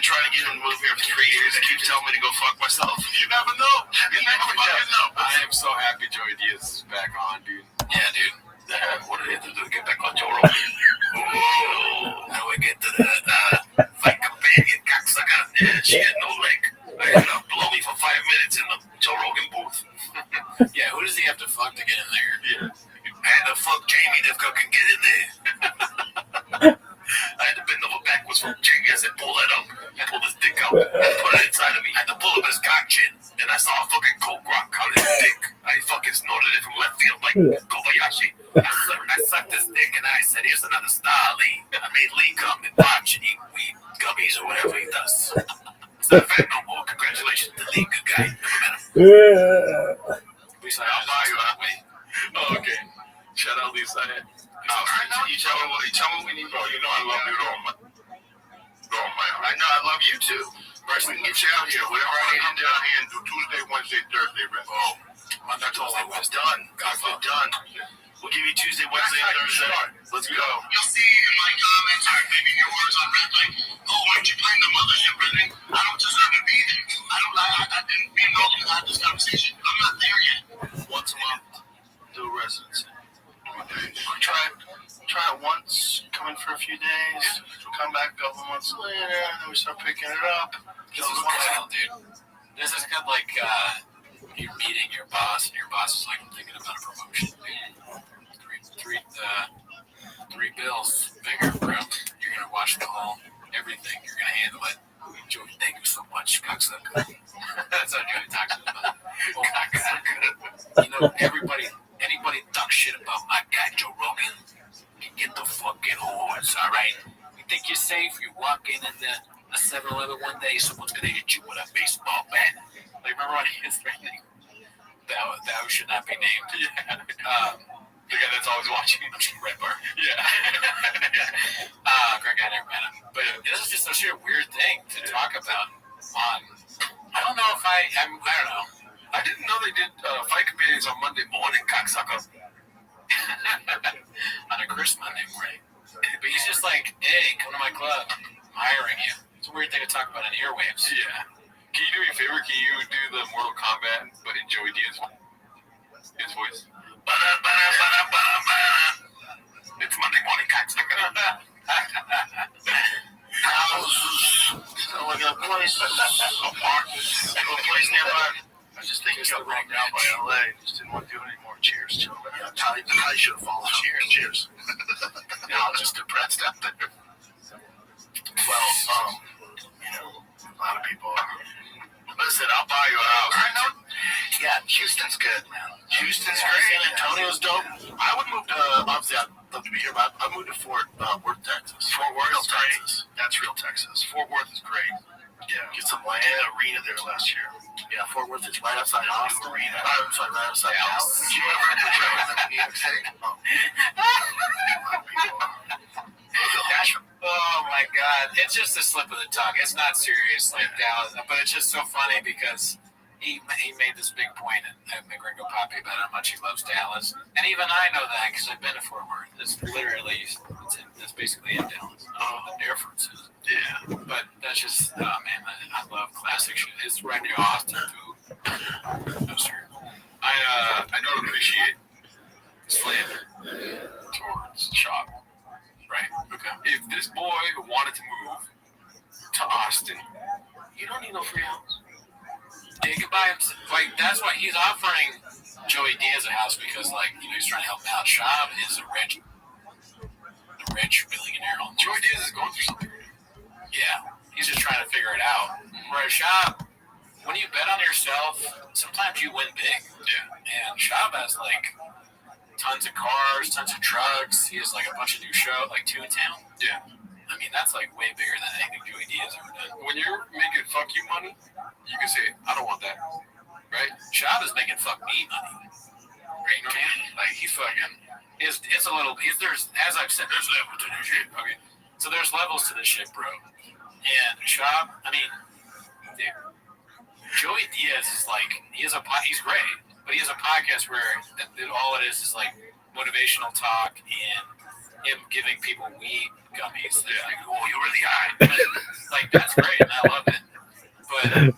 trying to get him to move here for 3 years. He keeps telling me to go fuck myself. You never know. You never fucking know. I am so happy Joey Diaz is back on, dude. Yeah, dude. What do you have to do to get back on Joe Rogan? How do I get to the fight companion cocksucker? Yeah, she had no leg. I had to blow me for 5 minutes in the Joe Rogan booth. Yeah, who does he have to fuck to get in there? Yeah. I had to fuck Jamie if I can get in there. I had to bend over backwards for Jamie. I said, pull that up. He pulled his dick out and put it inside of me. I had to pull up his cock chin. And I saw a fucking coke rock out of his dick. I fucking snorted it from left field like Kobayashi. I sucked his dick and I said, here's another star, Lee. I made Lee come and watch and eat weed gummies or whatever he does. It's not fat no more. Congratulations to Lee, good guy. Never met him. Lisa, I'll buy you that way. Oh, okay. Shout out Lisa. You tell me we need, bro. You know I love you, I know I love you too. First, we can get you out here. Whatever I need to do out here and do Tuesday, Wednesday, Thursday, man. Oh, Monday, Tuesday, Wednesday. Done. We're done. We'll give you Tuesday, Wednesday, Thursday. Let's go. You'll see in my comments or maybe your words on red like, oh, why don't you blame the mothership, brother? I don't deserve to be there. I didn't be able to have this conversation. I'm not there yet. Once a month, do a residency. We try it once, come in for a few days, come back a couple months later, and then we start picking it up. This is wild, dude. This is good, like, you're meeting your boss, and your boss is like, I'm thinking about a promotion. Three bills bigger, bro. You're gonna watch the whole everything. You're gonna handle it. Joey, thank you so much, cocksucker. That's how Joey talks about it. Oh, cocksucker. You know, anybody talk shit about my guy Joe Rogan, you get the fucking horns, all right? You think you're safe? You walk in the 7-Eleven one day, someone's gonna hit you with a baseball bat. Like, remember when he was threatening? Thou should not be named. Yeah. The guy that's always watching Red Bar. Yeah. Greg, I never met him. But this is just such a weird thing to talk about on. I don't know if I don't know. I didn't know they did fight companions on Monday morning, cocksucker. On a Chris Monday morning. But he's just like, hey, come to my club. I'm hiring you. It's a weird thing to talk about on airwaves. Yeah. Can you do me a favor? Can you do the Mortal Kombat, but in Joey Diaz voice? It's Monday morning, cocksucker. Houses. Like a place. A park. A place nearby. I was just thinking of going down by LA. Just didn't want to do it anymore. Cheers, children. I should have followed. Cheers. Now I'm just depressed out there. Well, you know, a lot of people are. Listen, I'll buy you a house. I know. Yeah, Houston's good, man. Houston's great. San Antonio's dope. I would move to, obviously, I'd love to be here, but I'd move to Fort Worth, Texas. Fort Worth, Texas. That's real Texas. Fort Worth is great. Yeah. Get some land. Arena there last year. Yeah, Fort Worth is right outside Austin. Arena. I'm sorry, right outside Dallas. Did you ever in New York City? Oh my God! It's just a slip of the tongue. It's not serious like Dallas, but it's just so funny because he made this big point at Gringo Poppy about how much he loves Dallas, and even I know that because I've been to Fort Worth. It's literally it's basically in Dallas. I don't know what the difference is. Yeah, but that's just man, I love classic shit. It's right near Austin too. No sir. I don't appreciate slander towards Shop. Right. Okay. If this boy wanted to move to Austin, you don't need no free house. He could buy himself. Like, that's why he's offering Joey Diaz a house because, like, you know, he's trying to help him out. Shab is a rich billionaire. Joey Diaz is going through something. Yeah. He's just trying to figure it out. Whereas Shab, when you bet on yourself, sometimes you win big. Yeah. And Shab has, like, tons of cars, tons of trucks. He has like a bunch of new shows, like Toontown. Yeah. I mean, that's like way bigger than anything Joey Diaz ever done. When you're making fuck you money, you can say, I don't want that. Right? Shab is making fuck me money. Right? You know what I mean? Like, he's fucking, it's a little, there's, as I've said, there's levels to this shit. Okay. So there's levels to this shit, bro. And Shab, I mean, dude, Joey Diaz is like, he's great. But he has a podcast where all it is like motivational talk and him giving people weed gummies. They're like, oh, you're really high. Like, that's great, and I love it. But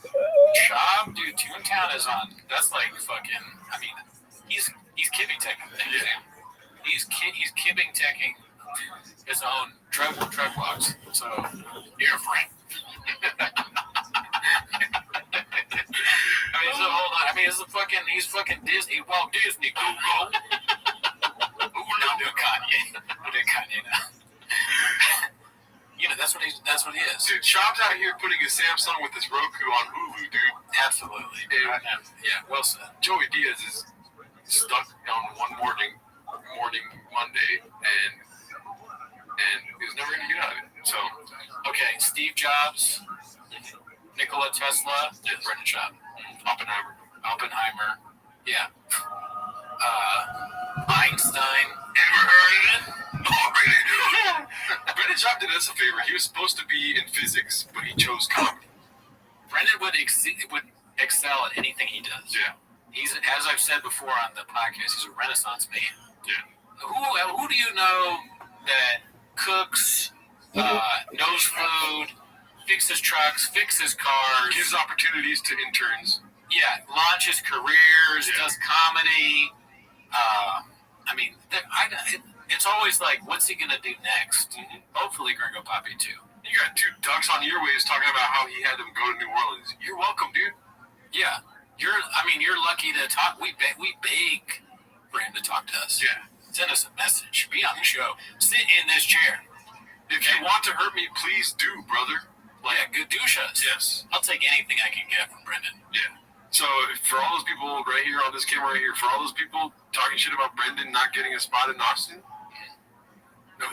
Shab, dude, Toontown is on. That's like fucking. I mean, he's kibbing teching things. Yeah. He's kibbing teching his own drug walks. So you're a friend. I mean, so hold on. I mean, he's fucking Disney. Walt Disney. Google. Now do Kanye. Do Kanye now. You know, that's what he is. Dude, Shab's out here putting his Samsung with his Roku on Hulu, dude. Absolutely. Yeah, well said. Joey Diaz is stuck on one morning Monday, and he's never gonna get out of it. So, okay, Steve Jobs, Nikola Tesla, Brendan Schaub, Oppenheimer, yeah. Einstein, ever heard of it? no, really, dude. Brendan Schaub did us a favor. He was supposed to be in physics, but he chose comedy. Brendan would excel at anything he does. Yeah. He's, as I've said before on the podcast, he's a Renaissance man. Yeah. Who do you know that cooks, knows food, fixes trucks, fixes cars, Gives opportunities to interns. yeah, launches careers, does comedy. I mean, it's always like, what's he gonna do next? Hopefully, Gringo Poppy too. You got two ducks on earwaves talking about how he had them go to New Orleans. You're welcome, dude. Yeah, you're lucky to talk. We beg for him to talk to us. Yeah. Send us a message. Be on the show. Sit in this chair. If you want to hurt me, please do, brother. Like, good douche us. Yes. I'll take anything I can get from Brendan. Yeah. So for all those people right here on this camera right here, for all those people talking shit about Brendan not getting a spot in Austin, no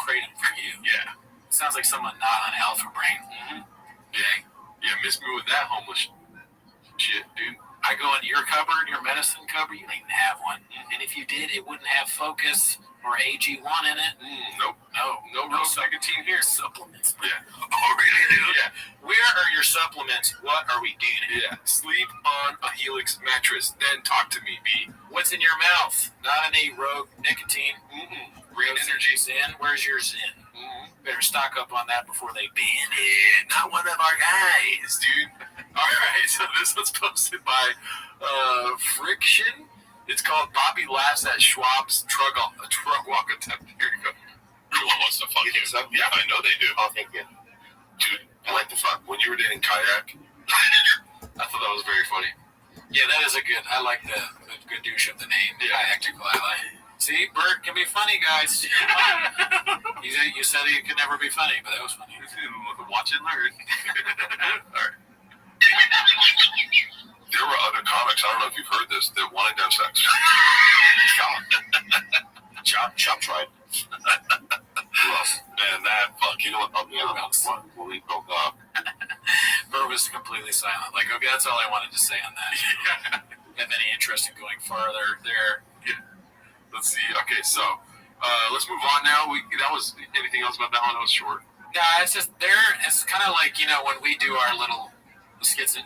kratom for you. Yeah. Sounds like someone not on Alpha Brain. Yeah, miss me with that homeless shit, dude. I go into your cupboard, your medicine cupboard, you don't even have one. And if you did, it wouldn't have Focus or AG1 in it. Nope. No nicotine here. Supplements. Yeah. Oh, really, dude? Yeah. Where are your supplements? What are we doing? Yeah. Sleep on a Helix mattress, then talk to me, B. What's in your mouth? Not any rogue nicotine. Real energy. Zen. Where's your Zen? Better stock up on that before they ban it. Not one of our guys, dude. All right, so this was posted by Friction. It's called Bobby Laughs at Schwab's Truck Walk Attempt. Here you go. Everyone wants to fuck you. Yeah, I know they do. Oh, thank you. Dude, I like the fuck. When you were dating Kayak, I thought that was very funny. Yeah, that is a good, I like the good douche of the name. Kayak to Kalila. See, Bert can be funny, guys. You said he could never be funny, but that was funny. Watch and learn. All right. There were other comics, I don't know if you've heard this, that wanted to have sex. Chop tried. Who else? Man, that fuck, you know what bugged me out when we broke up? Bert was completely silent. Like, okay, that's all I wanted to say on that. Have any interest in going farther there? Yeah. Let's see. Okay, so let's move on now. That was anything else about that one? That was short. Yeah, it's just it's kind of like, you know, when we do our little skits and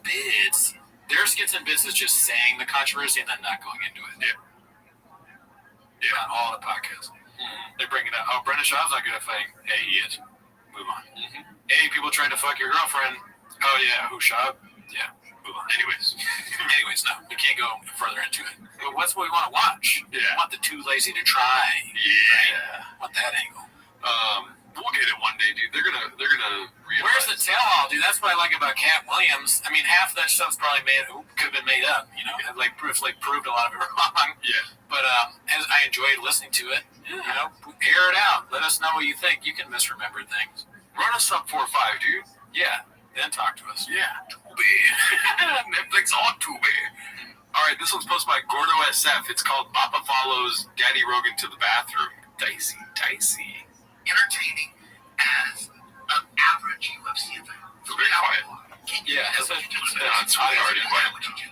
bits. Their skits and bits is just saying the controversy and then not going into it. Yeah. On all the podcasts. They bring it up. Oh, Brendan Shaw's not good at fighting. Hey, he is. Move on. Hey, people trying to fuck your girlfriend. Oh, yeah. Who, Shaw? Yeah. Move on. Anyways, no. We can't go further into it. But what's what we want to watch? Yeah. We want the too lazy to try. Yeah. Right? Want that angle. We'll get it one day, dude. They're gonna realize. Where's the tell-all, dude? That's what I like about Cat Williams. I mean, half of that stuff's probably could have been made up. You know, proved a lot of it wrong. Yeah. But as I enjoyed listening to it, you know, air it out. Let us know what you think. You can misremember things. Run us up 4 or 5, dude. Yeah. Then talk to us. Yeah. Tubi. Netflix on Tubi. All right, this one's posted by Gordo SF. It's called Papa Follows Daddy Rogan to the Bathroom. Dicey. Entertaining as an average UFC event. It's very quiet. Yeah, it's really already quiet. You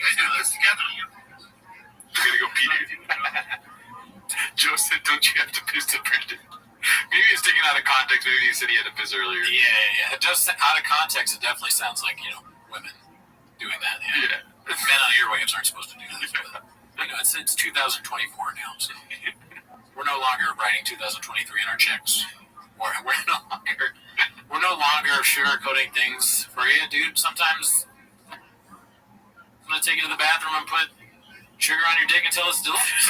guys do this together. I'm gonna go pee, dude. Joe said, "Don't you have to piss to Brendan?" Maybe he's taken out of context. Maybe he said he had to piss earlier. Yeah. It does, out of context, it definitely sounds like, you know, women doing that. Yeah. Men on earwaves aren't supposed to do that. It's 2024 now, so we're no longer writing 2023 in our checks. We're no longer sugarcoating things for you, dude. Sometimes I'm gonna take you to the bathroom and put sugar on your dick until it's delicious.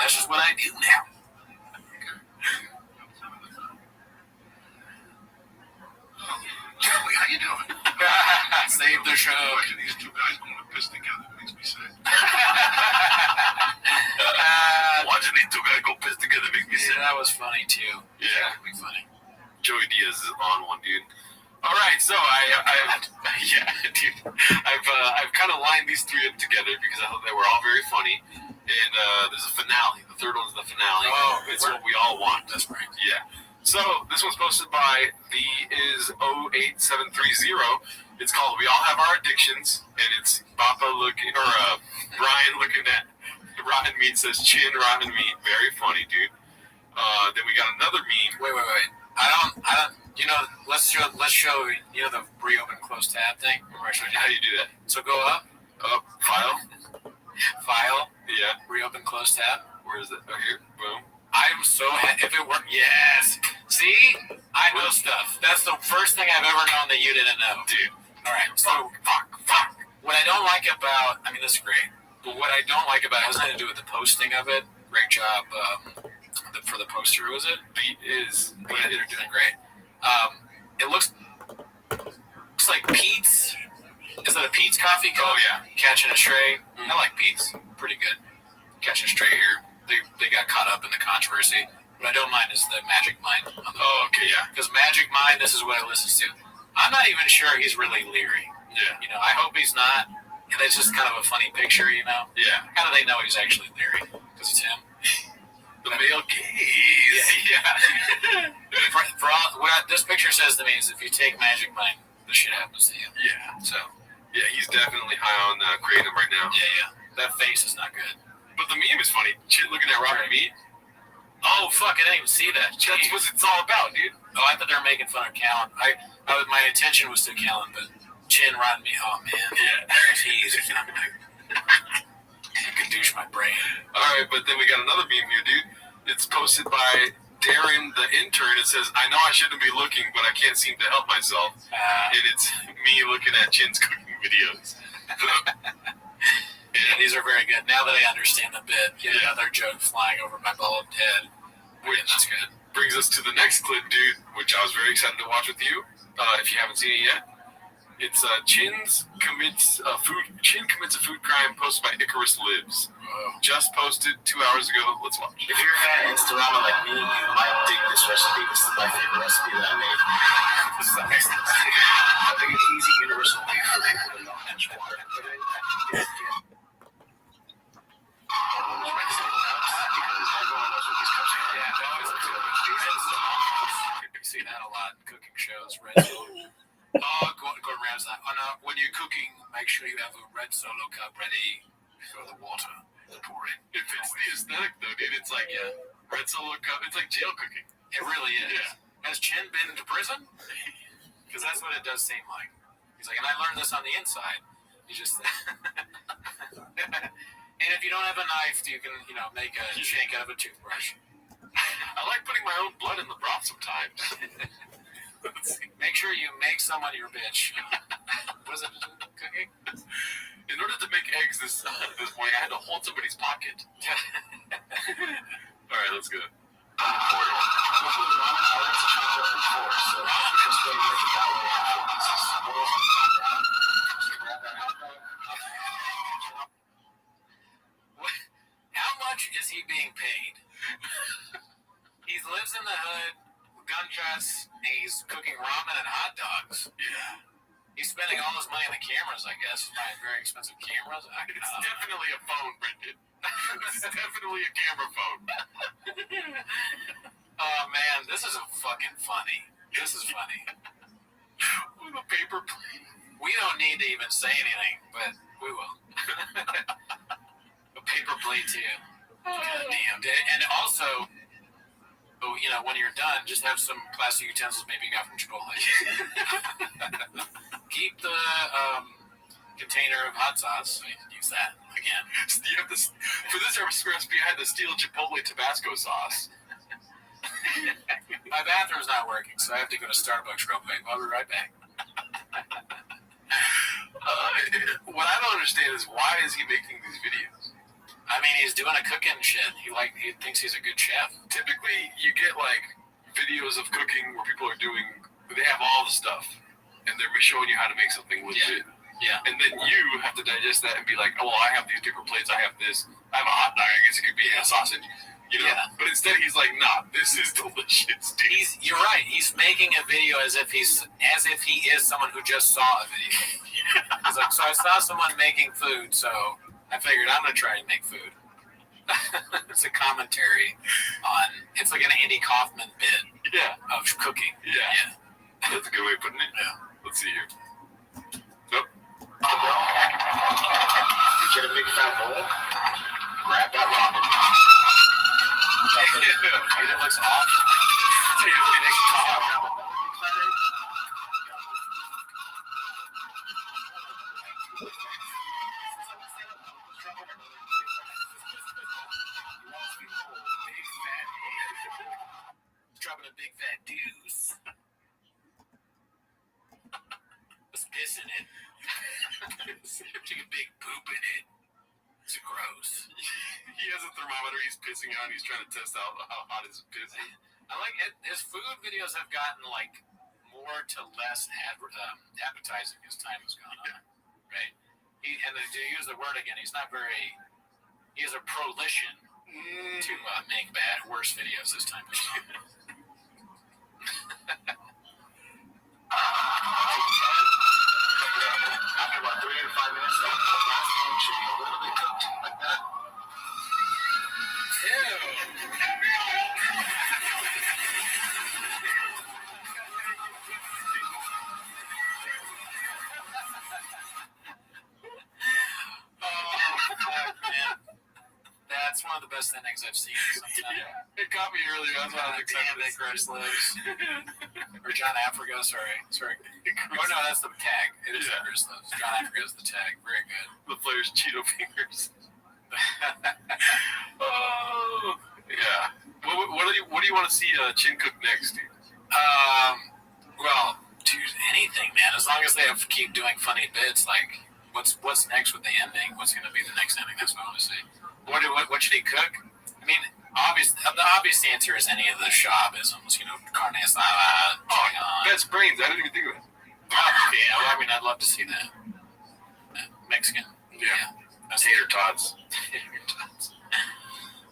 That's just what I do now. Joey, how you doing? Save the show. Watching these two guys going to piss together makes me sick. Watching these two guys go piss together makes me sick. That was funny too. Yeah. That would be funny. Joey Diaz is on one, dude. All right, so I've kind of lined these three up together because I thought they were all very funny. And there's a finale. The third one's the finale. Oh, it's what we all want. That's right. Yeah. So this one's posted by the is 08730. It's called "We All Have Our Addictions," and it's Papa looking or Brian looking at rotten meat says chin rotten meat. Very funny, dude. Then we got another meme. Wait. I don't. Let's show. The reopen close tab thing. Remember I showed you How do you do that? So go up, File. Yeah. reopen close tab. Where is it? Oh, here. Boom. I'm so happy. If it worked, yes. See, I know stuff. That's the first thing I've ever known that you didn't know, Dude. All right. So fuck. What I don't like about, this is great. But what I don't like about it has nothing to do with the posting of it. Great job for the poster. Was it? They're doing great. It looks like Pete's. Is that a Pete's coffee cup? Oh yeah. Catching a stray. I like Pete's. Pretty good. Catching a stray here. They got caught up in the controversy. What I don't mind is the Magic Mind. Oh, okay, yeah. Because Magic Mind, this is what I listen to. I'm not even sure he's really leery. Yeah. I hope he's not. And it's just kind of a funny picture, Yeah. How do they know he's actually leery? Because it's him. The male gaze. Yeah. for all, what this picture says to me is if you take Magic Mind, this shit happens to you. Yeah. So. Yeah, he's definitely high on creative right now. Yeah. That face is not good. But the meme is funny. Shit, looking at Robert Meat. Oh, fuck, I didn't even see that. That's what it's all about, dude. Oh, I thought they were making fun of Callan. My attention was to Callan, but chin rotten me. Oh, man. Yeah. Jeez. You can douche my brain. All right, but then we got another meme here, dude. It's posted by Darren the intern. It says, "I know I shouldn't be looking, but I can't seem to help myself." And it's me looking at Chin's cooking videos. Yeah, these are very good. Now that I understand the bit, another joke flying over my bald head. Which that's good. Brings us to the next clip, dude, which I was very excited to watch with you. If you haven't seen it yet, it's Chin commits a food crime posted by Icarus Lives. Just posted 2 hours ago. Let's watch. If you're an Instagrammer like me, you might dig this recipe. This is my favorite recipe that I made. This is the next thing. I think it's easy, universal way for people to know how much water to put in. You see that a lot in cooking shows. Red Solo. Gordon Ramsay. When you're cooking, make sure you have a red Solo cup ready for the water to pour in. It fits the aesthetic, though, dude. It's like red Solo cup. It's like jail cooking. It really is. Yeah. Has Chin been to prison? Because that's what it does seem like. He's like, and I learned this on the inside. You just. And if you don't have a knife, you can, make a shank out of a toothbrush. I like putting my own blood in the broth sometimes. Make sure you make someone your bitch. What is it cooking? In order to make eggs this morning, I had to hold somebody's pocket. All right, let's go. How much is he being paid? He lives in the hood, gunshots, and he's cooking ramen and hot dogs. Yeah. He's spending all his money on the cameras, I guess. He's buying very expensive cameras. It's definitely a phone, Brendan. It's definitely a camera phone. Oh, man, this is fucking funny. This is funny. With a paper plate. We don't need to even say anything, but we will. A paper plate, too. God damn. And also, when you're done, just have some plastic utensils maybe you got from Chipotle. Keep the container of hot sauce. I can use that again. You have this, for this recipe, I had to steal Chipotle Tabasco sauce. My bathroom's not working, so I have to go to Starbucks real quick. I'll be right back. What I don't understand is why is he making these videos? I mean, he's doing a cooking shit. He thinks he's a good chef. Typically, you get like videos of cooking where people are doing, they have all the stuff, and they're showing you how to make something legit. Yeah. And then you have to digest that and be like, oh, well, I have these paper plates, I have this, I have a hot dog, I guess it could be a sausage, you know? Yeah. But instead, he's like, nah, this is delicious, dude. You're right. He's making a video as if he is someone who just saw a video. He's like, so I saw someone making food, so I figured I'm gonna try and make food. It's a commentary on. It's like an Andy Kaufman bit. Yeah. Of cooking. Yeah. That's a good way of putting it. Yeah. Let's see here. Nope. Get a big fat bowl. Grab that ramen. It looks awesome. Dropping a big fat deuce. Was pissing it. Took a big poop in it. It's gross. He has a thermometer he's pissing on. He's trying to test out how hot his piss is. I like it. His food videos have gotten like more to less appetizing as time has gone on. Right? And to use the word again, he's not very. He has a prolition to make worse videos as time goes on. After about 3 to 5 minutes, the last one should be a little bit cooked like that. That's one of the best endings I've seen in some time. Yeah, it got me earlier. That's why I was excited. Damn, Chris lives. Or John Africa, sorry. Oh, no, that's the tag. It is Chris lives. John Africa is the tag. Very good. The player's Cheeto fingers. Oh, yeah. What do you want to see Chin cook next, dude? Well, dude, anything, man. As long as they keep doing funny bits, like what's next with the ending? What's going to be the next ending? That's what I want to see. What should he cook? I mean, the obvious answer is any of the Shaw-isms. You know, carne asada. That's brains. I didn't even think of that. Okay, well, I mean, I'd love to see that. Mexican. Yeah. Tater tots.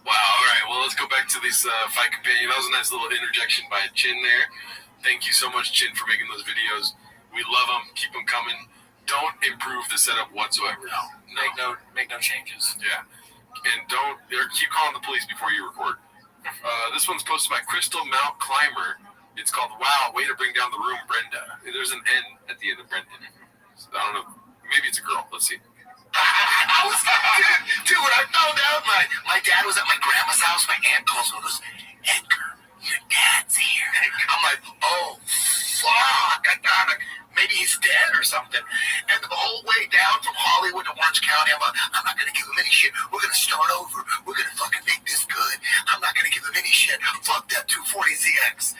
Wow. All right. Well, let's go back to this fight companion. That was a nice little interjection by Chin there. Thank you so much, Chin, for making those videos. We love them. Keep them coming. Don't improve the setup whatsoever. No. Make no changes. Yeah. And keep calling the police before you record. This one's posted by Crystal Mount Climber. It's called Wow, Way to Bring Down the Room, Brenda. There's an N at the end of Brendan. So I don't know. Maybe it's a girl. Let's see. Dude, when I found out my dad was at my grandma's house, my aunt calls me and goes, Edgar, your dad's here. I'm like, oh, fuck. I thought maybe he's dead or something. And the whole way down from Hollywood to Orange County, I'm like, I'm not going to give him any shit. We're going to start over. We're going to fucking make this good. I'm not going to give him any shit. Fuck that 240ZX.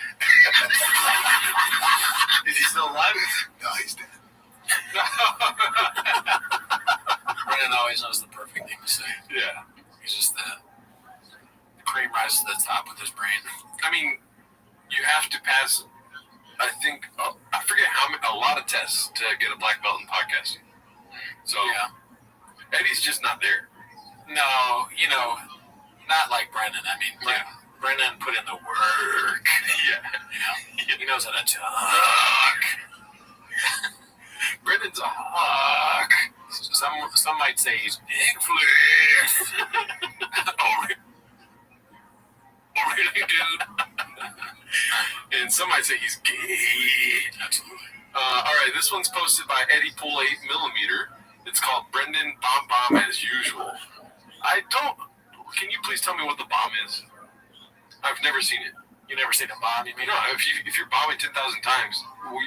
Is he still alive? No, he's dead. Brendan always knows the perfect thing to say. Yeah. He's just the cream rises to the top with his brain. I mean, you have to pass, I think, I forget how many, a lot of tests to get a black belt in podcasting. So, Eddie's just not there. No, not like Brendan. I mean, Brendan put in the work. Yeah. He knows how to talk. Brendan's a hawk. Some might say he's big flick. Oh, really, dude? And some might say he's gay. Absolutely. All right, this one's posted by Eddie Pool 8mm. It's called Brendan Bomb as usual. Can you please tell me what the bomb is? I've never seen it. You never seen a bomb, you mean? No, if you're bombing 10,000 times,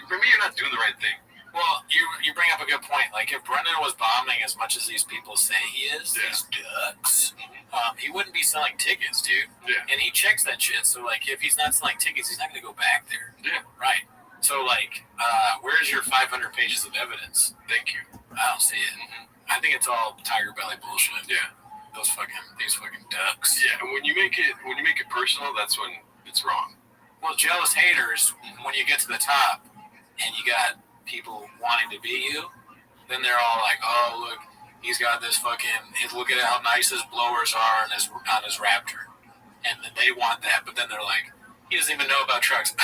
maybe you're not doing the right thing. Well, you bring up a good point. Like, if Brendan was bombing as much as these people say he is, these ducks, he wouldn't be selling tickets, dude. Yeah. And he checks that shit. So, like, if he's not selling tickets, he's not going to go back there. Yeah. Right. So, like, where's your 500 pages of evidence? Thank you. I don't see it. I think it's all tiger belly bullshit. Yeah. These fucking ducks. Yeah. And when you make it personal, that's when it's wrong. Well, jealous haters, when you get to the top and you got people wanting to be you, then they're all like, oh, look, he's got this look at how nice his blowers are on his Raptor. And then they want that, but then they're like, he doesn't even know about trucks.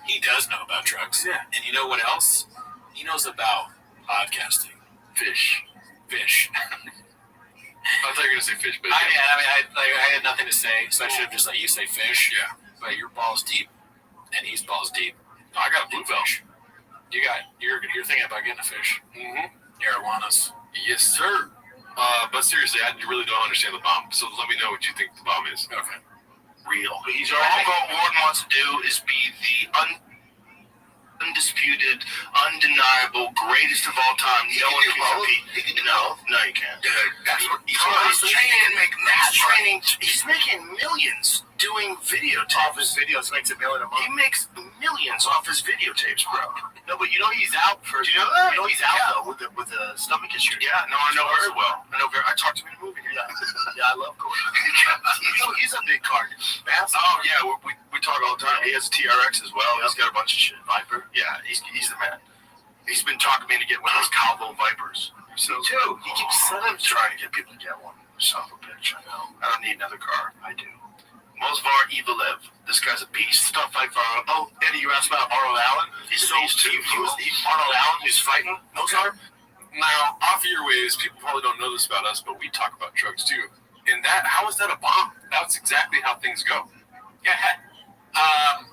He does know about trucks. Yeah. And you know what else? He knows about podcasting. Fish. I thought you were going to say fish, but... I had nothing to say, so I should have just let you say fish. Yeah. But you're balls deep, and he's balls deep. I got a bluegill. Fish. You're thinking about getting a fish. Mm-hmm. Arowanas. Yes, sir. But seriously, I really don't understand the bomb. So let me know what you think the bomb is. Okay. Real. All Warden wants to do is be the undisputed, undeniable, greatest of all time. No one can compete. No, you can't. That's what he's training. He's making millions doing videotapes. Off his videos makes $1 million a month. He makes millions off his videotapes, bro. No, but you know he's out for. Do you know that? You know he's out though with the stomach issue. Yeah, no, I know very well. I talked to him in the movie. Yeah, I love Corey. he's a big car. Oh yeah, we talk all the time. He has a TRX as well. Yep. He's got a bunch of shit. Viper. Yeah, he's the man. He's been talking me into getting one of those Calvo Vipers. Me too. He keeps trying to get people to get one. Son of a bitch. I know. I don't need another car. I do. Mosvar Evalev. This guy's a beast. Stuff like Eddie, you asked about Arnold Allen. He's a beast too. Arnold Allen, who's fighting Mozart. Now, off of your ways, people probably don't know this about us, but we talk about trucks too. And how is that a bomb? That's exactly how things go. Yeah.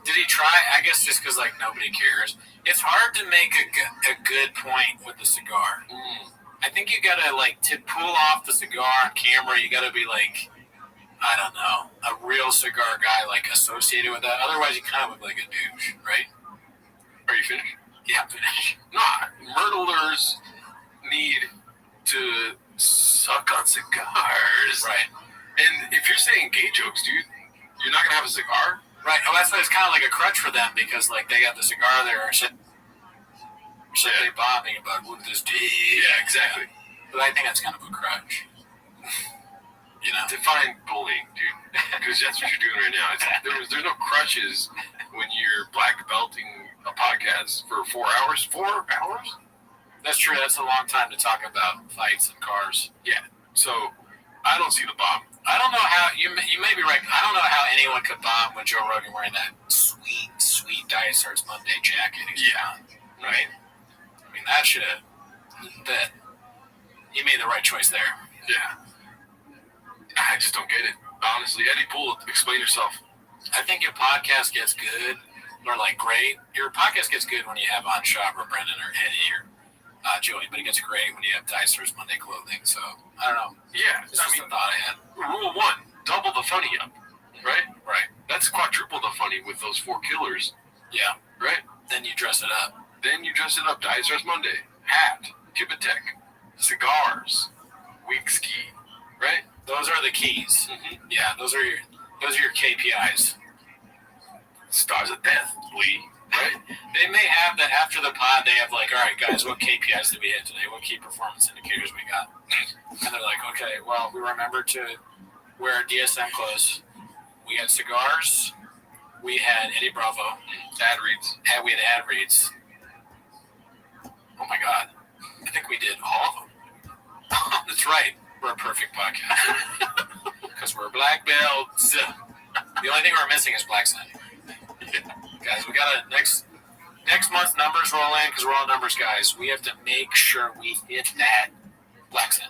Did he try? I guess just because, like, nobody cares. It's hard to make a good point with the cigar. I think you gotta, like, to pull off the cigar on camera, you gotta be, like, I don't know, a real cigar guy, like, associated with that. Otherwise, you kind of look like a douche, right? Are you finished? Yeah, I'm finished. Nah, murderers need to suck on cigars. Right. And if you're saying gay jokes, dude, you're not gonna have a cigar? Right. Oh, that's why it's kind of like a crutch for them because, like, they got the cigar there or shit. They bombing about look at this dick. Yeah, exactly. But I think that's kind of a crutch. You know, define bullying, dude, because that's what you're doing right now. There's no crutches when you're black belting a podcast for 4 hours. 4 hours? That's true. That's a long time to talk about fights and cars. Yeah. So I don't see the bomb. I don't know how you may be right. I don't know how anyone could bomb with Joe Rogan wearing that sweet Diet Starts Monday jacket. Right. I mean, that he made the right choice there. Yeah. I just don't get it. Honestly, Eddie Poole, explain yourself. I think your podcast gets good, or like great. Your podcast gets good when you have on Shop or Brendan or Eddie or Joey, but it gets great when you have Dicers Monday clothing. So I don't know. Yeah, This was the thought I had. Rule 1: double the funny up. Right. Right. That's quadruple the funny with those 4 killers. Yeah. Right. Then you dress it up. Diet Starts Monday. Hat. Kibitek. Cigars. Weak ski. Right. Those are the keys. Mm-hmm. Yeah, those are your KPIs. Stars of Death, Lee. Right? They may have that after the pod. They have like, all right, guys, what KPIs did we hit today? What key performance indicators we got? And they're like, okay, well, we remember to wear DSM clothes. We had cigars. We had Eddie Bravo. Ad reads. And we had ad reads. Oh my God. I think we did all of them. That's right. We're a perfect podcast. Because we're black belts. The only thing we're missing is black signing. Guys, we got to next month's numbers roll in because we're all numbers guys. We have to make sure we hit that black sign.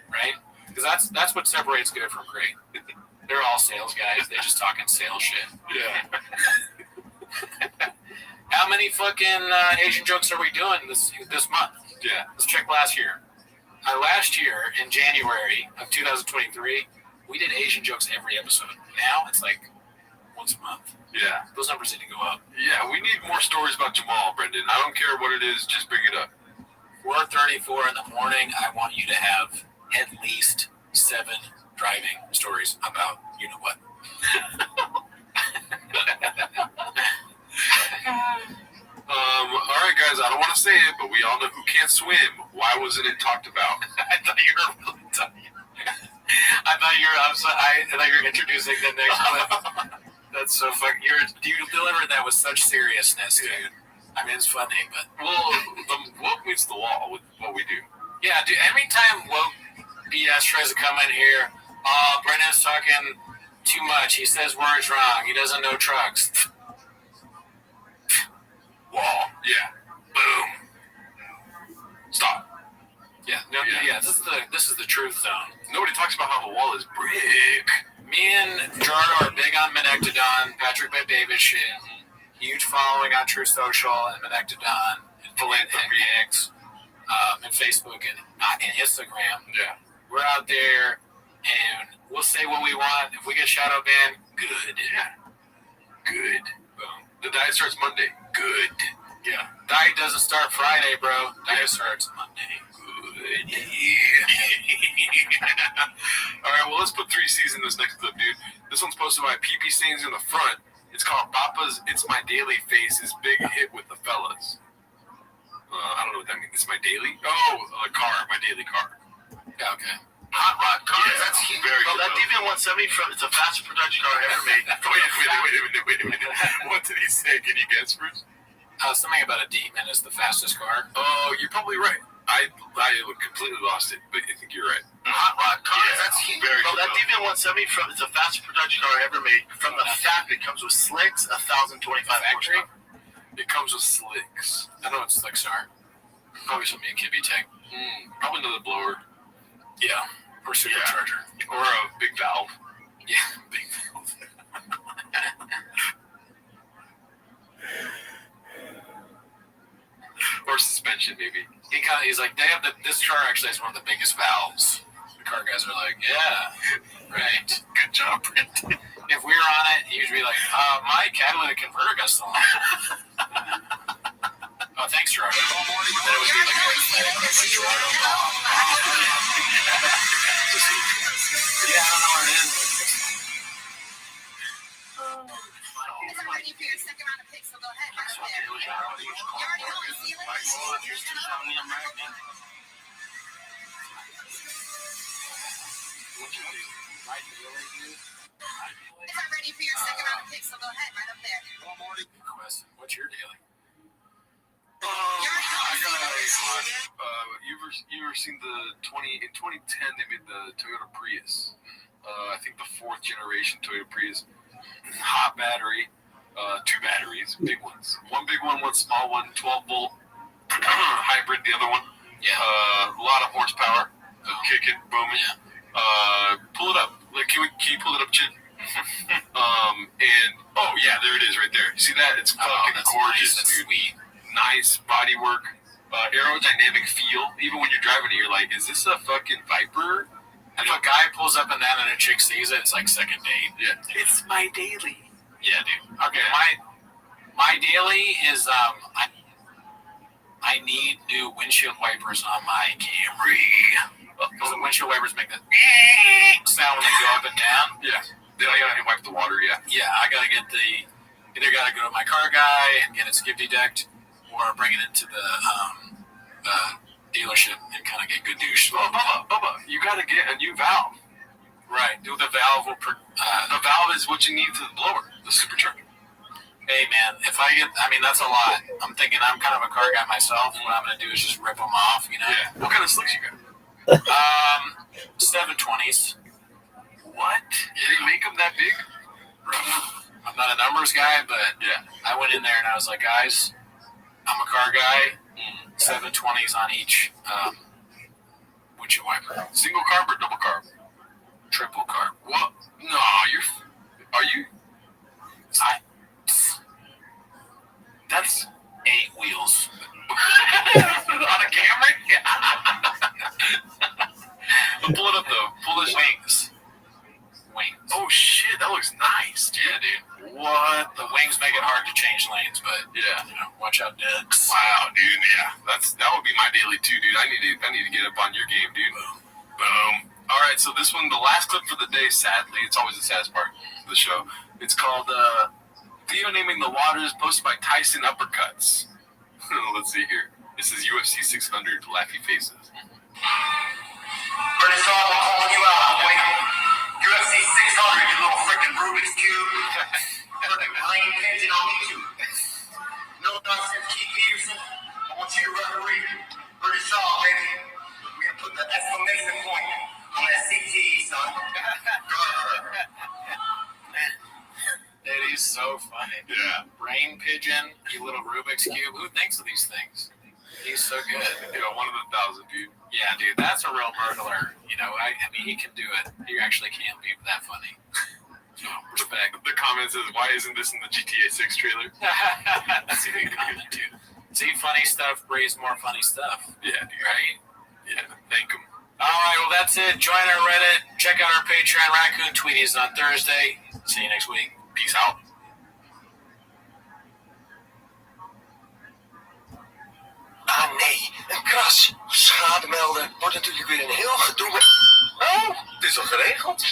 Right? Because that's what separates good from great. They're all sales guys. They just talking sales shit. Yeah. How many fucking Asian jokes are we doing this month? Yeah. Let's check last year. Last year, in January of 2023, we did Asian jokes every episode. Now, it's like once a month. Yeah. Those numbers need to go up. Yeah, we need more stories about Jamal, Brendan. I don't care what it is, just bring it up. 4:34 in the morning, I want you to have at least 7 driving stories about you-know-what. All right, guys, I don't want to say it, but we all know who can't swim. Why wasn't it talked about? I thought you were really talking. I thought you were introducing the next clip. That's so fucking. You delivered that with such seriousness, dude. I mean, it's funny, but Well, the woke meets the law with what we do. yeah, dude. Every time woke BS tries to come in here, Brendan's talking too much. He says words wrong. He doesn't know trucks. Wall. Yeah. Boom. Stop. Yeah. No. Yeah. Yeah. This is the truth zone. Nobody talks about how the wall is brick. Me and Jardo are big on Menectodon. Patrick Bet David shit. Huge following on True Social and Menectodon and Philanthropy X, and Facebook and Instagram. Yeah. We're out there and we'll say what we want. If we get shadow banned, good. Yeah. Good. Boom. The diet starts Monday. Good. Yeah. Diet doesn't start Friday, bro. Diet starts Monday. Good. All right, well, let's put 3 C's in this next clip, dude. This one's posted by PP Stains in the front. It's called Papa's It's My Daily Face's big hit with the fellas. I don't know what that means. It's my daily? Oh, a car. My daily car. Yeah, okay. Hot rod cars. Yeah, That's huge. very Bro, good, that bro. DV170 from it's the fastest production car ever made. Wait a minute. What did he say? Can you guess, Bruce? Something about a demon is the fastest car. Oh, you're probably right. I completely lost it, but I think you're right. Hot rod cars. Yeah, That's huge. very Bro, good, that bro. DV170 from it's the fastest production car ever made. From the fact it comes with slicks, 1,025 Factory? horsepower. It comes with slicks. I know it's slicks are. Probably should be a Kibby tank. Probably another blower. Yeah. Or supercharger. Or a big valve. Yeah. Big valve. Or suspension, maybe. He's like, this car actually has one of the biggest valves. The car guys are like, yeah, right. Good job, Brendan. If we were on it, he'd be like, my catalytic converter got stolen. Oh, thanks, Gerardo. Then it would be like like Gerardo. Yeah, I don't know where it is. I'm ready for your second round of picks, so go ahead. Right up there. You already know the ceiling. I'm ready for your second round of picks, so go ahead. Right up there. Good question. What's your dealing? You ever seen the in 2010 they made the Toyota Prius? I think the 4th generation Toyota Prius. Hot battery, 2 batteries, big ones. One big one, one small one, 12 volt hybrid. The other one, a lot of horsepower, kicking, booming. Pull it up. Like, can you pull it up, Chin? And oh yeah, there it is, right there. See that? It's fucking gorgeous, That's dude. sweet. Nice body work, aerodynamic feel. Even when you're driving it, you're like, is this a fucking Viper? If a guy pulls up in that and a chick sees it, it's like second date. Yeah. It's my daily. Yeah, dude. Okay, my daily is I need new windshield wipers on my Camry. Because the windshield wipers make that sound when they go up and down. Yeah. Then I gotta wipe the water, yeah. Yeah, I gotta get either gotta go to my car guy and get it skip deduct, or bring it into the dealership and kind of get good douche. Oh, Bubba, you gotta get a new valve. Right, do the valve will The valve is what you need to the blower, the supercharger. Hey man, that's a lot. I'm thinking I'm kind of a car guy myself. What I'm gonna do is just rip them off, you know. Yeah. What kind of slicks you got? 720s. What? They make them that big? I'm not a numbers guy, but Yeah. I went in there and I was like, guys, I'm a car guy. 720s on each windshield wiper. Single carb or double carb? Triple carb. What? No, are you? That's 8 wheels. On a Camry? Pull it up though. Pull this Wings. Oh shit, that looks nice, dude. Yeah, dude. What the change lanes, but Yeah. watch out, ducks. Wow, dude. Yeah, that would be my daily too, dude. I need to get up on your game, dude. Boom. All right, so this one, the last clip for the day. Sadly, it's always the saddest part of the show. It's called Theo naming the waters, posted by Tyson Uppercuts. Let's see here. This is UFC 600. Laughy faces. British All, I'm calling you out, boy. UFC 600, you little freaking Rubik's Cube. Freaking brain pigeon on YouTube. No nonsense, Keith Peterson. I want you to referee British All, baby. We're gonna put the exclamation point on that CTE, son. It is so funny. Yeah. Brain pigeon, you little Rubik's Cube. Who thinks of these things? He's so good. Yeah, one of the 1,000, dude. Yeah, dude, that's a real murderer. I mean, he can do it. He actually can be that funny. Respect. The comment says, "Why isn't this in the GTA 6 trailer?" That's a good comment, dude. See, funny stuff breeds more funny stuff. Yeah, dude. Right? Yeah, thank him. All right, well, that's it. Join our Reddit. Check out our Patreon. Raccoon Tweeties on Thursday. See you next week. Peace out. Ah nee, een kras. Schade melden wordt natuurlijk weer een heel gedoe. Oh, het is al geregeld.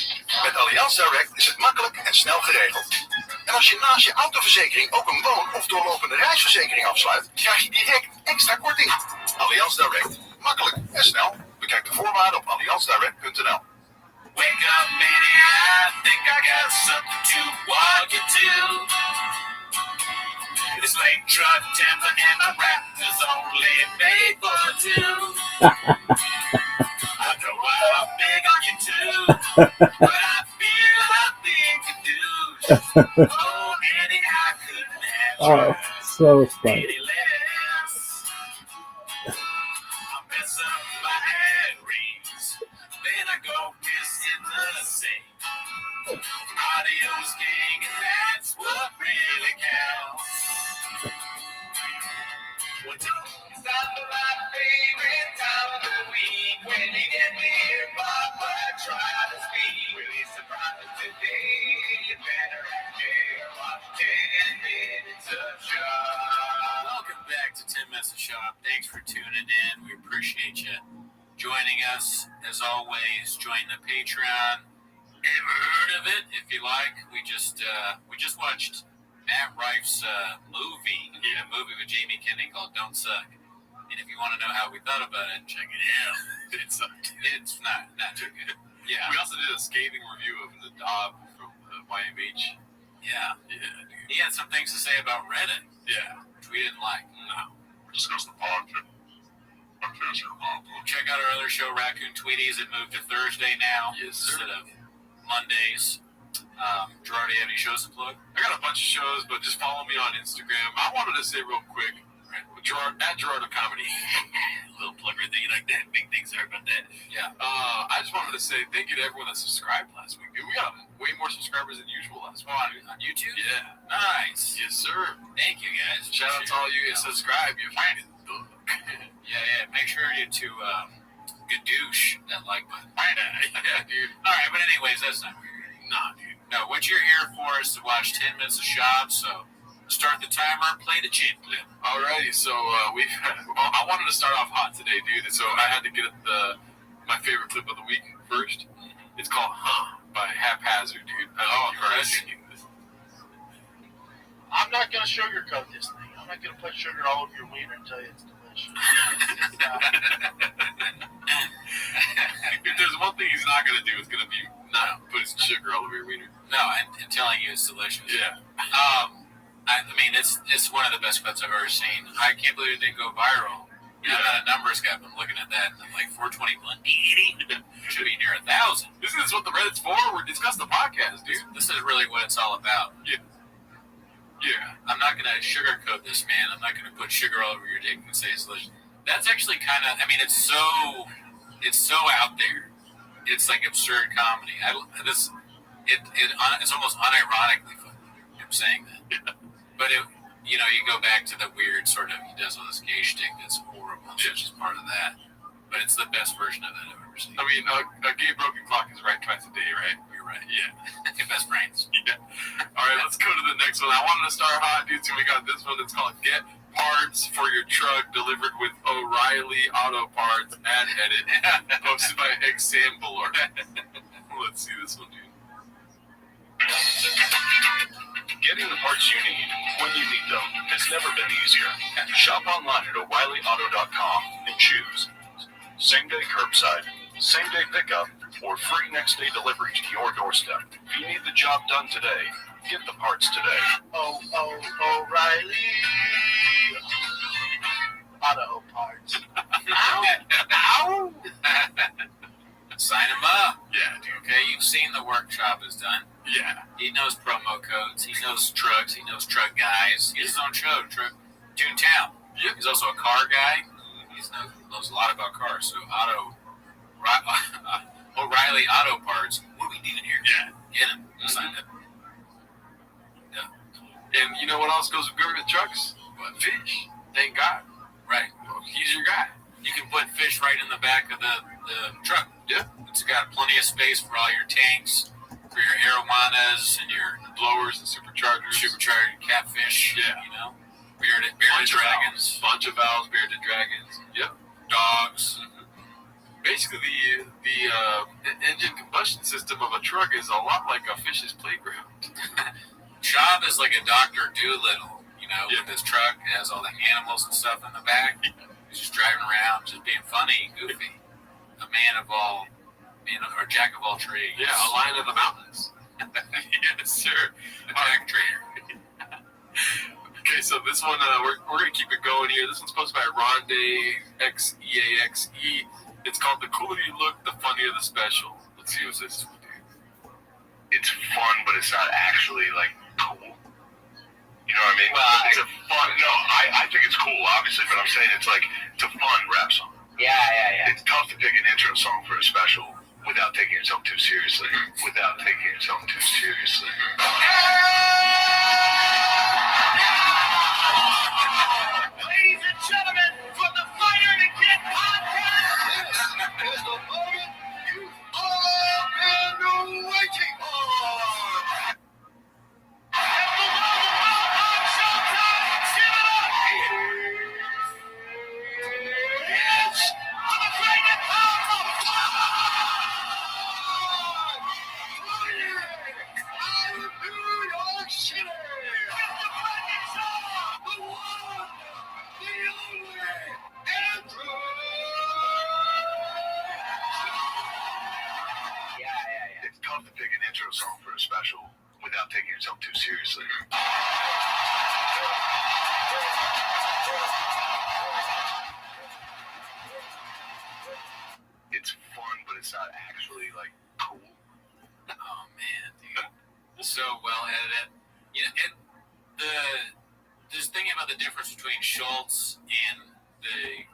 Met Allianz Direct is het makkelijk en snel geregeld. En als je naast je autoverzekering ook een woon- of doorlopende reisverzekering afsluit, krijg je direct extra korting. Allianz Direct. Makkelijk en snel. Bekijk de voorwaarden op allianzdirect.nl. Wake up, baby, I think I got something to walk you to. This late truck temper and my rap is only made for two. I know I'm big on you too, but I feel I think you do. Oh, Annie, I couldn't have tried So funny. any less. I mess up my ad reads, then I go missing the same. Audio's king, and that's what really counts. Well, it's not my favorite time of the week when you get me here, Papa, try to speak. Really surprised today, you better watch 10 minutes of shop. Welcome back to 10 Minutes of Shop. Thanks for tuning in. We appreciate you joining us. As always, join the Patreon. Ever heard of it? If you like, we just watched Matt Rife's movie with Jamie Kennedy called "Don't Suck." And if you want to know how we thought about it, check it out. It sucked. It's not too good. Yeah, We also did a scathing review of the Dob from YMH. yeah. Yeah, dude. He had some things to say about Reddit, Yeah. which we didn't like. No. We discussed the podcast. Check out our other show, Raccoon Tweeties. It moved to Thursday now Yes, sir. instead of Mondays. Gerard, do you have any shows to plug? I got a bunch of shows, but just follow me on Instagram. I wanted to say real quick, Gerard, at Gerard of Comedy. Little plug right there. You like that? Big thing. Sorry about that. Yeah. I just wanted to say thank you to everyone that subscribed last week. We got way more subscribers than usual last week. On YouTube? Yeah. Nice. Yes, sir. Thank you, guys. Shout out to all you guys subscribe. You find it. Yeah. Make sure you to gadoosh that like button. Yeah, dude. All right, but anyways, that's not weird. Nah, dude. No, what you're here for is to watch 10 minutes of Shop. So start the timer, play the chin clip. Alrighty, so I wanted to start off hot today, dude. So I had to get my favorite clip of the week first. It's called "Huh" by Haphazard, dude. Chris. I'm not going to sugarcoat this thing. I'm not going to put sugar all over your wiener and tell you it's delicious. If there's one thing he's not going to do, it's going to be not put his sugar all over your wiener. No, and telling you it's delicious. Yeah. I mean, it's one of the best clips I've ever seen. I can't believe it didn't go viral. You know, I'm not a numbers guy, but I'm looking at that, and I'm like, 421. Should be near 1,000. This is what the Reddit's for. We're discussing the podcast, dude. This is really what it's all about. Yeah. I'm not going to sugarcoat this, man. I'm not going to put sugar all over your dick and say it's delicious. That's actually kind of, I mean, it's so out there. It's like absurd comedy. It's almost unironically funny. I'm saying that. Yeah. But you go back to the weird sort of, he does all this gay shtick that's horrible. It's just part of that. But it's the best version of that I've ever seen. I mean, a gay broken clock is right twice a day, right? You're right. Yeah. Your best brains. Yeah. All right, let's go to the next one. I wanted to start hot, dude, so we got this one. It's called Get Parts for Your Truck Delivered with O'Reilly Auto Parts and Edit, posted by Examblor. Let's see this one, dude. Getting the parts you need when you need them has never been easier. Shop online at O'ReillyAuto.com and choose same-day curbside, same-day pickup, or free next-day delivery to your doorstep. If you need the job done today, get the parts today. O'Reilly Auto Parts. Ow! Sign him up. Yeah, dude. Okay, you've seen the workshop is done. Yeah. He knows promo codes. He knows trucks. He knows truck guys. He has his own show, Toontown. Yep. He's also a car guy. He knows a lot about cars. So O'Reilly Auto Parts. What are we doing here? Yeah. Get him. Sign up. And you know what else goes good with trucks? What? Fish. Thank God. Right. Well, he's your guy. You can put fish right in the back of the truck. Yeah. It's got plenty of space for all your tanks, for your arowanas and your Blowers and superchargers. supercharged catfish. Yeah. You know, bearded Bunch of dragons, valves. Bunch of valves, bearded dragons. Yep. dogs. Basically, the engine combustion system of a truck is a lot like a fish's playground. Shab is like a Dr. Doolittle, you know, Yeah. with his truck. It has all the animals and stuff in the back. He's just driving around, just being funny, goofy. A man of all, or jack of all trades. Yeah, a lion of the mountains. Yes, sir. A jack trader. Okay, so this one, we're going to keep it going here. This one's posted by Ronde XEAXE. It's called The Cooler You Look, The Funnier the Special. Let's see what this one, dude. It's fun, but it's not actually, like, cool. You know what I mean? Well, it's a fun, no, I think it's cool, obviously, but I'm saying it's a fun rap song. Yeah. It's tough to pick an intro song for a special without taking yourself too seriously. Ladies and gentlemen, from the Fighter to Get podcast, this is the moment you've all been waiting for. It's the world of showtime. Give it up. It's the great and powerful out of New York City. With the greatest song, the one, the only, Andrew. It's tough to pick an intro song for a special without taking yourself too seriously. It's fun, but it's not actually, like, cool. Oh man, dude, so well edited. You know, just thinking about the difference between Schultz and the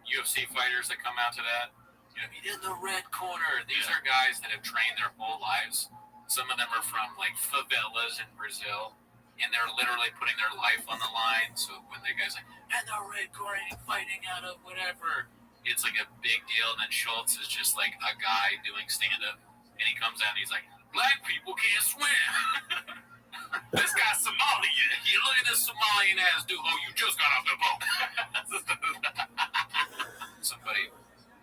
UFC fighters that come out to that. You know, in the red corner, these are guys that have trained their whole lives. Some of them are from like favelas in Brazil, and they're literally putting their life on the line. So when the guy's like, "And the red corner, and fighting out of whatever," it's like a big deal. And then Schultz is just like a guy doing stand-up. And he comes out and he's like, "Black people can't swim." This guy's Somalian. You look at this Somalian ass dude. Oh, you just got off the boat. Somebody,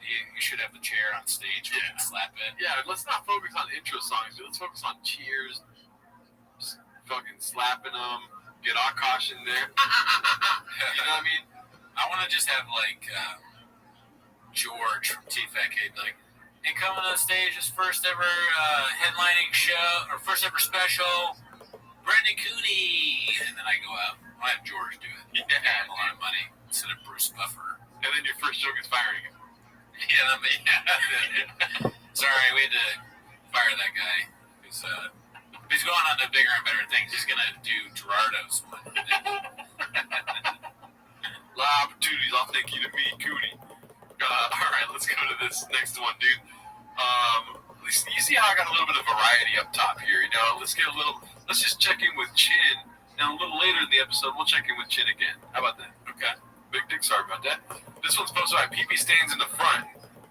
you should have the chair on stage. Yeah. Slap it. Yeah, let's not focus on intro songs, dude. Let's focus on cheers. Just fucking slapping them. Get Akash in there. You know what I mean? I want to just have like George from T-Fat-K like, and coming on stage, his first ever headlining show, or first ever special, Brendan Cooney. And then I go out. I have George do it. Yeah. Pay him a lot of money instead of Bruce Buffer. And then your first joke is firing him. Yeah. Sorry, we had to fire that guy. He's going on to bigger and better things. He's going to do Gerardo's one. A lot of opportunities. I'll thank you to me, Cooney. All right, let's go to this next one, dude. You see how I got a little bit of variety up top here, you know? Let's just check in with Chin, and a little later in the episode, we'll check in with Chin again. How about that? Okay. Big dick, sorry about that. This one's posted by PP Stains in the front.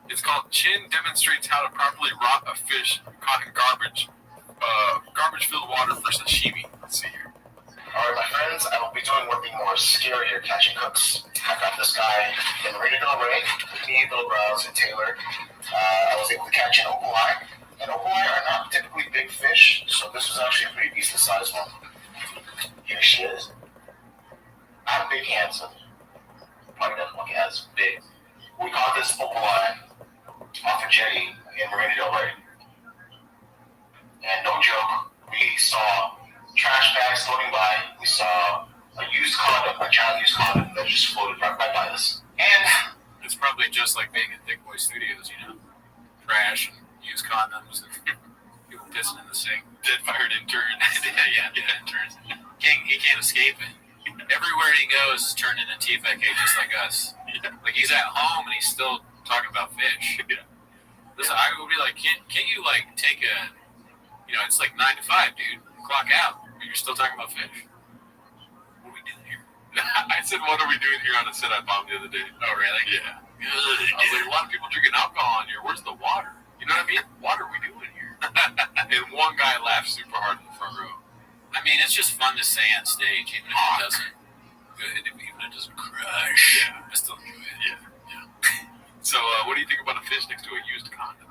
It's called Chin Demonstrates How to Properly Rot a Fish Caught in Garbage garbage-filled water for sashimi. Let's see here. Alright, my friends, I will be doing one of the more scarier catching hooks. I got this guy in Marina Del Rey with me, Bill Browse, and Taylor. I was able to catch an opalai. And opalai are not typically big fish, so this was actually a pretty decent sized one. Here she is. Not big hands, so probably doesn't look as big. We caught this opalai off a jetty in Marina Del Rey. And no joke, we saw trash bags floating by. We saw a used condom, a child used condom that just floated right by us. And It's probably just like being at Thick Boy Studios, you know? Trash and used condoms and people pissing in the sink. Dead fired intern. yeah, interns. He can't escape it. Everywhere he goes is turned into TFK just like us. Like he's at home and he's still talking about fish. Listen, I would be like, can't you like take a, you know, it's like 9 to 5, dude. Clock out. But you're still talking about fish. What are we doing here? I said, what are we doing here on a set I bombed the other day? Oh, really? Yeah. I was like, a lot of people drinking alcohol in here. Where's the water? You know what I mean? What are we doing here? And one guy laughed super hard in the front row. I mean, it's just fun to say on stage, even if it doesn't. Even if it doesn't crush. Yeah. I still enjoy it. Yeah. So, what do you think about a fish next to a used condom?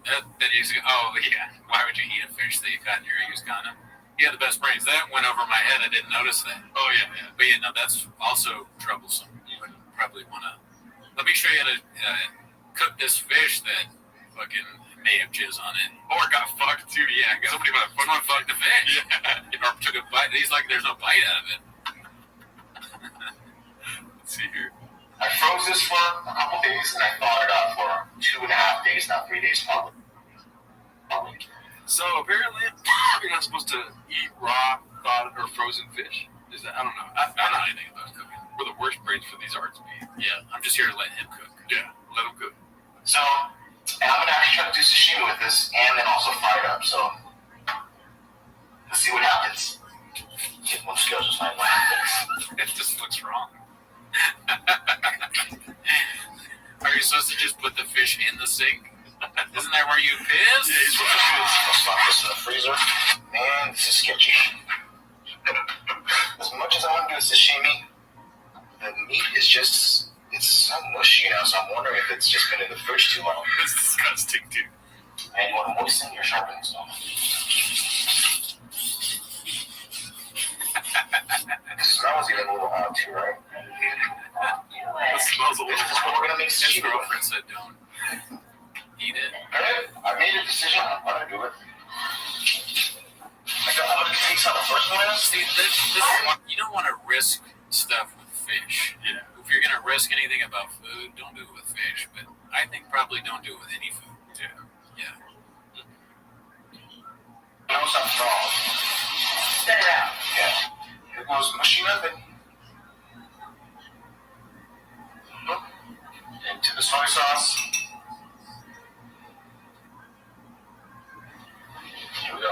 That is, oh yeah. Why would you eat a fish that you caught in your used condom? You had the best brains. That went over my head. I didn't notice that. Oh yeah. But yeah, no, that's also troublesome. You would probably want to. Let me show you how to cook this fish that fucking may have jizz on it. Or got fucked too. Yeah. Somebody might have Fuck the fish. Yeah. Or took a bite. He's like, there's no bite out of it. Let's see here. I froze this for a couple days and I thawed it out for 2.5 days, not 3 days probably. So apparently, you're not supposed to eat raw, thawed, or frozen fish. Is that? I don't know. I don't know anything about cooking. We're the worst brains for these arts, be. Yeah, I'm just here to let him cook. Yeah. Let them cook. So, and I'm gonna actually try to do sashimi with this and then also fry it up, so let's see what happens. Get more skills just like what happens. It just looks wrong. Are you supposed to just put the fish in the sink? Isn't that where you piss? Yeah, it's supposed to do this. I'll stop this in the freezer. Man, this is sketchy. As much as I want to do a sashimi, the meat is just, it's so mushy now, so I'm wondering if it's just been in the fridge too long. It's disgusting, dude. And you want to moisten your sharpening stuff. The smell is getting a little odd too, right? It smells a This little is what we're gonna make His sashimi with. girlfriend said don't eat it. Good. I made a decision. I'm gonna do it. I'm gonna taste how the first one is. See, you don't want to risk stuff with fish. Yeah. If you're going to risk anything about food, don't do it with fish. But I think probably don't do it with any food. Yeah. Yeah. I know something's wrong. Spit it out. Yeah. Here goes mushy nothing. Into the soy sauce. Here we go.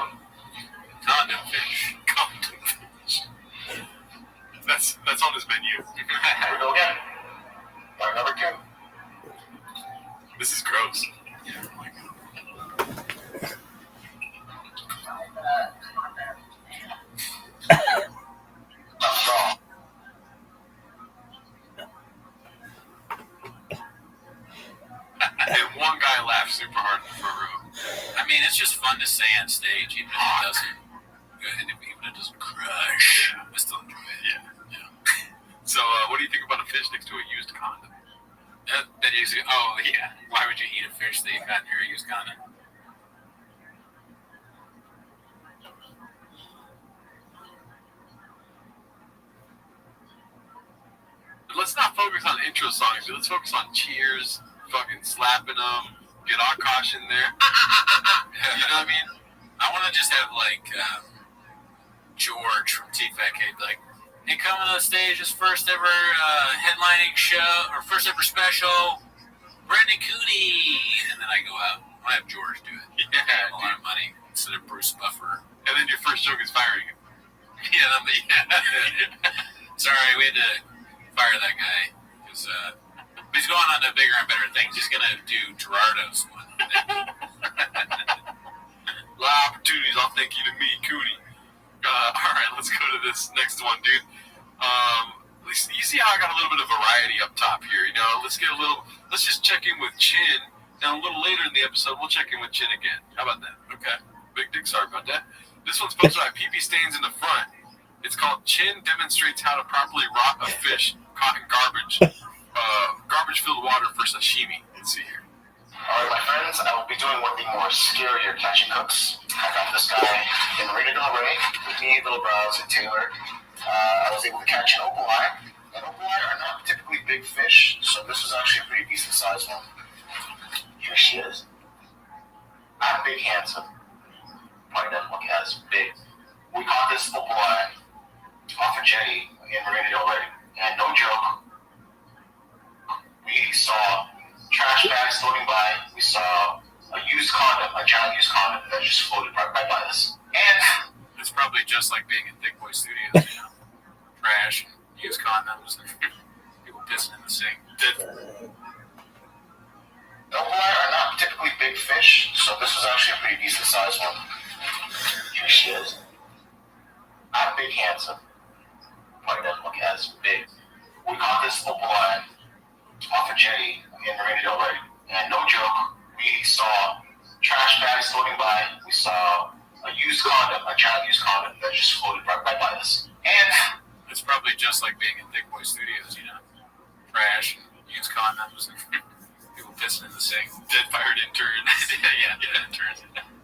Condom fish. That's on his menu. Here we go again. Line number 2. This is gross. Yeah, oh my God. Something's wrong. And one guy laughed super hard in the front row. I mean, it's just fun to say on stage, even if it doesn't. Even if it doesn't crush. I still enjoy it. Yeah. So, what do you think about a fish next to a used condom? That is, oh yeah. Why would you eat a fish that you got in your used condom? But let's not focus on intro songs, dude. Let's focus on cheers, fucking slapping them, get our caution there. You know what I mean? I want to just have like George from T-Fat Kid, like, hey, coming on the stage, his first ever headlining show, or first ever special, Brendan Cooney. And then I go out. I have George do it. Yeah, A lot of money instead of Bruce Buffer. And then your first joke is firing him. Yeah, sorry, we had to fire that guy because he's going on to bigger and better things. He's gonna do Gerardo's one. A lot of opportunities. I'll thank you to me, Cootie. All right, let's go to this next one, dude. You see how I got a little bit of variety up top here. You know, let's just check in with Chin. And a little later in the episode, we'll check in with Chin again. How about that? Okay. Big dick, sorry about that. This one's posted by PP Stains in the front. It's called Chin Demonstrates How to Properly Rot a Fish Caught in Garbage-Filled Water for Sashimi. Let's see here. Alright, my friends, I will be doing one of the more scarier catching hooks. I got this guy in Marina Del Rey with me, Little Brows, and Taylor. I was able to catch an opaleye. And opaleye are not typically big fish, so this is actually a pretty decent sized one. Here she is. I'm big, handsome. Probably doesn't look as big. We caught this opaleye off a jetty in Marina Del Rey. And no joke, we saw trash bags floating by. We saw a used condom, a giant used condom that just floated right by us. And it's probably just like being in Thick Boy Studios, you know? Trash and used condoms and people pissing in the sink. Opaleye are not typically big fish, so this is actually a pretty decent sized one. Here she is. I'm big, handsome. Probably doesn't look as big. We caught this opaleye off a jetty in Marina Del Rey. And no joke, we saw trash bags floating by. We saw a used condom, a giant used condom that just floated right by us. And it's probably just like being in Thick Boy Studios, you know? Trash and used condoms and people pissing in the sink. Dead fired intern. yeah, intern.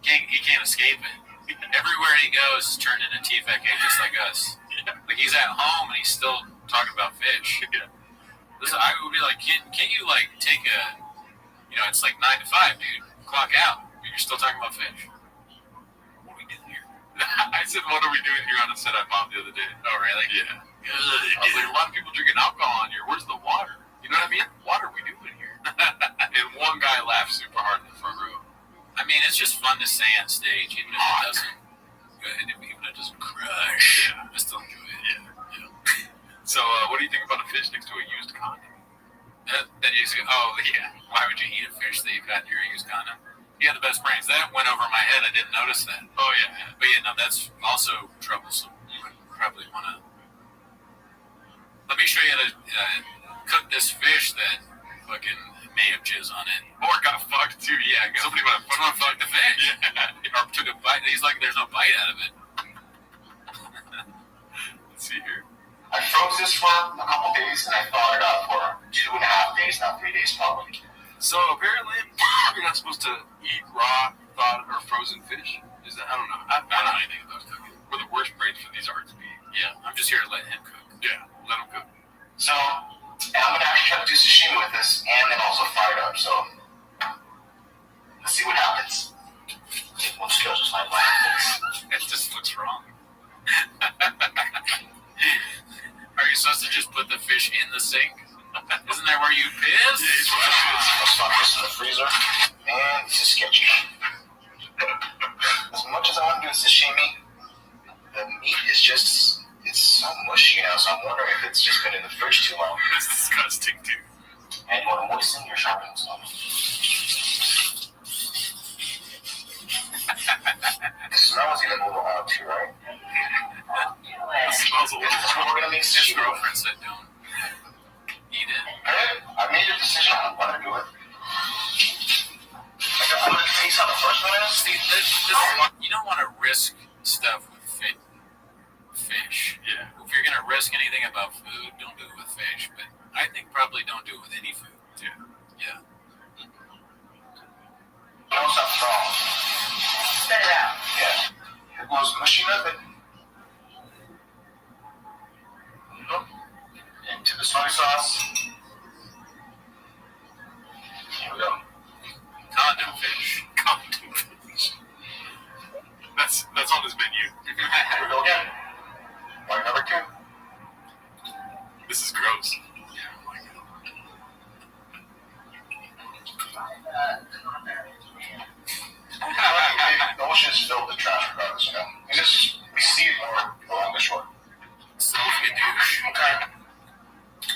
He can't escape it. Everywhere he goes is turned into T-Fec, just like us. Yeah. Like he's at home and he's still talking about fish. Yeah. Listen, I would be like, can't you like take a, you know, it's like 9 to 5, dude. Clock out. You're still talking about fish. What are we doing here? I said, what are we doing here on the set I bombed the other day? Oh, really? Yeah. I was like, a lot of people drinking alcohol in here. Where's the water? You know what I mean? What are we doing here? And one guy laughed super hard in the front row. I mean, it's just fun to say on stage, even if it doesn't. Even if it doesn't crush. Yeah. I still enjoy it. Yeah. So, what do you think about a fish next to a used condom? That is, oh, yeah. Why would you eat a fish that you got in your used condom? You had the best brains. That went over my head. I didn't notice that. Oh, yeah. But yeah, no, that's also troublesome. You would probably want to. Let me show you how to cook this fish that fucking may have jizz on it. Or got fucked, too. Yeah. Somebody might have fucked the fish. Yeah. Or took a bite. He's like, there's no bite out of it. Let's see here. I froze this for a couple days and I thawed it out for 2.5 days, not 3 days probably. So apparently, you're not supposed to eat raw, thawed, or frozen fish. Is that? I don't know. I don't know anything about cooking. We're the worst brains for these arts to be. Yeah, I'm just here to let him cook. Yeah, let him cook. So, and I'm gonna actually try to do sashimi with this and then also fry it up. So, let's see what happens. What skills just like that? It just looks wrong. Are you supposed to just put the fish in the sink? Isn't that where you piss? Let's stop this in the freezer. Man, this is sketchy. As much as I want to do sashimi, the meat is just, it's so mushy now, so I'm wondering if it's just been in the fridge too long. That's disgusting, dude. And you want to moisten your sharpening stone. The smell is even a little odd too, right? It smells a little. This is what we're gonna make His sashimi with. girlfriend said don't eat it. Hey, I made a decision. I'm gonna do it. Like, I'm gonna taste how the first one is. See, you don't want to risk stuff with fish. Yeah. If you're gonna risk anything about food, don't do it with fish. But I think probably don't do it with any food. Yeah. Yeah. You know something's wrong. Spit it out. Yeah. It goes mushy method. Into the soy sauce. Here we go. Condom fish. Condom fish. That's on his menu. Here we go again. Point number 2. This is gross. The ocean is filled with trash regardless, you know. We see it more along the shore. Sophie douche. Okay.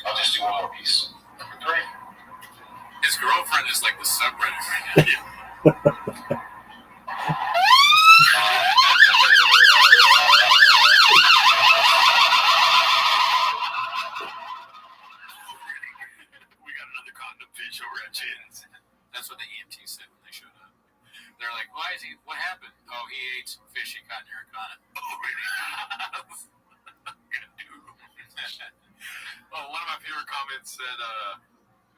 I'll just do one more piece. Number 3. His girlfriend is like the subreddit right now. favorite comment said,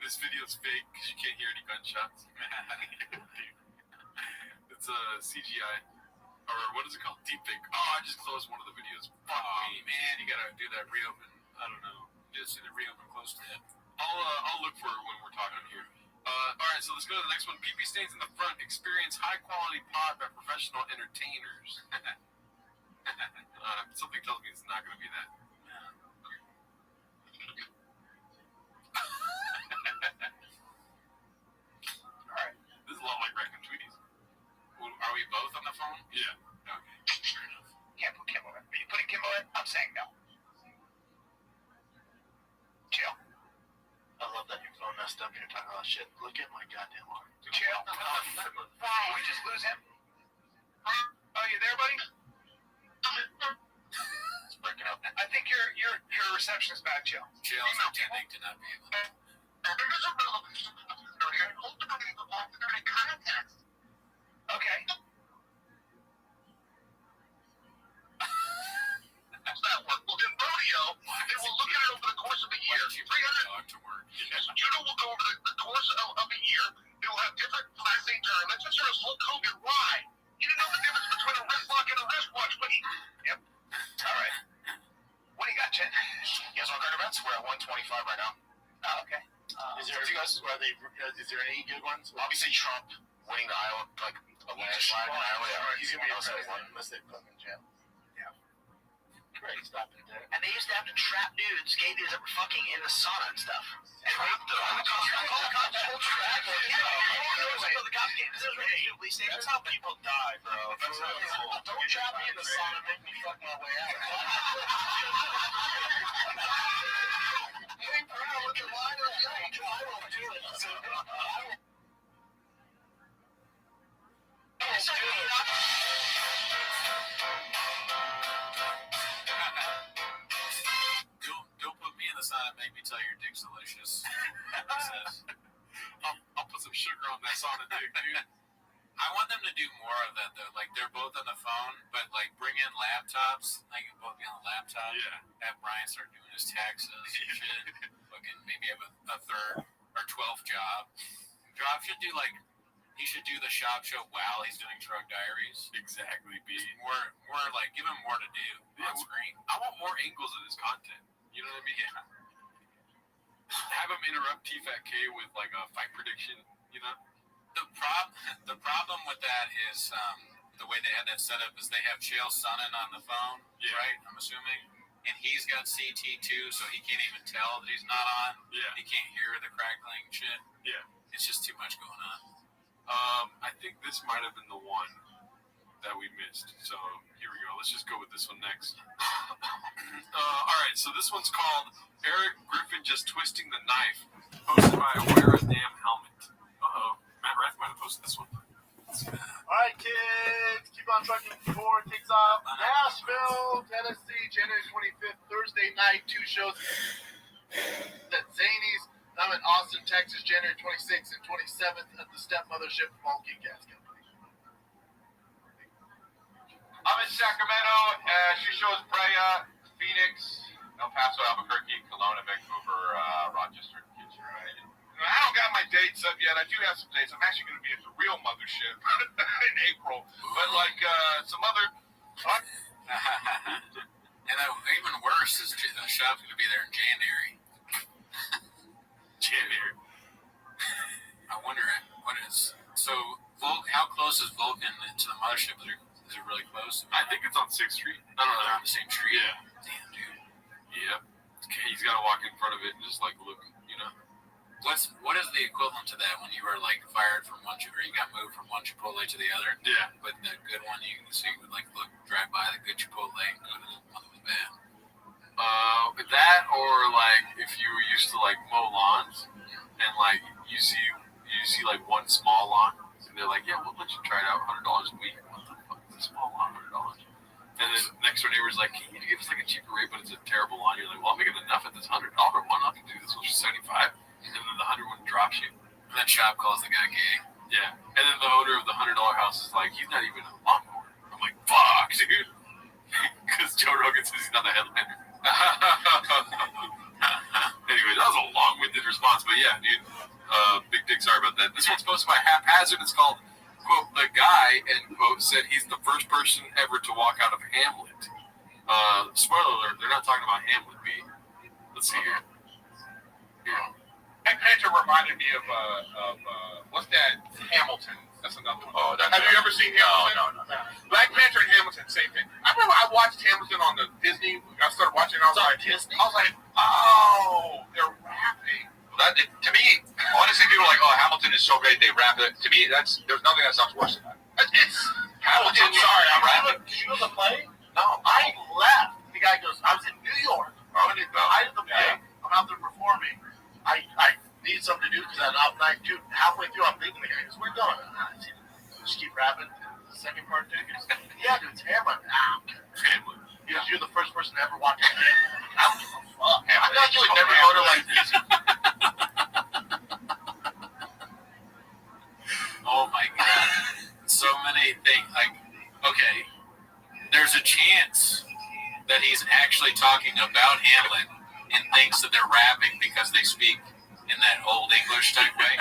"This video's fake because you can't hear any gunshots." It's a CGI, or what is it called? Deepfake. Oh, I just closed one of the videos. Fuck me, man, you gotta do that reopen. I don't know. Just in the reopen close to it. I'll look for it when we're talking here. All right, so let's go to the next one. PP stains in the front. Experience high quality pod by professional entertainers. Something tells me it's not going to be that. All right, this is a lot like Raccoon Tweeties. Are we both on the phone? Yeah. Okay, fair enough. Can't put Kimball in. Are you putting Kimball in? I'm saying no. Chill. I love that your phone messed up and you're talking about shit. Look at my goddamn arm. Chill. We just lose him. Oh, you there, buddy? It's breaking up. I think your reception is bad. Chill. Jill's intending to not be able to. Okay. How's that work? Well, in rodeo, they will look at it over the course of a Why year. don't you bring the dog to work? Judo will go over the course of a year. They will have different Class A tournaments. As soon as Hulk Hogan, why? You didn't know the difference between a wrist lock and a wristwatch, but he... Yep. All right. What do you got, Chet? You guys want current events? We're at 125 right now. Oh, okay. Is there any good ones? Obviously, Trump winning the Iowa, like a landslide in Iowa. He's gonna be a president unless they put him in jail. Yeah. Great, stop it there. And they used to have to trap dudes, gay dudes that were fucking in the sauna and stuff. And rape them. The cops whole trap. That's how people die, bro. That's how people. Don't trap me in the sauna and make me fuck my way out. Hey, bro, look at mine. I won't do it. Don't put me in the sauna and make me tell your dick's delicious. I'll put some sugar on that sauna dick, dude. I want them to do more of that though. Like they're both on the phone, but like bring in laptops. Like both be on the laptop. Yeah. Have Brian start doing his taxes and shit. Fucking maybe have a third or 12th job. Job should do like he should do the shop show while he's doing Drug Diaries. Exactly, B. More like give him more to do on screen. I want more angles of his content. You know what I mean? Yeah. Have him interrupt T-Fat K with like a fight prediction, you know? The problem with that is the way they had that set up is they have Chael Sonnen on the phone, right? I'm assuming, and he's got CT too, so he can't even tell that he's not on. Yeah. He can't hear the crackling shit. Yeah. It's just too much going on. I think this might have been the one that we missed. So here we go. Let's just go with this one next. All right. So this one's called Eric Griffin Just Twisting the Knife, posted by Wear a Damn Helmet. Uh-oh. Matt Rath might have posted this one. All right, kids, keep on trucking. 4 kicks off. Nashville, Tennessee, January 25th, Thursday night. 2 shows at Zany's. I'm in Austin, Texas, January 26th and 27th at the Step Mothership Bulky Gas Company. I'm in Sacramento. She shows Brea, Phoenix, El Paso, Albuquerque, Kelowna, Vancouver, Rochester, Kitchener. I don't got my dates up yet. I do have some dates. I'm actually going to be at the real mothership in April. But like some other... And even worse is the shop's going to be there in January. January. I wonder what is... So, how close is Vulcan to the mothership? Is it really close? I think it's on 6th Street. I don't know. They're on the same street? Yeah. Damn, dude. Yeah. He's got to walk in front of it and just like look, you know. What is the equivalent to that when you were like fired from one or you got moved from one Chipotle to the other? Yeah. But the good one you would like drive by the good Chipotle and go to the one that was bad. That or like if you were used to like mow lawns and like you see like one small lawn and they're like, yeah, we'll let you try it out, $100 a week. What the fuck is a small lawn, $100? And then next door neighbor's like, can you give us like a cheaper rate, but it's a terrible lawn? You're like, well, I'm making enough at this $100 one. I can do this one for $75. And then the 100 one drops you. And then shop calls the guy gay. Yeah. And then the owner of the $100 house is like, he's not even a lawnmower. I'm like, fuck, dude. Because Joe Rogan says he's not a headliner. Anyways, But yeah, dude, big dick. Sorry about that. This one's posted by Haphazard. It's called, quote, the guy, end quote, said he's the first person ever to walk out of Hamlet. Spoiler alert, they're not talking about Hamlet, B. Let's see here. Black Panther reminded me of what's that? Hamilton. That's another one. Oh, have you ever seen Hamilton? No. Black Panther and Hamilton, same thing. I remember I watched Hamilton on the Disney. I started watching it. I was like, Disney? I was like, oh, they're rapping. To me, honestly, people are like, oh, Hamilton is so great, they rap it. To me, there's nothing that sounds worse than that. It's Hamilton, sorry, I'm rapping. Did you know the play? No. I left. The guy goes, I was in New York. Oh, When I did the play, I'm out there performing. I need something to do because I'm out night, dude. Halfway through, I'm thinking, the guy goes, we're done. Just keep rapping. The second part, dude, goes, yeah, dude, it's Hamlet. Hamlet. Because you're the first person to ever walk in Hamlet. I don't give a fuck. I thought you would never Hamlet. go to like this. Oh my god. So many things. Like, okay, there's a chance that he's actually talking about Hamlet and thinks that they're rapping because they speak in that old English type way.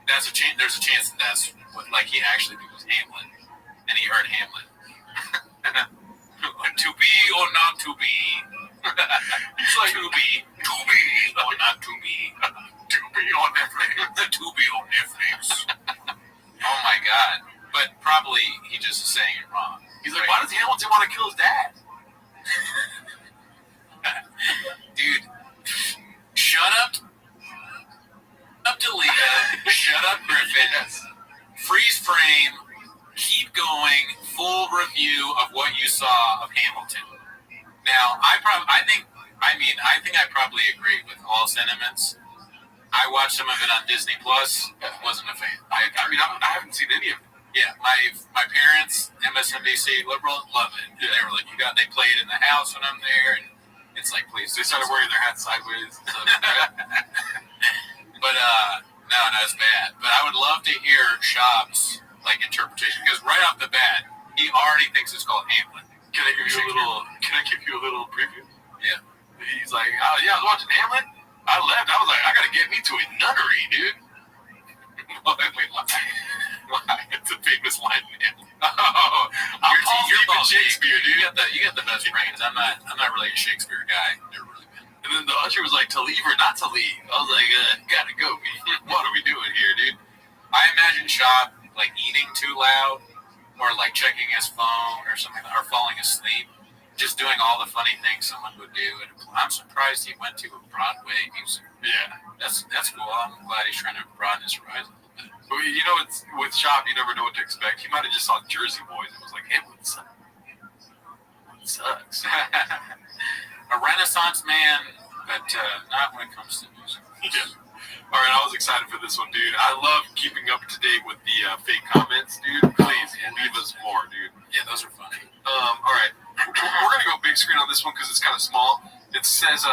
There's a chance that that's what, like, he actually was Hamlet and he heard Hamlet. To be or not to be. It's like to be or not to be. To be on Netflix. To be on Netflix. Oh my god. But probably he just is saying it wrong. He's like, why does Hamilton want to kill his dad? Dude, shut up. Up D'Elia. Shut up, Griffin. Freeze frame. Keep going. Full review of what you saw of Hamilton. Now, I think I probably agree with all sentiments. I watched some of it on Disney Plus. Wasn't a fan. I haven't seen any of it. Yeah, my parents, MSNBC liberal, love it. And they were like, they play it in the house when I'm there, and it's like, please. They started wearing their hats sideways. But no, it's bad. But I would love to hear Schaub's interpretation, because right off the bat, he already thinks it's called Hamlet. Can I give you a little preview? Yeah. He's like, oh yeah, I was watching Hamlet. I left. I was like, I gotta get me to a nunnery, dude. Why? It's a famous line, man. Oh, you're Shakespeare, dude. You got the best brains. I'm not really a Shakespeare guy. Never really been. And then the usher was like, to leave or not to leave. I was like, gotta go, man. What are we doing here, dude? I imagine Schaub eating too loud, or checking his phone or something, or falling asleep, just doing all the funny things someone would do. And I'm surprised he went to a Broadway music. Yeah, that's cool. I'm glad he's trying to broaden his horizon a little bit. But you know, it's with Schaub, you never know what to expect. He might have just saw Jersey Boys and was like, Hamlet sucks. A Renaissance man, but not when it comes to music. Yeah. All right, I was excited for this one, dude. I love keeping up to date with the fake comments, dude. Please leave us more, dude. Yeah, those are funny. All right, we're gonna go big screen on this one because it's kind of small. It says,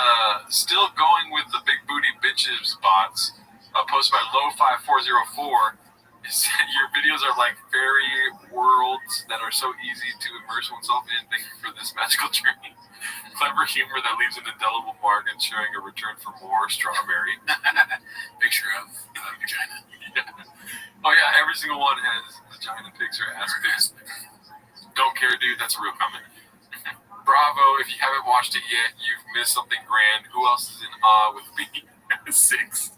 still going with the big booty bitches bots, posted by Low5404. It said, your videos are like fairy worlds that are so easy to immerse oneself in. Thank you for this magical journey. Clever humor that leaves an indelible mark, ensuring a return for more strawberry. Picture of vagina. Yeah. Oh yeah, every single one has vagina pics or ass pics. Don't care, dude. That's a real comment. Bravo. If you haven't watched it yet, you've missed something grand. Who else is in awe with me? 6.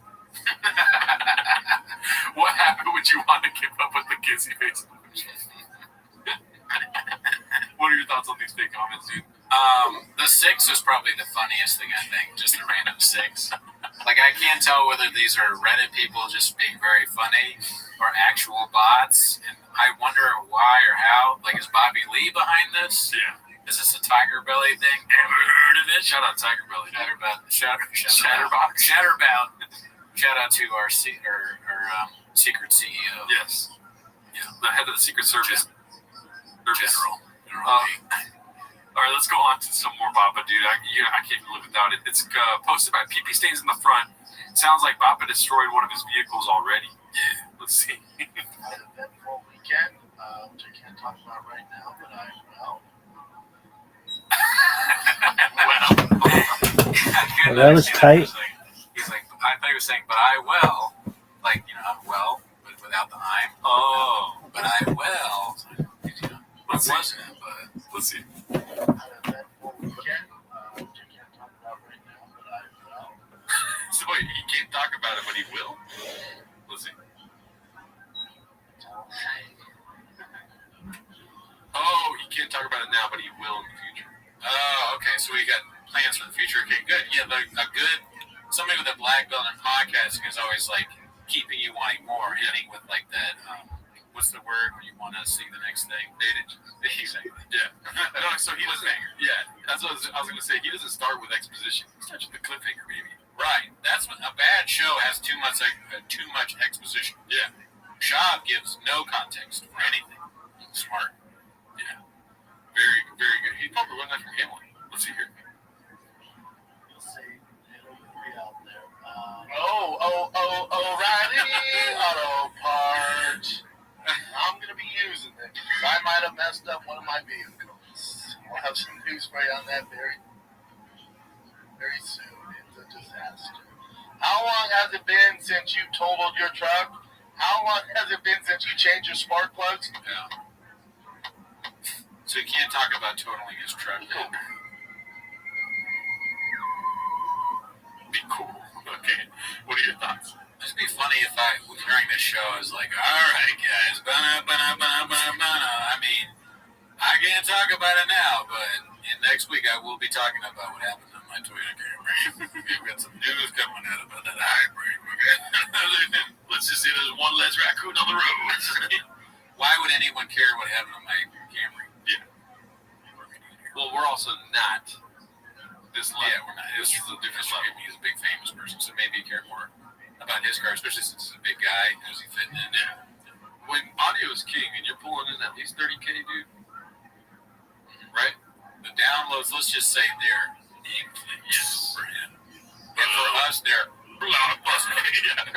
What happened? Would you want to give up with the kissy face? What are your thoughts on these fake comments, dude? The 6 is probably the funniest thing, I think. Just the random 6. I can't tell whether these are Reddit people just being very funny or actual bots. And I wonder why or how. Is Bobby Lee behind this? Yeah. Is this a Tiger Belly thing? Ever heard of it? Shout out Tiger Belly. Chatterbout. Shout out to our secret CEO. Yes. Yeah. The head of the Secret Service. General. All right, let's go on to some more Bappa, dude. I can't even live without it. It's posted by PP Stains in the front. Sounds like Bappa destroyed one of his vehicles already. Yeah, let's see. Had an eventful weekend, which I can't talk about right now, but I will. Well, that was tight. He's like, I thought he was saying, but I will. Like, I'm well, but without the I'm. Oh. But I will. Let's see. Wasn't, but Let's see. So wait, he can't talk about it, but he will? Let's see. Oh, he can't talk about it now, but he will in the future. Oh, okay. So we got plans for the future. Okay, good. Yeah, somebody with a black belt in podcasting is always like keeping you wanting more, ending with like that. What's the word when you want to see the next thing? Exactly. Yeah. No, so he doesn't. Yeah, that's what I was going to say. He doesn't start with exposition. He starts with the cliffhanger, baby. Right. That's what a bad show has too much exposition. Yeah. Shab gives no context for anything. Smart. Yeah. Very, very good. He probably learned that from Hamlin. Let's see here. O'Reilly Auto Parts. I'm going to be using it because I might have messed up one of my vehicles. I'll have some news for you on that very, very soon. It's a disaster. How long has it been since you totaled your truck? How long has it been since you changed your spark plugs? Yeah. So he can't talk about totaling his truck. Be cool. Okay. What are your thoughts? It'd be funny if during this show, I was like, all right, guys, I mean, I can't talk about it now, but next week I will be talking about what happened on my Toyota Camry. We've got some news coming out about that hybrid, okay? Let's just say there's one less raccoon on the road. Why would anyone care what happened on my Camry? Yeah. Well, we're also not this level. Yeah, we're not. This is a different level. He's a big famous person, so maybe he cared more about his car, especially since he's a big guy. Who's he fitting in? Yeah. When audio is king and you're pulling in at least 30K, dude, right? The downloads, let's just say they're yes for him. And for us, they're blockbuster. Yeah.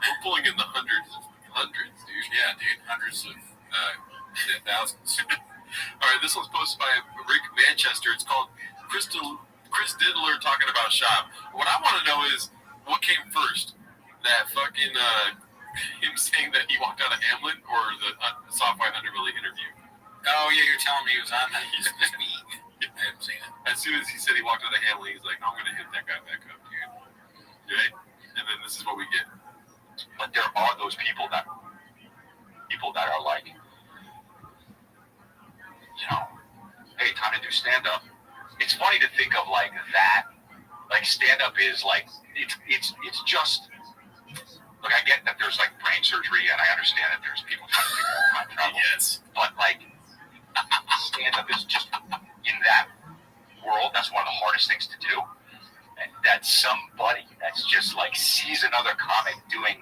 We're pulling in the hundreds, dude. Yeah, dude, hundreds of thousands. All right, this one's posted by Rick Manchester. It's called Chris Diddler talking about Shop. What I want to know is what came first, that fucking him saying that he walked out of Hamlin, or the Soft White Underbelly interview. Oh yeah, you're telling me he was on that. He's mean. I haven't seen it. As soon as he said he walked out of Hamlin, he's like, I'm gonna hit that guy back up, dude. Right? And then this is what we get. But there are those people that are like, hey, time to do stand up. It's funny to think of like that. Like stand up is like it's just. Look, I get that there's like brain surgery, and I understand that there's people trying to figure out time travel. Yes. But like, stand up is just in that world. That's one of the hardest things to do. And that somebody that's just like sees another comic doing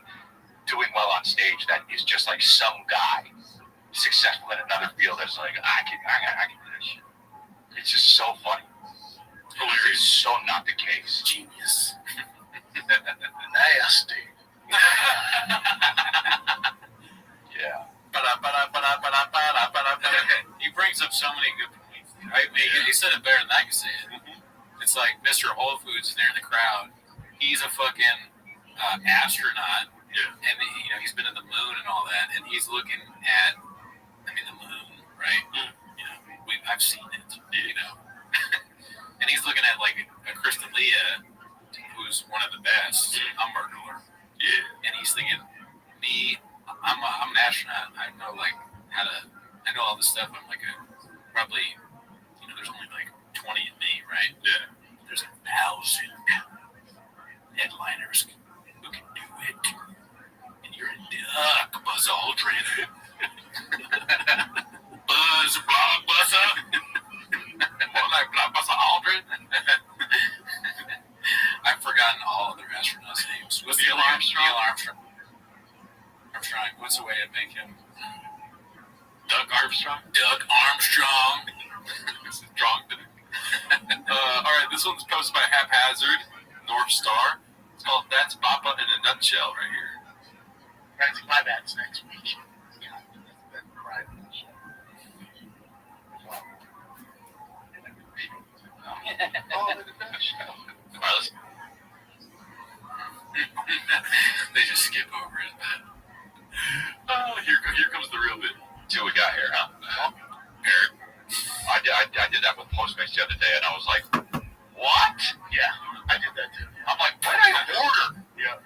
well on stage, that is just like some guy successful in another field that's like, I can do this shit. It's just so funny. Hilarious. It's so not the case. Genius. Nasty. Yeah. He brings up so many good points. Right? He said it better than I can say it. It's like Mr. Whole Foods there in the crowd. He's a fucking astronaut. Yeah. And he's been to the moon and all that, and he's looking at, the moon, right? I've seen it, and he's looking at like a Kristen Leah, who's one of the best, a murderer. Yeah. And he's thinking, I'm an astronaut. I know I know all this stuff. I'm like probably, there's only like 20 in me, right? Yeah. There's 1,000 headliners who can do it. And you're a duck, Buzz Aldrin. Buzz Blockbuster. More like Blockbuster Aldrin. I've forgotten all of their astronauts' names. What's Neil Armstrong? Neil Armstrong. What's the way to make him? Doug Armstrong. Doug Armstrong. Strong. All right, this one's posted by Haphazard North Star. It's called That's Papa in a Nutshell right here. Guys, my bad's next week. They just skip over it. Oh, here comes the real bit. See what we got here, huh? Eric. I did that with Postmates the other day, and I was like, what? Yeah, I did that too. I'm like, what did I order? Yeah.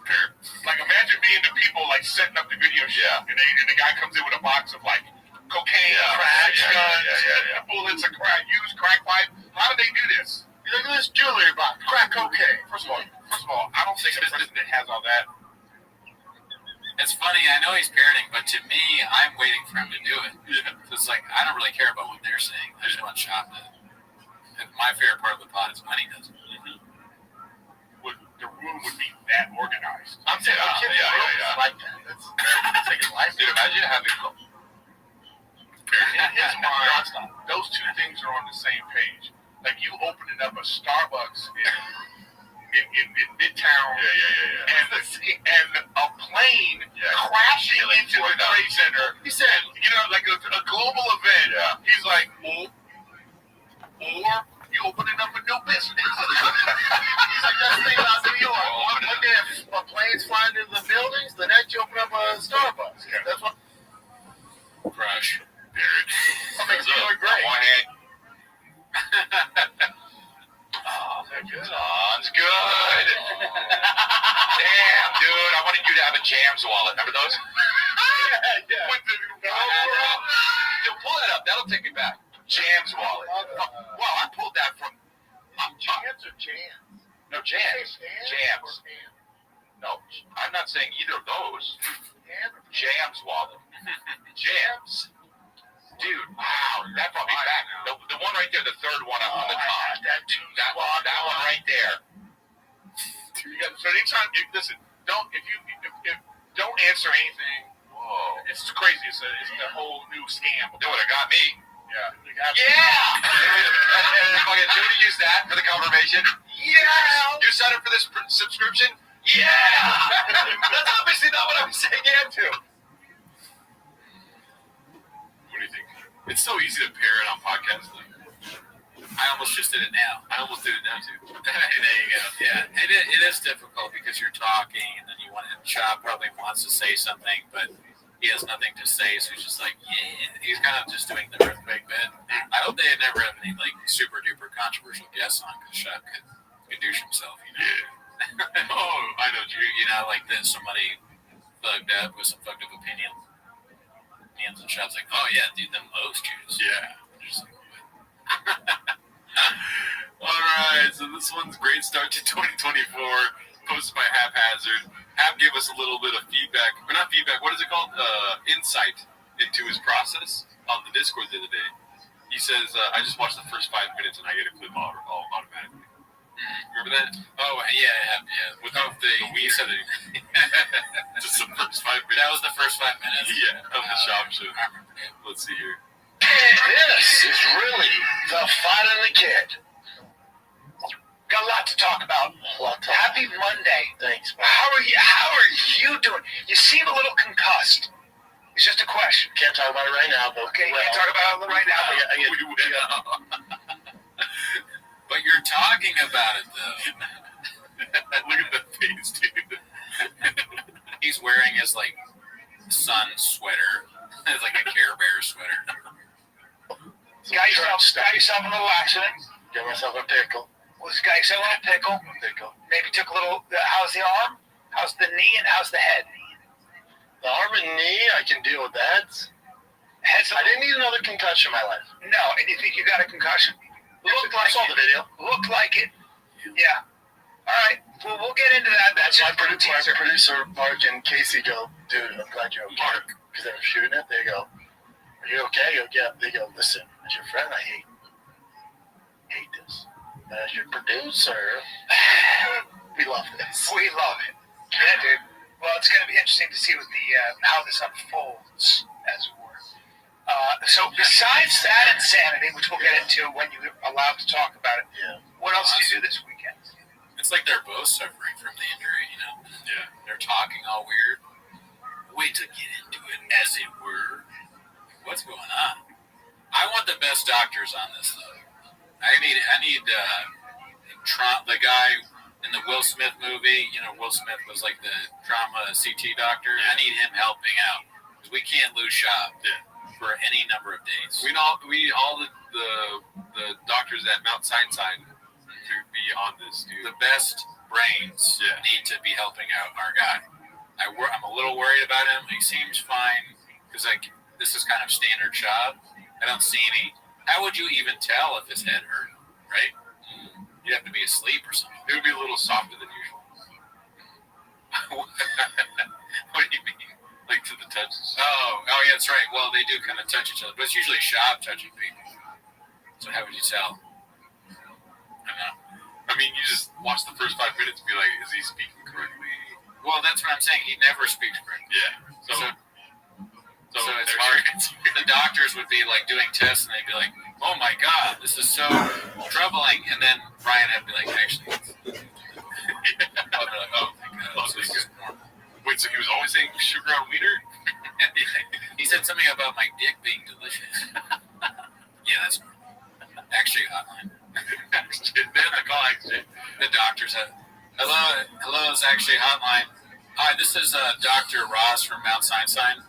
Eric. Like, imagine being the people, like, setting up the video shop, and the guy comes in with a box of, like, cocaine, crack, guns, bullets, used crack pipe. How do they do this? You look at this jewelry box, crack cocaine. First of all, I don't think a president has all that. It's funny, I know he's parroting, but to me, I'm waiting for him to do it. It's like, I don't really care about what they're saying. I just want Chop to. And my favorite part of the pod is when he does it. The room would be that organized. I'm saying, Yeah. like that. That's taking life. Dude, imagine having In his mind, those two things are on the same page. Like, you opening up a Starbucks in Midtown, and a plane crashing into the Trade Center. He said, like a global event. Yeah. He's like, or you opening up a new business. He's like, that's the thing about New York. One day a plane's flying into the buildings, the next you open up a Starbucks. Yeah. That's what. Crush. Eric. That makes New York great. one hand. Sounds good. Damn, dude, I wanted you to have a Jams wallet. Remember those? Yeah. Yo, pull that up. That'll take me back. Jams wallet. Wow, I pulled that from. Jams or jams? No, Jams. Jams. No, I'm not saying either of those. Jams wallet. Jams. Dude, wow, that brought me back. The one right there, the third one on the top. That one right there. So anytime, don't answer anything. Whoa. It's crazy. It's a whole new scam. They would have got me. Yeah. Yeah! Fucking Judy used that for the confirmation. Yeah! You signed up for this subscription? Yeah! That's obviously not what I was saying yeah to. What do you think? It's so easy to parrot on podcasts, though. I almost just did it now. I almost did it now, too. There you go. Yeah, it is difficult because you're talking and then you want to. Chop probably wants to say something, but he has nothing to say, so he's just like, yeah. He's kind of just doing the earthquake bit. I hope they never have any like super duper controversial guests on because Chop could douche himself, you know. Yeah. Oh, I know, You know, like then somebody thugged up with some fucked up opinion. And Chop's like, oh yeah, dude, them low Jews. Yeah. Just like, All right, so this one's great start to 2024, posted by Haphazard. Hap gave us a little bit of feedback, or not feedback, what is it called? Insight into his process on the Discord the other day. He says, I just watched the first 5 minutes and I get a clip all automatically. Remember that? oh yeah. Without the we said it. Just the first 5 minutes. That was the first 5 minutes. Yeah, of the shop show. I remember it. Let's see here. This is really the fun of the kid. Got a lot to talk about. Happy Monday. Thanks. How are you doing? You seem a little concussed. It's just a question. Can't talk about it right now, but okay. Can't talk about it right now. But you're talking about it though. Look at that face, dude. He's wearing his like sun sweater. It's like a Care Bear sweater. Got yourself in a little accident. Got myself a pickle. Got yourself a little pickle. Maybe took a little. How's the arm? How's the knee? And how's the head? The arm and knee, I can deal with that. I didn't need another concussion in my life. No, and you think you got a concussion? Looked like saw the video. Looked like it. Yeah. All right. Well, we'll get into that. That's my producer, Mark and Casey go, dude, I'm glad you're okay. Because they were shooting it. They go, are you okay? I go, yeah. They go, listen, as your friend, I hate this. As your producer, we love this. We love it. Yeah, dude. Well, it's going to be interesting to see what how this unfolds, as it were. So besides that insanity, which we'll get into when you're allowed to talk about it, what else did you do this weekend? It's like they're both suffering from the injury, you know? Yeah. They're talking all weird. Wait to get into it, as it were. What's going on? I want the best doctors on this, though. I need the guy in the Will Will Smith movie. You know, Will Smith was like the drama CT doctor. I need him helping out because we can't lose Shop for any number of days. We all the doctors at Mount Sinai to be on this, dude. The best brains need to be helping out our guy. I'm a little worried about him. He seems fine because like this is kind of standard Shop. I don't see any. How would you even tell if his head hurt? Right? You'd have to be asleep or something. It would be a little softer than usual. What do you mean? Like to the touches. Oh, yeah, that's right. Well, they do kind of touch each other, but it's usually Shop touching people. So how would you tell? I don't know. I mean, you just watch the first 5 minutes and be like, is he speaking correctly? Well, that's what I'm saying. He never speaks correctly. Yeah. So it's hard. The doctors would be like doing tests, and they'd be like, "Oh my God, this is so troubling." And then Brian would be like, "Actually," I'd be like, "Oh my God, this is normal." Wait, so he was always saying sugar on wiener? He said something about my dick being delicious. Yeah, that's actually hotline. The doctors have. Hello, it's actually hotline. Hi, this is Dr. Ross from Mount Sinai.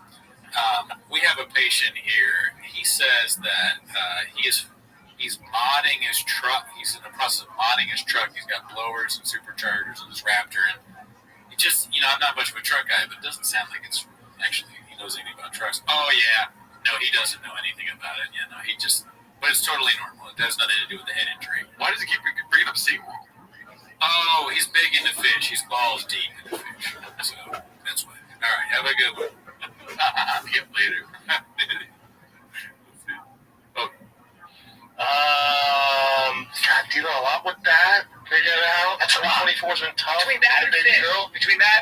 We have a patient here. He says that he's modding his truck. He's in the process of modding his truck. He's got blowers and superchargers in his Raptor, and he just, I'm not much of a truck guy, but it doesn't sound like it's actually he knows anything about trucks. Oh yeah, no, he doesn't know anything about it. Yeah, no, but it's totally normal. It has nothing to do with the head injury. Why does he keep bringing up SeaWorld? Oh, he's big into fish. He's balls deep into fish. So that's why. All right, have a good one. Get later. God, dealing a lot with that. Figure it out. That's 2024's been tough. Between that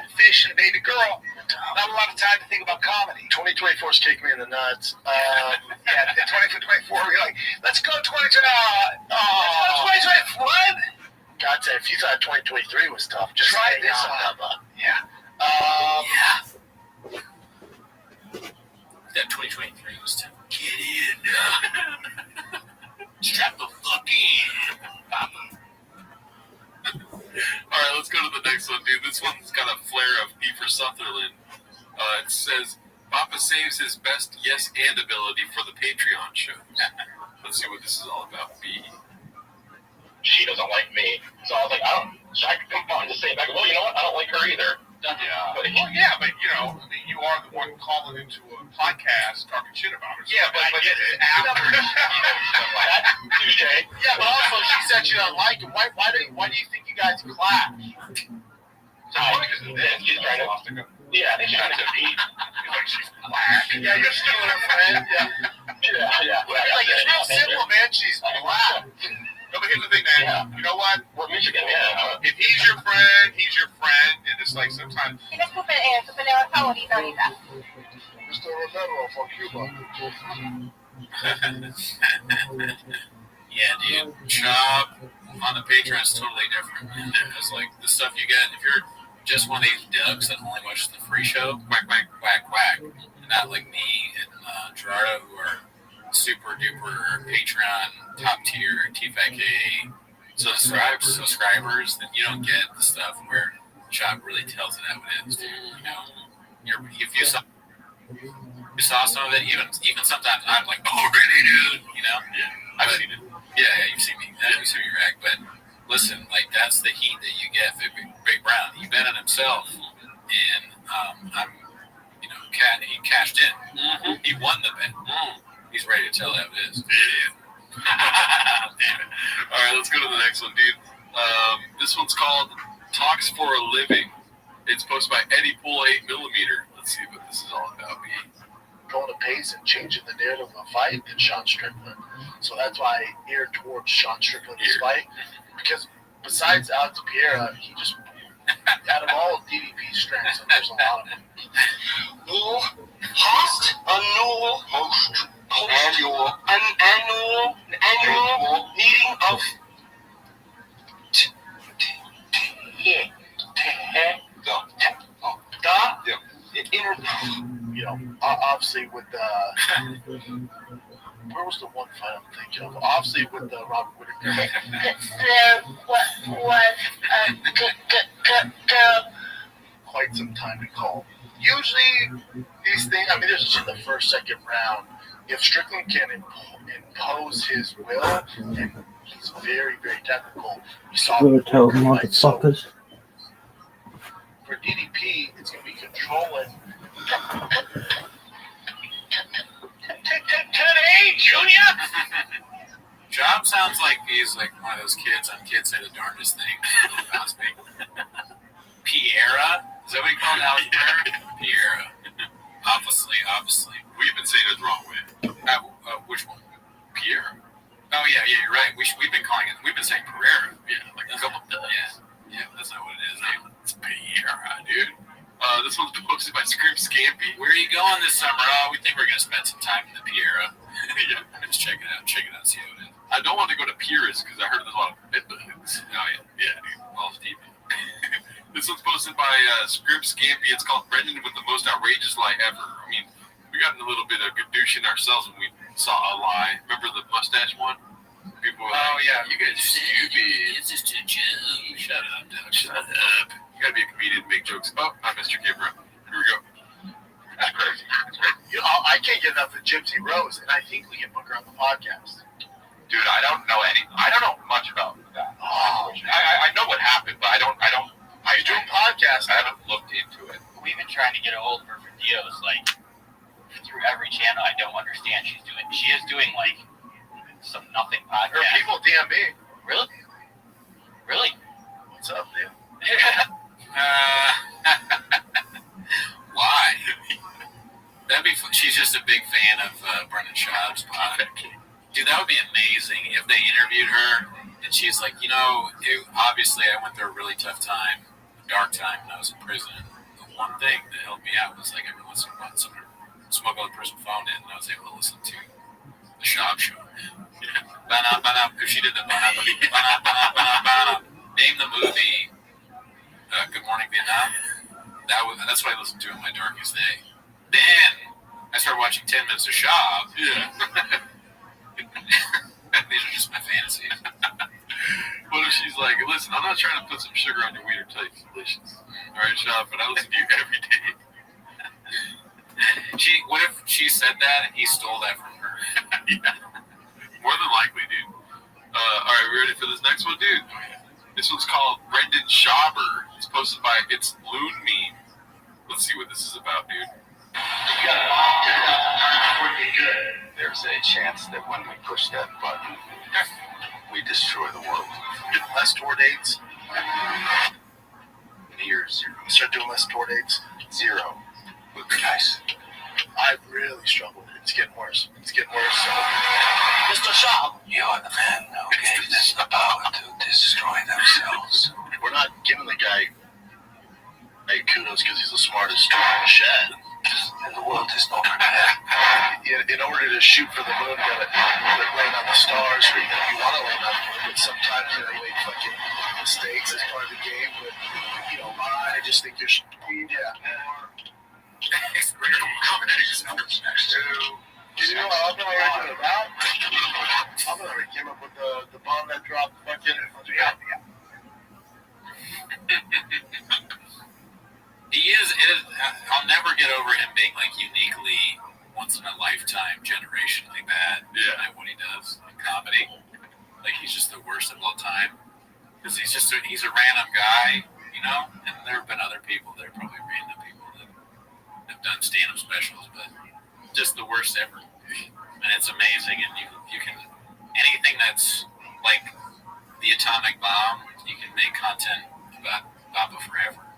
and fish and baby girl, not a lot of time to think about comedy. 2024's kicking me in the nuts. Yeah, 2024, we're like, let's go 2024. Let's go 2024. God, if you thought 2023 was tough, just try this on. Yeah. That 2023 was tough. Get in. Strap the fuck in, Papa. All right, let's go to the next one, dude. This one's got a flair of E for Sutherland. It says, Papa saves his best yes and ability for the Patreon show. Let's see what this is all about. B. She doesn't like me. So I was like, so I could come on and just say back, well, you know what? I don't like her either. But you are the one calling into a podcast talking shit about her. Yeah, but after. Tuesday. Yeah, but also she said she doesn't like him. Why do you think you guys clash? Because of this. She's trying to. Yeah, I think she's trying to compete. Like she's black. Yeah, you're stealing her friend. Yeah. Like, it's real simple, man. She's black. No, but here's the thing, man. Yeah. You know what? We're Michigan, yeah. If he's your friend, and it's like sometimes. Tienes tu peleador favorito ahorita. Mr. Romero from Cuba. Yeah, dude. Shop on the Patreon is totally different, man. Because, like, the stuff you get, if you're just one of these ducks that only watches the free show, quack, quack, quack, quack, and not like me and Gerardo, who are super duper Patreon, top tier, TFAK subscribers, then you don't get the stuff where Shop really tells it how it is, dude. If you saw some of it, even sometimes I'm like, oh, really, dude? Yeah, I've seen it. Yeah, you've seen me. You see me react. But listen, like, that's the heat that you get for Big Brown. He bet on himself, and he cashed in. Mm-hmm. He won the bet. He's ready to tell how it is. Yeah. Damn it. All right, let's go to the next one, dude. This one's called Talks for a Living. It's posted by Eddie Pool 8mm. Let's see what this is all about. Going to pace and changing the narrative of a fight than Sean Strickland. So that's why I ear towards Sean Strickland's fight. Because besides Alex Pereira, he just, out of all of DDP's strengths, and there's a lot of them. Annual meeting of obviously with where was the one fight I'm thinking of? Obviously with Robert Whittaker. There was a have quite some time to call. Usually, these things, I mean, this is in the first, second round. If Strickland can impose his will, and he's very, very technical, we saw Tell fight. So motherfuckers. for DDP, it's going to be controlling. Today, Junior! Job sounds like he's like one of those kids on Kids Say the Darndest Thing. Piera? Is that what you call it, Alex Piera? Obviously. We've been saying it the wrong way. Which one? Pierre. Oh, yeah, you're right. We've been calling it, we've been saying Pereira. Yeah, like a couple. Yeah, that's not what it is. It's Piera, dude. This one's posted by Scream Scampy. Where are you going this summer? Oh, we think we're going to spend some time in the Piera. Yeah. Just check it out, see how it is. I don't want to go to Pieris because I heard there's a lot of bed bugs. Oh, yeah. Yeah, dude. Balls deep. This one's posted by Scrim Scampy. It's called Brendan with the most outrageous lie ever. I mean, we got in a little bit of gadooshing ourselves when we saw a lie. Remember the mustache one? People were like, yeah. You guys are stupid. It's just a joke. Shut up, Doug. Shut up. You gotta be a comedian to make jokes. Oh, I missed your camera. Here we go. That's crazy. You know, I can't get enough of Gypsy Rose, and I think we can book her on the podcast. Dude, I don't know much about that. Oh, I know what happened, but I don't. She's doing podcasts. I haven't looked into it. We've been trying to get a hold of her for deals, like through every channel. I don't understand. She is doing like some nothing podcast. Her people DM me. Really? What's up, dude? Why? That'd be fun. She's just a big fan of Brendan Schaub's podcast. Dude, that would be amazing if they interviewed her and she's like, obviously I went through a really tough time, dark time when I was in prison. The one thing that helped me out was like every once in a while someone smoke on the person phone in and I was able to listen to the Schaub show. If she did the name the movie Good Morning Vietnam, that's what I listened to on my darkest day. Then I started watching 10 Minutes of Schaub. Yeah. These are just my fantasies. What if she's like, listen, I'm not trying to put some sugar on your weed or tell you it's delicious. All right, Shop, but I listen to you every day. What if she said that and he stole that from her? Yeah. More than likely, dude. All right, we ready for this next one, dude? This one's called Brendan Schauber. It's posted by It's Loon Meme. Let's see what this is about, dude. There's a chance that when we push that button, we destroy the world. Less tour dates. Near zero. Start doing less tour dates. Zero. Would be nice. I've really struggled. It's getting worse. So, Mr. Schaub, You are the man who gave them the power to destroy themselves. we're not giving the guy kudos because he's the smartest dude in the shed. And the world is not prepared. In order to shoot for the moon, you gotta land on the stars, or even if you want to land on the moon, but sometimes you gotta make fucking mistakes as part of the game. But I just think there's I'm gonna already about. I'm gonna already came up with the bomb that dropped fucking. I'll never get over him being like uniquely once in a lifetime, generationally bad at what he does in comedy. Like he's just the worst of all time because he's a random guy, and there have been other people that are probably random people that have done stand-up specials, but just the worst ever. And it's amazing, and you can anything that's like the atomic bomb, you can make content about Papa forever.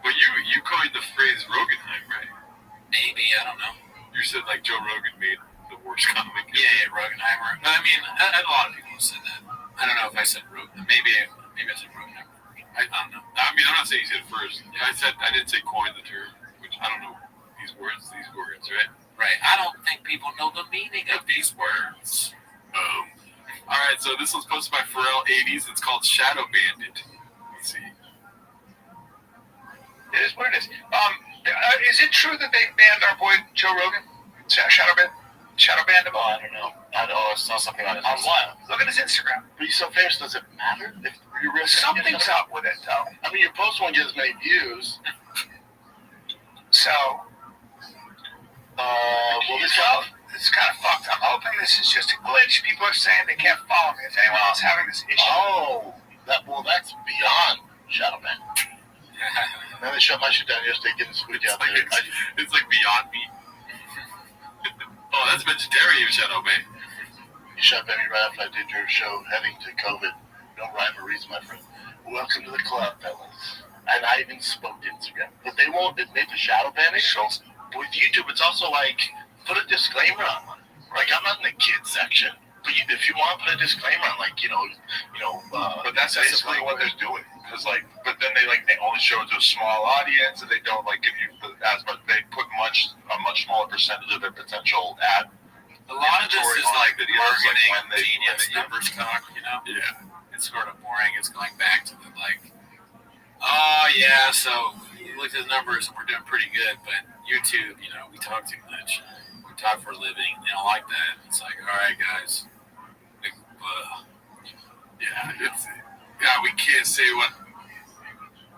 Well, you coined the phrase Rogenheim, right? Maybe, I don't know. You said like Joe Rogan made the worst comic. Yeah, Rogenheimer. I mean, a lot of people have said that. I don't know if I said Rogan. Maybe I said Rogenheimer first. I don't know. I mean, I'm not saying you said it first. I didn't say coin the term, which I don't know these words, right? Right. I don't think people know the meaning of these words. All right, so this was posted by Pharrell 80s. It's called Shadow Bandit. Let's see. It is what it is. Is it true that they banned our boy Joe Rogan? Shadow Band? Shadow banned him? Oh, I don't know. I saw something on his On what? Look at his Instagram. But he's so famous, does it matter? If you're really Something's up with it, though. I mean, your post won't get as many views. So, Well, this it's kind of fucked. I'm hoping this is just a glitch. People are saying they can't follow me. Is anyone else having this issue? Oh, that's beyond Shadowman. Then they shut my shit down yesterday, getting squeezed out there. It's like beyond me. Oh, that's vegetarian Shadowman. You shut me right after I did your show heading to COVID. No rhyme or reason, my friend. Welcome to the club, fellas. And I even spoke to Instagram. But they won't admit to shadow banning. So with YouTube, it's also like, put a disclaimer on. Like, I'm not in the kids section. But if you want, put a disclaimer on, like, But that's basically what they're doing. Because, like, but then they only show it to a small audience, and they don't, like, give you as much. They put a much smaller percentage of their potential ad. A lot of this is like marketing, when they numbers talk, Yeah. It's sort of boring. It's going back to the oh yeah, so you look at the numbers and we're doing pretty good, but YouTube, we talk too much. We talk for a living. They don't like that. It's like, all right, guys. We can't say what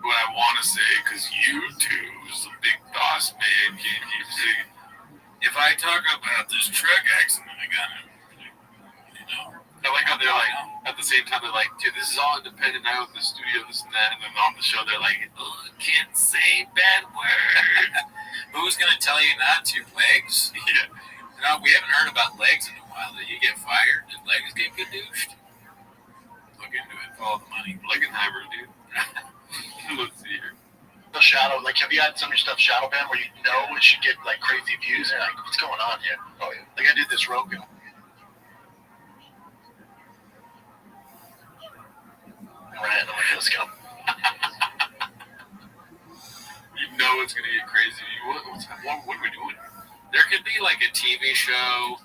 I want to say because YouTube is a big boss man. Can't keep saying. If I talk about this truck accident I got in, I like how they're like, at the same time, they're like, dude, this is all independent now with the studio, this and that. And then on the show, they're like, can't say bad words. Who's going to tell you not to? Legs? Yeah. We haven't heard about legs in a while. Did you get fired? Did legs get gadooshed? Look into it. Follow the money. Legenheimer, dude. Let's see here. The shadow, like, have you had some of your stuff shadow banned where it should get, like, crazy views? And like, what's going on here? Oh, yeah. Like, I did this Rogan. Random, let's go. It's going to get crazy. What are we doing? There could be like a TV show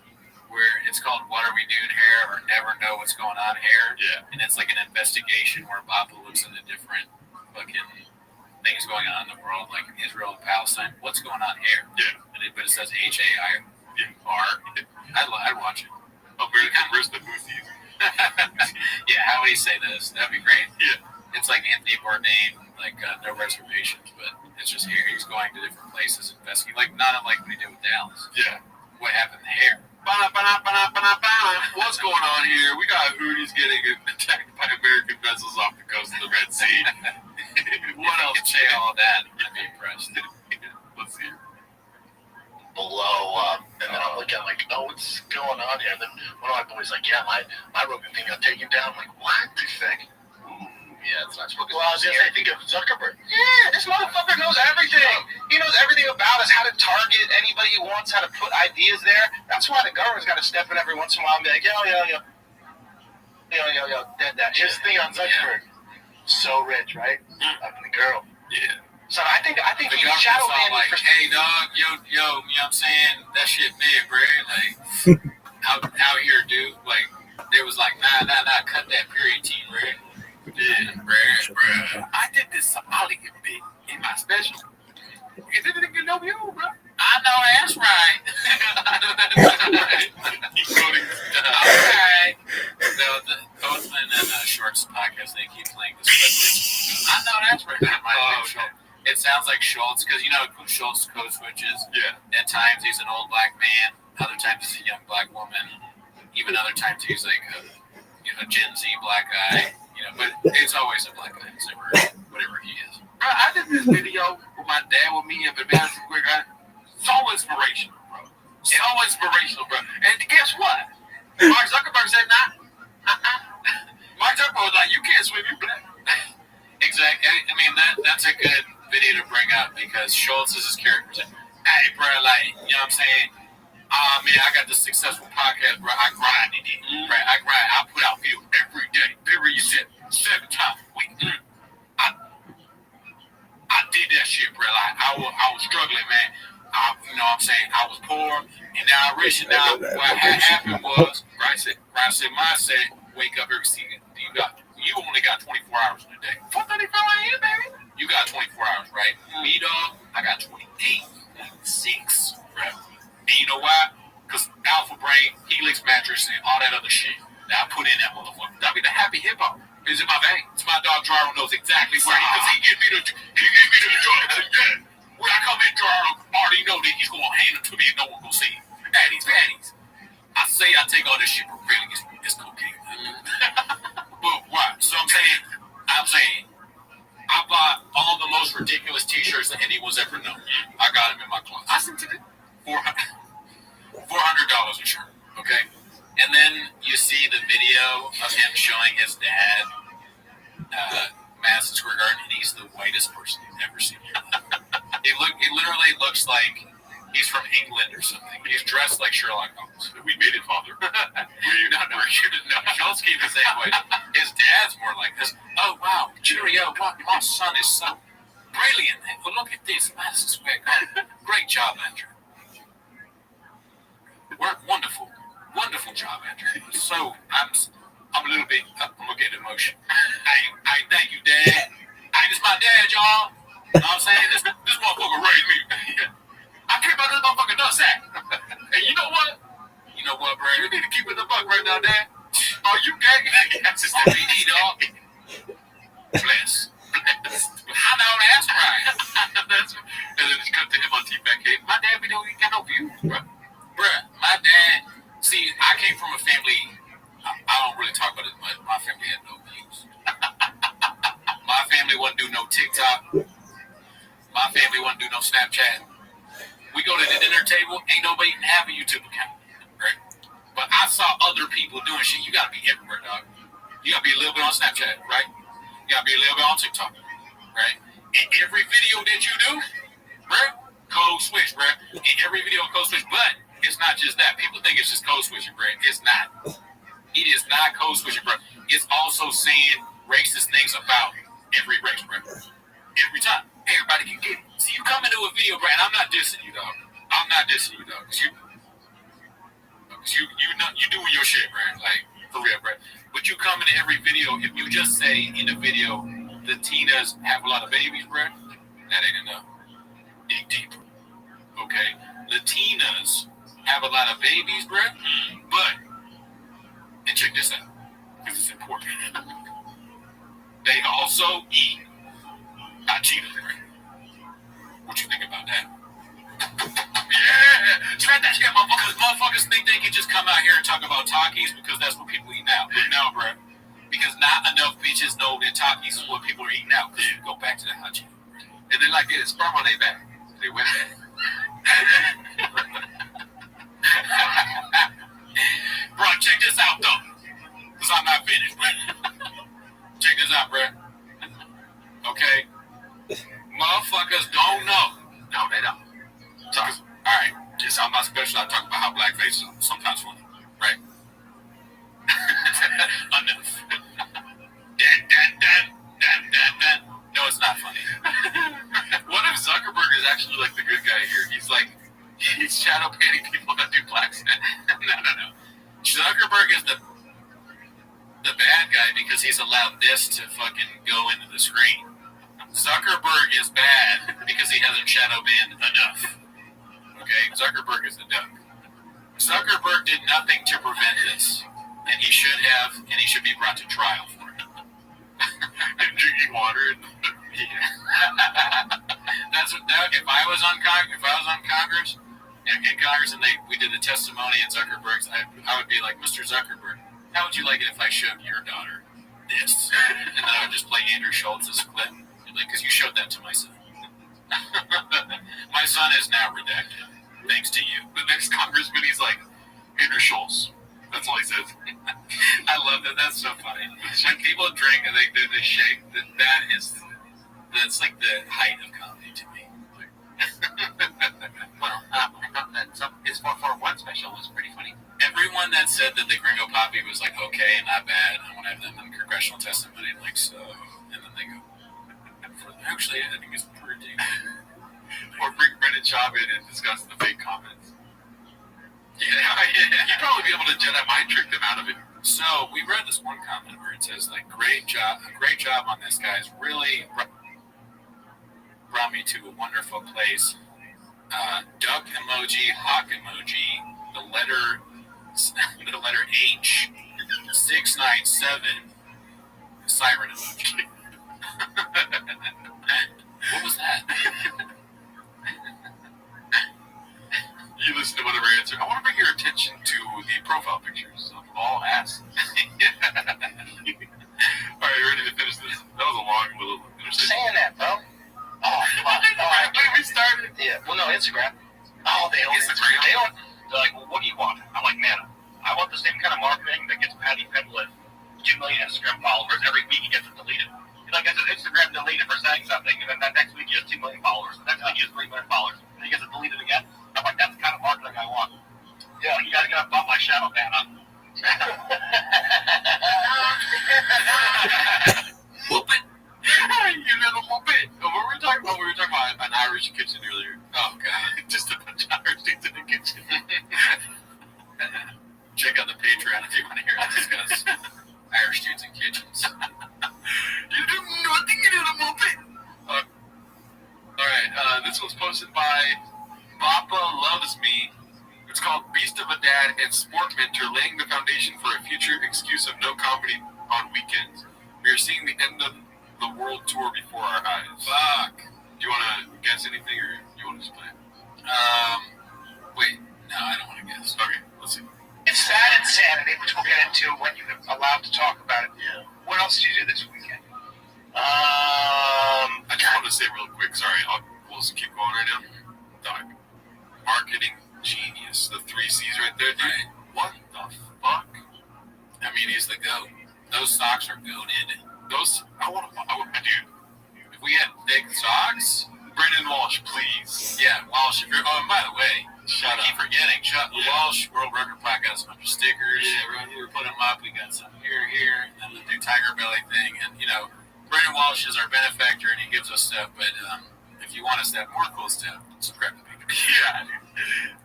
where it's called What Are We Doing Here or Never Know What's Going On Here. Yeah. And it's like an investigation where Papa looks into different fucking things going on in the world, like Israel and Palestine. What's going on here? Yeah. But it says HAIR. I'd watch it. Oh, where's the Mouthies? Yeah, how would he say this? That'd be great. Yeah. It's like Anthony Bourdain, like no reservations, but it's just here. He's going to different places, investigating, like not unlike what he did with Dallas. Yeah. What happened here? What's going on here? We got Houthis getting attacked by American vessels off the coast of the Red Sea. What else? You could say all of that and I'd be impressed. Let's see. Below, and then I'm looking like, what's going on here? And then one of my boys like, yeah, my Rogan thing got taken down. I'm like, what? You think? Yeah, it's not supposed to Well, I was just I think of Zuckerberg. Yeah, this motherfucker knows everything. He knows everything about us, how to target anybody he wants, how to put ideas there. That's why the government's got to step in every once in a while and be like, yo, dead that shit. His thing on Zuckerberg. So rich, right? Up in the girl. Yeah. So I think The he's government's shadow all banning like, for hey dog, yo, you know what I'm saying? That shit big, bro. Like, out here, dude. Like, they was like, nah, cut that period T, bro. Yeah, Bruh. I did this Somali bit in my special. It didn't know you, bro. I know that's right. Keep going. Okay. The Oathman and Shorts podcast, they keep playing this clip. I know that's right. It sounds like Schultz, because who Schultz code switches. Yeah. At times he's an old black man. Other times he's a young black woman. Even other times he's like a Gen Z black guy. But it's always a black guy, whatever he is. Bro, I did this video with my dad, with me, and the Madison Square Garden. So inspirational, bro. So inspirational, bro. And guess what? Mark Zuckerberg said, nah. Mark Zuckerberg was like, you can't swim, you black. Exactly. I mean, that's a good video to bring up because Schultz is his character. Hey, bro, like, you know what I'm saying? Man, I got this successful podcast, bro. I grind it, right? I grind. I put out video every day, period, 7 times a week. I did that shit, bro. Like, I was struggling, man. You know what I'm saying? I was poor, and now I'm rich. And now what had happened was, right? I said, mindset, wake up every single day. You only got 24 hours in a day. 4:35 a.m., baby. You got 24 hours, right? Me, dog, I got 28.6, bro. And you know why? Because Alpha Helix mattress and all that other shit that I put in that motherfucker. That'd be the happy hippo. It's in my veins. My dog Jaro knows exactly where because he give me the drugs. Yeah. When I come in, Jaro already know that he's gonna hand them to me and no one gonna see it. Patties. I say I take all this shit, but really it's cocaine. But what? So I'm saying I bought all the most ridiculous T-shirts that anyone's ever known. I got them in my closet. I sent it $400 a shirt. Okay, and then you see the video of him showing his dad Madison Square Garden, and he's the whitest person you've ever seen. He literally looks like he's from England or something. He's dressed like Sherlock Holmes. We made it, father. No, Schultz came the same way. His dad's more like this. Oh, wow, cheerio. My son is so brilliant. Well, look at this, Madison Square Garden. Great job, Andrew. Wonderful job, Andrew. So, I'm a little bit, I'm going to get emotional. I thank you, Dad. This is my dad, y'all. You know what I'm saying? This motherfucker raised me. I came out of this motherfucking nutsack. And you know what? You know what, bro? You need to keep it in the buck right now, Dad. Are you gay? That's just the BD, dog. Bless. I know that's right. And then it's cut to him on T-Back. Hey, my dad, we don't got no views, bro. Bruh, my dad, see, I came from a family, I don't really talk about it, but my family had no views. My family wouldn't do no TikTok. My family wouldn't do no Snapchat. We go to the dinner table, ain't nobody even have a YouTube account, right? But I saw other people doing shit. You gotta be everywhere, dog. You gotta be a little bit on Snapchat, right? You gotta be a little bit on TikTok, right? In every video that you do, bruh, code switch, bruh. In every video, code switch, but it's not just that. People think it's just code switching, bruh. It's not. It is not code switching, bruh. It's also saying racist things about every race, bruh. Every time. Everybody can get it. See, you come into a video, bruh, and I'm not dissing you, dog. I'm not dissing you, dog. Because you doing your shit, bruh. Like, for real, bruh. But you come into every video, if you just say in the video, the Tinas have a lot of babies, bruh, that ain't enough. Dig deeper. Okay? Latinas have a lot of babies, bruh, but, and check this out, because it's important. They also eat Cheetos, bruh. What you think about that? Yeah! Spread that shit, motherfuckers. Motherfuckers think they can just come out here and talk about Takis because that's what people eat now. No, bruh. Because not enough bitches know that Takis is what people are eating now. Because you go back to the hot Cheetos. And they're like, yeah, sperm on their back. They went back. Bro, check this out, though. Because I'm not finished, bro. Check this out, bro. Okay? Motherfuckers don't know. No, they don't. Alright, just I'm not special. I talk about how blackface is sometimes funny, right? Enough. No, it's not funny. What if Zuckerberg is actually like the good guy here? He's shadow banning people that do black stuff. No. Zuckerberg is the bad guy because he's allowed this to fucking go into the screen. Zuckerberg is bad because he hasn't shadow banned enough. Okay? Zuckerberg is the duck. Zuckerberg did nothing to prevent this. And he should have, and he should be brought to trial for it. And drinking water. That's what that, if I was on Congress, and we did the testimony at Zuckerberg's, I would be like, Mr. Zuckerberg, how would you like it if I showed your daughter this? And then I would just play Andrew Schultz's clip. Because you showed that to my son. My son is now redacted, thanks to you. The next congressman, he's like, Andrew Schultz. That's all he says. I love that. That's so funny. When people drink and they do the shake, that's like the height of comedy to me. Well, his 441 special was pretty funny. Everyone that said that the Gringo Poppy was like okay, not bad, I want to have them in congressional testimony, like so, and then they go, actually, I think it's pretty good. Or bring Brendan Schaub in and discuss the fake comments. Yeah. You'd probably be able to Jedi mind trick them out of it. So, we read this one comment where it says, like, great job on this, guys. Really brought me to a wonderful place. Duck emoji, hawk emoji, the letter the letter H, 697, siren emoji. What was that? You listen to whatever answer. I want to bring your attention to the profile pictures of all asses. All right, ready to finish this? That was a long little intersection. Saying that, bro. Oh, fuck. I believe we started. Yeah. Well, no, Instagram. Oh, they don't. Instagram. They don't. They're like, well, what do you want? I'm like, man, I want the same kind of marketing that gets Patty Penwood 2 million Instagram followers every week. He gets it deleted. Like, gets his Instagram deleted for saying something, and then that next week he has 2 million followers. The next week he has 3 million followers, and he gets it deleted again. I'm like, that's the kind of marketing I want. Yeah, like, you gotta bump my shadow ban up. Whoop it. You little whoop it. What were we talking about? We were talking about an Irish kitchen earlier. Oh, God. Just a bunch of Irish dudes in the kitchen. Check out the Patreon if you want to hear us discuss Irish dudes in kitchens. You do nothing, you little whoop it. All right. This was posted by Papa Loves Me. It's called Beast of a Dad and Sport Mentor, laying the foundation for a future excuse of no comedy on weekends. We are seeing the end of the world tour before our eyes. Fuck. Do you want to guess anything, or do you want to just play it? Wait. No, I don't want to guess. Okay, let's see. It's sad insanity, which we'll get into when you're allowed to talk about it. Yeah. What else did you do this weekend? I just want to say real quick, sorry, we'll just keep going right now. Dog. Marketing genius. The 3 C's right there, dude. Right. What the fuck? I mean, he's the GOAT. Those socks are goated. Dude. If we had thick socks, Brendan Walsh, please. yeah, Walsh. Oh, and by the way, Shut I keep up. forgetting. Yeah. Walsh World Record Plaque got a bunch of stickers. Yeah, right here. Put them up. We got some here, and then the new Tiger Belly thing. And, Brendan Walsh is our benefactor, and he gives us stuff. But if you want us to have more cool stuff, subscribe to Patreon. Yeah, dude.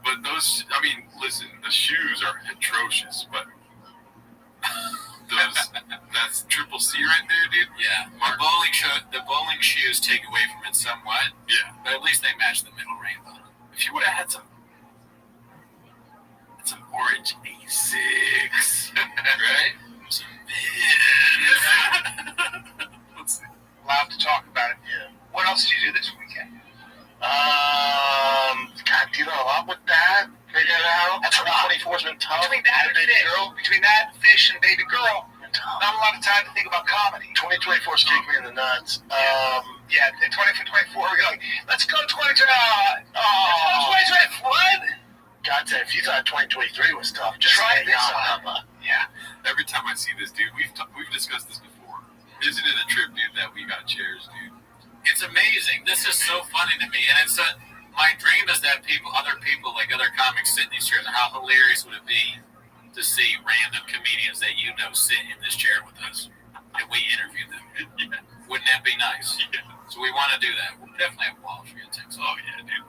But those, I mean, listen, the shoes are atrocious, but that's triple C right there, dude. Yeah, the bowling shoes take away from it somewhat, Yeah. but at least they match the middle rainbow. If you would have had some orange A6, right? Some Let's see. Allowed to talk about it. Yeah. What else did you do this weekend? God, you know a lot with that. Figure it out. That's 2024's been tough. Between that and fish and baby girl, not a lot of time to think about comedy. 2024's kicked me in the nuts. Yeah, in 2024, we're like, let's go 2024. Let's go 2024. What? God damn, if you thought 2023 was tough, just Try say this yeah, on. Yeah. Every time I see this, dude, we've discussed this before. Isn't it a trip, dude, that we got chairs, dude? It's amazing. This is so funny to me, and it's my dream is that other people, like other comics, sit in these chairs. How hilarious would it be to see random comedians that sit in this chair with us, and we interview them? Yeah. Wouldn't that be nice? Yeah. So we want to do that. We'll definitely have Walsh for you, Texas. Oh, yeah, dude.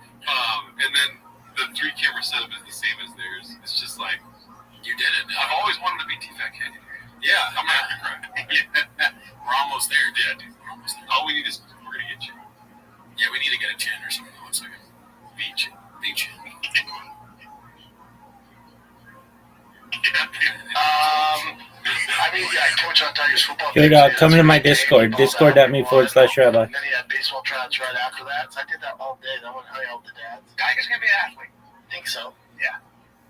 And then the 3-camera setup is the same as theirs. It's just like, You did it. I've always wanted to be T-Fat Candy. Yeah, I'm not gonna cry. yeah. We're almost there, dude. Yeah, dude. We're almost there. All we need is, we're gonna get you. Yeah, we need to get a chin or something. 1 second. Beach. Beach. I mean, yeah, I coach on Tigers football. Here we go. Come into my Discord. Discord.me/Rabbi. And then he had baseball tryouts right after that. So I did that all day. Then I went hung out with the dads. Geiger's going to be an athlete. I think so.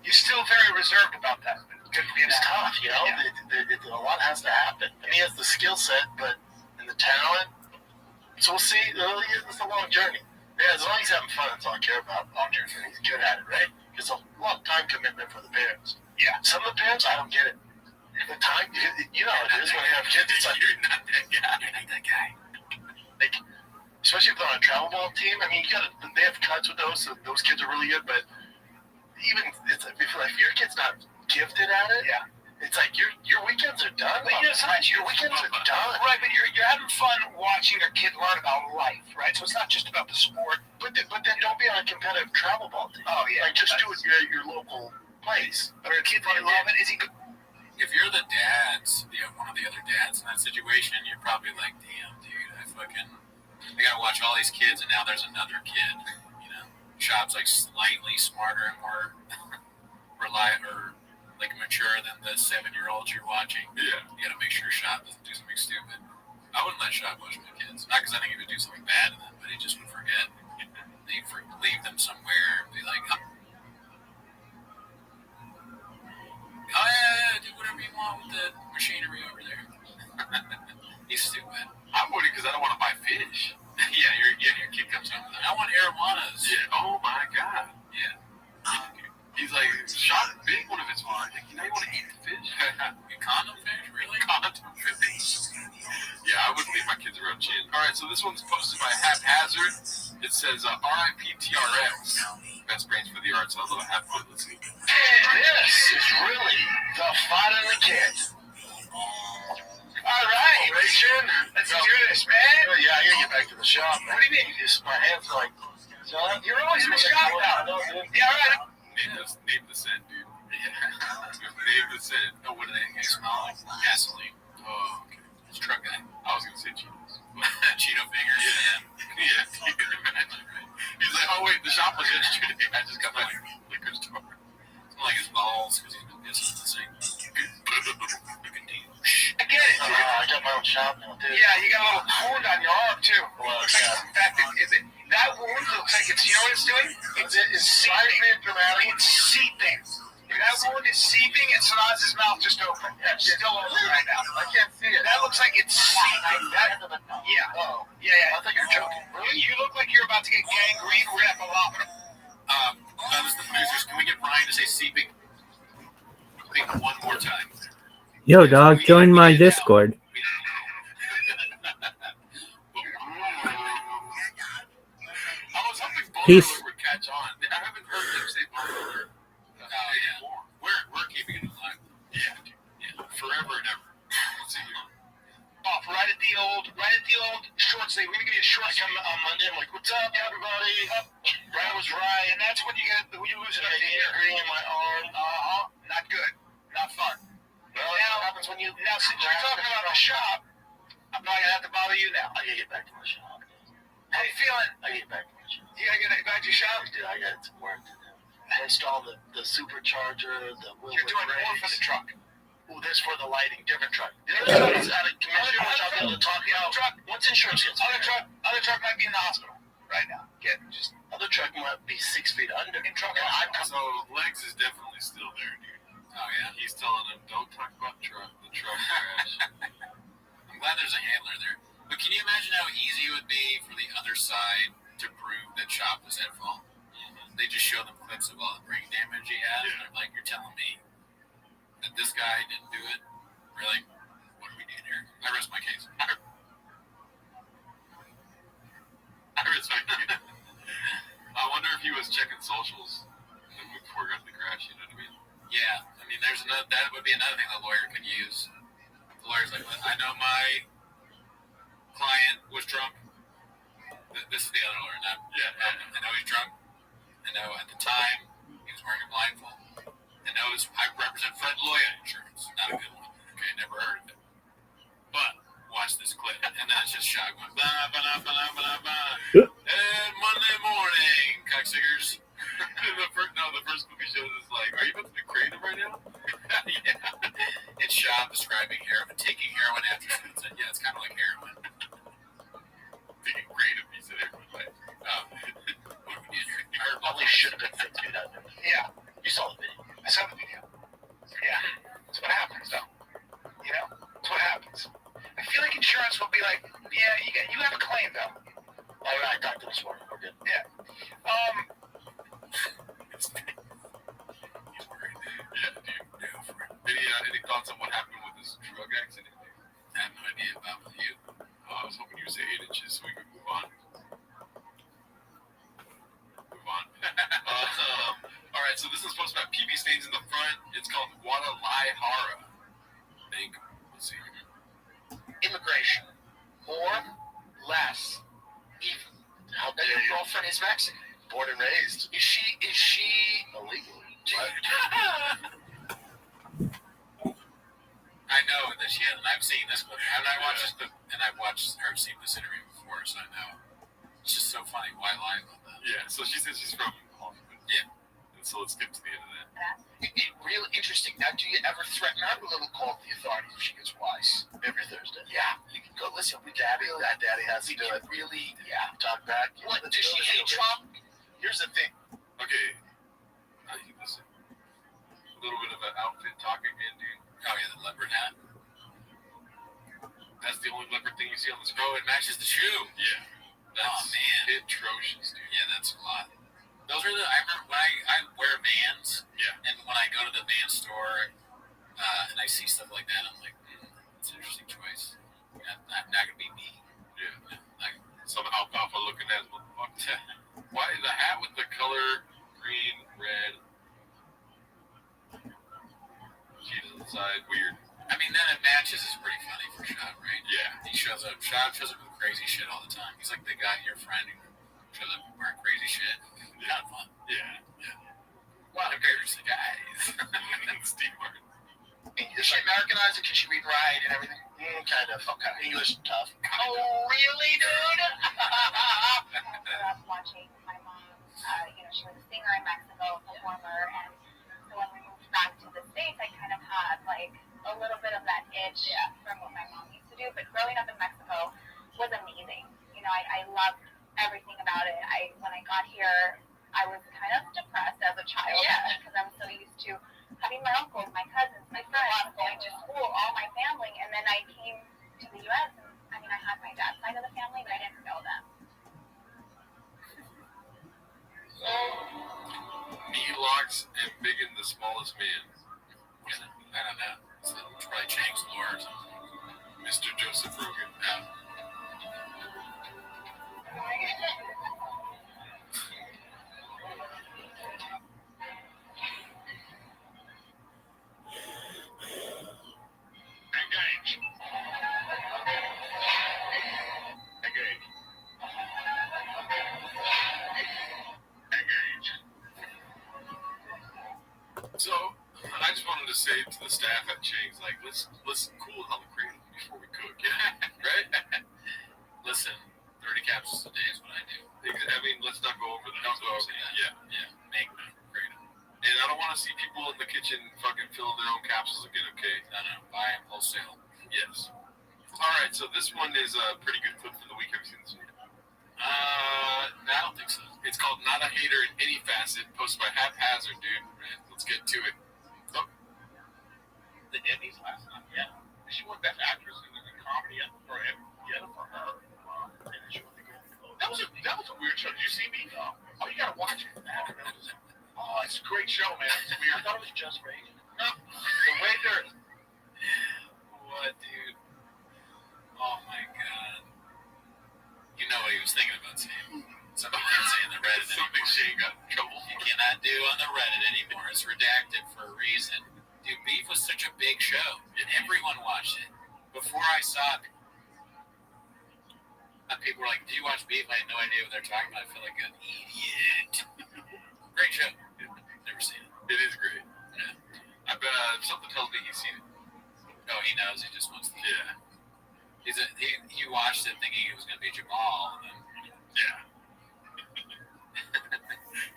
You're still very reserved about that. Good for you. It's tough, you know. Yeah. A lot has to happen. And he has the skill set, but and the talent. So we'll see. It's a long journey. Yeah, as long as he's having fun, that's all I care about. Long journey. He's good at it, right? It's a long time commitment for the parents. Yeah. Some of the parents, I don't get it. The time, you know how it is when you have kids. It's like, You're not that guy. You're not that guy. like, especially if they're on a travel ball team. I mean, they have cuts with those, so those kids are really good. But even if your kid's not gifted at it, it's like your weekends are done. But your weekends are done. Right, but you're having fun watching your kid learn about life, right? So it's not just about the sport. But then don't be on a competitive travel ball team. Oh, yeah. Like, just do it at your local place. But the kid they love it. Is he good? If you're the dads, one of the other dads in that situation, you're probably like, damn, dude, I gotta watch all these kids, and now there's another kid. Shop's like slightly smarter and more reliable, or like mature than the 7-year-olds you're watching. Yeah. You gotta make sure Shop doesn't do something stupid. I wouldn't let Shop watch my kids. Not because I think he would do something bad to them, but he just would forget. They'd leave them somewhere and be like, oh yeah, do whatever you want with the machinery over there. He's stupid. I'm worried because I don't want to buy fish. Your kid comes home with it. I want arowanas. Yeah. Oh my God. Yeah. He's like, shot a big one of his wine. Like, you know, you want to eat the fish? Condom fish, really? Condom fish. Yeah, I wouldn't leave my kids around chin. All right, so this one's posted by Haphazard. It says RIP TRX. Best brains for the arts. So a little half foot. Let's see. This is really the fun of the kids. All right, Richard. Let's do this, man. Yeah, I gotta get back to the shop. Man. What do you mean? My hands are like. You're always in the shop now. Yeah, all right. Name the scent, dude. Name the scent. Oh, what do they smell like? Gasoline. Oh, okay. It's truck guy. I was gonna say Cheetos. Cheeto fingers. Yeah. You can imagine, right? He's like, oh wait, the shop was yesterday. I just got my liquor store. It's like his balls because he's been pissing the sink. I get it, dude. I got my own shop now, too. Yeah, you got a little wound on your arm, too. Well, in fact, that wound looks like it's, you know what it's doing? It's seeping. It's seeping. That wound is seeping, and Sanaz's mouth just open. Yeah, it's still open right now. I can't see it. That looks like it's seeping. Yeah. Oh. Yeah. I thought you were joking. Really? You look like you're about to get gangrene rhapalopin. This is the producers. Can we get Brian to say seeping one more time? Yo, dog, join my Discord. Peace. Would catch on. I haven't heard them say Barber anymore. We're keeping it alive. Yeah. Forever and ever. Let's see here. Off right at the old short sleeve. We're gonna give you a short sleeve on Monday. I'm like, what's up, everybody? Brian was right, and that's when you lose it. Green in my arm. Not good. Not fun. Well, now, what happens when you since you're talking about the shop, I'm not gonna have to bother you now. I gotta get back to my shop. How you feeling? I gotta get back to my shop. You gotta get back to your shop? Dude, I got some work to do. I installed the supercharger, the wheel. You're doing more for the truck. Ooh, this for the lighting, different truck. The other truck is out of commission, which I'll be able to talk about. Truck, once insurance gets other truck might be in the hospital right now. Other truck might be 6 feet under. So Legs is definitely still there, dude. Oh yeah. He's telling him, don't talk about the truck crash. I'm glad there's a handler there. But can you imagine how easy it would be for the other side to prove that Shop was at fault? They just show them clips of all the brain damage he has, and they're like, you're telling me that this guy didn't do it? Really? What are we doing here? I rest my case. I wonder if he was checking socials before he got the crash, you know what I mean? Yeah, I mean, that would be another thing the lawyer could use. The lawyer's like, I know my client was drunk. This is the other lawyer, not. Yeah. I know he's drunk. I know at the time he was wearing a blindfold. I know I represent Fred Loya Insurance. Not a good one. Okay, never heard of it. But watch this clip, and then it's just shotgun. Blah, blah, blah, blah, blah. And Monday morning, cocksuckers. The first movie shows is like, are you about to be creative right now? Yeah. It's Shop describing heroin, taking heroin after shoots. And yeah, it's kind of like heroin. Thinking creative, he said everyone like, What do we do here? Probably should have been fit to do that. Yeah. You saw the video. I saw the video. Yeah. That's what happens, though. You know? That's what happens. I feel like insurance will be like, yeah, you have a claim, though. All right, I talked to this morning. We're good. Yeah. he's worried. Yeah, dude. Any thoughts on what happened with this drug accident? I have no idea about with you. I was hoping you would say 8 inches so we could move on. All right, so this is supposed to have PB stains in the front. It's called Guadalajara. Let's see. Immigration. More, less, even. How big your girlfriend is Mexican? Born and raised. Is she illegal? I know that she has, and I've seen this movie. I've watched this, and I've seen this interview before, so I know. It's just so funny. Why lie about that? Yeah, so she says she's from Hollywood. Yeah. And so let's skip to the end of that. Really interesting. Now, do you ever threaten her with a little call to the authorities if she gets wise? Every Thursday. Yeah. You can go, listen, Daddy has to do it. Really, talk back. What, does she hate Trump? Here's the thing. Okay. Listen. A little bit of an outfit talk again, dude. Oh yeah, the leopard hat. That's the only leopard thing you see on the screen. Oh, it matches the shoe. Yeah. That's man, atrocious, dude. Yeah, that's a lot. Those are I remember when I wear Vans. Yeah. And when I go to the Vans store, and I see stuff like that, I'm like, that's an interesting choice. Not gonna be me. Yeah. Like some alfalfa looking ass motherfucker. Why the hat with the color green, red? Cheetahs on the side, weird. I mean, then it matches is pretty funny for Shad, right? Yeah. He shows up with crazy shit all the time. He's like the guy, your friend, who shows up wearing crazy shit. Kind of fun. Yeah. Wow, they're the guys. Steve Martin. Does she Americanize it? Can she read and write and everything? Kind of. Okay. English tough. Oh, really, dude? I grew up watching my mom. She was a singer in Mexico, a performer, and so when we moved back to the States, I kind of had like a little bit of that itch from what my mom used to do. But growing up in Mexico was amazing. I loved everything about it. When I got here, I was kind of depressed as a child because I'm so used to having my uncles, my cousins, my friends, going to school, all my family, and then I came to the U.S. and I had my dad's side of the family, but I didn't know them. Knee locks and Biggin the smallest man. I don't know. It's probably Chang's Lord. Mr. Joseph Rogan. Engage. So, I just wanted to say to the staff at Chang's, like, let's cool it on the cradle before we cook, right? Listen, 30 capsules a day is what I do. I mean, let's not go over the Don't go over that. Yeah. Make me cradle. And I don't want to see people in the kitchen fucking filling their own capsules again, okay? No, buy them wholesale. Yes. All right, so this one is a pretty good clip for the week. Have you seen this one? No, I don't think so. It's called Not a Hater in Any Facet, posted by Haphazard, dude. Right, let's get to it. Oh. The Emmys last night. Yeah. She won Best Actress in the comedy for her. And then she won the Golden Globe. That was a weird show. Did you see me? No. Oh, you gotta watch it. Oh, it's a great show, man. It's weird. I thought it was just Reagan. No. The way they're... What, dude? Oh, my God. You know what he was thinking about saying. Something you can't say in the Reddit Something anymore. Shane got in trouble You for. cannot do on the Reddit anymore. It's redacted for a reason. Dude, Beef was such a big show. And everyone watched it. Before I saw it, people were like, "Do you watch Beef?" I had no idea what they're talking about. I feel like an idiot. Great show. Never seen it. It is great. Yeah. I bet something tells me he's seen it. Oh, he knows. He just wants to. Yeah. He watched it thinking it was going to be Jamal. And then, Yeah.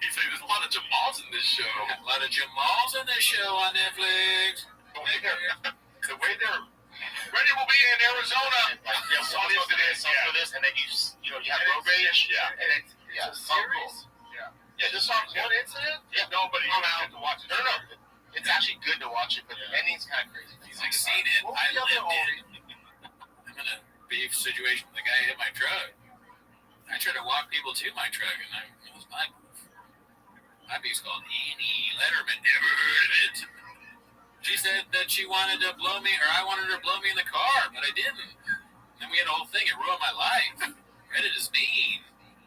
He's like, there's a lot of Jamals in this show. a lot of Jamals on this show on Netflix. The way they're... Ready will be in Arizona. Some for this, and then you have road rage. Yeah. And it's series. Yeah. Just on one incident? Yeah. Nobody. I'm out to watch it. No. It's actually good to watch it, but the ending's kind of crazy. He's like, seen it. I lived it. I'm in a Beef situation with the guy who hit my truck. I tried to walk people to my truck, and it was my move. My Beef's called Annie Letterman. Never heard of it. She said that she wanted to blow me, or I wanted her to blow me in the car, but I didn't. Then we had a whole thing. It ruined my life. Reddit is mean.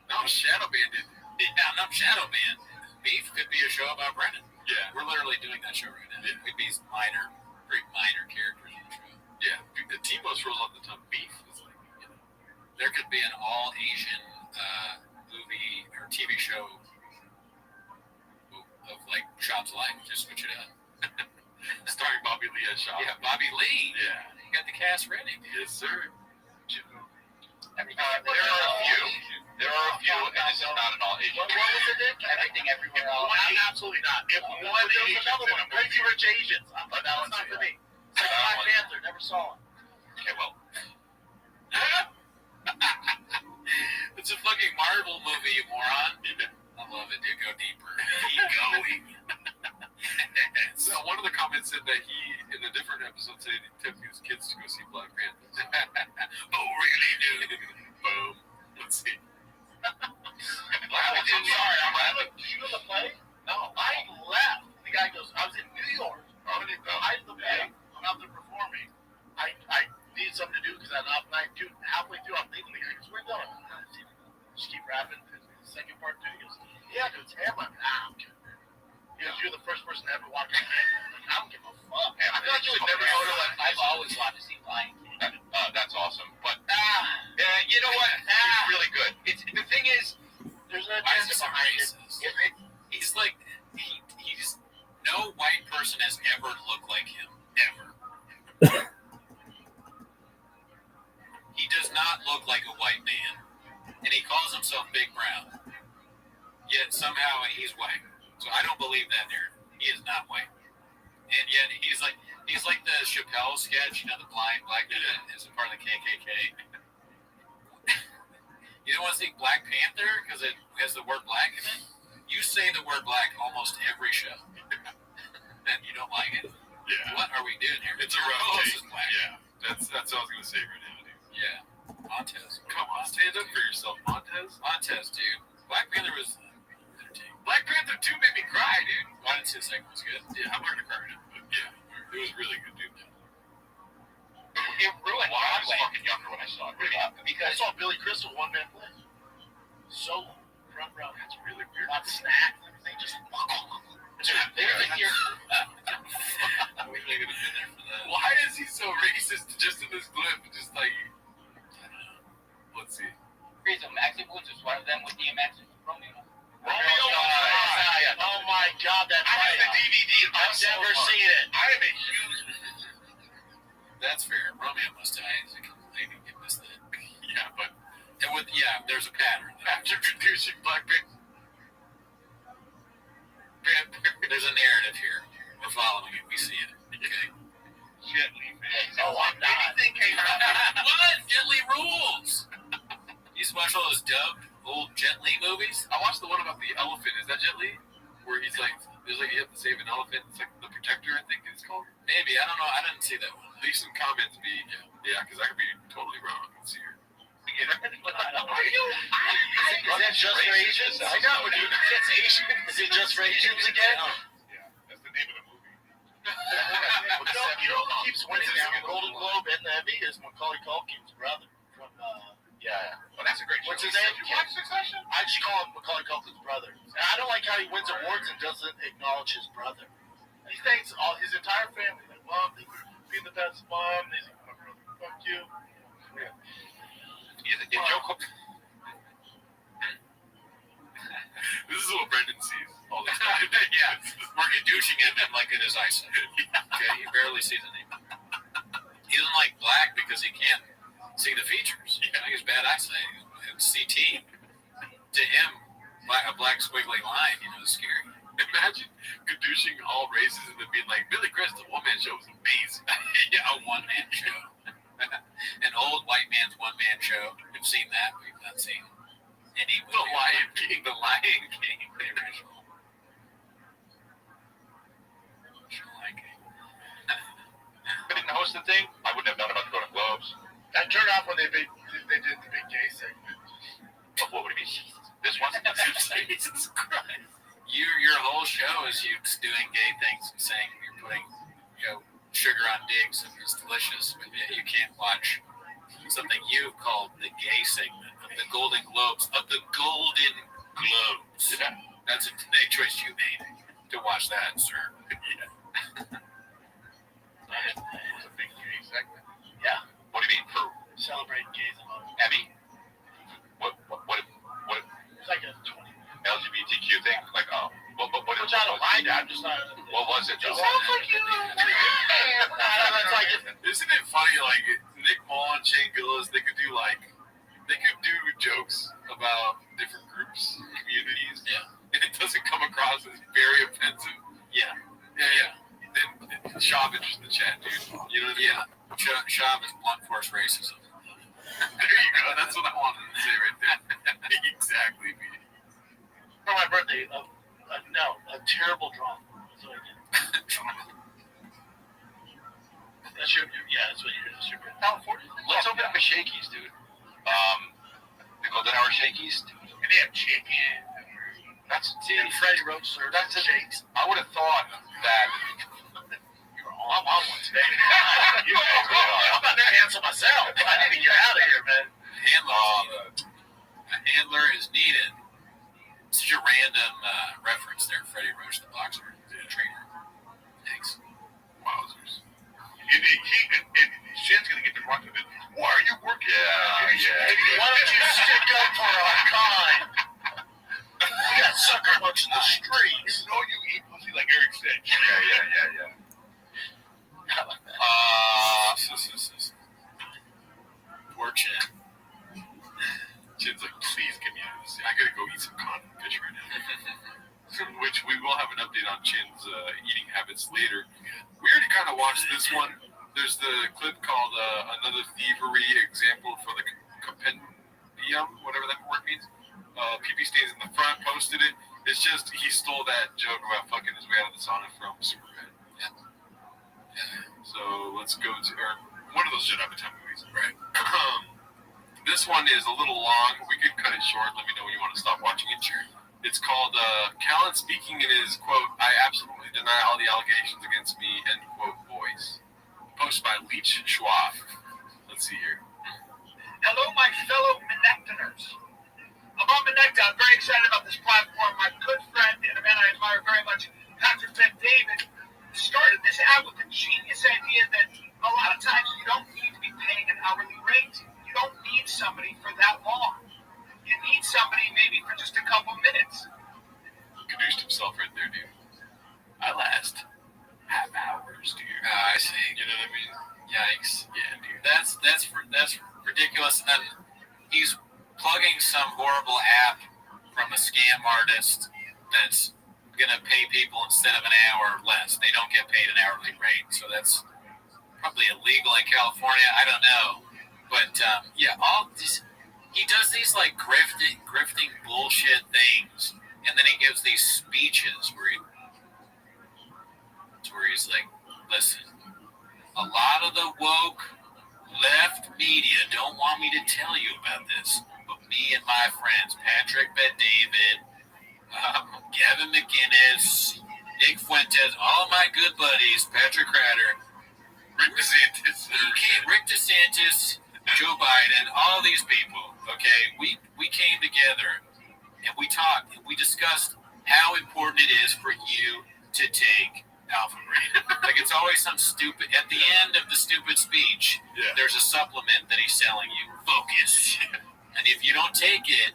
No, Shadow Bandit. Yeah, I'm not Shadow Man. Beef could be a show about Brennan. Yeah. We're literally doing that show right now. Yeah. We'd be pretty minor characters in the show. Yeah. The T-Most rolls off the tongue. Beef is like, There could be an all-Asian movie or TV show of, like, Shop's life. Just switch it up. starring Bobby Lee as Shaw. Yeah, Bobby Lee. Yeah. You got the cast ready. Yes, sir. There are a few, and this is not an all Asian. What was president, Everything everywhere else. absolutely not. If one, there was another one, Crazy Rich Asians. But that was not for me. It's like Black Panther, never saw it. Okay, well, It's a fucking Marvel movie, you moron. I love it, dude. Go deeper. Keep going. so one of the comments said that he, in a different episode, said he took his kids to go see Black Panther. Oh, really, dude? Boom. Let's see. Sorry, I'm like, did you go to the play? No. I left. The guy goes, I was in New York. I'm in the height of the play. I'm out there performing. I needed something to do because I had an off night. Dude, halfway through, I'm thinking, the guy goes, where are you going? Just keep rapping. The second part, dude, he goes, yeah, dude, it's him. I'm like, I'm good. He goes, you're the first person to ever walk in. Like, I don't give a fuck. I feel like you would never go to like, I've always wanted to see Lion King. That's awesome. But you know what? It's really good. The thing is, there's no Why is agenda he so behind it. racist? He's like, he's no white person has ever looked like him. Ever. He does not look like a white man. And he calls himself Big Brown. Yet somehow he's white. So I don't believe that narrative. He is not white. And yet he's like the Chappelle sketch, you know, the blind black dude is a part of the KKK. You don't want to see Black Panther because it has the word black in it? You say the word black almost every show. And you don't like it? Yeah. What are we doing here? It's a rough Oh, take. this is black. Yeah. That's what I was going to say right now, dude. Yeah. Montez. Come on, stand up for yourself, Montez. Montez, dude. Black Panther was entertaining. Black Panther 2 made me cry, dude. I didn't see the second one was good. Yeah, I'm not going to cry right now, but yeah, it was really good, dude. it ruined. Well, I was anyway. fucking younger when I saw it. Really. I Because saw Billy Crystal one-man play. Solo. Front row. That's really weird. Lots of snacks and everything. Just they think you're. We really could have been there for that. Why is he so racist just in this clip? Just like, I don't know. Let's see. Here's a Maxi Boots is one of them with DMX and Romeo. Oh my God, that's I have the right. DVD. I've never seen it. I am a huge. That's fair. Romeo must die. I didn't get this then. Yeah, but And with there's a pattern. after producing Black Panther, There's a narrative here. We're following it. We see it. Okay. Jet Li fans. Oh, I'm not. Anything came out. What? Jet Li rules. You used to watch all those dubbed old Jet Li movies? I watched the one about the elephant. Is that Jet Li? Where he's like, there's like, you have to save an elephant. It's like The Protector, I think it's called. Maybe. I don't know. I didn't see that one. Leave some comments, me. Yeah, because I could be totally wrong. Let's see here. Are you? Is that just for Asians? I know, dude. It's Asian. Is it just for Asians again? Yeah, that's the name of the movie. You know who keeps winning now, Golden Globe and the Emmy is Macaulay Culkin's brother. From, yeah. Well, that's a great show. What's his name? Did you watch Succession? I just call him Macaulay Culkin's brother. And I don't like how he wins awards and doesn't acknowledge his brother. And he thanks all his entire family. Like, Mom, thank you for being the best mom. He's like, my brother, fuck you. Is Joe Cook? This is what Brendan sees all the time. Yeah. We're douching him in like it is eyesight. Okay. He barely sees anything. He doesn't like black because he can't see the features. He has bad eyesight. And CT, to him, a black squiggly line, is scary. Imagine douching all races and then being like, Billy Crystal, one-man show was amazing. Yeah, a one-man show. An old white man's one-man show. We've seen that. We've not seen any movie. The Lion King. The Lion King, the original. Lion King. I didn't host the thing. I wouldn't have known about the Golden Globes. I turned off when they did the big gay segment. But what would it be? This one? Jesus Christ. Your whole show is you just doing gay things and saying you're putting, sugar on dicks and it's delicious, but yet you can't watch something you called the gay segment of the Golden Globes. Yeah. That's a choice you made to watch that, sir. Yeah. It was a big gay segment. Yeah. What do you mean, for Celebrate gays and all. Emmy? What It's like a 20. LGBTQ thing? Like, what Which I don't mind. I'm just not. What was it, Joe? Sounds like you. Isn't it funny, like, Nick Mullen, Shane Gillis, they could do jokes about different groups, communities. Yeah. process. Very offensive. Yeah. Yeah. Then Shav is just in the chat, dude. You know what I mean? Yeah. Shav is blunt force racism. There you go. That's what I wanted to say right there. Exactly, B. For my birthday, a terrible drama. That's what I did. That's your birthday. California? Let's open up a Shakey's, dude. The Golden Hour Shakey's. And they have chicken. That's And Freddie Rothschild. That's the it. shakes. I would have thought that. I'm on one today. I'm not there to answer myself. I need to get out of here, man. A handler is needed. Such a random reference there. Freddie Roach, the boxer, trainer. Thanks. Wowzers. Shin's going to get the brunt of it. Why are you working? Yeah. Why don't you stick up for our kind? We got sucker punch in the streets. You know you eat pussy like Eric said. Yeah. Poor Chin. Chin's like, please get me out of this. I gotta go eat some cotton fish right now. Which we will have an update on Chin's eating habits later. We already kind of watched this one. There's the clip called Another Thievery Example for the Compendium, whatever that word means. PP Stays in the Front posted it. It's just, he stole that joke about fucking his way out of the sauna from Superman. Yeah. So let's go to, or one of those Judd Apatow movies, right? This one is a little long. We could cut it short. Let me know when you want to stop watching it. Sure. It's called Callan speaking in his, quote, I absolutely deny all the allegations against me, end quote, voice. Posted by Leach Schwab. Let's see here. Hello, my fellow Menectaners. I'm on Menecta. I'm very excited about this platform. My good friend and a man I admire very much, Patrick Ben-David, started this out with the genius idea that a lot of times you don't need to be paying an hourly rate. You don't need somebody for that long. You need somebody maybe for just a couple minutes. Introduced himself right there, dude. I last half hours, dude. I see. You know what I mean? Yikes. Yeah, dude. That's ridiculous. And then he's plugging some horrible app from a scam artist that's gonna pay people instead of an hour less. They don't get paid an hourly rate, so that's probably illegal in California. I don't know, but all this, he does these like grifting bullshit things, and then he gives these speeches where he's like, listen, a lot of the woke left media don't want me to tell you about this, but me and my friends, Patrick Bet-David, Gavin McInnes, Nick Fuentes, all my good buddies, Patrick Rader, Rick DeSantis, Joe Biden, all these people, okay, we came together and we talked and we discussed how important it is for you to take Alpha Brain. Like, it's always some stupid, at the end of the stupid speech, there's a supplement that he's selling you, Focus. And if you don't take it,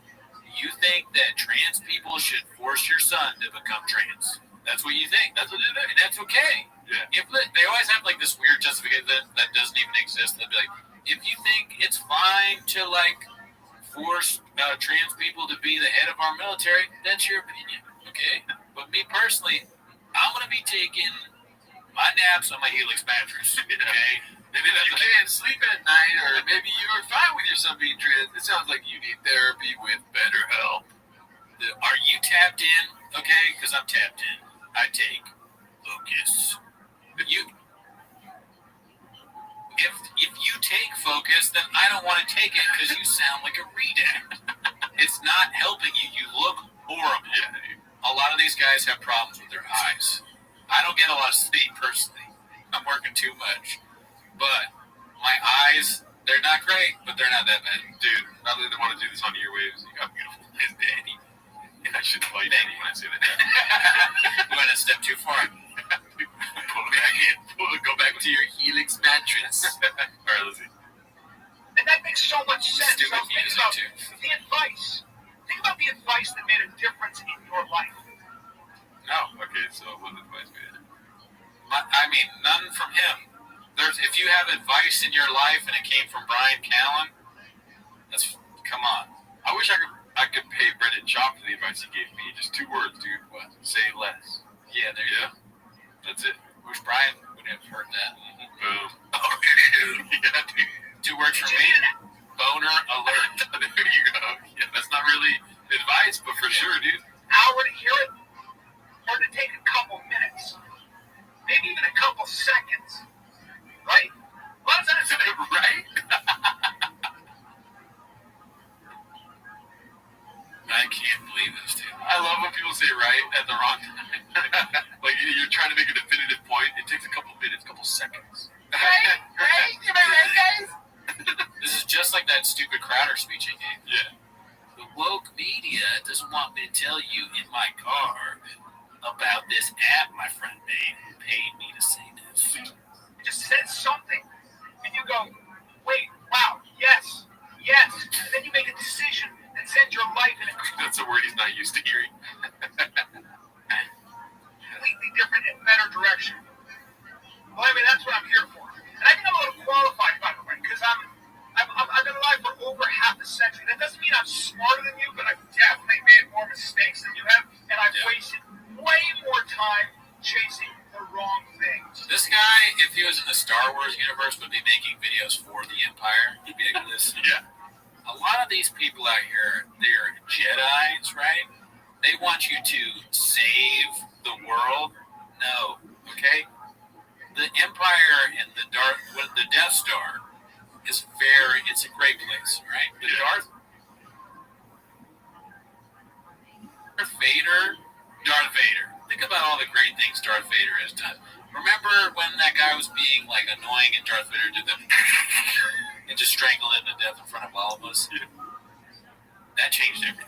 you think that trans people should force your son to become trans. That's what you think. That's what it is. And that's okay. Yeah. They always have like this weird justification that doesn't even exist. They'll be like, if you think it's fine to like force trans people to be the head of our military, that's your opinion. Okay. But me personally, I'm going to be taking my naps on my Helix mattress. Okay. And if you can't sleep at night, or maybe you're fine with your son being trans, it sounds like you need therapy with BetterHelp. Are you tapped in? Okay, because I'm tapped in. I take Focus. If you take Focus, then I don't want to take it because you sound like a redact. It's not helping you. You look horrible. A lot of these guys have problems with their eyes. I don't get a lot of sleep personally. I'm working too much. But my eyes, they're not great, but they're not that bad. Dude, not that they want to do this on earwaves. You got beautiful eyes, Daddy. And I should call you Daddy when I say that. You went a step too far. Pull it back in. Go back to your Helix mattress. All right, let's see. And that makes so much sense. Stupid Think music, about too. the advice. Think about the advice that made a difference in your life. Oh, okay. So what advice made it? I mean, none from him. If you have advice in your life and it came from Brian Callen, come on. I wish I could pay Brendan chop to the advice he gave me. Just 2 words, dude. What? Say less. Yeah, there you Yeah. That's it. go. Wish Brian would have heard that. Boom. Oh, dude. Yeah, dude. 2 words from me. Boner alert. There you go. Yeah, that's not really advice, but for sure, dude. Hour to hear it, or to take a couple minutes, maybe even a couple seconds, right? What does that say? Right? I can't believe this, dude. I love when people say right at the wrong time. Like you're trying to make a definitive point. It takes a couple minutes, couple seconds. Right? Am I right, guys? This is just like that stupid Crowder speech I gave. Yeah. The woke media doesn't want me to tell you in my car about this app my friend made who paid me to say this. It just says something, and you go, wait, wow, yes, yes. And then you make a decision that sends your life in a That's a word he's not used to hearing. completely different and better direction. Well, I mean, that's what I'm here for. And I think I'm a little qualified, by the way, because I've been alive for over half a century. That doesn't mean I'm smarter than you, but I've definitely made more mistakes than you have, and I've wasted way more time chasing the wrong things. This guy, if he was in the Star Wars universe, would be making videos for the Empire. He'd be like this. Yeah. A lot of these people out here, they're Jedis, right? They want you to save the world. No, okay? The Empire and the Death Star is it's a great place, right? The Darth Vader. Think about all the great things Darth Vader has done. Remember when that guy was being like annoying and Darth Vader did that and just strangled him to death in front of all of us? Yeah. That changed everything.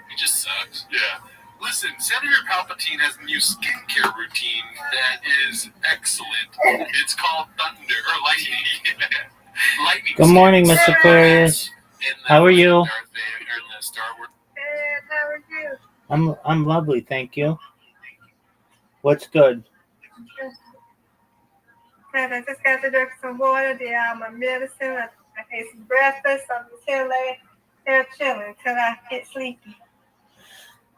He just sucks. Yeah. Listen, Senator Palpatine has a new skincare routine that is excellent. It's called Thunder or Lightning. Lightning. Good morning, skins. Miss Aquarius. In the How are you? Darth Vader, or in the Star Wars. Good, how are you? I'm lovely, thank you. What's good? Good. I just got to drink some water, did all my medicine. I ate some breakfast. I'm just here chilling until I get sleepy.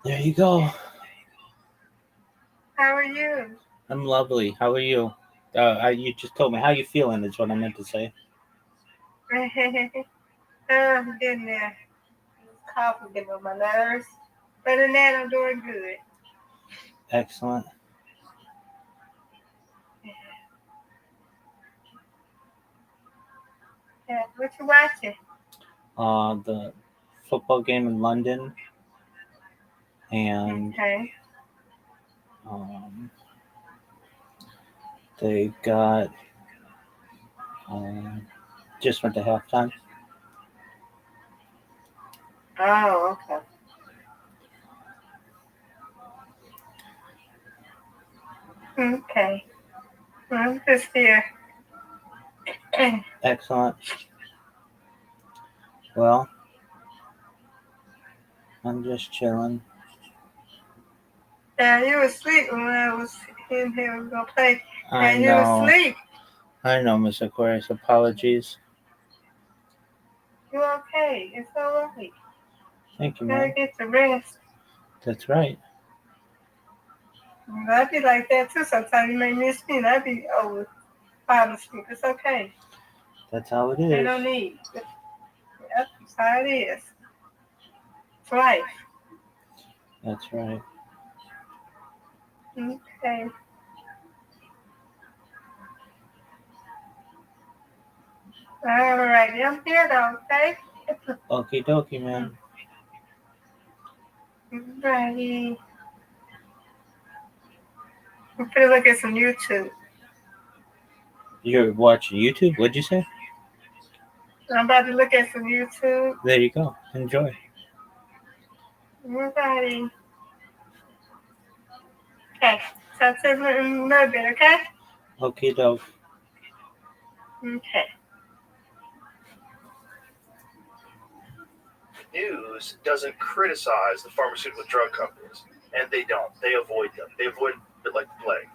There you go. How are you? I'm lovely. How are you? You just told me how you feeling is what I meant to say. I'm getting there. Coffee getting on my nerves. But other than that, I'm doing good. Excellent. Yeah, what you watching? The football game in London, and Okay. they got just went to halftime. Oh, okay. Okay. I'm just here. Excellent. Well, I'm just chilling. Yeah, you were asleep when I was in here. We were going to play. I And you were know. asleep. I know, Miss Aquarius. Apologies. You're okay. It's all right. Thank you, You gotta man. get to rest. That's right. I'd be like that too sometimes. You may miss me and I'd be over falling asleep. It's okay. That's how it They don't is. need. Yep, that's how it is. It's life. That's right. Okay. All right. I'm here though, okay? Okie dokie, man. Righty. I'm gonna look at some YouTube. You're watching YouTube? What'd you say? I'm about to look at some YouTube. There you go. Enjoy. Righty. Okay. So it's in a little bit, okay? Okie doke. Okay. News doesn't criticize the pharmaceutical drug companies, and they don't. They avoid them. They avoid it like the plague.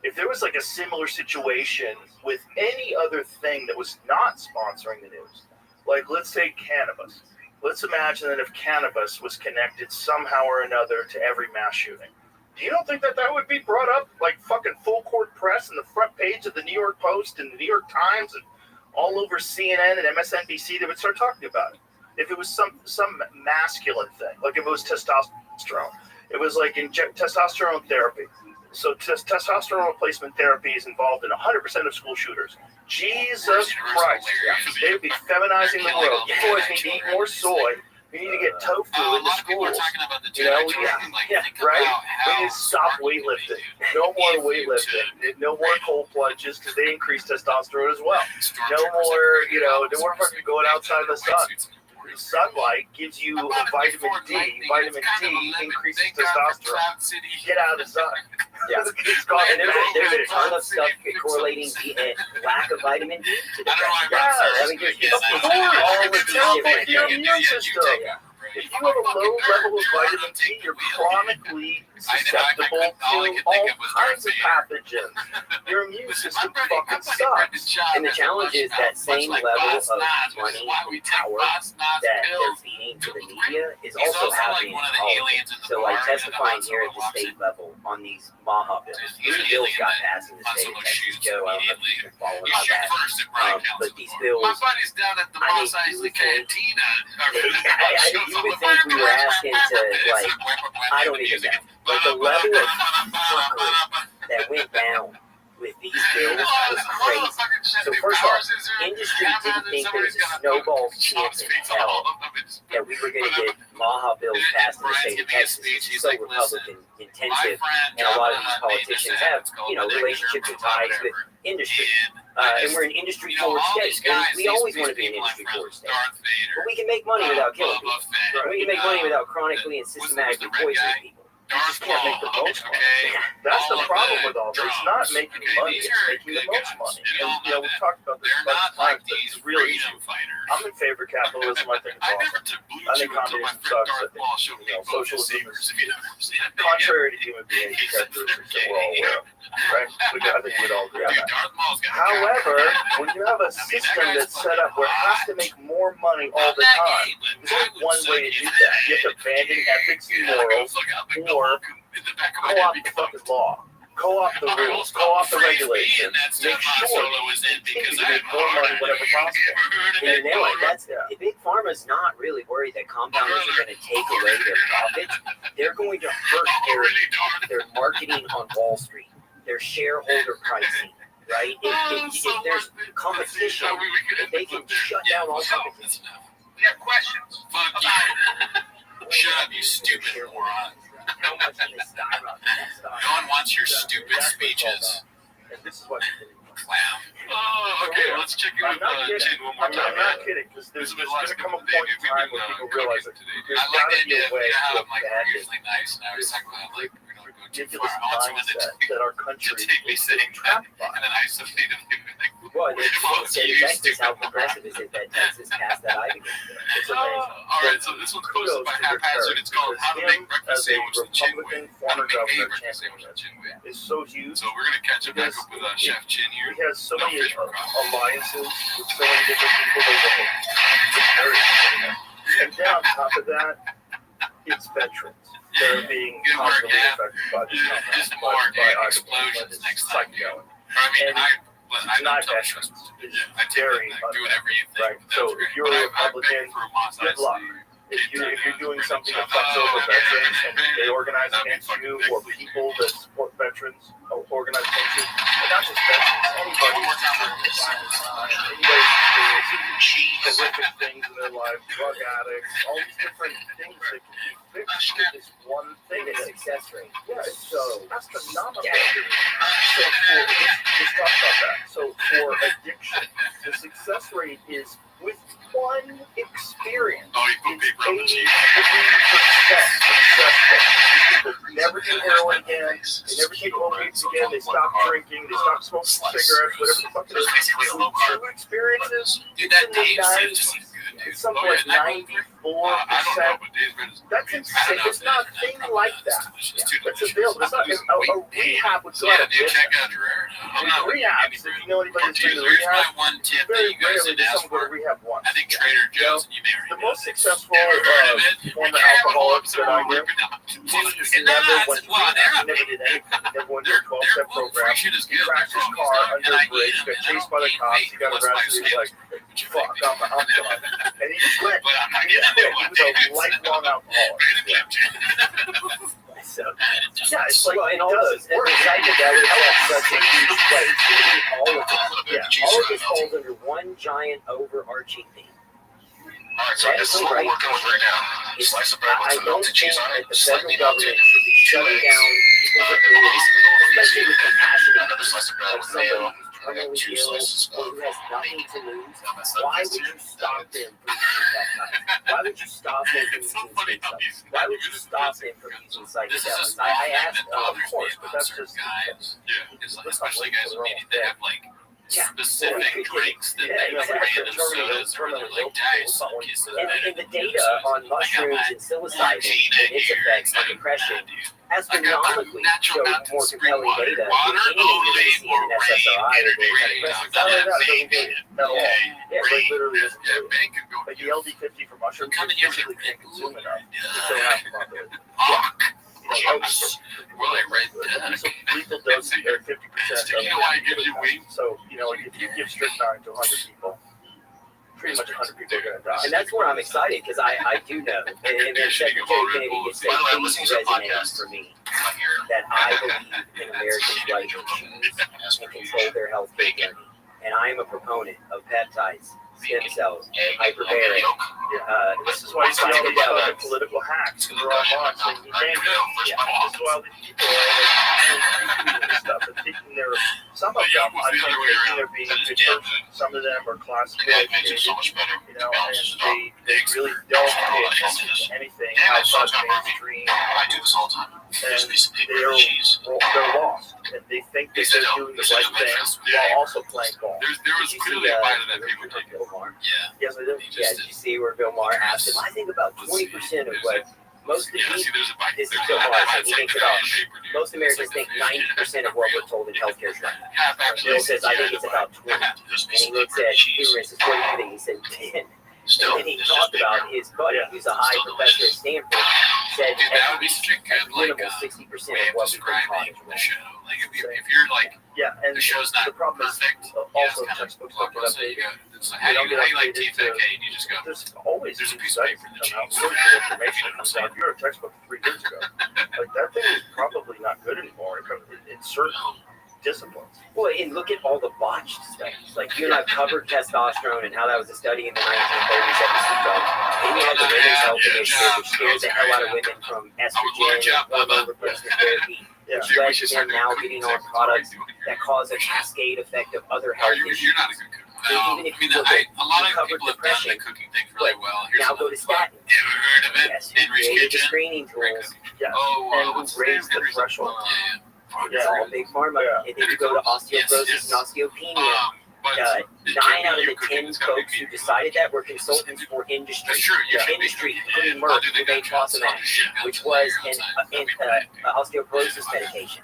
If there was like a similar situation with any other thing that was not sponsoring the news, like let's say cannabis, let's imagine that if cannabis was connected somehow or another to every mass shooting. Do you don't think that would be brought up like fucking full court press and the front page of the New York Post and the New York Times and all over CNN and MSNBC? They would start talking about it. If it was some masculine thing, like if it was testosterone, it was like testosterone therapy. So testosterone replacement therapy is involved in 100% of school shooters. Jesus Christ. They would be feminizing the world. You boys need to eat more soy. We need to get tofu in the schools. You know, right? We need to stop weightlifting. No more weightlifting. No more cold plunges because they increase testosterone as well. No more, no more fucking going outside in the sun. Sunlight gives you vitamin D. Vitamin D increases testosterone. Get out of the sun. Yeah. And there's a ton of stuff correlating lack of vitamin D to depression. I mean, there's all of these different your immune system. If you have a low level of vitamin D, you're chronically susceptible to all kinds of pathogens. Your immune system fucking sucks. And the challenge is that same level of money and power that they're feeding to the media is also happening in politics. So, like, testifying here at the state level on these MAHA bills. These bills got passed in the state of Texas. Joe, I don't know if you've been following all that. But these bills, my buddy's down at the Mos Eisley Cantina. You would think we were asking to, like, I don't even know. But the level of fuckery that went down with these bills was crazy. So first off, industry didn't think there was a snowball's chance in hell that we were going to get MAHA bills passed in the state of Texas, which is so Republican intensive, and a lot of these politicians have, relationships and ties with industry. And we're an industry-forward state. And we always want to be an industry-forward state. But we can make money without killing people. We can make money without chronically and systematically poisoning people. You just can't make the most money. That's the problem with all this. It's not making money, it's making the most money. And, we've talked about this a bunch of times, but it's a real issue. I'm in favor of capitalism. I think it's awesome. I think communism sucks. I think, socialism is contrary to human beings characteristics that we're all aware of. Right? I think we'd all agree on that. However, when you have a system that's set up where it has to make more money all the time, there's only one way to do that. You have to abandon ethics and morals, or co-opt the fucking law, co-opt the rules, co-opt the regulations, make sure you continue to make more money whenever possible. And they're like, Big Pharma's not really worried that compounders are going to take away their profits. They're going to hurt their marketing on Wall Street, their shareholder pricing, right? If there's competition, if they can shut down all competition. We have questions. Fuck you. Shut up, you stupid moron. No one wants your stupid speeches. And this is what Clown. Oh, okay, let's check in with Chin one more time. I'm not kidding, because there's going to come a point in time where people realize that there's I like got to that be a way how to I'm like abandon usually nice, and I was talking about like go too ridiculous far. I want someone mindset that our country to take me is saying that trapped by. and then isolated me. Well, it's Texas, how progressive is it that Texas passed that Ivy bill? It's amazing. All right, so this one's posted by Haphazard. It's called How to Make Breakfast Sandwich the Chin Way. How to Make a Breakfast Sandwich the Chin Way. Is so huge. So we're going to catch up back up with Chef Chin here. He has so many alliances with so many different people that it's very interesting. And then on top of that, it's veterans that are being positively affected by this Just more explosions next time. I not veterans. It's very do whatever you think. right. So if you're a Republican, good luck. If you're doing something that fucks over veterans and they organize against you, or people that support veterans organize against you, and not just veterans, anybody experiencing horrific things in their life, drug addicts, all these different things that can be fixed with this one thing. The success rate. Yeah, it's so astronomical. So let's talk about that. So for addiction, the success rate is with one experience. Oh, you put paper on the cheese. 80% successful. People never do heroin again. They never take opiates again. They stop drinking. They stop smoking cigarettes. Whatever the fuck it is. True experiences. Dude, that taste is it's something like 94%. I don't know, but Dave's been. That's insane. It's not a thing like that. That's available. It's not a rehab would go out of You business. check out Gerard. I'm not Rehabs, if you know anybody who's been to Here's my rehab, one tip that very you guys rarely didn't does ask someone go to for. rehab once. I think Trader Joe's, you may already The know most this. successful Never heard of it. former We can't have a whole alcoholics episode that I where knew, we're not- he And then never went to well, rehab. they're He not never did anything. He never went to a They're 12-step free program. shit is He good. crashed his car under a bridge, got chased by the cops. He got arrested. He's like, fuck, I'm done. And he just quit. But I'm not He getting just quit. into He was a lifelong alcoholic. So, yeah, it's like, Well, and it all does. the And psychedelics have such a huge place. All of it. yeah, All of this falls under one giant overarching theme. All right, so this is what we're working with right now. It's, Slice of bread with I some don't melted think cheese on that it, the federal slightly government melted. should be shutting down people's ability, especially with compassionate Another people, slice of bread like with somebody mayo. who's terminally Two ill slices or who has nothing to lose. Why would you stop them from using peptides? Why would you stop them from It's so using funny skin how subs? he's Why would you stop them from using psychedelics? I asked, of course, but that's just guys. Yeah. Especially guys with media that have like Yeah. specific drinks that Yeah, they exactly. random sodas or they're like dice. And the data on mushrooms and psilocybin and its effects on depression astronomically showed more compelling data than anything that they see in an SSRI or antidepressants. not like that. It doesn't do it at all. Yeah, Like literally doesn't Yeah, do it. bank could go. Like the LD50 for mushrooms, you Coming here physically with can't consume enough. You Yeah. still have to bump it. Well, I read that. So lethal doses are 50% You know why it gives you wings? So, you know, if you give strychnine to 100 people, pretty much 100 people are going to die. And that's where I'm excited because I do know, and then Secretary Kennedy gets By the way, I'm things listening to a resonating podcast. for me I'm here. that I believe in Americans' right to choose and control their health care journey. And I am a proponent of peptides, stem cells, hyperbaric. This is why you see all these fucking political hacks who are online saying you can't do it. This is why all these people are like doing stuff and thinking they're, some of them, I think, thinking they're being good person. Some of them are classically That makes it educated, so much better. you know, and they really don't pay attention to anything outside the mainstream. I do this all the time. There's a piece of paper and cheese. They're lost, and they think that they're doing the right thing while also playing ball. There was Did you clearly see a bite of that paper Bill taken. Maher? Yeah. Yes, I do. Yeah, did you see where Bill Maher asked him? I think about 20% of what most of the Yeah, see, there's a bite. This is There's Bill a Maher, bite he thinks taken about out of the paper, dude. most Americans think 90% of what we're told in healthcare is right. Half actually. Bill says, I think it's about 20. There's a And piece he of looks paper at and cheese. humorous, says, what do you think? He said 10. Still, And then he it's talked just about paper. his buddy, who's a high professor at Stanford, said Dude, that would at be least such a good, like, minimal 60% way of of what we've been taught describing is the wrong. show. Like, if you're like, Yeah, and the show's not the problem is perfect, also yeah, it's textbooks kind don't of get updated. it's like, how do you like teeth decade? You just go, There's always There's a these piece of sites paper in that the come out, cheese. social information that comes out. If you're a textbook 3 years ago, like that thing is probably not good anymore in certain disciplines. Well, and look at all the botched studies. Like, you and I covered testosterone and how that was a study in the 1930s that was done. Then you had the Women's Health Initiative, which scared the hell out of women from estrogen and hormone replacement therapy, Yeah. which led to them now getting on products that cause a cascade effect of other health You're issues. not a good cook. So no. even if I mean, you look at a lot of covered people have done depression, the cooking thing really well. Here's now a go to little fun. statins. Ever heard of it? Yes, Henry's created the Kitchen. screening Great tools. cooking. Yeah. Oh, And what's who raised the Henry's- threshold. Yeah. It's all big pharma. Yeah. And then you go to osteoporosis Yes. and osteopenia. But 9 out of the 10 folks who decided that were consultants for industry. That's true. You should be. Industry, including Merck, who made Fosamax, which was an osteoporosis medication.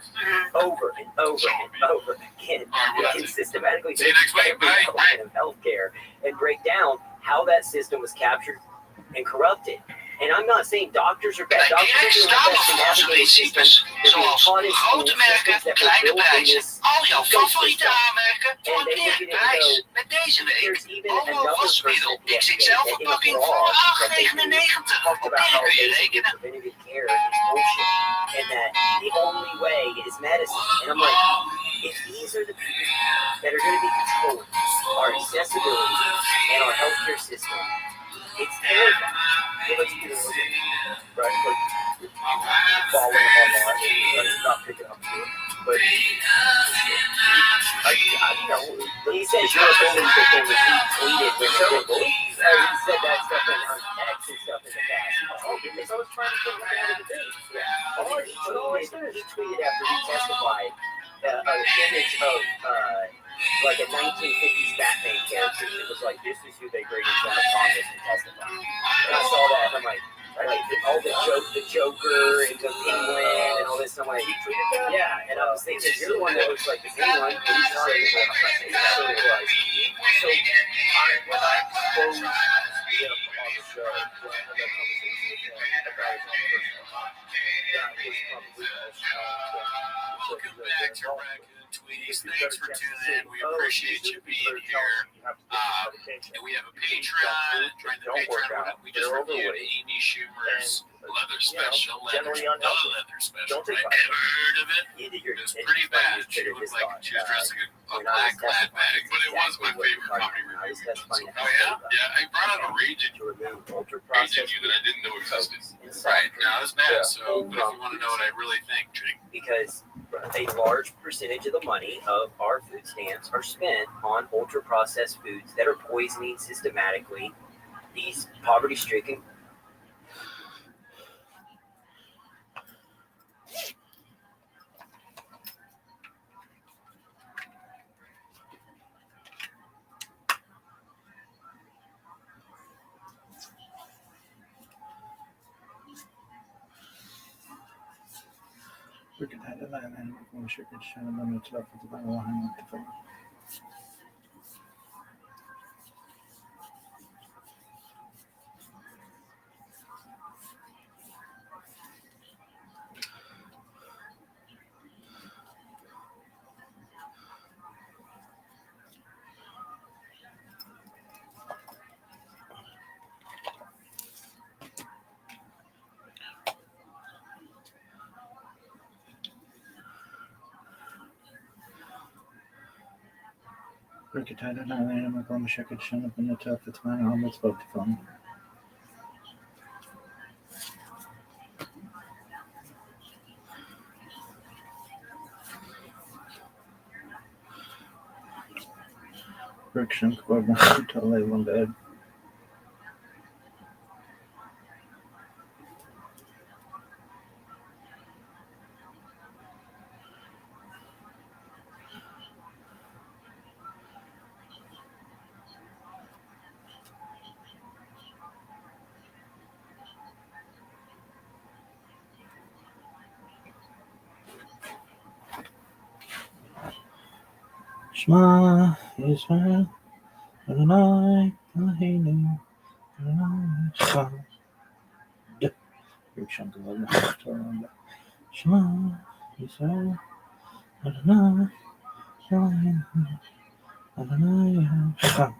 Over and over and over again. We can systematically See you next week. every Bye. element of healthcare and break down how that system was captured and corrupted. And I'm not saying doctors are bad. Doctors are doing their best to navigate systems. They're being taught in school systems that were built in this Al jouw favoriete ecosystem. aanmerken And voor they een look at it and prijs. go, Met deze week there's even Homo another person wasmiddel that XXL verpakking voor that they 8,99. talked Op about how binnen kun je basically rekenen. preventative care is bullshit and that the only way is medicine. And I'm like, if these are the people that are going to be controlling our accessibility and our healthcare system, it's terrifying. So let's do this. Right? Like, following them online, and not picking up to it. But I don't know. He said you're a bully, but then he tweeted when he did bully. He said that stuff on X and stuff in the past. Oh, because I was trying to put it out of the thing. Yeah. He tweeted after he testified an image of like a 1950s Batman character that was like, this is who they bring in front of Congress and testify. And I saw that, and I'm like all the Joker and the Penguin and all this. And I'm like, yeah. And I was thinking, you're the one that looks like the Penguin. And he's just like, so it was. So when I closed him on the show, when I had that conversation with him about his own personal life, that was probably the most Welcome back to Raccoon Tweets. Thanks for tuning in. We appreciate you being here. And we have a Patreon. Join the Patreon. We just reviewed Amy Schumer's leather special. Leather special, right? Ever heard of it? It was pretty bad. She looked like she was dressing a black glad bag. But it was my favorite comedy review. Oh, yeah? Yeah, I brought out a rage in you that I didn't know existed. Right. No, it's bad. So, but if you want to know what I really think, Jake. Because a large percentage of the money of our food stamps are spent on ultra-processed foods that are poisoning systematically these poverty-stricken. Shema Israel, Adonai Eloheinu, Adonai Echad. Shema Israel, Adonai Eloheinu, Adonai Echad.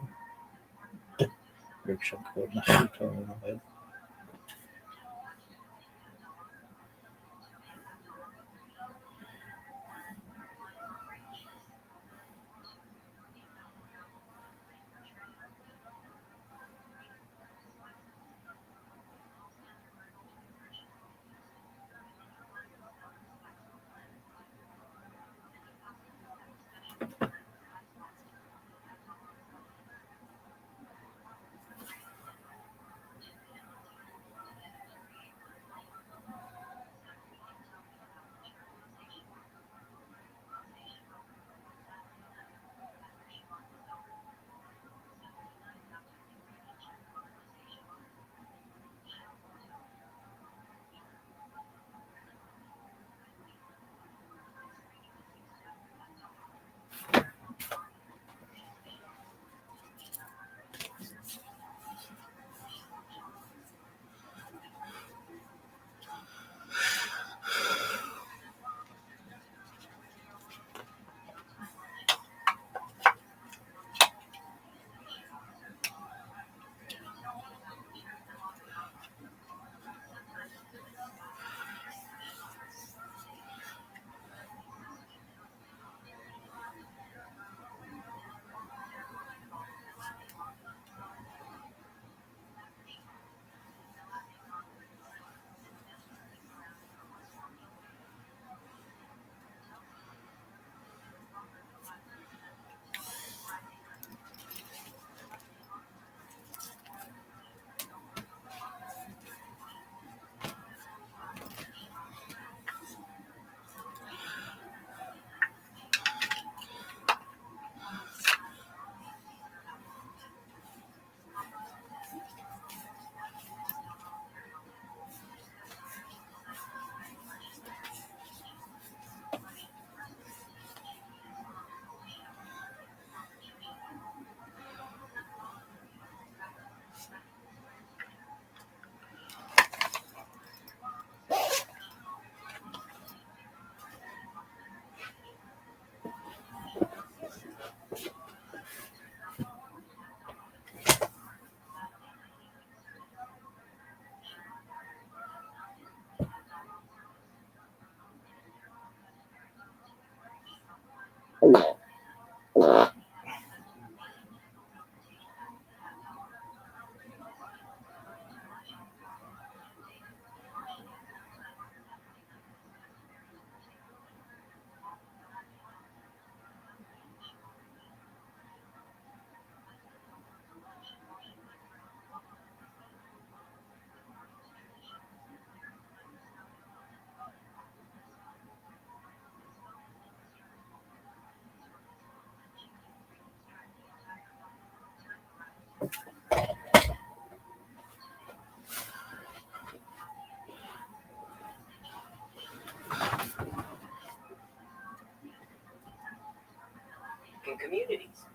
In communities,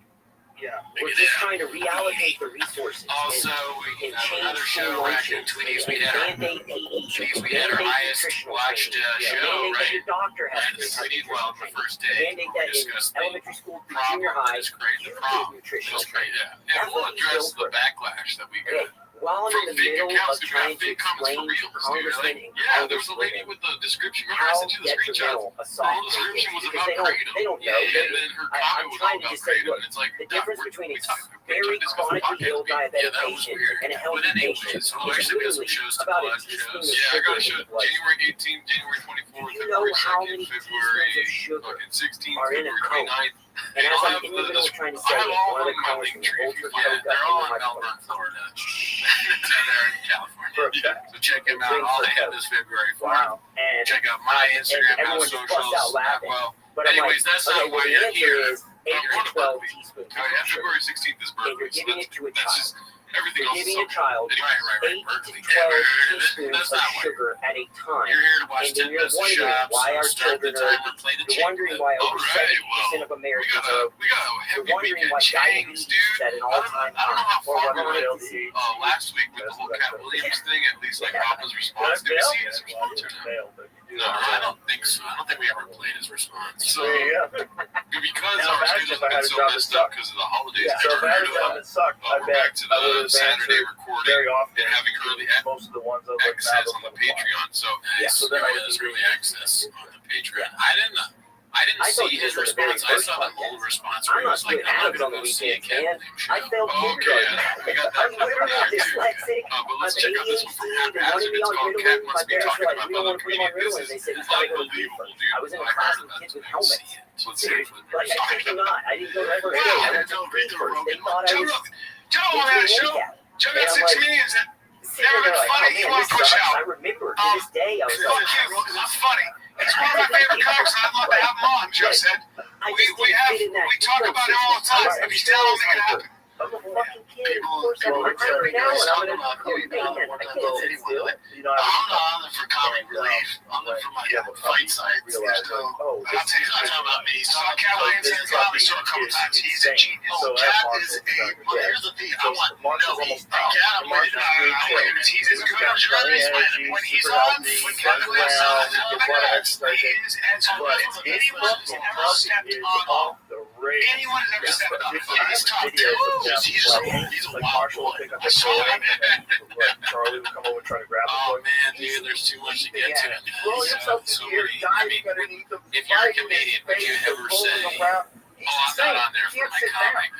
Yeah. we're just trying to reallocate the resources. Also, we have another show right in Tweeties. We had our highest watched show, right? Your doctor has And to have Tweeties, well, the first day, mandate we that in discussed the elementary school to problem junior that high. is creating the you problem. need nutritional That's great, training. yeah. And we'll address the backlash that we got. While I'm From in the fake middle of accounts, we got trying to fake comments explain for real. to congressmen and Yeah, there was a lady congresswomen with the description. Remember, I how sent you the screenshot. detrimental a The soft whole drink is, description was because about they don't kratom. know. And then her comment I'm was trying all to about just say, kratom. look, And it's like, the Doc, difference we're- between we a talked- we very took this on the chronically ill podcast. diabetic Yeah, that was patient weird. and a But healthy anyways, patient so is actually we have some really shows to about a plug. teaspoon of Shows. Yeah, I got sugar a show in the blood. January 18th, January 24th, Do you know February how 2nd, many February teaspoons of sugar fucking 16th, are in a February Coke? 29th. And I'll as I'm have in the middle of trying to I say have it, all one of of the them in my congressmen link tree if holds you her want. coke They're up all in in the microphone. Melbourne, Florida. They're in California. So check them out. All they have this February. Wow. And Check out my Instagram, my everyone just busts out socials. laughing. Well, but I'm like, anyways, that's okay, not well, why the you're answer here. is 8 to 12 teaspoons Oh, yeah, of sugar. February 16th is And you're Berkeley. giving it to a That's child. just everything You're else is giving so a child Right. 8 to Berkeley. 12 Yeah, teaspoons that's of not why. sugar at a time. You're here to watch And then 10 you're best of wondering shops. why our Start the children are- timer, play the You're chick wondering clip. why All over right, 70% of we Americans got are. a You're heavy wondering weekend. why Changs, diabetes dude. is at an I don't all-time know how high. far Or we what went it is. last week with the whole Cat Williams thing, at least like Papa's response. Did we see his response or not? No, I don't think so. I don't think we ever played his response. So because Now, our imagine schedule's if I had been a so job that messed up sucked. because of the holidays, Yeah, so if I had a job that sucked, I we're bet back to I would the have Saturday answered recording very often. and having early Most of the ones I was like, access nah, on the those ones Patreon. So Yeah, so then I would there's be early access on the Patreon. I didn't I thought see this his was the very response. I first saw the podcast. old response I'm where he not was like, doing I'm not ads going on to the go see a weekends, Cat man. Williams show. I failed Okay, kindergarten. we got that I'm from literally Cat too. dyslexic. But let's I'm check out this one from ADHD. They wanted Haphazard. me It's on called Ritalin. Cat My Must Be parents Talking were like, About we don't Other want to put him on Comedians. Ritalin. They This said is he's got to go to unbelievable, Beaver. dude. I was in a I class heard with of kids that. with helmets. Let's see it. Like, I kid you not. I didn't go to every day. I went to Beaver. They thought I was Joe on that show. Joe got 6 million. sitting there been like, funny. oh You man, wanna this push sucks. out. I remember to this day I was Fuck like, you, because it's funny. It's one of my favorite comics, and I'd love to have him on, Joe said. I We just didn't fit in that. we talk about it all the time. If he's telling me it happen. I'm a fucking kid. Of course, People I'm hungry now, and I'm gonna You've been on man, one I of can't those sit still. You know, I'm not on it for comic relief. I'm on it for my fight side. realize, So, oh, I'll tell you, I'm talking about me. Saw Cat Williams in his comedy store a couple times. He's a genius. Oh, Cat is a. Well, here's the thing. I want no. Cat, I'm with it. He's as good as when he's on. When Cat Williams is on, he is as good as anyone who's ever stepped on. Anyone who's ever stepped on. He's top two. He's a wild boy. I saw him. Charlie would come over and try to grab Oh the man, dude, there's too much to get to. Roll yourself So to the many. guy I mean, underneath the if you're a comedian, would you ever say, He's "Oh, I'm not on there for He can't my sit down. comic"?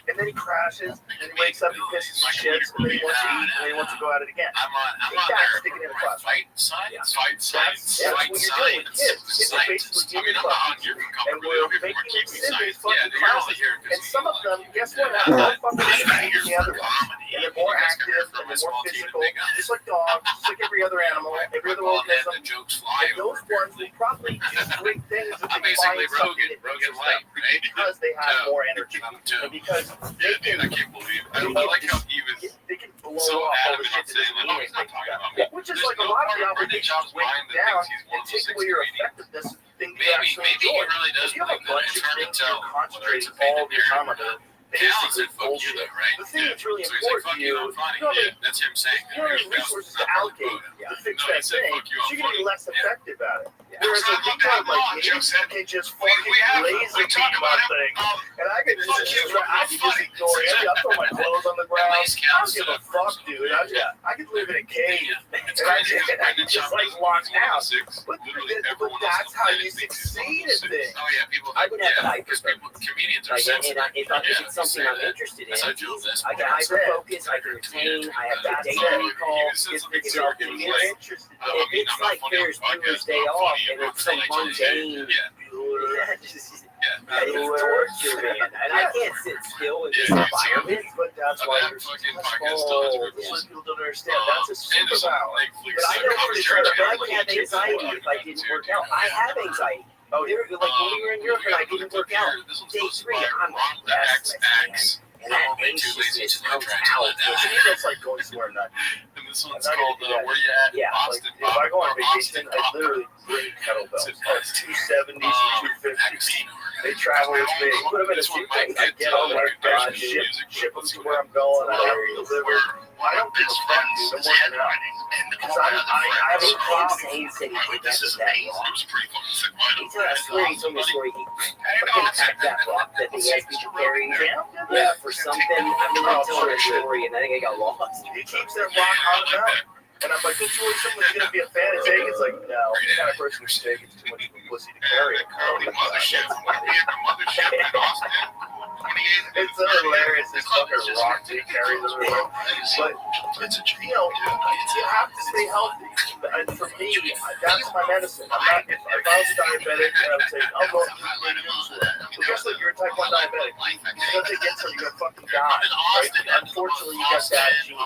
And then he crashes, and he wakes up, he pisses his shits, and then he wants to eat, and then he wants to go at it again. I'm on Take that, there stick it in for the my class. fight science. Fight science. That's Fight what you're doing with science. kids. Kids are basically Scientist. I mean, I'm not on your and comic we're relief. We're making keeping them science. fucking Yeah, you're only here And because some of them, guess what? Yeah, Have more I'm fucking not energy here than the for other ones. comedy. And they're more You guys come here active, for and my they're more small team and physical, big guns. just like dogs, just like every other animal, every other Well, then organism. the jokes fly And over. those ones will probably do great things if I'm they basically find something Rogan. that Rogan interests Light, them, right? because they have Yeah. more energy. Yeah. And because Yeah, dude, I can't believe it. I like how he was they can blow so off all the adamant shit on that saying, doesn't like, oh, mean he's not anything. talking about me. Which is There's like a no lot of part the of Brendan obligations Schaub's weight mind that down thinks he's one and of those take six away your comedians. effectiveness thing you Maybe actually he enjoy. really does If you have a believe that. bunch It's of hard to things tell you're whether concentrating it's a painted all the time on narrative. the Cal said, basically fuck you, bullshit. though, right? The thing that's really So he's like, important fuck to you, you, I'm funny. you know, Yeah, that's him saying. you don't have resources to allocate to fix No, he that said, thing, fuck you, so I'm you're going to be funny. less effective at it. Yeah. Whereas So if I'd you love to kind have of him on, like Joe me, said. can just We fucking have, laser we talk beam about on him. things. And I can Fuck just, you, I can just funny. ignore it. I'll throw my clothes on the ground. At least I Cal don't give stood a up for fuck, himself. dude. I could live in a cave It's What's And I crazy is Brendan just Schaub like doesn't locked anything on out. the six. But Literally everyone that's else how on the you planet thinks succeed he's at on the six. things. Oh yeah, people. I would have an because hyper-focus. comedians are Like, sensitive. if it's something I'm interested in, That's how Joe it's easy. this I can hyper-focus, I can retain, I have that data recall. He said something If so you're it was You're like, interested. If it's like Ferris Bueller's Day Off and it's some mundane, it's torture, man. And I can't sit still in this environment. But that's why you're fucking podcast still has successful. reviews. People don't understand. That's a And there's some superpower. Netflix But I know comedy it's hard to shows I like would have anxiety if I didn't work out. I have anxiety. Oh, There, like when we were in Europe and I didn't work out, This one's day supposed to 3, be I'm Ron the restless, man. XX. And that anxiousness comes out. to me, that's like going somewhere nuts. And this one's I'm not called gonna do that. Where You At? Yeah, Like, Austin. if I go on Austin, vacation, I literally bring kettlebells. Like 270s and 250s. They travel with me. Put them in a suitcase. I get on my bed, ship them to where I'm going. I have to deliver. I don't give a fuck, dude. I'm working out. Because I have a problem. Insane city. This is amazing. It was pretty fucking sick. I swear he told me a story. He fucking packed that rock that they asked me to carry. Yeah, for something. I remember telling a story and I think I got lost. He keeps that rock on the mountain. And I'm like, good choice. Someone's going to be a fan and take it. It's like, no, the kind of person who's taking it's too much publicity to carry it. Comedy mothership. When we have a mothership in Austin, 28. It's so hilarious. This fucking rock they carry this around. But, you know, you have to stay healthy. And for me, that's my medicine. I'm not, if I was a diabetic, I would say, I'm going to eat insulin. But guess what? You're a type 1 diabetic. You don't take insulin, you're going to fucking die. Right? Unfortunately, you got that gene.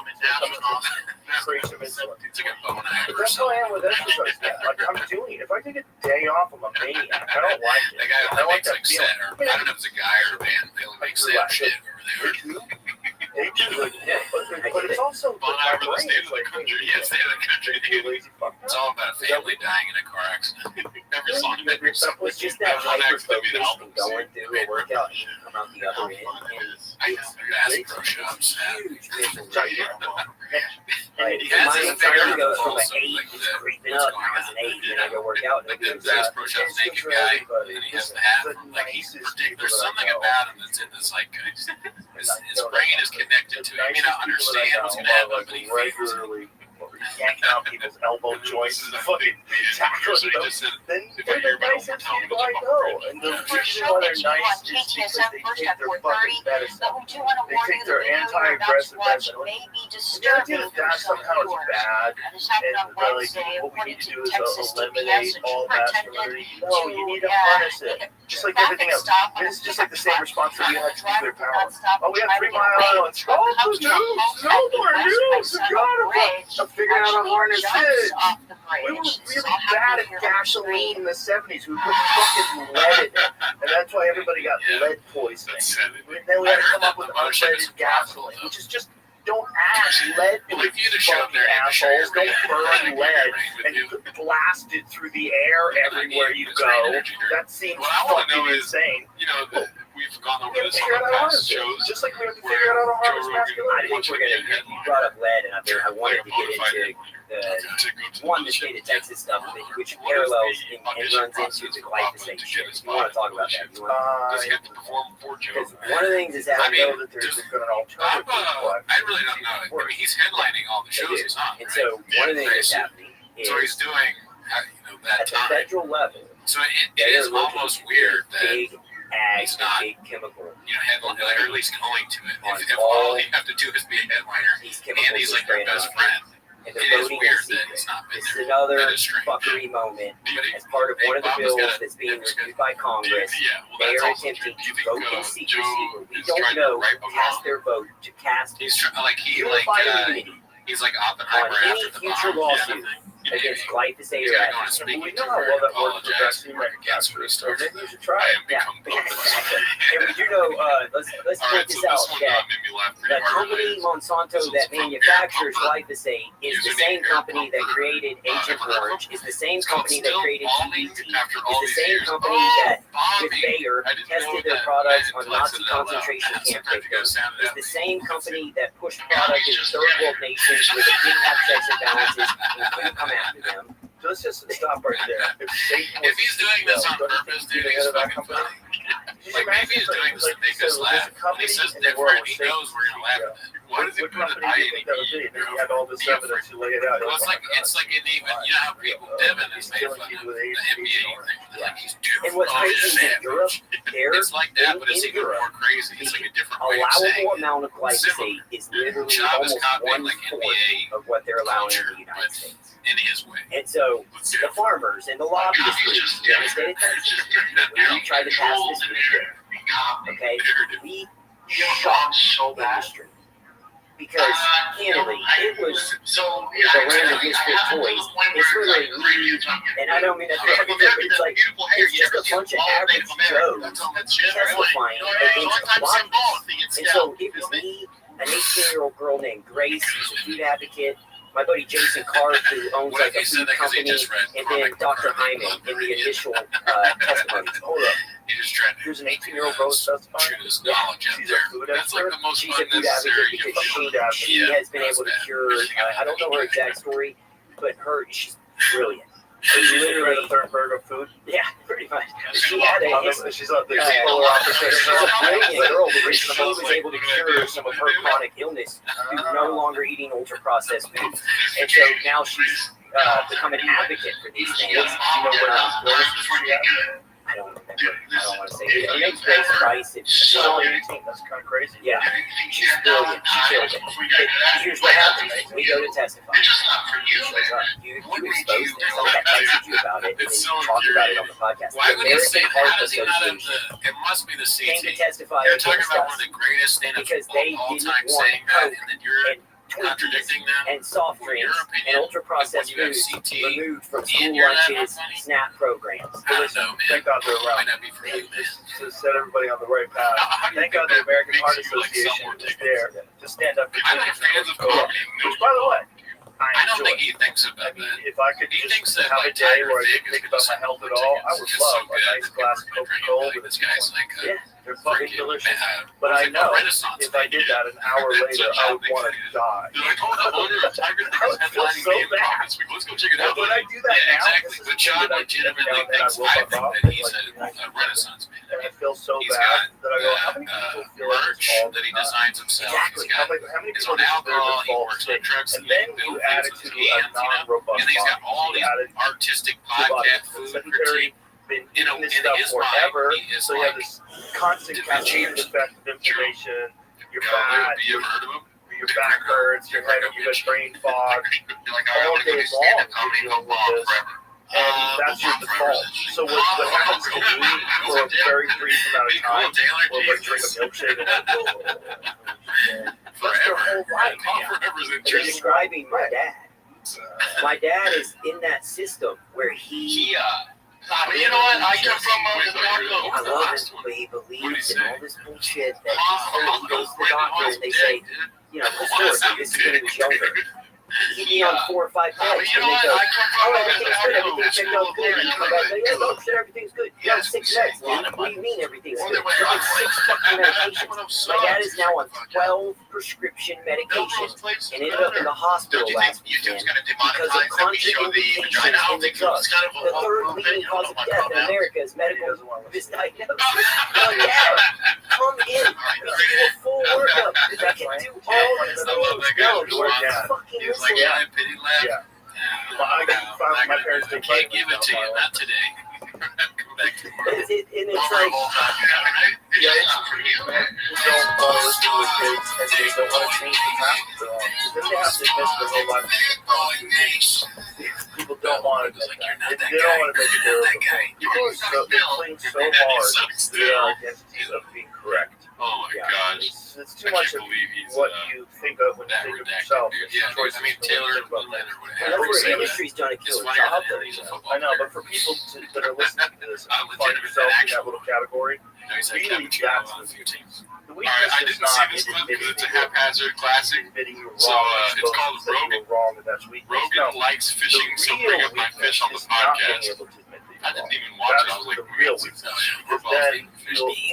Creation of insulin. But that's how I am with exercise now. Like, I'm doing it. If I take a day off, I'm a maniac. I don't like it. That guy I don't like makes that like feeling. set, or I don't know if it's a guy or a band. They only make sad shit over there. They do, like, yeah, but it's also Well, my over the brain. state It's of the like, country. Yeah, state of the country. you lazy fuck. It's all about a family dying in a car accident. Every song. It's just that hyper-focus and going through a workout and you come out the other end. I know, ass push-ups. Huge misery. Like, He has my his anxiety finger goes from also, an 8 like to that. creeping up. Now it's an 8, and I go work out and Like it the goes ass push-ups naked guy, and he has the hat. Like there's something about him that's in this like his brain is connected to it. He may not understand what's going to happen, but he feels it. regularly yanking out people's elbow joints and fucking tackling them. Then they're the nicest people I know. And the reason why they're nice is because they take their fucking medicine. But we do want to They warn take you their that the video you're about to anti-aggressive watch medicine. may be The idea disturbing that for that some somehow is viewers. bad, This happened on and like Wednesday, what we according need to to do is Texas eliminate DPS, all masculinity. No, you need to to, harness make it. a Just like traffic everything else. stop on a It's just like the pickup same truck. responsibility you had to The driver nuclear did power. not stop Oh, we and have try to 3 get Mile away. Island. Oh, Comes the from news! Home No County more West news! by We gotta Bridge figure out how to actually harness jumps it. off the We were bridge. really So bad at here on the gasoline screen. in the 70s. We put fucking lead in it. And that's why everybody got lead poisoning. And then we had to come up with unleaded gasoline, which is just, don't add lead to it, you fucking assholes. Don't burn lead and blast it through the air everywhere you go. That seems What I want to know fucking is, insane. you know, we've gone over We have this to on figure out the how to past harness it. shows. Just like we have to figure out how to harness I masculinity. think we're gonna. You brought up lead, and I wanted to get into the state of Texas stuff, which parallels and runs into the glyphosate shit. You want to talk about that? You want Does he have to perform for Joe? because one of the things is that I know that there's an alternative. I really don't know. I mean, he's headlining all the shows he's on. and so one of the things that's happening is So he's doing, that at the time. federal level, So it is almost weird that big ag, he's not, big chemical. headline, or at least going to it. On If all all you have to do is be a headliner, These and chemicals he's are like your spraying best on. friend, And it they're is voting in weird that secret. it's not been This is there. another That is strange. fuckery moment But as part of one of the Bob was bills gonna- that's being was gonna- reviewed by Congress. They that's are also attempting true. Do you to think, vote in secrecy Joe where we is don't trying to know, right or cast wrong? their vote to cast He's like unified immunity he's like on Oppenheimer any after the future bomb. lawsuit against glyphosate He's or got to go on a ethanol. speaking We know tour how and well that works for apologize vaccine for against restart. Maybe you should try I it. am become And we do know, let's All point right, this so out, this one that made me laugh the pretty hard. company Monsanto that manufactures glyphosate is the same company that created Agent Orange, is the same company that created DDT, is the same company that with Bayer tested their products on Nazi concentration camp victims, is the same company that pushed product in third world nations where they didn't have checks and balances and couldn't come after them. So let's just stop right there. If Satan was If he's doing this on don't you purpose, think dude, he'd he's be the head of that fucking company? funny. Like maybe he's doing this to make us laugh. And he says different. He knows we're gonna laugh at it. Why does he What put an company do you think that would be? And then you had all this evidence to lay it out. Well, it's like in even how people Devin is made fun of the NBA thing. Like he's doing And what's crazy is in Europe, there, it's like that, but it's in even Europe, more crazy. It's like a different way of saying allowable it. amount of glyphosate is literally Chab is almost copying 1/4 like NBA of what they're allowing in culture, the United but States. in his way. And so the farmers and the lobbyist groups in the state of Texas, we tried to pass this bill. Okay, we shocked the industry because candidly, it was the land of misfit toys. It's really me, and I don't mean that but it's like it's just a bunch of average Joes testifying against the lobbyists. And so it was me, an 18-year-old girl named Grace, who's a food advocate, my buddy Jason Carr, who owns like a food company, and then Dr. Hyman in the initial testimony. Hold up. He just tried to Here's an 18-year-old girl testifying. shoot his knowledge out She's there. a food That's like expert. the most She's a food unnecessary advocate because she has been able to cure, I don't know her exact story, but she's brilliant. So She's she's literally literally, the third of food. yeah, pretty much. She had a history. She's the polar She's a opposite. brilliant girl because she was able to cure some of her chronic illness through no longer eating ultra-processed foods. And so now she's become an advocate for these things. I don't remember. I don't want to say it. Her name's Grace Price. She's only 18. That's kind of crazy. Yeah, she's brilliant. She killed it. But here's what happens. We go to testify. She shows up. You expose this. I texted you about it, and then you talked about it on the podcast. Why The would he say American that? How Heart does he not have Association the? It must be the came to CT. testify You're talking against about one us of the greatest stand-ups because of they all didn't time want saying that, Coke and then you're and Twinkies contradicting them. and soft Your drinks opinion, and ultra-processed when you have foods CT, removed from and school you're not lunches, funny? SNAP programs. I don't know, man. Thank God they're Might around. not be for you, man. To set everybody on the right path. How do you Thank think God the that American makes Heart you, like, Association sell more is tickets? there to stand up for I'm not fans of Coke. Which, by the way, I don't enjoy. think he thinks I about mean, that. if I could He thinks just that, have a like, day Tiger where I Fig didn't is think about my health at all, I would love a nice glass of Coca-Cola with a this guy's like yeah, they're fucking freaking delicious. But I know if I did that an hour later, I would want to die. I told the owner of Tiger Fig I is would feel headlining so the improv bad. this week. Let's go check it out. When I do that Yeah, now, exactly. this is But John something that legitimately every now and then thinks, will I pop think up, that he's like, a Renaissance man. and I feel so He's bad got that I go, how many people feel like merch this all the that he time? designs himself. Exactly. He's got How many his people own just alcohol. He false works on trucks and then you add it to a non-robust and then he's got body. all You these add it artistic to the body. podcast The food sedentary, critique. been You know, eating this in stuff his forever, mind, he is so you have like this constant different cascade cheers. effect of inflammation. You're You fat, ever heard of him? your back hurts, your head, you got brain fog, all day long. You're dealing with this. And that's your default. So what happens to me for a very brief amount of time, or if I drink a milkshake and I go, that's their whole life. You're describing my dad. My dad is in that system where he You know what? I come from the I North love it, but he believes in all this bullshit that he goes to the doctor and they say, you know, historically, this is when he was younger. He'd be on 4 or 5 meds, and they go, oh, everything's good, everything's checked out good. And my dad's like, yeah, no, shit, everything's good. You have 6 meds, dude. What do you mean everything's good? You have 6 fucking medications. My dad is now on 12 prescription medications and ended up in the hospital last weekend because of contraindications in the drug. The third leading cause of death in America is medical misdiagnosis. Well, yeah, come in. We can do a full workup. I can do all these things. No, you are fucking He was like, listening. yeah, pity laugh. Yeah. Well, I found my parents I did can't give it to you, not today. Come back tomorrow. And it's like, Yeah, people don't want to listen to the kids and they don't want to change the time for them. Then they have to admit their whole life. People don't want to admit that. They don't want to make it their own thing. People are so, they cling so hard to their identities of being correct. Oh my gosh. It's too much of what you think of when you think of yourself. It's Yeah, choices I mean, you Taylor think about. Lynn or and whatever. that's where the Say that. industry's done a It's killer funnier job than though. he's a You know? football I know, player. but for people that are listening to this and find yourself in that little category, You know, he's had really cappuccino that's on a few teams. the All right, I didn't see this clip because it's a haphazard classic. admitting you were So, wrong. it's called that you were wrong, and that's weakness. Rogan No, likes the fishing, so bring real up my fish weakness on the is not being podcast. able to admit that I you're didn't wrong. even watch it. I That's was like, the real weird. weakness. Football Then thing.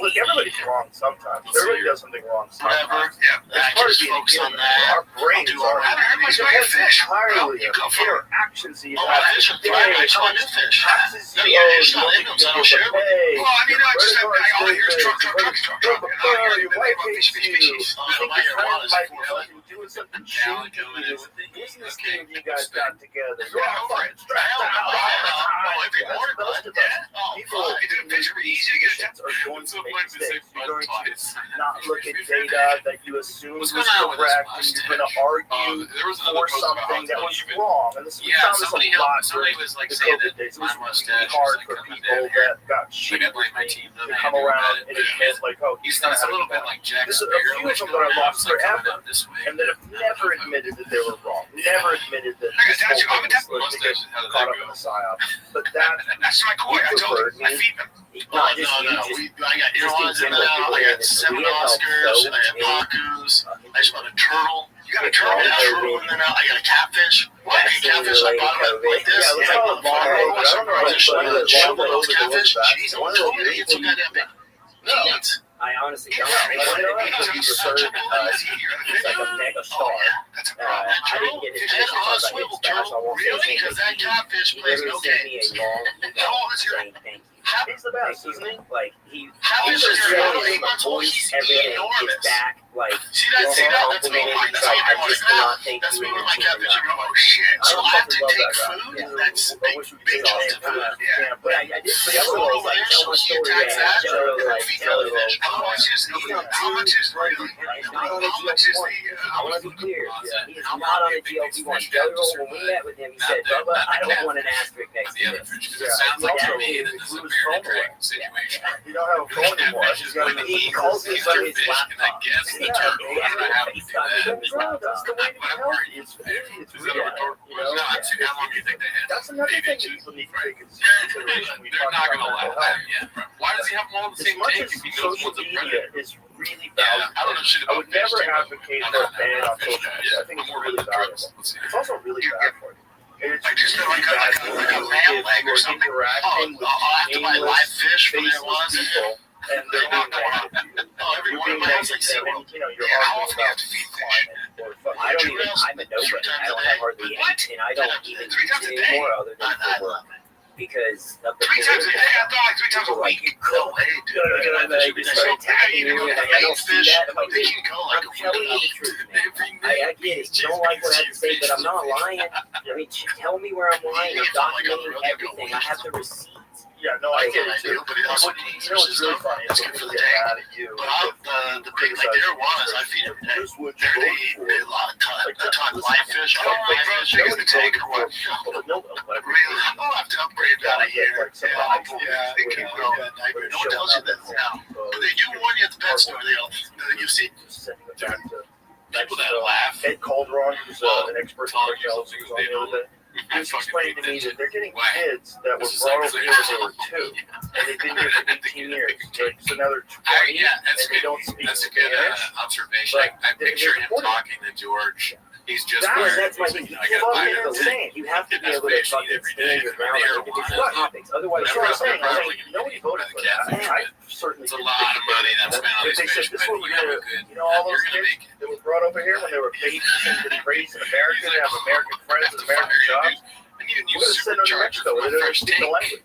look, everybody's wrong sometimes. Everybody does something wrong Whatever. sometimes. Yeah. That's I part of just being focus on human. that. Our brains Do all are right. I heard my fish. entirely You go for it. they're deductions you Oh, have fish to are fine. I saw a new fish. taxes No, you yeah, owe, it's not you incomes. I don't don't share with pay. Well, I mean, I just Credit card all I hear is truck. statements, your wife hates you. I think your friend might be fucking doing something shady to this business thing you guys got together. You're all fucking stressed out all the time. That's most of us. People in these situations are going to make mistakes. You're going to not look at data that you assume was correct, and you're going to argue There was another for post about something that how was even- wrong. And this we Yeah, found this a somebody lot somebody during was like the saying COVID that days. It my was mustache really is hard like for coming people down here. that got Like shitty I blame my team. to come around and admit, like, oh, He's kind a of little bit like Jack This is a Sparrow, few of which them going that I down, lost it's like coming forever, down this way. and that have never admitted that they were wrong. Never admitted that I this got you. whole I'm a thing was mustache. to How get did caught that up in go? the psyop. But that That's my koi. I told you. I feed them. not just you, No. just I got earlines in now. I got 7 Oscars. I got Pakus. I just bought a turtle. You got a turtle? I got a turtle in there now. I got a catfish. What? A catfish I bought it like this. Yeah, let's call it long road. I don't know how to put it. Shovel Long those road catfish. back. Jeez, One of told the me to get so people goddamn big. No. Jeez. I honestly Yeah, don't. right. Like, He's referred he's like a mega star. That's a I problem. didn't get his It's pictures on a because I swivel get stashed. I turtle. won't say his Really? name, Because but that catfish he plays literally no sent me games. a long How old is your- saying thank you. He's the best, isn't he? Like he Catfish is showed turtle. him 8 months the old. voice, He's everything, his enormous. back, like See that? See that? That's me. complimented. That's He's like, how I I just want it now. cannot thank That's you me with enough. my catfish. Yeah. Oh shit! So I have to love take that guy. food. Yeah. That's I wish we could big get all to that. food. Yeah, But I did. But Yeah, everyone over was like, there, tell so my he story. attacks Yeah, that. tell They're like feed tell jellyfish. like, How much is the? How much is really? not on a GLP-1. I want to be clear. He is not on a GLP-1. Jelly Roll, when we met with him, he said, Bubba, I don't want an asterisk next The to other this. fish. 'Cause Yeah, it sounds like he to also me that blew this is a his bear phone and dragon away. situation. You don't have a phone anymore. He's got He calls me from his laptop. guess the Yeah, turtle yeah, is gonna have to do FaceTime that. from his laptop. That's the way to be healthy. It's Is that a real, rhetorical you know? question? No, I'm saying, how long do you think they had? That's another 8 thing that inches? people need to take into consideration. when we They're talk not about gonna mental allow health. that yet. Why does he have them all in the As same much tank as if he knows social one's a media predator? is really Yeah, valuable, I don't know shit I about would never fish, too. advocate I for a don't know ban on about fish, social media. I think I'm it's more really about the drugs. valuable. Let's see. It's also really bad for you. It's I just feel really like a- bad like a- for like a you lamb if leg or you're something. interacting with I'll have to buy live nameless, fish from there faceless was. people, and they're being negative to you. Oh, every You're one of being my house like negative, SeaWorld. and you know you're Yeah, how arguing often do you have about to feed fish? climate or fucking I don't even. Drills I'm a nobody. 3 I times a don't day. have hardly any, What? and I don't even 3 times a use it day? anymore other than I for work because of the 3 times a day? I thought like 3 times a People like week. you cook. Hey, dude. They start attacking you, and I don't see that. I'm like, They can go like I'm telling you the truth, man. every I get it. You don't like what I have to say, but I'm not lying. I mean, tell me where I'm lying. I'm documenting everything. I have the receipts. Yeah, no, I get it too. But it also You know what's really funny is That's when good for people the get tank. mad at you. But the big, like the iguanas, I feed every day. Here's what They you eat vote a lot of ton live fish. for. Oh, live fish is the tank or what? No, Really? I'll have to upgrade that a year. Like some people, Yeah, they keep going. No one tells you that now. They do warn you at the pet store. They go, you see, sending it back to People that laugh. Ed Calderon, who's an expert in Telling you cartels, something who was on the other day. He was explaining to me that they're getting Why? kids that were This is brought like- over here when they were 2, and they've been here for 18 years. So it's another 20, Yeah, that's and they good. don't speak That's a good Spanish. observation. But I picture him they're- talking to George. He's just That's wearing. That's my he's thing. like, You I can't gotta buy be that the thing. same. You have to be That's able to fish fucking every day. stand your ground. They're Like, if there's wild. topics, otherwise, That's you're what I'm not saying. saying. I'm saying nobody voted for that. I certainly It's a didn't lot think of they money did. that's spent on If these they said fish, this but is what you we're have a gonna, good. you know, all You're those gonna kids make. that were brought over here when they were babies and been raised in America and have American friends and American jobs. I need a new We're gonna send them to supercharger Mexico. for my They don't fresh speak the tank. language.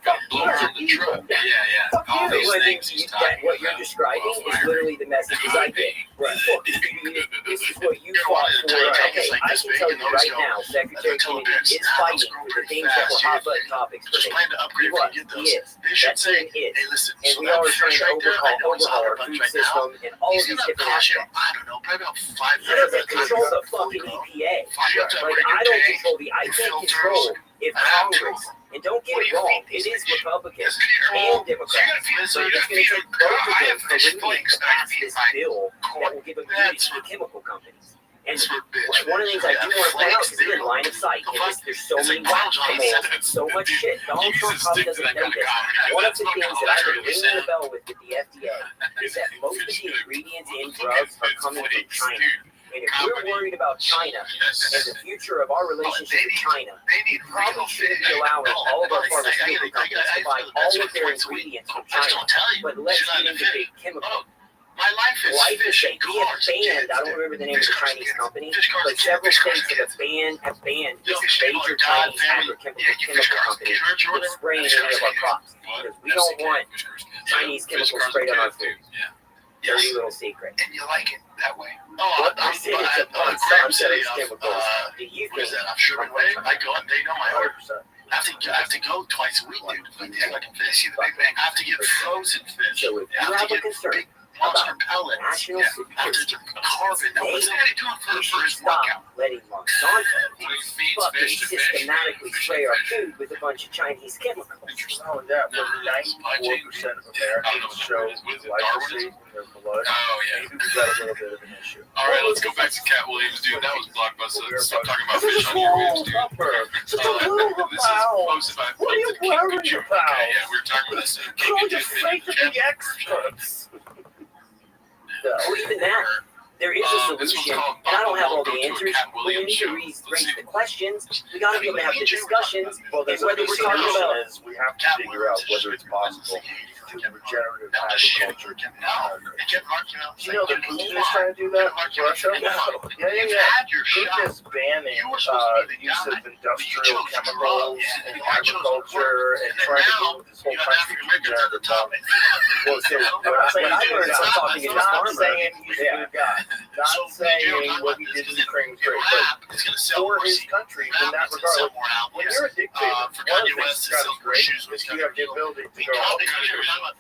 Got blowers on the truck. Yeah. Fuck All you. these Well, I things think he's that talking what you're about. describing is Well, literally the messages I get. Right. Fuck you. This is what you fought for. Okay, I can tell you right now, Secretary Kennedy is fighting for the things that were hot button topics for just me. plan to upgrade He if you was. get those. He is. They should That say, thing hey, is. listen, And so we that are fish trying to right there, I know it's overhaul our $100 food right now. system and all of He's these gonna different cost you, aspects. I don't know, probably about $5 He doesn't control the fucking EPA. You have to Like, upgrade I your don't tank, control I your can't filters. control if Congress, and don't get it wrong, it is Republicans and Democrats. So it's going to take both of them to really pass this bill that will give immunity to chemical companies. And one of the things I do want to point out is again, line of sight. And there's so many whack-a-moles, so much shit. Donald Trump probably doesn't know this. One of the things that I've been ringing the bell with the FDA is that most of the ingredients in drugs are coming from China. And if we're worried about China and the future of our relationship with China, we probably shouldn't be allowing all of our pharmaceutical companies to buy all of their ingredients from China. But let's get into big chemical. My life is fish and We have cars. banned, I don't remember the name of the Chinese company, but several states have banned this major Chinese agrochemical company from spraying any of our crops. Because we don't want Chinese chemicals sprayed on our food. Dirty little secret. And you like it that way. What percentage of Graham City chemicals do you what is think? that? I'm sure I go and they know my order. I have to go twice a week, dude. Like fish. I have to get frozen fish. So if I you have have to a get concern big monster about pellets. national I have to security, get carbon. Now, what's that guy doing for his stop workout? letting Monsanto feeds fucking fish to fish. systematically spray our food with a bunch of Chinese chemicals. Not only that, but 94% of Americans show glyphosate in their blood. Oh, yeah. Maybe we got a little bit of an issue. All right, let's go back to Cat Williams, dude. That was Blockbuster. Stop talking about fish on your waves, dude. This is posted by What are you worrying Okay, about? yeah, we were talking about this. Call your faith to the experts. Or even that, there is a This one's solution, called and I don't have all Go the to a answers, Cat but we Williams need to show. raise Let's see. the questions. We got to be able to have the discussions, Well, and there's whether a we're talking solution about is we have to figure out whether it's possible to regenerative agriculture can happen. Do you know that Putin is trying to do that in Russia? Yeah. Putin is banning the use of industrial chemicals in agriculture and trying to move this whole country to regenerative farming. Well, so what I learned from talking to this not farmer. saying he's a good guy, not saying what he did in Ukraine was great, but for his country, in that regard, when you're a dictator, one of the things that's great is you have the ability to go, oh, they're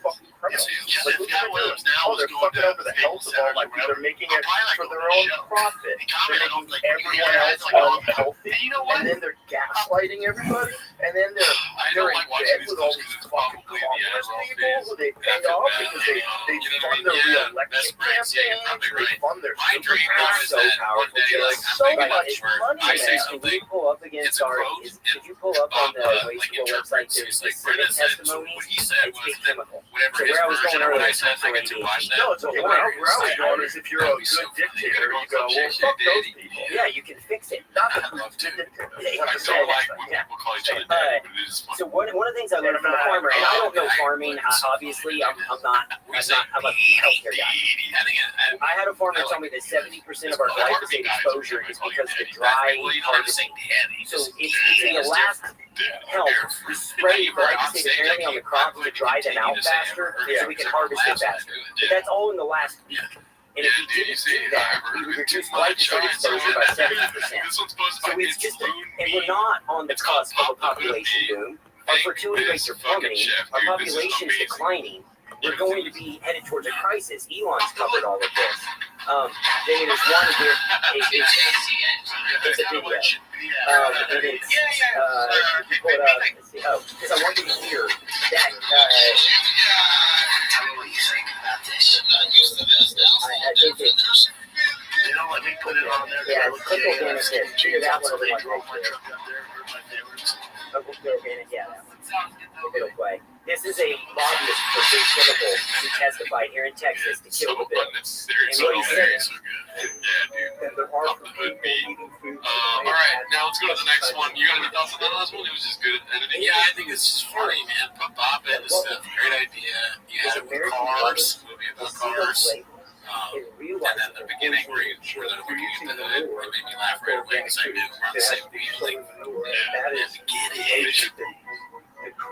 fucking criminals. Like, look at what they're doing. Oh, they're fucking over the health of all my people. They're making it for their own profit. They're making everyone else unhealthy, and then they're gaslighting everybody, and then they're in bed with all these fucking communist people who they pay off because they fund their re-election campaigns, they fund their super PACs. So powerful. There's so much money I say now. something. Could you pull up against could you pull up on the Wasteful website the specific testimonies? What he said It's was big that chemical. whatever So his where I was version going of what earlier, I said, I get to watch that. No, it's okay. Where I was going is if you're a good dictator, you go, well, fuck those people. Yeah, you can fix it. Not the I love to. dictator. I don't like when people call each other daddy, but it is fun. So one of the things I learned from a farmer, and I don't know farming. Obviously, I'm not a healthcare guy. I had a farmer tell me that 70% of our glyphosate exposure is because the dry harvesting. So it's the last help we spray glyphosate apparently on the crops to dry them out faster, so we can harvest it faster. But that's all in the last week. And if we didn't do that, we would reduce glyphosate exposure by 70%. So it's just, and we're not on the cusp of a population boom. Our fertility rates are plummeting. Our population is declining. We're going to be headed towards a crisis. Elon's covered all of this. Then there's one here. It's a video. And it's, you pull it up. Let's see. Oh, because I want you to hear that. Tell me what you think about this. I think it. They don't let me put it on there. Yeah, click organic there. Figure that one Somebody out. drove my truck up there and hurt my favorites. Organic, yeah, that one. It'll play. This is a lobbyist for big chemical who testified here in Texas to kill the bill. And what he said is, And there are Off the hood beat. All right, now let's go to the next one. You got any thoughts on the last one? It was just good editing. Yeah, I think it's just funny, man. Put Bob in this stuff. Great idea. You had it with cars, movie about cars. And then the beginning where they're looking at the hood, it made me laugh right away because I knew we're on the same wavelength.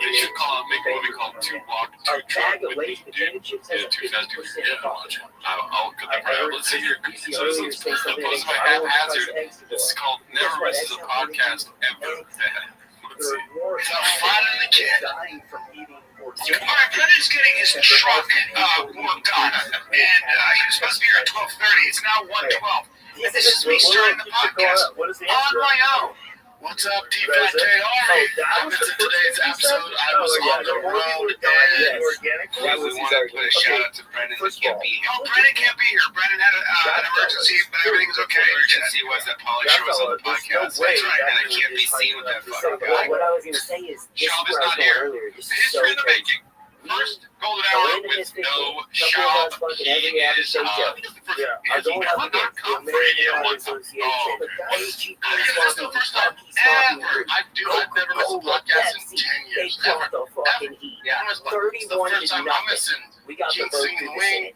They should call make a movie called Two Walk, a Two Truck bag of with Lay's Dude. potato chips has a 50% Yeah, coffee. I'll cut that right out. Let's see here. You So this earlier one's say something proposed by I don't want to Haphazard. price eggs to go This is up. called Never Misses a Podcast Ever. Let's see. Finally, kid. dying from eating All right, Brendan's getting his truck worked on, and he was supposed to be here at 12:30. It's now 1:12. And this is me starting the podcast What is the on answer? my own. What's up, T-Fat J? All right, welcome to today's episode. I was on the road, and We want to put a shout out to Brendan. First He of can't all, be here. oh, Brendan can't be here. Brendan had an emergency, but everything's okay. Emergency was that Polly show us on the podcast. way That's right, and I that can't be is seen with that so fucking What, guy. what I was going to say is, this is Shab is where I was not going here. earlier. This is so History in the crazy. making. First golden So hour in the with history, no couple of us Shab. fucking He every average is state joke. Yeah, I don't have not the come for American you. Heart Oh, Association, the HEP This is the first time ever. I've never missed a podcast in 10 They years. jumped Ever. the fucking heat. Yeah, 31 to I'm nothing. missing. We got the King vote Sing through the the Wing. Senate.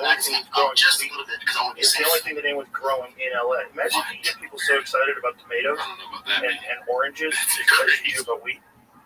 the only thing that's growing just a little bit because I want to be it's the only thing that anyone's growing in LA. Imagine if you get people so excited about tomatoes I don't know about that. and oranges That's that you crazy. about wheat.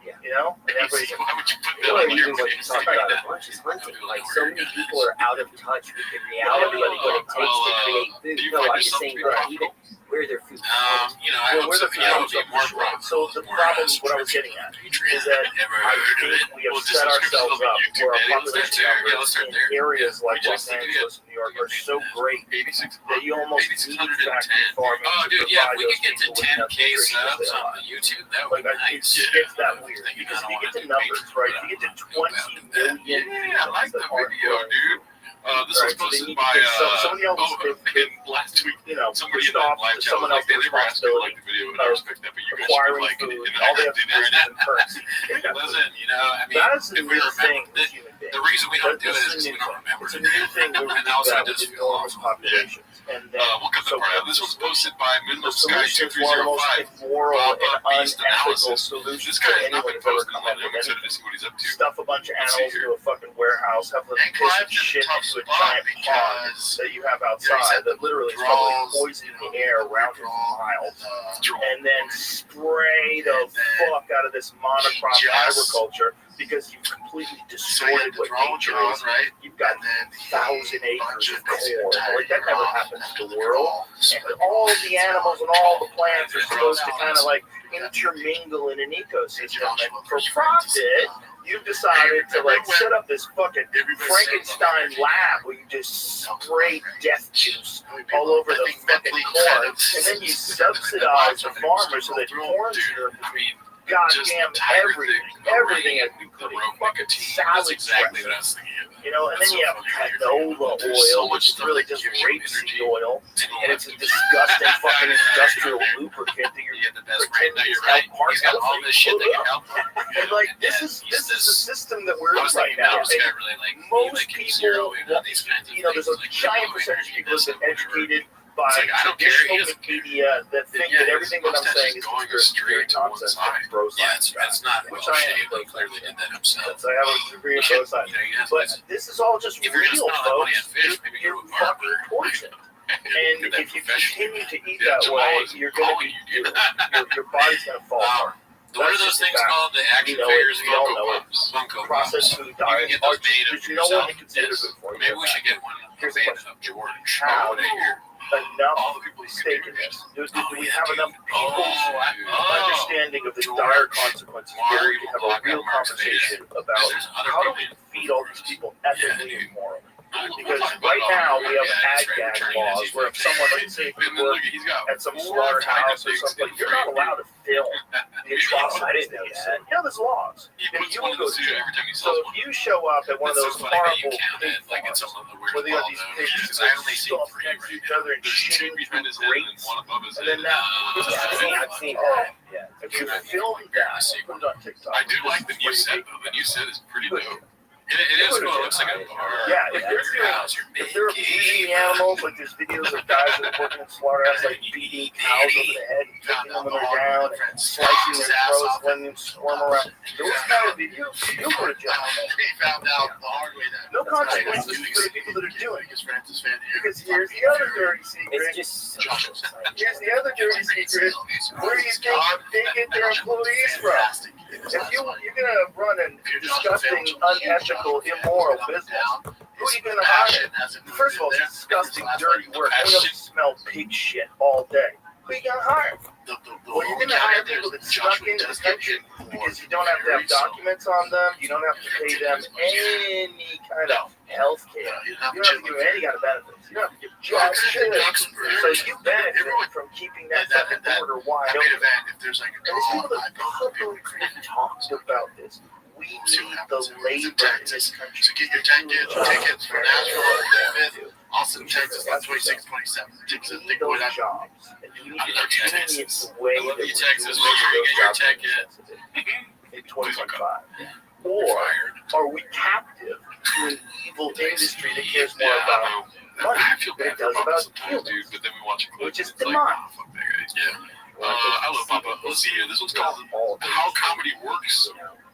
Yeah. You know? And everybody Why would you put that Or on your even what you face? talked about as much as hunting. Like so many people are out of touch with the reality of what it takes to create food. do you No, find I'm just yourself saying to be that even where their food comes. I Well, hope where so. the food Yeah, it comes would be up more is right. So So the problem, what I was getting at, is that I think we have set ourselves up where our population numbers in areas like Los Angeles and New York are so great that you almost need factory farming Oh, to dude, yeah, provide if we those could get to people with enough 10K nutrition as subs they on are. YouTube, that would Like, be I nice. think it's that weird, because if you get to numbers, right, if you get to 20 million Yeah, I like the that aren't video, growing, dude. This right, was so they posted need by, to get somebody else, last week. you know, Somebody in pushed that off live to chat someone was else like, the they never asked me to like responsibility the video, and I of respect that, but you guys should acquiring like it. food. And All they I have to did do is it. give them currency. Listen, you know, I mean, That is a if we new remember, thing with human beings. the reason we don't do This it is is a because we new don't remember. It's a new thing where we And do also that it with does feel enormous populations. And then, We'll cut the part out. This was posted by the Midland Sky solution is one of the most 2305. immoral Bob and Beast unethical analysis. solutions This that guy has not anyone been has ever posting come a lot. up I'm with. excited to see what he's up to. Stuff a bunch of Let's see animals here. into a fucking warehouse, have them Hank piss Clive's and in a shit tough into a spot giant pond because that you have he outside said that literally is probably draws, poisoning the air around it for miles. And then spray the And then fuck out of this monocrop just- agriculture because you've completely so you had distorted the what drone nature drawn, is. right? You've got And then 1,000 acres bunch of of basically corn. entire Like, that never year off happens after in the the world. draw, And spread all the the animals and all the plants are And supposed to draws kind of out. like intermingle in an ecosystem. Joshua And for first profit, you've decided to like set up this fucking Frankenstein lab where you just spray death juice all over the fucking corn, and then you subsidize the farmers so that corn syrup is goddamn everything has been put in fucking salad exactly dressing. what I was thinking. You know, and then you have canola oil, which is really just rapeseed oil, and it's a disgusting fucking industrial lubricant that you're You get the best brain. No, pretending you're is right. help He's got all this shit that can help. And like this is the system that we're in right now. This guy really Most like people, zero in on these kinds of you know, there's a things, like, giant low percentage of energy, people this that and are whatever. educated by It's like, I don't care. He traditional doesn't care. media that think Yeah, that everything that I'm mustache saying is is going conspiracy straight to one nonsense side. and bro Yeah, science. it's not well Which I am. shaped. He clearly did that himself. So I have a degree of both sides. You know, you have But to, this is all just if you're gonna real, spend all that money on folks. fish, maybe You're go to a fucking barber. poison. And Get that if you professional. continue to eat Yeah, that Jamal way, is you're gonna calling be you, dude. your body's gonna fall apart. What are That's those just a things fact. called? The action You know figures? it, we all know it. Funko Processed Pops. food You can diet get are those made there's of no one yourself. that considers Yes. it for you. Maybe we should get one Here's the made question. of George. How Over here. enough All the people you stake can in this? Do Oh, we yeah, have dude. enough people's understanding of the George. dire consequences where we can have a Mark real Mark conversation about There's other how do people we feed all these people ethically Yeah, and morally? We'll Because talk about right it all. now we have Yeah, ag that's right. gag Returning laws as where if you- someone, let's say, if you And then work look, he's got at some 4 slaughterhouse or Tiger something, pigs you're in not free, allowed to film the atrocities I didn't that know you that. see. Yeah, there's laws. He And puts you one will in go the suit to every time he So sells if one. you show up at one of It's those so funny how you horrible count pig it like it's farms something that we're where they got all these know. pigs Because that I are only see stuffed 3 next to right each now. other and There's 2 shitting behind through his head and then grates. 1 above his And head. then now, I've seen that. Yeah. if you film that, put it on TikTok. I do like the new set though. The new set is pretty dope. It is cool. It looks like a bar. Yeah, if Like they're your house, your if they're abusing the animals, like there's videos of guys that are working in slaughterhouse, like beating cows over the head and kicking them when they're down, and slicing their throats, letting them squirm around. Those kind of videos, you'll go to jail. He found out the hard way that No consequences for the people that are doing it. biggest Francis fan here. Because here's the other dirty secret. It's just Here's the other dirty secret. Where do you think they get their employees from? If you're gonna run a disgusting, unethical, immoral business, who are you gonna hire? First of all, it's disgusting, dirty work. They don't smell pig shit all day. Who are you gonna hire? Well, you're gonna hire people that snuck into the country because you don't have to have documents on them. You don't have to pay them any kind of health care. You don't have to give them any kind of benefits. You don't have to give jack shit. So you benefit from keeping that fucking border wide I made a open. bet if there's like a And there's call, people I that go to people publicly talked about this. We need the labor in this country. So get your tickets for Nashville on the 5th. Austin, Texas on 26, 27. Tickets We at need the those Boy jobs. And we need to I love you, continue Texas. the way I love that you, we're Texas. doing Make sure you those get your jobs ticket. in 2025. Or are we captive to an evil industry that cares more about money I feel than bad it for does Papa about sometimes, dude. humans? But then we watch a clip. Which is and it's like, demonic. oh, fuck that guy. Yeah. I love Papa. Let's see here. This one's called How Comedy Works.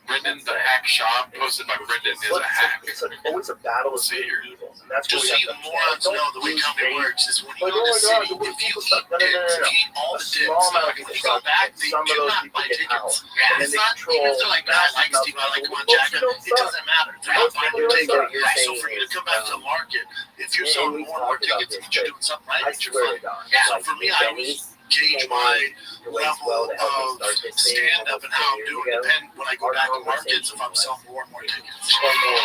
Brendan the Hack Shop, posted by Brendan is a hack. It's always a battle of See good here. and evil. And that's Just what so we you have to morons understand. know the way Don't comedy lose works is when you Like, go oh to my the God, city, the way if people you suck. No, no, no, no, no. eat all A the small dicks, amount of if people you go suck, back, and they some of do those not people buy get power. tickets. And then It's they not, control even if they're like, I like massive Steve, I like him on amounts of Jack, people. it doesn't matter. They're not Most buying people your don't ticket. suck. You're Right, so saying for you to is, come back to the market, if you're and selling we've more and more talked about tickets, this, you're doing something right, I it's your swear fun. to God, Yeah, so like for me, in I Benny's, gauge came on my to ways well to help me level start of this thing stand up almost and how 10 I'm years doing ago. depend when I go Our back to markets if I'm conversation selling more and more tickets. One more.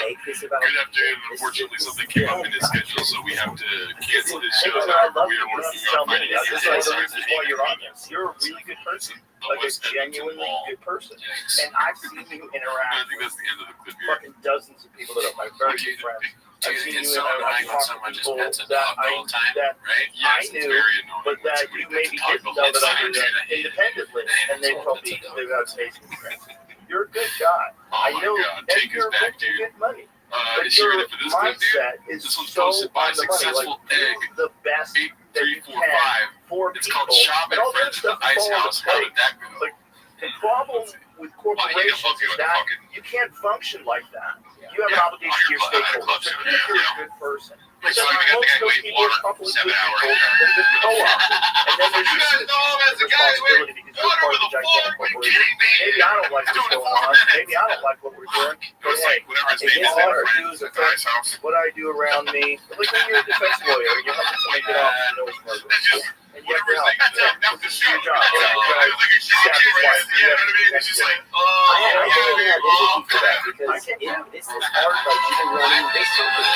Make this about Good afternoon. Unfortunately, something came up in his schedule, so we have to cancel his show. However, we are working on finding a This new is time the reason why you're on this. You're a really good person. Like a genuinely good person. And I've seen you I interact think with that's the end of the clip here. fucking dozens of people that are my very good friends. I've seen It's you so annoying when talk to someone just people pets a that dog the whole time, that right? Yes, it's knew, very annoying. but that when you somebody maybe talks didn't the know whole that I time. did independently, and they told me they were facing friends. You're a good guy. Oh I my know God, that take us you're back, making dude. good money. But Is she your ready for this clip, dude? mindset is This one's so posted by on the money. Successful Like, Egg. do the best that you can 8345. for It's people. called Shop And and all that Friends at stuff the Ice falls House. into How place. did that go? Like, the problem with corporations is that you can't function like that. You have an obligation to your stakeholders. So even if you're a good person, Wait, so so we got the most guy of those waiting people water are a couple of good 7 hours. people that have been co-opted. And then there's You guys just know him as the guy responsibility because you're water part of with the a gigantic fork. Are you corporation. kidding me? Maybe I don't like what's Doing it going 4 on. minutes. Maybe I don't like what we're doing. It But was hey, like whatever his it's name is, all I do friends is at the ice house. what I do around me. Like when you're a defense lawyer and you're helping somebody get off, you know it's murder. That's just And you have whatever to his help. name is. This is your job. It's like a shot kid, right? You know what I mean? It's just like, I don't even have oh, empathy for that because this is hard. Like even running this company,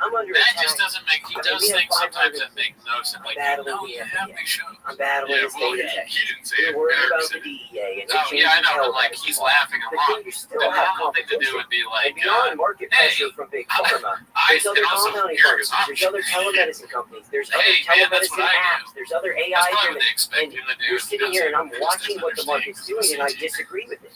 I'm under That attack. just doesn't make. He does we have things sometimes 500 that make no sense. Like, battling no, the you FDA. have big shows. I'm battling Yeah, the well, state he attack. didn't say it. We're worried Eric about said the it. DEA and Oh, the yeah, I know, but changing like he's laughing But along. then you still The have normal thing to do competition. would be And like, beyond market hey, pressure from big pharma, I there's other and also compounding here is pharmacies, there's other telemedicine companies, there's other Hey, man, that's telemedicine what I do. apps, there's other AI That's probably what driven. they expect him to do. You're sitting here and I'm watching what the market's doing and I disagree with it.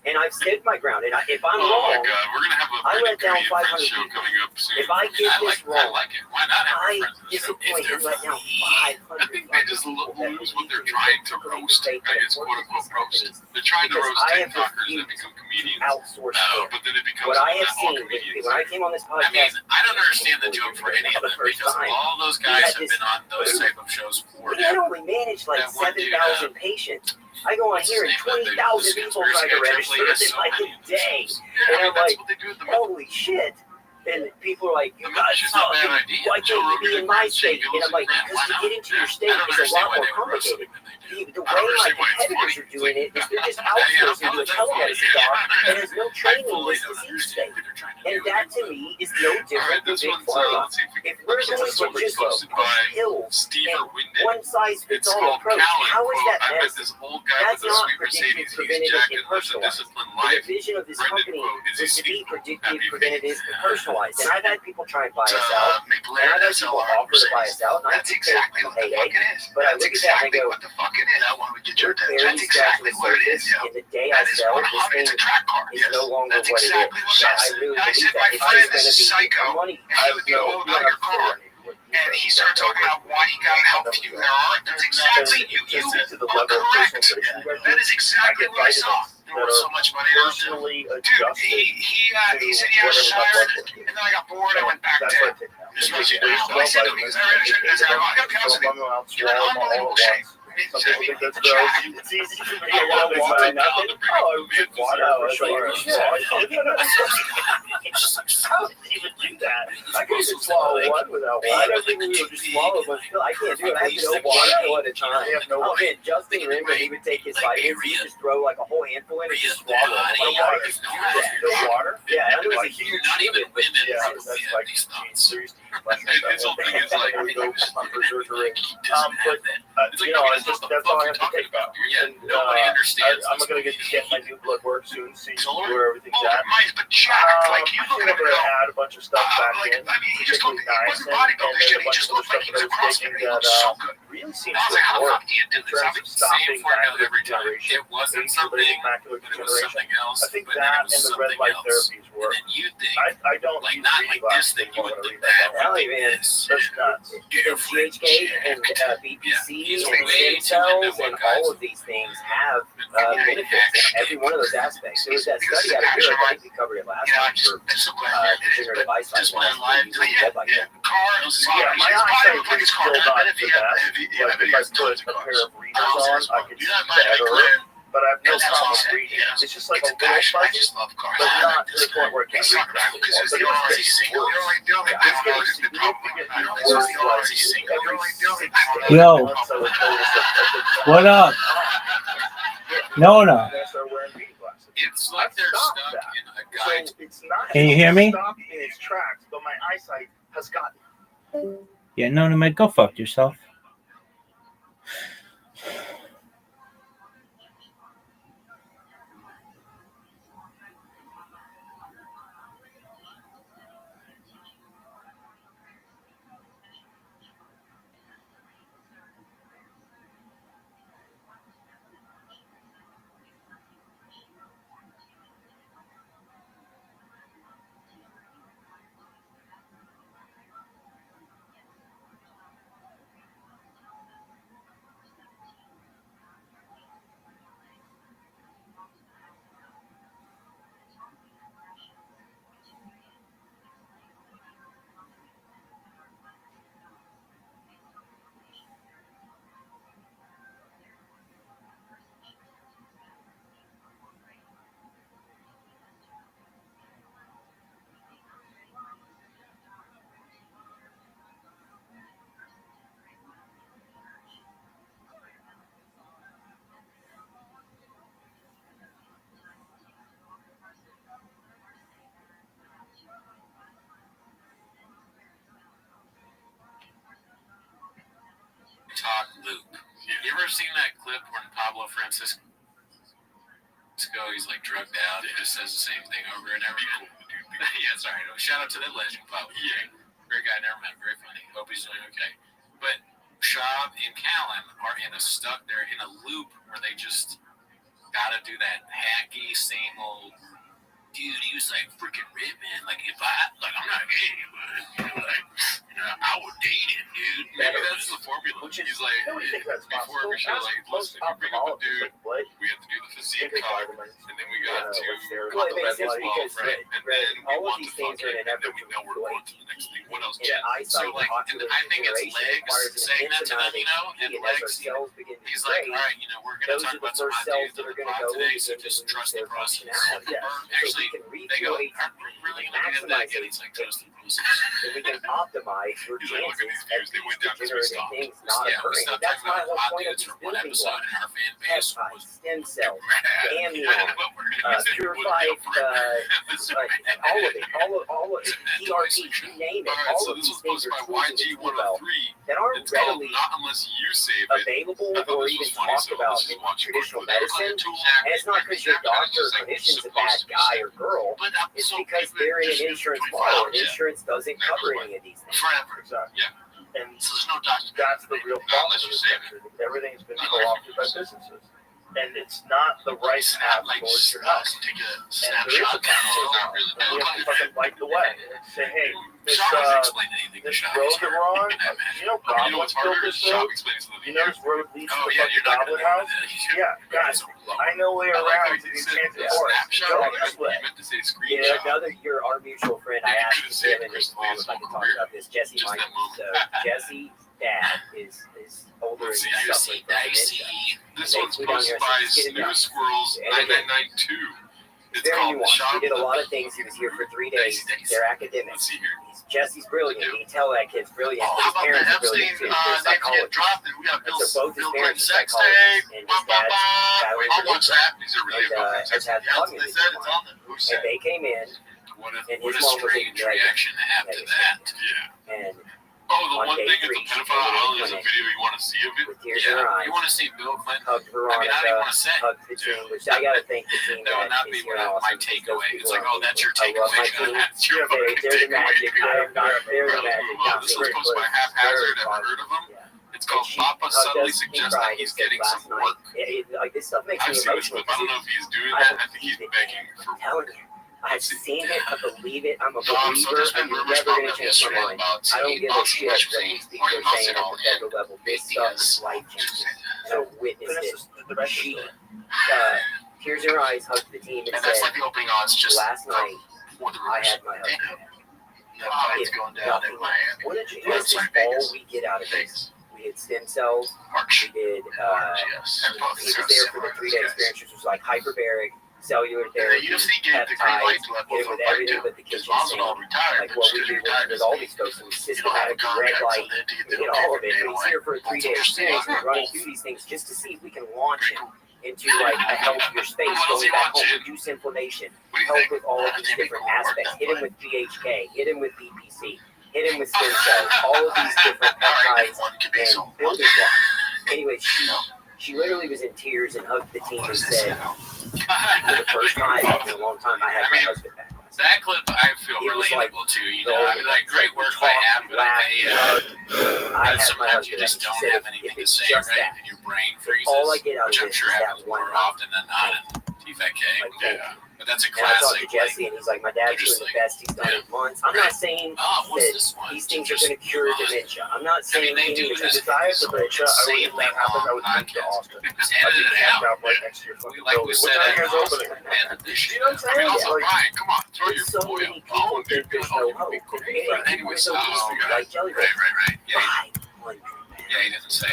And I've stood my ground. And if I'm Oh my wrong, God, we're gonna have a I Brandon let down Comedian Friends 500 show people. coming up soon. if I get I this like wrong, it. Why not have I our friends in the show? disappoint and let down 500 They just lose what they're trying to roast. I guess, quote unquote, roast. They're trying to Because roast I have TikTokers that refused become comedians. outsource care. But then it becomes What I have all seen, comedians. when I came on this I mean, podcast, I don't understand the joke for any of them because all those guys have been on those type of shows for we had only managed like That one dude, 7,000 patients. I go on here and 20,000 people try to register in like a day. And I'm like, holy shit. And people are like, you guys suck. Why can't you be in my state? And I'm like, because to get into your state is a lot more complicated. The way my competitors are doing it is they're just outsourcing to a telemedicine doc that has no training in this disease state. And that to me is no different than big pharma. If we're going to just push pills and one size fits all approach, how is that medicine? That's not predictive, preventative, and personalized. The vision of this company is to be predictive, preventative, and personalized. And I've had people try and buy us out, and I've had people offer to buy us out, and I That's think exactly what the fuck it is. But I That's look at that and I exactly go, what the fuck it is. I want to get your attention. barely That's exactly scratching the what it is. surface, and the day I That is sell, this 100. thing It's a track car. is no longer That's what it is. exactly what it I is. really And I believe said, that my it's friend just going is to be psycho. money. And he would be all about your car. And he started talking about why he got help from you. And I'm like, that's exactly you to the are level of correct. personalization. That is exactly what I saw. There was so much money out there. Personally Dude, adjusted. he said, yeah, I was tired, and then I got bored, I went back That's to what I take now. this was I said to him, because I read it, I said, I gotta be honest with you, you're in unbelievable shape. Some people think that's Jack. gross. It's easy for me to want to say nothing. Oh, I took water. I was like, how did you even do that? I could even swallow one without water. I don't think we would just swallow one. I can't do it. I have to know one at a time. We have no I'll water. get Justin Rim when he would take his vitamins, he just throw like a whole handful in and just swallow it. No water. No water? Yeah, that was a Like, huge Not even women. yeah, have that's had like these thoughts. serious. And his whole thing is like, we go on berserker. He doesn't have that. it's like, You know, nobody it's knows just what the that's all fuck I you're have to talking take. about. Yeah, And, nobody understands. I'm what's gonna going get my new blood work soon, see where everything's Oh, at. nice, but Jack, like, you look I'm at him gonna and go, add a bunch of stuff back like, in. I mean, he just looked, he wasn't and bodybuilding then shit, a he bunch just of looked other like he stuff was a that I was CrossFit, taking he looked that so good. really seems I was to like, how the work fuck do you do in this? terms of stopping same formula macular every time. degeneration. It wasn't Age-related something, macular but it was degeneration. something else. I think but then that it was and the red something light else. therapies And work. then you think, I don't like, use not reading like this glasses thing, you anymore would when I think read that. that. Hell, man. This That's nuts. different GHK and BPC He's and way stem too into cells what and guys- all of these things have benefits in every one of those aspects. There was that study out of Europe, I think we covered it last You know, time, for just so glad it is, degenerative but eyesight just when loss, I'm using red light yeah, therapy. car, Yeah, my his body eyesight looked like is his car. still I not bet if the he had, best. if he Like, if I has put tons a of pair cars. of readers on, I could see You're not buying a better. Glenn. but I have no That's problem awesome. reading. Yeah. It's just like It's a little passion. I fuzzy, just love cars. but not to the point where I can't He's read talking about it. because it's But the it's only getting single. worse. The only Yeah, I it's don't know. getting The problem. I don't know. worse It's the only like single. every The 6 only days. Yo. So it's always a What up? No. And I started wearing reading glasses. It's like they're Stopped stuck that. in a guide. So it's not. Can you hear me? Stopped in its tracks, but my eyesight has gotten. Yeah, no, man, go fuck yourself. Talk loop. You ever seen that clip when Pablo Francisco, he's like drugged out, he just says the same thing over and over again? Yeah, sorry. Shout out to that legend, Pablo. Yeah. Great guy, never met him, very funny. Hope he's doing okay. But Shab and Callan are they're in a loop where they just gotta do that hacky, same old dude, he was like freaking rip, man. Like, if I'm not gay, but, I would date him, dude. Maybe that's the formula. Which is, he's like, I don't think that's before possible. we show, like, listen, if you bring up a dude, What? we have to do the physique talk, and then we got to Well, it the makes sense red because right? And then we all of want these to things fuck are in it, an and then effort we know we're going to the next thing. What else? in an eyesight So, like, and I think it's legs saying that to them, and legs, cells begin to he's like, degrade, all right, we're going to those talk are the about some first hot cells dudes that on are the going to pod go today, and so begin just to trust lose the their process. functionality. Yes. So Actually, we can they go, recreate are we really and going to do that? maximize Yeah, it. he's like, trust the process. If we can optimize your He's like, look at chances these views. of They went down because we degenerative stopped. things not Yeah, we occurring. stopped That's talking my about whole hot point of dudes these for one building episode, blocks. and our fan base Peptides, was stem cells, Mad. amnion, purified, all of it, all of it, ERG, you name it, Alright, all so of this these was things are posted by tools in the tool belt YG103. that aren't It's called readily Not Unless You Save It. available I thought or this even was funny, talked so about let's in just watch it traditional quickly. medicine. And it's not because your doctor or clinician's a bad guy or girl. But It's because they're in an insurance model, and insurance doesn't cover any of these things. forever. Exactly. Yeah. And So there's no doctor. that's the real problem Unless in you this save country. Everything's been co-opted by businesses. And it's not the right path towards your health. Take a And there is a snapshot. path No, towards not really. and we have to fucking light the way. Say, hey, this Sean doesn't explain anything to this Sean. road that we're on, you know, You know God what's built harder? this Shop road. explains to the You know this road leads to Oh the yeah, fucking you're not Goblin gonna House? Yeah, guys, I know way I like how around to you the said Enchanted the Forest. snapshot. Go You this way. meant to say Yeah, screenshot. another our mutual friend. I Yeah, you asked could've saved him and his Chris mom Lee's if I could whole talk career. about this. Jesse Just that Michaels. moment. So Jesse's dad is older and he's suffering from dementia. This And one's they flew down posted here and by said, "Get it done." Snooze Squirrels And again, 9992. It's very called nuanced. Shop. He did a lot of things. He was here for 3 days. They're Let's academics. see here. Jesse's brilliant. You can tell that kid's brilliant. Oh, But how his about parents the are brilliant Epstein too. They're names get psychologists. dropped and we got And Bill, so both his Bill parents Clinton are sex psychologists, tape. and Bah, his bah, dad's bah. battling I'll watch dementia. that. These are really And Bill has Clinton. had Yeah, they cognitive said it's decline. on there. Who And said? they came in, What a and what his a mom was strange like, reaction to have to that. Yeah. and Oh, the On one day thing is 3, a she pedophile. came Oh, into there's a clinic video you want to see of it. with tears in her Yeah, eyes, you want to see Bill Clinton? hugged I mean, I don't even Veronica, want to say. hugged the team, which I gotta thank the team That would that not is be here what awesome. my Those takeaway. people It's like, are oh, that's your amazing. I love my takeaway. team. That's your They're fucking the magic. takeaway. I am not. They're the Let's magic. move on. Not This the one's posted by Haphazard. Ever heard of him? Yeah. It's called She Papa hugged subtly us, he suggests cried, that he he's said getting last some night. work. Like this stuff makes I've me seen this emotional. clip. I don't know if he's doing I that. I think he's believe it, begging man. for I'm telling work. you. I've seen it. I believe it. I'm a So believer. there's been I'm rumors never about going that to change my yesterday mind. about I don't give a Austin shit Rich that these people are saying at the federal level. This stuff is life changing. And I've witnessed it. Finish the dementia She, story. tears in her eyes, hugged the team, and And that's said, like the opening odds just last night, for the I rumors. had my husband. The fights going down in Miami. What did you Yeah, guys it's like all Vegas. we get out of this? Vegas. We We did stem cells. March. We did. Yes. He was there for the 3-day experience, which was like hyperbaric, cellular The therapy, UFC gave the green light peptides, to let hit both him of with them fight everything too. but the Because kitchen Masvidal sink. retired. Like what we do with all these folks, and we systematically red light. We did all of it. And he's here for a 3-day experience, and we're running through these things just to see if we can launch him into like a healthier space, going back home, reduce inflammation, help with all of these different aspects. Hit him with BHK, hit him with BPC, hit him with stem cells, all of these different peptides and building blocks. Anyway, she literally was in tears and hugged the team and said, for the first time in a long time, I had my husband back. That clip I feel It was relatable to, you know. I mean, like, great work by him, but I had my sometimes you husband. just She don't said, have if anything to it's say, just right? that, And your brain freezes, all I get out of which I'm this sure is that happens one more night. often than not in TFK. Like, Yeah. But that's a And I talked to classic. Jesse, and he's like, my dad's doing the best he's done in months. I'm not saying Oh, what's that this one? these things are going to cure dementia. I'm not saying they do any of this. this. If I had dementia, I would, if that happened, I would move to Austin. Just I'd edit be it camped out. out right next to your fucking Like we building. said, What time at you guys opening? Man, this shit. You know what I'm I mean, saying? also, Like, Ryan, come on, throw your There's so boy many up. people Oh, that dude, there's oh, no you hope. big cookie. And people Anyways, so easy, like jelly right. Yeah, 500 yeah, he didn't say.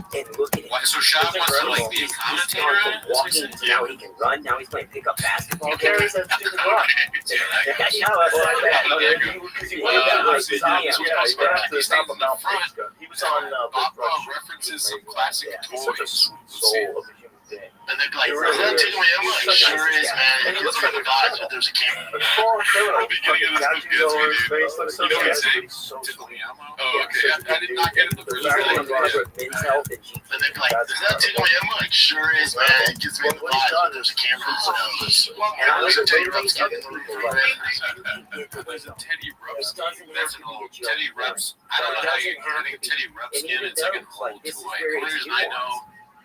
and look at it. What, so Shaq wants to like be a He's commentator gone on from it? That's what walking he to said? now he can run. Now he's playing pickup basketball. he carries that stupid rock. Yeah, that guy. Yeah, that's like that. Because he went down like stop. Yeah, he had to stop a mouth gun. He was on Bob Big Rush. references some classic Yeah, he's such a toys. sweet soul of a human being. And they'd be like, It does really that is. tickle me? I'm like, He's such a sure nice is, guy. man. And It he gives looks me like the a vibes criminal. that there's a camera. But he's falling criminal. The beginning of this Fucking book gets me, tattoos dude. over his face, like so You know what I'm bad, saying? but he's so Tickle sweet. me ammo? Oh, okay. I did not get it the first Exactly. time. Exactly. With men's health and GQ. And they'd be like, does that tickle me? I'm like, sure is, man. It gives me the vibes that there's a camera. And I There's look a at Teddy those Rups other kid. people like, There's a Teddy Rups. It doesn't That's have an to be old that you Teddy have to Rups. I don't know how you I think Teddy Rups And skin. even It's like an those, like, old this is toy. where The only it's reason I nuanced. know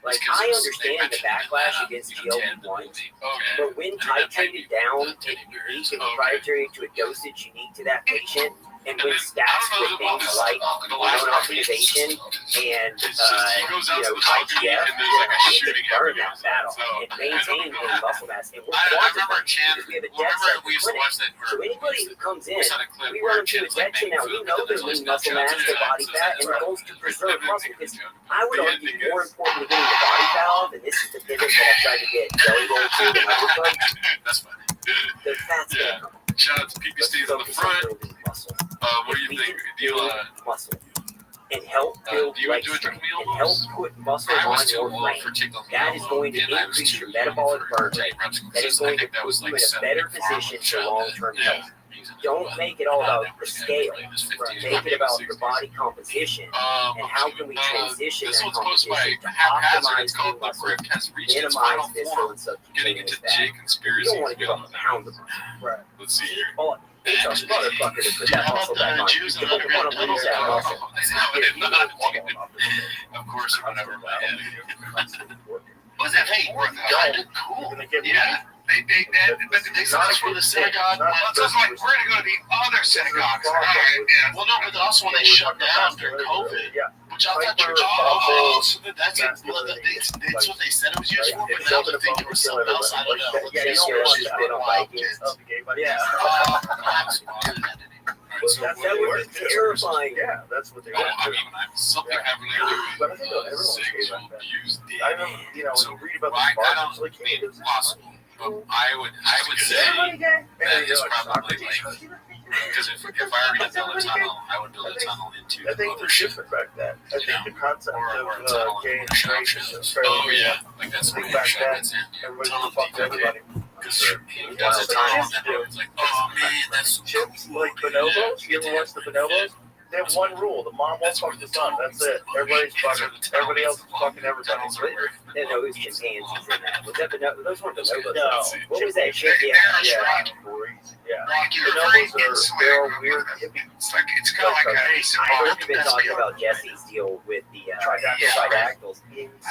Like, is 'cause I they understand the mentioned it in backlash that, against you know, Ted, the GLP-1s, movie. Okay. but when titrated down and unique and proprietary to a dosage unique to that patient, and when stacked with things like hormone optimization and He goes out to the balcony IGF, and there's like a we shooting can burn every that battle So, and maintain lean muscle mass. And we're I remember quantifying Chan. because we have a Remember debt we used to clinic. watch that. So anybody who comes in, We saw a clip we where run into a Chan's like detection making now. We food, know and there's there's lean like muscle no mass, chance the to body that. fat, and the goal is to preserve muscle. Because I would argue more important than getting the body valve, and this is the pivot that I tried to get Jelly Roll to the microphone. That's funny. The fat's gonna come. Shout out to PP Let's Stays on the focus on front. building muscle. What do you think? Do you Muscle and help build do you leg enjoy strength drinking and help meals? put muscle I was on too your old brain. for Tickle Me That is Elmo, going to and I was increase too your young metabolic for burn Teddy rate. Rups, That is because I going to think that was put you like in a 70 better farm position for child long-term that- health. Don't make it all about the scale. Make it about the body composition and how can we transition This that one's posted by composition to Haphazard. It's optimize called lean The muscle, Grift Has Reached Its Final minimize visceral Form. and Getting subcutaneous into fat. J You conspiracy. don't want to give up a pound of muscle. Right. Let's see here. Oh, it's a motherfucker to put that How muscle about back the on. Jews You and don't want to lose that underground muscle. Of course, it went over my head. Was that hey, cool? Yeah. They said this for the synagogue. Well, it sounds like we're going to go to the other synagogues. All right, yeah. Well, no, but also when they shut down during COVID, Yeah. which I thought church. Oh, so that's what they said it was used for. But now they think there was something else. I don't know. Yeah, This year she's been on Vikings. Yeah. That would be terrifying. Yeah, that's what they Oh, want I to mean, do. something having to do But I with think everyone's cigs like will that. abuse I the. remember, you know, when So, you read about I the don't markets, like, think yeah, it's possible, but I would say that is probably like, because if I were going to build a tunnel, I would build a tunnel into I think other there's shit. shifting back then. I think the concept Or of a tunnel gay into shop integration is shows. fairly Oh, yeah. Like that's I where think your back shop then, is in. everybody Tunnel fucked DK. everybody. Because he does a tunnel and then everyone's like, oh man, that's Chips, like bonobos, you ever watch the bonobos? They have one rule: the mom won't fuck the son. That's it. Everybody's fucking. Everybody else is fucking everybody. No, it was chimpanzees in that. Was that those weren't bonobos? No. What was that shit? Yeah. Yeah, crazy. Yeah. Like you're very Bonobos are they're a weird hippie. It's kind of like a ace. I heard you've been talking about Jesse's deal with the tridactyls.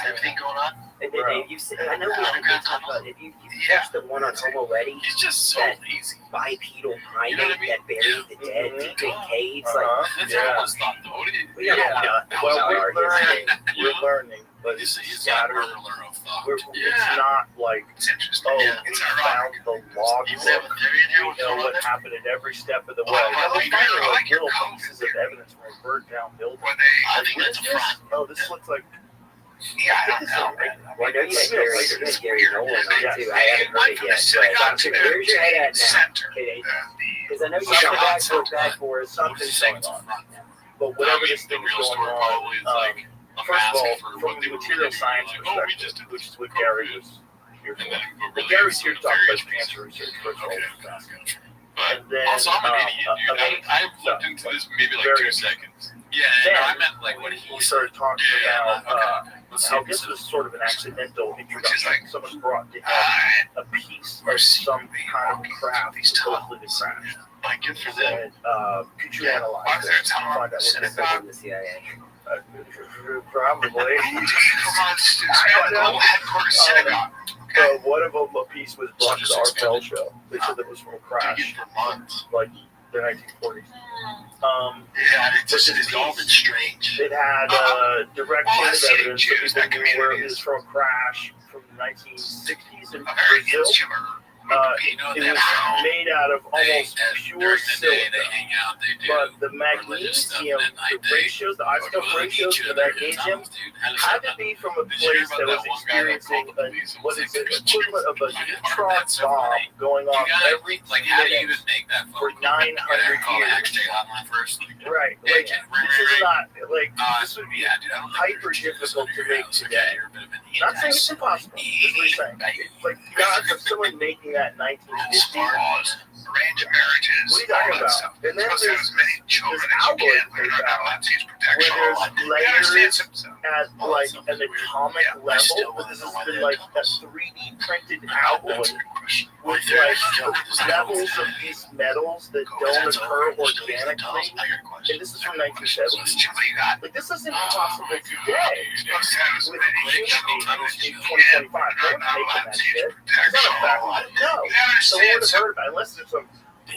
Everything going on? And then you said, I know we haven't been talking about if you catch the one on Homo Letty, He's just so that easy. bipedal primate You know what I mean? that buried the dead deep in caves. Like, That's Yeah. everyone's thought, though. we got Yeah. that Well, was we our learned history. with learning, but He's it's a scattered. murderer of thought. It's not like, It's interesting. oh, Yeah, we it's found ironic. the log You have a book. theory in here? We What's know going on what there? happened at every step of the way. I And we're like your- finding I like like your little coat. pieces of evidence from a burnt down building. When they, I Like, think what that's is a front. this? Oh, this looks like. yeah, I don't know, man. Well, I know you had Gary Nolan on Yes. too. I haven't heard it yet, but where's your head at now? Center. Because I know you Something come back else. for a back for us. Something's going on. But whatever this the thing is real going story on, probably is like a first of all, mask for from what the they were material really science doing. Like, oh, we perspective, just did which this is what with Gary COVID. was here And for. then But Gary's here to talk about various cancer reasons. research, first of all. Okay. And then, Also, I'm an idiot, dude. I mean, I looked into this maybe like very 2 seconds. Yeah, Then, no, I meant like what he we started talking Yeah, about Let's see how if this this was is sort of an accidental Which is introduction. like, Someone brought to him a piece we're of some secretly kind of walking craft through these supposedly that crashed. Like, good for them. And could you analyze why is there a it? Find out tunnel? what Set this it up. From the CIA. Probably. Come on, students. We have the global headquarters synagogue. So one of them, a piece was brought to the Art Bell show. They said that was from a crash, Digging for months. like the 1940s. Yeah, it's all been strange. It had direct Well, chain of Hasidic evidence Jews, that that people knew where it community was is- from a crash from the 1960s in A very Brazil. insular Uh, group you know, It they was have made out of almost during pure the day they silica. hang out, they do But the religious stuff, magnesium, and at night the they ratios, the go to isotope the ratios beach for and they're in magnesium tunnels, dude. How does had that to be from a Did you hear place about that that was one guy that experiencing called the police and what was is like, it, equivalent of a "Dude, neutron that's so bomb funny." going You off gotta, every like, how do you minute even make that phone for call? You gotta 900 call the years. XJ hotline first. Like, Right. yeah, Like, ring, this is ring, not, like, this would be yeah, dude, I don't think hyper you're serious difficult under to your make house. today. Okay, you're a bit of an Not saying it's anti-Semite. impossible. That's what he's saying. It's like, the odds of someone making that in 1950. laws, arranged marriages, What are you all talking that about? stuff. And then Supposed to have as many children as you alloy can. they They're not found allowed to use where protection. there's You understand layers some at like an atomic Yeah, level, still but this wanna has know why been they like have a tunnels. 3D printed That's alloy a good question. with like levels of these metals that don't occur organically. And this is from 1970. What do you got? Like, this is impossible today Supposed to have as with many human children beings as in you 2025. can. No They're one's not making allowed that to use shit. It's not a fact. protection. No. You Someone understand would have some heard about it unless there's some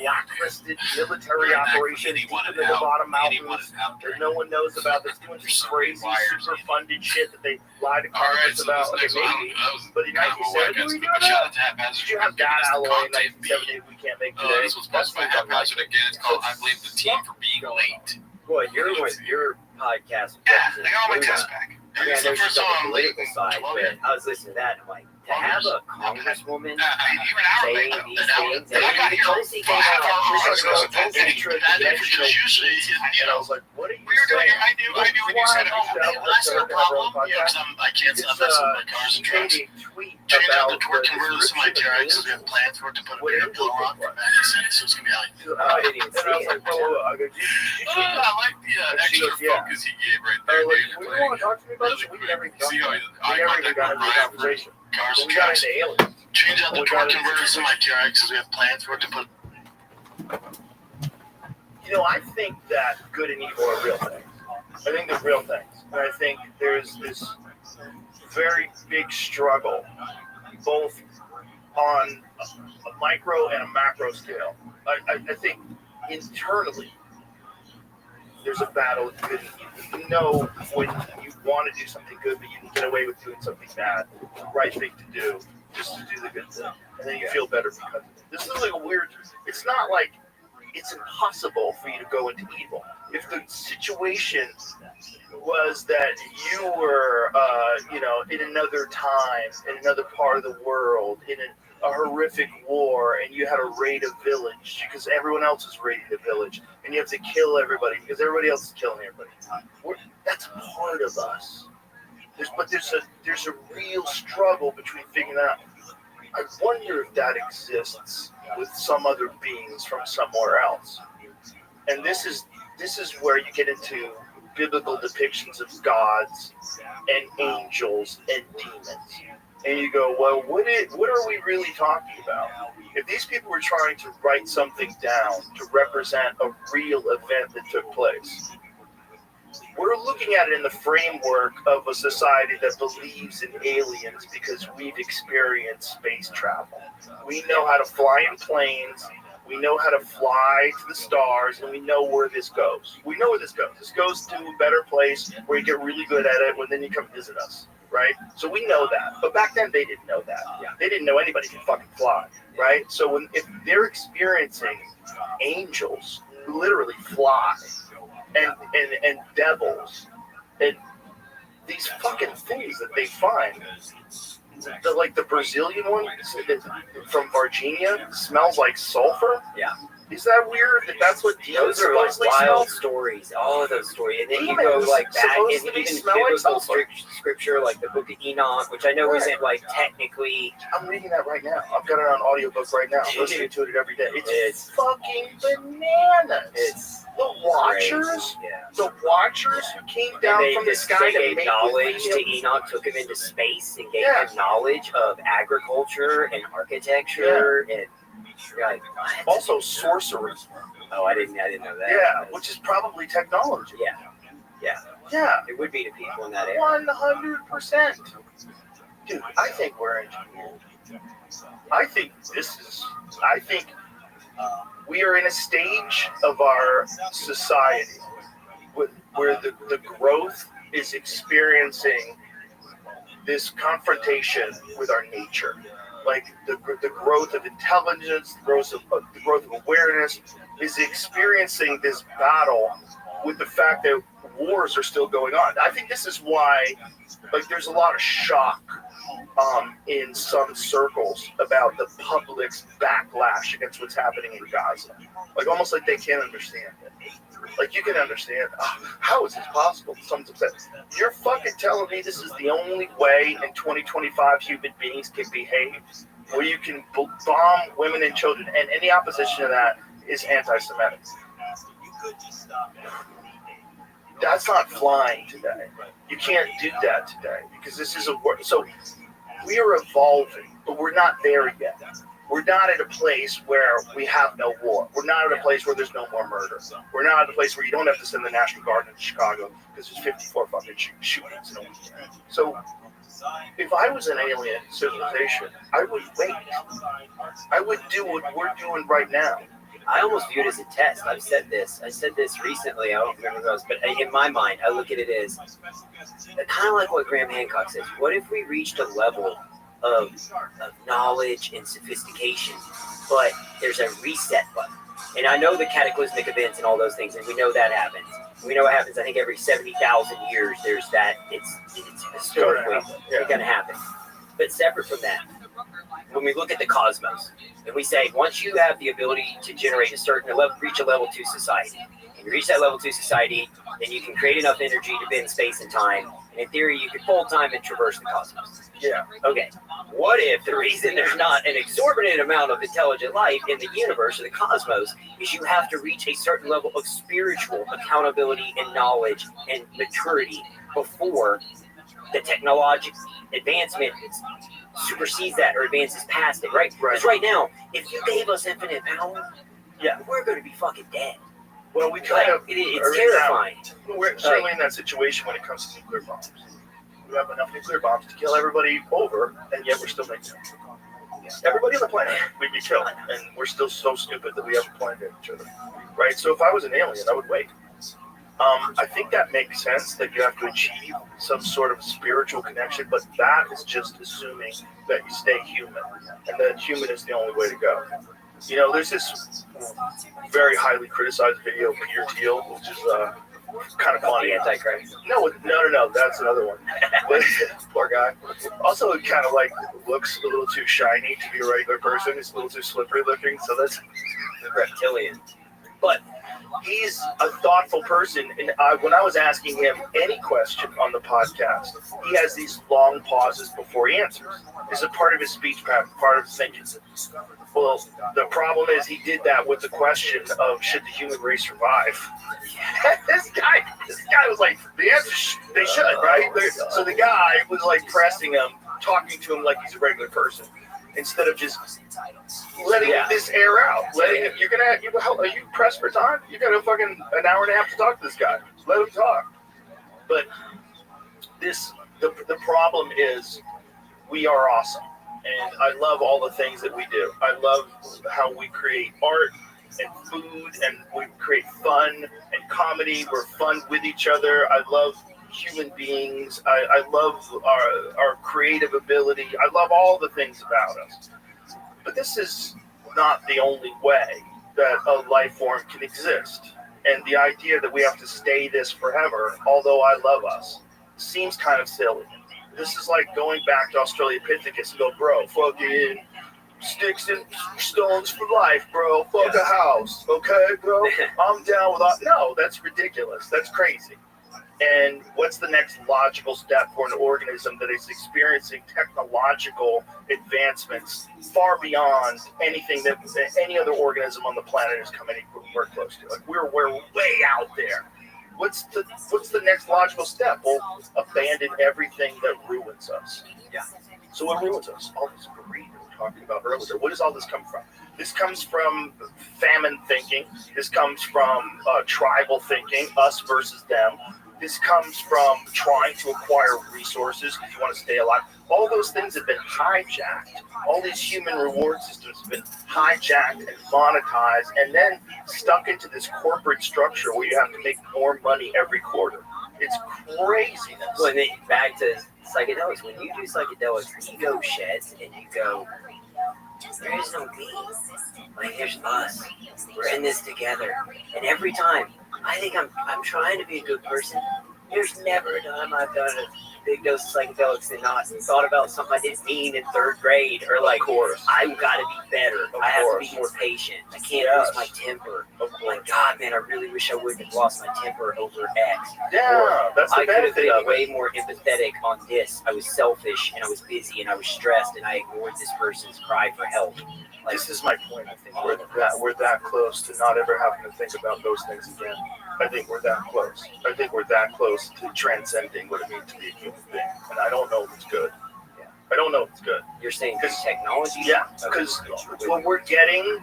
blacklisted military operation deep in the Nevada mountains that no one knows about that's doing some crazy, super funded shit that they lie to All right, Congress so about. this Okay, next maybe. one, But in 1970, we doing shout out that? to Haphazard. Did you have that alloy in 1970 we can't make today? This was posted by Haphazard again. It's called I Blame the Team for Being Late. Boy, you're with your podcast. Yeah, they got all my Blue test Line. back. I mean, I know she's on the political side, Oh, but I was listening to that and I'm like, to have a congresswoman You're an hour saying late, though. these things, I got and here Tulsi came 5 out, hours she's like, ago. Intra-dimensional Usually, beings. And I was like, what are you We were doing saying? it. I knew when you said it. That's no problem. Yeah, because I can't It's, stop messing with my cars and she trucks. made a tweet Change out about the torque converters to my TRX because we have plans for it to put a bigger blow on for 90 cents. So it's going to be like, I didn't even And I was see like, it. whoa, whoa. I go, did you tweet that? I like the And she extra goes, yeah. focus he gave right I there, was dude. like, well, you want to talk to me about this? We never even got See how we I never even got into the conversation. cars and We got trucks. into aliens. Change out the We torque got into- converters to my TRX because we have plans for it to put. You know, I think that good and evil are real things. I think they're real things. And I think there's this very big struggle, both on a micro and a macro scale. I think internally, there's a battle with good and evil. You know when you want to do something good, but you can get away with doing something bad. It's the right thing to do, just to do the good thing. And then you feel better because of it. This is like a weird, it's not like it's impossible for you to go into evil. If the situation was that you were, in another time, in another part of the world, in a horrific war, and you had to raid a village because everyone else is raiding the village, and you have to kill everybody because everybody else is killing everybody. That's part of us. There's a real struggle between figuring out. I wonder if that exists with some other beings from somewhere else. And this is where you get into biblical depictions of gods and angels and demons. And you go, well, what are we really talking about? If these people were trying to write something down to represent a real event that took place, we're looking at it in the framework of a society that believes in aliens because we've experienced space travel. We know how to fly in planes. We know how to fly to the stars, and we know where this goes. We know where this goes. This goes to a better place where you get really good at it when then you come visit us, right? So we know that. But back then, they didn't know that. They didn't know anybody could fucking fly, right? So if they're experiencing angels who literally fly and devils and these fucking things that they find, the Brazilian one from Virginia smells like sulfur. Yeah. Is that weird? That's what demons Those are like supposedly wild smell? stories. All of those stories, and then you Demons go like back and supposedly even smell like biblical sulfur. scripture, like the Book of Enoch, which I know Right. isn't like technically. I'm reading that right now. I've got it on audiobook right now. I'm listening to it every day. It's fucking bananas. It's the Watchers. crazy. Yeah. The Watchers who came down And from the sky to gave make knowledge with to Enoch, took him into space, and gave Yeah. him knowledge of agriculture and architecture, and you're like, what? Also sorcery. Oh, I didn't know that. Yeah, which is probably technology. Yeah, Yeah, it would be to people in that area. 100%. Dude, I think we're engineered. I think we are in a stage of our society where the growth is experiencing this confrontation with our nature. Like the growth of intelligence, the growth of awareness is experiencing this battle with the fact that wars are still going on. I think this is why, like, there's a lot of shock in some circles about the public's backlash against what's happening in Gaza. Like, almost like they can't understand it. Like, you can understand, how is this possible? Someone's upset. You're fucking telling me this is the only way in 2025 human beings can behave, where you can bomb women and children, and any opposition to that is anti-Semitic. That's not flying today. You can't do that today because this is a war. So we are evolving, but we're not there yet. We're not at a place where we have no war. We're not at a place where there's no more murder. We're not at a place where you don't have to send the National Guard into Chicago because there's 54 fucking shootings in a weekend. So if I was an alien civilization, I would wait. I would do what we're doing right now. I almost view it as a test. I said this recently. I don't remember those, but in my mind, I look at it as kind of like what Graham Hancock says. What if we reached a level of knowledge and sophistication, but there's a reset button? And I know the cataclysmic events and all those things, and we know that happens. We know what happens. I think every 70,000 years, there's that. It's historically going to happen. But separate from that, when we look at the cosmos, and we say once you have the ability to generate a certain level, reach a level 2 society, and you reach that level 2 society, then you can create enough energy to bend space and time. And in theory, you can fold time and traverse the cosmos. Yeah. Okay. What if the reason there's not an exorbitant amount of intelligent life in the universe or the cosmos is you have to reach a certain level of spiritual accountability and knowledge and maturity before the technological advancement supersedes that or advances past it, right? Because right now, if you gave us infinite power, we're going to be fucking dead. Well, we kind of it's terrifying. We're certainly in that situation when it comes to nuclear bombs. We have enough nuclear bombs to kill everybody over, and yet we're still making them. Everybody on the planet we'd be killed, and we're still so stupid that we haven't planned at each other, right? So if I was an alien, I would wait. I think that makes sense that you have to achieve some sort of spiritual connection, but that is just assuming that you stay human, and that human is the only way to go. You know, there's this very highly criticized video of Peter Thiel, which is kind of funny. Antichrist. No, that's another one. Poor guy. Also, it kind of like looks a little too shiny to be a regular person. He's a little too slippery looking, so that's reptilian. But he's a thoughtful person, and when I was asking him any question on the podcast, he has these long pauses before he answers. It's a part of his speech pattern, part of his thinking. Well, the problem is he did that with the question of should the human race survive. This guy was like, the answer they should, right? So the guy was like pressing him, talking to him like he's a regular person, instead of just letting this air out. Letting it, are you pressed for time? You got a fucking an hour and a half to talk to this guy. Let him talk. But the problem is we are awesome. And I love all the things that we do. I love how we create art and food, and we create fun and comedy. We're fun with each other. I love human beings. I love our creative ability. I love all the things about us. But this is not the only way that a life form can exist. And the idea that we have to stay this forever, although I love us, seems kind of silly. This is like going back to Australopithecus and go, bro, fucking sticks and stones for life, bro. Fuck a house, okay, bro? I'm down with that. No, that's ridiculous. That's crazy. And what's the next logical step for an organism that is experiencing technological advancements far beyond anything that any other organism on the planet has come anywhere close to? Like we're way out there. What's the next logical step? Well, abandon everything that ruins us. Yeah. So what ruins us? All this greed that we're talking about earlier. What does all this come from? This comes from famine thinking. This comes from tribal thinking, us versus them. This comes from trying to acquire resources because you want to stay alive. All those things have been hijacked. All these human reward systems have been hijacked and monetized and then stuck into this corporate structure where you have to make more money every quarter. It's craziness. Well, and then back to psychedelics. When you do psychedelics, ego sheds and you go, there is no me. Like, there's us. We're in this together. And every time, I think I'm trying to be a good person. There's never a time I've done a big dose of psychedelics and not thought about something I didn't mean in third grade, or like, I've got to be better. I have to be more patient. I can't lose my temper. Like, God, man, I really wish I wouldn't have lost my temper over X. Yeah, that's the I could have benefit of been it. way more empathetic on this. I was selfish and I was busy and I was stressed and I ignored this person's cry for help. Like, This is my point. I think we're that close to not ever having to think about those things again. I think we're that close. I think we're that close to transcending what it means to be a human being. And I don't know if it's good. I don't know if it's good. You're saying because technology? Yeah, because what we're getting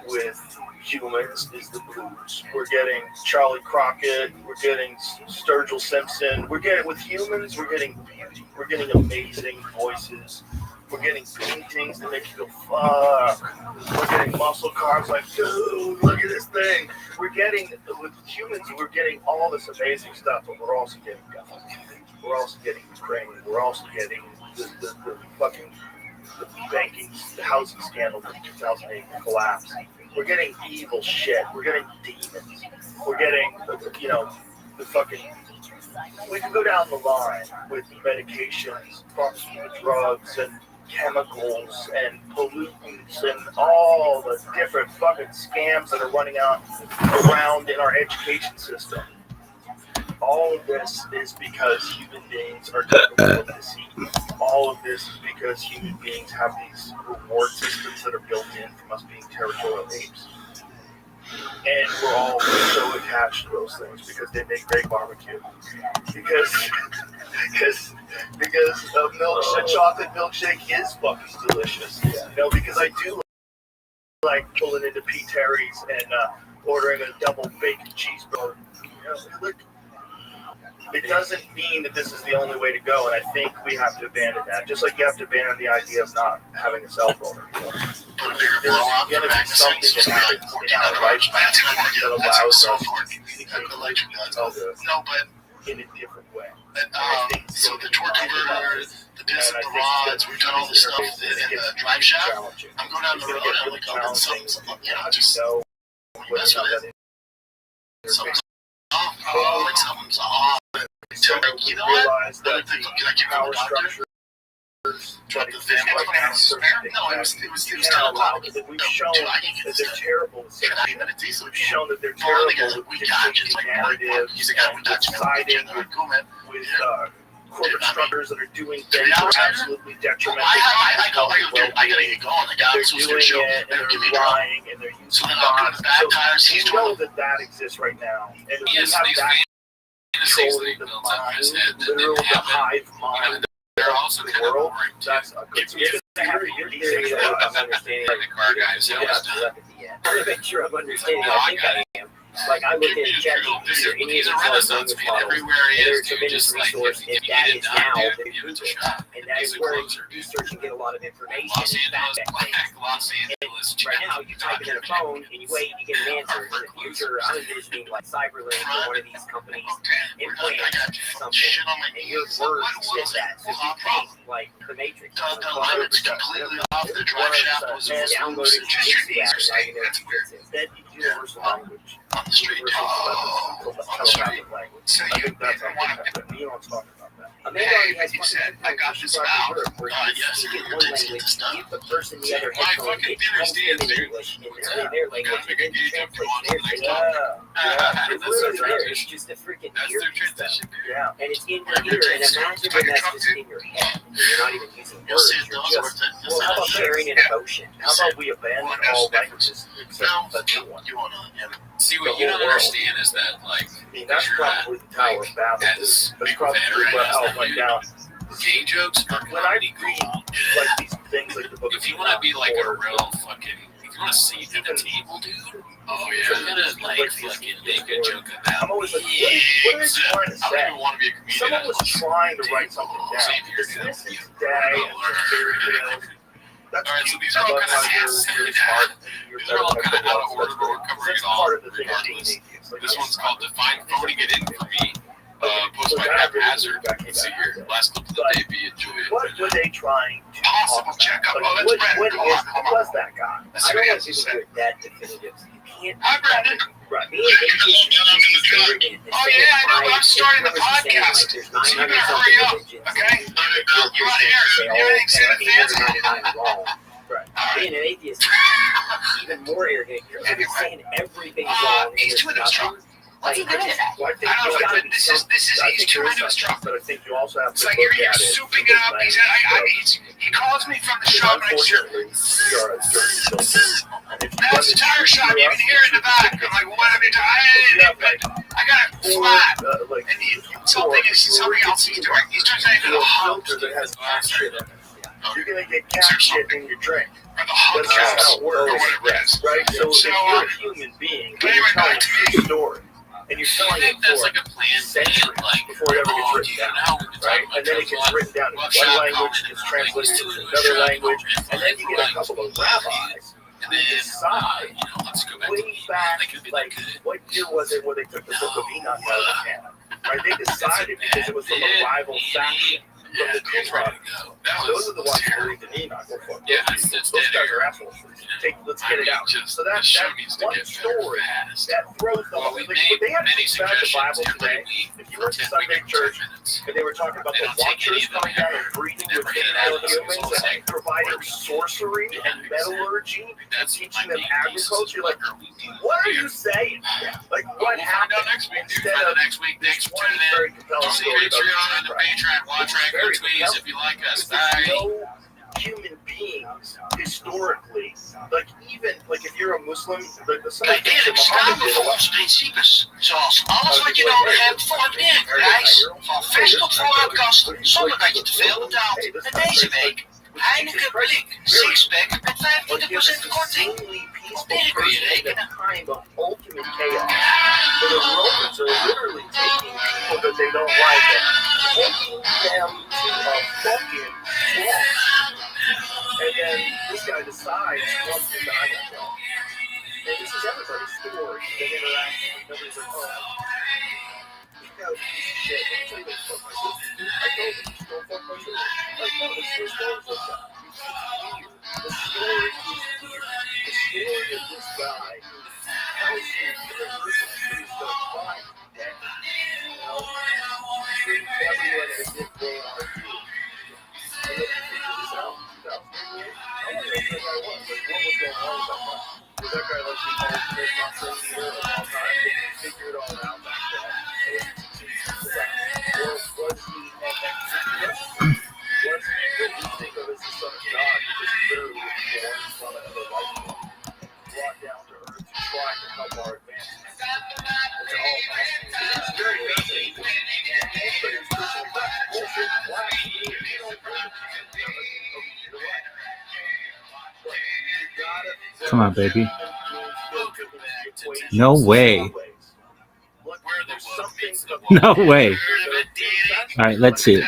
with humans is the blues. We're getting Charlie Crockett. We're getting Sturgill Simpson. We're getting with humans. We're getting beauty. We're getting amazing voices. We're getting paintings that make you go, fuck. We're getting muscle cars like, dude, look at this thing. We're getting, with humans, we're getting all this amazing stuff, but we're also getting guns. We're also getting Ukraine. We're also getting the fucking banking, the housing scandal from 2008 collapse. We're getting evil shit. We're getting demons. We're getting, the fucking... We can go down the line with medications, pharmaceutical drugs, and chemicals, and pollutants, and all the different fucking scams that are running around in our education system. All of this is because human beings are capable of deceit. All of this is because human beings have these reward systems that are built in from us being territorial apes. And we're all so attached to those things because they make great barbecue. Because a chocolate milkshake is fucking delicious. Because I do like pulling into P. Terry's and ordering a double bacon cheeseburger. It doesn't mean that this is the only way to go, and I think we have to abandon that. Just like you have to abandon the idea of not having a cell phone anymore. There's going to be something that happens in our life that allows us to communicate with others in a different way. So the torque converter, the disc, the rods, we've done all this stuff in the drive shaft. I'm going down the road and I'm like, oh, something's, just mess with it. Something's off. Oh, like something's off. You know what? Can I give you a doctor? Try to think no, it was 10 o'clock. We've shown that they're terrible. We've shown that they're terrible with narrative, siding with corporate structures that are doing things that are absolutely detrimental. I gotta get going. They're doing it, and they're lying, and they're using bots. So we know that exists right now. And we have that controlling the mind, literal the hive mind. They're also the world. That's a good understanding the car guys. I want to make sure I'm understanding. I think I am. Like I look at He's ChatGPT or any a of these Renaissance language man models, everywhere he and they're is, a dude. tremendous Just like resource, if and you that need is it now done, the dude, give it a Google. shot. And that He's is a where closer. you search and get a lot of information Los and fact Angeles check Black, things. Los Angeles Right now, you type it in a phone and you wait, you get an answer. In the future, I'm envisioning like CyberLink or one of these companies implant something, and your words get that. So you think like the Matrix. The limits completely off. The drive shaft was Downloaded just your knees are now you saying know that's weird. that universal language. On the street. Telepathic language. So I you think that's didn't want to. you don't talk about that. Amanda already has You said, I got this mouth. where you Yes, speak in you're one tasting language, stuff. give the person the other My headphone, fucking it theory tells them stands, in dude. English in their language, and then you translate theirs to Yeah. English. It's That's their literally there. It's transition. just a freaking That's ear their stuff. transition. Yeah. And it's in your ear, and imagine when that's just in your head, and you're not even using You'll words, see it you're does just, worth it. well, how about sharing an emotion? How about we abandon all languages except the new one? You want to. See, what you don't understand is that, like, I mean, that's probably the Tower of Babel. as That's big probably veteran what as how that it went dude, down. gay jokes are When I comedy read gold. like these things like the book If you want to be like a real fucking, if you want to see at the table, dude, Oh you're yeah. gonna like fucking make a joke about. I'm always like, what are they trying to I don't say? even want to be a comedian. Someone was trying to write something down. Same here, dude. This is day and fairy tales. That's All right, so these are all but kind of how you're smart and you're These are all better than kind of out of everybody order, but we're else. covering That's it all part of the thing of being regardless. atheist. Like, This one's called Define Phoning It In For Me. Posted by So that Haphazard. really Let's see here. Last clip of the day, be enjoyed. what were they trying to Possible talk checkup. about? Oh, Like, that's what Brandon. who was that guy? That's I what don't he want has to people say. to get that definitive. You can't. Hi, Brandon. Right. Me and Vicky, Oh, yeah, I know, but I'm starting the podcast. There's So you 900 better hurry up, religions, okay? and You want to hear everything say the fans? 99 wrong. Right. Being an atheist is even more arrogant. You're saying everything's wrong. He's doing his truck. What's he doing? Well, I think I don't there's know, gotta but be this is, I he's think too there is into his something, truck. but I think you also have It's to like look you're at it. souping it up. He calls me from the shop and I said, Unfortunately, we are a dirty filter. And if you that's the tire shop. You can hear it in the back. I'm like, what have you done? I got it flat. like And something else he's doing. He's trying to a the hub. filter that has cat shit in it. You're gonna get Is there cat shit something? in your drink. Or the hub That's just cats. how it Or works. whatever it is. Right? So if So, you're a human being, but and you're anyway, telling back to a story, and you're I telling it think that's for like a plan, centuries like, before it ever gets oh, written do you down. know, we've been Right? talking And then it gets written down in one language, gets translated to another language, and then you get a couple of rabbis and who then, decide you know, let's go back to way the back, They could be like, like, what year was it when they took the book of Enoch out of the canon? Right? They decided because it was from a rival faction. From the here's where Qumran. to go. Those are the ones who believed in Enoch. Well, fuck Yeah, those people. it's Those dead guys air. are assholes. Let's get it out. So the that show needs to one get better story fast. that throws the Well, whole we like, made they had many to decide the suggestions Bible today. every week If you for went to 10 Sunday church minutes. and they were talking about They the don't take any watchers of them coming down and breeding Never with hit it female out of humans the and providing sorcery and metallurgy and That's teaching my them main thesis. agriculture, like, What are we doing what are here? you saying? Like, We'll what find happened? out next week, dude. Instead Find of out next week. Thanks for one tuning in. very compelling Don't see story about Patreon and the Christ. Patreon. Watch Which is Rank very or tweets if you like us. There's Bye. no human beings historically, like even like if you're a Muslim, like the Bij Dirk staan we volgens principes, zoals alles wat je nodig hebt voor een wereldreis, van vers tot voorraadkast, zonder dat je te veel betaalt. En deze week, Heineken Blik, sixpack met 25% korting. Op Dirk kun je rekenen. Time of ultimate chaos. So the Romans are literally taking people that they don't like and taking them to a fucking swamp. And then this guy decides once to die that way. And this is everybody's story. They interact with nobody's like, oh, this guy was a piece of shit. Let me tell you what the fuck my sister did. I told him, just don't fuck my sister. Like, no, this is stories like that. The story is here. The story of this guy tells you you're listening to is going to find dead. You know? Treat everyone as if they are you. And if you figure this out in 2008, I want to know who that guy was. Like, what was going on with that guy? Was that guy like the ultimate muscle leader of all time? Did he figure it all out back then? Or was he an extraterrestrial? Was he what we think of as the son of God because he literally was born from another life form, brought down to earth to try to help our advancement? It's all fascinating. It's very fascinating. But it's pushing back bullshit, black, you don't Come on, baby. No way. No way. All right, let's see it.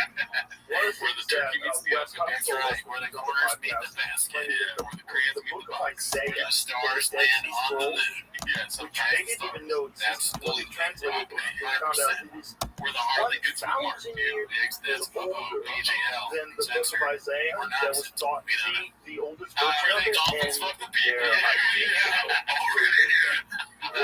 Where the turkey meets the oven. That's right. Where the corners meet the basket. Yeah, where the crayons The meet book the of box. Isaiah, The stars the land Dead Sea on the Scrolls, moon. Yeah, some which they didn't even know existed. When they translated it, they found out it is where the Harley gets marked, 1,000 dude. years The extends older BJL. than the book of Isaiah that was thought to be the oldest book of Everything it, Dolphins and fuck the people. they're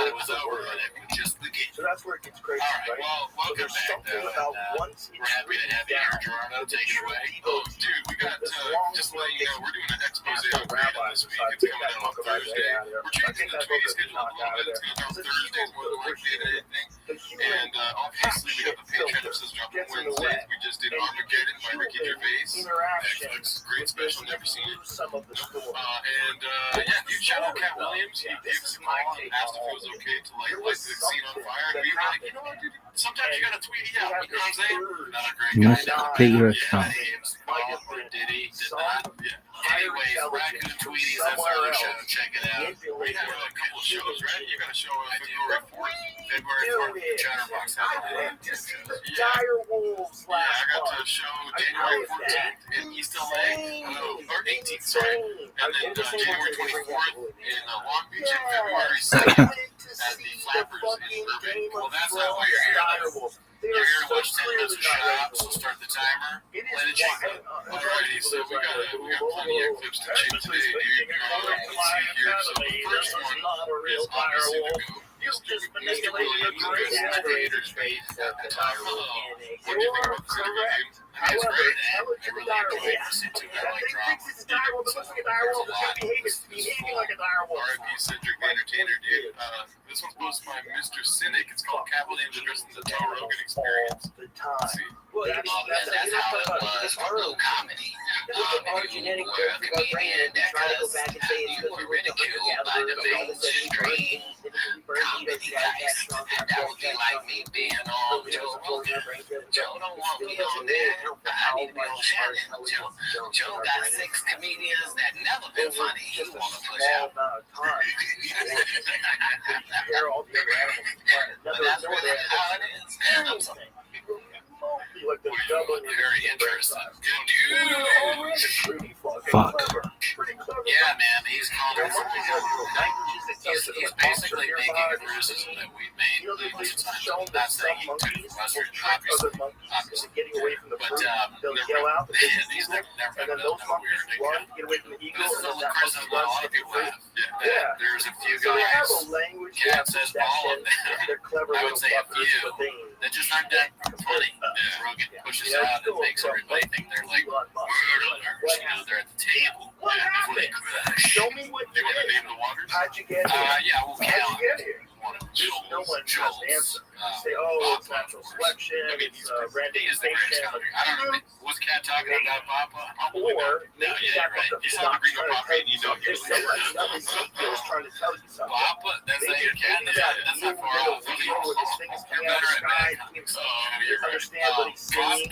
It was over and it was just the game. so that's where it gets crazy, All right? right, well, So welcome there's back, something though. about And, once we're it's happy to written have you here, down, Gerardo. the Take it true away. ego Oh, dude, we got this long just to let you know, we're doing an expose National on Graham rabbis this week. decided It's to coming get that out on book of Thursday. Isaiah out of there. We're I changing think the that book tweeting is schedule a knocked little out of bit. It's there. going to The be on Thursdays evil, more than the likely than anything. the human And obviously, we got the Patreon episodes dropping gets in the Wednesdays. way. We just did And Armageddon by Ricky human Gervais. interaction Netflix, great special, never seen it. some of the story. Yeah, you shout out Cat Williams. He gave us a call and asked if it was okay to light the scene on fire. And we were like, you know what, dude? Sometimes you gotta tweet it out. You know what I'm saying? Not a great You guy. must update your account. Yeah, he gave us a call, or did he? Did not? Yeah. Anyways, Raccoon Tweeties, that's our show. Check it out. We have a couple shows, right? You got a show on February 4th. February 4th, Chatterbox I went Saturday. to see the Yeah. Dire Wolves Yeah, last I got month. to show January 14th in East LA. Or 18th, sorry. And then January 24th in Long Beach and February 2nd at the Flappers in Burbank. Well, that's not why you're here, though. You're here to watch 10 minutes of shop, so start the timer. It is Let it shake. Alrighty, so we got plenty of clips to check today, dude. You can see here. So the first one is obviously the GOAT. Mr. Williams, best creator space at the time. What do you think about this interview? I mean, it's great. I really enjoyed listening to it. I like drama. Behaving like a dire wolf. R.I.P. Cedric the Entertainer, dude. This one's posted by Mr. Cynic. It's called Cat Williams addressing the Joe Rogan experience. The time. Let's see. Well, That's how it was for Blue Comedy. Our genetic code for our brain and try to go back and say it's because we went to hunter-gatherer and all of a sudden we burned things, and we burned meat, we got that strong, That would be like me being on Joe Rogan. Joe don't want me on there. I need to be on Shannon. Joe got 6 comedians that never been funny. He want to push out. But that's really how it is. Like the Well, very interesting. Fuck. Yeah, man, he's calling he's basically making a criticism that we've made a bunch of times. I'm not saying he took the Western, obviously. getting away from the But fruit, they'll yell out, these never and then been those done weird. monkeys run to get away from the eagle, This is and then a that criticism monkey that a runs lot to of get people free. have. Yeah. There's a few So they have guys a language, they Cat have says perception, all of them. they're clever I would little say a fuckers, few. but they that just aren't that funny. Rogan pushes out and makes everybody think they're like murderers. You know, they're at the table. What Before they happened? crash. Show me what Do you you want to did. name the waters? How'd you get here? Yeah, we'll How'd count. you get here? One of No one has Joel's, an answer. Say, oh, it's natural selection, it's He is the greatest randomization. country. I don't know. Was Cat talking about Papa? Or No, maybe yeah, that right. was You the saw the doc Gringo trying to Papa tell and you you know something. Ezekiel is trying to tell you something. Papa? That's not your cat. That's not far off. Where this thing is coming out of the sky, you can understand what he's saying.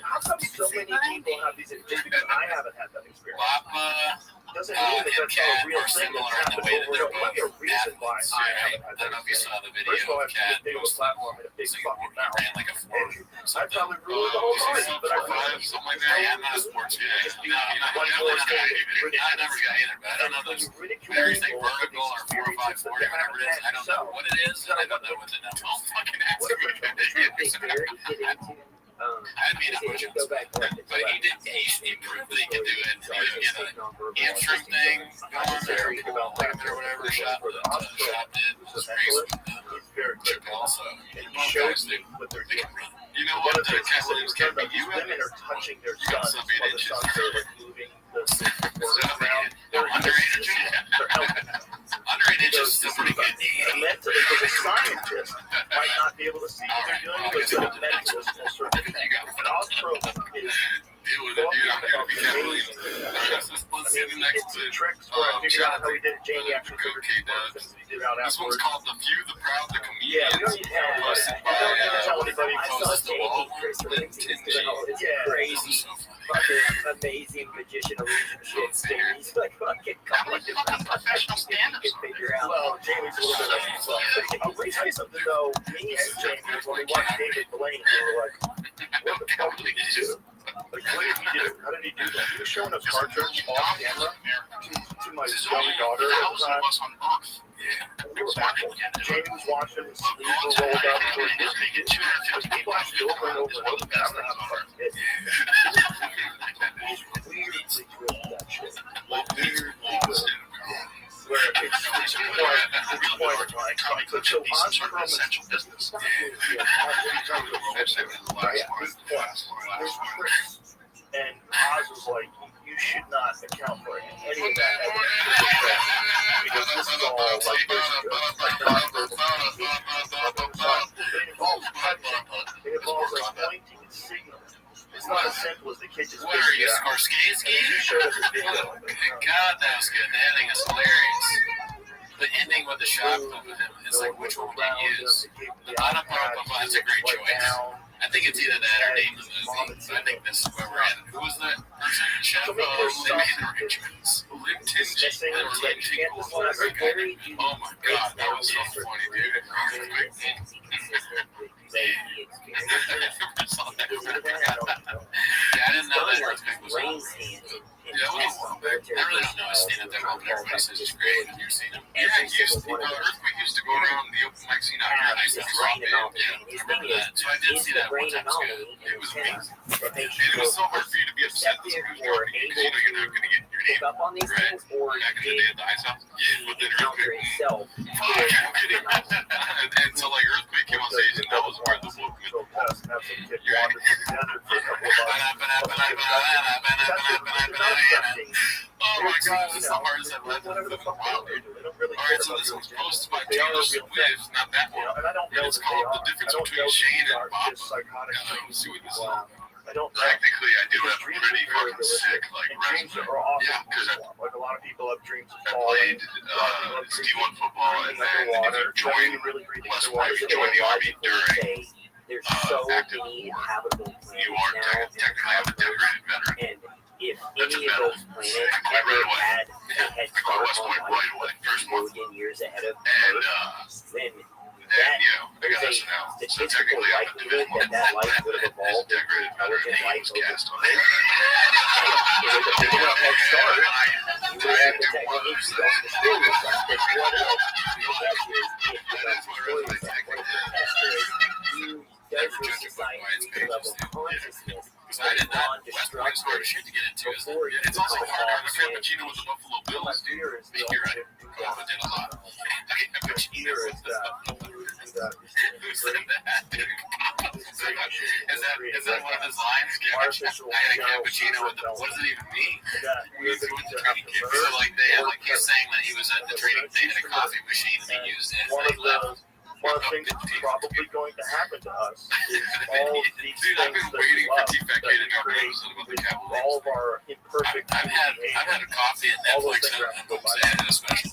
How come so many people have these experiences? I haven't had that experience. Papa. Doesn't mean that that's not a real are thing similar that's in the happened way that over they're and over. both Maybe a reason why athletes. I Right? haven't I had don't that know if you experience. saw the First video of all, I of have Cat to do a posted. platform and a big So fucking he mouth. ran like a And four. I probably ruined the whole party, but I Five, something like that. Yeah, I'm not a sports guy. Just be No, one more thing. I never got either, but I don't know those. Whether you say vertical or 4 or 5 40 or whatever it is, I don't know what it is, and I don't know what the number. I'll fucking ask What if him. I mean, I'm pushing this, but he did. He proved that he could do it. He was getting an hamstring thing going there, ligament or whatever. Shot did was great. Chip also. Both guys do. They can run. You know One what? of the things Cat that Williams was can turned be up is you women at are touching their You got sons some while the inches. sons are like moving the quarters So, around. no, under 8 inches. Under 8 inches is still pretty good. Mentally, because a scientist might not be able to see what they're doing, but a mentalist will certainly. But Ostro is Deal with it, dude. I'm gonna be Cat Williams. Let's see the next bit. tricks where I figured out how he did it. Jamie actually figured out things he did out This one's afterwards. called The Few, the Proud, the Yeah, we don't Comedians. need to tell anybody. Posted We don't need to tell by anybody. I saw Post the Wall. Jamie Chris Ramsey is doing all this Yeah. crazy, fucking amazing magician illusion shit. And he's like fucking calling him Professional stand-up. figure out. Well, Jamie's a little bit of a I'll say something though. Me and Jamie, when we watched David Blaine, we were like, what the fuck did he do? Like, what did he do? How did he do that? He was showing us card tricks off camera to my young daughter at the time. We were baffled. Jamie was watching, his sleeves were rolled up. He watched it over and over and over. I don't know how the fuck he did. He's weirdly good at that shit. Like, weirdly good. Where it's point, like, so on essential business. And Oz was like, you should not account for any of that because this is all like it involves like pointing and signaling. It's not as simple as the kid just What are you, Scorsese? You showed us a video. God, that was good. The ending is hilarious. The ending with the shot put with him, it's like, which one would you use? The bottom part is a great choice. I think it's either that or name the movie. So I think this is where we're at. Who was that person? Chef? They made the right choice. Lynn Tinsley. Oh my God, that was so funny, dude. Yeah, I didn't know that Earthquake was on. Yeah, I really don't know his stand-up that well, but everybody says he's great. Have you seen him? Yeah, Earthquake used to go around the open mic scene out here. I used to drop in. Yeah, I remember that. So I did see that one time. It was good. It was amazing. And it was so hard for you to be upset that somebody was dropping you because you know you're not going to get your name. Up on these things, or Back in the day at the ice house? Yeah, but then Earthquake. itself. Fuck, I'm kidding. And so, like, Earthquake came on stage, and that was where the book So fast and have some kid wander together for a couple of months. Oh my God, this is the hardest I've lived in a while, dude. Alright, so this one's posted by Taylor Swift, not that one. And I don't know And it's called The Difference Between Shane and Bob. psychotic Let's see what this is. I don't know. Technically, I do have a pretty fucking sick, like, And dreams resume. are awesome. Yeah, because I Like a lot of people have dreams of I falling. played D1 football, and then if you join West Point, if you join the Army during There's so active many war, inhabitable planets you are now. technically a decorated veteran. And if That's any a of medal. those planets Right ever away. had a head I go to start West Point on right away, life first a month. million years ahead of And, Earth, then and you know, I got there's SNL. a So statistical technically, I'm a likelihood division that one. life would have This evolved into decorated veteran intelligent name life was over cast on time. it. It was a big enough head start. You I would have the do techniques one. to go destroy yourself. But what else? The best is if you That don't is my destroy resume yourself. What technically. the test is, you does your society reach a level of consciousness Because I did not. West Point is hard as shit to get into, isn't before it? you It's also become hard to a Cappuccino with the Buffalo My Bills, dude. fear is You're the right. Papa did a lot. Fear is that Who said that? Is that one of his lines? artificial I had a cappuccino with the. What does it even mean? that we're So going to have to like they had, like he's saying that he was at the training. They had a coffee machine and they used it. one And of they left. one of the things that's probably going to happen to us is all of these Dude, I've things been that we waiting for love, T-Fat that K to we drop an create episode about the with Cavaliers. all of our imperfect I've had a coffee at All those Netflix things are and amplified. they added a special.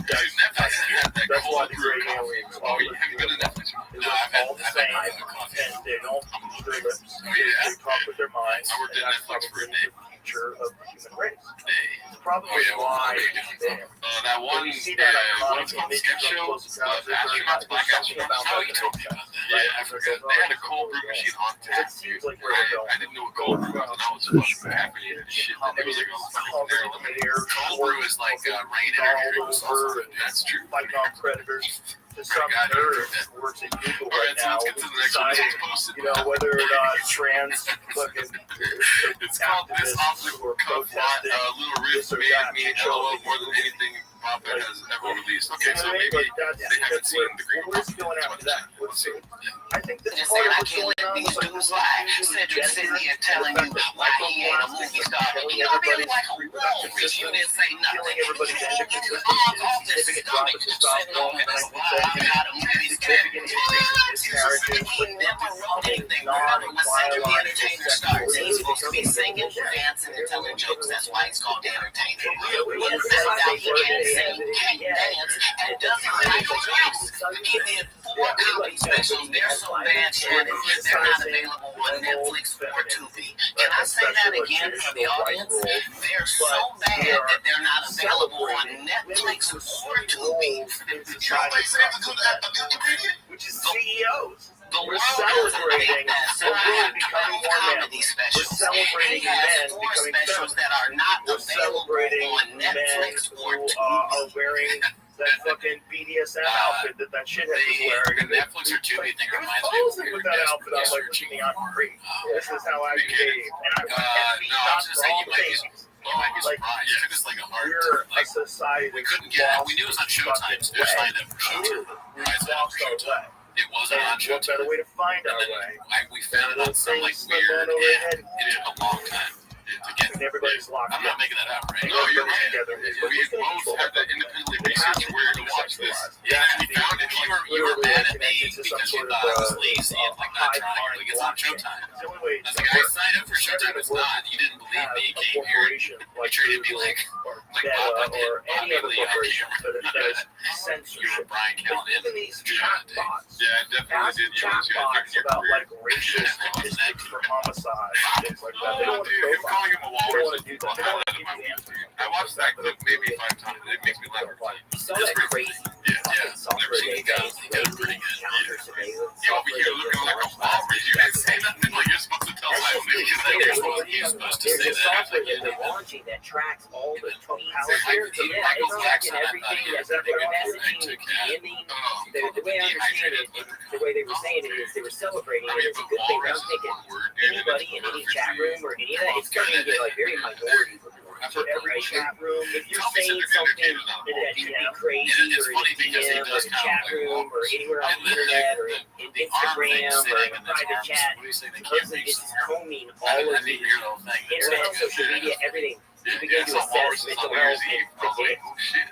Dude, Netflix had that That's why cold the brew great coffee. aliens Oh, all you haven't been to Netflix? They No, look all the same, I've had coffee. and they don't use their lips. Oh, yeah. They talk with their minds. I worked and at that's Netflix for a probably day. the future of the human race. Hey. It's probably Oh, yeah, why well, it's there. That one, When you see that what's iconic called image sketch of show? those houses, Astronauts, Black there's something Astronauts. about Oh, that you told me that about that. Yeah, I forgot. They had a cold brew machine on tap. It seems like where we're going. I didn't know what cold brew was, and I was fucking caffeinated as shit. It was like a fucking there. Cold brew is like rain energy drink with salsa. That's true. Fighting off predators. To some nerd who works at Google All right right, so now, let's get to the next one. deciding, It's posted. you know, whether or not trans fucking It's called This Awfully activists who are Cuff Lot. protesting Little Riff made me LOL more than anything Papa has ever released. Okay, so maybe they haven't seen the Green Where's going after that? Let's see. I think this Just part saying, of I what's can't going let on these is like dudes lie. Cedric sitting here telling you why he ain't a movie star. He already like a walrus. You didn't say nothing. killing everybody's endocrine system, Off his significant drop stomach. in testosterone in the 1970s, significant increase in miscarriages, He never wrote anything. Remember when Cedric the Entertainer starts, he's supposed to be singing, dancing, and telling jokes. That's why it's called The Entertainer. He found out he can't sing, can't dance, and doesn't like jokes. He did 4 more comedy specials. They're so bad, Shannon, they're not available on Netflix or Tubi. Can I say that again for the audience? They're so bad that they're not available on Netflix or Tubi. Which is CEOs. The We're world celebrating doesn't a woman becoming more man. comedy We're specials. celebrating He has men 4 becoming specials feminine. that are not We're available celebrating on men Netflix or who Tubi. are wearing that fucking BDSM outfit that shithead was wearing. The Netflix or Tubi thing He was reminds me of posing weird with that outfit. I'm like, research. looking, I'm free. This is how I behave. And I No, I was just saying you might be Like, surprised. It took us like a hard we're a like society we that's couldn't get it. lost We knew it was on Showtime, so they signed up for Showtime. We Right, signed up lost for our Showtime. way. It wasn't on And what better Showtime. way to find our And way? then we found it on some like Things slip weird on over app. head. It took a long time to get. And everybody's locked I'm in. not making that up, right? No, you're right. Together. We both have to independently research where to watch this. Yeah, and we found it. You were mad at me because you thought I was lazy and like not trying. Like it's on Showtime. It's the only way I was like, I signed up for Showtime. It's not. You didn't believe me. You came here. You treated me like or Bob did. or any other Bobby Lee on corporation camera. that is You were censorship. Brian Callen. Even these chatbots. Yeah, it definitely Ask did. chatbots about like racial statistics for homicide and things like that. They don't Oh, want to dude, him profile. calling him a They don't walrus. want to do that. They don't want to give you answers. I watched that clip maybe 5 times. It makes me laugh. You saw that crazy Yeah, fucking software seen they it go. made, It goes pretty good. counter surveillance You over here looking like a walrus. You didn't say nothing like you're supposed to tell my You're supposed to There's say a that. software that they're launching that tracks all the tweets. Palantir? Yeah, it's tracking everything Is that that they're what messaging, DMing. Oh, The way I understand it, the way they were saying it is they were celebrating it. It's a good thing. I'm thinking anybody in any chat room or any of that, it's starting to get like very minority. So every chat room, if you're saying something that could be crazy It's or funny in a because DM it or does in a kind chat of room or anywhere on the internet or in Instagram or in a private chat, supposedly it's combing all of the internet, social media, everything. You begin to assess mental health and predict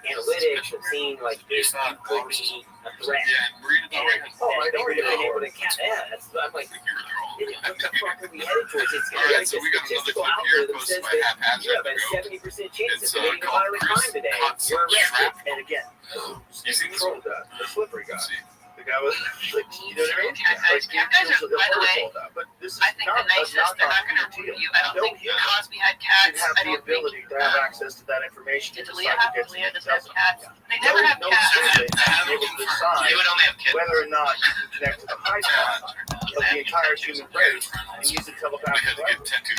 analytics and seeing like if you could be a threat. And they were even able to catch that. I'm like, what the fuck are we headed towards? It's All right, like so a we got another statistical clip here algorithm posted says by that you have Haphazard. a 70% chance It's, of committing a called violent Chris crime today. Cuts You're arrested. Trap. And again, You seen this control one? that. The slippery guy. See. The guy was like, you know what I mean? Guys, Like, guys he are, feels by the way, all that. But this is I think not, the nicest, they're not going to deal. rule you. I don't No think human Cosby had should cats. have I the don't think ability to have access to that information. did and Leah decide have who gets Leah it does and have doesn't. cats. They never have No cats. human should be able to decide They would only have kids. whether or not you can connect to the high spot of the entire human race and use it I telepathic had to get weapons. tattooed.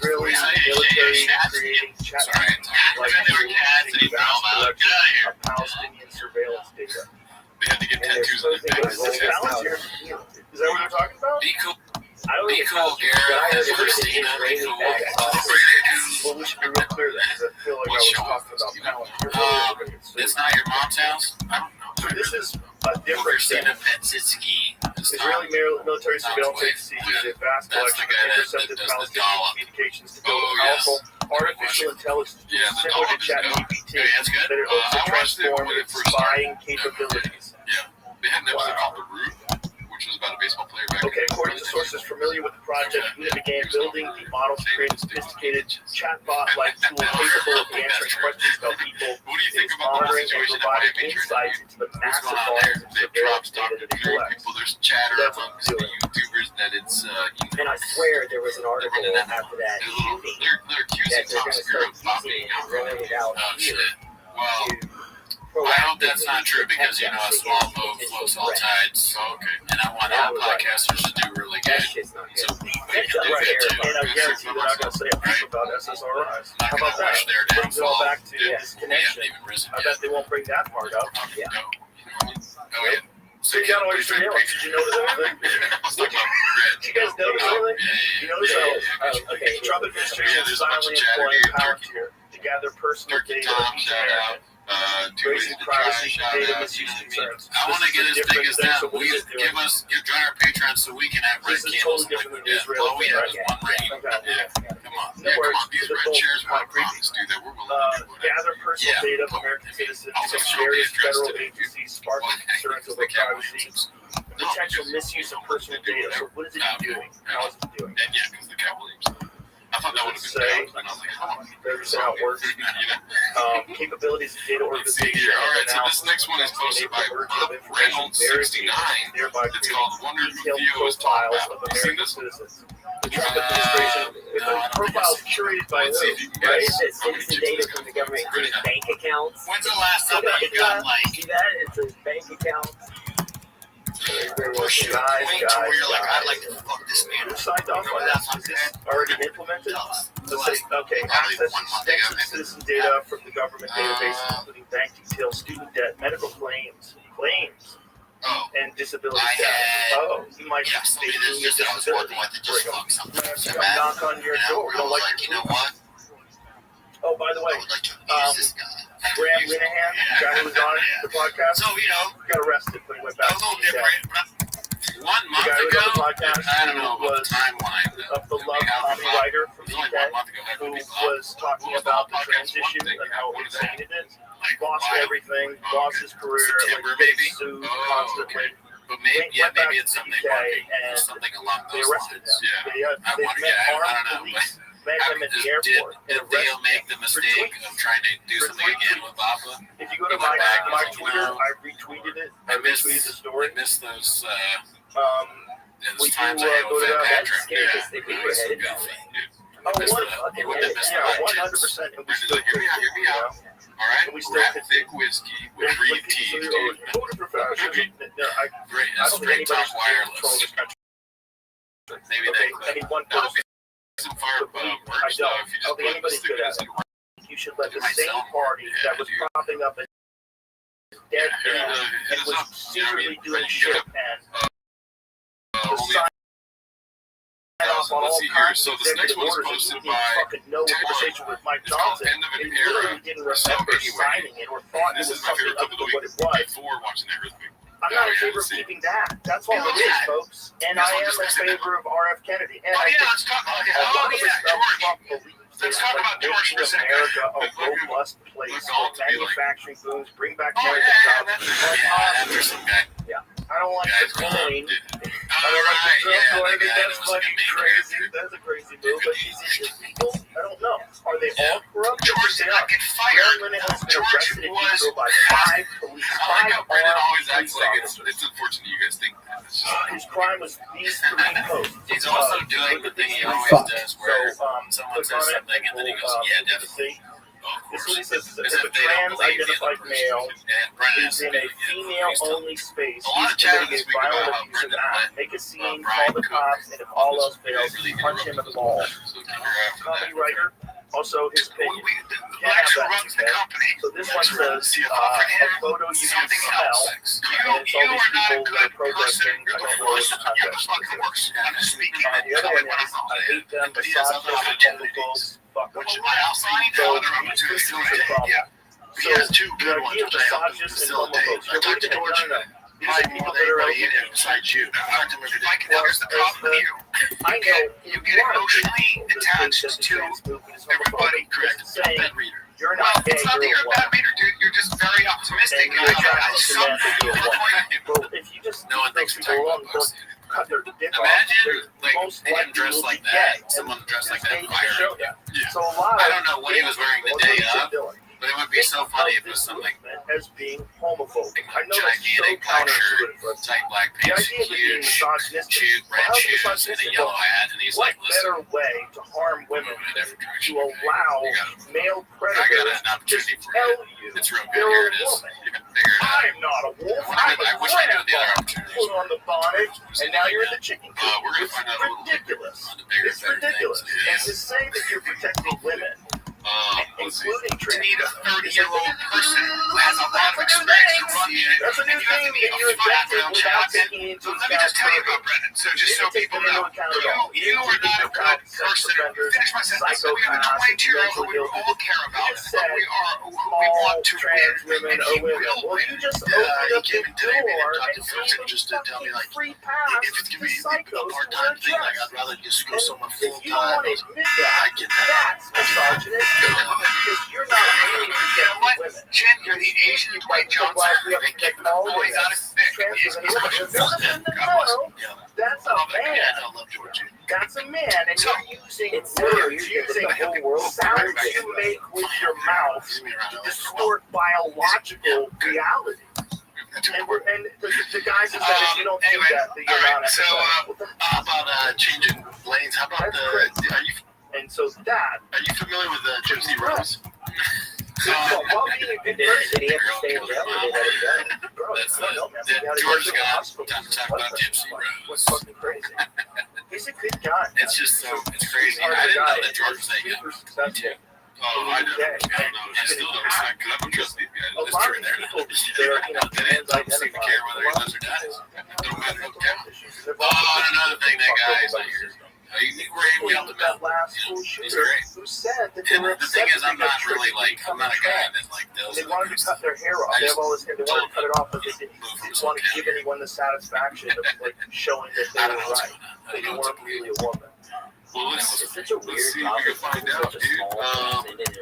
Israeli military creating chat like They were cats and he threw them out. Get out of here. of Palestinian surveillance data. They had to get And they're tattoos on supposed their to necks. get Palantir. Is that what you're talking about? Be cool. I don't Be think it's cool, Palantir, but I Garrett. heard it was an Christina, be Israeli cool. back. Well, we should be real clear then, because I feel like I was talking about Palantir. It's not your mom's house? I don't know. So this is a different thing. Christina Petsitsky. Israeli military surveillance agency uses a vast collection of intercepted Palestinian communications to build a powerful artificial intelligence Yeah, the similar to dog is good. ChatGPT Hey, that's good. that it hopes to I watched it transform when it its first spying started. capabilities. Yeah. They had an episode called The Root, which was about a baseball player back Okay, in according to sources familiar with the project, we began building the model to create a sophisticated chatbot-like tool capable of answering questions about people, What do you think is about the whole monitoring and situation at providing Miami insights into the What's massive going on there? volumes of They drop surveillance stock data that it clearing collects. people. There's chatter That's what amongst I'm the doing. YouTubers that it's And I swear there was an article after that shooting they're accusing that they're Tom going to Segura start of not using being it and rolling it out Oh, here shit. Well, to I hope that's not true because, you know, a small protect boat against floats potential all threats. tides. So, and I want all podcasters to do really That good. shit's not So, good. we That's can do right that here. too. And I guarantee they're not going to say a peep about SSRIs. How about that? Brings it all back to this connection. I bet they won't bring that part up. Yeah. Oh, yeah. So you got all your surveillance. Did you notice everything? Did you guys notice everything? You notice how Okay. the Trump administration Yeah, is there's a bunch silently of chatter employing here. Palantir to gather personal Turkey data Tom, of each shout out. American, Two raising ways to privacy try, and shout data out. misuse concerns. I want to get as big as that. So We give us, you join our Patreon so we can have red This is candles totally like different we than did. Israel. All we have is one rating. Okay. Yeah, come on. No Yeah, come worries. on, these The red full chairs kind want of creepy. promise, dude, that we're willing to do whatever. Gather personal Yeah. data of American citizens Also, from show various the address federal to- agencies, sparking concerns over privacy, potential misuse of personal data. So what is it doing? How is it doing? And yeah, because the Cat Williams. I thought that would have been say, bad, and I was like, oh, there's how it works. Capabilities of data let's see organization. here. All right, so this next one is posted by Reynolds 69. It's called Wonder Who Theo is talking about. You seen this? The Trump administration, if the profile's curated by Let's see who? if you can Right? guess. It sends the data from the government, including bank accounts. When's the last time you got like See that? It's a bank account. Push you to a point to where you're like, I'd like to fuck this man. Who signed off on that? Is this already implemented? Let's say, okay, access extensive citizen data from the government database, including bank details, student debt, medical claims, Oh, and disability I status. had- Oh, you might yeah, be somebody stating your that I was working disability. with that just fucked You something might have so to bad. knock on your And door. We I don't was like like, you your know what? Oh, by the way, I would like to abuse this guy. Graham Linehan, the guy who was on the podcast, So, you know, got arrested when he went a back little to the UK. different. But 1 The month guy who was on the ago, podcast I don't know who about was the timeline. of the love comedy writer from It the was only 1 UK, month ago. That who could be was talking about the trans issue and how insane it is. Lost everything, lost his career, September, like maybe? sued Oh, constantly. But maybe, yeah, maybe it's something UK working. and Something along They those arrested lines. him. Yeah. I They wonder, met yeah, I armed don't know. police, met him at the airport, and Did Theo arrested make him the for mistake tweeting. of trying to do For something again with Baba? If you go to my Twitter, I retweeted it. I retweeted the story. I missed those, Will those you times I go had to with that? Patrick. That's scary because they It think was we're so headed goofy. Oh, Missed what? the- Okay, you wouldn't have missed yeah, the 100%. And we still Hear me out, hear me you out. know? All right, We still rap could- thick whiskey with There's three like T's, people dude. who go to profession. No, I Great, don't think straight anybody top should control wireless. this country. Maybe Okay, they could. any one That'll person. be some fire I merch don't. though. If you I just don't think put anybody's stick good it at as it. You should let the Might same sell. party Yeah, that was dude. propping up a dead man and was secretly doing shit and was signing off on Let's all see here. kinds So of this next executive one is orders posted that we didn't by fucking know Ted conversation with Mike It's called Johnson. End of an He Era. literally didn't So remember anyway, signing it or thought it This was is my something favorite clip other of the than what week. it was. Before watching the Earthquake. I'm not in favor of keeping that. That's all it is, folks. And I am in favor of RF Kennedy. And Oh, I yeah, think let's talk about a that. lot Oh, of yeah, us George. Trump believes Let's in, talk like, about George making for a second. America a robust place Look, all for to be like- manufacturing booms, bring back Oh, American yeah, jobs. that's Like, Yeah, after some guy. I don't like Guys, the coin. I don't like the Alright, Trump yeah, coin. I the think guy that's that was fucking gonna be crazy. That's a crazy move. But these people, I don't know. Are they all corrupt? George did not get fired. Aaron has been George arrested in was. Israel by 5 police. I like how 5 Brendan armed always acts police like it's officers. unfortunate you guys think that. It's just, His crime was these 3 posts. He's also doing the thing he always Fuck. does where So, someone click on says it, something and then he goes, yeah, definitely. of This course. is what he says. As If a if they don't believe the trans-identified other male person. And Brennan is in a female-only space, A lot of he's chat committing this a week about violent how abuse of Brendan act. let, Make a scene, Brian call the Cook cops, and if all else fails, punch him in the balls. So keep your eye out for Comedy that. writer, also his opinion. Lex, who runs the company, So this one says, See, if offered a him photo you can something smell, else. and it's You all these are not a people that are good person. protesting. You're I the don't know what worst. the You're the context fucking is. worst. I'm speaking. The other one is, I hate them, But he has misogynist, other opportunities. homophobes, fuck Which them. I also need to So other these opportunities. two is the problem. Yeah. So He has 2 the good idea ones, of which I help him misogynists and facilitate. homophobes. I talked to George These are more people than that are anybody in here besides you. I talked to him every day. Now, here's the problem with you. I know You get emotionally attached to everybody, correct? Saying Bad reader. you're Well, not gay, it's not that you're you're a a bad woman. reader, dude. You're just very optimistic. And you're attracted to Some men that you're a woman. people Well, if you just No one leave thinks those we're people talking alone, about don't pussy. cut their dick off, Imagine they're like most him likely dressed will like be gay. that. Someone dressed like Just that dating the show. fired. So a lot I of don't know what he was wearing the day of, but it would be so funny if it was something as being homophobic. like I know it's so gigantic black shirt, counterintuitive, but tight black the pants, idea of it being huge misogynistic. shoes, red How's shoes, and a misogynistic? yellow hat, and he's What like, listen, better way to harm women in a different to direction. allow male I got predators an opportunity to for tell you. you It's real good. you're Here a it is. woman? You can figure it out. I'm not a wolf. I wish I knew the other Put opportunities. on the bonnet, and now you're in the chicken coop. We're gonna It's find out a little bit ridiculous. on the bigger It's ridiculous. things. And to say that you're protecting women, Let's see. including to trans need a women, 30-year-old person who has a lot of experience to run it. that's a new And you have thing to be that a you invented background without check. taking into Let me just tell you about Brendan. So just so people know, you are not a good person. Finish my sentence. We have a 22-year-old who we all care about. But we want to trans win. women And are he women. will Well, win. you just He opened up the came in today, man, door and talked and to folks gave and just to tell me, like, free pass if it's to gonna be a psychos part-time thing, like, I'd rather just go somewhere full if you don't want time. to admit that, I get that. that's misogynistic because you're not really You know protecting what? women. Jen, you're the Asian Dwight Johnson. Oh, he's out of thick. He's That's a Yeah, man. I love Georgie. That's a man, and you're using It's words, using the whole world sounds you make with your mouth to distort biological reality. And the guy says that if you don't do that, that you're not So, empathetic. how about changing lanes? How about And so that, are you familiar with Gypsy Rose? while being a good person, Did he have to stay in jail or did he let him go? bro, That's I don't know, man. We gotta George go to the got hospital. time to talk about Gypsy What's Rose. fucking crazy? He's a good guy. It's just so, it's crazy. I didn't know that George was that young. Super successful. Oh, I know. I still don't respect because I don't trust these guys. A It's lot true. of people, they're, They don't seem to care whether he lives or dies. No matter who counts. Oh, and another thing, that guy is like, we're out the that middle. last school He's shooter great. who said that they And were the thing upset is, I'm that not they really got like, I'm not a guy that like does. They wanted to cut their hair off. They have all this hair. They wanted to cut it off, but they didn't want to give anyone the satisfaction of like showing that they I don't were know. right. They weren't really a woman. Well, It's such a weird see if we can topic. find out, dude.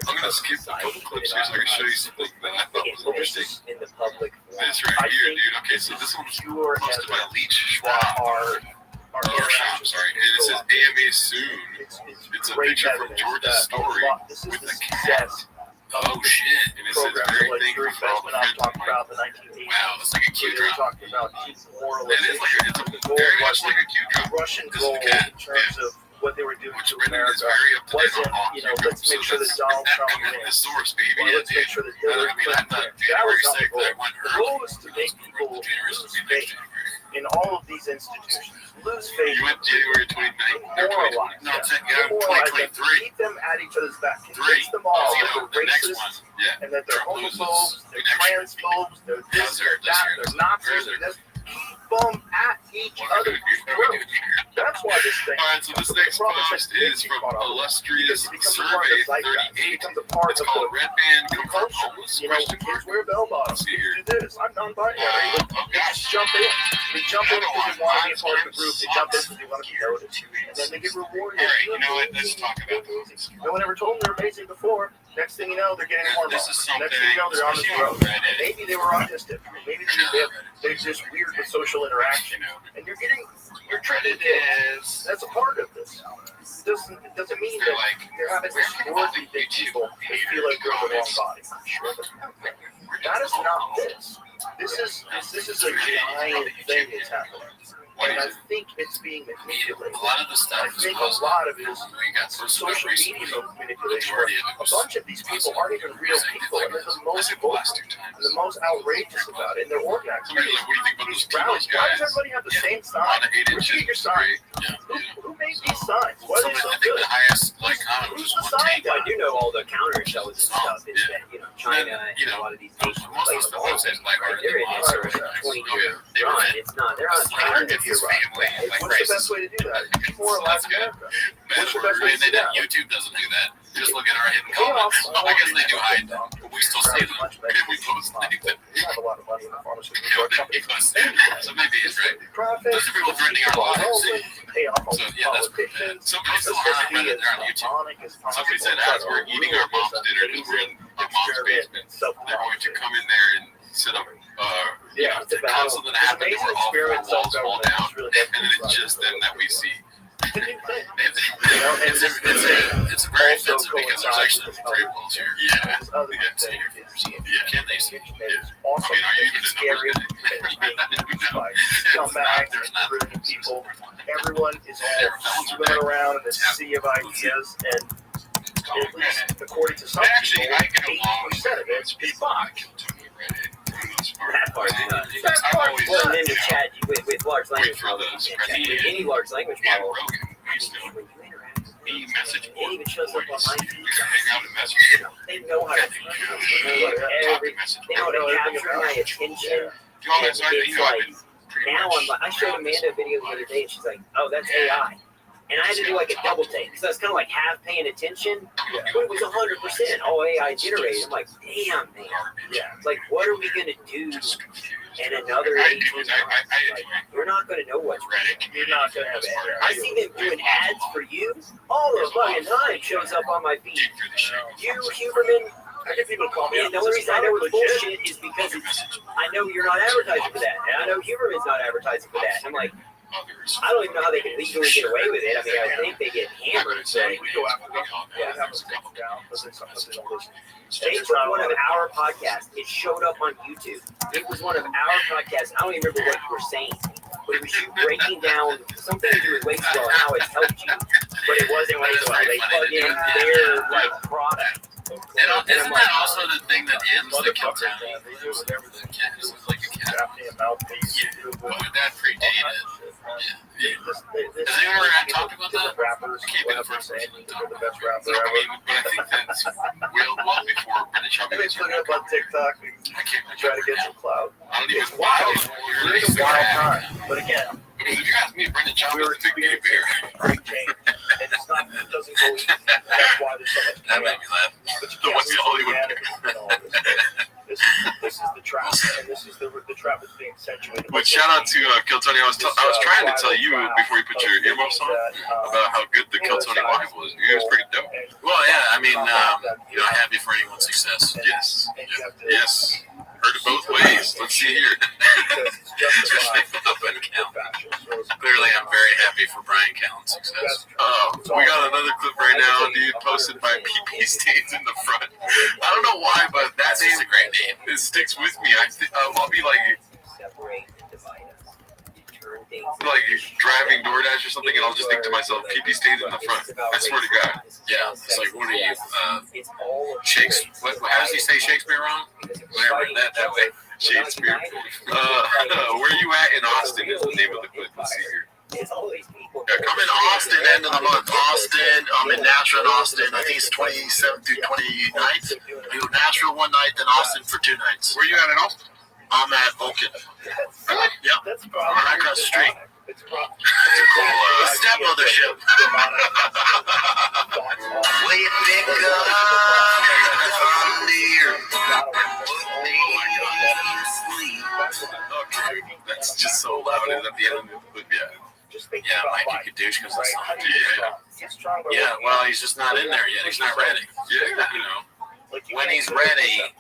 I'm gonna skip a couple clips here so I can show you something that I thought was interesting. In the public This right here, dude. Okay, so this one was Pure posted by evidence Leach Schwab. that our Oh, I'm sorry. It says AMA soon. It's a great picture from evidence George's that story this is with the the success Oh shit! And it says program. very So like thankful Yuri for all the Bezmenov friends. talked about the 1980s. Wow, it's like a Where cue they were drop. talking about It is demoralization. like it's The a goal very much wasn't like a cue drop. Russian This is goal the cat. in terms of what they were doing Which to Brendan is America very up to date wasn't, on all you know, cue let's drops. make sure that Donald Trump The wins. source, baby. Or let's make sure that Hillary I Clinton thought wins. That was January not the 6th, goal. that went The early. goal is to make people January lose 6th, faith in all of these institutions. Lose faith. You went January 29th, or 2020. Demoralize No, them. yeah, Demoralize them. 2023. Keep them at each other's back. Three. Convince them all that Oh, they're the next racist one. Yeah. and that they're Trump loses homophobes, they're the next year. transphobes, they're this, they're This that, year. they're Nazis, Where and is this. Keep them at each other's throat. That's why this thing. All right, so this next post is from Illustrious It becomes a part of Survey the zeitgeist. It 38. becomes a part It's of called the Red Band Come From culture. Homeless? You know, Question mark. kids wear bell bottoms. Let's see here. Kids do this. I'm non-binary. They Okay. just jump in. They jump in because they want to be a part of the group. They jump in because they want to be noticed. And then they get rewarded. All right, you know what? Let's talk about this. No one ever told them they're amazing before. Next thing you know, they're getting hormones. This is something, Next thing you know, they're on the especially road. on Reddit. Maybe they were autistic. Maybe they're just weird with social interaction. And you're treating kids. That's a part of this. It doesn't mean They're that like, they're having this worthy big people that feel like they're in the wrong body. That is not this. This is a giant thing that's happening. And I think it's being manipulated. A lot of the I stuff is think a posted. lot of it is We got posted social recently. media manipulation. Majority of it A was bunch of these people aren't even real people, and they're the most the vocal last two times. and the most outrageous about it. And they're organized. Somebody was like, what do you think about These those rallies. Tito's Why guys? does everybody have the same A sign? lot of 8 Where'd you inches. get your sign? Yeah. Who made these signs? Why are they so I think good? the highest like comment was Who's the just one sign take. guy? I do know all the counterintelligence stuff is that, you know, China and a lot of these nations Most play of the ball. websites like Right, are they're in this sort of 20-year run. It's not, they're not trying to his family like What's the best way to do that? Demoralize America. What's the best way to do that? YouTube doesn't do that. Just look at our hidden comments. Chaos. I guess they do hide them, but we still see them. Much And better. we post anything. We have a lot of money in the pharmaceutical drug companies. So maybe it's right. Profit. Those are people threatening our lives. Pay off all So the yeah, that's politicians. somebody still Let's on just be Reddit. as They're on YouTube. demonic as possible. Somebody said as we're eating our mom's dinner because we're in the mom's basement, they're going to come in there and set up Yeah, it's a battle. something It's happen amazing where all four experiment walls fall self-government. down, It's really and then it's just them that we see. It's a new thing. It's very offensive because there's actually grave walls here. Yeah. This other Yeah, thing yeah. is Yeah, can they see? it's awesome. I mean, are you even It's the numbers scary. guy? It's being used by There's scumbags not. and rude people. Everyone is all swimming around in this sea of ideas, and at least according to some Actually, people, I get along 80% of it is bot. That part's not. That part's Well, and not. then to chat with large language for models, the you can't chat with any large language Yeah, model. Rogan. We used to When you interact with be them, message it even shows up on my feed. We could hang out and message. They know how to they know how to capture my attention. Oh, that's right. You know, I've been pretty Now much. I showed Amanda a video the other day, and she's like, "Oh, that's AI." And I had to do like a double take because I was kind of like half paying attention, but it was 100% all AI generated. I'm like, "Damn, man! Yeah. Like, what are we gonna do in another 18 months? Like, we're not gonna know what's right." You're not going to have any I see them doing ads for you all the fucking time. Shows up on my feed. You, Huberman. I get people to call me And up. the only reason I know it's bullshit is because I know you're not advertising for that, and I know Huberman's not advertising for that. And I'm like, I don't even know how they can legally get away with it. I mean, I think they get hammered. So We go after them. Yeah, have them down. they took one of our podcasts. It showed up on YouTube. It was one of our podcasts. I don't even remember what you were saying, but it was you breaking down something to do with waste flow and how it's helped you. But it wasn't waste flow. They plug in their like product. And isn't that also the thing that ends the kill town? They do whatever they Yeah, it's like a cat. Japanese mouthpiece. But that predated. Has anyone ever talked about that? Rappers, I can't be the first person to talk the about best rapper it. I ever. mean, but I think that's well before British Chubby They was put it up on TikTok and I can't try to remember get now. some clout. I don't even It's wild. You're It's a wild time. But again, because if you ask me, Brendan Chubby we were was a big gay beer. great change. And it's not, it doesn't go easy. That's why there's so much That made chaos. me laugh. But you So can't what's the lose Hollywood humanity in all this. This is the trap, and this is the trap that's being accentuated. But shout out to Kill Tony. I was trying to tell you before you put your earmuffs on about how good the Kill Tony wine was. It was pretty dope. Well, yeah, I mean, happy for anyone's success. Yes. Yes. Heard it both ways. Let's see here. Especially for the Ben Count. Clearly, I'm very happy for Brian Callen's success. We got another clip right now, dude, posted by PP Stains in the front. I don't know why, but that That's a great name. it sticks with me. I'll be like Separate and divide us. Turn things. driving DoorDash or something, and I'll just think to myself, PP Stains in the front. I swear to God. Yeah, it's like, what are you, It's all of Shakespeare? How does he say Shakespeare wrong? Whatever, that way. Shakespeare. Where you at in Austin is the name of the clip. Let's see here. It's all these people. I'm in Austin, end of the month. Austin, I'm in Nashville and Austin. I think it's 27th through 29th. I go Nashville one night, then Austin for 2 nights. Where you at in Austin? I'm at Vulcan. Yep. That's Right across the street. It's a problem. The step mothership. Way pick up from the That's just so loud at the end of the clip. Yeah. Just think Yeah, about Mikey Kadoosh goes to song. Yeah. Yeah, well, he's just not in there yet. He's not ready. Yeah. You know, when he's ready,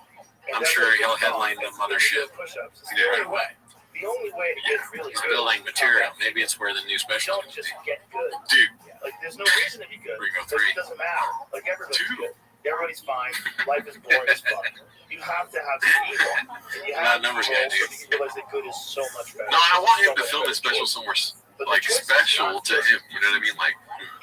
I'm sure he'll headline the mothership right away. The only way to get really He's good building material. Maybe it's where the new special don't is just going to be. get good. Dude. Like, there's no reason to be good. Ringo It 3. doesn't matter. Like, everybody's 2. good. Everybody's fine. Life is boring as fuck. You have to have some evil. And you have numbers to guy, dude. so you realize that good is so much better. No, I want him So to much film better. his special somewhere But the like choice is special not to just him. You know what I mean? Like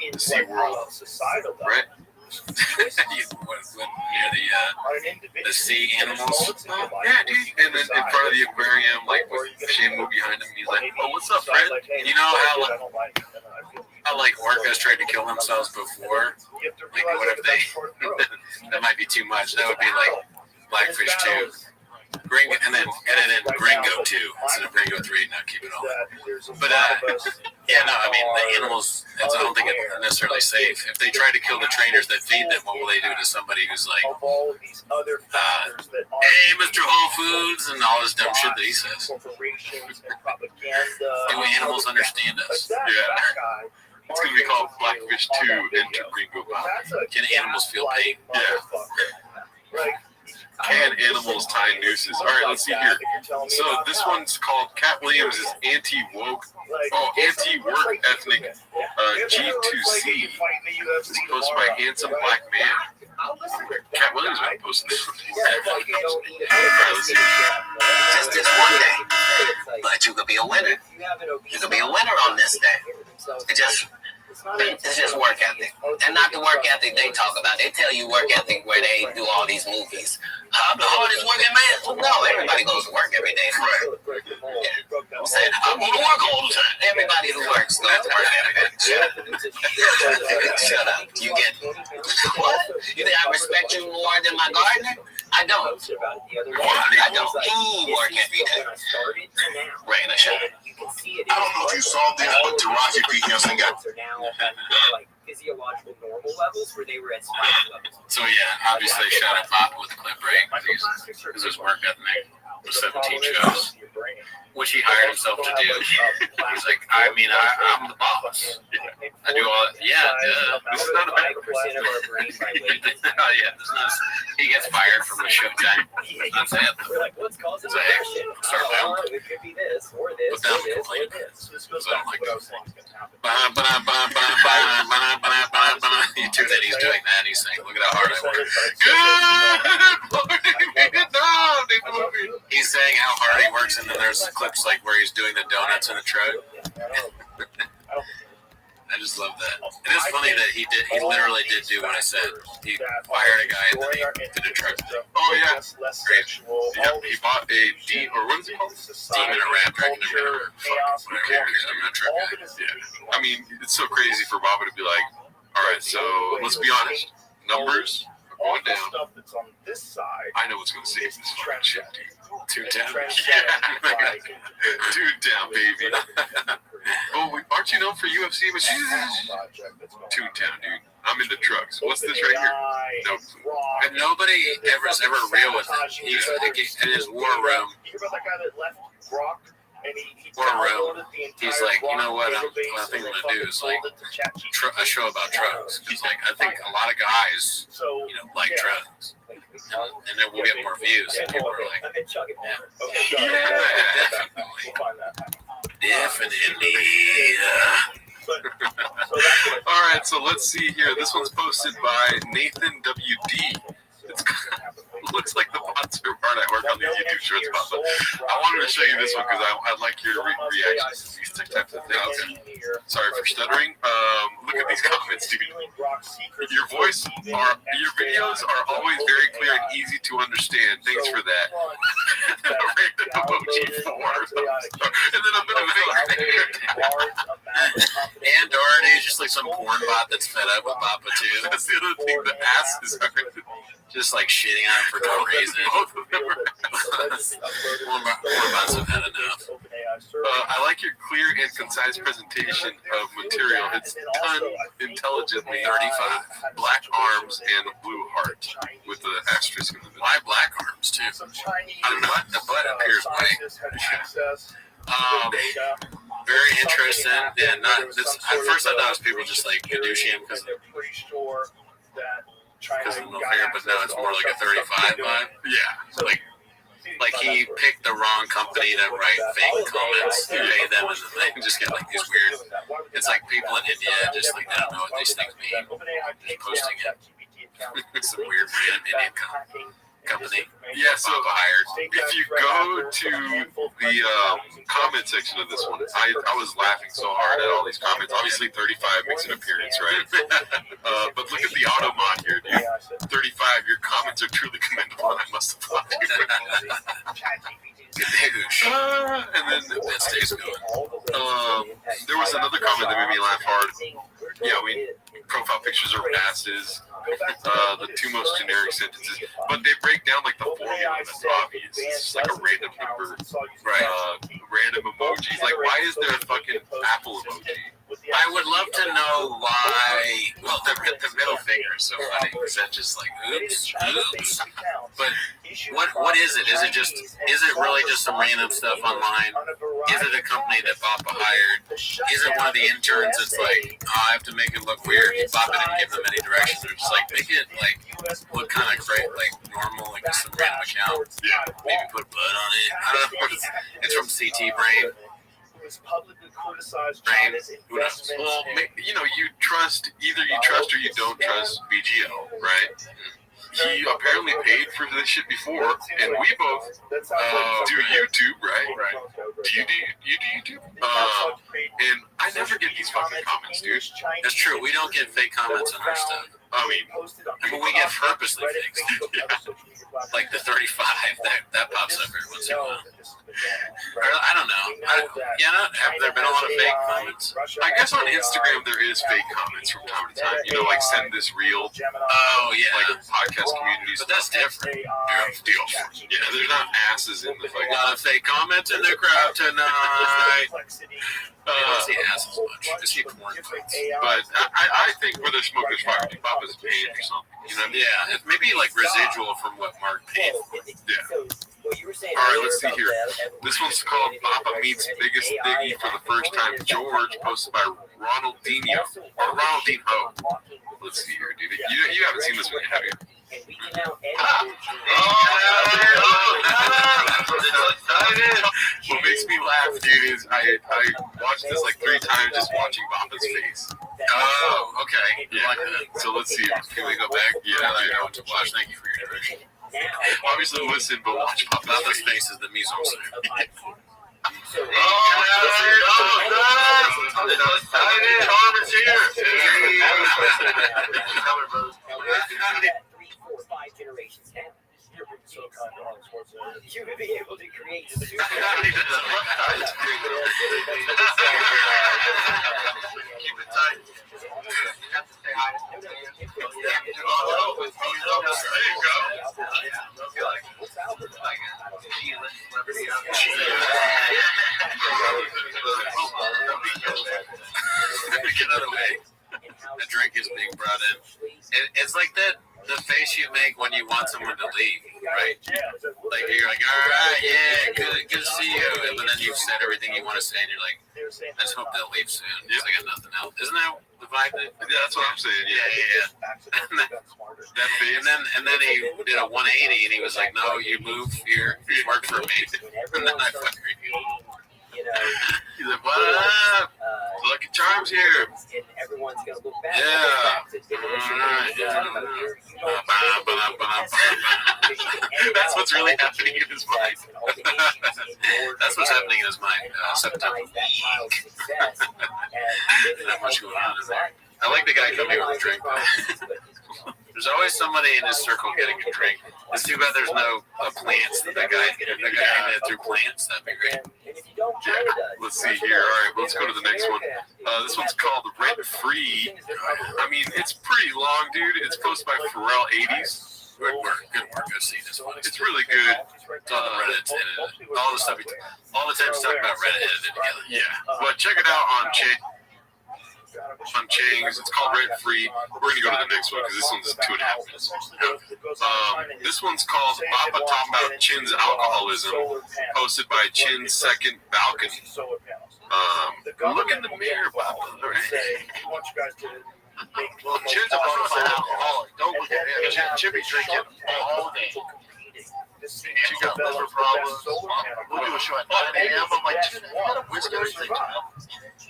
in Sea like World. on a societal level. Right? The choice is When near on an individual. the sea There's animals. moments in your life Yeah, where dude. you And then in decide, front of the aquarium, like or with you're gonna Shamu do it. behind him, he's Or like, maybe "Oh, what's up, decide, friend?" like, hey, You know how, I don't like it, and I feel How like orcas tried to kill themselves before? you have to Like, realize what if that they? that's short growth. That might be too much. That would be like Blackfish 2. Gringo, and then edit in Gringo 2 instead of Gringo 3. Now keep it all. But, Yeah, no, I mean, the animals, I don't think it's necessarily safe. If they try to kill the trainers that feed them, what will they do to somebody who's like, of all of these other factors that are hey, Mr. Whole Foods, and all this dumb shit that he says? corporations and propaganda. Do animals understand Like us? that, Yeah. that guy, It's gonna be called Blackfish 2 on that video. Enter Gringo Pop. That's a Can animals feel pain? Yeah. motherfucker. Like, Can animals tie nooses? All right, let's see here. So this one's called Cat Williams is anti-woke. Anti-work ethnic G2C. This is posted by Handsome Black Man. Cat Williams might post this one. Just this one day. But you could be a winner. You could be a winner on this day. It's just work ethic. And not the work ethic they talk about. They tell you work ethic where they do all these movies. I'm the hardest working man. Well, no, everybody goes to work every day. I'm saying, I'm going to work all the time. Everybody who works goes to work every day. Shut up. You get, what? You think I respect you more than my gardener? I don't. I don't. You work every day. Rain or shine. I don't know if you saw this, but Taraji P. Henson got like physiological normal levels where they were at spike levels. So yeah, obviously shot at Pop with the clip break because there's work ethic for 17 shows. which he hired himself to do. He's like, I'm the boss. I do all. Yeah, this is not a bad percent of our brain by weight. oh yeah, this is. He gets fired from the Showtime. That's it. We're like, what's causing So, hey, depression? start down. It could be this, or this, Put down or this, or complaint. this. This goes So, back like, to what I was saying is going to happen. You tune in, he's doing that. He's saying, "Look at how hard I work." He's saying how hard he works, and then there's clips like where he's doing the donuts in the truck. I just love that. It is funny that he literally did do what I said. He fired a guy and then he did a truck. Oh yeah, Great. yeah. He bought a or what is it called? Demon or Raptor, I can never remember. Whatever, I'm not a truck guy. Yeah. I mean, it's so crazy for Baba to be like, all right, so let's be honest. Numbers are going down. Stuff that's on this side I know what's going to save this fucking shit, dude. 210. Yeah. Dude down, baby. Oh, aren't you known for UFC? But 210, dude. I'm into trucks. What's this right here? No clue. And nobody is ever real with him. He's like in his war room. You hear about that guy that left Rock and he War room. downloaded the entire He's like, you know what? Rock I database think and I'm they gonna do fucking is like sold it to ChatGPT. a show about trucks. He's like, I think a lot of guys, So, like trucks, and then we'll get more views. And people are like, I've been chugging water. okay, sorry. definitely, We'll find that. definitely. So that's what All right, so let's see here. This one's posted by Nathan WD. It looks like the bots are hard at work on these YouTube shorts, Papa. I wanted to show you this one because I like your reactions to these types of things. Sorry for stuttering. Look at these comments, dude. Your videos are always very clear and easy to understand. Thanks for that. Random emoji 4. And then a bit of And Doherty is just like some porn bot that's fed up with Papa too. That's the other thing. The asses are. Just like shitting on him for no reason. Both of them are. Porn bots have had enough. I like your clear and concise presentation of material. It's done intelligently. 35. Black arms and a blue heart with the asterisk in the middle. Why black arms too? I don't know. The butt appears white. Very interesting. Yeah, not. This, at first I thought it was people just like Gadushian because of no fair, but now it's more like a 35 vibe. Yeah. Like he picked the wrong company to write fake comments, pay them, and then they just get like these weird. It's like people in India just like they don't know what these things mean, just posting it. It's some weird random Indian company. Yeah, so Papa hired. if you go to the comment section of this one, I was laughing so hard at all these comments. Obviously, 35 makes an appearance, right? But look at the auto mod here, dude. 35, your comments are truly commendable, and I must applaud you. And then that stays going. There was another comment that made me laugh hard. Yeah, profile pictures are asses. The two most generic sentences, but they break down like the formula that's obvious. It's just like a random number, random emojis. Like, why is there a fucking apple emoji? I would love to know why. Well, the middle finger is so funny because that's just like oops. But what is it? Is it really just some random stuff online? Is it a company that Papa hired? Is it one of the interns that's like, oh, I have to make it look weird? Papa didn't give them any direction. They're just like, make it like look kind of great, like normal, like just some random account. Yeah. Maybe put bud on it. I don't know. It's from CT Brain. publicly criticized Brain. China's Who knows? investment Well, in you trust, either you trust or you don't trust BGO, right? He apparently paid for this shit before, and we both do YouTube, right? Do you do YouTube? And I never get these fucking comments, dude. That's true. We don't get fake comments on our stuff. I mean, But we get purposely fixed. Like the 35 that pops up every once in a while. I don't know. Have there been a lot of fake comments? I guess on Instagram there is fake comments from time to time. You know, like send this reel. Oh yeah. Like podcast communities. But that's different. Yeah, they're not asses in the fucking. Not a fake comment in the crowd tonight. I don't see asses much. I see porn fights. But I think where there's smoke, there's fire. Bob is paid for something. You know? Yeah, it's maybe like residual from what Mark paid for. Yeah. Well, you were saying All right, earlier let's see about here. the This one's called Papa Meets Biggest Diggy for the First Time. George, posted by Ronaldinho. Or Ronaldinho. Let's see here, dude. You haven't seen this one, have you? And we can now edit What makes me laugh, dude, is I watched this like 3 times just watching Papa's face. Oh, okay. Yeah. So let's see. Can we go back? Yeah, I know what to watch. Thank you for your direction. Obviously, listen, but watch Papa's face is the mise en scène. Carmen's here. 3, 4, 5 generations down. You would be able to create super. Keep it tight. You have to say hi. There you go. Get out of the way. A drink is being brought in. It's like that. The face you make when you want someone to leave, right? Like you're like, all right, yeah, good to see you, and then you've said everything you want to say, and you're like, I just hope they'll leave soon. Because I got nothing else. Isn't that the vibe? Yeah, that's what I'm saying. Yeah. And then he did a 180, and he was like, no, you move here, you work for me, and then I fired you. He's like, what up? Lucky Charms here. And everyone's going to look back. That's what's really happening in his mind. That's what's happening in his mind. September. Not much going on in there. I like the guy coming with a drink. There's always somebody in his circle getting a drink. It's too bad there's no plants. That guy that threw plants. That'd be great. Yeah, let's see here. All right, let's go to the next one. This one's called Rent Free. I mean, it's pretty long, dude. It's posted by Pharrell 80s. Good work. I've seen this one. It's really good. It's all the Reddit's edited. All the stuff. All the times talking about Reddit edited together. Yeah, but check it out on Chang's. It's called Rent Free. We're gonna go to the next one because this one's 2.5 minutes. This one's called Papa talking about Chin's alcoholism, posted by Chin's Second Balcony. Look in the mirror, Papa. Well, Chin's a bona fide alcoholic. Don't look at him. Chin be drinking all day. She got liver problems. We'll do a show at 9 a.m. I'm like, Chin, you got a whiskey or something?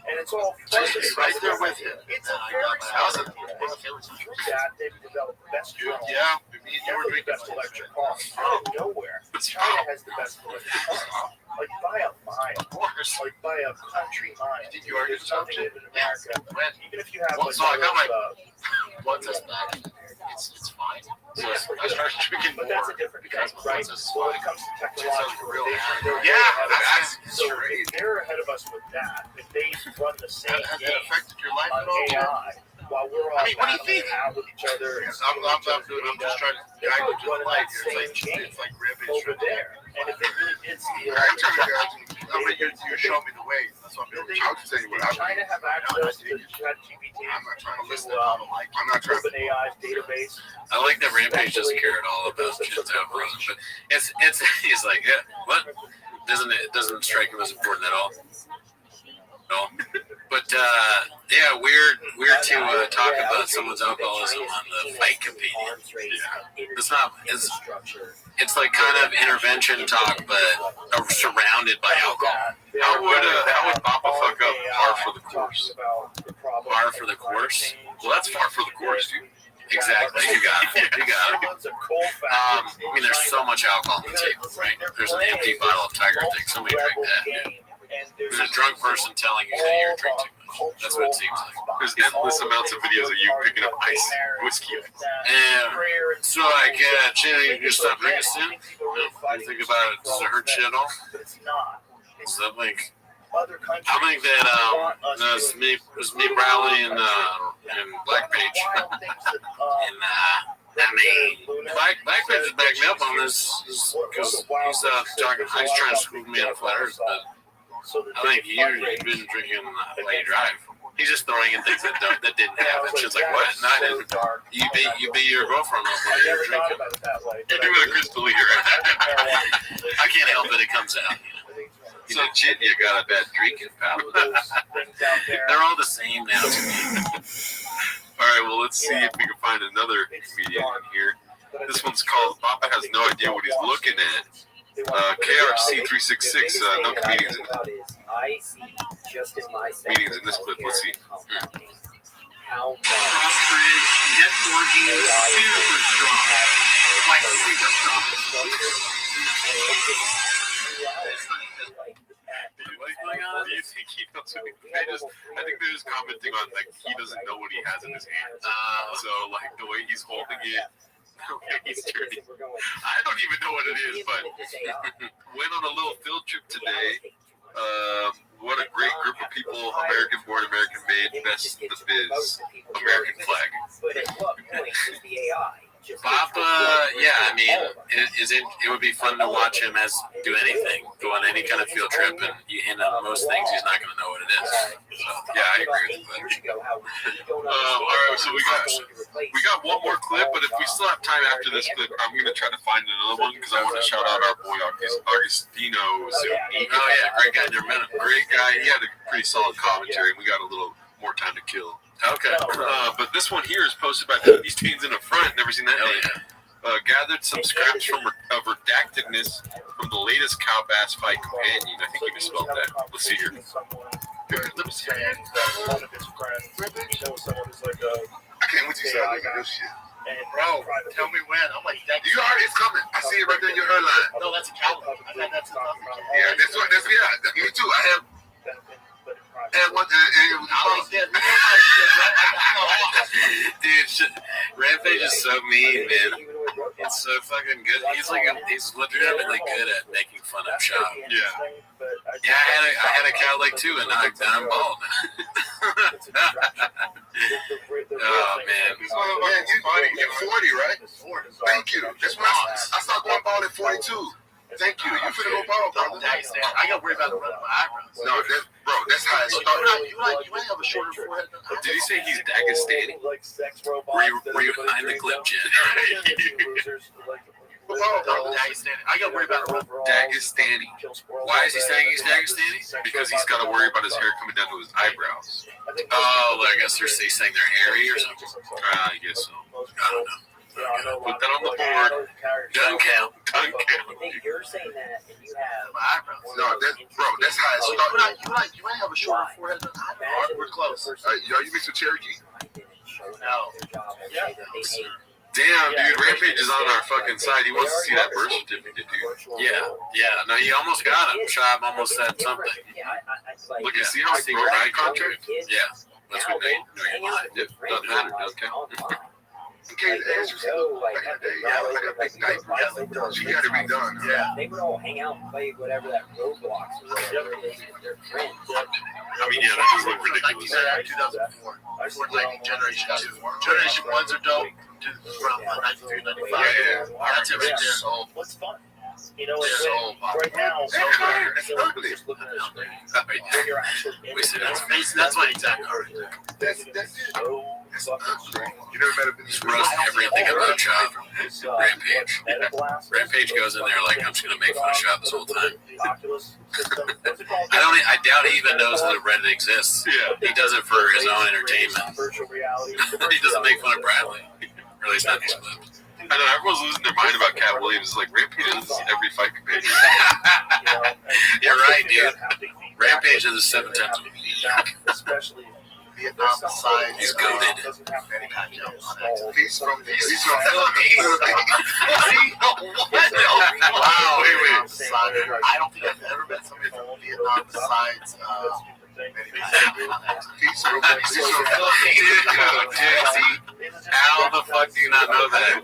And it's all She's right there with him. It's a very How's it? that they've developed the best drone. Yeah, me and you were The drinking best electric car. Out of nowhere. China has the best electric car. Like by a mile. Of course. Like by a country mile. Did you argue There's nothing in America. Even if you have like So I got my blood blood test back. It's fine. So I started drinking but more. that's a different thing, right? When it comes to technological real innovation, they're Yeah, way ahead of us. that's So great. if they're ahead of us with that, if they run the same Has game it affected your life on at all? AI, while we're all I mean, what do you battling think? out with each other, and I'm just trying to guide you to the light. It's like ribbons. over there. And if they really did steal, I'm trying to guide you. I mean, you're showing me the way. That's what I'm doing. I'll just tell you what I China have access to ChatGPT, I'm not trying to listen to to I'm not trying to. OpenAI's database. I like that Rampage doesn't care at all about Chin's alcoholism, but it's he's like, yeah, what? Doesn't strike him as important at all. No. But yeah, weird to talk about someone's alcoholism on the fight companion. It's not. It's like kind of intervention talk, but surrounded by alcohol. How would Papa fuck up par for the course? Par for the course. Well, that's par for the course, dude. Exactly. You got it. You got it. I mean, there's so much alcohol on the table, right? There's an empty bottle of Tiger Thing. Somebody drink that, dude. There's a drunk person telling you that you're drinking too much. That's what it seems like. There's endless amounts of videos of you picking up whiskey. And so, like, Chin, you stop drinking soon? You think about it, does it hurt you at all? Does that like, I think that it was me, Bradley, and Blackpage. And I mean, Blackpage is backing me up on this because he's talking. He's trying to scoop me on flat earth, but I think you've been drinking while you drive. He's just throwing in things that didn't happen. She's like, what? No, I didn't. You beat your girlfriend up while you were drinking. You're doing a Chris D'Elia. I can't help it. It comes out. So, Jit, you got a bad drinking, pal. They're all the same now to me. All right, well, let's see if we can find another comedian here. This one's called Papa Has No Idea What He's Looking At. KRC366, no comedians in this clip. Let's see. How networking is super strong. Like super strong. Do you think he knows what I think they're just commenting on, like, he doesn't know what he has in his hand. So, like, the way he's holding it, the way he's turning. I don't even know what it is, but went on a little field trip today. What a great group of people. American born, American made, best in the biz. American flag. Papa, yeah, I mean, it would be fun to watch him do anything, go on any kind of field trip, and you hand him most things, he's not going to know what it is. So, yeah, I agree with that. All right, so we got one more clip, but if we still have time after this clip, I'm going to try to find another one because I want to shout out our boy Augustino Zuniga. Oh, yeah, great guy. Never met him. Great guy. He had a pretty solid commentary, and we got a little more time to kill. Okay. But this one here is posted by TV Stains in the Front. Never seen that name. Gathered some scraps of redactedness from the latest Cow Bass Fight Companion. I think you misspelled that. Let's see here. Let me see. One of his friends, someone who's like I can't wait to start looking at this shit. bro, tell me when. I'm like, that. You already, it's coming. I see it right there in your hairline. No, that's a cow. That's Yeah, that's what. That's me too. I have. And what? Dude, Rampage is so mean, man. It's so fucking good. He's legitimately good at making fun of Shop. Yeah. Yeah, I had a cow like too, and I'm bald. Oh man. Man, you're 40, right? Thank you. That's when I started going bald at 42. Thank you. You finna go bald, brother. I got worried about the run of my eyebrows. No, that's how it started. You might have a shorter forehead than I do. Did he say he's Dagestani? Were you behind the clip, Jen? I got worried about the run. Dagestani. Why is he saying he's Dagestani? Because he's got to worry about his hair coming down to his eyebrows. Oh, I guess they're saying they're hairy or something. I guess so. I don't know. Put that on the board. Gun count. You're saying that, and you have No, that's how it started. You might have a shorter forehead than I do. We're close. You mix with Cherokee? No. Damn, dude, Rampage is on our fucking side. He wants to see that birth certificate, dude. Yeah. No, he almost got him. Shop almost said something. Look, you see how he wrote eye contract? Yeah. That's what they do. Doesn't matter, doesn't count. Okay, the answer's like a day. Yeah, like a big night. She got it redone. Yeah. They would all hang out and play whatever that Roblox or whatever it is with their friends. I mean, yeah, that does look ridiculous. 2004. We're like Generation 2. Generation 1s are dope. From 93, 95. Yeah. That's it right there. So, What's fun? You know, right now, it's ugly. just looking at the screen. When you're actually in We see that's my exact current. That's it. So You never met a Just roast everything about Shop. Rampage. Rampage. Rampage goes in there like, I'm just going to make fun of Shop this whole time. Oculus system. What's it called? I doubt he even knows that Reddit exists. Yeah. He does it for his own entertainment. Virtual reality. He doesn't make fun of Bradley. Or at least not these clips. I know, everyone's losing their mind about Cat Williams. It's like, Rampage is every fight companion. You're right, dude. Rampage is 7 times a week. Especially Vietnam side. He's goated. He's from Philippines. Wow, wait. I don't think I've ever met somebody from Vietnam besides He's from How the fuck do you not know that?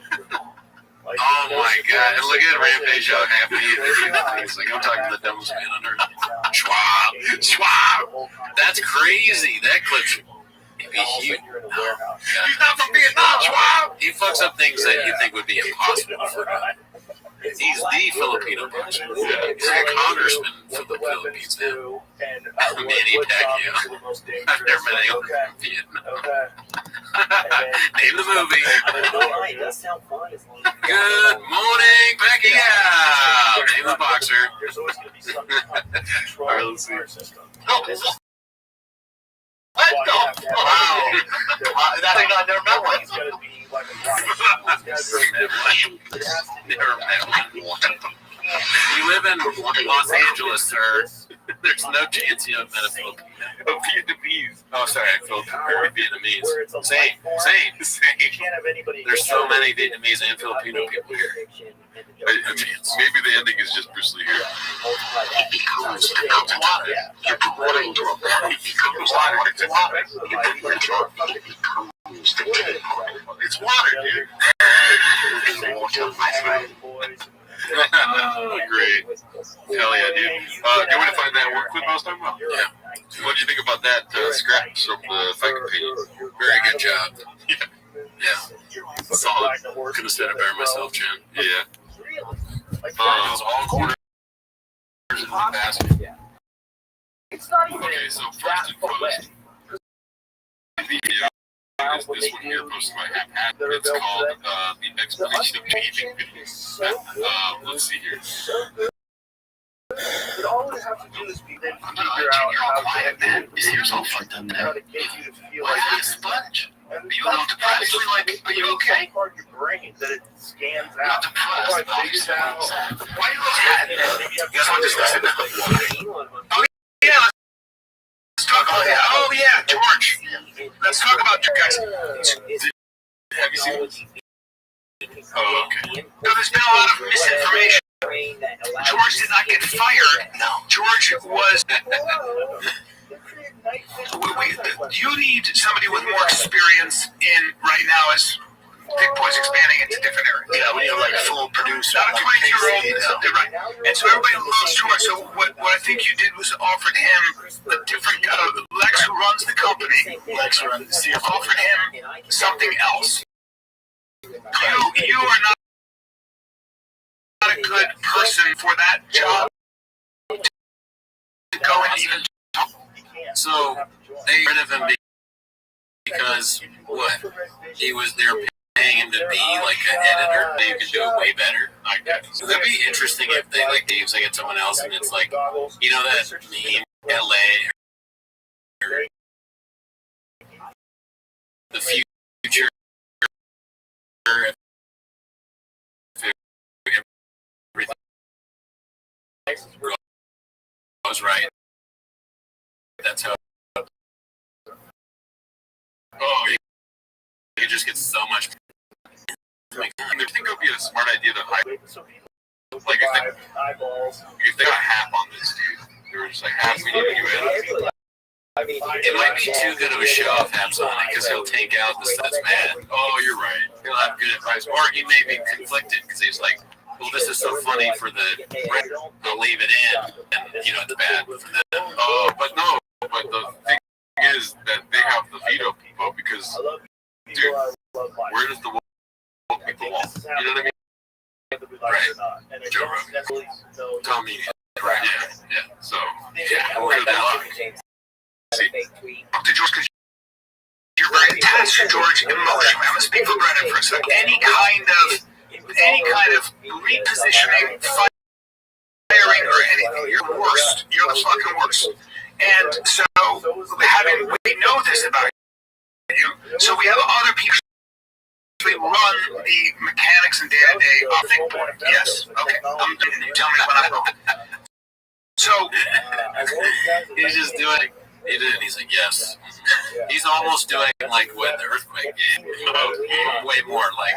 Oh my god. And look at Rampage how happy he is. He's like, I'm talking to the dumbest man on earth. Schwab. That's crazy. That clip should be huge. He's not from Vietnam, Schwab. He fucks up things that you think would be impossible for him. He's the Filipino boxer. Yeah, he's a congressman for the Philippines now. Manny Pacquiao. I've never met anyone from Vietnam. Name the movie. It does sound fun as long as Good morning, Pacquiao. Name the boxer. There's always going to be something All right, let's see. Oh, this is What the? Wow. That's like I've never met one. it's going to be like a Never met one. You live in Los Angeles, sir. There's no chance you have met a Filipino. Vietnamese. Oh, sorry, Filipino. Vietnamese. Same. You can't have anybody. There's so many Vietnamese and Filipino people here. I mean, maybe the ending is just Bruce Lee here. It becomes water. You put water into a pot. It becomes water. It's water. You put water into a pot. It becomes the chemical. It's water, dude. It's water, my friend. Great. Hell yeah, dude. Do you want to find that work clip I was talking about? Yeah. What do you think about that scratch from the fight companion? Very good job. Yeah. Solid. Could have said it better myself, Jen. Yeah. It was all corners in the basket. It's not even Okay, so first and foremost, the video is this one here posted by Hat. It's called The Explanation of Changing Videos. Let's see here. But all we have to do is be then I'm figure not out how quiet, to man. His hair's all fucked up how now. to get you to feel Why like is it a sponge? and Are you a little depressed? Are you okay? Part of your brain that it scans I'm not out. depressed. Like, figures out. Why are you sad? You know, maybe you have You guys want to just listen to Yeah, let's talk about that. Oh, yeah, George. Let's talk about you guys. Have you seen it? Oh, okay. So there's been a lot of misinformation. George did not get fired. No, George was. You need somebody with more experience in right now as Big Boy's expanding into different areas. Yeah, we need like a full producer. Not a 22-year-old. Right. And so everybody loves George. So what I think you did was offered him a different Lex, who runs the company. Lex runs the CFO. Offered him something else. You are not a good person for that job to go and even talk. So they got rid of him because what? He was there paying him to be like an editor. They could do it way better. So that'd be interesting if they like Dave's like it's someone else and it's like you know that meme LA the future everything goes right. That's how. Oh, You just get so much. I think it would be a smart idea to hire. So people Like eyeballs. if they got half on this dude, they were just like half we need to do it. I mean, It might be too good of a show if Hab's on it because he'll take out the stuff that's bad. Oh, you're right. He'll have good advice, or he may be conflicted because he's like, "Well, this is so funny for the Brit, I'll leave it in, and you know it's bad for them." But no. But the thing is that they have the veto vote because, dude, where does the woke people want? You know what I mean? Right. Joe Rogan. Tommy. Right. Yeah. So Yeah, we'll do that. To George, because you're very attached to George emotionally. I'm gonna speak for Brendan for a second. Any kind of repositioning, firing, or anything, you're the worst. You're the fucking worst. And so, we know this about you. So we have other people who run the mechanics and day-to-day of Think Boy. Yes. Okay. You tell me when I'm wrong. So He's just doing. He did. He's like, yes. He's almost doing like what the earthquake did, way more like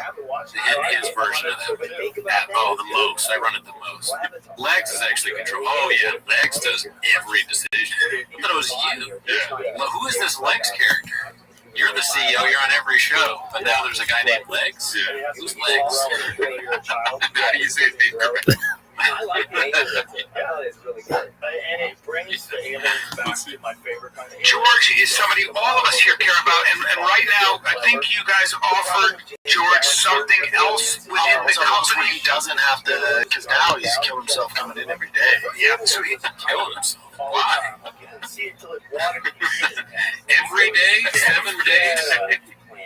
his version of that. Oh, the most. I run it the most. Legs is actually control. Oh yeah, Legs does every decision. I thought it was you. Well, who is this Legs character? You're the CEO. You're on every show, but now there's a guy named Legs. Who's Legs? how do you say it? I like the aliens. I thought it's really good. And it brings the aliens back to my favorite kind of aliens. George is somebody all of us here care about, and right now, I think you guys offered George something else within the company. He doesn't have to, because now he's killing himself coming in every day. Yeah, so he's killing himself. Why? Every day, 7 days.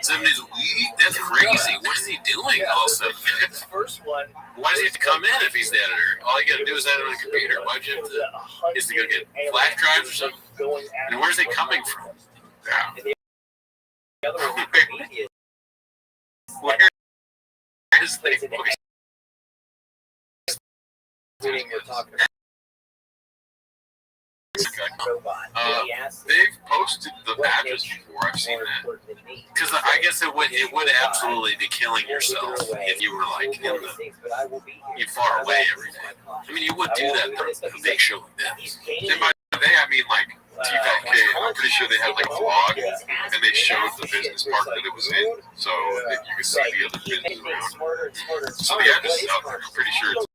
7 days a week? That's crazy. What is he doing all 7 days? First one. Why does he have to come in if he's the editor? All you got to do is edit on a computer. Why'd you have to? Is he going to get flash drives or something? And where's he coming from? Yeah. The other one was media. Where is the voice? We're talking about robot. They've posted the badges before. I've seen that. Because I guess it would absolutely be killing yourself if you were like in you far away every day. I mean, you would do that for a big show like this. And by they, I mean like T5K. I'm pretty sure they had like a vlog, and they showed the business park that it was in, so that you could see the other business around. So the address is out there. I'm pretty sure it's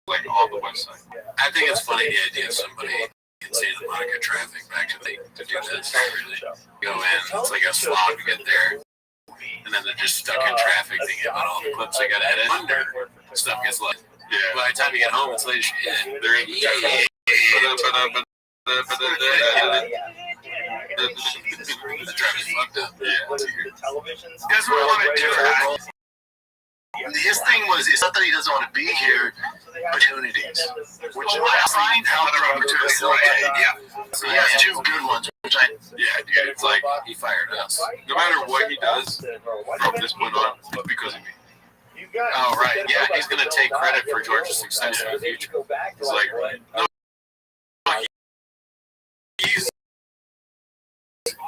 like on the website. I think it's funny the idea of somebody in Santa Monica traffic back to do this. Really go in, it's like a slog to get there, and then they're just stuck in traffic thinking about all the clips they got to edit. Under stuff gets like, by the time you get home, it's late as shit. They're in the traffic's fucked up. Doesn't want to do that. His thing was, it's not that he doesn't want to be here, opportunities. Which I find out there opportunities. Yeah. So he has 2 good ones, which dude, it's like he fired us. No matter what he does from this point on, it's because of me. Oh, right. Yeah, he's going to take credit for George's success in the future. It's like, no,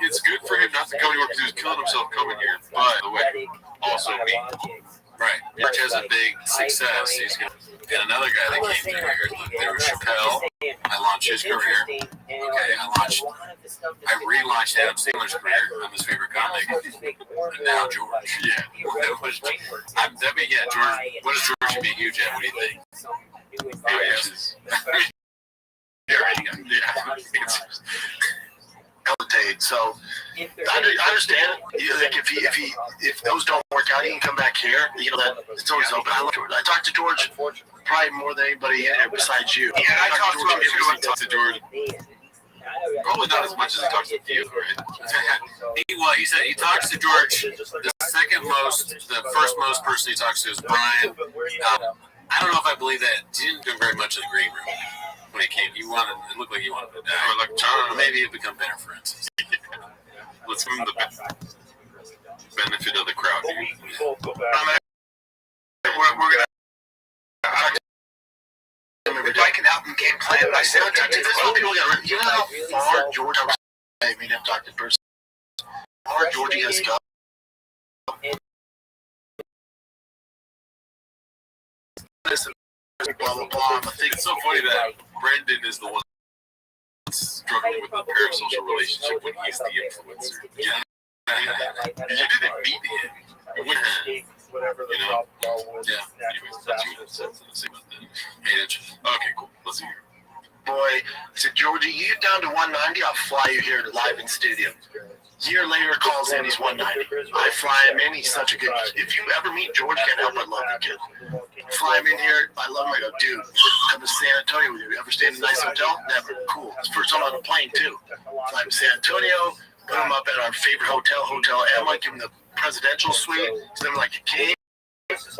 it's good for him not to come anywhere because he was killing himself coming here. By the way, also me. Right. George has a big success. He's going to get another guy that came through here. Look, there was Chappelle. I launched his career. Okay, I relaunched Adam Sandler's career. I'm his favorite comic. And now George. Yeah. George. What does George be huge at? What do you think? Oh, yes. So I understand. Like if those don't work out, he can come back here. That it's always open. I love George. I talked to George probably more than anybody besides you. Yeah, I talked to him too. I talked to George. Probably not as much as he talks to you, right? He said he talks to George. The first most person he talks to is Brian. I don't know if I believe that. He didn't do very much in the green room when he came. It looked like he wanted to die. Or like John. Maybe it'll become better friends. Let's give him the benefit of the crowd. We're gonna. If I can help him game plan, I said this whole people got. You know how far George? I mean, I've talked to person. How far Georgie has gone. Listen, blah blah blah. I think It's so funny that Brendan is the one struggling with the parasocial relationship when he's the influencer. Yeah. You didn't meet him. You went Whatever the know? problem was. Yeah. Anyways, that's what it says. Okay, cool. Let's see here. boy, I said, Georgie, you get down to 190, I'll fly you here live in studio. Year later, calls in, he's 190. I fly him in, he's such a good. If you ever meet George, can't help but love the kid. Fly him in here, I love him. I go, dude, come to San Antonio with you. Ever stay in a nice hotel? Never. Cool. It's first time on a plane, too. Fly him to San Antonio, put him up at our favorite hotel, Hotel Emma, give him the presidential suite, to them like a king.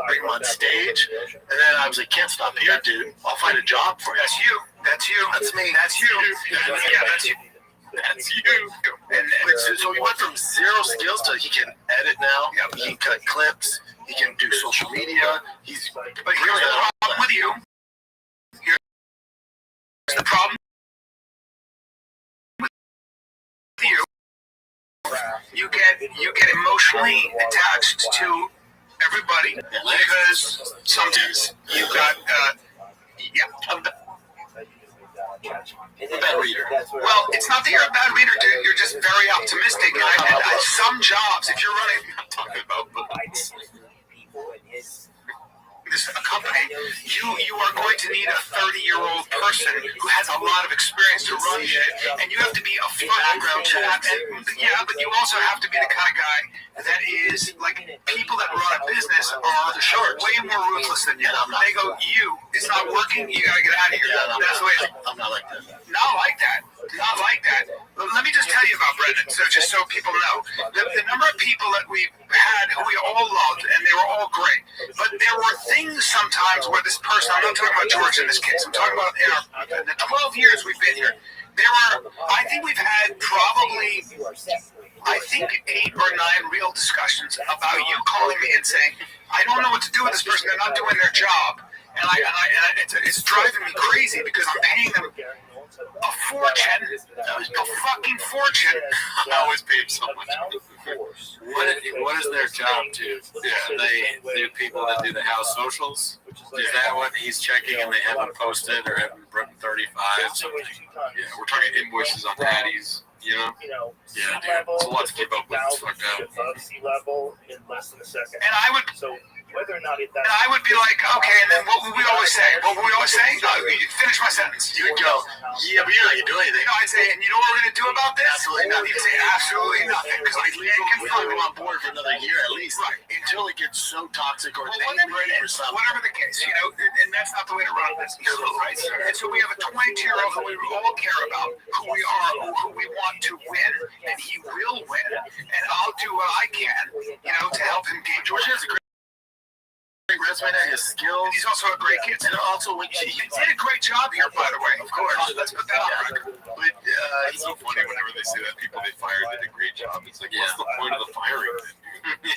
Bring him on stage, and then I was like, "Can't stop here, dude. I'll find a job for you." That's you. That's you. That's me. That's you. Yeah, that's you. That's you. And so he went from zero skills to he can edit now. He can cut clips. He can do social media. He's but here's the problem with you. Here's the problem with you. You get emotionally attached to everybody because sometimes you got I'm a bad reader. Well, it's not that you're a bad reader, dude. You're just very optimistic. And I some jobs, if you're running, I'm talking about this a company, you are going person who has a lot of experience to run shit, and you have to be a fucking real chap. And yeah, but you also have to be the kind of guy that is like people that run a business are way more ruthless than you. They go, it's not working. You gotta get out of here. That's the way. I'm not like that. Not like that. Not like that. But let me just tell you about Brendan, just so people know. The number of people that we had who we all loved, and they were all great. But there were things sometimes where this person, I'm not talking about George in this case, I'm talking about in the 12 years we've been here, I think we've had probably, 8 or 9 real discussions about you calling me and saying, I don't know what to do with this person, they're not doing their job. And it's driving me crazy because I'm paying them a fortune, a fucking fortune. I always pay him so much. What is their job to? They do people that do the house socials? Is that what he's checking and they haven't posted or haven't written 35? Something? Yeah, we're talking invoices on patties. You know? Yeah, dude. It's a lot to keep up with. It's fucked up. Above sea level in less than a second. And I would. So whether or not and I would be like, okay, and then what would we always say? Finish my sentence. You would go, yeah, but you're not going to do anything. I'd say, and you know what we're going to do about this? Absolutely nothing. You'd say absolutely nothing. Because I can't confirm him on board for another year at least. Right. Until it gets so toxic or whatever the case, and that's not the way to run a business, right? And so we have a 22-year-old who we all care about, who we are, who we want to win, and he will win. And I'll do what I can, to help him gain. George has a great resume, his skills. He's also a great kid. And also, he did a great job here, by the way. Of course. Let's put that on record. But it's so funny whenever they say that people they fired did a great job. It's like, what's the point of the firing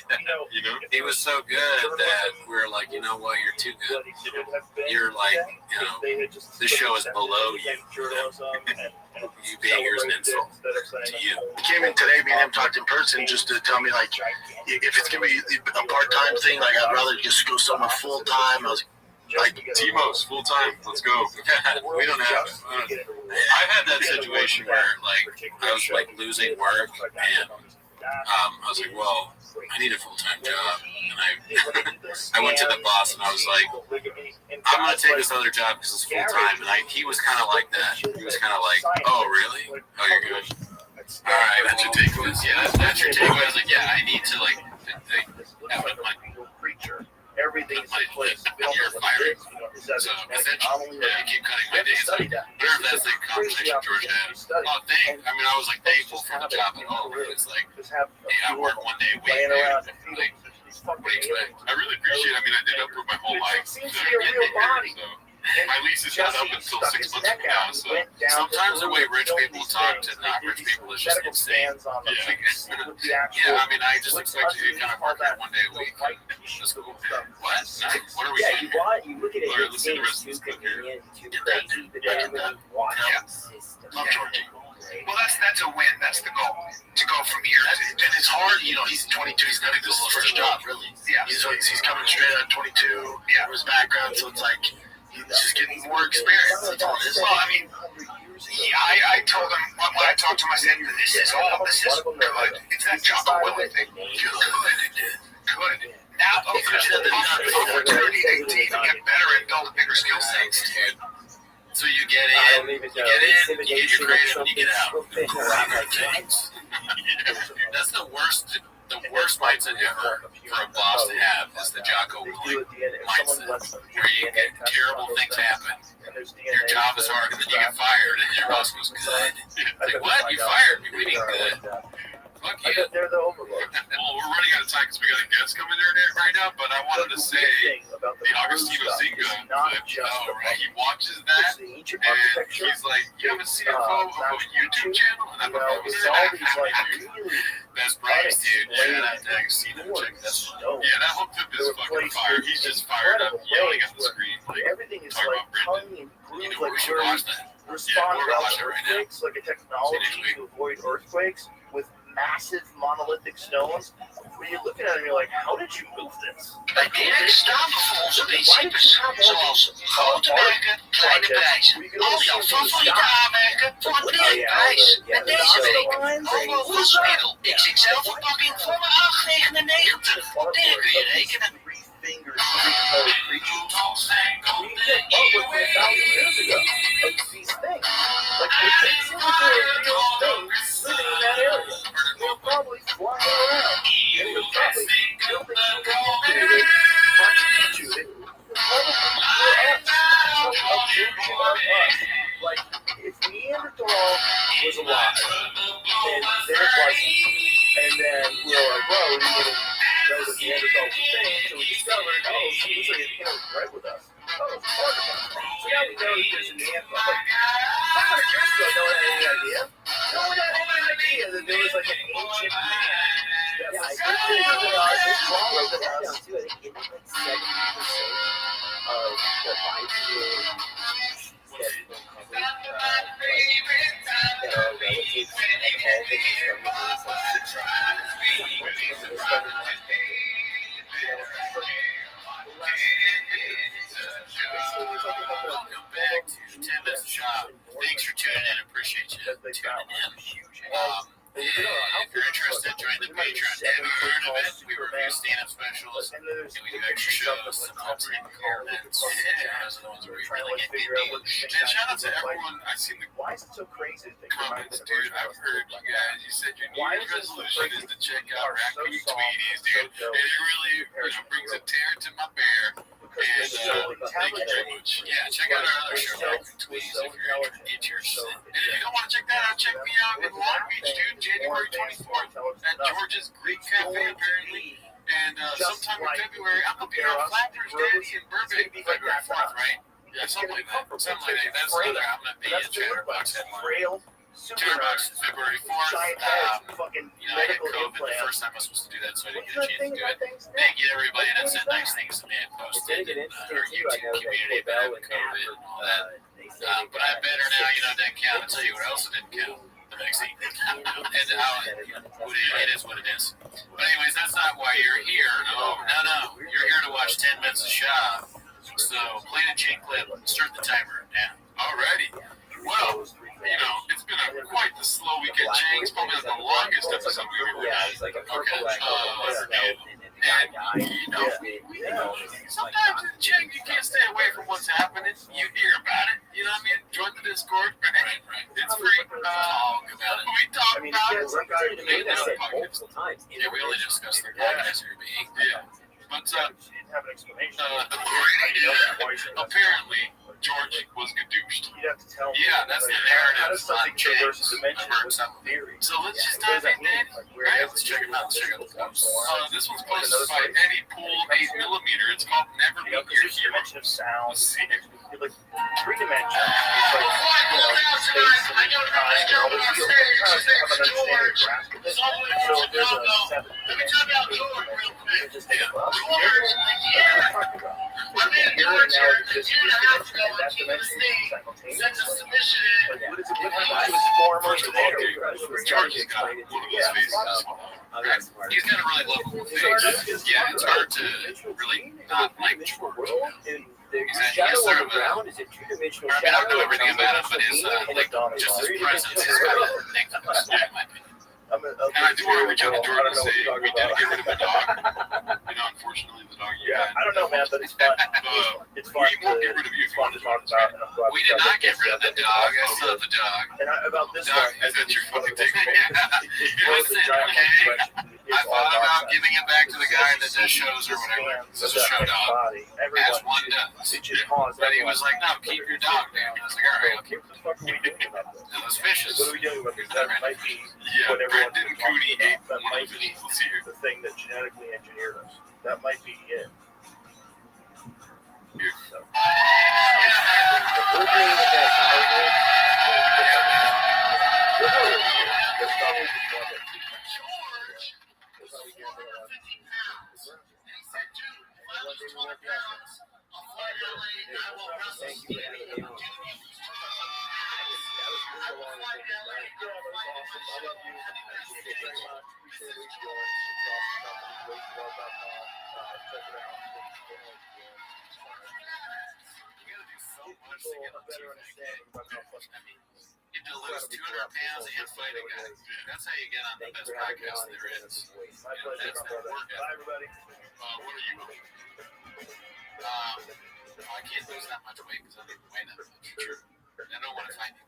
then, dude? He was so good that we were like, you know what, you're too good. You're like, this show is below you. You behavior is an insult to you. He came in today, me and him talked in person just to tell me, like, if it's going to be a part-time thing, like, I'd rather just go somewhere full-time. I was like, T-Mos, full-time, let's go. We don't have it. I've had that situation where, like, I was, like, losing work, and I was like, well, I need a full-time job. And I went to the boss, and I was like, I'm going to take this other job because it's full-time. And he was kind of like that. He was kind of like, oh, really? Oh, you're good. All right, that's your takeaway. Yeah, that's your takeaway. I was like, yeah, I need to, like, put my creature. Everything's in place. You're firing. So essentially, you keep cutting my days. Whatever that's the conversation George had. Oh, dang. I mean, I was like thankful for the job at all. It's like, hey, I work one day a week. Like, what do you expect? I really appreciate it. I mean, I did uproot my whole life to get here. So my lease is not up until 6 months from now. So sometimes the way rich people talk to not rich people is just insane. Yeah, I mean, I just expect you to kind of work out one day a week. That's cool. What? What are we saying? You look at it, All right, let's see the rest of this clip here. love Georgie. Well, that's a win. That's the goal. To go from here. And it's hard, he's 22. He's got to do his first job, really. Yeah. He's coming straight out of 22. Yeah. From his background, so it's like he's just getting more experience. That's all it is. Well, I mean, I told him when I talked to him, I said, this is good. It's that job willing thing. Good. Now, opportunity to even get better and build a bigger skill set. So you get in, you get your creative, and you get out. That's the worst mindset ever for a boss to have is the Jocko Willink mindset, where you get terrible things happen. Your job is hard, and then you get fired, and your boss goes, good. Like, what? You fired me? We mean good. Fuck you. They're the overlord. Well, we're running out of time because we got a guest coming there right now, but I wanted to say the Agostino Zinga clip, right? He watches that, and he's like, you have a CFO of a YouTube channel? And I'm like, that's Bryce, dude. Shout out to Agostino. Check this one. Yeah, that whole clip is fucking fire. He's just fired up, yelling at the screen. Like, everything is talking like about Brendan. tongue and groove, We like should watch that. respond we're well watching to it right now. earthquakes, like a technology to avoid earthquakes with massive monolithic stones, where you look at it and you're like, how did you move this? Bij Dirk staan we voor onze principes, zoals grote merken, kleine prijzen. Al jouw favoriete aanmerken voor een kleine prijs. Met deze week Homo wasmiddel XXL verpakking voor maar €8,99. Op Dirk kun je rekenen. fingers pre-code creatures. We did public 1,000 years ago of these things. Like, if they seem like they're a real thing living in that area, they're probably flying around. And they're probably building complicated Machu Picchu. They're probably us. A version of us. Like, if Neanderthal was alive, and there was, and then we were like, well, we didn't know that Neanderthal was a thing, so we discovered, oh, it looks like it came right with us. Oh, it's part of us. So now we know that there's a Neanderthal. Like, 500 years ago, no one had any idea. No one had any idea that there was like an ancient man that was bigger than us, and stronger than us. I think it was like 70% of the life that we uncovered, that are relatives of all the discoveries, like 6 Welcome back to 10 Minutes Shop. Thanks for tuning in. Appreciate you tuning in. If you're interested, join the Patreon. Have you heard of it? We review stand-up specials, and we do extra shows, and alternate comments. Yeah, those are the ones where we really get deep. And shout out to everyone. I seen the Why is it so crazy? comments, dude. I've heard you guys. You said your New Year's resolution is to check out Raccoon Tweeties, dude. And it really brings a tear to my bear. And thank you very much. Yeah, check out our other show, Raccoon Tweeties, if you're eager to get your shit. And if you don't want to check that out, check me out in Long Beach, dude. January 24th at George's Greek Cafe, apparently. And sometime in February, I'm going to be on Flappers Daddy in Burbank, February 4th, right? Yeah, something like that. Something like that. That's another. I'm going to be at Chatterbox headline. Chatterbox February 4th. I had COVID the first time I was supposed to do that, so I didn't get a chance to do it. Thank you to everybody that said nice things to me and posted in our YouTube community about COVID and all that. But I'm better now, it didn't count. I'll tell you what else it didn't count. The vaccine. And how it is what it is. But anyways, that's not why you're here. No. You're here to watch 10 Minutes of Shop. So play the G clip, start the timer now. Alrighty. Well, it's been quite the slow week at James. Probably the longest episode we've ever done. Sometimes in James you can't stay away from what's happening. You hear about it. You know what I mean? Join the Discord. Right. It's free. We talk about it. multiple times. Yeah, we only discussed the podcast here being. Yeah. But have an explanation. Apparently, George was gadooshed. You'd have to tell me. Yeah, that's the How narrative does something on James. traverse a dimension I've heard with something. theory? So let's just What does dive that in, mean? Dan. Like, where Right, does let's check it out. Check out the post. This one's Like posted by another Eddie Poole 8mm. It's called Never Meet because Your there's a Hero. dimension of sound. Let's see. Like 3 dimensions. It's like, space and time and all this deal. Kind of have an understanding grasp of it. So there's a 7th dimension. Just take a bus. What are you talking about? Here and now exists this dimension and that dimension simultaneously. Like, what is it? What happens to his form First of all, dude, George has got one of those faces. He's got a really lovable face. Yeah, it's hard to really not like George. The Exactly. shadow Yes, sir, on the ground is a 2-dimensional I mean, I shadow. don't know everything about him, but his just his presence is kind of ridiculous, in my opinion. And I do want to reach out to Jordan and say we did get rid of the dog. Unfortunately, the dog. I don't know, man, but it's fun. It's fun We won't get rid of you if you fun want to to talk about, and I'm glad We did not get rid of the dog. I still have the dog. And about this Dog, one, is that your fucking thing? Listen, okay. I thought about giving it back to the guy that does shows or whatever. This is a show dog. As one does. But he was like, no, keep your dog, man. I was like, all right, I'll keep it. What the fuck are we doing about this? And those fishes. What are we doing about this? That might be Yeah, what everyone's Brendan been talking Cooney about. ate That one might of the be fishes here. the thing that genetically engineered us. That might be it. So. We're doing the best. Let's start with the one that Thank you, Annie. That was really long. That was awesome. I love you. Thank you very much. Appreciate what you're doing. It's awesome. Check it out. We gotta do so much to get a better understanding about how fucking to lose 200 pounds and fight a guy. That's how you get on the best podcast there is. My pleasure, That's my brother. the workout. Bye, everybody. What are you going? I can't lose that much weight because I don't weigh that much. True. I don't want to fight him.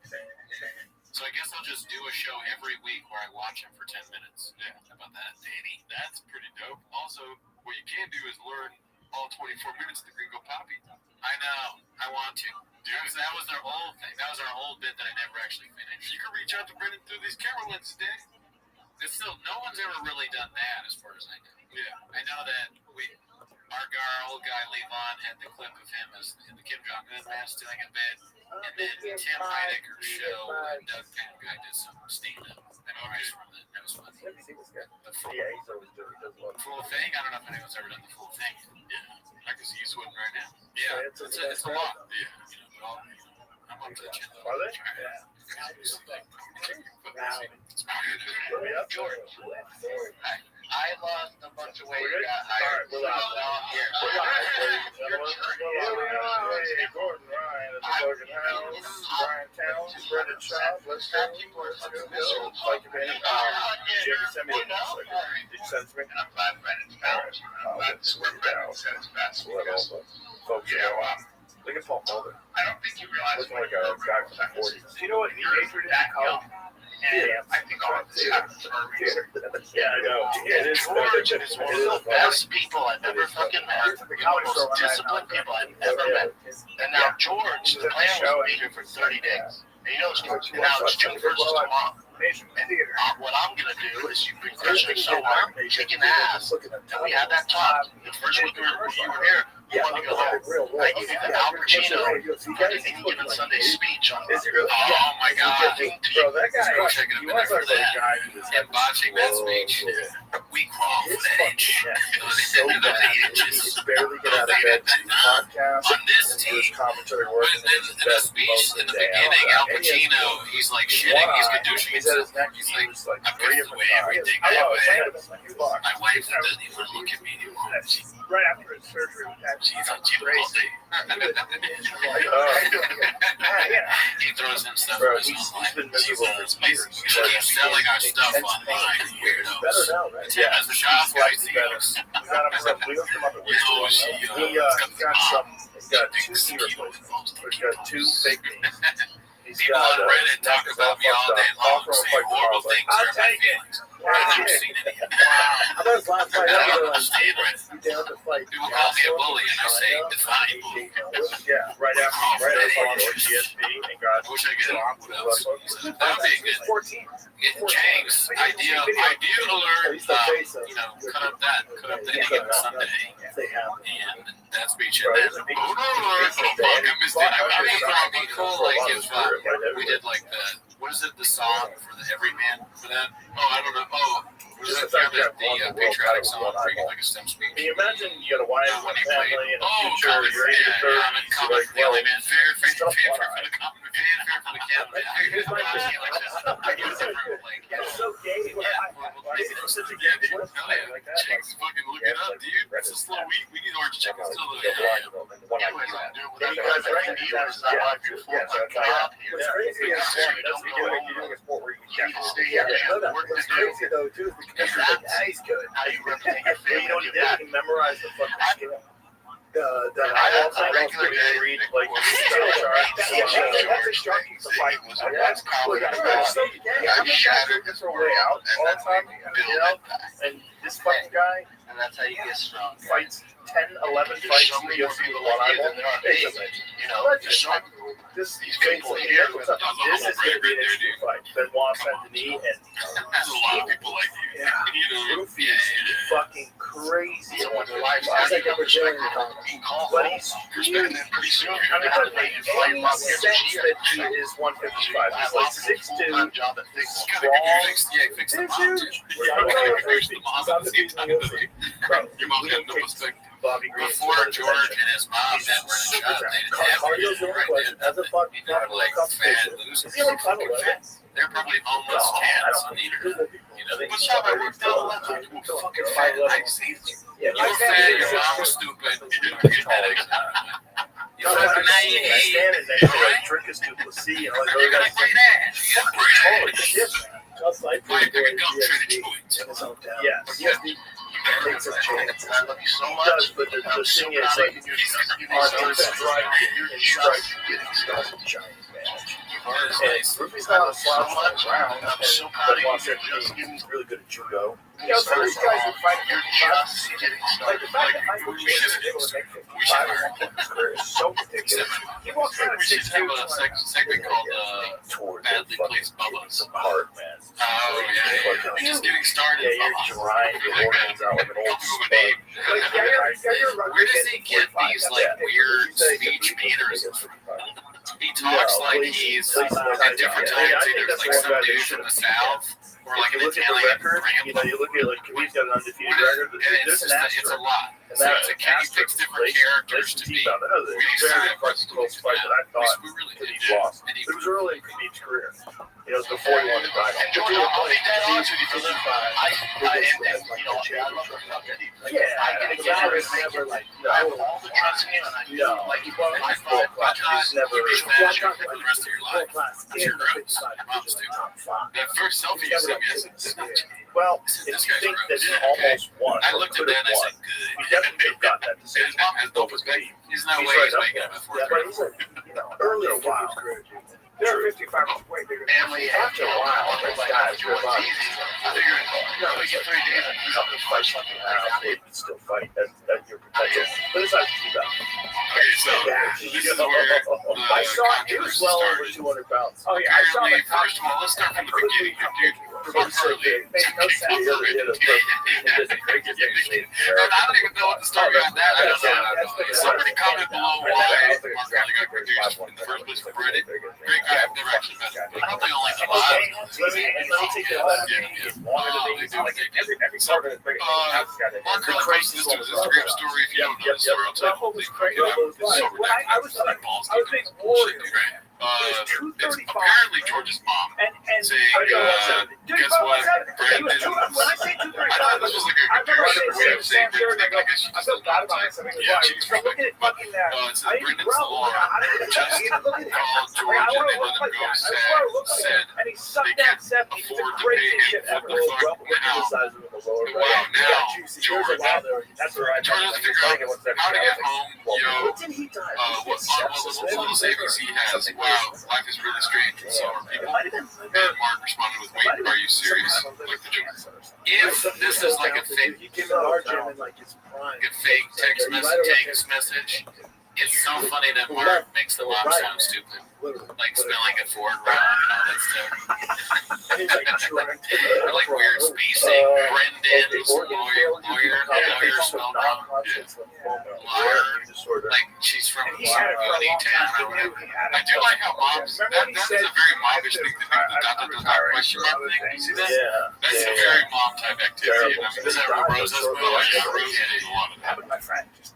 So I guess I'll just do a show every week where I watch him for 10 minutes. Yeah. How about that, Danny? That's pretty dope. Also, what you can do is learn all 24 minutes of the Gringo Poppy. I know. I want to. That was their old thing. That was our old bit that I never actually finished. You can reach out to Brendan through these camera lenses, Danny. It's still, no one's ever really done that as far as I know. Yeah. I know that our old guy Levon had the clip of him as in the Kim Jong-un man stealing a bed, and then Tim Heidecker's show and Doug Penn guy did some stand-up. Memorized from that. That was funny. Have you seen this guy? The full, Yeah, he's always doing. He does a lot. full thing. I don't know if anyone's ever done the full thing. Yeah. I can see you sweating right now. Yeah, it's it's a lot. Yeah. But I'm up to the chin. Are they? Yeah. George, I lost a bunch of weight. We're good? Got All right, hired. we're live. Here. Hey, Gordon Ryan at the fucking house. Brian Towns, Brendan Shaw. Let's go. Like your band. Jimmy, send me the music. Did you send it to me? I'm glad Brennan's balanced. I'm glad this is where Brennan said it's best because, Folks, look at Paul Mulder. I don't think you realize Looking like a guy from the 40s. Do you know what he majored in college? and I think all of this happens for a reason. Yeah, I know. It is George is one of the best people I've ever fucking met. The most disciplined people I've ever met. And now George, the plan was to be here for 30 days. And you know, now it's June 1st tomorrow. And what I'm going to do is you bring Christian so hard, kicking ass. And we had that talk. The first week you were here, you wanted to go home. I gave you the Al Pacino any given Sunday speech on Oh my God. Bro, that guy, He he was like a guy who was and botching that speech. We crawl for that inch. so bad. He barely get out of bed to do podcasts. On this and team, his commentary but works. then in the speech in the beginning, Al Pacino, he's like shitting, he's caducing himself. He's like, I'm giving away everything I have. My wife doesn't even look at me anymore. Right after his surgery, She's on gym all day. He throws in stuff Bro, on his he's online. been miserable for years. He keeps selling our stuff online, Better weirdos. now, right? It's him as the shop guy, Slightly better. We got him up at He got 2 knee replacements. He's got 2 fake knees. He's People got on Reddit talk about me all day long, say horrible things I'll hurt my take it. feelings. I've never seen it. How about his last fight? I don't understand it. You down to fight? People call me a bully, and I say, define bully. Yeah, right after on GSP and got. I wish I could. What else? That would be good. 14. Chang's idea alert. Cut up the any given Sunday, and that speech, and then I missed it. I mean, it'd be cool, like if we did like what is it, the song for the Everyman for that? Oh, I don't know. Oh, was that the patriotic song for like a STEM speech? Can you imagine you got a wife and a family and a future, common, you're 83rd, common, like, well, man, fair for the common, fair for the common. It's so gay. It's such a gay like that. Chicks fucking look it up, dude. It's a slow week. We need orange chicken still. What's crazy is you're doing a sport where you can stay here. What's crazy though too is because you're like, yeah, he's good. How you represent your family. You don't even memorize the fucking I also read like that's probably I'm shattered this way out all the time, and this fucking guy, and that's how you get strong. Fights 10, 11 fights in the UFC with one eyeball. This people here, this is going to be an interesting fight. Benoit Saint-Denis and There's a lot of people like you. Rufy is fucking crazy. But he's pretty soon. I mean, any sense that he is 155. He's like 6'2", strong. Bobby Green. Before George and his mom met were in the shop, they didn't have any As a fuck, like fat, loose, they're probably homeless cats on the internet. What's up? I worked out last night. Fucking fat. I see you. You were fat, your mom was stupid. You didn't get that. You fucking naive. Standing next to like Trick is Duplessis and all You're gonna those great ass. Holy shit, man. Just like My the big gum boy traded GSD joints. in his hometown. Yes. GSD makes a change. I love you so He much. does, but the thing is, like, on his strike, getting started Giants match. And Ruby's not a slouch on the ground, I'm so but proud of you. Los You're Angeles just getting is really good at judo. You know, some of these guys are fighting You're for just getting like the started. fact that Michael Jordan is able to make 55 at one point in his career is so ridiculous. He walks around at We should 6'2", have a segment called Toward Badly the Placed Bubba's. apart, man. Oh, yeah. Just getting started. Yeah, you're drying your organs out like an old spud. Like, Where does he get these like weird speech meters from? He talks like he's at different times. Either like some dude from the South or like If an you look at the Italian record, you know, grandpa. you look at like he's got an undefeated And record. it's There's an just it's a asterisk. lot. And So that it's a he picks different characters to be. That was a very close fight that I thought We really that did. he lost. And he It was early in Khabib's career. You know, it was before he won the title. And Jordan, I'll be dead honest with you, brother. I get a guy that's never like, I have all the trust in him, and I feel like he was my fault. He's never. you wish that for the rest of your life. That's your gross. Your mom's too. That first selfie you sent me, I said, this is not Well, This if you guy's think that gross. he almost won, I or looked at could that have and I won, said, good. he definitely could have gotten that His decision. mom has dope as big. There's no way he's making it before Yeah, but he's a, you know, early in a while. They're 55 is way bigger than family after a while, this guy's real easy. I figured, we get 3 days and he's up to fight something Now like they would still fight. That's your protection. But it's not too bad. Okay, so this is where the I saw he was controversy well over started. 200 pounds. Oh, yeah, I saw Apparently, that. first of all, let's start from the beginning, dude. Fuck So Harley. big. Made no sense. The other did a crazy thing. I don't even know what the story on that. I don't know. Somebody comment below why Mark Harley got produced in the first place for Reddit. Great guy. I've never actually met him. I don't think only five. Mark Harley posted this to his Instagram story. If you don't know the story, I'll tell you. It's so ridiculous. I was being warrior. Apparently George's mom And saying, dude, guess but what? he was two, when I say 235, I thought this was like a I remember comparison way of saying things. I guess she I just felt bad about myself. yeah, she's I'm looking at fucking that. it says I didn't Brendan grow. Salon I didn't just look at him. called George and they let him go said And he sucked they down can't 70. It's the afford to pay craziest him shit what ever. the fuck now. Wow, now George That's where I trying to figure out how to get home, What did he die? what little savings he has. Wow, life is really strange and so are people. And Mark responded with, wait, are you serious? Like the joke. If this is like a fake text message, it's so funny that Mark makes the mom sound stupid. Like spelling it forward wrong and all that stuff. Or like weird spacing. Brendan's lawyer spelled wrong. Lawyer. Like she's from Bunny Town or whatever. I do like how moms, that is a very mobbish thing to do, the dot question mark thing. You see that? That's a very mom type activity. And I mean, is that what Rose does? Oh, yeah, Rose did a lot of that.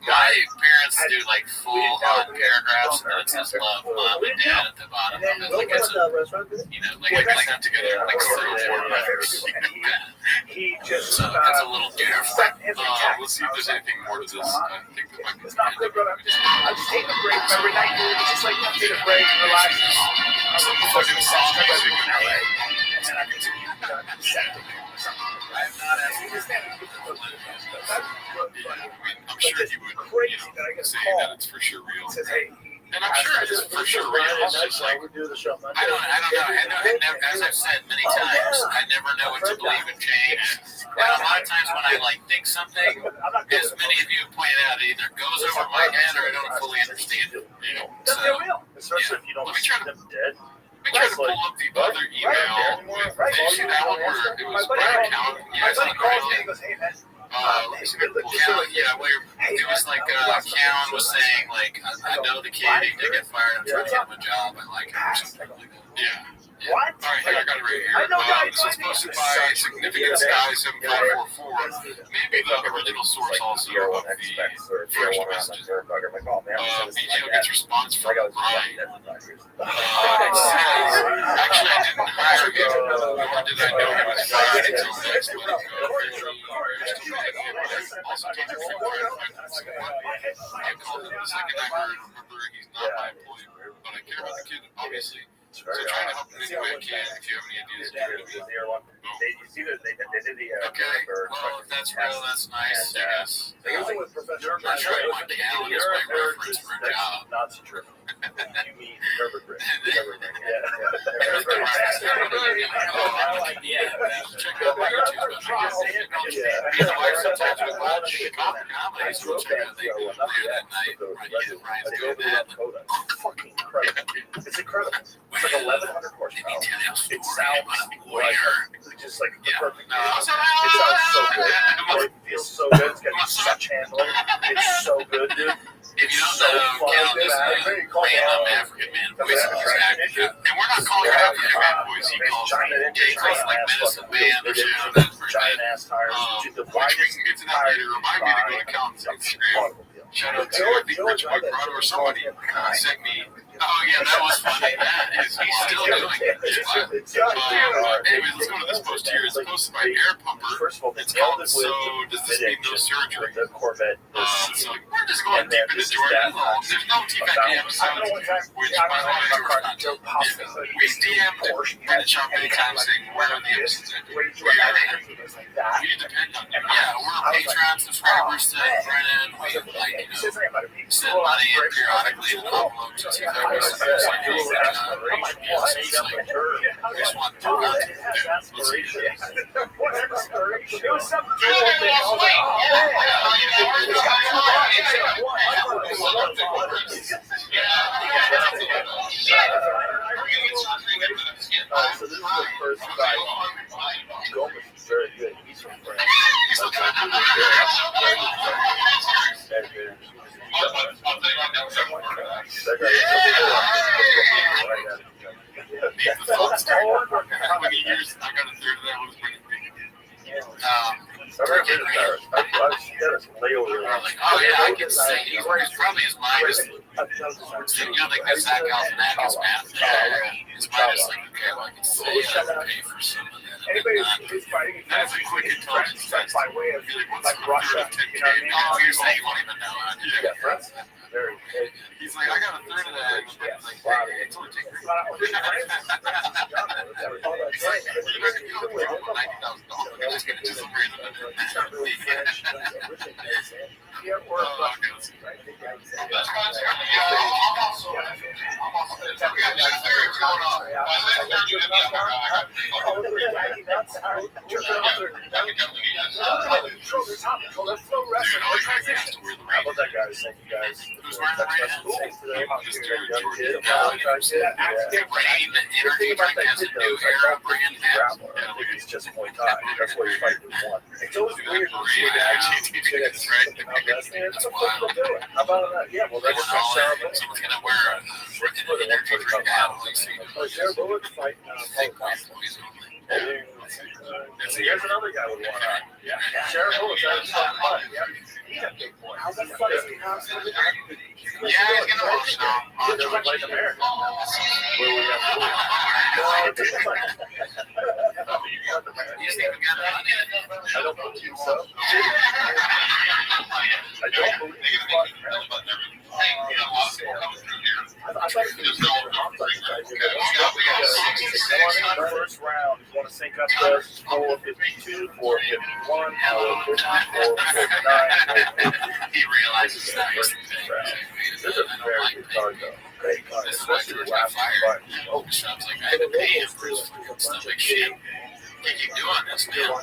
My parents do like full on paragraphs and then it says love mom and dad at the bottom. And like it's a, like not together, like four letters. He just, So that's a little different. every time. We'll see if there's anything more to this. I think there might be. It's not good, brother. I just take a break every night, dude. It's just like take a break, relax. Some fucking song music. And then I continue I'm sure he would say that it's for sure real. says, hey, And I'm sure it's for sure real. It's just like, I don't know. I never, as I've said many times, I never know what to believe in change. And a lot of times when I think something, as many of you have pointed out, it either goes over my head or I don't fully understand it. So, Especially if you don't Let me try see to- them dead. let me try to pull up the other email with the issue. That one where it was Brad Cowan. Yeah, it's my not buddy calls me great. and goes, hey, man. Let me see if I can pull Cowan. Yeah, where it was like Cowan was saying, like, I know the kid, he did get fired, I'm trying to get him a job, I like him or something like that. Yeah. What? All right, here, I got it right here. This was posted by Significant Sky 7544. Maybe the original source also of the first messages. BGO gets response from Brian. It says, actually, I didn't hire him, nor did I know he was fired until next week. Also, told your friend I called him the second I heard. Remember, he's not my employee, but I care about the kid, obviously. It's So very trying to odd. help them any way I can. If you have any ideas, Yeah, dude. it was the air one. You see that they did the Okay. Nuremberg Well, if that's real, that's nice. And, I guess. They also with Professor I'm sure you want Cal as my reference for a job. Nazi German. You mean Nuremberg. Nuremberg. Check out my YouTube. My wife sometimes will watch comedies, which I think late at night when Ryan's doing that. Fucking incredible. It's incredible. It's like 1,100 horsepower. It sounds like just like the perfect. No, It sounds so good. It feels so good. It's got such handling. It's so good, dude. If you don't so know, fun, Cal dude. is random African man voice in his acting. And we're not calling her African man voice. He calls He calls like medicine man or Giant something. ass tires. The which we widest can get to that later. Remind me to go to Calvin's Instagram. Shout out to, I think, Rich McGraw or somebody sent me. Oh, yeah, that was funny. That is, he's still doing it. Anyways, let's go to this post here. It's posted by Air Pumper. First of all, It's called, so does this mean no surgery? The Corvette. So we're just going deep into Jordan. There's no TFAC episodes, which, by the way, we DM'd Brendan Shaw many times saying, where are the episodes? We depend on them. Yeah, we're Patreon subscribers to Brennan. We, like, send money in periodically and upload to TFAC. We just want to so this is the first guy. Gomez is very good. He's from France. How many years I got a third of that was pretty big. I've never been embarrassed. I've seen that as layover. Oh, yeah, I can say he's probably his mind is. You know, like the Zach Galifianakis math. His mind is like, okay, well, I can say I would pay for something. Anybody who's fighting That's a quick intelligence test. by way of Like Russia, you know what I mean? Oh, you're saying you won't even know. Yeah, friends. Very good. He's like, I got a third of that. And I'm like, hey, it's only taking $90,000. Just get it to some random. Yeah, or how about that guy? Thank you guys. Who's wearing the right hand? Energy drink has a new era brand hat. It's just Muay Thai. That's why you're fighting one. It's always weird to see that. That's right. That's what they're doing. How about that? Yeah, well, that's ceremony. Someone's gonna wear an energy drink hat. Sarah Bullock's fighting here's another guy with one eye. Yeah. Sarah Bullock's out of fun. Yeah. He's a big boy. How's that funny? Yeah, he's gonna watch now. Just like America. Where we have You think we got money? I don't believe so. I don't believe I thought it was the first round. You want to sync up the 452, 451, 459. He realizes that he's This is a very good card, though. Great card, especially the last fire. fight. Oh, sounds like I had to pay him for his fucking stomach shit. He keep doing this, man. How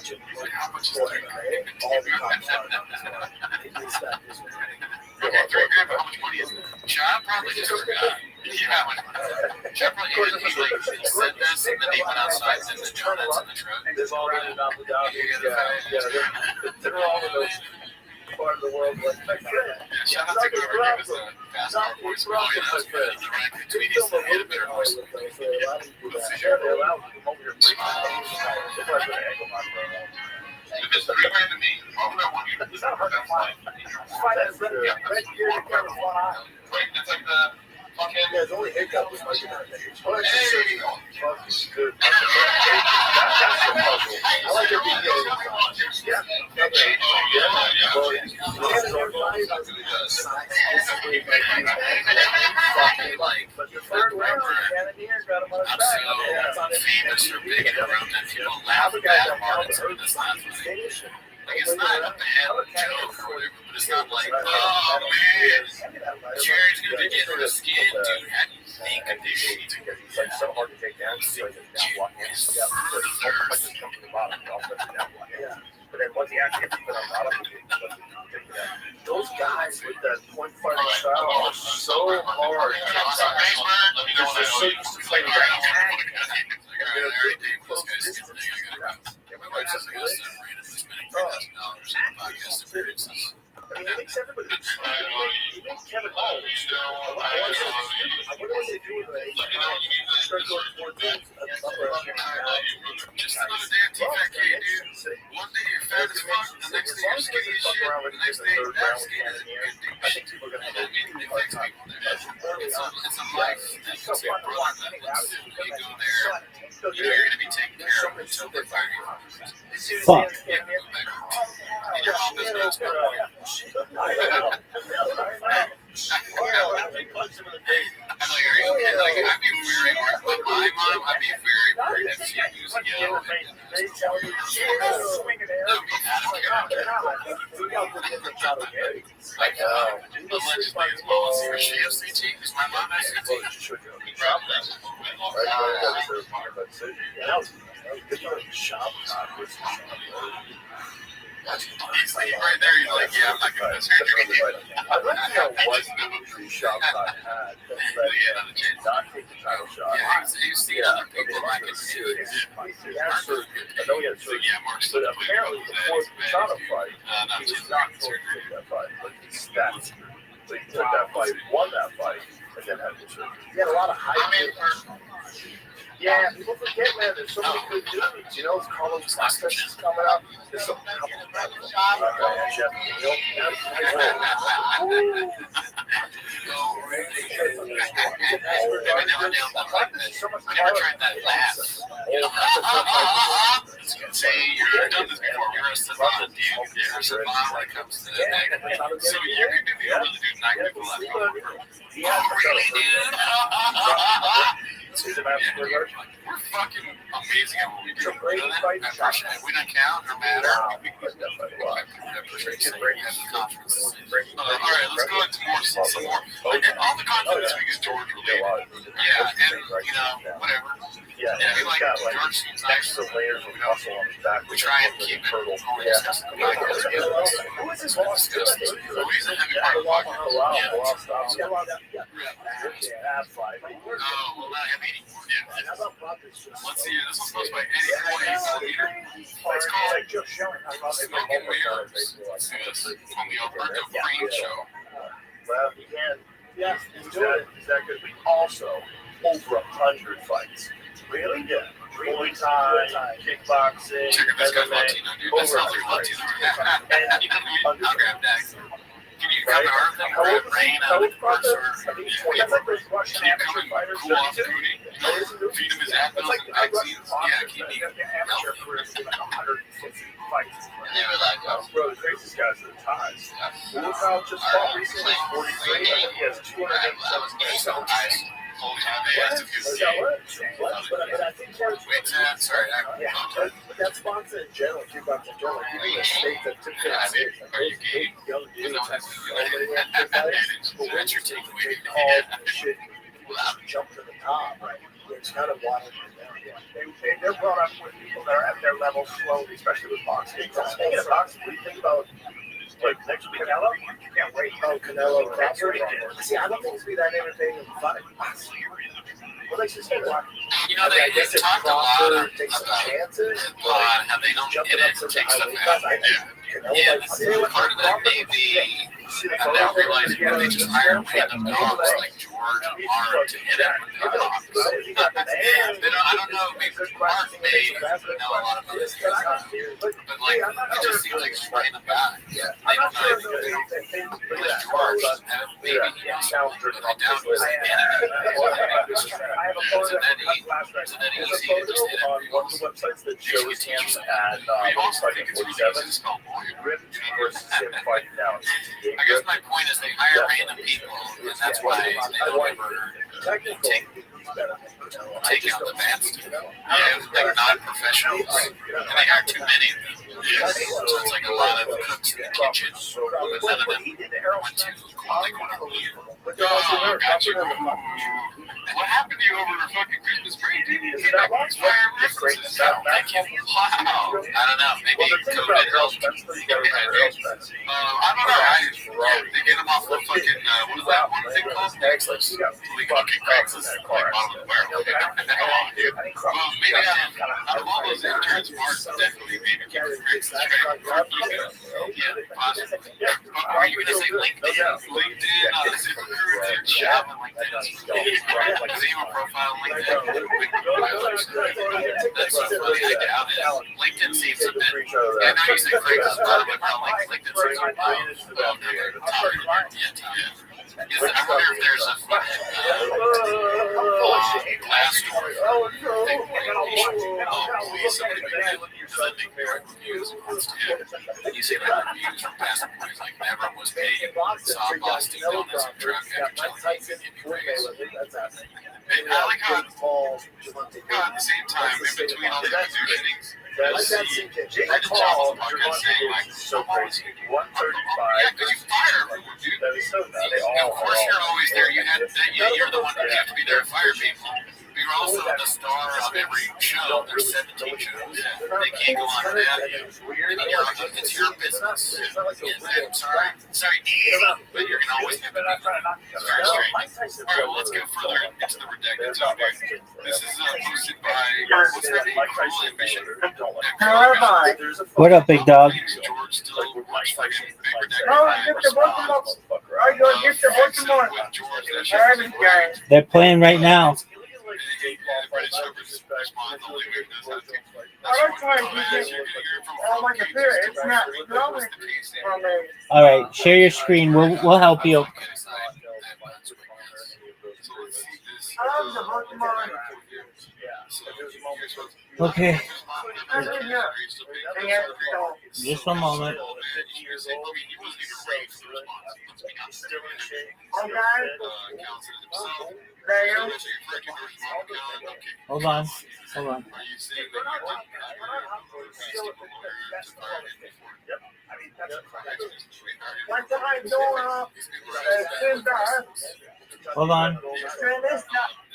much is $3 Okay, $3 how much money is it? John probably just forgot. Yeah, John probably he said this and then he went outside and the donuts in the truck. They've all been in Abu Dhabi. They're all in those part of the world. Like, Shout out to whoever gave us a fast car voice. Oh, yeah, that was good. The rank between these three had a better voice. If it's $3 to me, why would I want you to do that? That's like the fucking. Yeah, it's only hiccup was like I like your video. But the third round, Cannoneer got him on his I'm back. so That's on his famous or big in the room that people laugh other at guys that have part. helmet. That's not funny. Finish it. Like, it's not a bad joke or whatever, but it's not like, oh man, Jerry's gonna get under the skin, dude. How do you think of this shit? It's like so hard to take down. It's like a down block. Yeah, it's like jump to the bottom. Yeah. But then once he actually gets to the bottom, those guys with that point fighting style are so hard. They're just so used to playing that tag. They're really close distance. I mean, he makes everybody. He makes Kevin Owens. I wonder what they do with it. Start going towards Just another damn T-Fat kid, dude. One day you're fat as fuck, the next day you're skinny as shit, the next day you're that skinny as a good dude. I think people are going to have It affects people there. It's a life that you say, bro, that once you go there, you know, you're going to be taken care of until they're fighting. Fuck. And your mom doesn't know it's going on. I'm like, are you okay? Like, I'd be very worried. With my mom, I'd be very worried if she used yell. Like, allegedly, his mom was here. She SCT? Is my mom SCT? He dropped that. He's like, right there, he's like, yeah, I'm not going to surgery. I'd like to know what injury shots I had that led him to not take the title shot. Yeah, you see other people like it too. He had surgery. I know he had surgery. Yeah, Mark's But apparently, before the China fight, not he was not going to take that fight. But he's that. So he took that fight, won that fight, and then had the surgery. He had a lot of hype. Yeah, people forget, man. There's so many good dudes. You know, it's Carlos Vasquez is coming up. There's some couple of Jeff Neal. So much never tried that laugh. See, you've done this before. You're a savant, dude. You're a savant when it comes to the negative. So you can be able to do negative left. Really, dude? We're fucking amazing at what we do. We don't count or matter. I appreciate you saying you have the confidence. All right, let's go into some more. All the confidence we get George related. Yeah, and, you know, whatever. Yeah, we like got like George seems nice. extra layers of muscle on his back. We try and keep it only discussing the podcast. Who is this boss? He's a heavy part of the podcast. Oh, well, not heavy anymore. Yeah. Let's see. This was supposed by Eddie 48 millimeter. It's called Smoking Mirrors. It's on the Alberto Green Show. Well, he can. Yes, he's that good. But also, over 100 fights. Really? Yeah. Muay Thai, kickboxing, Check this guy's MMA, Latino, dude. That's not their Latino. and I'll grab that. Can you come to our thing? Grab rain out of the parts or that's like those Russian amateur fighters. cool off duty? Feed him his apples and vaccines? Yeah, keep me amateur career is like 150 fights. And they were like, oh, Bro, the craziest guys are the ties. Luka just fought recently, 43. He has 287 fights. Holy cow, they asked if you see. But I think Wait, sorry. but that sponsor in general, kickboxing in general, people in the States that took care of states. Are you gay? Young dudes, That's your takeaway. they called the shit, people just jump to the top, right? It's kind of wild. They're brought up with people that are at their level slowly, especially with boxing. Speaking of boxing, what do you think about like next week Canelo? You can't wait. Oh, Canelo. See, I don't think it's be that entertaining fight. Well, they should say that. You know, they talked a lot about chances. how they don't get it to take stuff out. Yeah, part of that may be I'm now realizing that they just hire random dogs like George and Mark to hit him with their dogs. I don't know, maybe Mark may know a lot of other stuff, but like, it just seems like just random guy. They don't know anything. With George, maybe he knows something down to his enemy. It's an easy to just hit him. One of the websites that shows him at We also think it's really easy to spell lawyer. versus him fighting down. I guess my point is they hire random people, and that's why they don't ever Technically, take he's better than Canelo. take out the bad stuff. Like non-professionals, and they are too many of them. So it's like a lot of cooks in the kitchen, but none of them went to quality control. Oh, gotcha. What happened to you over fucking Christmas break, dude? You hit that fire references. Wow. I don't know. Maybe COVID helped. I don't know. They get them off the fucking, what is that one thing called? Craigslist. Fucking Craigslist. Like bottom of the barrel. Maybe out of all those interns, Mark definitely maybe keep it Craigslist. Yeah, possibly. Are you going to say LinkedIn? LinkedIn, ZipRecruiter, job on LinkedIn. Does he have a profile on LinkedIn? That's so funny. I doubt it. LinkedIn seems a bit. I know you said Craigslist, but LinkedIn seems a bit. I wonder if there's a Glassdoor thing where somebody make reviews. You see like reviews from past employees, like everyone was paid, saw Boston Donuts and truck after telling me give me raise. I like how at the same time, in between all the positionings, I did John's podcast saying, like, so always, yeah, because you fire everyone, dude. And of course, you're always there. You're the one that you have to be there to fire people. But you're also the star of every show. There's 17 shows. They can't go on without you. And it's your business. Sorry, but you're going to always have to be there. It's very strange. All right, well, let's go further into the redacted topic. This is posted by, what's that name? Cruel Ambition. What up, big dog? George still works for Big Redacted. They're playing right now. All right, share your screen. We'll help you. Okay. Just a moment. Hold on.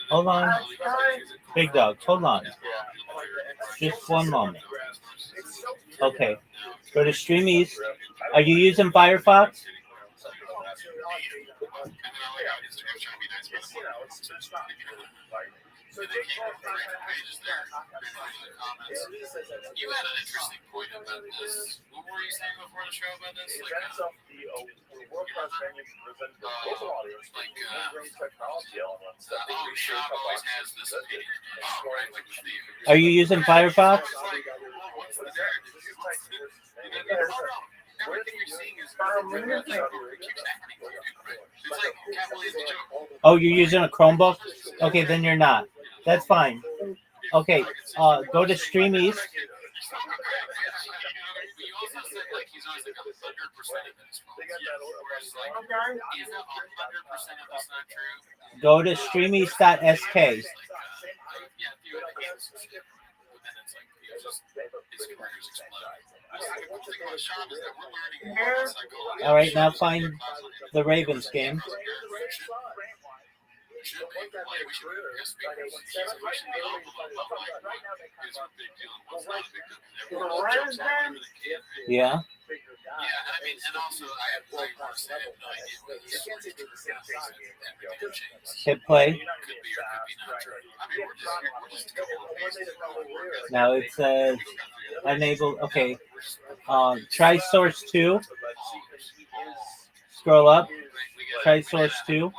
Hold on. Big dog, hold on. Just one moment. Okay. Go to Stream East. Are you using Firefox? You had an interesting point about this. What were you saying before the show about this? Sean always has this opinion. Right, like with the. Are you using Firefox? Everything you're seeing is keeps happening. Oh, you're using a Chromebook? Okay, then you're not. That's fine. Okay, go to Stream East. Go to streameast.sk. All right, now find the Ravens game. Yeah. Yeah, I mean, and also I have no idea what Hit play. could be or could be not true. I mean, we're just a couple of pieces. Now it says enable. Okay. Try source 2. Scroll up. Try source 2.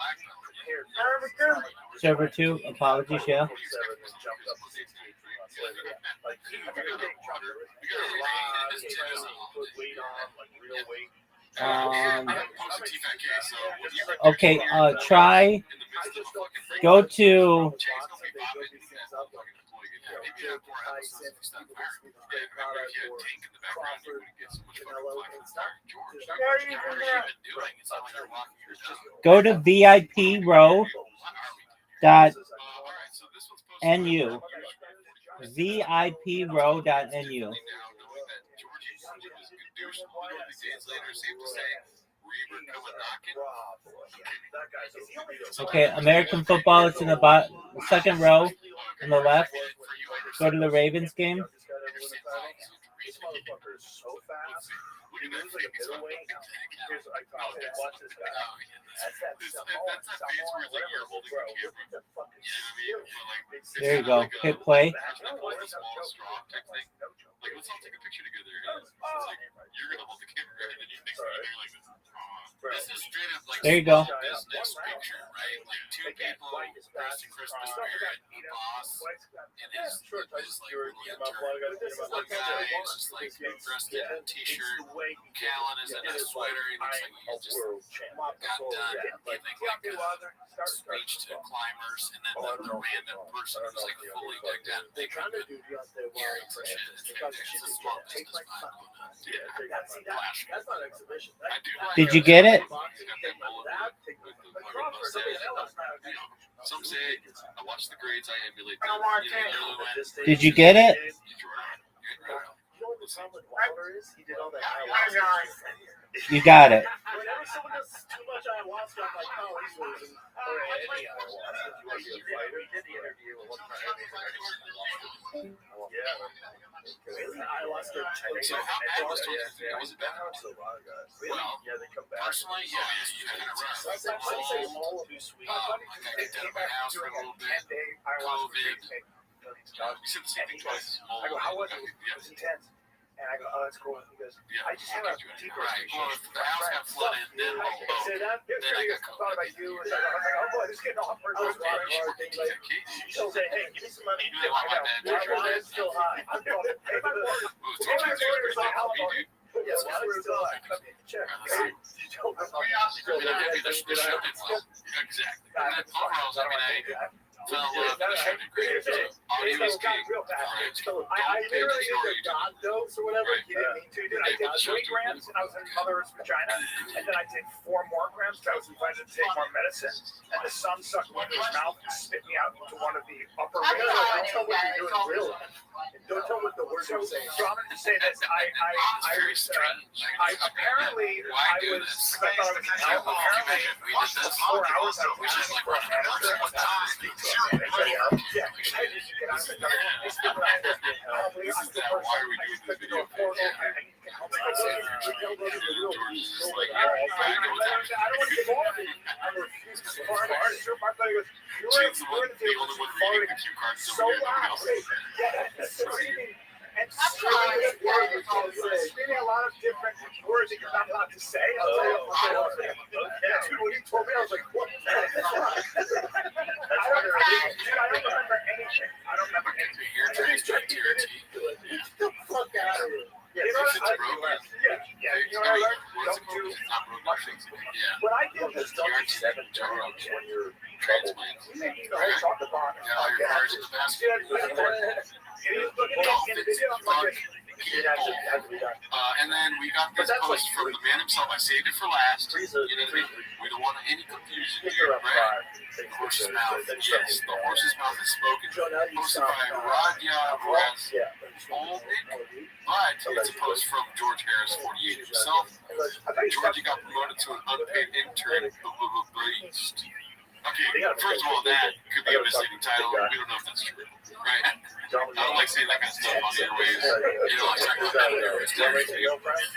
Server 2. Apologies, yeah. Okay, try. Go to. Go to VIP row. NU. ZIPRO.NU. Now, knowing that Georgie was a good douche, literally days later, safe to say, Reber coming knocking. Okay, American football. It's in the second row on the left. Go to the Ravens game. This motherfucker is so fast. He moves like a middleweight. Here's like, watch this guy. That's that Samoan, whatever, bro. Look at the fucking skill. There you go. Hit play. Like, let's all take a picture together. It's like, you're gonna hold the camera, and then you next thing you're like this. This is straight up like There you go. business picture, right? Like two people dressed in Christmas spirit, the boss, and his like little intern. This one guy is just like dressed in a t-shirt. Callan is in a sweater. He looks like he just got done giving like a speech to climbers, and then the random person who's like fully decked out in big earrings and shit. It's a small business vibe going on. Yeah, That's not an exhibition. I do like Did you get it? Some say I watch the grades, I emulate them. Did you get it? You know what the problem with Wilder is? He did all that ayahuasca. You got it. Whenever someone does too much ayahuasca, I'm like, oh, he's losing. Or any ayahuasca. You want to be a fighter? He did the interview with one time. Yeah. Really? Ayahuasca. So how bad was it? Was it bad? Well, Yeah, they come back. personally, yeah, you kind of rough. I say all too sweet. I got kicked out of my house for a little bit. COVID. We said the same thing twice. I go, how was it? It was intense. And I go, oh, that's cool. He goes, Yeah, I just have a deeper right. Well, if the house got flooded, then I can't say that. then I got thought about COVID. you. And I was like, oh boy, this is getting off. She'll say, hey, give me some money. You really want my dad to My wallet is still high. I'm going, hey, my wallet. Well, it's 2 years ago, help me, dude. Yeah, my wallet is still high. Come in, check. The show did well. Exactly. And then overall, I mean, I fell in love. The show did great. Audio was king. I literally did the God dose or whatever. He didn't mean to. I did 3 grams and I was in mother's vagina. And then I did 4 more grams because I was invited to take more medicine. And the sun sucked me into his mouth and spit me out into one of the upper rings. Don't tell what you're doing real life. Don't tell what the words are saying. So I'm going to say this. I apparently I was apparently 4 hours out of which is like why are we doing this video? And screaming a lot of different words that you're not allowed to say. Dude, when he told me, I was like, what? I don't remember anything. I don't remember anything. Get the fuck out of here. You know what I learned? Yeah, you know what I learned? Don't do mushrooms. When I did this, don't do 7 drugs when you're Transplant. we may need a whole chocolate bar. All your cards in the basket. And then we got this post from the man himself. I saved it for last. You know what I mean? We don't want any confusion here, right? Horse's mouth. Yes, the horse's mouth is spoken. Posted by Radya Raz Olnik. But it's a post from George Harris, 48 himself. Georgie got promoted to an unpaid intern. Okay, first of all, that could be a misleading title. We don't know if that's true, right? I don't like saying that kind of stuff on the airwaves. You know, like talking about that on the airwaves.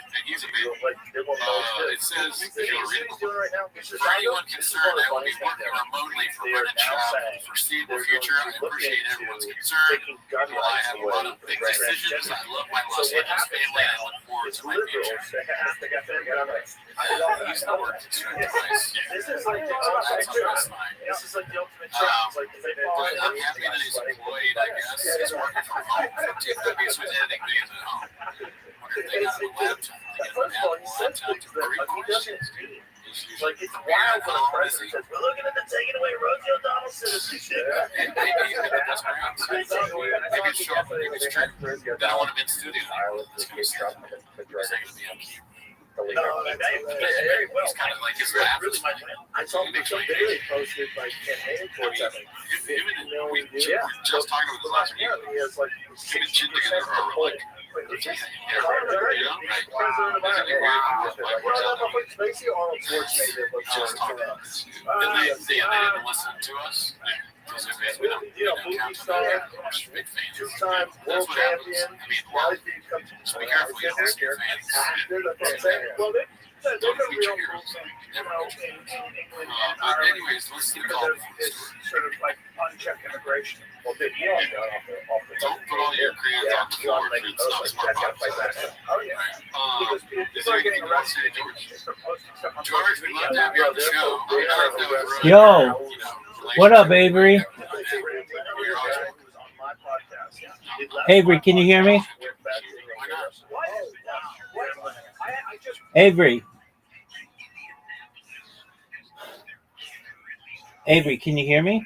And he's a big. It says, if you want to read it, for anyone concerned, I will be working remotely for Red and Shop for the foreseeable future. I appreciate everyone's concern. While I have a lot of big decisions, I love my Los Angeles family and I look forward to my future. I use the word concern twice. This is like the ultimate But I'm happy that he's employed, I guess. He's working from home. Typically, he's editing videos at home. Wonder if they got him a laptop. First of all, he says things that he doesn't mean. Like, it's wild when a president says, we're looking at the taking away Rosie O'Donnell citizenship. And maybe that's right. Maybe it's true. Maybe it's true. Then I want him in studio. It's going to be on key. No, that's very well. He's kind of like his laugh. Really, I saw some video he posted like campaign reports. I think we were just talking about this last week. He has like 60% support. Basically, Arnold Schwarzenegger looks and they didn't listen to us. Movie star, two-time world champion. Now he's become So be careful, you don't scare fans. actor. That's what I'm saying. Well, they're going to be able to, in England and Ireland. Anyways, let's see Because it's sort of like unchecked immigration. Well, did you all go off the don't put all your crayons on the floor if it's not smart podcast. Oh, yeah. Because people are getting arrested. George, we love to have you on the show. Yo, what up, Avery? Avery, can you hear me? Avery. Avery, can you hear me?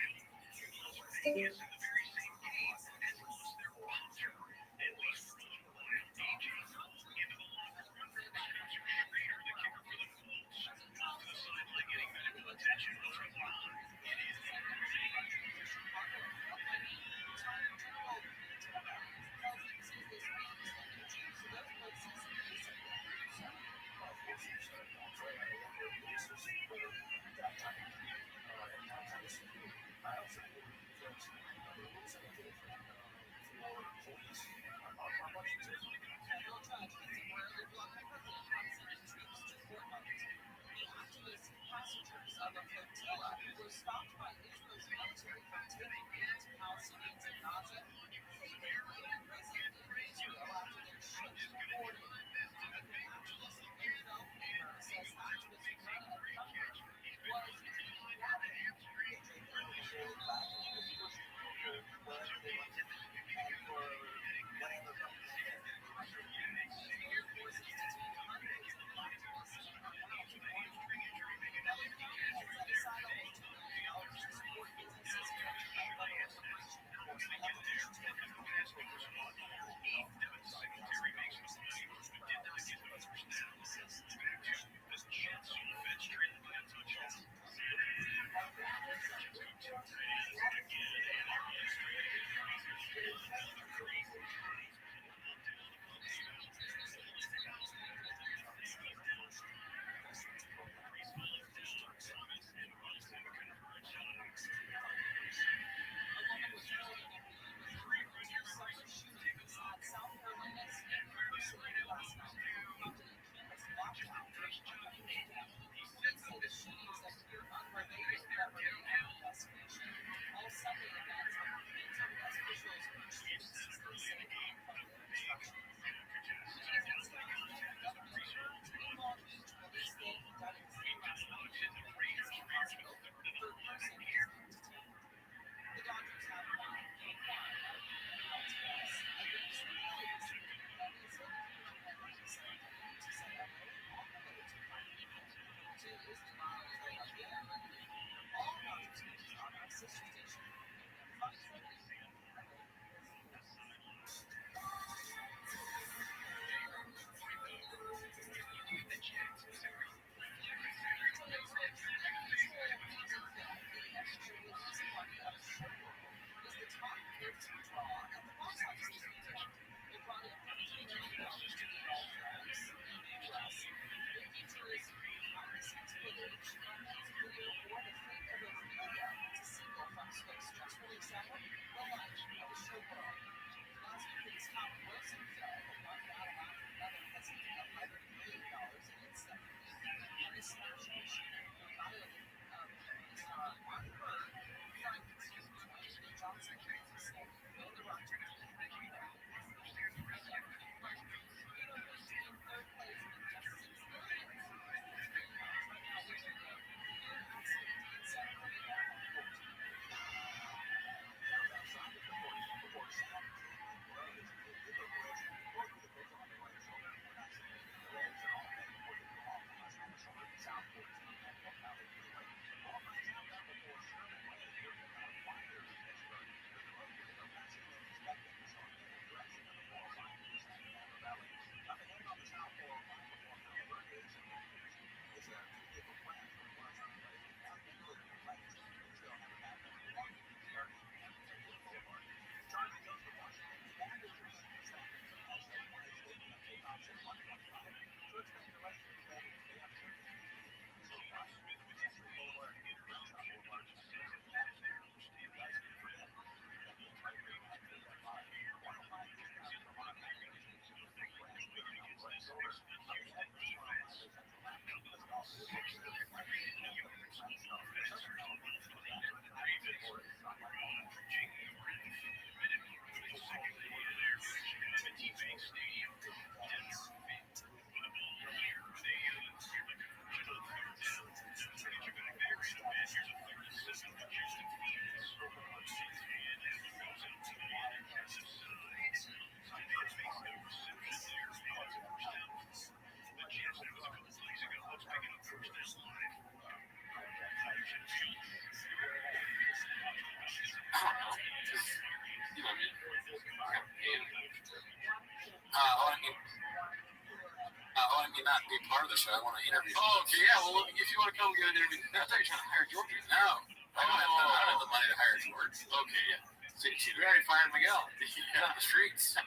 be part of the show. I want to interview. Oh, okay, yeah. Well, if you want to come get an interview, I thought you were trying to hire George. No, I don't have the money to hire George. Okay, yeah. So you already fired Miguel. He's on the streets.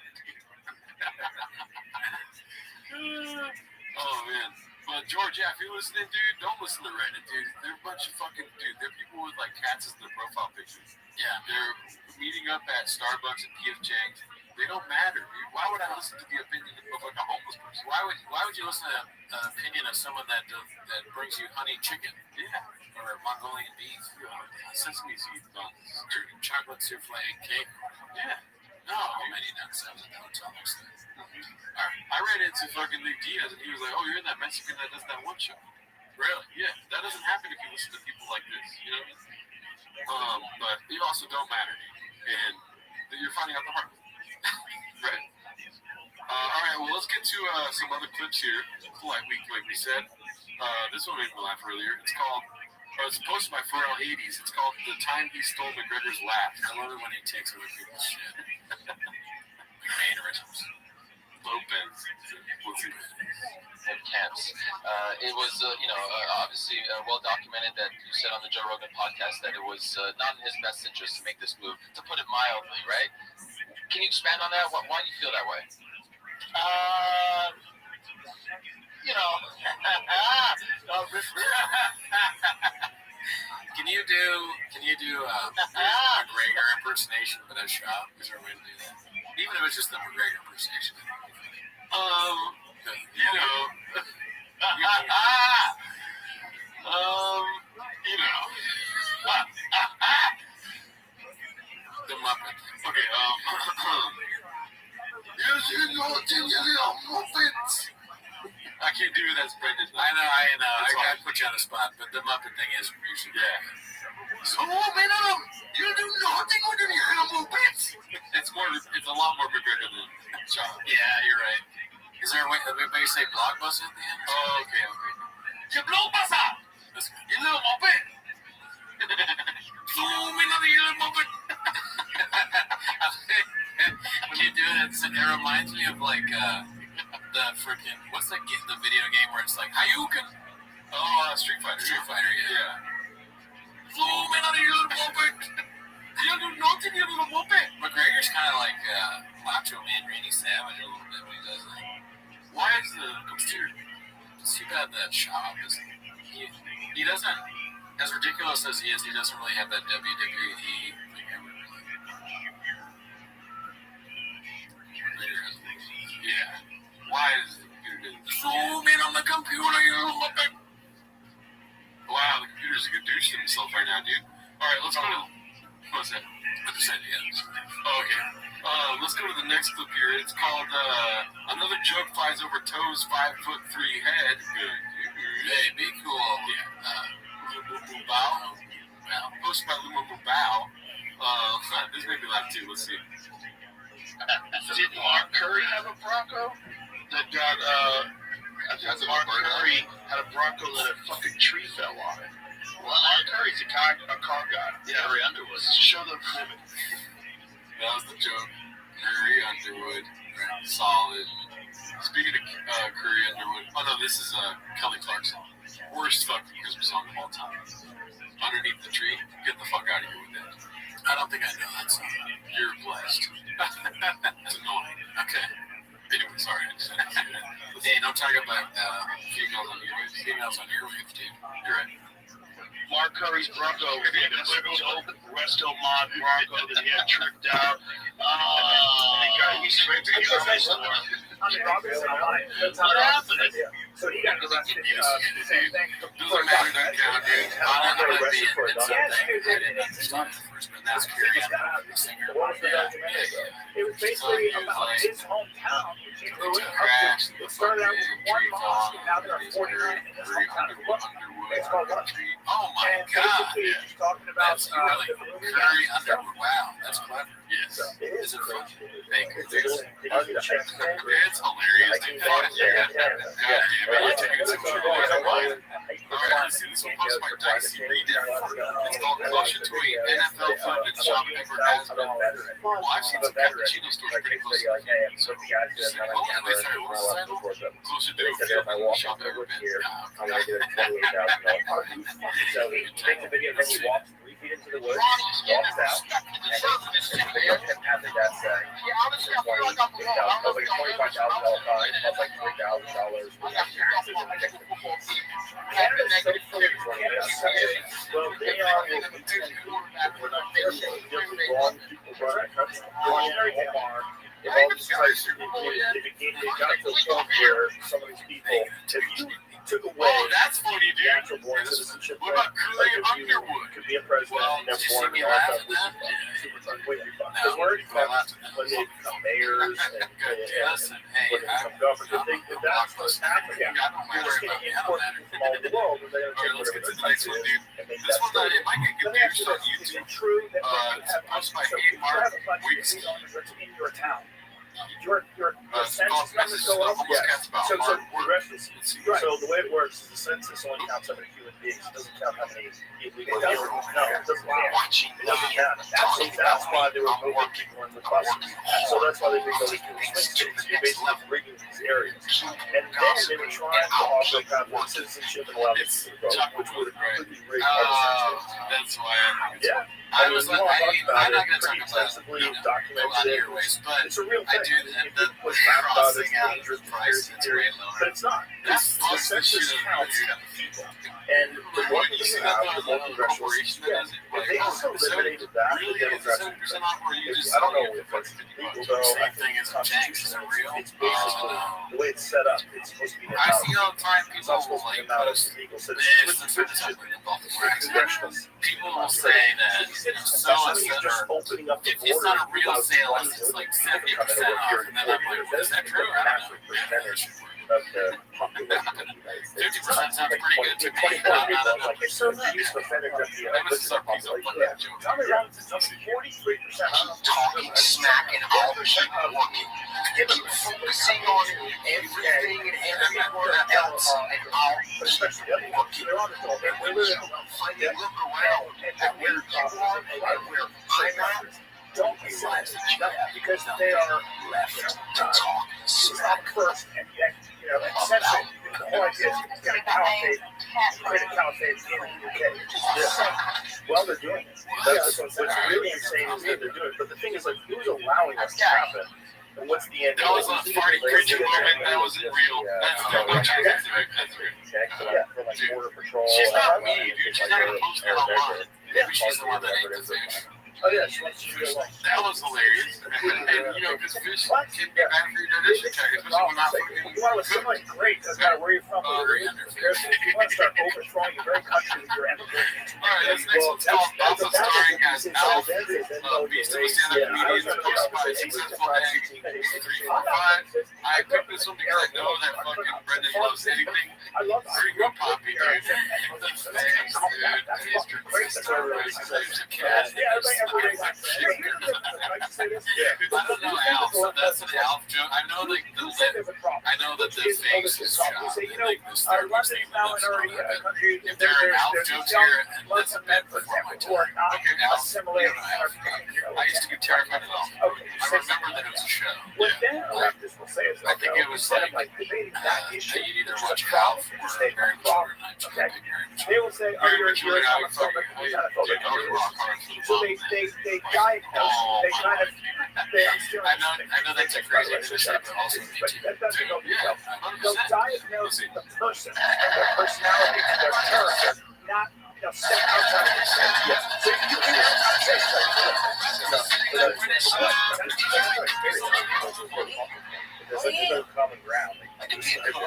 Oh man. But George, yeah, if you're listening, dude, don't listen to Reddit, dude. They're a bunch of fucking they're people with like cats as their profile pictures. Yeah. They're meeting up at Starbucks and PF Chang's. They don't matter, dude. Why would I listen to the opinion of like a homeless person? Why would you listen to an opinion of someone that brings you honey chicken? Yeah. Or Mongolian beef? Sesame seed buns. Or chocolate souffle cake? Yeah. No, many nuts. I was in the hotel next day. I ran into fucking Nick Diaz and he was like, "Oh, you're that Mexican that does that one show." Really? Yeah. That doesn't happen if you listen to people like this. You know what I mean? But you also don't matter, dude. And you're finding out the hard way. Right. All right. Well, let's get to some other clips here. Polite week, like we said. This one made me laugh earlier. It's called. It's posted by Pharrell Hades. It's called "The Time He Stole McGregor's Laugh." I love it when he takes other people's shit. Like mannerisms. Lopez. What's it? Intense. It was, obviously well documented that you said on the Joe Rogan podcast that it was not in his best interest to make this move, to put it mildly, right? Can you expand on that? Why do you feel that way? Can you do McGregor impersonation with a shot? Is there a way to do that? Even if it's just the McGregor impersonation. The Muppet. Okay. Yes, you know, Muppets. I can't do it as Brendan. I know. I got to put you on the spot, but the Muppet thing is usually So, man, you do nothing with the Muppets. It's a lot more McGregor than John. Yeah, you're right. Is there a way everybody say Blockbuster at the end? Oh, okay. You Blockbuster! You little Muppet! Zoom in on the little Muppet! When you do it, it reminds me of like the freaking what's the video game where it's like Hadouken? Oh, Street Fighter. Yeah. Zoom in on the little Muppet! You do nothing, you little Muppet! McGregor's kind of like Macho Man Randy Savage a little bit when he does that. Why is the computer? It's too bad that shop is. He doesn't, as ridiculous as he is, he doesn't really have that WWE thing ever really. Yeah. Why is the computer doing this? Zoom in on the computer, you little Muppet! Wow, the computer's a good douche to himself right now, dude. Alright, let's go to. What's that? I just said yes. Oh, okay. Let's go to the next clip here. It's called Another Joke Flies Over Toes 5'3" Head. Hey, be cool. Yeah. Bow. Posted by Lumo Bow. This made me laugh too. Let's see. Did Mark Curry have a Bronco that got, Mark Curry had a Bronco that a fucking tree fell on it? Well, Mark Curry's a car guy. Yeah. Curry Underwood. Show them limit. That was the joke. Curry Underwood. Solid. Speaking of Curry Underwood. Oh no, this is Kelly Clarkson. Worst fucking Christmas song of all time. Underneath the Tree. Get the fuck out of here with that. I don't think I know that song. You're blessed. It's annoying. Okay. Anyway, sorry. Hey, don't talk about females on your waves, dude. You're right. Mark Curry's Bronco, this old Resto Mod Bronco that he had tricked out. What happened? So he got arrested. Doesn't matter that count, dude. I'm I'm going to be arrested for in a something dog. I didn't understand at first, but that's curious. Singer. It was basically about his hometown. It started out with one mosque, and now there are 49 in his hometown. It's called what? Oh my And God. basically, he's talking about That's really Curry Underwood. Wow, that's clever. Yes. It is crazy. Thank you, dude. It's It's hilarious, dude. Alright, see, this one post by Dicey. Read it. It's called Closer to a NFL funded shop ever has been. Well, I've seen some cappuccino stores pretty close to the so just like, oh, and they started, what's the title? Closer to a field shop ever been. I'm gonna get a $28,000 party. So he takes a video, then he walks 3 feet into the woods, walks out, and the video can have the death say, $25,000 fine, plus like $3,000. Canada's so clear. Well, they are we're not there. They're wrong people running country. If all these guys, it got to a point where some of these people, if you took away that's funny, dude. natural born citizenship, What about Curly Underwood? could be a president, Well, never did you born see me in laugh at America, that? super fun. Because we're already fucked when they become mayors and Listen, hey, when they become governors. If that's what's happening, you're just going to import people from all over the world, and they're going to Let's take get to whatever the next one, country dude. and make This that one, state. it might get Let me ask confused you on this: is YouTube. it true that when you It's have posted by so if you Mark have a bunch of Weeks. police officers in your town, your It's census called numbers Messages go of up? Almost Yes. Cats about So Hard the Work. rest is Let's see. right. So the way it works is the census only counts how many human beings. It doesn't count how many illegal aliens. No, it doesn't count. It doesn't count. That's why they were moving people in the buses. So that's why they make all these people swing states. You're basically rigging these areas. And then they were trying to also have citizenship and allow It's people to vote, chocolate which would right? completely rig all the Oh, census. that's why I think it's Yeah. I was like, I'm not going to pretty talk about extensively, a lot documented of it. airways, but It's a real I thing. do the push back about it, crossing out dangerous the price. It's way but lower. it's not. That's The census counts people. And the one thing you have, the more congressional seats you get, if they also eliminated that, the Democrats would be I don't know if it's legal though. I think it's constitutional. It's basically the way it's set up. It's supposed to be I see all the time It's people not supposed to be like about post legal this citizenship. and sort of something in Baltimore. Congressional. People will say that so and Somebody's so, just opening up the it's border. not a real sale, it's like 70% off, and then I'm like, is that true? I don't know. Percentage of the population of the United States. 50% sounds pretty good to me. 24 like it's so huge percentage of the population. Tell me around 43%. Talking smack and all the shit working. Focusing on everything and everywhere else and all the shit working. When you look around at where you are and where I'm at, Don't realize that because they are left to talk smack. first and yet, and essentially, the whole idea is to create a caliphate in the UK. Well, they're doing it. That's what's really insane is that they're doing it. But the thing is, like, who's allowing this to happen? And what's the end? That was a farty preaching moment. That wasn't real. That's too much. That's real. Yeah, for like border patrol. She's not me, dude. She's not gonna post that online. Maybe she's the one that ate the fish. Oh yeah, she wants you to go. That was hilarious. And you know, because fish can be bad for your digestion tract, especially when not fucking. You want to assimilate, great. Doesn't matter where you're from. If you want to start overthrowing your very country that you're emigrating to. Alright, this next one's called Also Starring as Alf, Beast of a Stand-Up Comedian, posted by Successful Egg 345. I picked this one because I know that fucking Brendan loves anything. Gringo Poppy, dude. The things, dude. Mr. Christopher, there's a cat. I don't know Alf, so that's an Alf joke. I know like I know that the face is shot. Like the Star Wars thing, if there are Alf jokes here, that's a bit before my time. Okay, Alf. I used to be terrified of Alf. I remember that it was a show. I think it was like you'd either watch Alf or Mary Poppins. They will say, "Oh, you're homophobic." So they diagnose. They kind of. I know that's a crazy exercise, but also me too. Yeah, They'll diagnose the person and their personality and their character, not step outside of themselves. So you can not say there's like no common ground. You can't agree.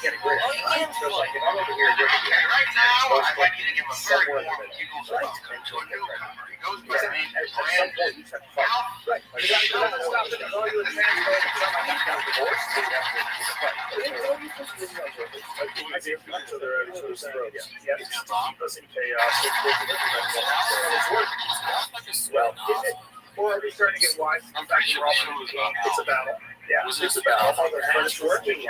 So like if I'm over here, Right now, I'd like you to give a very warm Eagles welcome to a newcomer. He goes by the name of Brandon. right. You got to stop and call you a transfer and tell my got divorced. So they're causing chaos. Well, is it? Or are they starting to get wise? I'm pretty sure the show was about It's a battle. Yeah, it's a battle. But it's working.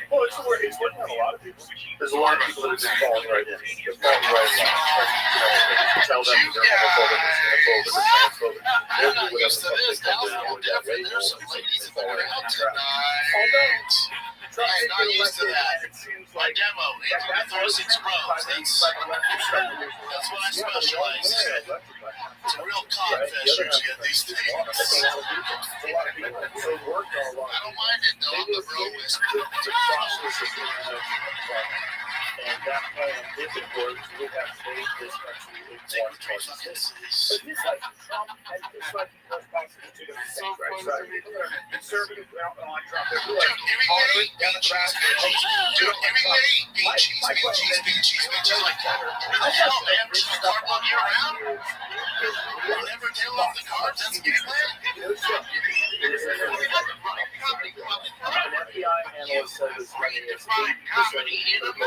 Well, it's working on a lot of people. There's a lot of people that are just falling right in. They're falling right in. You can tell them they're homophobic, transphobic. I'm not used to this. The house is a little different. There's some ladies in the crowd tonight. I'm not used to that. My demo, 836 rows. That's what I specialize in. It's a real confess usually at these things. I don't mind it though. I'm the real whisper. And that plan, if it works, we have faith this country in one person. But it's like Trump, it's like he goes back to the two different things, right? So conservative out on Trump. Dude, everybody Democrats, dude, everybody being cheese. Like, how the hell, man? Push the card all year round? You never kill off the cards? That's gameplay? An FBI analyst said this money is 8% of the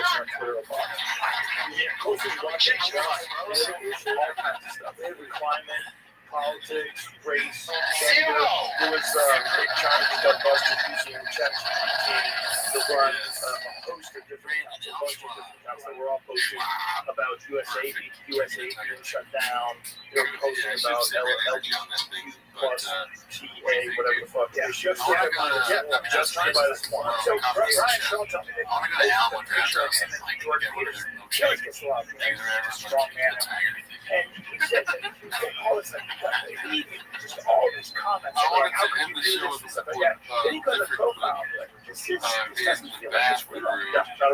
all kinds of stuff. Every climate, politics, race, gender. There was China just got busted using ChatGPT to run a host of different accounts, a bunch of different accounts that were all posting about USA being shut down. They were posting about LGBTQ plus TA, whatever the fuck. Yeah, just trying to buy this one. So Brian Shaw told me that Jordan Peterson, George gets a lot of strong man. And he said that he was getting all this, just all these comments. Like, how can you do this and stuff like that? Then he goes to profile, like, just his not a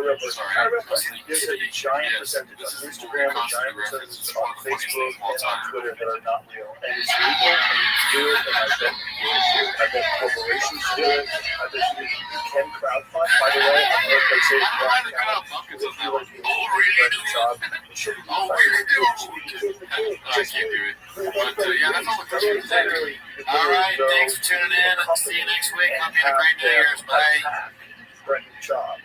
real person. Not a real person. There's a giant percentage on Instagram, a giant percentage on Facebook, and on Twitter that are not real. And it's legal, and you can do it, and I bet corporations do it. I bet you can crowdfund. By the way, I heard they say if you want to do a job, it should be I can't do it. But yeah, that's all the questions. All right, thanks for tuning in. See you next week. Hope you had a great New Year's. Bye. Brand new job,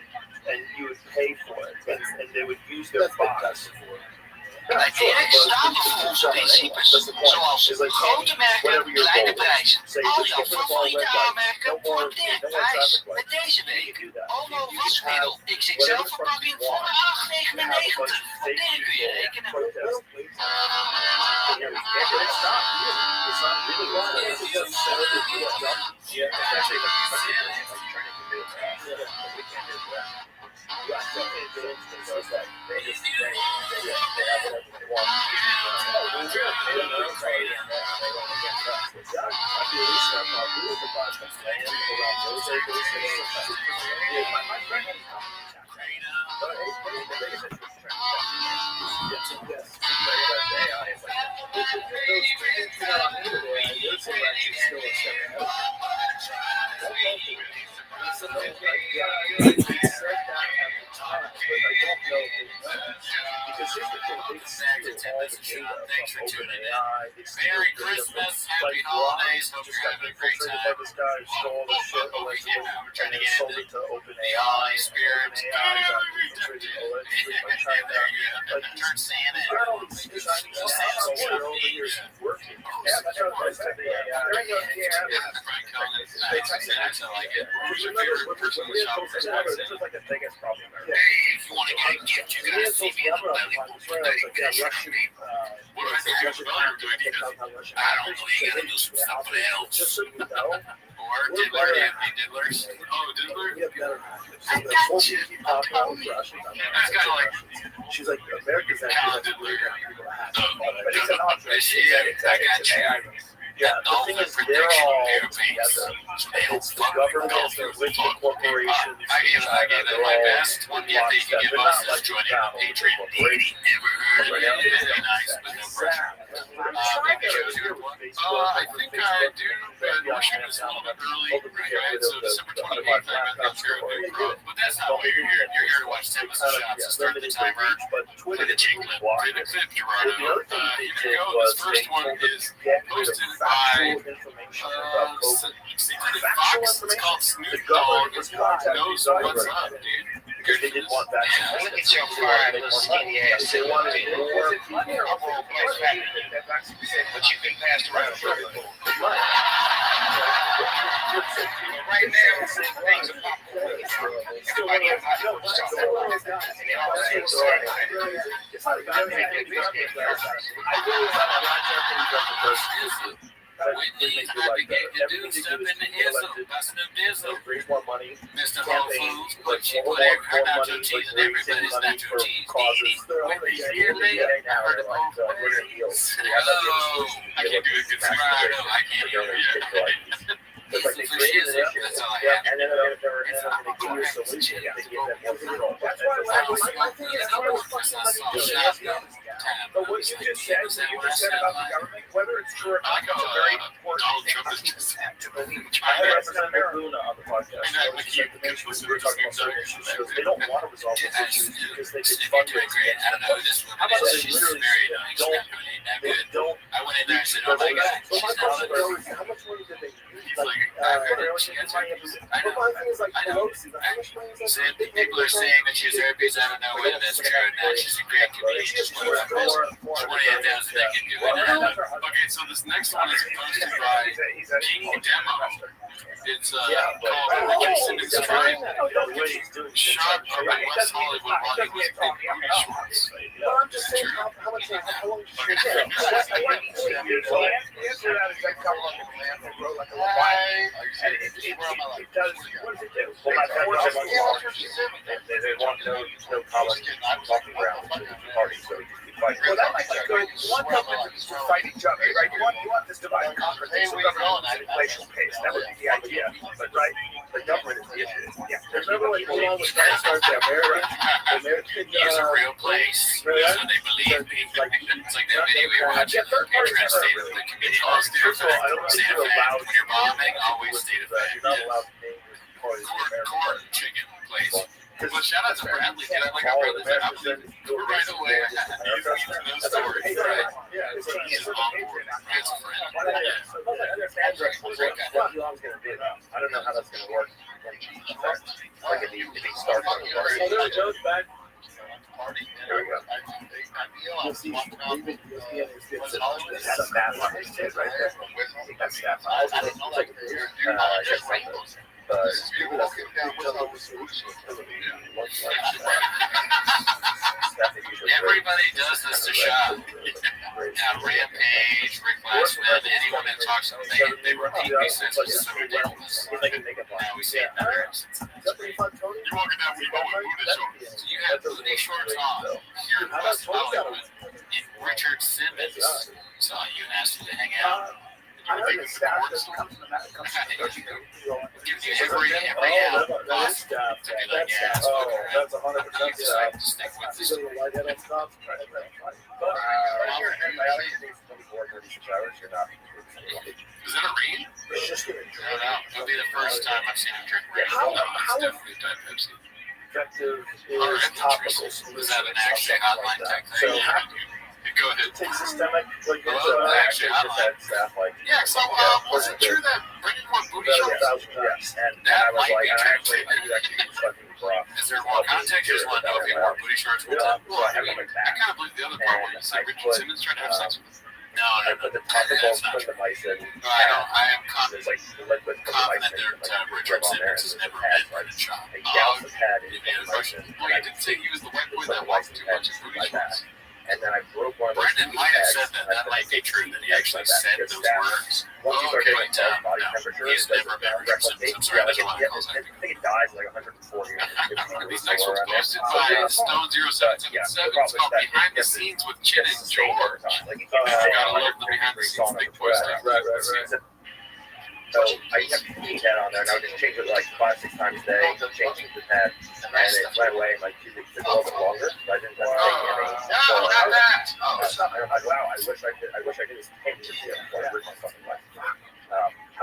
and you would pay for it, and they would use their bots for it. Direct stapelvolgens principes, zoals grote merken, kleine prijzen. Al jouw favoriete aanmerken voor een direct prijs. Met deze week Omo wasmiddel XXL verpakking voor €8,99. Op deze kun je rekenen. Thanks for tuning in. Merry Christmas, Happy Holidays. Hope you're having a great time. This guy stole the shit We're trying to get sold into it to AI, OpenAI. spirits. Turn Santa into all these Chinese assholes that are over here working. Yeah, that's what I said. This is like a thing that's probably American. If you want to get a gift, you gotta see me in the belly. I don't know, you gotta do some stuff for the elves. Just so you know. Or Diddler, Anthony Diddlers. Oh, Diddler? I got you. That's kind of like she's like, America's actually Diddler. but it's an object. I got you. Yeah, the thing is, they're all together. It's the government, with the corporations. I gave them my best. One gift they can give us is joining the Patriot. Never heard of it. It's very nice, but no pressure. Maybe choose your one. I think I do, but we're shooting this a little bit early, right? So December 28th, I'm going to share a new group. But that's not why you're here. You're here to watch 10 minutes of shots. So start the timer. Play the jingle. Play the clip, Gerardo. Here we go. This first one is posted by Fox. It's called Snoop Dogg. Knows what's up, dude. because they didn't want vaccinations. Look at your fire, little skinny ass. They wanted more But you've been passed around for right now, things are popcorn. Everybody has hot dogs. And they all say the same Whitney, happy gay to do stuff in the Izzle. That's new Dizzle. Raise more money. Mr. Whole Foods, put her nacho cheese in everybody's nacho cheese. Whitney's here late. I heard it both ways. Hello. I can't do a good I can't hear you. It's like they created an issue, and then they're going to give you a solution. They give them more control. That's why my thing is, how much fucking money do you have? But what you just said about the government, whether it's true or not, it's a very important thing to believe. I had Representative Luna on the podcast. We were talking about certain issues. They don't want to resolve those issues because they did fundraising. I don't know who this woman is. She's very nice. They don't. I went in there and said, oh my God. How much money did they use? People are saying that she's herpes. I don't know whether that's true or not. She's a great comedian. 28,000 they can do it. Okay, so this next one is posted by King Demo. It's called Richard Simmons Tribe. Shot up in West Hollywood while he was in booty shorts. I'm just saying how long should you get? It does. What does it do? Well, they want no college talking around party, so well, that might be good. You want government to fight each other, right? You want this divide and conquer thing. So government is a glacial pace. That would be the idea. But right, the government is the issue. Yeah. Remember when all the guys started the American It's a real place. So they believe me. It's like that video we were watching. Patreon State of the Committee. First of all, I don't know if you're allowed. When you're bombing, always state of You're not allowed to name your party. corn chicken place. Well, shout out to Bradley. Dude, I like our brothers. Right away. No story. Right. Yeah, He's on board. It's a friend. I don't know how that's going to work. Like if he starts on the party. Oh, there it goes back. There we go. You'll see, David, it's a bad one. It's right there. That's that. Everybody does this to shop. Now, Rampage, Rick Glassman, anyone that talks about it, they repeat me since it's so ridiculous. Now we see it in other instances. You're walking down with booty shorts. So you have booty shorts on. You're in West Hollywood. Richard Simmons saw you and asked you to hang out. I heard the staff that comes from that. Gives you every out possible to be like, yeah, it's fucking around. That's 100% You decide to stick with this. Is that a rain? I don't know. It'll be the first time I've seen him drink rain. It's definitely Diet Pepsi. Effective is topical. Was that an actual hotline type thing? Go ahead. Takes systemic, like actually, just had staff like. Yeah, so was it true that Brittany won booty shorts? Yes, and I was like, I actually fucking brought. Is there more context? Just want to know if he wore booty shorts. So I have them like I that. kind of believe the other part where you said Richard Simmons tried to have sex with him. No, I put the topical, put the mice in. I am confident. There's like the liquid, put the mice Confident in. that Richard Simmons has never been in a shop. I doused the pad in the mice in. Well, you didn't say he was the white boy that walked too much in booty shorts. And then I broke one of those. Brendan might have said that. That might be true that he actually said those words. Once you start Okay, getting but body temperature, he's never been Richard Simmons. I'm sorry, that's why I call I think it dies like 140. These next ones posted by Stone 0777. It's called Behind the Scenes with Chin and George. Gotta love the behind the scenes big boy stuff. So I kept the pad on there, and I would just change it like 5-6 times a day, changing the pad, and it went away in like 2 weeks. It took a little bit longer, so I didn't have to take any. No, not that. Wow, I wish I could just take it before I break my fucking life.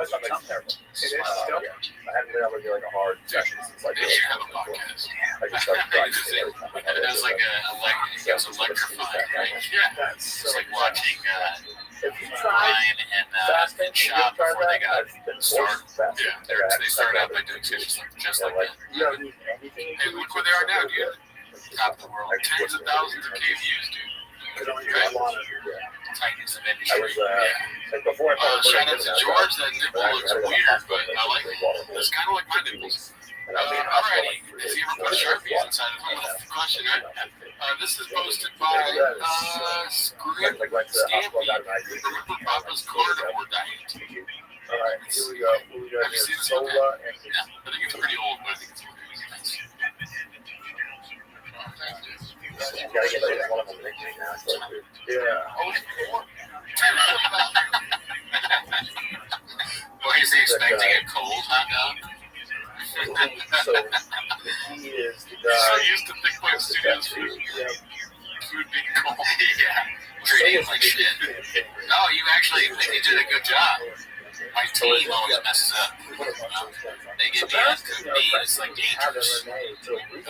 Something's terrible. It is still. I haven't been able to do like a hard session since like. They should have a podcast. I just started practicing every time. It was like it was electrifying, right? Yeah. It's like watching If you try Ryan and fasting, Shop before they got started. fasting. Yeah, they started out by doing just like that. You don't need anything. Hey, look where they are now, dude. Top of the world. Tens of thousands of KVUs, dude. Titans of I industry. was like before I found Shout out to George. That nipple looks weird, but I like it. It's kind of like my nipples. Alrighty. Has he ever put Sharpies inside of him? That's the question, right? This is posted by Scrim Stampy. Remember Papa's Carnivore Diet. Alright, here we go. We got Have you seen this Sola one? and Yeah, I think it's pretty old, but I think it's really nice. you gotta get like one of them nicknamed now. So, yeah. Well, is he expecting it cold, hot dog? So he is the He's so guy. used to Thick Boy Studios food. Yeah. Food being cold. Yeah. Treating it like shit. No, you actually did a good job. My team always messes up. They give me uncooked meat. It's like dangerous. The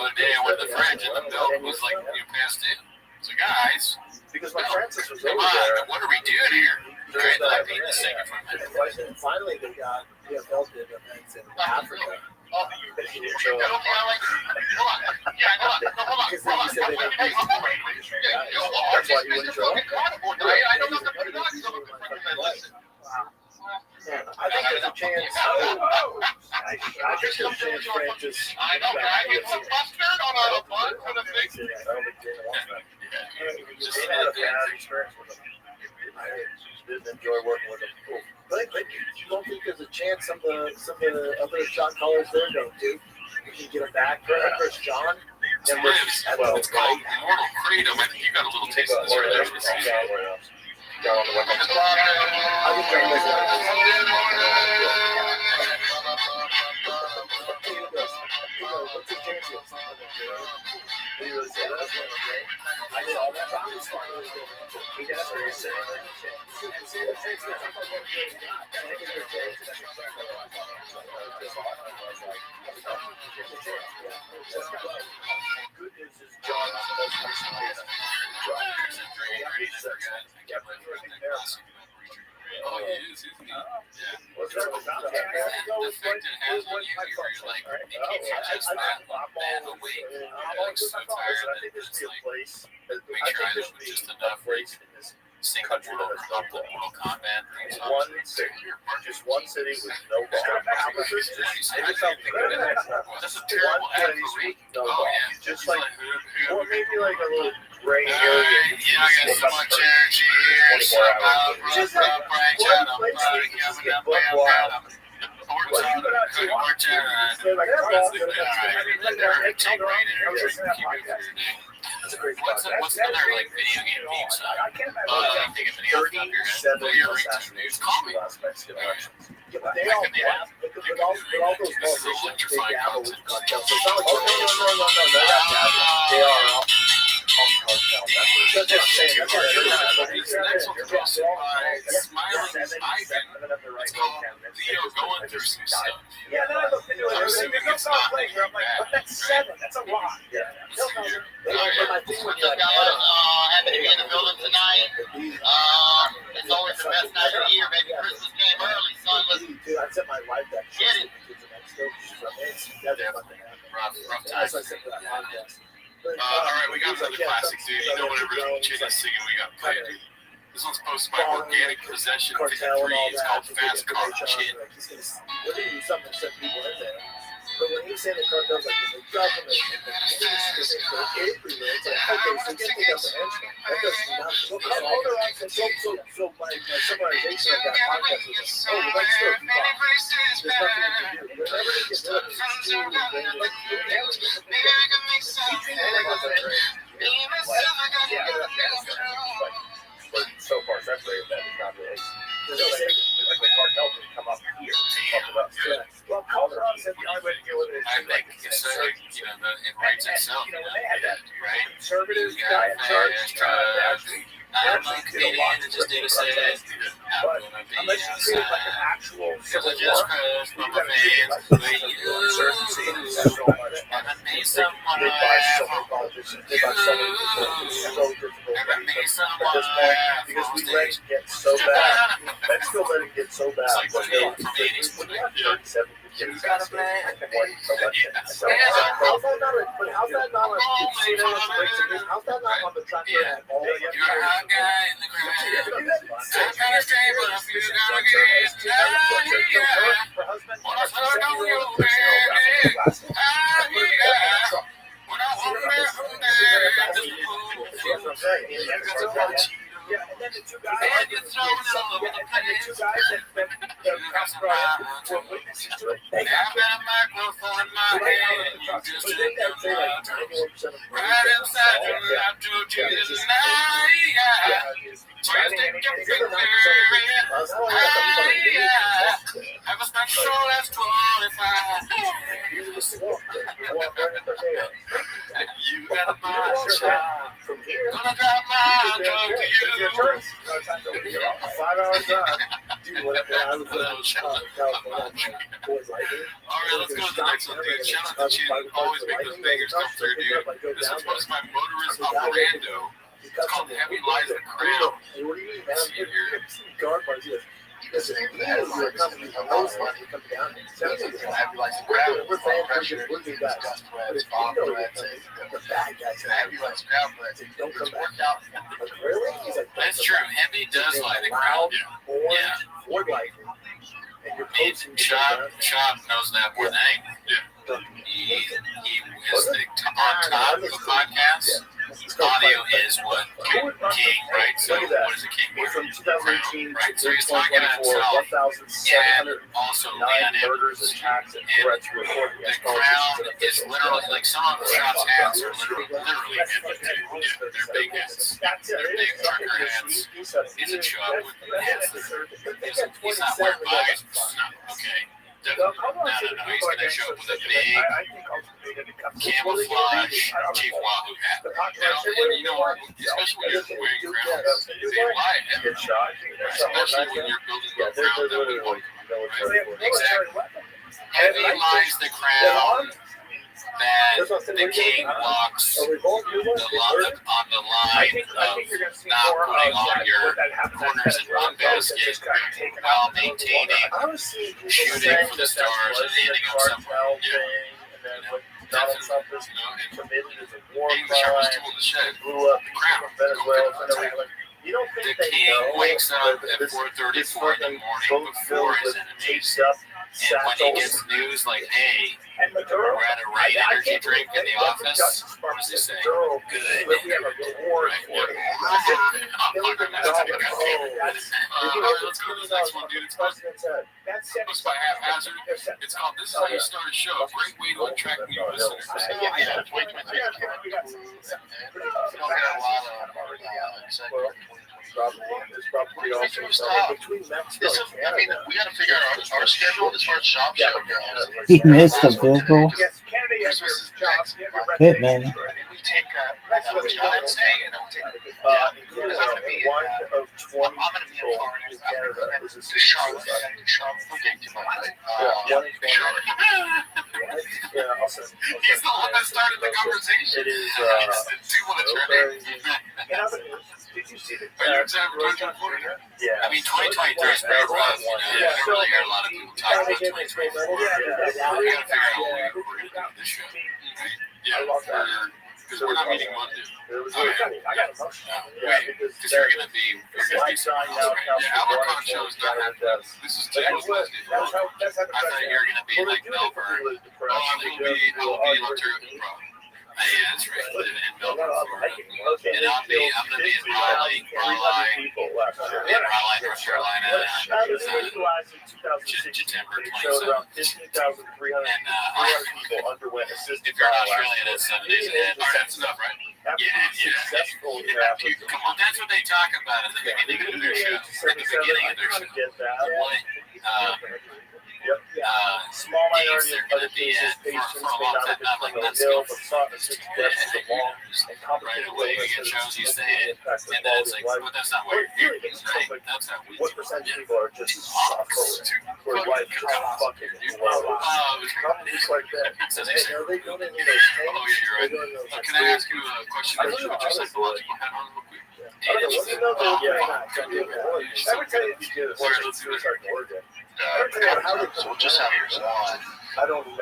other day I went to the fridge and the milk was like past due. So guys, Because my Francis was come over on, there. what are we doing here? Great, let me just take it from him. And finally, they got PFL did events in Africa. Oh, That he did I show don't up. think I like. Hold on. Yeah, hold on. No, hold on. Because Hold on. he said they Wait, didn't wait, pay. wait, wait, wait. That's why he wouldn't show up. Carnivore diet. I don't know the food dogs. So listen. I think there's a chance. I think there's a chance Francis. I know. Can I get some mustard on a bun for the big? I don't think Dana wants that. They had a bad experience with him. I didn't enjoy working with him. But you don't think there's a chance some of the other shot callers there don't do? You can get him back. Chris John. And It's called Mortal Kratom. I think you got a little taste of this right there. I think they're what's the chances? He was I saw that. He got very sick. Good news is John Oh, he is, isn't he? Yeah. What's that about? The effect it has on you, where you're like, it keeps you just that awake. You're like so tired that it's like, make sure I do just enough sync the Mortal Kombat things up. Just one city with no bar. That's a terrible ad for me. No Oh, bar. yeah. Just like, or maybe like a little gray area. Yeah, I got so much energy here. So Just like one place that you just get buck wild. That's a great What's another like video game theme song? I think of any off the top of your head. What are your ringtone names? Call me. Yeah, but they all laugh, but all those politicians, they dabble with cartel. So it's not like, no, they're not dabbling. They are all cartel. That's what I'm saying. That's what Next one's posted by Smiling Ivan. It's called Leo going through some stuff. Yeah, then I looked into it. I'm assuming it's not I'm like, but that's 7. That's a lot. Yeah. But I think when you're like, Happy to be in the building tonight. It's always the best night of the year, baby. Christmas came early, son. Let's dude, I set my life that get it. Rough time. As I said for that podcast. All right, we got another classic, dude. You know whenever Chinny's singing, we got to play it, dude. This one's posted by Organic Possession 53. It's called Fast Car Chin. We're going to do something to set people in there. But when he's saying the cartel's like the government and the industry, so it's like, okay, so get the henchman. That doesn't matter. So my summarization of that podcast was like, oh, let's go. There's nothing we can do. Whenever they get rid of it, it's too but so far separated that it's not really. There's no saving. Like the cartel didn't come up here. Well, Calderon said the only way to get with it is I think it's you know, it writes itself. You know, when they had that right? conservative You guy in gotta charge, I'm a comedian that just did a set. I'm gonna be unless you treat it like an outside. actual Cause civil I just war, crushed you from my gotta treat it fans. like But you, insurgency and that's so much. never made someone Did by so laugh. many politicians, did by so many people. It's so difficult. Never made At someone this point, laugh because on we let stage. it get so bad. Let's still let it get so bad. It's like But when when they- you have 37 You kids gotta in play. one election, so Yeah. how's that not a, but how's that not a, how's that not on the track Yeah. record? All the You're a hot guy in the crowd. I'm kinda straight, but I feel gotta get it tonight. When I fuck on your baby, when I wonder who that is, Yeah, and then the two guys, and the two guys that got were witnesses to it. They got I've got a microphone in my hand, you just didn't know that. Right inside your mouth, to Jesus tonight. So you think you're big, have a special that's 25. You got a mind shot. From here, Gonna drop my drug to your you. turn. 5 hours drive. Dude, when I was in California, boys like it. All right, let's go to the next one, dude. Shout out to Chin. Always make those bangers come through, dude. This one's posted by Motorist Operando. It's called Heavy Lies the Crown. What do you mean, man? See here. Guard parts, yes. Because if you are coming from those ones, you come down and Heavy Lies the Crown. we're paying pressure, we're good guys. But if you know you're coming, the bad guys, Heavy Lies the Crown, but if you don't come back out, like, really? He's like, That's true. Heavy does lie the crowd. orange, Yeah. Ford light, and you're Me, posting Chop knows that more than anyone. He is the on top of the podcast. Audio is what king, right? So what is a king? From 2018 Right. So to he's talking to 2024, himself and also 1,709 man murders, attacks, and threats reported the against crown politicians and is officials. literally like some of the Chop's hats are literally they're big hats. They're big trucker hats. He's a Chop with hats. He's not wearing visors. Okay. Definitely. No. He's gonna show up with a big camouflage Chief Wahoo hat. And you know, especially when you're wearing crowns, they lie heavy. Especially when you're building a crown that we want. Exactly. Heavy lies the crown that the king walks on the line of not putting all your corners in one basket while maintaining shooting for the stars and ending up somewhere. Donald Trump is committed as a war Being the sharpest crime. tool in the shed. Blew up from Venezuela. You don't The think they king know wakes up that at this 4:34 in the morning before his enemies. taped up And when he gets news like, hey, and Maduro, we're at a right energy drink in the office, what does he say? Good. We have a reward for it. Let's go to the next one, dude. It's posted by Haphazard. It's called This Is How You Start a Show. A great way to attract new listeners. Probably also between Mexico this is, and I mean, Canada. we got to figure out our schedule as far as shop show goes. He missed the field goal. Yes, Canada, you have your jobs, you have your Hit, man. We take Wednesday and then we take including one of 20 I'm going to be in people Florida. in Canada. To Charlotte. Okay, too much. One in 20. Yeah, I'll send. He's the one that started the conversation. It is, Do you want to turn it? and other, did you see the? Are you excited for 2024? Yeah. I mean, 2023 is pretty rough. You know, I don't really hear a lot of people talk about 2023. We gotta figure out what we're gonna do with this show. Yeah, because we're not meeting Monday. I got a bunch. Because you're gonna be somewhere else, right? Yeah, Alacon show is not happening. This is Taylor's last day. That's how I thought you were gonna be like Melbourne. Oh, I will be Ontario Improv. Yeah, that's right. Living in Melbourne, Florida. And I'm gonna be in Raleigh, North Carolina, September 27th. If you're in Australia, that's 7 days ahead. All right, that's enough, right? Come on, that's what they talk about at the beginning of their show. At the beginning of their show. Yep. Small minority of other cases, patients may not have been terminally ill, but some deaths is long and complicated illness has significantly impacted the quality of life. But that's not But what it really makes me think, like, that's how we what percentage of people are just suffering, where life just fucking blows. Companies like that. Hey, are they doing any of those things? Oh, yeah, you're right. They're doing those Can I ask you a question I about don't your know, psychological head on real quick? I don't know, what do you know about every time you do this, it's suicide in Oregon. So just out here, I don't know.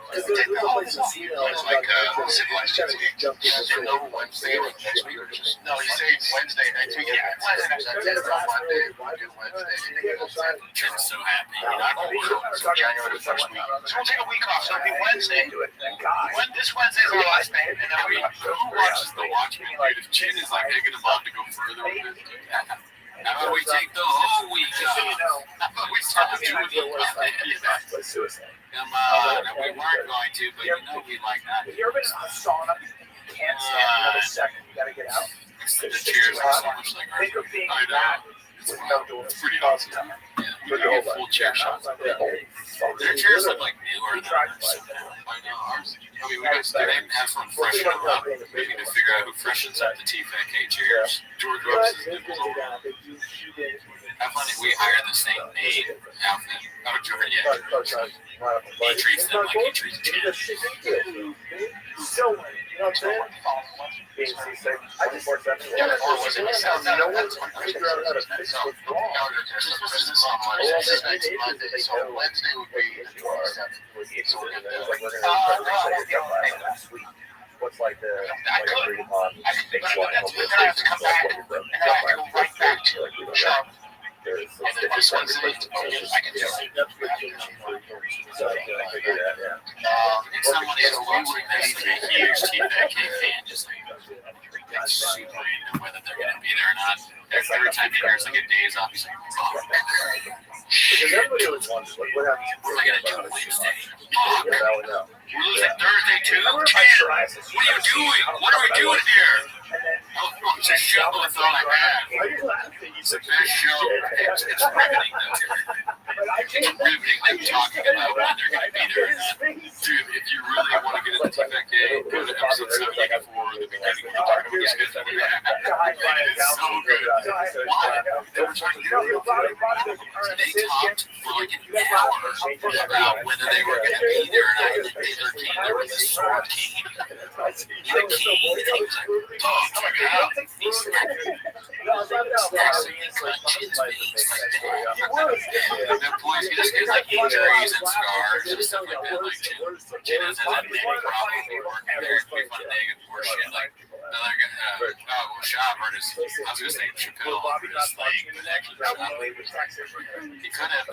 Because there's a place in Seattle like civilized jumped in and no Wednesday or next week or just no, you say Wednesday next week. Yeah, Wednesday next week. Monday, Wednesday. Jim's so happy. January the first week. So we'll take a week off. So it'll be Wednesday. This Wednesday is our last day, and then we Who watches the Watch Me? Like, if Chin is like egging him on to go further with it. How about we take the whole week off? How about we start with 2 weeks? Come on, we weren't going to, but you know we like that. Have you ever been in a sauna? You can't stand another second. You gotta get out. The cheers are so much like Think of being I know. that It's without doing It's pretty awesome. Yeah. You get full chair shots. Their chairs look like newer than ours. I know ours. I mean, we got to have some freshen them up. Maybe to figure out who freshens up the TFK chairs. George Robinson's nipples over. How funny, we hire the same maid outfit. Oh, Jordan, yeah. He treats them like he treats Chin. So, you know what I'm saying? Being seasick, I just worked that. no one's figure out how to fix what's wrong. So Wednesday would be the 27th. So we're gonna What's like the reading on then I have to come back, and then I have to go right back to shop. And then this Wednesday, I can do it. Someone is watching this to a huge TFK fan, just like super into whether they're going to be there or not. Every time he hears like a days off, he's like, oh, because everybody always wonders, like, what happens? what am I going to do Wednesday? Yeah, that would know. We're losing Thursday too? Remember Chin, my psoriasis? what are you doing? What are we doing here? Oh, it's a show with all I have. It's the best show. It's riveting, though. It's riveting them talking about when they're going to be there or not. Dude, if you really want to get into TFK, go to episode 784, the beginning. We talked about this good stuff. It's so good. Why? They were talking They talked for like an hour about whether they were going to be there or not. And then Taylor came there with the sword king. The king. And he was like, oh, check it out. He's the boys, he just gets like injuries and scars and stuff like that. Like, Chin doesn't have any problem working there. It's pretty fun negative bullshit. Like, another guy, Shab hurt his, I was going to say Chappelle hurt his leg, but actually Shab, he could have,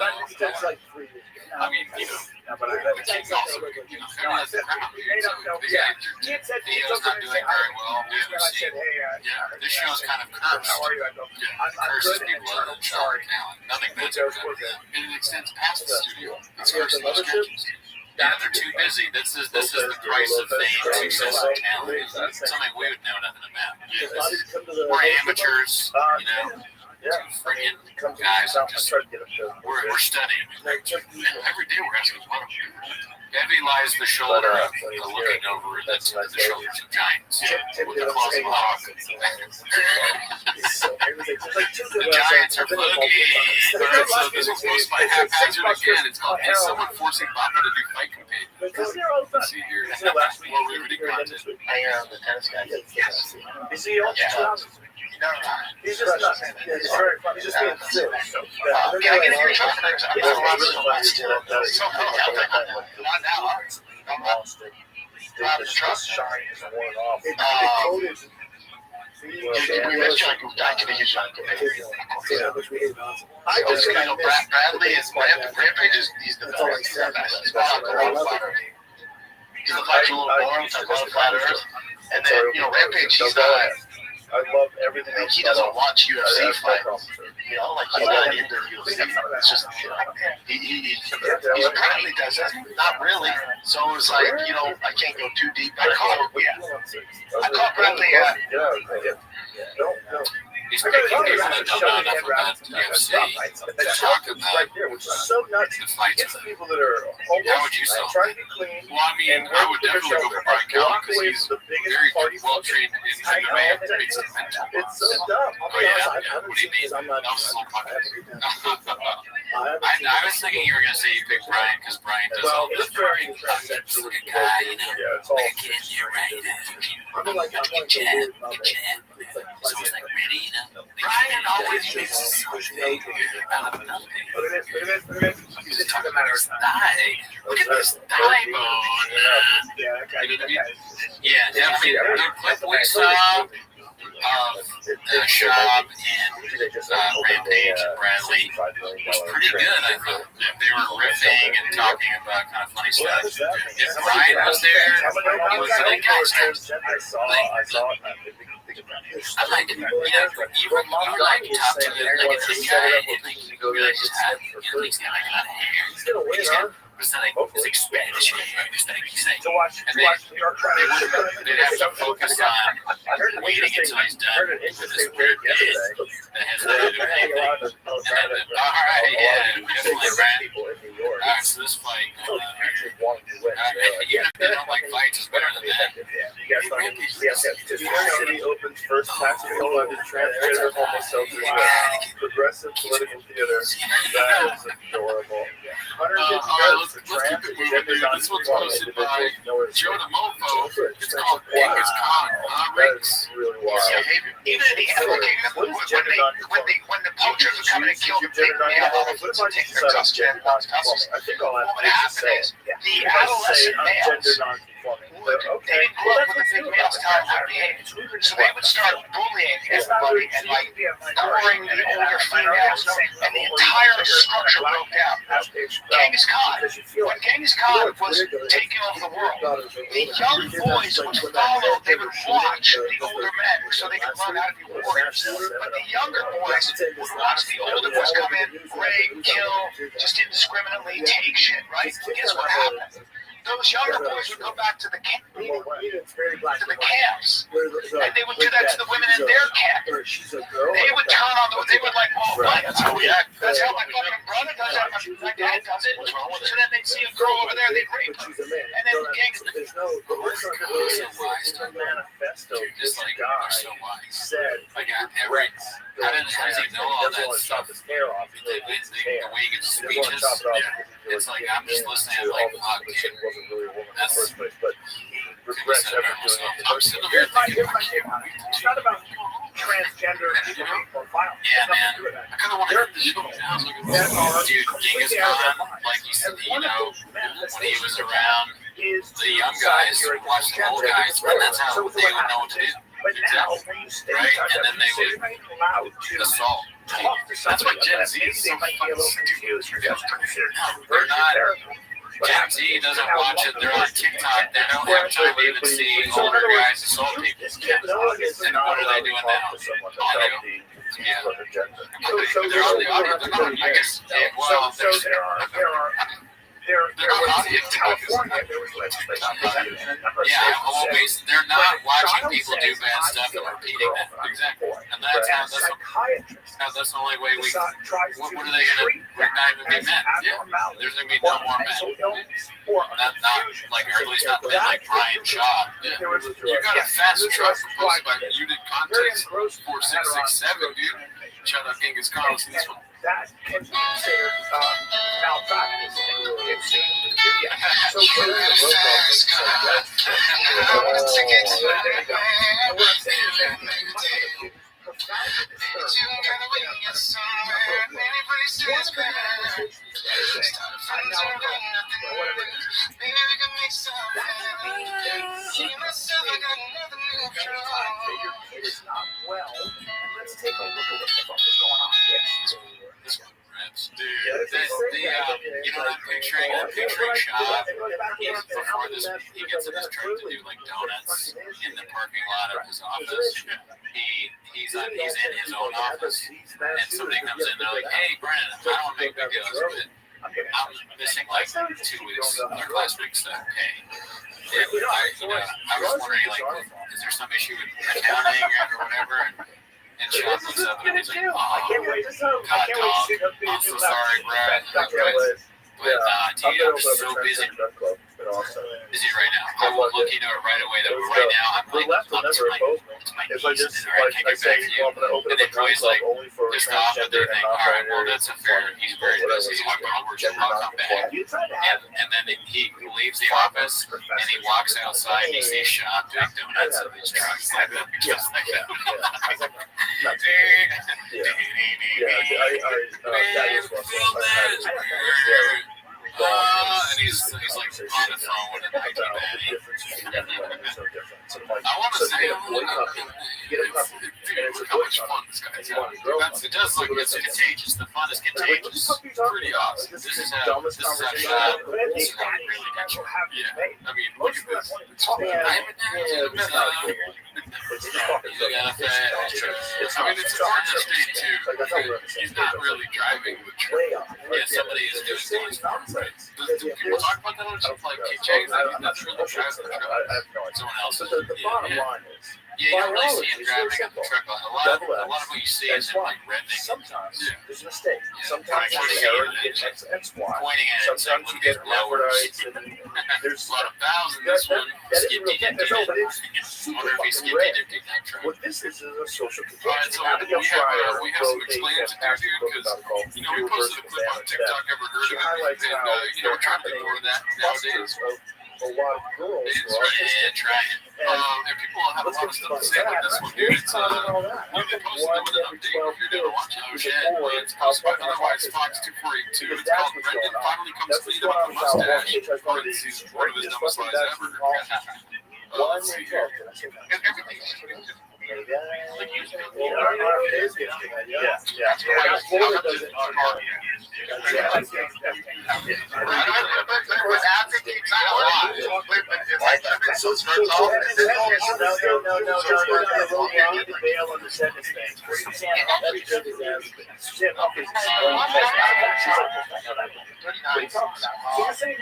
I mean, you know, but Chin's also, you know, everyone has the crowd, dude, so the guy, Theo's not doing very well. Yeah, this show's kind of cursed. Yeah, curses people out of Charlotte talent. Nothing bad's ever done to them. And it extends past the studio. It's cursing those sketches. Yeah, they're too busy. This is the price of fame, success, and talent. It's something we would know nothing about. Yeah, we're amateurs, you know. Two friggin' guys are just, we're studying. And every day we're asking, what are we doing? Heavy lies the shoulder of looking over the shoulders of giants with the claws of a hawk. The giants are boogie. Alright, so this was posted by Haphazard again. It's called Is Someone Forcing Papa to Do Fight Campaign? Let's see here. More riveting content. The tennis guy. Is he on? No. He's just nuts. He's very funny. He's just being silly. Can I get in your truck? I'm not now. I'm lost. The truck shine is worn off. We missed John. I can use John. Bradley is Rampage is he's the best. He's the little boring, a lot of flat earth. And then, you know, Rampage, he's I love everything. He doesn't watch UFC fights. You know, like he's not into UFC. It's just, you know, he apparently does that. Not really. So it's like, you know, I can't go too deep. I caught Bradley. He's I got making a people that don't know enough about UFC the talk top is about right there, which is so nuts. the fights. It's the people that are homeless, How would you solve trying to be clean. Well, I mean, And I would work with definitely go for Brian Callen walk because away he's from the biggest very party well trained in I know, MMA. and Makes it mental. it's so dumb. Oh, yeah? What do you mean? I'm not. That was a little podcast. I was thinking you were gonna say you picked Brian because Brian does Well, all this this very talking. essential He's a good guy, you know. Yeah, it's all. Get in here right now. I'm like, Good chat, good chat. So it's like ready, you know. Brian always makes us so big out of nothing. Look at this. Look at this. Look at this. He's just talking about his thigh. Look at this thigh bone. Yeah, that guy. That guy. Yeah, definitely. The clip we saw of Shab and Rampage and Bradley was pretty good, I thought. They were riffing and talking about kind of funny stuff. If Brian was there, he was like, guys, I saw it. I'd like to, you like to talk to him like it's a guy, and like, you really just have, he's got like a lot of hair. He's gonna win, huh? It's not like, it's like Spanish hair, it's like, he's like, To watch and New York they'd have to focus on waiting until he's done with this weird bit that has nothing to do with anything. And then, alright, yeah, definitely, right? Alright, so this fight, even if they don't like fights, it's better than that. City opens first taxable under transgender homosexual progressive political theater. That is adorable. Let's keep it moving, dude. This one's hosted by Joe the Mofo. It's called Genghis Khan. Rings. Really wild. When the poachers are coming to kill the big males and take their tusks and tusks, I think I'll have what to happened is the adolescent males, they didn't grow up with the big males telling them how to behave. So they would start bullying everybody and like covering the older females, and the entire structure broke down. Genghis Khan, when Genghis Khan was taking over the world, the young boys would follow, they would watch the older men so they could learn how to be warriors. But the younger boys would watch the older boys come in, rape, kill, just indiscriminately take shit, right? Guess what happened? Those younger boys would go back to the camps, and they would do that to the women in their camp. They would turn on the, they would like, oh, what? That's how we act. That's how my fucking brother does it. My dad does it. What's wrong with it? So then they'd see a girl over there, they'd rape her. And then the gangs, manifesto. Just like, you're so wise. Said, Like, every, how does he know all that stuff? his hair off. The way he gets speeches, it's like, I'm just listening, I'm like, fuck, dude. Wasn't really a woman in the That's- first place, but he regrets ever doing it. I'm sitting there thinking, It's not about transgender people being profiled. yeah, man, I kind of want to hear this. I was like, dude, Genghis Khan, like you said, you know, when he was around, the young guys would watch the old guys, and that's how they would know what to do. But now, when you stay Right? And then they would allowed to assault. talk to That's why somebody Gen about Z that, is so they might be a little confused. You're just They're not. Gen Z doesn't watch it. They're on TikTok. They don't have time to even see older guys assault people. And what are they doing now? Audio? Yeah. They're on the audio. They're not, I guess. Well, There was audio. California, there was legislation presented in a number of Yeah, states that always. They're not watching people do bad stuff and repeating that. Exactly. And that's how. That's the only way we. What are they going to? We're not even be men. Yeah. There's going to be no more men. Not like, or at least not men like Brian Shaw. Yeah. You got a fast truck proposed by Unit Context 4667, dude. Shout out Genghis Khan. Listen to this one. That can be considered malpractice. So what I'm saying is that it's not well. Let's take a look at what the fuck is going on. This one rips. Dude, you know, I'm picturing Shab before this, he gets in his truck to do like donuts in the parking lot of his office. He's in his own office, and somebody comes in, they're like, hey, Brennan, I don't want to make big deals, but I'm missing like 2 weeks. Our classmates said, hey. I was wondering, like, is there some issue with accounting or whatever? And Shab was looks up and he's like, I oh, can't wait to see. I God, can't wait to see them I'm so sorry, Brad. But dude, I'm so busy. Busy right now. I will look into it right away. Though right now, I'm like, If I just I say, well, I'm gonna open up a club only for just off and they transgender and think, all right, well, non-binary. that's a fair. He's very busy. I'm going to work till I'll come back. And then he leaves the office and he walks outside and he sees Sean doing donuts in these trucks. Just like that. And he's like on the phone and I want to say how much fun this guy's having. It does look contagious. The fun is contagious. Pretty awesome. This is how this is how really good. Yeah. I mean, look at this. It's hard to speak to. He's not really driving the truck. Yeah, somebody is doing things. Do people talk about that on stuff like KJ? That's really driving the truck. Someone else is. The bottom line is, Yeah, you don't really see him driving up the truck. A lot of what you see is him like redneck. sometimes there's a mistake. Yeah. Sometimes Pointing the error gets X, Y. Pointing at it, saying, Sometimes look you at these get blowers. Leftites and there's A lot of vowels in this one. Skippy dippy. no, but it's Wonder if he super skippy red. dippy that truck. What this is a social Alright, contagion. so we have some explaining to do, dude, because we posted a clip on TikTok. Ever heard of it? And we're trying to do more of that nowadays. A lot of girls It's who are right, try it. And people have a lot of stuff to say about this one, dude. It's you can post it with an update if you're gonna watch it. Oh shit, it's posted by otherwise Fox 2482. It's called Brendan finally comes clean about the mustache. Parentheses, one of his dumbest lies ever. Let's see here. Everything's pretty good. Like you said,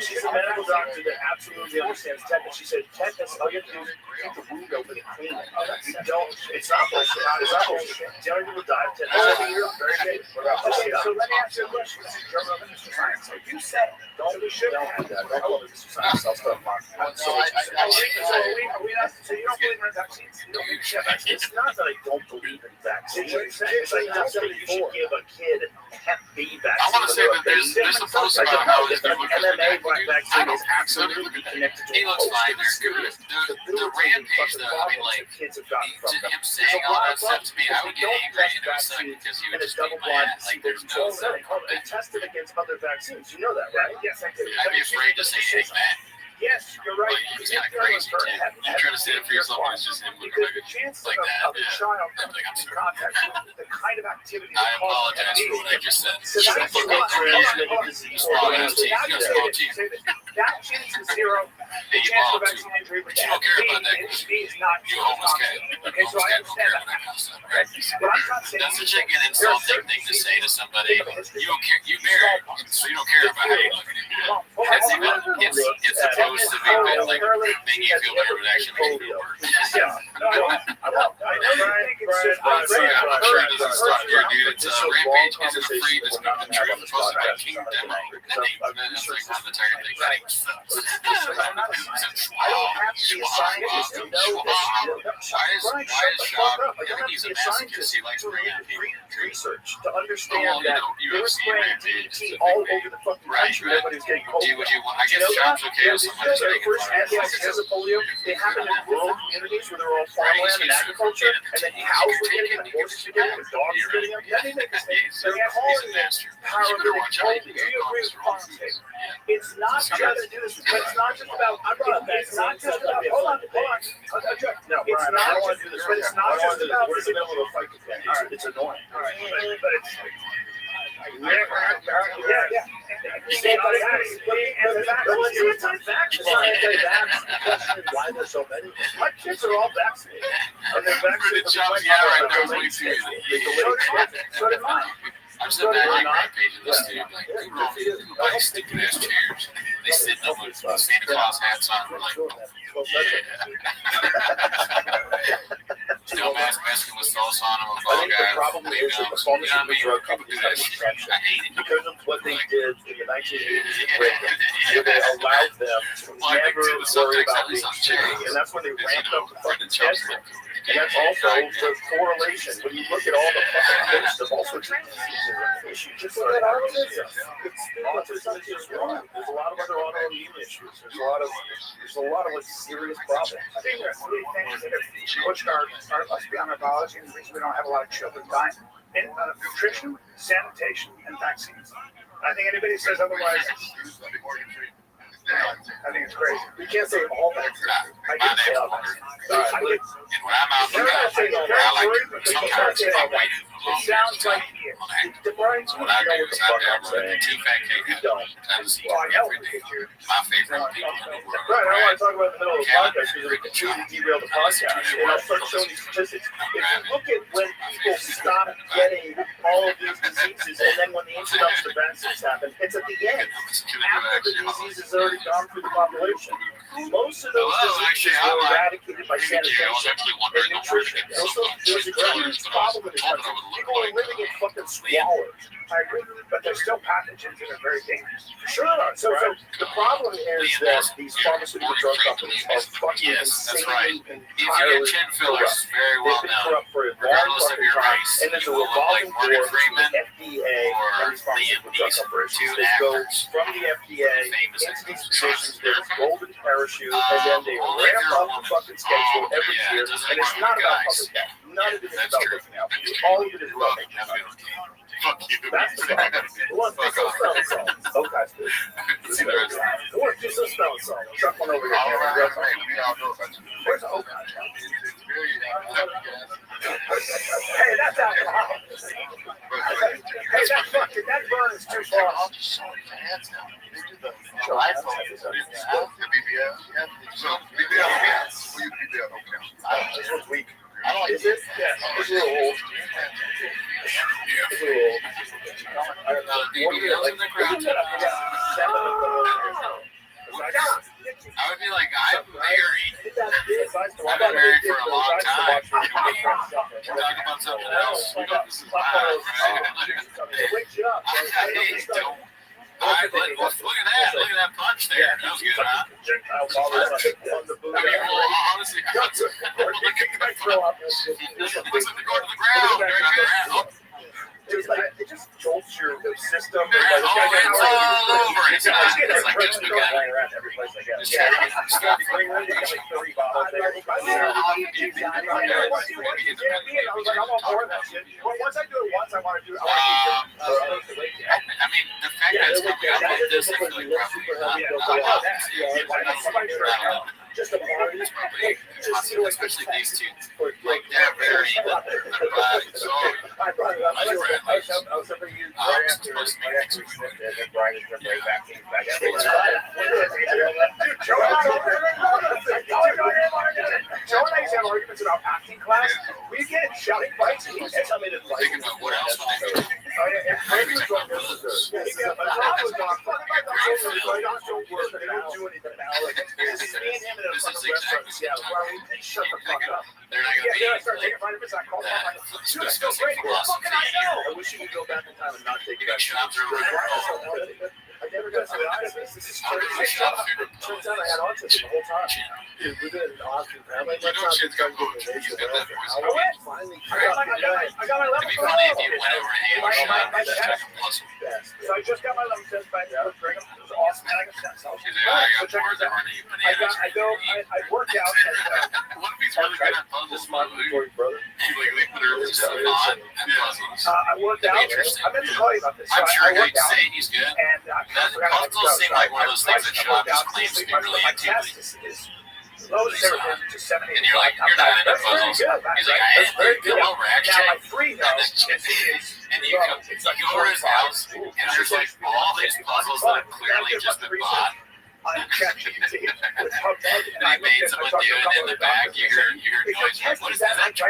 She's a medical doctor that absolutely understands tetanus. She said, tetanus, all you have to do is keep the wound open and clean it. You don't, it's not bullshit. It's not bullshit. The only people die of tetanus every year. Very good. Okay, so let me ask you a question. So you said, don't be sure. Don't do that. Don't go to this science. I'll start mocking. So you don't believe in vaccines? It's not that I don't believe in vaccines. It's like not somebody you should give a kid Hep B vaccine. I want to say that there's a post about how this dude looks MMA vaccine is absolutely connected to he looks fine. The rampage, though, I mean, like, him saying all that stuff to me, I would get angry in a second because he would just be mad. Like, there's no way. They tested against other vaccines. You know that, right? Yes, I do. I'd be afraid to say anything bad. Yes, you're right. Like, it's kind of crazy, too. You try to say it for yourself, and it's just him looking like that. Of a child I'm like, I'm in sorry. contact with the kind of activity I apologize for what I just said. So that's transmitted disease. That chance is zero. The chance of vaccine injury, But you don't care about that. is not. You almost can. Okay, so I understand that. What I'm trying to say That's such an insulting thing to say to somebody. You don't care. You married, so you don't care about how you look at it. It's supposed to be like making you feel better, but actually making you feel worse. I'm sure it doesn't stop here, dude. It's Rampage isn't afraid to speak the truth. Posted by King Demo. That's like one of the entire things. That even sucks. I don't have to be a scientist to know this. Why is Sean? I think he's a masochist. He likes bringing people research to understand that they were spraying DDT all over the fucking country. Everybody's getting polio. I guess Sean's okay with somebody taking first anti-cancer polio, they happen in rural communities where they're all farmland and agriculture, and then cows were getting them, horses were getting them, dogs were getting them. Then they make this thing. They're calling it paralytic polio. Do you agree with politics? It's not just to do this, but it's not just about. It's not just about. Hold on. No, Brian, I don't want to do this, but it's not just about. We're in the middle of a fight. It's annoying. But it's. Yeah. Why there's so many? My kids are all vaccinated. And they're vaccinated. So did mine. I'm sitting back like Rampage and this dude, like, who buy stupid ass chairs? They sit in them with Santa Claus hats on. We're like, yeah. No mask, masking with sauce on them. I think the problem is that the pharmaceutical drug companies have retraction I hate it. because of what they did in the 1980s in Britain, where they allowed them to never worry about being shitty, and that's when they ramped up the fucking death rate. And that's also the correlation. When you look at all the fucking lists of all sorts of diseases and issues, just look at autism. Autism is one. There's a lot of other autoimmune issues. There's a lot of like serious problems. I think there's three things that have pushed us beyond our biology, and the reason we don't have a lot of children dying: nutrition, sanitation, and vaccines. I think anybody says otherwise, I think it's crazy. We can't say all that. I can say all that. And when I'm out They're looking not saying at they're I like worried, but they can't sometimes say I all that. waited a It long sounds like The brains What I do is I download the saying. T-Fat Cake app. Times Well, I know. every day. My favorite people in the world. Right, I don't want to talk about the middle of the podcast because it completely derailed the podcast. And I'll start showing these statistics. If you look at when people stop getting all of these diseases, and then when the introduction of vaccines happen, it's at the end. After the disease has already gone through the population. Most of those diseases were eradicated by sanitation and nutrition. There's a huge problem in this country. People are living in fucking squalor. I agree, but there's still pathogens that are very dangerous. Sure. So the problem is that these pharmaceutical drug companies are fucking Yes, that's right. insanely If you entirely get chin fillers, very well They've been known. corrupt for a long Regardless of fucking your time. race, And there's a you will look like revolving Morgan door Freeman between the FDA or and these pharmaceutical drug these corporations two that go actors. from the FDA Famous into these actors. positions. There's a golden parachute, and then they Only if ramp you're a up the woman. fucking schedule every yeah, year. it doesn't And it's work not with about guys. public health. None of it is That's about true. looking out for you. All of it is about making Fuck money. you. That's the problem. Who wants to do some spelling song? Okay, good. Who wants to do some spelling song? Chuck one over here. All right, Where's we all know about you. Oak? Hey, that's alcohol. Hey, that burn is too far. This one's weak. Is it? Yeah. It's a little old. It's a little old. BBLs in the crowd. I would be like, I'm married. I've been married for a long time. We're talking about something else. This is live, right? Wake you up. Hey, don't. Look at that. Look at that punch there. That was good, huh? I mean, well, honestly, it looks like they're going to the ground. It just jolts your system. It's all over. It's like just going around every place I go. Yeah. Got like 30 bottles there. Once I do it once, I want to do it. I mean, the fact that it's coming up with this, I feel like probably Just a party. especially these two. Like, they're very, they're body. So, I brought it up. I was over you right after we sniffed it, and Brian is right back in back. Joe and I used to have arguments about acting class. We get shouting fights, and he said something to like. think about what else would they do. Shut the fuck up. They're not going to Yeah, I be started taking vitamins. I called him. I'm like, dude, I feel discussing great. What philosophy. can I know? I wish you could go back in time and not take You that got shot through a window. I never got to autism. This is crazy. Turns out I had autism the whole time. Dude, we've been in Austin. I'm like, let's not get done with the nation. Finally, I got my It'd be funny if you went over to him and shot that type of puzzle. So I just got my lemon test back. It was awesome. And I got stem cells. He's like, I got So check bored, this there out. weren't any bananas. I worked out. What if he's really good at puzzles? This is my brother. Like, they literally just fun at puzzles. I worked out. I meant to call you about this. So I'm sure I he'd worked out. say he's good. And That puzzles seem like one of those things that Shabbos claims to be really into. Lowest ever been to 70. And you're like, you're not into puzzles. He's like, I didn't come over Now actually. my 3 though is And you go over his house, and there's like all these puzzles that have clearly just been bought. on ChatGPT with PubMed, And he made someone do it in the back. You hear noise. Like, what is that? Is that George?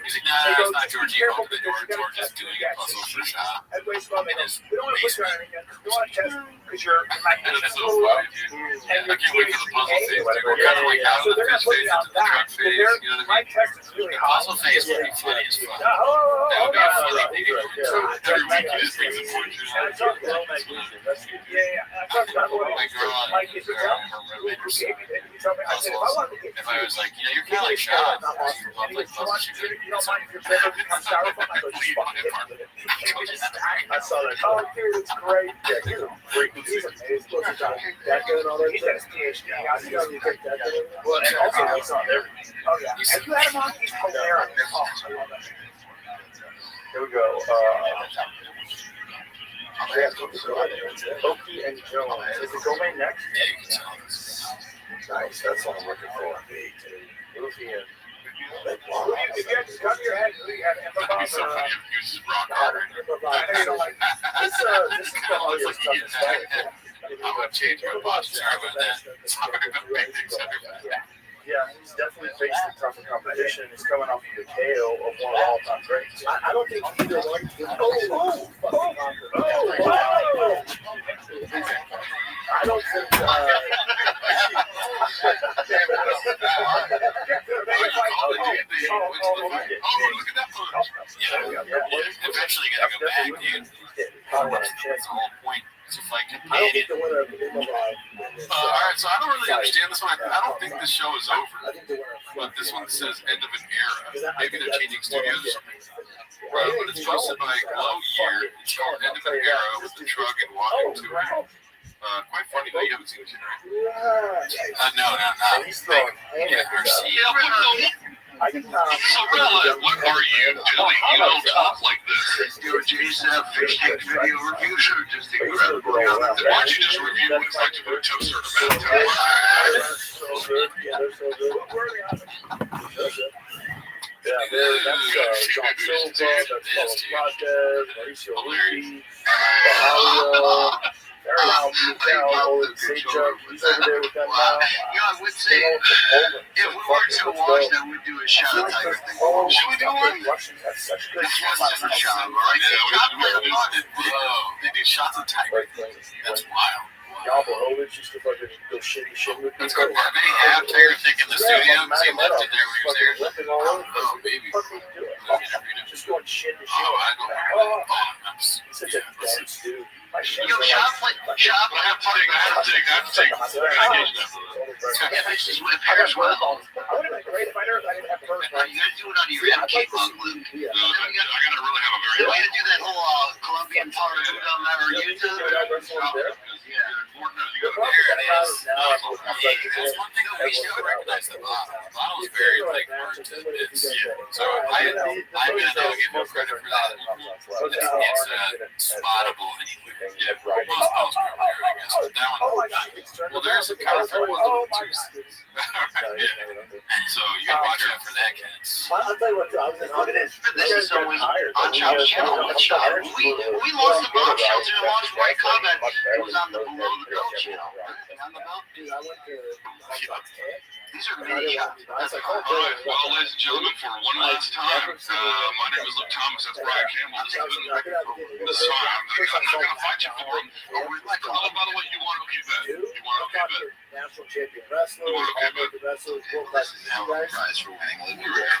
He's like, nah, it's not George. You open the door. George is doing a puzzle for Shah. Everybody's loving In it. his We don't want to put you basement. on anything. We want to test because your imagination That's is so a little funny, up. dude. And I can't wait for the puzzle phase, dude. We're kind of like out So of the they're not fish putting phase out into the that. drug phase. You know what I My mean? test is really The hot. puzzle phase would be funny as fuck. That would be Every week you just brings a point to And I talked to and I talked to My girl and Mike is her roommate or something. he told me, I said, if I wanted to get If I was like, you're kind of like Sean, you love like puzzles, you don't mind if your paper becomes styrofoam? I go, just fucking hit me with it. I saw that. Oh, dude, it's great. Yeah, he's a freak. He's amazing. That good and all that He's stuff. at his PhD. Well, and also he's on everything. Oh, yeah. Have you had him on? He's hilarious. Oh, I love that. Here we go. Oki and Jones. Is it Gomez next? Yeah, you can tell. Nice. That's what I'm looking for. Luffy and If you had to cut your head, who do you have? That'd be so funny if Goose is rock hard. This is the hardest stuff to say. I would change my posture with that. Sorry about big things everywhere. Yeah, he's definitely faced the tougher competition. He's coming off of the KO of one of the all-time greats. I don't think either one can I don't think Eventually gonna go back, dude. That's the whole point. It's a fight I don't companion. think the winner of the All right, so I don't really understand this one. I don't think this show is over. But this one says end of an era. Maybe they're changing studios or something. Right, but it's posted by Glow Year. It's called End of an Era with the Shrug and Walking to It. Quite funny, but you haven't seen it yet, right? No. Yeah, RC. Sorella, what are you doing? You don't talk like this. Your JSF fish tank video reviews are just incredible. Why don't you just review what it's like to go to a certain amount of time? So good. Yeah, they're so good. Yeah, that's John Silva, that's Carlos Montes, Mauricio Lupi, Bahalia, Ariel Mikel, Sejak, he's over there with them now. I would say if we were to watch that, we'd do a shot of Tiger thing. Should we do one? Russians have such good That's one different shot, all right? They do shots of tiger. That's wild. Jan Blachowicz used to fucking go shit with That's people. good. They have Tiger Thick in the studio. He left it there when he was there. Lifting all over. Oh, baby. Just going shit to shit. Oh, I know. He's such a dense dude. My shit. Yo, shop. I have to take. Yeah, this is with her as well. I would have been a great fighter if I didn't have first. You gotta do it on your MK Bungalow. Yeah. I gotta really have a very Way to do that whole Colombian power never used it. That's one thing that we still recognize the bottle. The bottle is very like hard to it's so I'm gonna give no credit for that. It's spottable anywhere. Yeah, Most bottles probably are, I guess. But that Oh one, my God. well, there's a counterfeit one. Oh my God. so you can watch out for that, kids. I'll tell you what, I was in This is always on Chop's channel. We lost the bomb shelter and launched White Combat. It was on the below the belt channel. On the belt. Dude, I went to These are mini shots. All right, well, ladies and gentlemen, for one last time, my name is Luke Thomas. That's Brian Campbell. This is fine. I'm not gonna fight you for him. Oh, by the way, you want to okay bet? You want to okay bet? national champion wrestler, all the wrestlers, world class guys. Prize for winning. Here we go.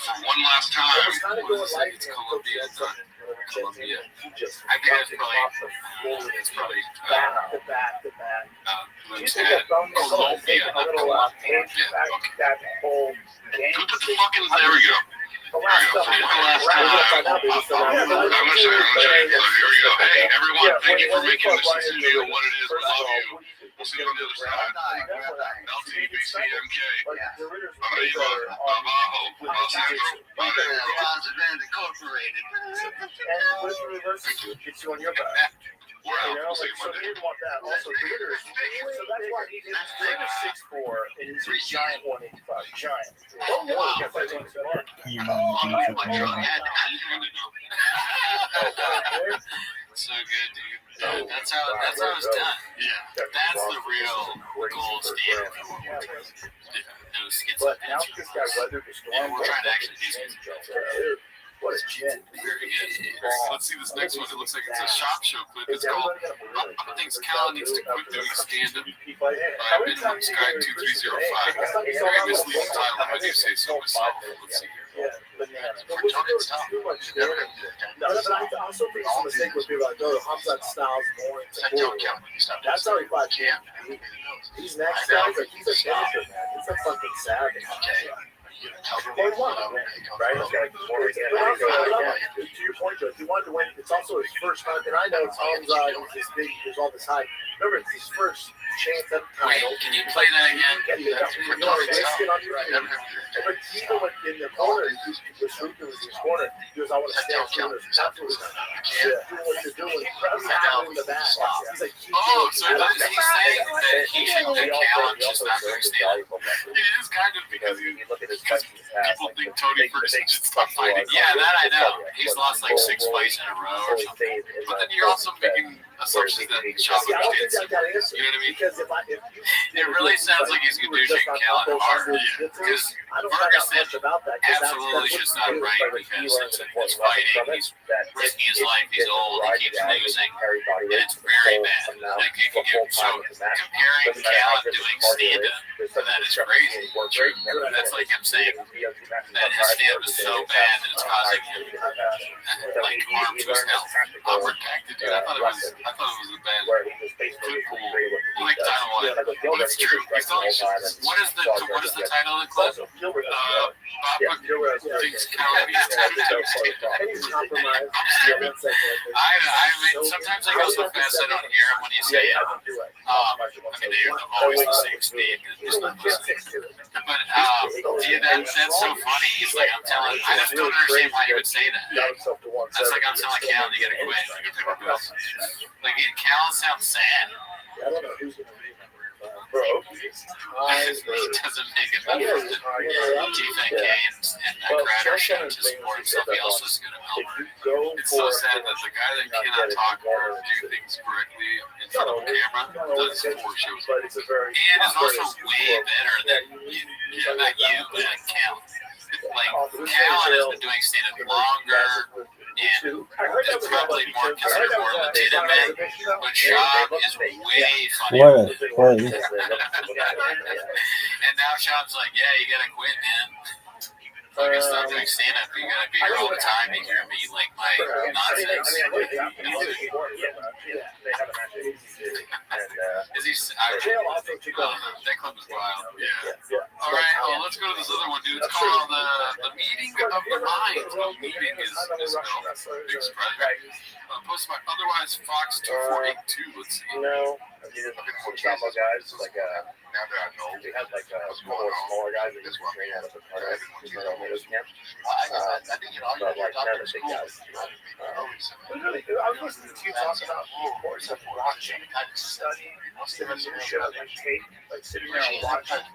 For one last I time. was kind of going light It's and Columbia, Coach said something, Columbia. he just I think that's fucking probably- off the floor. It's probably back to back to back. Do you Lynn's think head. that Bone is Columbia, a not little Columbia. page Yeah, back okay. that whole game? Put the fucking, there we go. The last There we go. stuff. For one last We're gonna time. find out, baby, so I'm now- gonna show you. So here we go. Hey, everyone, Yeah, thank you for when making fuck this Ryan studio Davis, what it is. We first of love all, you. We'll see you on the other side. LTBCMK. Like, the Ritters were Arriba, better on- abajo, with Alessandro, Incorporated. And with the reverse, it gets you on your back. We're out. You know, We'll see like, you so Monday. he didn't want that. Also, the Ritter is so that's why he's 6'4", and he's a giant 185. Giant. Oh, wow. Can't fight him. So good, dude. That's how it's done. Yeah. That's the real gold standard for what we're doing. No skits But and now pins. this guy weathered the storm. Yeah, we're trying to actually do something. What a Let's see this next one. It looks like it's a shop show clip. It's called Thinks Cal needs to quit doing stand-up by minimum sky 2305. Very misleading title, if I do say so myself. Let's see here. No, but I also think it's a mistake where people are like, oh, Hamzat style's boring. That's already like he's next guy, like he's a finisher, man. He's a fucking savage. They won, right? To your point, Joe, he wanted to win. It's also his first time, and I know Hamzat is this big, there's all this hype. Remember, it's his first chance at the title. Wait, can you play that again? But even in the corner, he was shooting in his corner. He goes, I want to stand corner. Absolutely not. Yeah, doing what you're doing. He's not in the back. He's like, oh, so he's saying that he should do Cal and just not doing stand-up. It is kind of because people think Tony Ferguson should stop fighting. Yeah, that I know. He's lost like 6 fights in a row or something. But then you're also making assumptions that Chop understands. You know what I mean? It really sounds like he's douching Cal hard. Because Ferguson absolutely should stop right because it's fighting. He's risking his life. He's old. He keeps losing. And it's very bad. Like, so comparing Cal and doing stand-up, that is crazy. That's like him saying that his stand-up is so bad that it's causing him like harm to his health. Awkward tactic, dude. I thought it was a bad football like title-wise. But it's true. What is the title of the club? Bob thinks Cal needs to do stand-up. I mean, sometimes I go so fast I don't hear him when you say it. I mean, they're always the same speed. But that's so funny. He's like, I'm telling. I just don't understand why he would say that. That's like I'm telling Cal to get a quit. Like Cal sounds sad. I don't know who's gonna be bro. It doesn't make it better than TFNK and Crowder showing to support somebody else is going to help. It's so sad that the guy that cannot talk or do things correctly in front of a camera does 4 shows. And is also way better than not you, but Cal. Like Cal has been doing stand-up longer. And it's probably more considered more legitimate, but Shab is way funnier. And now Shab's like, yeah, you gotta quit, man. Fucking stop doing stand-up. You gotta be here all the time. You hear me like my nonsense. Is he? That clip is wild. Yeah. All right. Well, let's go to this other one, dude. It's called the Meeting of the Minds. The meeting is spelled. Big surprise. Posted by otherwise Fox 2482. Let's see. No, these are the Jumbo guys. Like now that I know, we had like smaller guys that just train out of the camp. But like none of the big guys. I was listening to you talk about the importance of watching, studying, leadership, and tape, like sitting there and watching,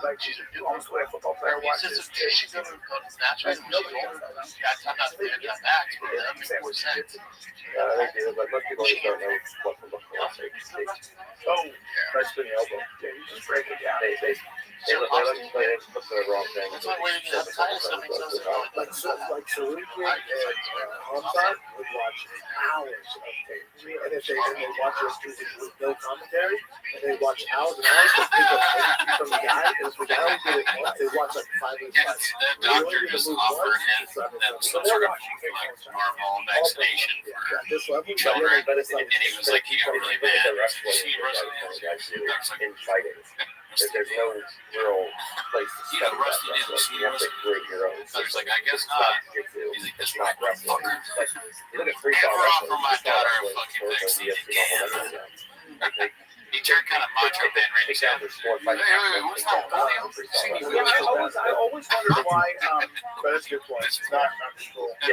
like almost the way a football player watches tape. They do, but most people just don't know what the look like. Oh, nice spinning elbow. Yeah, you just break it down. They let me play it, look for the wrong thing. Like Sarukian and Hamzat would watch hours of tape. And if they watch us do it with no commentary, and they watch hours and hours of tape from the guy, and if the guy would do it once, they watch like 5 minutes. The doctor just offered him some sort of like normal vaccination for children, and he was like, he got really mad. In fighting. There's no real place to study that. You have to create your own. I was like, I guess not. He's like, this right motherfucker. You look at free never offer my daughter a fucking vaccine again. He turned kind of macho then, right? I always wondered why, but that's a good point. It's not cool. And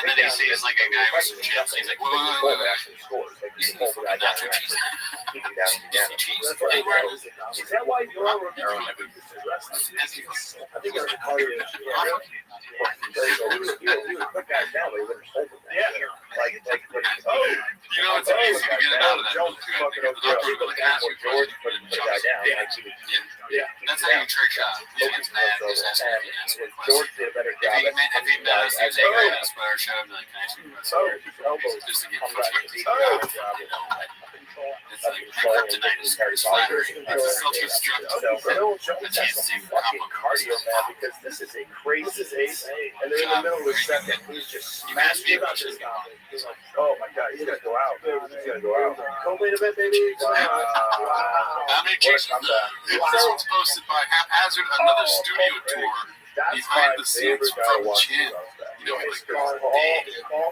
then he sees like a guy with some chips. He's like, whoa. He's fucking nacho cheese. Is that why you're a rookie? I think that's part of it. You know, it's easy to get it out of that. The doctor really has you. put a guy down. Like he would, That's how you trick these kids mad. Just ask him if he has a question. George did a better If job. he met us, he'd say, "Hey, let's put our show." I'd be like, "Can I see your So wrestler?" his elbows Just to get come back. fucking He did a better job. It's like my kryptonite is flattery. It's self-destruct. Phil Jones That's has his some team fucking compliment. cardio, man, because this is a crazy pace, and they're in the middle of the second. He's just You guys smashing feel it. this now. He's like, oh my god, he's gonna go out. He's gonna go out. Co-main event, baby. How many chicks? This one's posted by Haphazard, another studio tour behind the scenes from Chin. You know, like Paul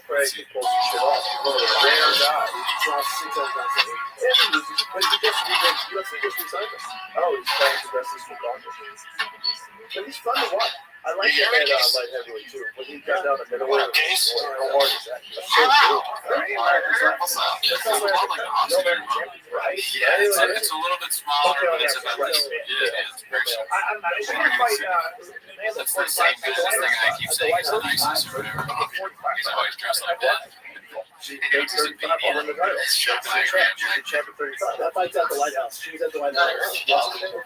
Craig pulls some shit off. He's one of the rare guys. He's lost 6 times out of 8. But he gets recycled. Oh, he's playing the best of his But he's fun to watch. I like him at light heavyweight too. When he got down the middle, how hard is that? That's so cool. What's up? It's a lot like a hospital, right? Yeah, it's a little bit smaller, but it's about this. Yeah, it's very small. I'm not sure if That's the same business thing I keep saying he's the nicest or whatever. He's always dressed like that. She made 35 on the title. She's champion 35. That fight's at the White House. She was at the White House.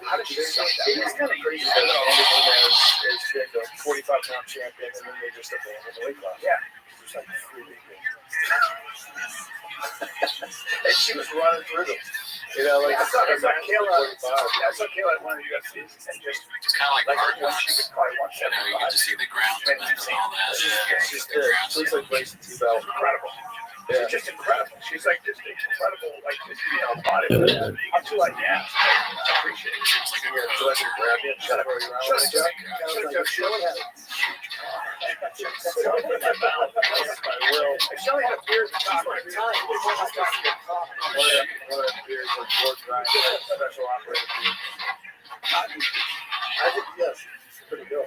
How did she say that? It's kind of crazy that everything is been the 45-pound champion, and then they just abandoned the weight class. Yeah. It's like 3 weeks. And she was running through them. You know, like I saw Kayla at one of the UFCs, and just It's kind of like hard she punch. could probably watch You know, you get to see the groundsman and all that. She's good. She's like Grayson T-Bell. Incredible. Yeah. She's just incredible. She's like just incredible, like just body. I'm too like, yeah. I appreciate it. Seems like a Yeah, so coach. I should grab you and shut up. Shut up, Jeff. Shelly had a beer at the top of the time. One of the beers was George Ryan, special operator beer. I think, yes, she's pretty good.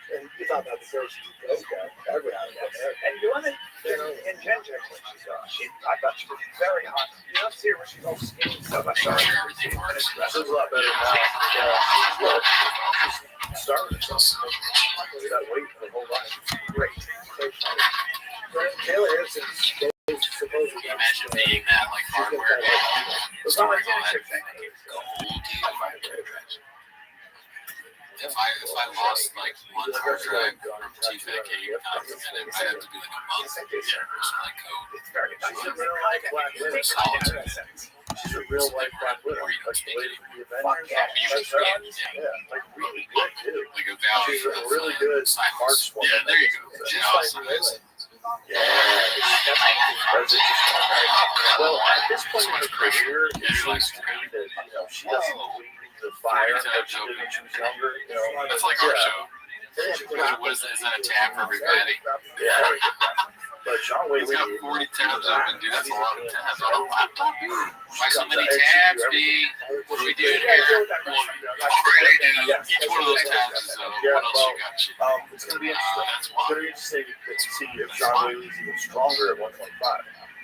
And you thought about the girl, she's a dope guy. and you want it in Genjek when I thought she was very hot. You don't see her when she's all skinny and stuff. I saw her. Everything works. She's a lot better now. She's started. Look at that weight for the whole life. Great. Taylor Harrison is supposedly. Imagine being that like hardware guy. Storing all that gold. If I lost like one hard drive from TFAC game, then I'd have to do like a month for like code. It's very nice. She's a real life black widow. She's a real life black widow. Or you Like can the speak lady it. from the Avengers. Yeah, like really good too. Like a value. She's a really good silence. markswoman. Yeah, there you go. She's Yeah, fighting awesome. Yeah. Well, at this point in her career, it seems to me that she doesn't believe the fire that she did when she was younger. That's like our show. What is that? Is that a tab for everybody? Yeah. But John Wayne, He's got 40 tabs open, dude. That's a lot of tabs on a laptop. Why so many tabs, B? What are we doing here? Well, already do. Each one of those tabs is what else you got? Shit. It's going to be interesting. That's It's wild. going to be interesting to see if John Wayne is even stronger at 125.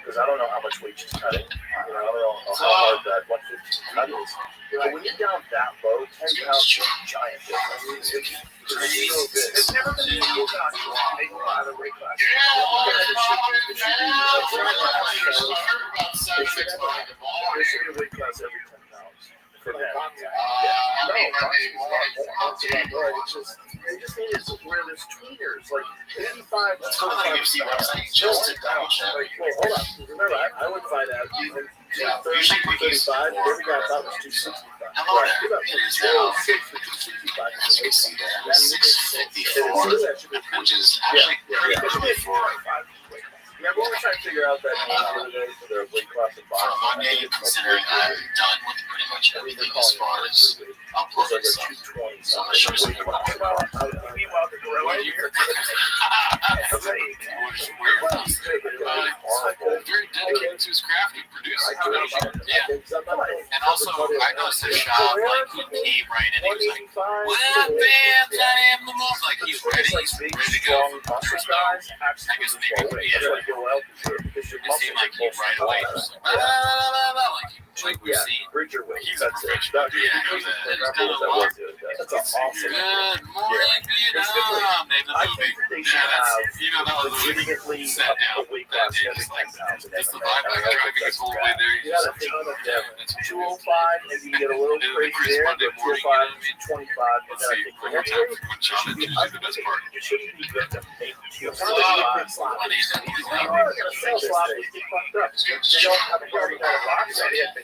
Because I don't know how much weight she's cutting. I don't know how hard that 115 cut is. But when you're down that low, 10 pounds is a giant difference. It's so big. It's never been an equal on the weight class. They should be a weight class every 10 pounds. For that. They just need to wear this tweeters, like 85 to 25. Just to down. Like, well, hold on. Remember, I would find out even 230, 235. Every guy I thought was 265. Hello there. You got It is now 6 to 265. You can see that 654, which is actually pretty early for Yeah, what we're trying to figure out that the other day for their weight class and bottom. Monday, considering I'm done with pretty much everything as far as uploading stuff. So I'm gonna show you something about it. Meanwhile, the gorilla here. Very dedicated to his craft and producing. Yeah. And also, I noticed his shot, like, he came right in and he was like, "What up, fans? I am the most." Like, he's ready to go. I guess maybe, yeah. It seemed like he right away was like we've seen. He's a professional. That's awesome. Good morning, Vietnam. Name the movie. Yeah, that's, that was legitimately set down. That is like, that's the vibe I got. I think it's a the way there. You got a ton of them. 205, maybe you get a little crazy there, but 205, 225, and then I think for next week, When Sean is usually the best part. you shouldn't be good to make 205. Money is They're going to sell sloppy, get fucked up. They don't have a party kind of box. Yeah,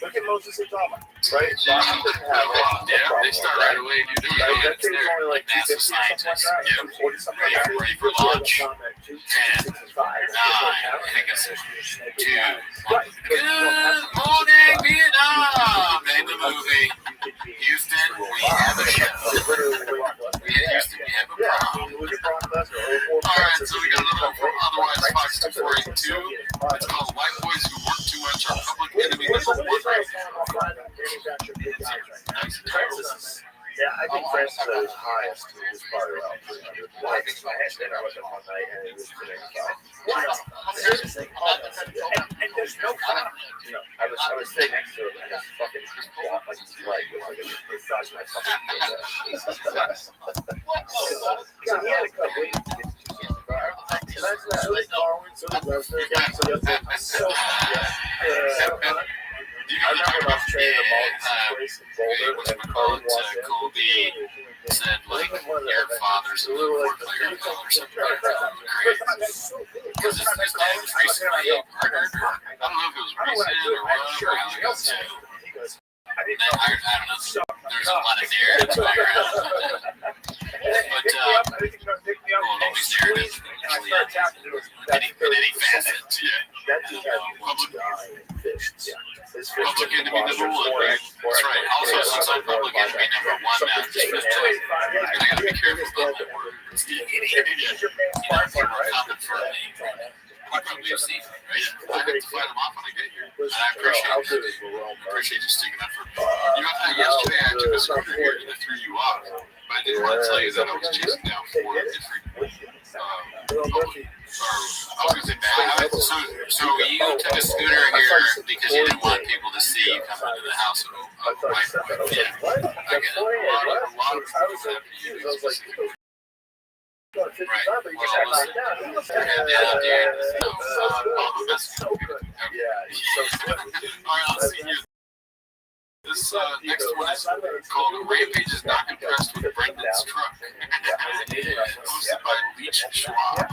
look at Moses and Thomas, right? Boston doesn't have it. Yeah, they start right away, dude. Right, that thing's only like 250 or something like that. 240 something like that. ready for launch. 265. I guess there's 2. Right. Good morning, Vietnam. Name the movie. Houston, we have a show. We in Houston, we have a problem. Alright, so we got another one from Otherwise Fox 242. It's called White Boys Who Work Too Much Are Public Enemy Number 1. Yeah, I think Francis at his highest was probably around 300. Well, I think my head dinner was at one night and it was 385. What? Seriously? And there's no problem. You know, I was sitting next to him and his fucking walk like his leg was like a size of my fucking finger. So he had a couple weeks to get to 265. Imagine that. Like Darwin, so did Lesnar, so yeah. I remember when I was training at Malton's place in Boulder, and Carly walked in. Kobe said, like, your father's a football player or something like that. Because his dad was recently murdered. I don't know if it was recent or what, or how it got to. I don't know. There's a lot of narratives going around. But, well, all these narratives usually in any facet. That dude had fists. Public enemy number 1, right? That's right. Also, since I'm public enemy number 1 now, just for I gotta be careful about my words. I probably have seen it, right? I have to fight them off when I get here. And I appreciate you sticking up for me. You know, yesterday I took a scooter here and I threw you off. But I didn't want to tell you that I was chasing down 4 different So you took a scooter here because you didn't want people to see you coming into the house of a white boy. Yeah, I get it. A lot of people have to use this. Right. Well, listen. All right, let's see here. This next one is called Rampage is Not Impressed with Brendan's Truck. Hosted by Leach Schwab.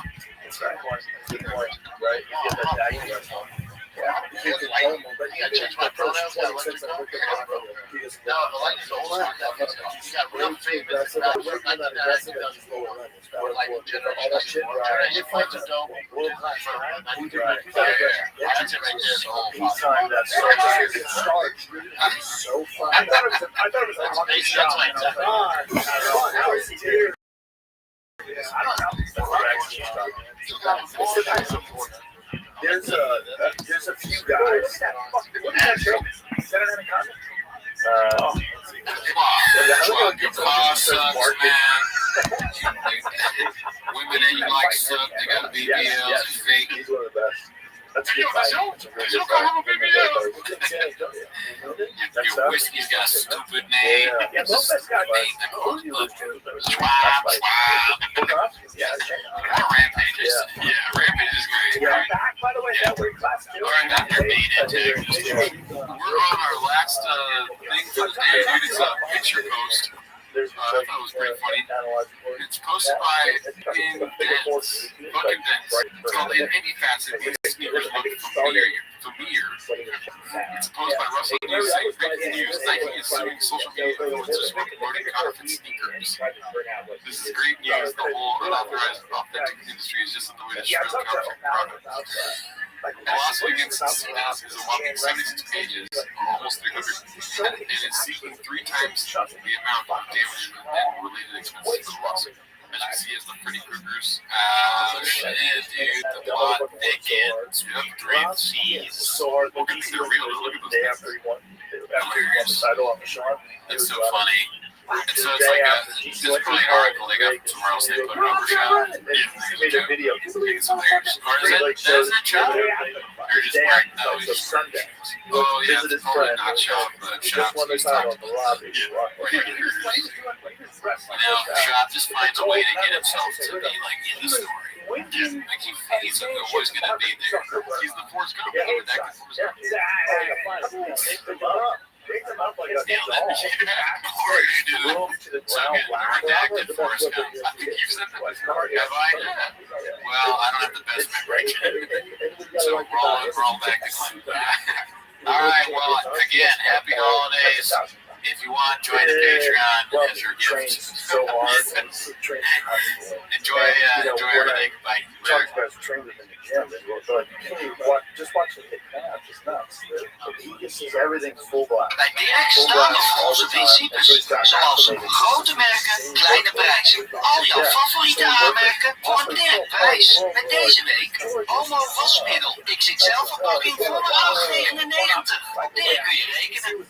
Good point, right? You get that dagging restaurant. Yeah. You gotta change my pronouns. No, the light is old. You got real big aggressive. We're not aggressive. We're like general all that shit. Right. Your points are dope. World class. Right. That's it right there. Anytime that's so fun. I thought it was a lucky shot. I don't know. There's a few guys. What is that show? Is that an comment? Women that you like suck, they got BBLs, fake. He's one of the best. That's a good Your whiskey's got a stupid name. Yeah, Lopez got Rampage is great. Yeah, back, by the way, that weight class too. All right, Dr. We're on our last thing for the day, dude. It's a picture post. I thought it was pretty funny. It's posted by Fucking Dense. It's called In Any Facet, These Sneakers Look Familiar. It's posted by Russell News saying breaking news. Nike is suing social media influencers for promoting counterfeit sneakers. This is great news. The whole unauthorized authentic industry is just another way to shred counterfeit products. The lawsuit against CNS is a whopping 76 pages, almost 300, and is seeking 3 times the amount of damage and related expenses for the lawsuit. As you see, as the Freddy Kruegers. Shit, dude. The plot thickens. We have 3 C's. Well, good thing they're real. Look at those. It's so funny. And so it's like this probably an article they got somewhere else they put it over shot. Yeah, made a video. Or is that shot? Or just right now, he's just Sunday. Oh, yeah, it's probably not shot, but shot. Just one time on the lobby. Now, Shop just finds a way to get himself to be like in the story. fucking. Like he's always gonna be there. He's the Forrest Gump. Yeah, Remember that? yeah, pick them up. Pick them up like a doll. Room to the ground. Redacted Forrest Gump. I think you've said that before. Have I? Well, I don't have the best memory. So roll back to Clinton. All right. Well, again, happy holidays. If you want, join the Patreon as your gift. So hard. Enjoy everything. Bye. Talk about trainers in the gym, and just watch the hit path. It's nuts. He sees everything full blast. Bij Dirk staan we voor onze principes, zoals grote merken, kleine prijzen. Al jouw favoriete aanmerken voor een Dirk prijs. Met deze week Homo wasmiddel XXL verpakking voor maar €8,99. Op Dirk kun je rekenen.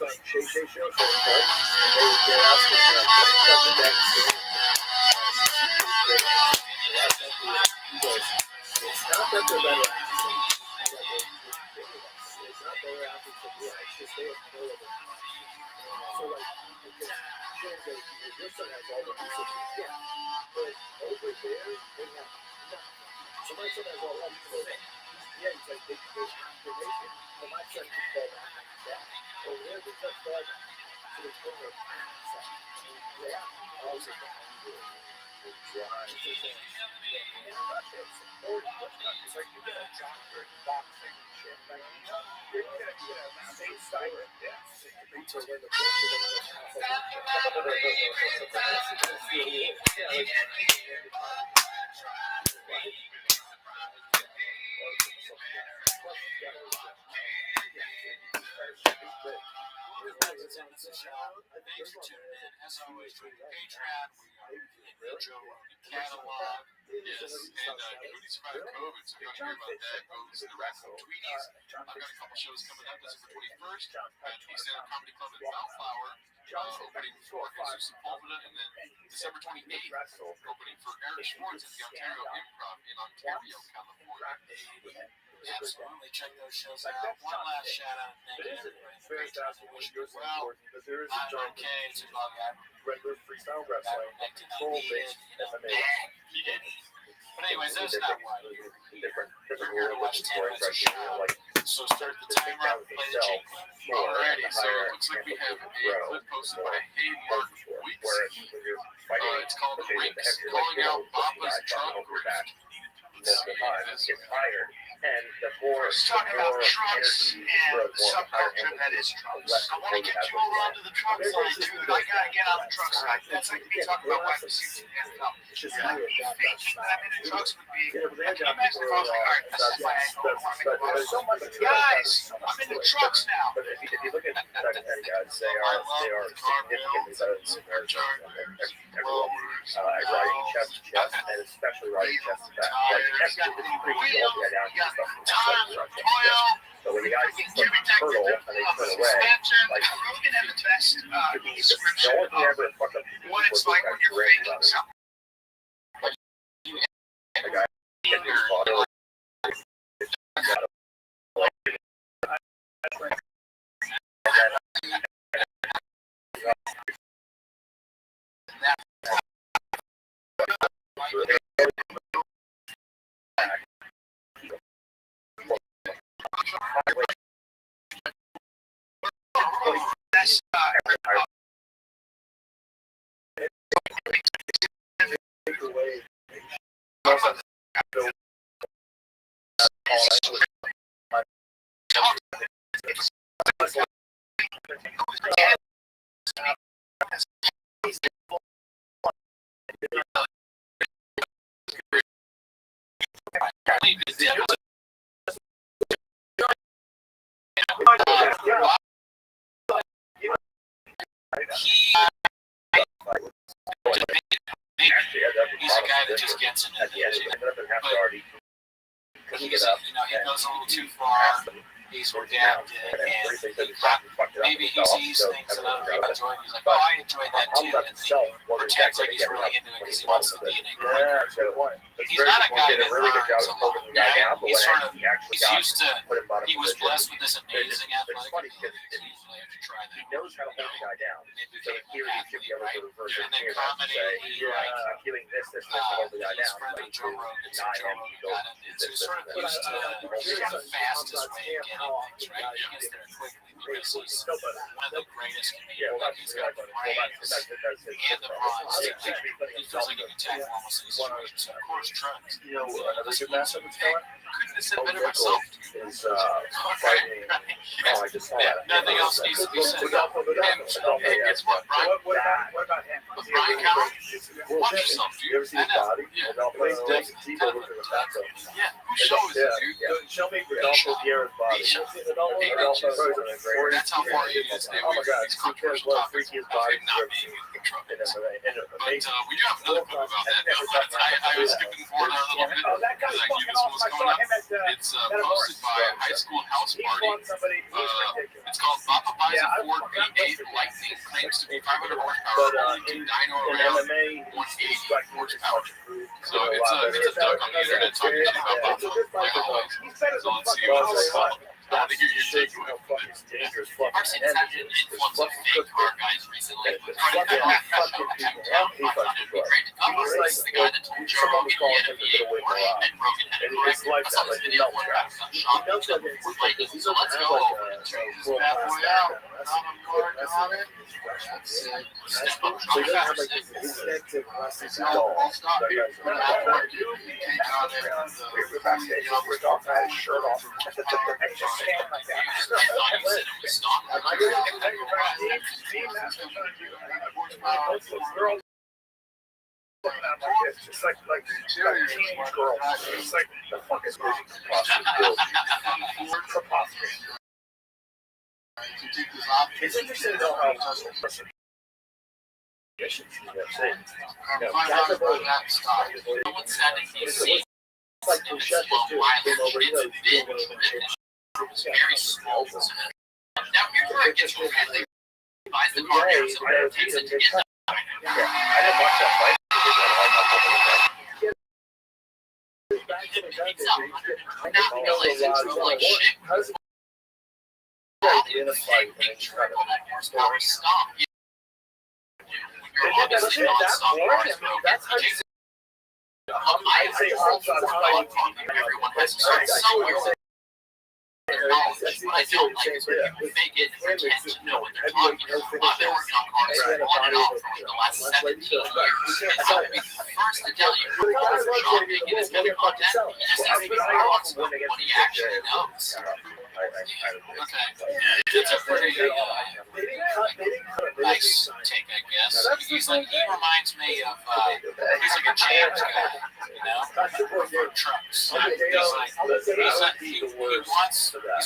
Thanks for tuning in. As always, join the Patreon. We are the Joe Rogan catalog. Yes, and Tweety survived COVID, so if you want to hear about that, go listen to the rest of Tweeties. I've got a couple shows coming up December 21st at the Stand-Up Comedy Club in Bellflower, opening for Jesus Sepulveda, and then December 28th, opening for Eric Schwartz at the Ontario Improv in Ontario, California. Absolutely, check those shows out. One last shout out. Thank you, everybody. Wish you well. I'm okay. It's a bug out. Regular freestyle wrestling, control-based MMA. But anyways, that's not why you're Different here to watch 10 minutes of show. So start the timer up, play the jingle. Alrighty, so it looks like we have a clip posted by Hey Mark Weeks. It's called The Rinks, calling out Papa's truck grip. Let's see if this Tired. And the more, Let's talk about trucks and the subculture that is trucks. I want to get you all onto the truck side, dude. I gotta get on the truck side. That's like me talking about why we see NFL. Thinking that I'm in the trucks would be. Can you imagine if I was like, all right, this is my angle. I want to make a bus. Guys, I'm in the trucks now. But if you look at the guys, they are significantly better than Super everyone. Riding chest to chest, and especially riding chest to back. Like, it's pretty easy all the way down to stuff. So when the guys hurdle and they turn away, like, Rogan had the best description no one can ever fuck up what it's like when you're faking something. The guy can do fun. He's a guy that just gets in it. He goes a little too far. he's adapted, and maybe he sees things that other people enjoy. He's like, oh, I enjoy that too, and then he pretends like he's really into it because he wants the DNA. He's not a guy that learns a lot. He's sort of, he's used to, he was blessed with this amazing athletic ability. He's usually have to try that. He knows how to hold the guy down. So here he should be able to reverse And then engineer comedy, and say, I'm doing this to hold the guy he's down. friends Like, with Joe Rogan, so not Joe him, Rogan got him. So he's sort of used to the fastest way of getting things, right? He gets there quickly because he's one of the greatest comedians. Like, he's got the brains and the bronze. He feels like he can tackle almost any situation. So of course, Trunks. You know, another good matchup that's going Couldn't have said better myself. is fighting. Oh, I just saw that. Nothing else needs to be said. And guess what, Brian? What about him? Brian Callen? Watch yourself, You ever dude. see his body? Yeah. Rodolfo Tito looks like a fat guy. Yeah, who shows it, dude? Show me Rodolfo Vieira's body. Rodolfo That's how far he is. Oh my God, It's he cares controversial what topics freaky his of body him not being in control. and But amazing. we do have another clip about that. I was skipping forward a little bit Oh, that guy's because I knew fucking this awesome. was I coming saw up. him at It's posted by a high school house he party. fought somebody. He's ridiculous. It's called Papa buys Yeah, a Ford V8 Lightning, claims to be 500 horsepower, But only to dyno around MMA, 180 horsepower. So So it's a duck on the internet talking shit about Papa, like always. He's better So than let's see fucking what this is Hollywood. called. I want to hear your take on it. dangerous I've seen this happen in influence of fake car guys recently. But it'd be great to cover. This is the guy that told Joe Rogan he had a V8 Porsche, and Rogan had it correct. I saw this video one time. I'm shocked. So let's go over it. Halfway out. Now I'm working on it. Step up, So you drop have like fast. his neck to his I'll stop here. When I work, you take out We're backstage. We're off. I had his shirt off. I just stand like that. Girls looking at him like this, just like teenage girls. It's like the fuck is this? Preposterous. It's interesting to know how person. It's like Bruschetta too. Came over here, he's doing Very small. Now here's where it gets really buys the car here, so it takes it to get that. I didn't watch that fight. Not realizing it's like shit. In a fight, and then try to Horsepower stop. You're obviously not stopping horsepower. I'd say Everyone has to start somewhere. What I don't like is when people fake it and pretend to know what they're talking about. I've been working on cars on and off for like the last 17 years. And I would be the first to tell you, cars are shocking and it's really content. You just have to be honest about what he actually knows. Okay. It's a pretty nice take, I guess. He reminds me of, he's like a James guy, you know, for trucks. He's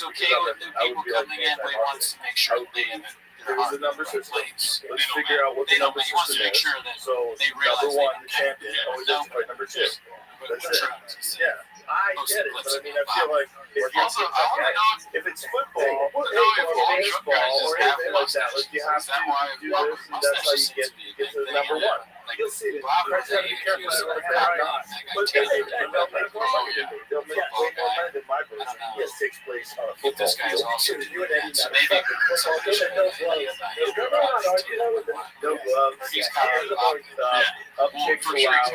okay with new people coming in, but he wants to make sure they have the number system. plates. Let's figure out what the number He wants to system make is. sure that So they number realize one, they champion. Always has to play number two. That's it. Yeah, I get it, but I mean, I feel like if it's football, or baseball, or anything like that, like you have to do this, and that's how you get to the number one. You'll see it. You have to be careful if they're not. But they'll make more money than me. They'll make way more money than my version. He has 6th place on a football field. You and Eddie not a fucking football field and no gloves. No gloves. He's kind of up kicks allowed,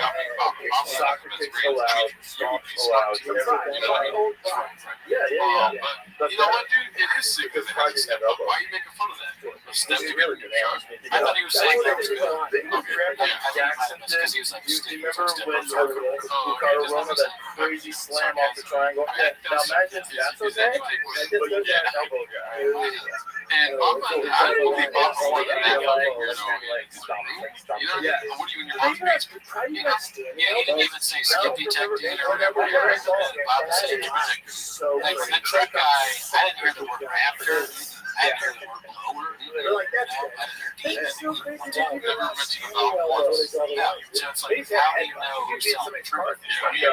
soccer kicks allowed, stomps allowed. Yeah. But you know what, dude? It is sick because it has a step up. Why are you making fun of that? Step to really good. I thought he was saying that was good. Jackson did. You remember when Ricardo Roma, that crazy slam off the triangle? Now imagine that's okay. That just does that elbow guy. And I don't believe Bob's more than that. Stop. You know, what do you and your roommates? Yeah, he didn't even say skip detected or whatever. Bob said detected. Like the truck guy, I didn't hear the word raptor. I didn't hear the word blower. They're like, that's No, good. editor D. It's so crazy One that time. you Never guys mentioned see about all once. those other Yeah, ones. so it's They like, said, how do hey, you know you who's get telling something the truth? smart. Yeah,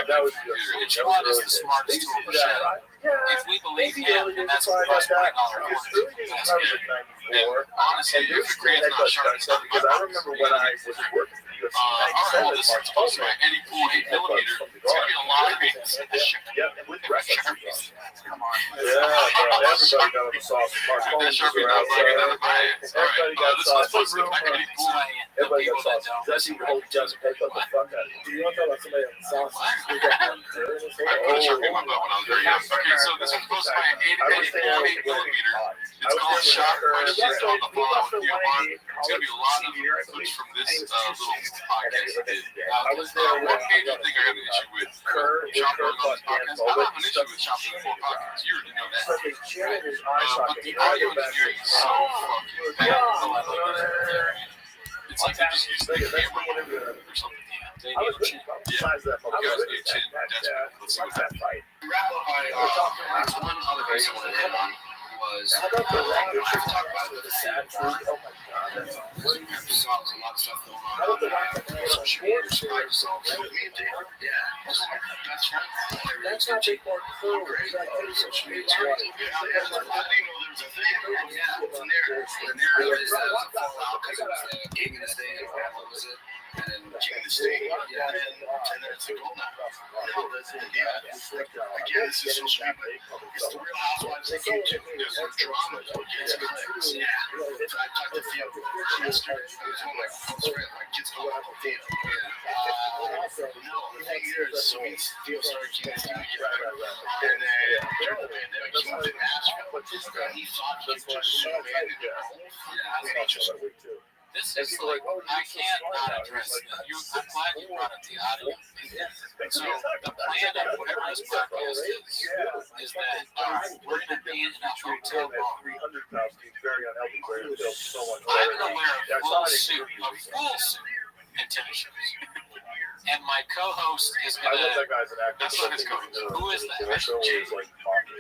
That was Which that one was is the smartest tool for sure? If we believe him, then that's the first $20 quarter. That's good. And honestly, if the grant's not sharp, it's not because I remember when I was working for UFC all right, well, this is supposed to be '97, any point 8 millimeter. It's gonna be a lot of things. yeah, and with wrestling. Come on. Yeah, but everybody got on the sauce. Mark That Holmes sharpie was not like around. another bias. All right, Everybody got this is supposed sauce. to be any point. The Everybody people got that sauce. don't That's listen even hold just head the fuck out of you. You want to talk about somebody on the sauce? I put a sharpie in my butt when I was very young. Okay, so this is supposed to be an 8 millimeter. It's called Shocker. My shit on the follow with you on. It's gonna be a lot of footage from this little podcast I did. I was there One major thing I got an issue with Chopper on this podcast. I don't have an issue with Chopper before podcasts. You already know that. But they jammed his eye But socket. the audio engineering is so fucking bad. It's like they just used the camera or something. They I was need to good. Besides that, You guys need to let's see what that fight. Wrap up my one other piece I wanted to hit on was How about the language? I talked about it with the Sad truth. Oh my god, that's there's a lot of stuff going on. How about the one that Social media, so me and Dave, yeah, that's right. that's not big part of the Great. Social media, That's right. I didn't know there was a thing. Yeah, it's a narrative. The narrative is a fallout because it was the King of the State, what was it? And then King of the State, yeah, and then it's the gold now. No, that's it. Yeah, again, this is social media. It's the Real Housewives of YouTube. There's no drama. It's clicks. Yeah. I talked to Theo yesterday. It was one of my close friends. My kids call him Theo. No, the thing here is, so Theo started King of the State. And then during the pandemic, he moved to Nashville. And he thought he could just zoom in and do both. Yeah, and he just This is like, I can't not address that. I'm glad you brought up the audio. So the plan of whatever this podcast is that we're going to be in a hotel bar. I'm going to wear a full suit and tennis shoes. And my co-host is I going love to, that guy's an actor. That's not his co-host. who is that? That's Jay.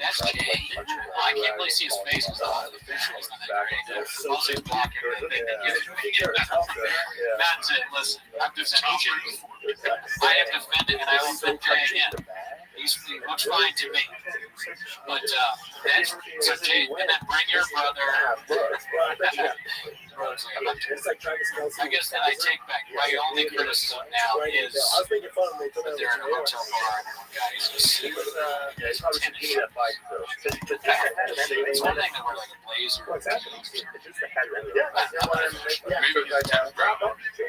That's Jay. I can't really see his face because the visual is not that great. Also, he's blocking That's it. Listen, I've defended Jay. I have defended, and I will defend Jay again. He looks fine to me. But that's so Jay, and then bring your brother. I guess that I take back. My only criticism now is that they're in a hotel bar and one guy is just tennis shoes. It's one thing to wear like a blazer.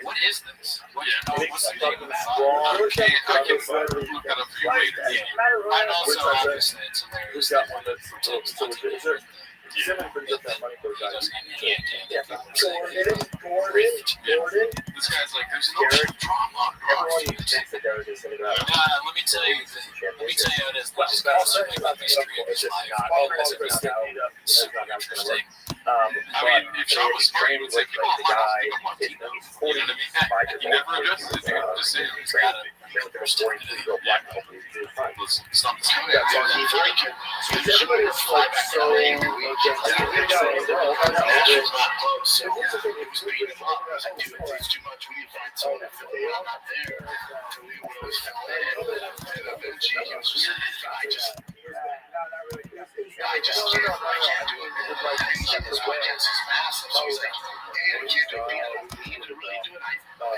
What is this? What's the name of the song? I can look that up for you later. Yeah. I also obviously it's hilarious that one This guy's like, there's no drama. let me tell you how it is. This guy's about the history of his life. Super interesting. I mean, if Sean was smart, he would say, people on my house think I'm Latino. You know what I mean? He never addresses it. He would just say, He's got a listen, stop this. Everybody's like so I can't do it. This podcast is massive. So he's like, hey, we can't do it. We need to really do it. I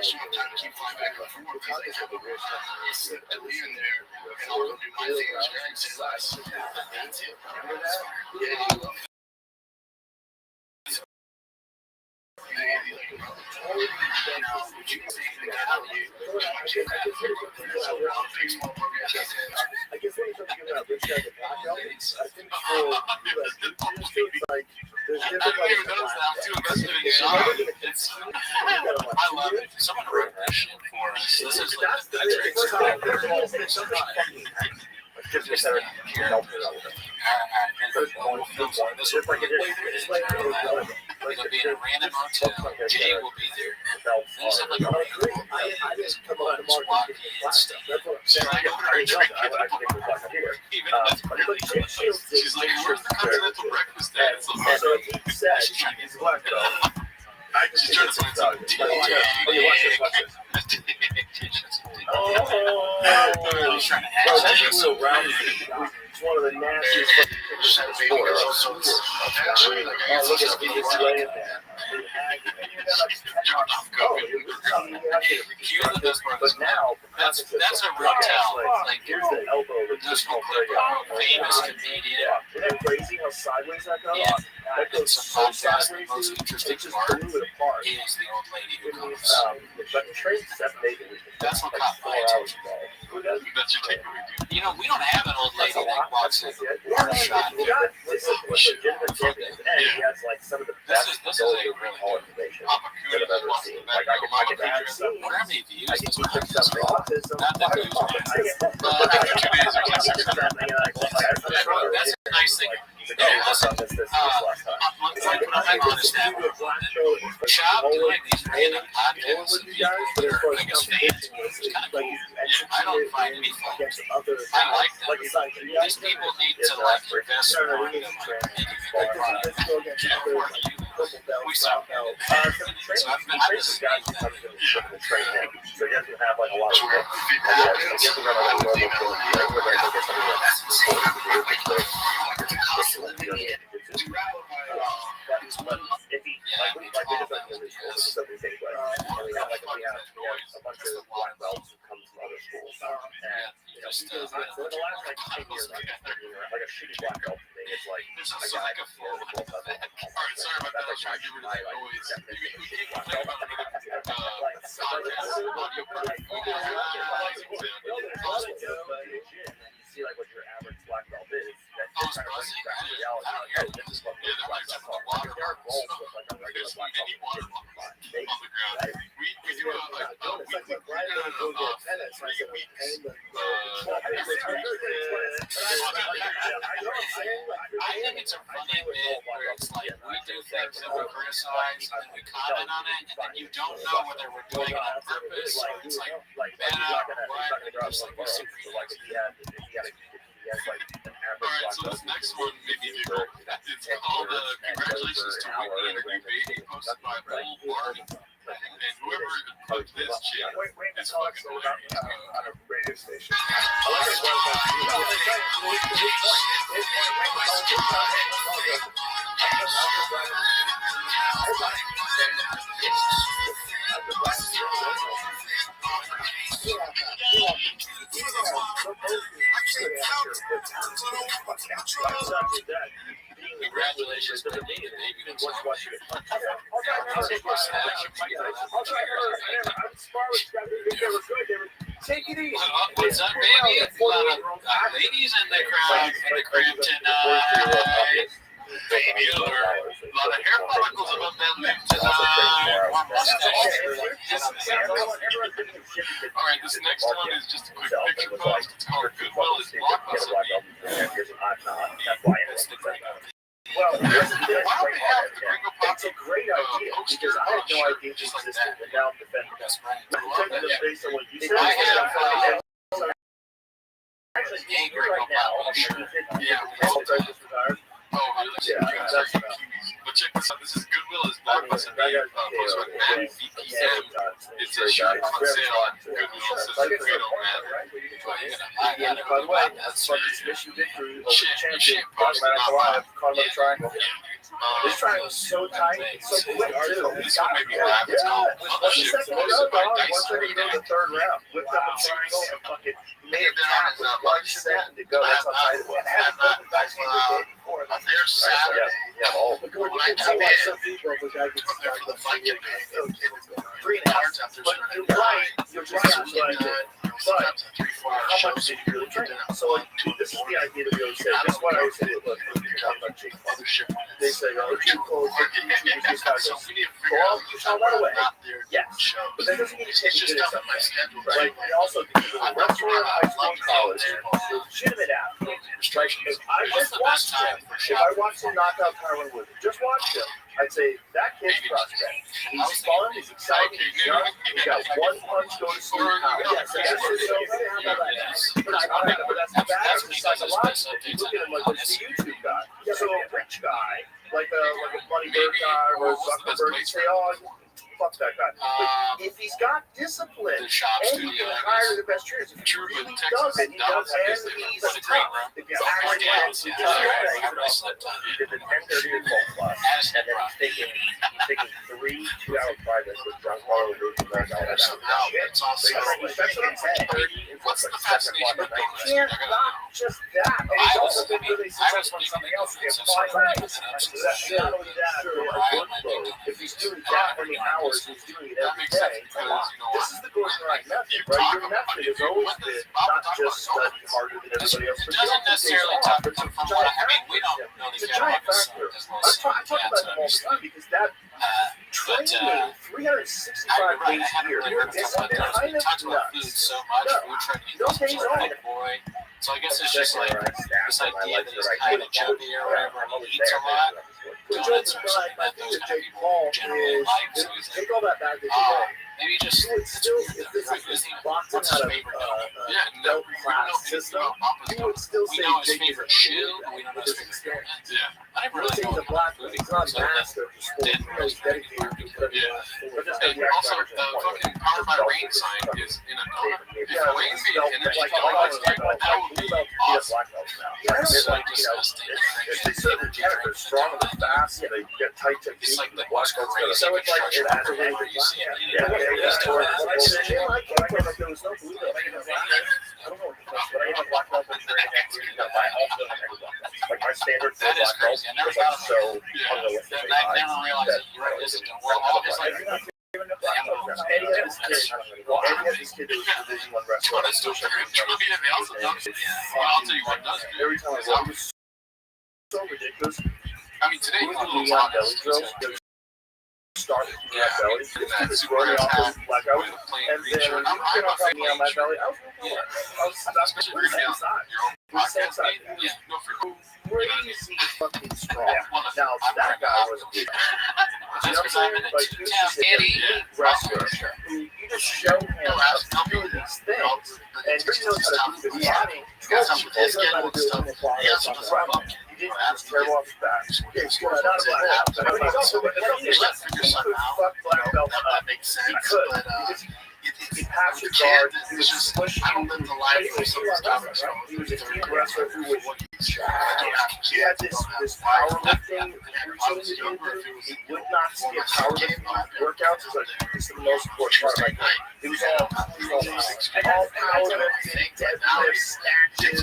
should have time to keep flying back and forth. He's like, I'll slip to leave in there and I'll go do my thing. And say less. That's it. Yeah. I guess when you're talking about rich guys and black guys, I think like there's I didn't even notice that. I'm too invested in Sean. I love it. Someone wrote this shit for us. This is like gives you a better help. It'll be in a random hotel. Jay will be there. Then it's like a random I just come on the market walk in stuff. That's what I'm saying. She's like, where's the continental breakfast at? It's said he's a black belt. I just think it's oh, you watch this, watch this. He's trying to Bro, ask that's you. real round. It's one of the nastiest fucking things in sports. Oh, look at him, he's laying there. But now, That's a real talent. Like, here's the elbow with there's this no whole famous comedian. Isn't that crazy how sideways that goes? Yeah. That goes It's a so podcast. sideways, The most dude. interesting It just part blew it apart. is the old lady who It was, comes. but the train 7 days a week. That's what like caught 4 my hours attention. ago. That's your takeaway, dude. You know, we don't have an old lady that walks in. Shot. This is legitimate champions, and he has like some of the best This is a really all good information Papa that I've ever seen. Like I can teach you Wonder how many views I can this teach you podcast something got. autism. Not that views, man. After 2 days, it was like 600. That's a nice thing. Hey, listen, when I'm on this app, Chop doing these random podcasts with people that are like his fans, it's kind of cool. I don't find any faults. I like them. These people need to like invest more in them, like making a good product. We suck at it. So I just think that. So he doesn't have like a lot of work. There's also like a flow. Alright, sorry about that. I was trying to get rid of that noise. You complain about another podcast, audio product. See like what your average black belt is. I was buzzing. I don't hear it. Yeah, there might be some water bottles. There's mini water bottles on the ground. We do a weekly I think it's a funny bit where it's like we do things that we criticize and then we comment on it and then you don't know whether we're doing it on purpose or it's like bad out or what and just like disagree. Alright, so this next one made me giggle. It's called Congratulations to Whitney and her new baby, posted by Bull Barney. And whoever even put this chick is fucking hilarious. On a radio station. Congratulations to Whitney and baby themselves. Take it easy. What's up, baby? A lot of ladies in the crowd tonight. Baby alert. A lot of hair follicles above that lip tonight. One mustache. Alright, this next one is just a quick picture post. It's called Goodwill is Blockbuster. That's the great one. Well, Why don't they have the Gringo Pop it's a great idea because I had no idea this existed, and now I'm defending Best friend. based on what you said. I have Actually, a right now, Yeah. Oh, yeah, that's enough. but check this out. This is Goodwill is Blockbuster. Posted by Matt VPM. It's a shirt on sale on Goodwill. It says Fredo Matter. By the way, that's like this mission victory over the champion, Carmen Triangle. This triangle is so tight, it's so quick too. This one made me laugh. It's called Mothership, posted by Dice Once we go to the third round, whipped up a triangle and fucking made it tap with 1 second to go. That's how tight it was. There's Saturday. Yeah, all. When I come in, there for the Viking game. 3.5 after but you're right. You're right. But how much did you really train? So like, this is the idea that we always say. This is why I always say, look, you're talking about cheap. They say, oh, too close. You just have to go out, push all that away. Yes. But that doesn't mean you can't do something. Right? And also, a restaurant, high school, college, legitimate athlete. Like, if I just watched him, if I watched him knock out Tyron Wood, just watched him, I'd say that kid's prospect. He's fun, he's exciting, he's young, he got one punch go to sleep. Yes, that's just so but that's the bad psychological. You look at him like, what's the YouTube guy? So a rich guy like a Bunny Bird guy or a Zuckerberg, you say, oh, fuck that guy. But if he's got discipline and he can hire the best trainers, if he really does it, he does, and he's tough. If you actually he did the 10:30 to 12 class, and then he's taking 3 2-hour privates with John Carlo Ruth and that's what I'm saying. What's the fascination with He can't not just that. And he's also been really successful in something else. He applies not only that, workload. If he's doing that many hours, he's doing it every day. This is the Gordon Ryan method, right? Your method has always been not just study harder than everybody else, but doesn't necessarily talk from what I mean. We don't know it's a giant factor. I talk about them all the time because that training 365 days a year, it's kind of nuts. So much food training. Those days on. So I guess it's just like this idea that he's kind of chubby or whatever, and he eats a lot. Donuts or something My that thing those with kind of Jake people Paul generally like. So is he's take like, all that baggage away. maybe just You would still, if this is boxing what's his out of favorite no class system, you would still we say know his Jake is favorite a shoe, shoe, but we don't know because his he's favorite stands. donut. I never Really really think know the black one, he's not master of the sport. Didn't He's really dedicated to it. But just And also, the fucking Powered by Rain sign is in a donut. If Wayne made an energy donut, that would be awesome. Yeah, It's so like, disgusting. if they serve the they're strong and fast, they get tight technique. It's like the black most belts crazy so it's like construction it adds a ever really you see. yeah, I said, yeah, I can't remember if there was no blue belt. I don't know what the fuck, but I have a black belt in training next year. My ultimate like my standard for That is black belt crazy. I never was like thought so I unrealistically never high. realized that you were listening to all of his like Eddie had this kid. Eddie had this kid that was a Division I wrestler. That's still true. They also done it. Well, I'll tell you what does do. Every time I saw it, it was so ridiculous. I mean, today He was was a doing little on belly drills. Started doing on belly. This kid was running off his black belt. And then when he came off on me on my belly, I was especially if you're gonna be on your own podcast. Yeah, go for it. crazy fucking strong. Now, that guy was a big. You know what I'm saying? Like, he was just a elite wrestler who you just show him how to do these things, and he knows how to do the body. He knows how to do it in the body. He didn't just tear off his back. It's not a black belt. But he's also he could fuck black belt up. He could. Because he passed his guard. He was just pushing. I don't live the life for some stuff. He was a team wrestler who was. He had this powerlifting routine he did. He would not skip powerlifting workouts. It's the most important part of my game. It was all powerlifting, deadlifts, snatches.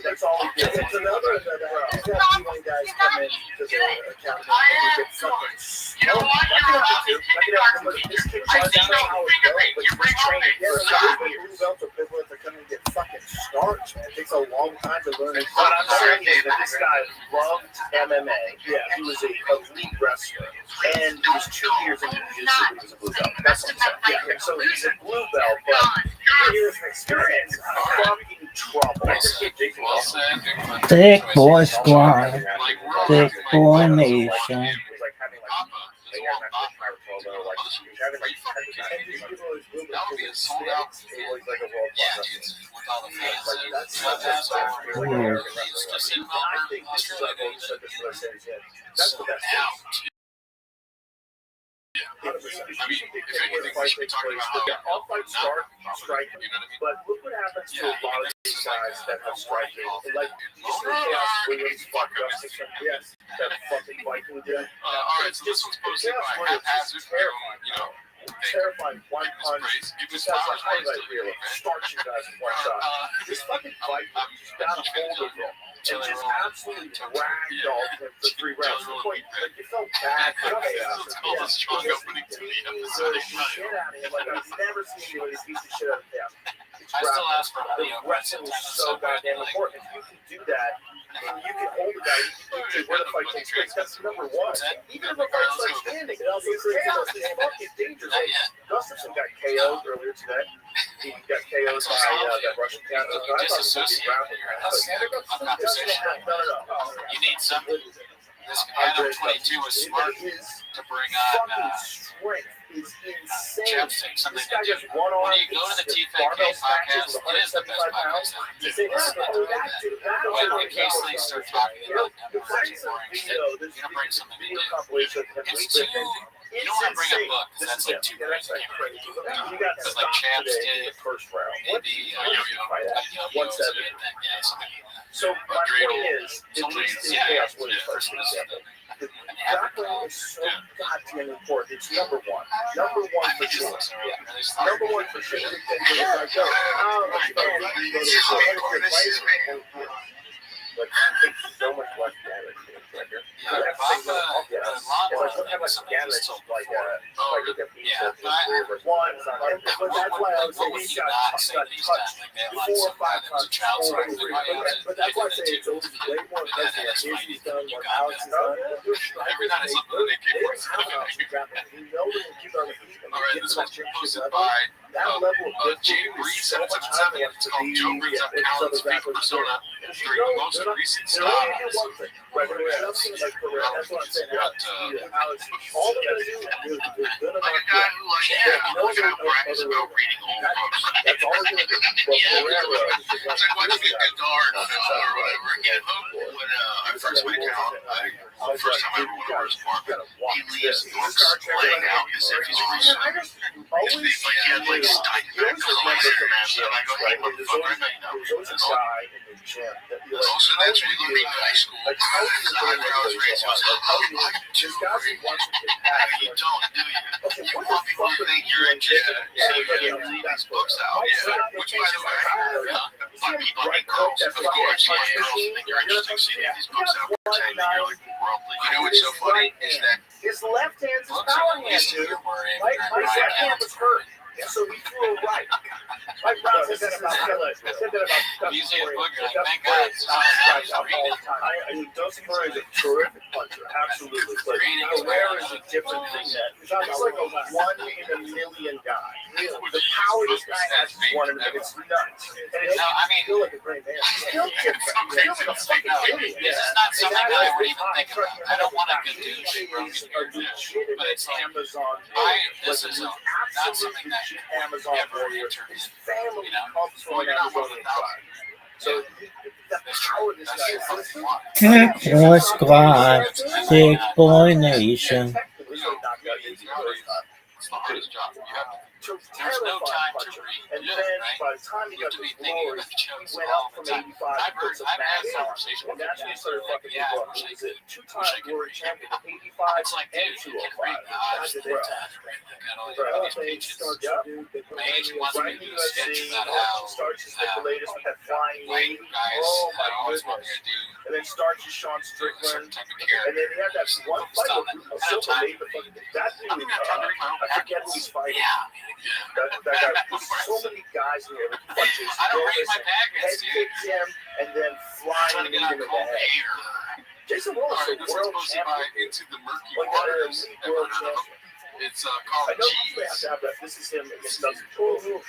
That's all he did. It's another that young guys come in to the account and get something. You know what? You're allowed to kindergarten. I see no fingerprint. You bring home it. Blue belts are people that come and get fucking starched, man. It takes a long time to learn. But I'm saying is that this guy loved MMA. Yeah, he was a elite wrestler, and he was 2 years into jiu-jitsu when he was a blue belt. That's what I'm saying. Yeah, so he's a blue belt, but 2 years of experience, fucking trouble. Thick boy squad. Thick boy nation. That would be a sold out. Yeah, dude, with all the fans. I mean, if anything, we should be talking about how all fights start striking. But look what happens to a lot of these guys that have striking. Like, you see the Chaos Williams fucked up 600. Yes, that fucking Viking did. all right, so this one's posted by Haphazard. You know, terrifying one punch. Just has a highlight reel. Starts you guys in one shot. This fucking Viking just got a hold of him and just absolutely ragdolled him for 3 rounds. To the point, like, you felt bad for the strong opening to beat him. Shit out of him. Like, I've never seen anybody beat the shit out of him. I still ask for the wrestling is so goddamn important. If you can do that, and you can hold a guy, you can where the fight takes place. That's number one. Even if a fight's like standing, it also creates fucking dangerous. Gustafsson got KO'd earlier today. He got KO'd by that Russian cat. I thought it was going to be round. You need something. This Adam 22 was smart to bring on. Strength is insane. Chapstick, something This guy to do. just one arm. When you go to the it's TFAK barbell podcast, snatches with it is the best 175 pounds. podcast. You say, But occasionally start talking about You'll find some video, this you're gonna bring something to video do. compilation of him It's too. lifting. You don't want to bring a insane. book because that's like too Yeah, that's crazy. like crazy. You got But like stopped today in chapstick, the first round. maybe Right at yo-yos, 170. yeah, something like that. So my point is, at least in chaos when it first starts to one is happen, the background is so goddamn important. It's number one. Number one for sure. Number one for sure. Like, yo, oh, man, you go to the right? But it takes so much less damage. Yeah, Bob, one, but that's why I was saying he got touched 4 or 5 times. But that's why I say it's always way more impressive what Izzy's done, what Alex has done. Every time something they keep All right, this one's posted by Jay Reese. It's called Joe Reese Up Talent's Fake Persona during the most recent stop. That's what I'm saying. Alex, All they're gonna do is they're gonna Like a guy who, like, like a guy who brags about reading old books. That's all they're gonna do. It's like watching a guitar or whatever. You know, when I first went out, the first time I ever went over his apartment, he leaves books laying out as if he's researching. Like he had like Steinbeck classic maps, and I go, hey motherfucker, I know you know. Also, that's when you go read in high school. Where I was raised, it was I do read. You don't, do you? You want people to think you're in jail, so you read these books out. Yeah, which by the way, but people like girls, of course, yeah, girls think you're interesting, so you read these books out, pretending you're like worldly. You know what's so funny is that his left hand's his power hand, dude. My left hand was hurt. So we threw a right. Mike Brown said that about Usually a booger, like, thank God. Dustin Murray is a terrific puncher, absolutely. But Herrera is a different thing. He's like a 1 in a million guy. The power this guy has is 1 in a million. It's nuts. And it's still like a great man. Still like a fucking million. This is not something that I would even think about. I don't want a good douche broken here, but it's like, Amazon. this is not something that Amazon warrior. His family comes from an Amazonian tribe. So the power of this guy is Techno Squad, Big Boy Nation. it's the hardest job you have to There's no time to read. And then by the time he got to glory, he went up from 85 to I've had max. conversations And with that's when he started fucking yeah, the book. He was a 2-time glory champion, 85 it's like, and dude, you can 205. read now. I That's just it, bro. got all Bro, these they pages. start to do the My agent wants me to do a sketch about how starts to stick the latest with that flying white knee. guys Oh my always want me goodness. to do And then starts to Sean a certain Strickland. type of And character. then he had that one fight with Silva made the fucking that dude. I forget who he's fighting. That guy. There's so many guys in there. Punches. I don't read my head packets, dude. kicks him and then flying Trying to knee get him in on the cold head. air. Jason Willis, Alright, a this is world posted by champion. Into the Murky Like Waters. an elite world champion. It's I called know we have Cheese. to have that. This is him against Dustin.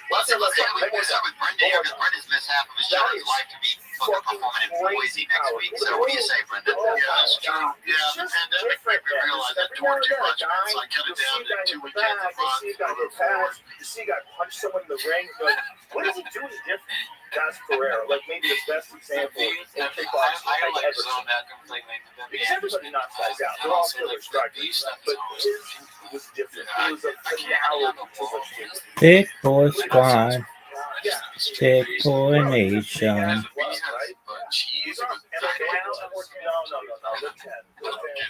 Let's start with Brendan here because Brendan's missed half of his show in his life to be fucking performing in Boise next week. So what do you say, Brendan? Yeah, that's true. Yeah, the pandemic made me realize that toured too much, man. So I cut it down to 2 weekends a month, over 4. You see a guy punch someone in the ring. Like, what is he doing different? That's Pereira. Like maybe the best example in kickboxing I I've like ever zone seen. that completely. Because everybody knocks guys out. They're all killer strikers. But his was different. It was a finality to the shit. Big Boy Squad, Yeah. Big Boy Nation. He's on MMA now. No. They're 10.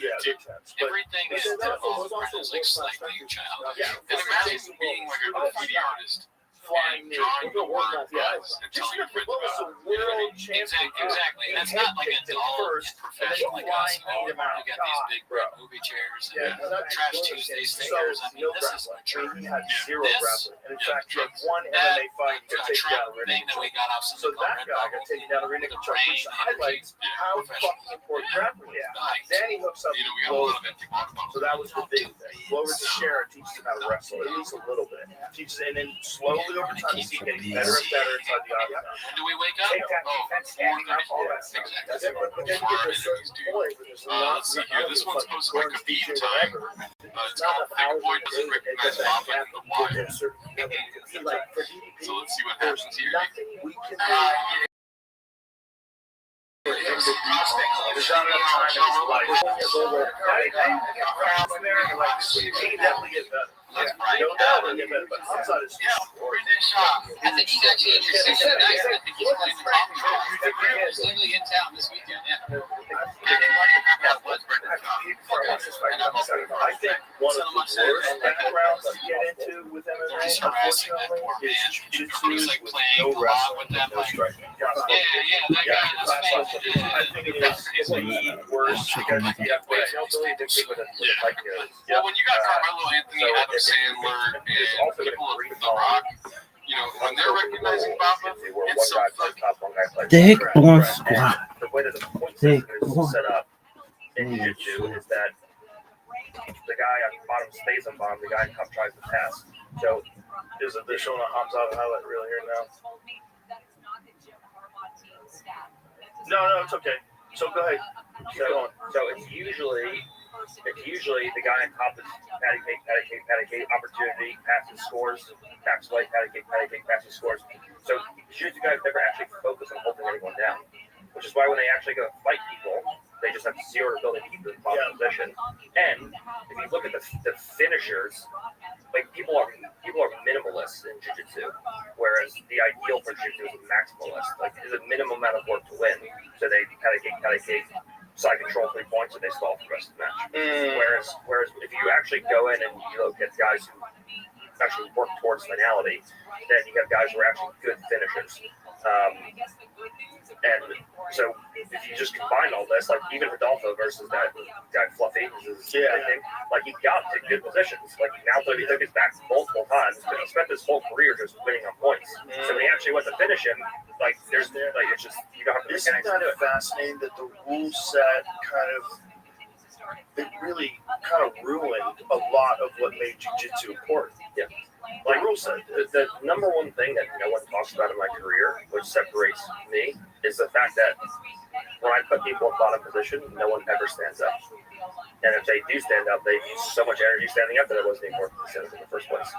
Yeah, they're 10. But Everything is developed is like slightly child. yeah, And imagine being like a graffiti artist flying and drawing the word yeah. buzz and telling your friends Willis, about a world champion. Exactly. And it's not like a dull professional like us. You got these big movie chairs and Trash Tuesday stickers. I mean, this is mature. He had zero This- grappling. And in fact, he had one That MMA fight to take down Trump thing that we Rinnick. got off So something that called Red guy got Bubble taken down to Rinnick, with the which rain, highlights how fucking important grappling is. Then he hooks up You know, we with got a Glover. lot of empty water bottles. So that was the big thing. Glover to Sharon teaches him how to wrestle, at least a little bit. Teaches, and then slowly over time, you see it getting better and better inside the octagon. When do we wake up? Take that defense, standing up, all that stuff. Exactly. But then you get to a certain point where there's not Let's see here. This one's posted by Khabib time. It's called Big Boy Doesn't Recognize Papa in the Wild. So let's see what happens here. we can do. There's not enough time in his life. He definitely get better. That's right. No doubt he'll get better, but outside is I think he's actually in your season next. I think he's playing the top control. He's literally in town this weekend. Yeah. I think one of the worst backgrounds to get into with MMA, unfortunately, is jiu-jitsu He's like with playing no a lot with wrestling, them. no Like, striking. yeah, that guy in his face. I think it is the worst because you have hillbilly dictate with a like Well, when you got Carmelo Anthony, Adam Sandler, and people like The Rock, you know, when they're recognizing Papa, it's so fucking Dick Born Squad. The way that the point Dick system is Born. set up in jiu-jitsu is that the guy on bottom stays on bottom, the guy on top tries to pass. So is it they're showing a Hamza highlight reel here now? No, it's okay. So go ahead. Keep going. So it's usually the guy on top is patty cake, opportunity, passes, scores, backs away, patty cake, passes, scores. So jiu-jitsu guys never actually focus on holding anyone down, which is why when they actually go to fight people, they just have zero ability to keep them in bottom position. And if you look at the finishers, like people are minimalists in jiu-jitsu, whereas the ideal for jiu-jitsu is a maximalist. Like there's a minimum amount of work to win, so they patty cake, side control 3 points, and they stall for the rest of the match. Whereas if you actually go in and you look at guys who actually work towards finality, then you have guys who are actually good finishers. And so if you just combine all this, like even Rodolfo versus that guy Fluffy, like he got to good positions. Like now he took his back multiple times, but he spent his whole career just winning on points. So when he actually went to finish him, like it's just you don't have to Isn't that fascinating that the rule set it really kind of ruined a lot of what made jiu-jitsu important? Yeah. Like rule set, the number one thing that no one talks about in my career, which separates me, is the fact that when I put people in bottom position, no one ever stands up. And if they do stand up, they use so much energy standing up that it wasn't even worth to stand up in the first place.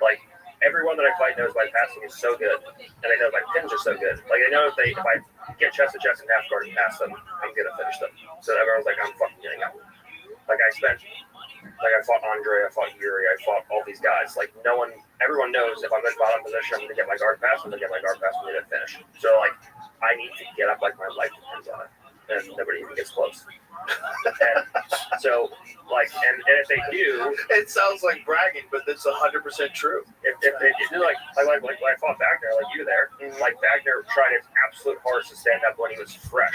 Like everyone that I fight knows my passing is so good, and they know my pins are so good. Like they know if I get chest to chest and half guard and pass them, I'm gonna finish them. So everyone's like, I'm fucking getting up. Like I fought Andre, I fought Yuri, I fought all these guys. Like everyone knows if I'm in bottom position, I'm gonna get my guard pass, I'm gonna get my guard pass, I'm gonna finish. So like, I need to get up like my life depends on it, and nobody even gets close. And so like, and if they do, It sounds like bragging, but that's 100% true. if they do like when I fought Wagner, like you there, like Wagner tried his absolute hardest to stand up when he was fresh.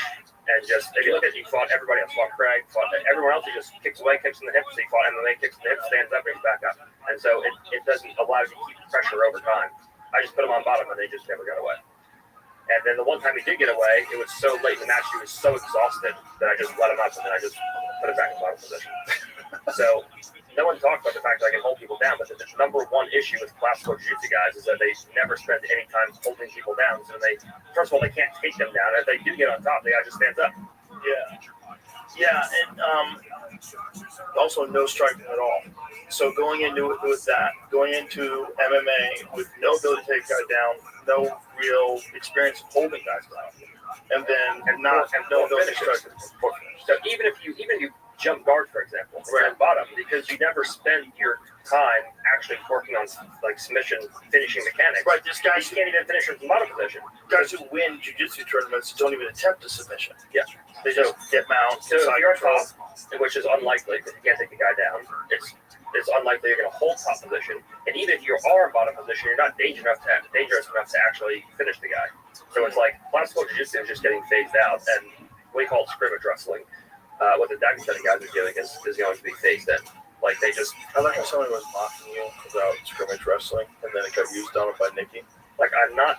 And just, if you look at he fought everybody else, fought Craig, fought everyone else, he just kicks away, kicks in the hips, he fought MMA, kicks in the hips, stands up, and he's back up. And so it doesn't allow you to keep pressure over time. I just put him on bottom and they just never got away. And then the one time he did get away, it was so late in the match, he was so exhausted that I just let him up and then I just put him back in bottom position. So no one talks about the fact that I can hold people down, but the number one issue with classical jiu-jitsu guys is that they never spend any time holding people down. So first of all, they can't take them down. If they do get on top, the guy just stands up. Yeah, and also no striking at all. So going into MMA with no ability to take a guy down, no real experience of holding guys down, and no ability to strike. So even if you jump guard, for example, right bottom, because you never spend your time actually working on like submission finishing mechanics. Right, there's guys you can't even finish from bottom position. Guys who win jiu-jitsu tournaments don't even attempt a submission. Yeah. They just get mount. So if you're on top, which is unlikely because you can't take the guy down, it's unlikely you're going to hold top position. And even if you are in bottom position, you're not dangerous enough to actually finish the guy. So it's like classical jiu-jitsu is just getting phased out, and we call it scrimmage wrestling. What the Dagestan guys are doing is going to be phased in. Like they just. I like how somebody was mocking you about scrimmage wrestling, and then it got used on it by Nikki. Like I'm not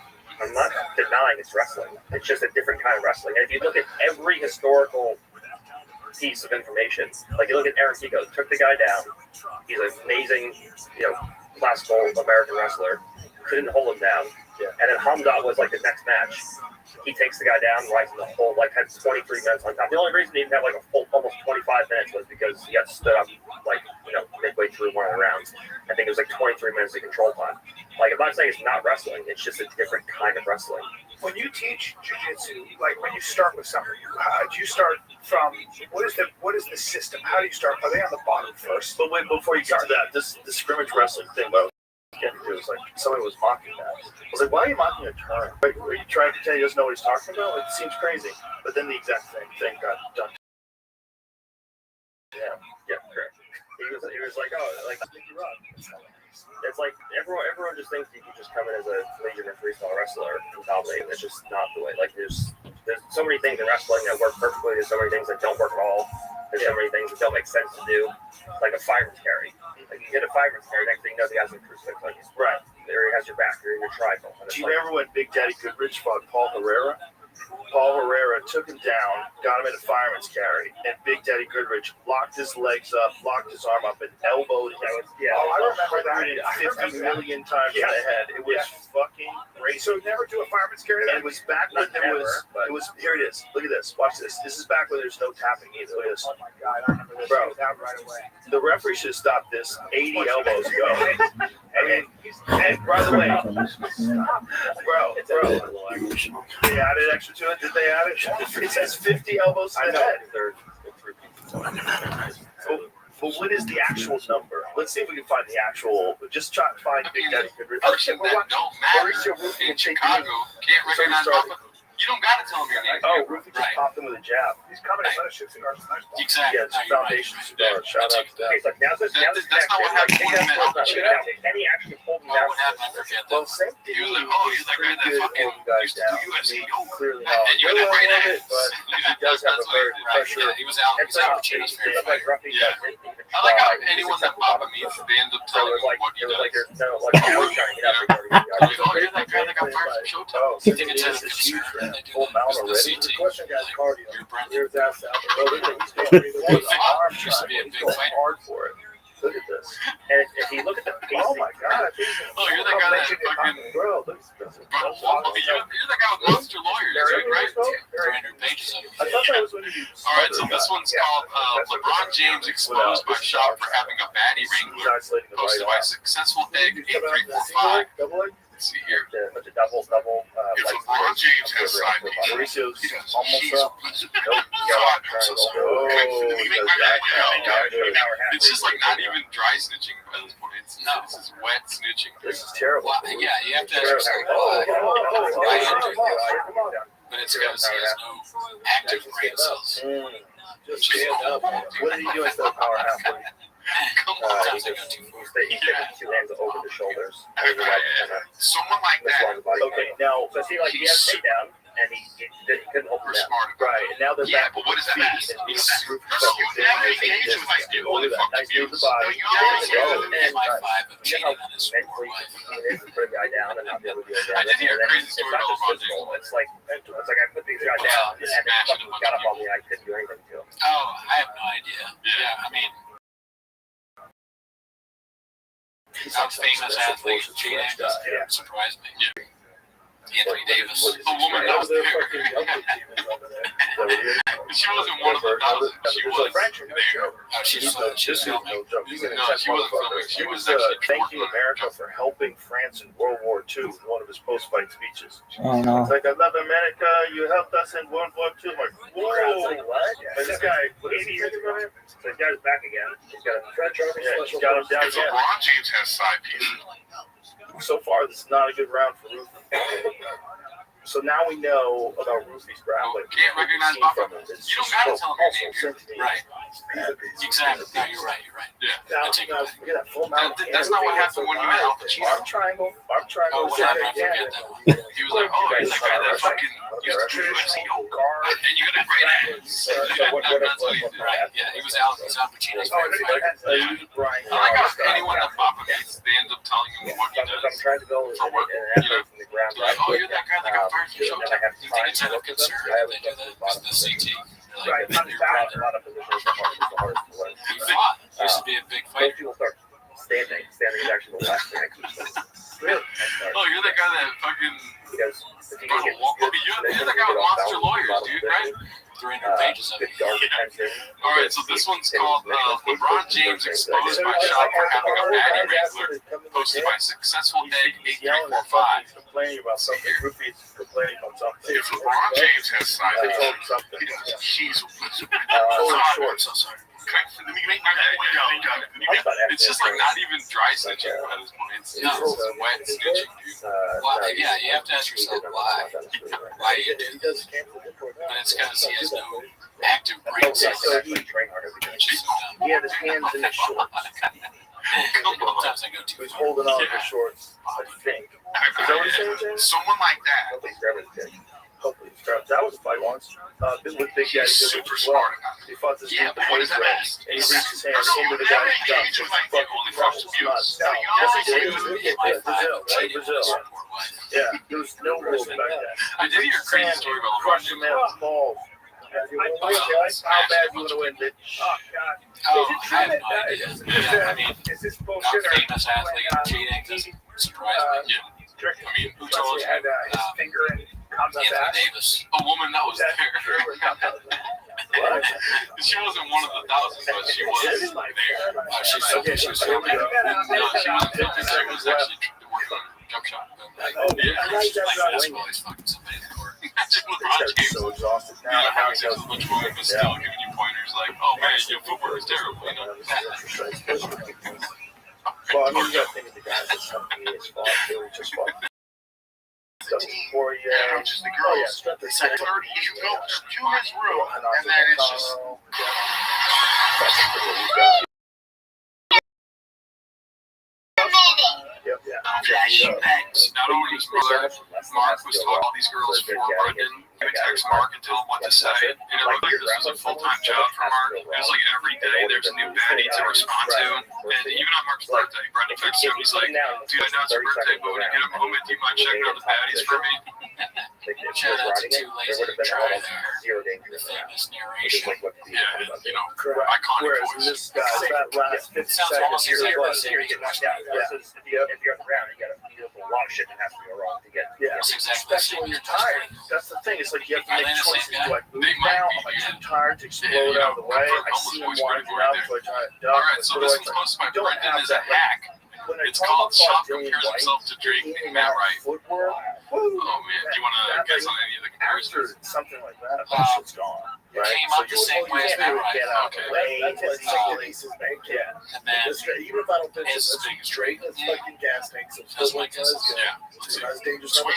denying it's wrestling. It's just a different kind of wrestling. And if you look at every historical piece of information, like you look at Aaron Pico, took the guy down. He's an amazing, classical American wrestler. couldn't hold him down. Yeah. And then Hamdat was like the next match. He takes the guy down, rides in the whole, like, had 23 minutes on top. The only reason he didn't have like a full, almost 25 minutes was because he got stood up, like, midway through one of the rounds. I think it was like 23 minutes of control time. Like, I'm not saying it's not wrestling, it's just a different kind of wrestling. When you teach jiu-jitsu, like when you start with something, do you start from what is the system? How do you start? Are they on the bottom first? But wait, before you get to that, this scrimmage wrestling thing, what I was getting to is like somebody was mocking that. I was like, why are you mocking a term? Like, are you trying to pretend he doesn't know what he's talking about? It seems crazy. But then the exact same thing got done. Yeah, correct. He was like, oh, like, you're wrong. It's like everyone just thinks you can just come in as a legitimate freestyle wrestler and dominate. It's just not the way. Like there's so many things in wrestling that work perfectly. There's so many things that don't work at all. There's so many things that don't make sense to do. Like a fireman's carry. Like you get a fireman's carry, next thing you know, the guy's in a crucifix on you. Right. There he has your back. You're in your tribal. Do you remember when Big Daddy Goodrich fought Paul Herrera? Paul Herrera took him down, got him in a fireman's carry, and Big Daddy Goodrich locked his legs up, locked his arm up, and elbowed him. I remember that. 150 million times in the head. It was fucking crazy. So never do a fireman's carry. And it was back when there was. Here it is. Look at this. Watch this. This is back when there's no tapping either. Look at this. Oh my God, I remember this. Bro, Out right away. the referee should have stopped this 80 elbows ago. I mean, and by the way, bro, they added extra to it. Did they add it? It says 50 elbows to the head. But what is the actual number? Let's see if we can find the actual. Just try to find Big Daddy Goodrich. Person that don't matter in Chicago can't recognize Papa. You don't got to tell him your name. Oh, Rufus just popped him with a jab. He's coming in with shooting cigars. Exactly. Yeah, it's Foundation Cigar. Shout out to that. Okay, so now That's not what happened when he met Uncle Chico. Any actually hold me Oh, down. what happened? I forget Well, that. same thing. He was like, oh, he's that guy that fucking used to do UFC. Clearly not. And you had that great it, ass. but he does have a very pressure. Yeah, he was Al Pacino's favorite fighter. Yeah. I like how anyone that Papa meets, they end up telling him what he does. I was trying to get out there. Like, oh, you're that guy that got fired from Showtime. You think it's a huge concern? They do full mount that. already. The CT. Question guys cardio. You're Brendan. Here's that sound. Used to be a big fighter. Hard for it. Look at this. And if you look at the pacing, Oh my God. Oh, you're that guy that fucking. Bro, look at this. You're that guy with monster lawyers, right? 300 pages of I thought that was when you. All right, so this one's called LeBron James exposed by shop for having a baddie wrangler. Posted by Successful Egg 8345. Double egg? Let's see here. But the double. If LeBron James has side pieces, Mauricio's he does. almost He's up. It's just like not even dry snitching by this point. It's just wet snitching. This is terrible. Well, yeah, you have to understand why. But it's because he has no active brain cells. Just stand up. What did he do instead of power half? Come on, He's taking two hands over the shoulders. someone like that. Okay, now, So see, like he has a takedown, and he couldn't hold him We're down. smart about right, and now they're Yeah, back but what does that feet, mean? and he's He's group no, now he's the Asian like dude. Only fucking nice move views. the body. No, you And my five of you cheating know on how his poor mentally wife. it is to put a guy down and not be able to do it. I did hear a crazy story about LeBron physical. James. It's like I put these guys down, and then fucking got up on me. I couldn't do anything to him. Oh, I have no idea. Yeah, I mean, how famous athlete cheating doesn't surprise me. Yeah. Anthony Davis. A woman that was there. She wasn't one of the thousand. She was there. Oh, she's filming. No, she wasn't filming. She was actually thanking America for helping France in World War II in one of his post-fight speeches. Oh no. It's like, I love America, you helped us in World War II. I'm like, whoa. What? And this guy, what is he doing? So he's got his back again. He's got a French Army. Yeah, he's got him down If again. LeBron James has side pieces. So far, this is not a good round for Ruth. So now we know about Ruthie's grappling. Can't recognize Buffalo. You don't gotta tell him your name. Right. Exactly. No, you're right. You're right. Yeah. Now, take now, look at that full mount. That's not what happened when you met Al Pacino. Arm triangle. Oh, what happened? I forget that one. He was like, oh, he's that guy that fucking used to do UFC. And you got a great ass. That's what he did. Right. Yeah, he was Al Pacino's favorite fighter. I like how anyone that Papa meets, they end up telling him what he I'm does. trying to go For work. and from the ground. Like, oh, you're that guy that got fired from And then I Showtime. have You think it's out of concern if they do the CT? Right, Like, a lot of positions are hardest to learn. he fought. Used to be a big Most fighter. people start standing. Standing is actually the last thing I keep. Really? Oh, You're the guy with monster lawyers, dude, right? 300 pages of it. All right, so this one's called LeBron James exposed by shop for having a baddie wrangler, posted by Successful Egg 8345. Complaining about something. Ruthie's complaining about something. If LeBron James has size, I told him something. she's Short. so sorry. Let me make my point. It's just like not even dry snitching at this point. It's wet snitching, dude. Well, yeah, you have to ask yourself why. Why you do this? And it's because he has no active brain cells. He had his hands in his shorts. Sometimes I go too He was far. holding on to his shorts, I think. Is that what he's saying, James? Someone like that. Hopefully he's grabbing his dick. Hopefully he's grabbing. That was a fight once. With Big Daddy. He's super smart about it. He fought this Yeah, dude but what is that? and he reached his hand into the guy's guts. Only from abuse. Brazil. Yeah, there was no rules back then. I did hear a crazy story about LeBron Crush him James. out, balls. How bad you want to win, bitch? Oh God. Oh, Is it I true have that no idea. is Yeah, I mean, is this a bullshit or famous athlete cheating doesn't surprise me. I mean, who told he you? had his finger in Hamza's Anthony ass? Davis. A woman that was Is that there. true or not? She wasn't one of the thousands, but she was there. She's filming. She was filming. No, she wasn't filming. She was actually working on a jump shot. Yeah. Like basketball, he's fucking somebody in the court. Imagine LeBron James. So exhausted Yeah, now. how he's a bunch of women, but still giving you pointers like, oh man, your footwork is terrible. You know? Well, I mean, you got to think of the guys that something is fought. They were just fought. Before, Yeah, just the girls. It's like 30, you go to his room, and then it's just. Not only was brother Mark was talking all these girls for Brendan, he would text Mark and tell him what to say. And it looked like this was a full-time job for Mark. It was like every day there's a new baddie to respond to. And even on Mark's birthday, Brendan texted him, he's like, dude, I know it's your birthday, but when you get a moment, do you mind checking out the baddies for me? Shout out to Too Lazy to Try there. The famous narration. Yeah, you know, iconic Whereas voice. this guy, that last 50 Sounds seconds, almost exactly the same you get knocked out. If you're on the ground, you got to deal with a lot of shit that has to go wrong to get. Yeah, That's exactly the especially same when you're as Touchdown. tired. That's the thing. It's like you have to Are make they the same choices. guy? Do I move They might now? be, Am I yeah. too tired to explode out of the way? I see him winding up, so I try to duck. All right, so this one's posted by Brendan as a hack. When I It's talk called about Shop Dillian compares White, himself to Drake he and came Matt out Wright. footwork. Oh man, do you want to guess on any of the comparisons? After something like that, that shit's gone. Right? Came up the same way as Matt Wright. Get out of Okay. the way. That's what Yeah. And then Even if I don't think his it's straight, it's fucking gas tanks. It's That's still my like guess. Yeah, let's see. Not as dangerous as Sweet.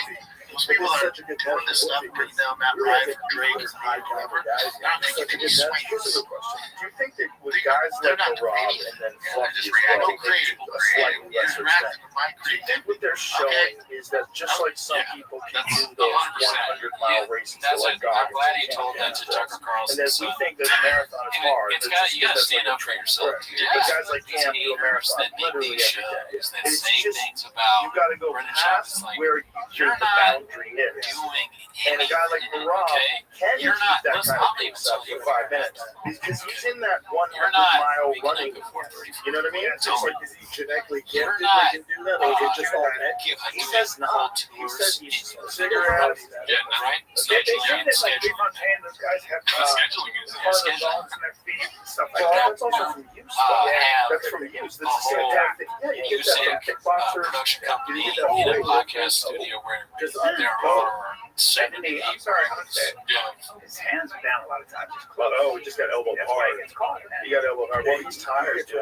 Those people that are doing this stuff, putting down Matt Ryan for Drake or high whoever, guys. I don't think you can just swing Here's a this. good question. Do you think that with They're guys not like the Rob creative. and then Yeah, they're Fluffy just as well, reacting they creative. do a slightly lesser Interacting extent? with my Do you think creativity. what they're showing is that just like some people can That's do those 100%. 100-mile races that's like what I'm Goggins glad and he told that to Campbell, Tucker and Carlson. then So we think that a marathon is hard. it's got you got to stand up for yourself. Correct. Dude. But guys like These Cam do a haters marathon that make literally these every day. shows that It's say just- things about You got to go Brendan Schaub is past like, where you're the not boundary is. doing And a guy like anything, Rob okay? can You're keep not. that Listen, kind of I'll even pace up tell you for 5 minutes because he's in that You're not 100-mile waking up running. before 34. You know what I mean? It's just like, is he genetically You're gifted? not, He can do that, or is it just all that? He says not. He says he's cigarettes. Yeah, right? They say Scheduling. that like big on hand, those guys have The scheduling is hard scheduling. bones in their feet and stuff like Well, that. that's also from use. have That's from use. That's the a same whole tactic. Yeah, you get that from music kickboxers. production company You get that in a whole podcast studio where Just there are 70 I'm sorry, I'm saying Yeah. his hands are down a lot of times. He's Well, close. oh, we just got elbow That's why hard. he gets caught. You got elbow hard. Well, he's tired, too.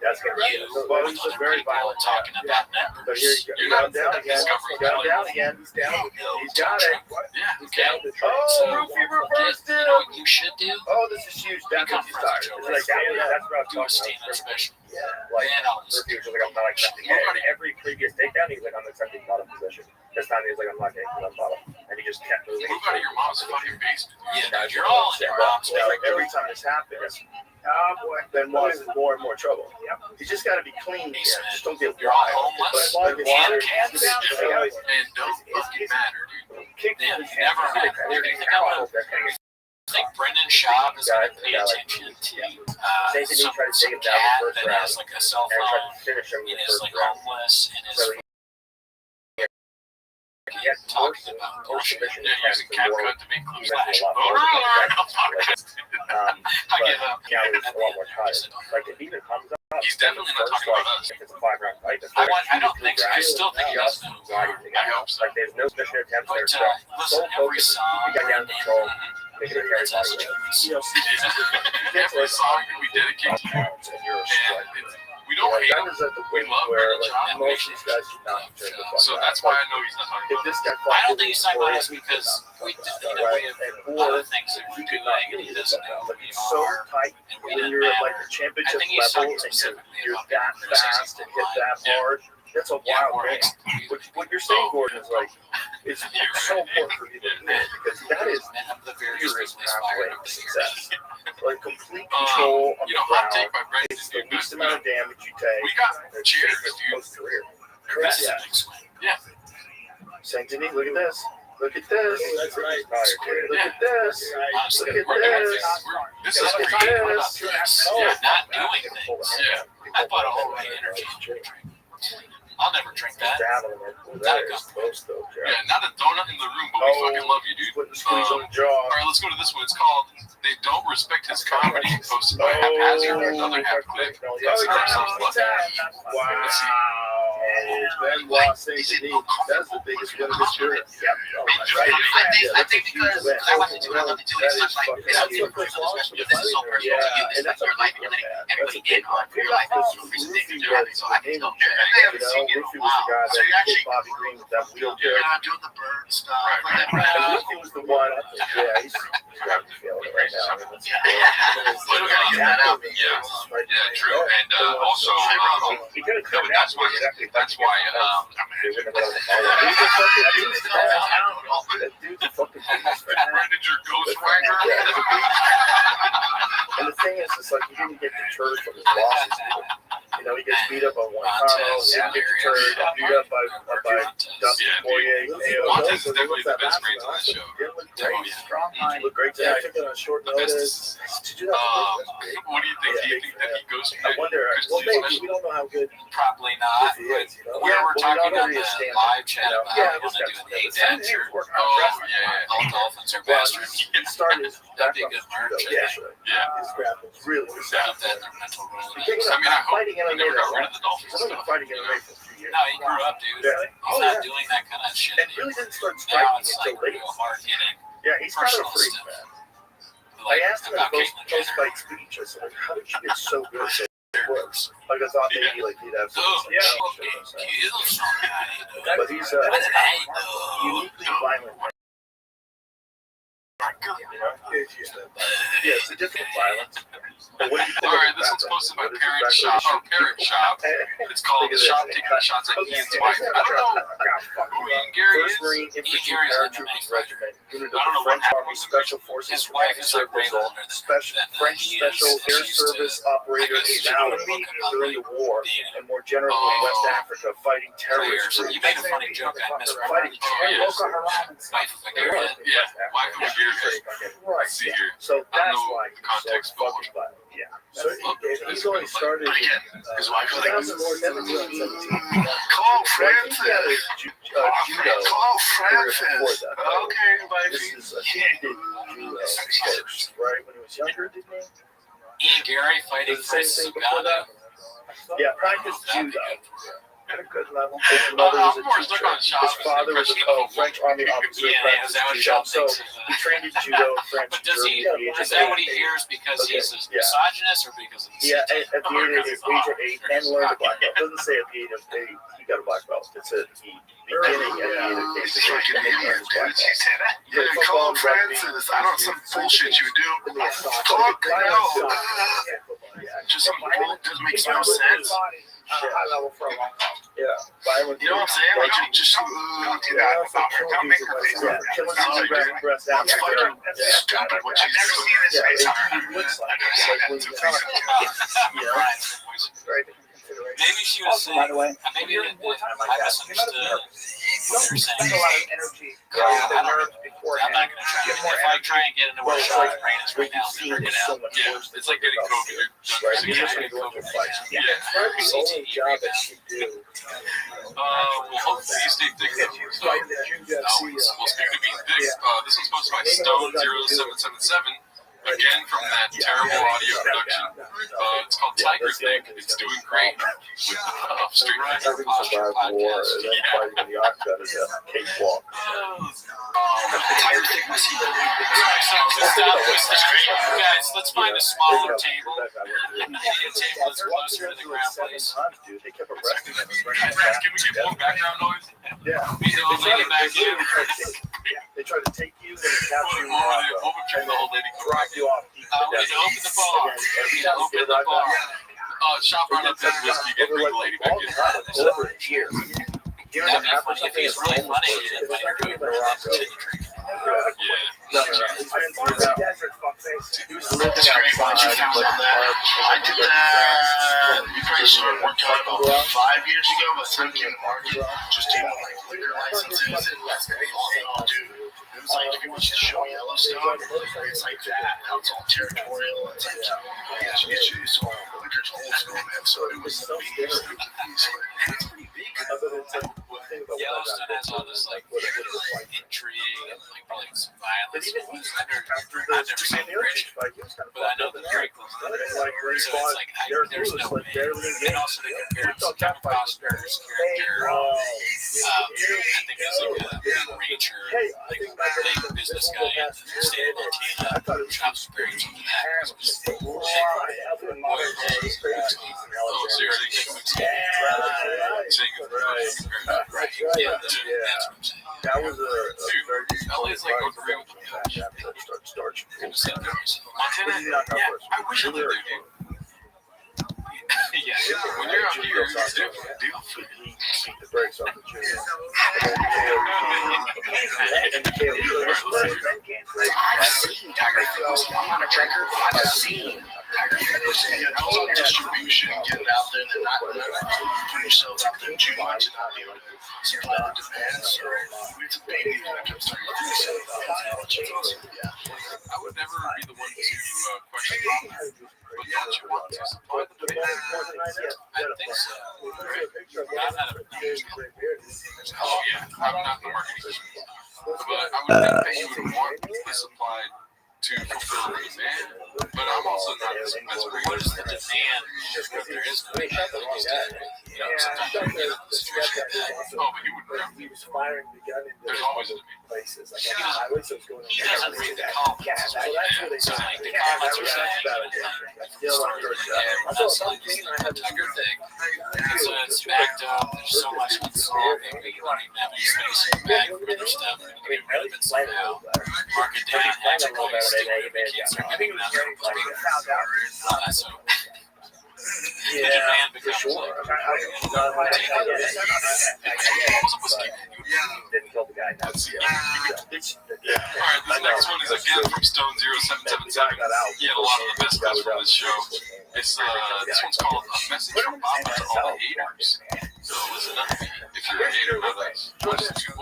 That's gonna be. you Well, with he's other very people violent. talking about But here numbers. you go. You're Got him not down again. discovering Got him Kelly. down again. He's down. He's got it. Yeah, He's okay. down. Oh, Roofie reversed You know him. what you should do? Oh, this is huge. That's Become he's tired. friends with It's like Joe. that's what I was Do a talking stand-up about. special. Yeah, like Then I'll listen. Roofie was like, I'm not accepting it. And every previous takedown, he's like, I'm accepting bottom position. This time he was like, I'm not getting to the bottom. And he just kept moving. Move out of your mom's fucking basement. Yeah, dude, you're all in your mom's Yeah, like bed. every time this happens, Oh boy. then Watts is more and more trouble. Yep. You just got to be clean here. Just don't get You're all wild. homeless. But And water, cats. down, see how he's And don't fucking matter, dude. Kicked Yeah, his never hands. had. Do you think I would think Brendan Schaub is going to pay attention to Same thing, he some tried to take him down cat the first that round. has like a cell and tried phone to finish him in and the is first like round. homeless and is So he get more talking about submission Yeah, attempts using and more CapCut to make clips. Flash. Oh, Um, I give up. but now it's a lot more tight. Like if even comes up, He's definitely not talking about us. If it's a 5-round fight, the I first don't think so. I still think he just doesn't know. riding I hope together. so. Like there's no submission attempts. But There's listen, sole every focus. song, You got down control. Make it a carry it's us body. Jones. Every song we dedicate to you, And you're a and strike. we don't hate That him. is at the We point love where Brendan like John. most of these guys do not turn the fuck So out. that's why I know he's not talking If about this us. guy I don't think he's talking about us because we have other things that he we're could doing, not and do he this. doesn't know who Like we it's so are, tight and we when didn't you're at matter. like the I championship think he's level talking and specifically you're about that fast and hit that hard. That's a Yeah, wild or game. What you're saying, Gordon, is like it's so important for people to do because that is the very serious pathway inspired to success. Like complete control on You the know, hot ground. take by Brendan, It's the dude. least amount of damage you take. We got cheers, dude. Post career. This is a Yeah. big swing. Saint Denis, look at this. Look at this. That's right. Look at this. Honestly, Look at We're doing this. things. This is Look at creative. What about this. this? Oh, Not doing things. Yeah. I bought a whole energy drink. I'll never drink that. That is close though, Jared. Yeah, not a donut in the room, but we fucking love you, dude. Put the squeeze on the jaw. All right, let's go to this one. It's called "They Don't Respect His Comedy," posted by Haphazard. Another half clip. Wow. Ben lost Saint Denis. That's the biggest win of his career. I think because I love to do it, it's such like it's something personal, especially if this is so personal to you. This is like your life, you're letting everybody in on your life. It's the reason that you're doing it. So I can tell you. Luffy was the guy that hit Bobby Green with that wheelchair. Doing the bird stuff. And Luffy was the one. Yeah, he's got to feel it right now. Yeah, true. And also, He could have come that's why. That dude's a fucking beast, man. Brendan, your ghostwriter. And the thing is, it's like he didn't get deterred from his losses. You know, he gets beat up on Guantanamo, he didn't get deterred, got beat up by Dustin Poirier. Montez is definitely the best brains on that show. Strong mind. Look great today. I took it on short notice. What do you think? Do you think that he goes from I wonder, well, maybe, we don't know how good Probably not. he is. You know? We were talking on the stand. live chat about Yeah, how this to guy's do an never 8 dad shirt. All dolphins are Well, bastards. he started his That'd be a good merch. Yeah. His graphics really good. Without that, their mental King Rolodex. I mean, I hope fighting he never got rid MMA. of the Dolphins. He's been fighting MMA for 3 years. No, he grew up, dude. Yeah. He's not doing that kind of shit. And really didn't start Now striking it's until like late. real hard hitting. Yeah, he's kind of a personal freak, stuff. man. I Like asked him in about the Caitlyn Jenner. post-fight speech, I said, like, how did you get so good so close? Like, I thought maybe like he'd have some but he's uniquely violent. Yeah, it's a different violence. But what do you think? All right, this one's posted by Parent Shop. It's called "Shop Taking Shots at Ian's Wife." I don't know who Ian Gary First is. Marine Infantry Gary's an Paratroopers MMA Regiment, unit I don't of know the French what Army Special Forces His wife Command is like way Circle, older French he Special is. Air She used to- Service operator now during the war, and more generally in West Africa, fighting terrorist You groups. made a funny joke. I missed Fighting terrorist Wife of a Garrett. Yeah, wife of a Gearhead. Right. See here. So I that's know why the context, he's so but fucking violent. Yeah. So he's only started his wife was like, 2017. "Call He had a judo Call career before that. Okay, This is, I think he did judo first, right? When he was younger, didn't he? Ian Gary fighting Did the same for thing before that? Sagana. Yeah, practiced judo at a good level. His I'm mother was a more stuck teacher. on Shop. His father was a French Army officer. Yeah, is that what Sean So thinks? he trained in judo in France But and does he? Germany. Is that what he hears because he's a Yeah. misogynist or because of the Yeah, CT? at the age of 8 and learned a black belt. It doesn't say at the age of 8 he got a black belt. It said he beginning at the age of 8 to learn his black belt. Yeah, call Francis. I don't know some bullshit you do. Fuck no. Just some bull just makes no sense. High level for a long time. Yeah, violent. You know what I'm saying? Like just Don't do that about her. Don't make her face up. Killing someone breast out. That's fucking stupid what I've you never seen his face on her. It looks like it's like when you talk. You know, Right into consideration. Maybe she was Also, by the way, maybe you're in wartime like I that. You're not a misunderstood. nervous. what they're saying. spend a lot of energy I on the don't nerves know. beforehand. I'm not going to try. Get more If I energy. try and get into where Sean's brain is right now, I'll never get so out. much Yeah, worse than it's like getting COVID. You're done Right? for You 6 just years. need to go to fights. Yeah. It's the only job that she do. Well, hopefully you stay thick. So, well, speaking of being thick, this one's sponsored by Stone 0777. Again, from that terrible audio production. It's called Tiger Thick. It's doing great with Street Fighter Posture Podcast. Fighting the octagon is a cakewalk. Tiger Thick was here. Guys, let's find a smaller table. Maybe a table that's closer to the ground, please. Dude, they kept arresting them. Can we get more background noise? Yeah. Be the old lady back in. They try to take you and capture you What would you the old lady come drop back? you off. We need to open the bar. We need to open the bar. Shop around up that whiskey, get bring the lady back in. Over a year. That'd be funny. If he's really funny, he'd invite her to a continue drinking. Yeah. He was living outside. I did that. We probably started working out about 5 years ago, but thinking in the market, just doing like liquor licenses and oh, dude. It was like if you watch the show Yellowstone, it's like that. How it's all territorial. It's like it's all liquor's old school, man. So it was the beast. It's pretty big. Yellowstone has all this like intrigue and like probably some violence. I've never seen the original, but I know the Drake was done. So it's like there's no way. And also they compare him to Kevin Costner's character. I think he's like a rancher, like big business guy in the state of Montana. I was very into that. Oh, seriously? Right. Yeah, that's what I'm saying. That was a very LA's like North Korea with the couch. Montana, yeah, I wish I lived there, dude. Yeah, when you're out here, it's different, dude. the brakes off the junior. I've seen Tiger Phil's on a drinker. I've seen Tiger Phil's on distribution, getting out there and not putting yourself out there too much and not being able to supply the demand. So it's a baby when it comes to I would never be the one to question Robin, but don't you want to supply the demand? I think so. I'm not a Oh yeah, I'm not the marketing. But I would think that you would want the supply to fulfill the demand. But I'm also not as what is the demand if there is no demand? You know, sometimes you get in a situation like that. Oh, but he would know. He was firing the gun into There's always a demand. places. Like on the highway, so it's going He doesn't read the comments. So that's what they So say. like the comments are saying, we're not selling this Tiger thing. And so it's backed up. There's so much unsolved. We don't even have any space in the bag for other stuff. We're going to get rid of it somehow. Mark it down, actually, stick with it. Kids are getting another so the demand becomes like Didn't kill the guy. That's Alright, this next one is again from Stone 0777. He had a lot of the best bits from this show. It's this one's called A Message from Papa to All the Haters. So listen up, if you're a hater of us. We'll just actually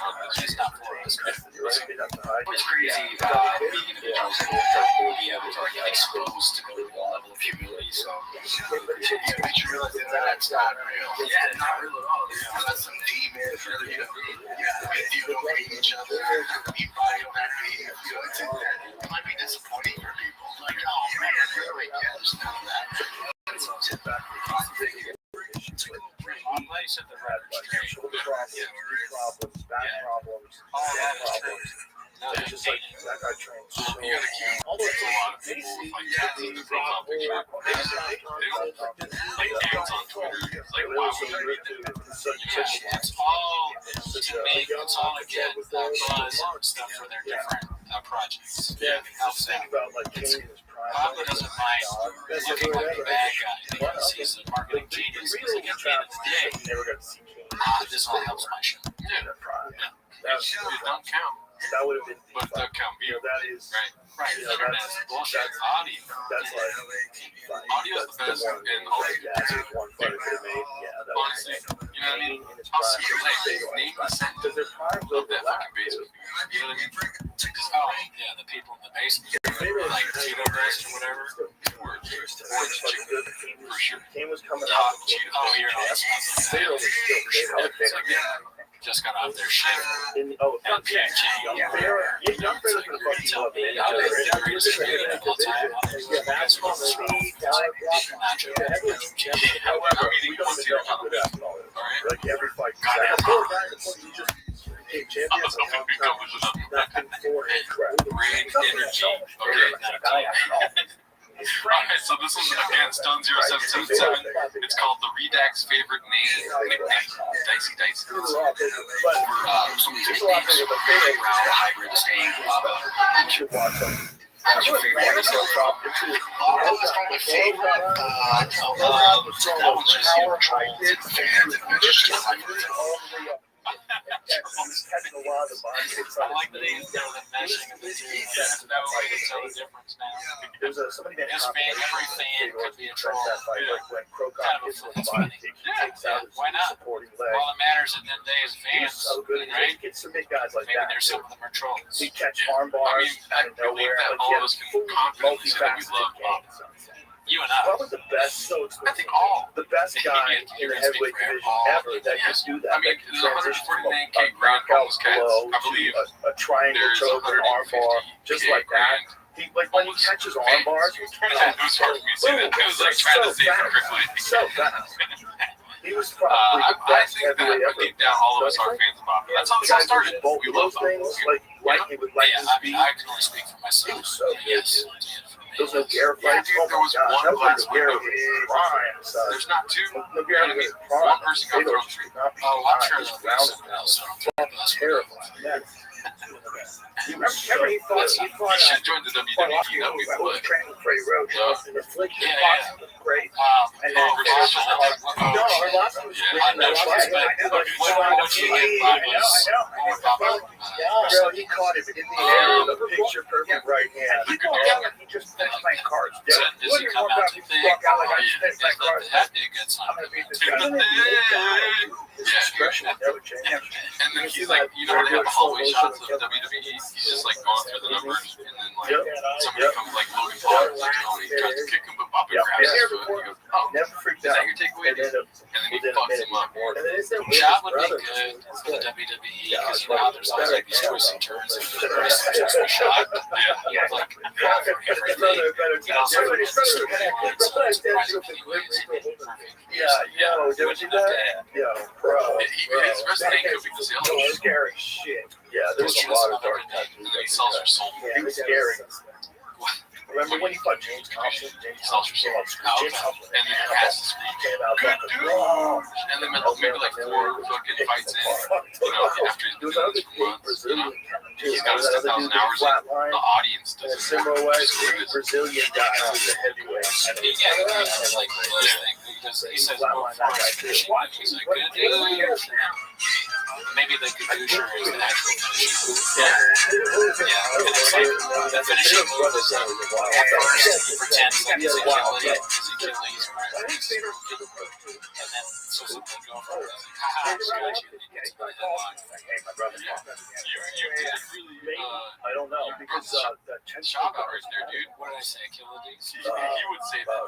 on this. it's not for us. It's crazy being individuals will be able to get exposed to the level of humility. So it makes you realize that that's not real. Yeah, not real at all. That's some demons. You don't hate each other. You probably don't have hate. It might be disappointing for people. Like, oh man, really? Yeah, there's none of that. I'm glad you said the record straight. All that is true. It's just like that guy trains. You gotta keep a lot of people with like kids in the profile picture. They don't like ads on Twitter. It's like, why would you read that? It's all to make it's all to get buzz and stuff for their different projects. Yeah, Helps think out. about like Kane is prime. Pablo doesn't mind looking like a bad guy because he's a marketing genius. Because like at the end of the day, Never got to see Kane. this all helps my show. Yeah, it don't count. That would have been But that can't be. that is Right. You know, Internet that's- is bullshit. Audio. that's like Audio is the best one in one audio. one fun could have made. Yeah, that was Honestly, you know what I mean? in its I'll prime. see you later. Name the sentence Because their primes of that overlap. fucking basement. You know what I mean? Oh, yeah, the people in the basement, like Tito Roast or whatever. Words. For sure. Kane was coming Oh, out. you're on They don't It's like, just got off their shit. in oh, And yeah. PJ, Young Bear is gonna fucking tell love me it. how They're they gonna greatest division of all time. Yeah, that's what we However, we don't even know how good basketball is. Like every fight, you just take champions. Nothing for it. Brain energy. Okay. Alright, so this one's again Stone 0777. It's called the Redact's favorite nickname. Dicey Dice. But Some there's a lot of things about favorite round hybrid staying. you should watch them. What's your favorite? It's so tough. It's just- My favorite. that was just your catching a lot of the body hits I on like his that he's knees. doing the meshing of the two. That's no way to tell the difference now. There's somebody that His fan, every fan could be a troll. that fight, like when Krokop Kind of hits him in the it's body, funny. he takes out his Why not? supporting leg. All that matters in them days, He was fans, so good. He right? gets some big guys like Maybe that. there's some of them are trolls. He catch arm I bars mean, I out of believe nowhere. that Like all he of had us can full confidently say that we love Bob. You and I. Bob was the best, I think all. the best guy in the heavyweight division ever that could do that. I mean, that could the transition from 149K a grand knockout bonus cats, blow I believe to a triangle there's choke, an arm bar, just 150K like that. grand. He like when he catches arm bars, he It catches was hard for me to say that. It was like trying to say it quickly. so fast. He was probably I the best think that heavyweight ever. deep down, all of us are fans of Bob. That's how this all started. Both We of those love Bob. things, like he would like Yeah, his I mean, speed. I can only speak for myself. He was so good, Yes. dude. Those Nogueira Yeah, fights, dude, oh there my was God, one that glass was Nogueira window. was prime, son. There's not two. Nogueira was prime. One person got thrown through. Oh, I'm sure He's there'll be rounded someone now. else. Terrible. He was so Remember he fought You should join the WWE. That would be fun. training with Freddie Roach. and the flick Yeah, boxing was great. And then Oh, no, Arlovsky was Yeah, winning that fight. what you get by was Bro, he caught it in the air with a picture perfect right hand. He just finished playing cards. So does he come out to think, Walk out like I just yeah, finished playing cards. that'd be a good I'm gonna sign. beat this guy. His expression never changed. And then he's like, you know, when they have the hallway shots of WWE, he's just like going through the numbers, and then like somebody comes like Logan Paul, like, you know, he tries to kick him, but Bobby grabs his foot, and he goes, "Oh, Never freaked is out. that your takeaway?" And then And then he fucks him up. and then it's their That would be brother. good for the WWE because you know how there's always like these twists and turns and the person just be shot. Yeah, Like His brother better you know, so his brother Yeah, yo, did you see that? Yo, bro. His wrestling could be the sales. That was scary shit. Yeah, there was a lot of dark touches. And then he sells her soul. Yeah, it was scary. Remember when he fought James Thompson? He sells her soul. James Thompson. And then he has to scream. Came out Good like, dude. "Whoa." And then maybe like 4 fucking fights in, you know, after he's There been was doing another this for big months, you know. Brazilian. He's got his 10,000 hours in. Flatline. The audience And a doesn't similar way, work. the Brazilian guy who's a heavyweight. yeah, it's like the worst thing because he says before finishing, he's like good dude. Maybe the Kadusha is the actual finishing move. Yeah, and it's like the finishing move is like first he pretends like he's Achilles because Achilles and then so something go for it. Like, haha, it's good. And he gets the headlock. I don't know because the tension. Shout out right there, dude. What did I say, Achilles? He would say that.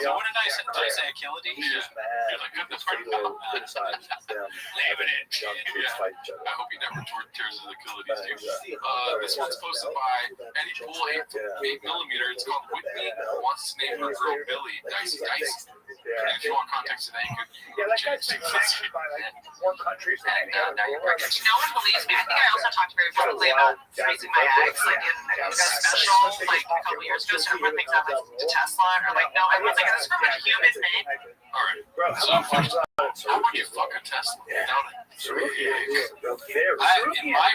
So what did I say? Did I say Achilles? He's just mad. You're like, good, that's Because right. Fedor criticizes them having young kids fight each other. I hope he never tears his Achilles, dude. This one's posted by Eddie Pool 8mm. It's called Whitney Wants to Name Her Girl Billy Dicey Dice. And if you want context to that, you could Yeah, that guy's been sanctioned by like more countries than any other now you're world. back. No one believes me. I think I also talked very publicly about raising my eggs, like in a special, like a couple years ago. So everyone thinks I'm like to Tesla, or like no, everyone's like, this is from a human being. All right. Bro, how about How would you fuck a Tesla without it? In my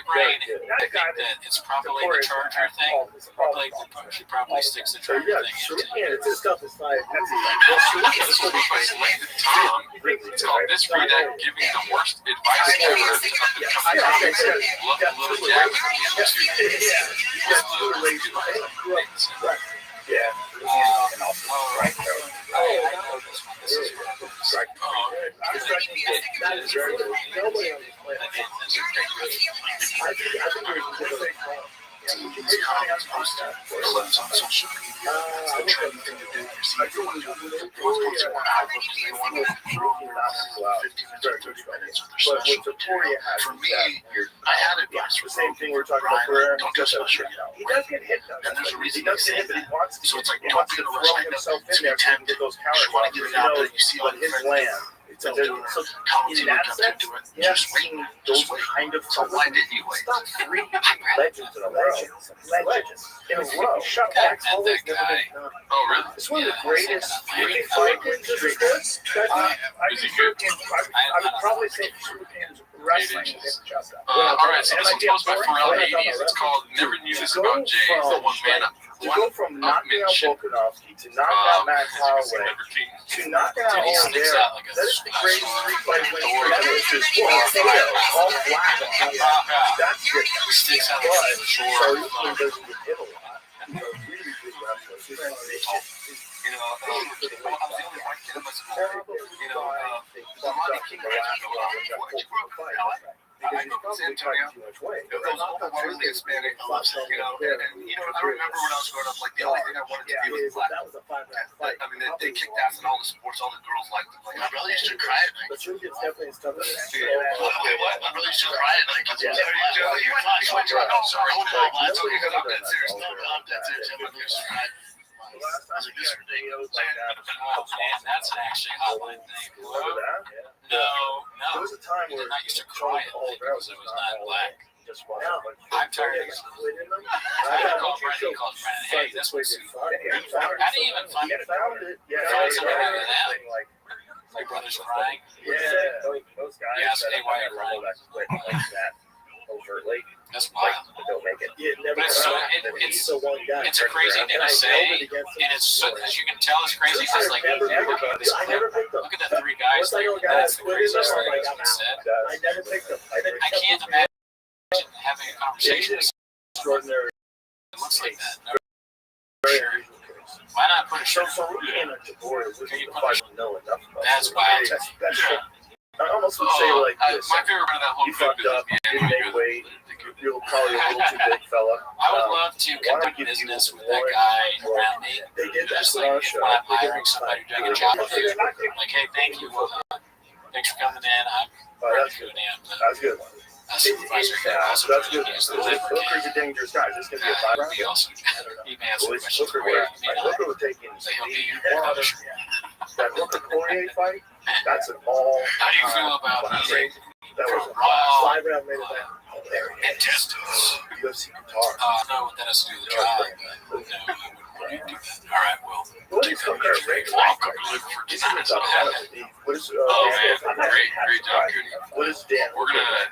brain, I think that it's probably the charger thing. She probably sticks the charger thing into. This stuff is fine. This is by Landon Tom. It's called This Free That Giving the Worst Advice Ever. Love a little jab at the end too. Yeah. This is nobody on this planet. For me, I had advice for the same thing we were talking about for don't get special. He does get hit though. And there's a reason he does get hit, but he wants to. So it's like, he don't wants be to in a throw rush. himself in there to get those counters. You want to get it out there, you see all but the his land. So in that sense, he has seen those kind of so why didn't you wait? stop 3 legends in a row. Legends in a row. Shut back all those never been done. Oh, really? It's one of the greatest street fighters in sports. I would probably say Superman's wrestling is just all right, so this one's posted by Pharrell 80s. It's called Never Knew This About Jay. It's the one man up. To go from knocking out Volkanovski to knocking out Max Holloway to knocking out all there, that is the greatest street fight win. That is just all black. That's it. But Charlie doesn't get hit a lot. He's a really good wrestler. You know, I was the only white kid in my school. You know, Monty King where did you grow up? I grew up in San Antonio. There was overwhelmingly Hispanic, you know, and you know, I remember when I was growing up, like the only thing I wanted to be was black. That was a 5-round fight. I mean, they kicked ass in all the sports, all the girls liked them. Like, my brother used to cry at night. But Truth is definitely stuff that Wait, what? My brother used to cry at night. Sorry, it's okay, because I'm dead serious. No, I'm dead serious. My brother used to cry. The last time we got videos like that, Oh man, that's an actually hotline thing. remember that? No. There was a time where I used to cry at night because it was not black. Just wasn't like I'm tired of this. I called Brandon, hey, this one's I didn't even find it. Found it. Yeah, Found something yeah, other than that. like My brother's crying. those guys. Yes, that hey, why are you roll that quick like that overtly. That's Like, wild. don't make it. Yeah, never. But it's so- he's the one guy. It's a crazy thing to say, and it's so, as you can tell, it's crazy because like I never picked them. look at the 3 guys there. That's the craziest thing that's been said. I never picked them. I can't imagine having a conversation with Extraordinary. someone that looks like that. Very unusual case. Why not put a So, shirt? so we came into Boris. Can you The put a fight know enough about. That's it. wild. That's I almost would say like this. My favorite part of that whole You fucked up. You didn't make weight. You're probably a little too big, fella. I would love to conduct business with that guy around me. They did that Just for like our if show. when I'm hiring somebody doing a job, like, hey, thank you. Thanks for coming in. I'm That's good. good. And That's good. a supervisor can also That's good. use the lift. Hooker's a dangerous guy. This can be a That 5 would be awesome. He may answer Well, questions Hooker, for you. He may not. Hooker would take in So he'll be your speed, water. coach. That Hooker Poirier fight, that's an all. How do you feel about classic. That was a raw 5-round main event. intestines? UFC guitar. No, that has to do the job. But no, I wouldn't do that. All right, well. What is Hooker? Welcome to Live for This is Dishonest. a tough one. What is? Oh man, great job, Goody. What is Dan? We're gonna,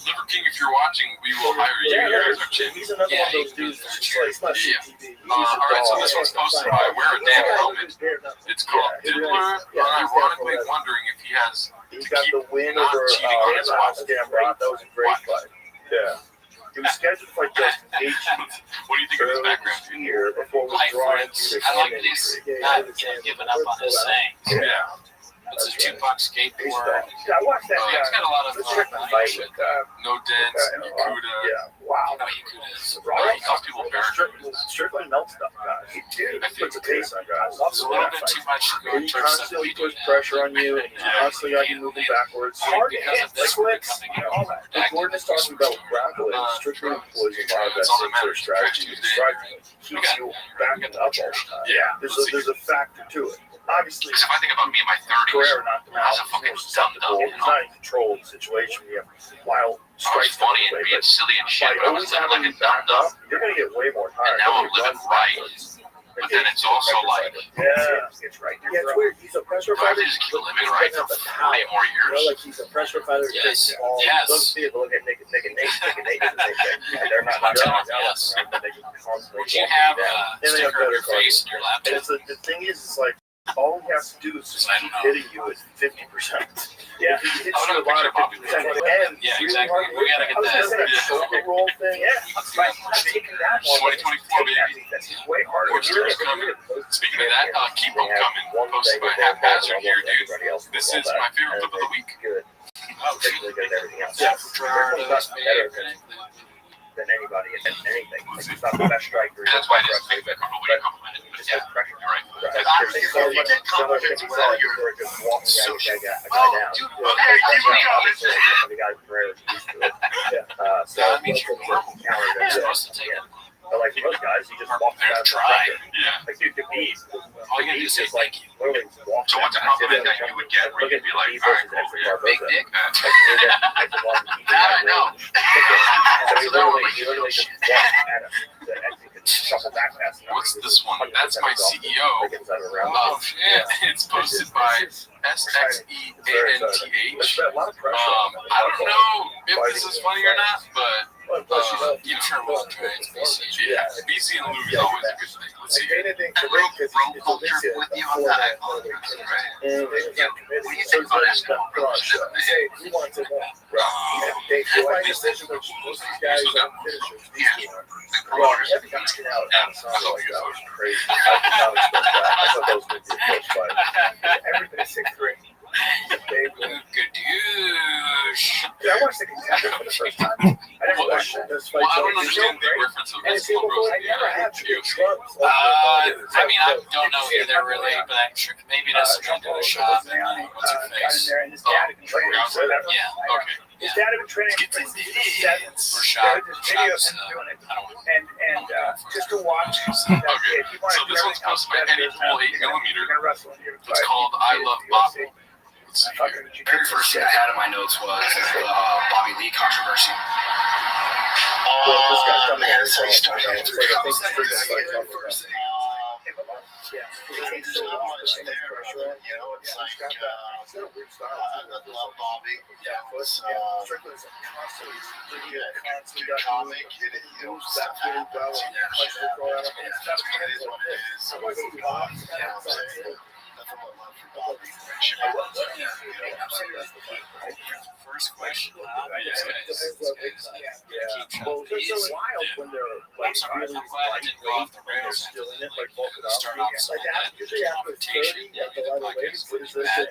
Liver King, if you're watching, we will hire you here as our champion. He's another Yeah, one of those dudes that's just like, it's not Yeah. CTV. All right, so this one's posted by Wear a Damn Helmet. It's called Diddler, unironically wondering if he has He to got keep the win not over cheating on his wife. Gamrot. That was a great fight. Yeah. He was scheduled to fight Justin Gaethje What do you think of his background? here before Hi, withdrawing friends. to I like that he's not giving up on his sayings. Yeah. It's his Tupac skateboard. I watched that Oh, guy. He's got a lot of Let's check the fight with No dents, Yakuda. yeah. Wow. You know, Yakuda is. He calls people barricades. Strickland melts stuff, guys. He puts a pace on guys. It's a little bit too much to go He towards stuff constantly we do puts now. pressure on you, and he constantly got you moving backwards. Hard to Because hit. of this, That's we're what becoming all that. What Gordon is talking about grappling. Strickland employs a lot of that same strategy. Keeps you backing up all the time. Yeah. There's a factor to it. Obviously, Because if I think about me in my 30s, Carrera knocked him out. I was a fucking dumb, It's not a controlled situation. You have wild I was strikes. funny and being silly and shit, but I was living like a dumb dumb. You're going to get way more tired. And now I'm living right. And but then it's also like, it's right here. Yeah, it's weird. He's a pressure do I have fighter. to just keep living right for 40 more years? Like he's a pressure fighter. Yes. Those people look at Nick and Nate, they're not Yes. but they can constantly Would you walk have you down. a sticker of your face in your And laptop? the thing is like all he has to do is just keep hitting you at 50%. Yeah. If he hits you a lot of 50%, and Yeah, exactly. We gotta get that. shoulder roll thing. Yeah. I've taken that one. 2024, baby. That's way harder. More stars coming. Speaking of that, keep them coming. Posted by Haphazard here, dude. This is my favorite clip of the week. Good. Particularly good at everything else. Yeah. Better than anybody in anything. Like, he's not the best striker. That's why I just think that nobody complimented. Just has pressure. You're right. If you get compliments, well, you're just walking so a guy down. dude, okay, keep it coming. The guy Pereira is used to it. So That means you're normal. counter You're that. supposed to take it. But like most guys, he just walks down. Try. Yeah. Like dude, Khabib. All you gotta do is say thank you. Literally just walks So what's a down. compliment that you would get where you'd be like, all right, cool, yeah. Big dick. That I know. So he literally just walks at him. And you can shuffle back past him. What's this one? That's my CEO. Oh shit! It's posted by SXEANTH. I don't know if this is funny or not, but You sure will try. It's BC. yeah, BC and Louis is always a good thing. Let's see. Rope culture with you on that. Right. What do you think about basketball? He wants to know. They feel like decision of most of these guys are finishers. These Yeah. The promoters have got to get out. That was crazy. I thought those would be a close fight. Everybody's 6'3". Gadoosh. Dude, I watched the Contender for the first time. I never watched this fight. Well, I don't understand the reference of And it's basketball before bros. I never had to get clubs. I mean, I don't know either really, but I'm sure maybe that's trying to do a shot. What's her got in face? there, and his dad had been training. So that's Yeah. Okay. his dad had been training since he was 7. Or shot. There's videos of him doing it. And just to watch that kid, he wanted So to this do one's everything else posted by better. Eddie Pool 8 millimeter. You're gonna wrestle and you're gonna It's fight. called I Love Bobby. Let's see here. Very first thing I had in my notes was Bobby Lee controversy. This guy's coming man, in. so he started So I going think through it. this is First thing. Yeah. There's so much there, you know, it's like, I love Bobby. Yeah, it was, Strickland's a constant, good comic. It moves that really well. Yeah, it is what it is. So it's nothing but love for Bobby. First question. Well, it's so wild when they're like really I'm glad I didn't go off the rails. still in it, like Start off so like that usually after 30, like a lot of ladies, what is this? Okay,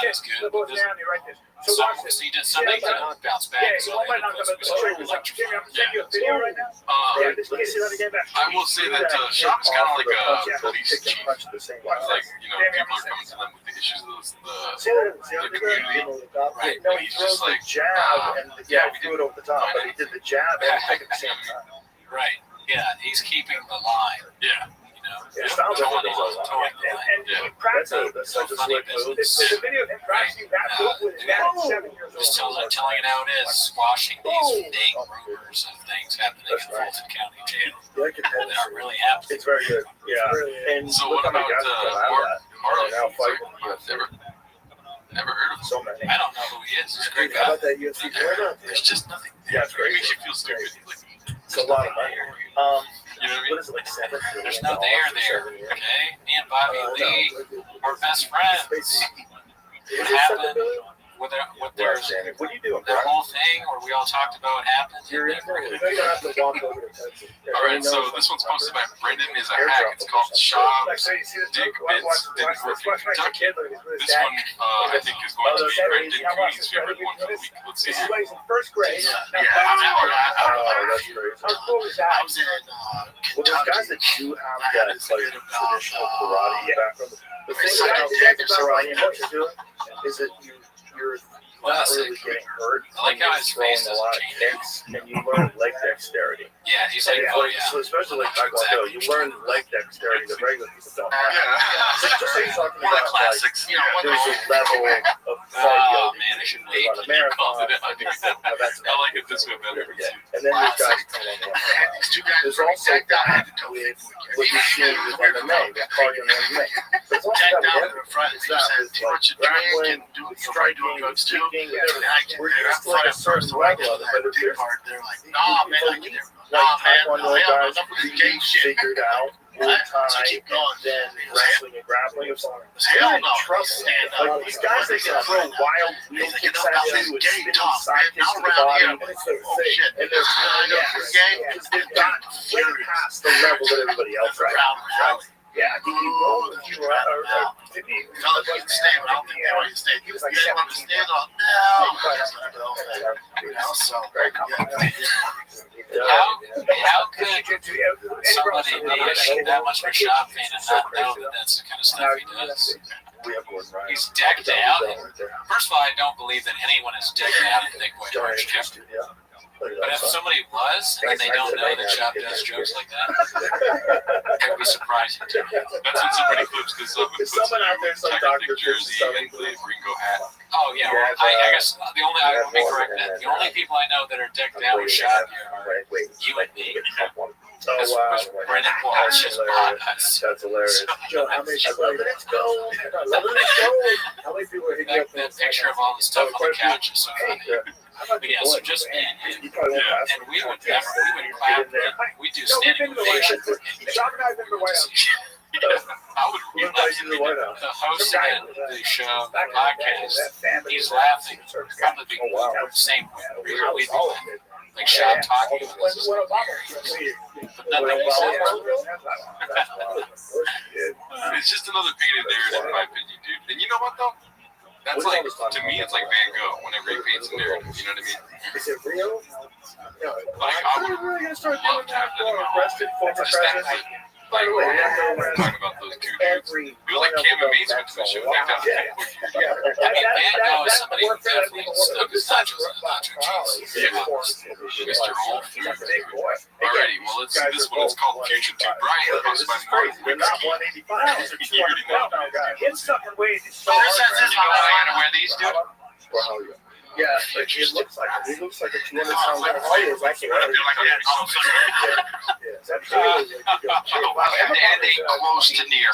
That's good. Both down, you right there. So watch this. So you did something to bounce back. Yeah, So you might not come up with the trick. Jimmy, I'm gonna send you a video right now. Yeah, just in case you never get back. I will say that Shop's kind of like a police chief. Punch the same way. Like, you know, people are coming to them with the issues of See that? the community. Right. No, But he he's throws just the like, jab and yeah, he threw it over the top, but he did the jab and kick at the same time. Right. Yeah, he's keeping the line. Yeah. You know. Yeah, styles Towing everything the goes line. And Yeah. he practiced. That's such a Funny slick move. This is a video of him practicing that move with his dad at 7 years old. Just telling it how it is, squashing these vague rumors of things happening in Fulton County Jail that aren't really happening. It's very good. Yeah. And So look what how many about guys come out of that. Marlon? Now fighting. Never heard of him. So many. I don't know who he is. He's a great How guy. about that UFC fight? There's just nothing. Yeah, it's It great. makes you feel stupid. Like, It's a lot of money. you know what I mean? What is it, like $7 billion? There's no there there. Okay? Me and Bobby Lee are best friends. What happened with their What do you do? their whole thing where we all talked about what happened? You're in there. You're gonna have to walk over to Texas. All right, so this one's posted by Brendan is a hack. It's called Like, Shop so you see this Dick watch Bits Didn't Work in Kentucky. kid with his This dad. one, I think, is going to be Brendan Cooney's favorite one for the week. Let's see This here. is when he's in first grade. Yeah, Now, I that's great. How cool is I that? was in Well, there's guys that Kentucky. do have I that had this bit like about traditional karate background. The thing Excited about dick or something karate like and what you're doing is that you're not really getting hurt. I like how his You're face throwing a lot of doesn't change. kicks, and you learn leg dexterity. Yeah, he's like, Yeah, oh like, yeah. so especially like Taekwondo, you learn leg dexterity that regular people don't have. Yeah. Just so you're talking One of about the classics. like, You know, there's a level of Oh man, I should run a have marathon. called it out. I like it this way better. Yeah. And then there's guys coming on. These two guys There's also guys with what you see with MMA, with cardio and MMA. But it's also tagged got down in with the front. it's He not said, it's "You want like to drink grappling, and doing striking, drugs too?" kicking, And I get we're there. used to like a certain level of it, but Big there's part. They're like, "Nah, man, I get there." like Nah, man, taekwondo hell no, guys enough with this gay shit. figured out Muay So Thai, keep going. then wrestling and grappling. Hell no. Trust Stand like up. these guys that can throw wild wheel kicks at you with spinning side kicks to the body. Oh shit. And they're because they've got way past the level that everybody else right. Yeah, I think you roll if you are didn't he? Fellas want to stay, but I don't think they want to stay. He was You like guys want to 17. stay? No. So, Very How could somebody be that much of a shop fan and not know that that's the kind of stuff he does? He's decked out. First of all, I don't believe that anyone is decked out in big way merch. But if somebody was, and they don't know that Shop does jokes like that, it would be surprising to me. That's in so many clips because someone puts someone out there, some doctor jersey and the Ringo hat. Oh yeah, well, I guess the only I will be correct that the only people I know that are decked out with Shop here are you and me. Oh wow! Brendan Walsh is hot. That's hilarious. Joe, how many people? Let's go! How many people are hitting up That picture of all the stuff on the couch is so funny. But yeah, so just me and him. And we would clap, we do standing ovations. I would realize the host of the show, the podcast, he's laughing from the same way. We do that. Like Shop talking with us. But nothing we said. It's just another painted narrative, in my opinion, dude. And you know what, though? That's like, to me, it's like Van Gogh whenever he paints a narrative. You know what I mean? Is it real? Like, I would really gonna start love to have that in my arrested former president. By the way, talking about those two dudes. It was like Cam and Bates went to the show. They got I mean, Van Gogh is somebody who definitely stuck his nachos in the nacho cheese. Mr. Wolf. Alrighty, well, this is what it's called, Future 2. Brian, hosted by Martin. They're not 185 pounds. They're 200 pound guys. His fucking weight is so This says this on the line of where these do. yeah, like it looks like it. He looks like a 200 pound guy. Oh, I can't remember. That's really And they close to near.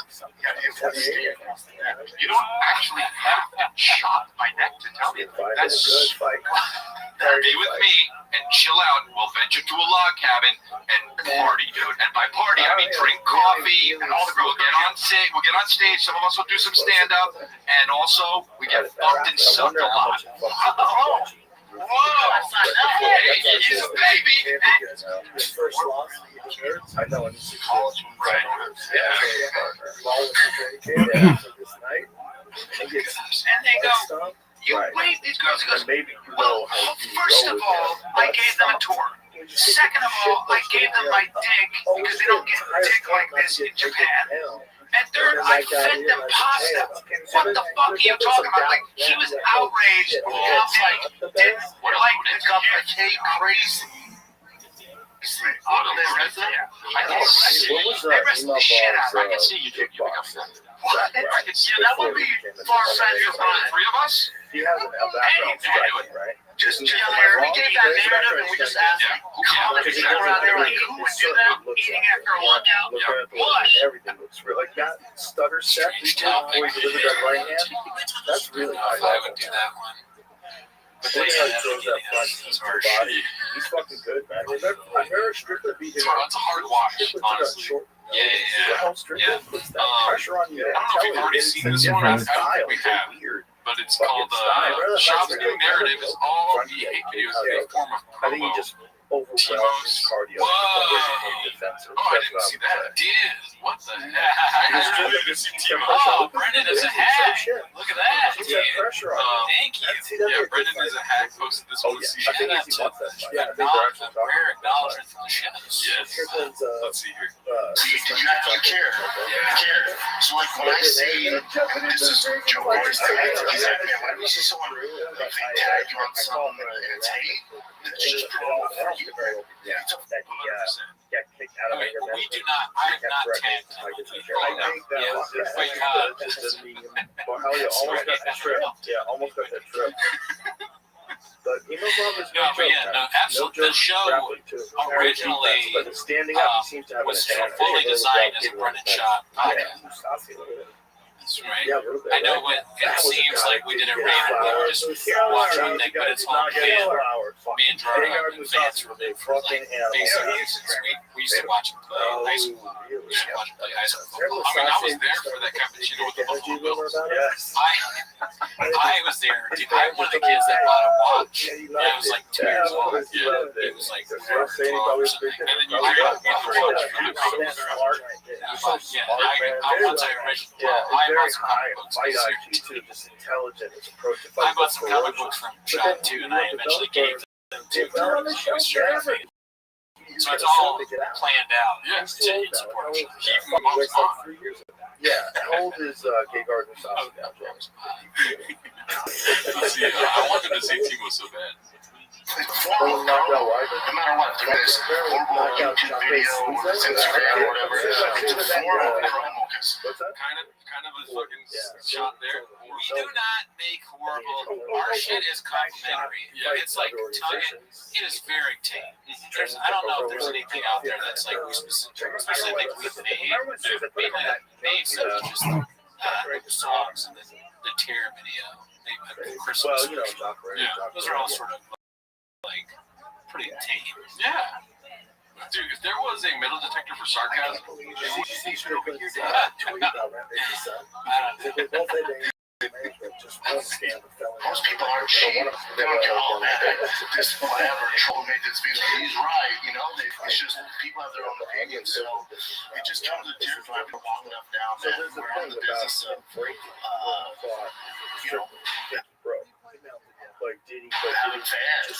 You don't actually have that shot by neck to tell you. That's be with me and chill out. We'll venture to a log cabin and party, dude. And by party, I mean drink coffee and all the girls. We'll get on stage. Some of us will do some stand up, and also we get fucked and sucked a lot. Whoa! Hey, he's a baby. His first loss. I know it's college. Right. Yeah. And they go, you wait, these girls goes, well, first of all, I gave them a tour. Second of all, I gave them my dick because they don't get a dick like this in Japan. And third, I fed them pasta. What the fuck are you talking about? Like, he was outraged. Like, didn't like the government crazy. They arrested the shit out. I can see you pick up that. What? I can see that would be far-fetched for the three of us. He has an background striking, right? Just chill here. We gave that narrative and we just asked comics to go around there like, who would do that eating after a workout? What? Everything looks real. Like that stutter step he did before he delivered that right hand. That's really high. I would do that one. But look at how he throws that front into the body. He's fucking good, man. I remember Strickland beat him. It's a hard watch, honestly. Yeah. Strickland puts that pressure on you. I don't know if you've already seen this one. I don't think we have. But it's called Shop's new narrative is all the hate videos in the form of I think he promo. just overwhelmed his cardio. Defensive. Oh, I didn't see that. Dude, what the heck? I really didn't see Timo. Oh, Brendan is a hack. Look at that. He's got pressure on him. Thank you. Yeah, Brendan is a hack. Posted this one. I think he wants that fight. Yeah, I think they're actually talking Rare about acknowledgement from the show. Yes. Strickland's, Let's see here. You actually care. I care. So like when I see this is Joe Rogan's thing, he's like, man, when you see someone like they tag you on something and it's hate, it's just promo for you. that he got think out of anger We do not. I have not tagged him. I on think Twitter. Borrelia almost got the trip. Yeah, almost got that trip. But email Bob is No, but yeah, no, absolutely. The show originally but the standing up, he seems to have was fully designed as a Brendan Shaw podcast. That's right. Yeah, a little bit, I know what it seems like we did it randomly, just watch one thing, but it's all planned. Me and Jordan have been fans for like basically since we used to watch him play high school. We used to watch him play high school football. I mean, I was there for that cappuccino with the Buffalo Bills. Yes. I was there. Dude, I'm one of the kids that bought a watch. I was like 2 years old. It was like 12 or something. And then you got the watch from the comic book. Once I read, very high fight IQ too, just intelligent, his approach to fight. I bought some comic books from Shop too, and I eventually gave them to her. She was sure of it. So it's all planned out. Yeah, to support each other. Yeah, how old is Gay Gardner Sausage now, James? I wanted to see Timo so bad. No matter what, there's horrible YouTube video, Instagram, or whatever. It's a horrible promo because Kind of a fucking shot there. We do not make horrible. Our shit is complimentary. It's like it is very tame. I don't know if there's anything out there that's like we specifically made. Made such as just the songs and the tear video. Christmas. Those are all sort of like pretty tame. Yeah. Dude, if there was a metal detector for sarcasm, most people aren't cheap. They don't get all that. Just whatever. Troll made this video. He's right. You know, it's just people have their own opinions. So it just comes to terrifying for long enough now that we're in the business of, having fans.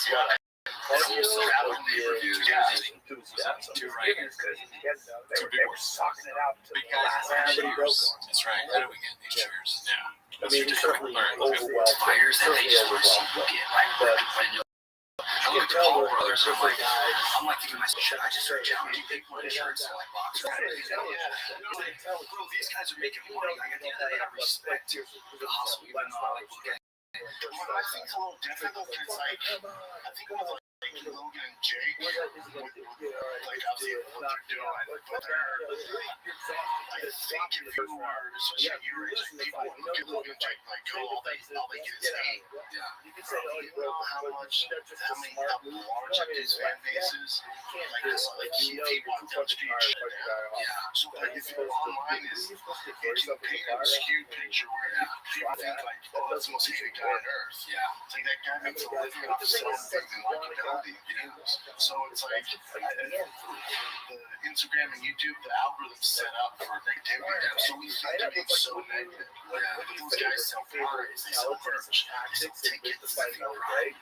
Two writers. They were sucking it out to Big guys in chairs. That's right. How do we get these chairs? Yeah. I mean, you're certainly overwhelmed. Fires that they just get like I look at the Paul brothers, I'm like thinking to myself, should I just start challenging people in insurance and like boxers? Bro, these guys are making money. I gotta respect the hustle, even though I like look at it. I think it's a little difficult because, like, I think with like Logan and Jake, like obviously what they're doing, but they're, I think if you are, especially at your age, people look at Logan and Jake like, all they get is hate. You know how large his fan base is? Like this, like people on Dutch Beach. So like if you're online, it can paint a skewed picture where people think like, oh, that's the most hated guy on earth. It's like that guy makes a living off something and likability videos. So it's like the Instagram and YouTube, the algorithm's set up for negativity. So we think they're being so negative. But those guys sell products, they sell merch, they sell tickets, they sell right.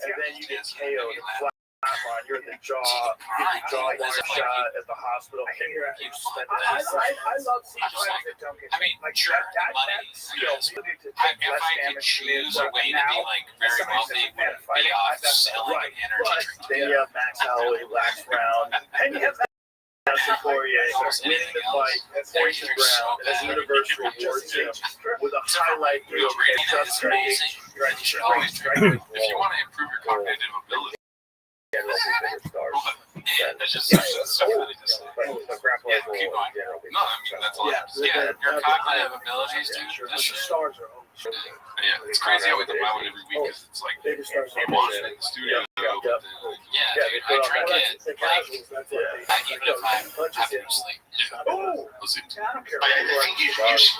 And then you get KO'd flatline, you're in the jaw, you get the jawline shot at the hospital. I love seeing fighters that don't get. I mean, sure, money. If I could choose a way to be like very wealthy, would be off selling energy drinks. Then you have Max Holloway, last round, and you have Poirier winning the fight at 43rd round as a Universal Award with a highlight reel. It's amazing. If you want to improve your cognitive ability, That's just so funny to say. Keep going. No, I mean, that's all. Yeah, your cognitive abilities, dude. That's just Stars are always. Yeah, it's crazy how we think about it every week because it's like I'm watching it in the studio. yeah, dude, I drink it like even if I'm having to sleep. Oh, Listen, I think you should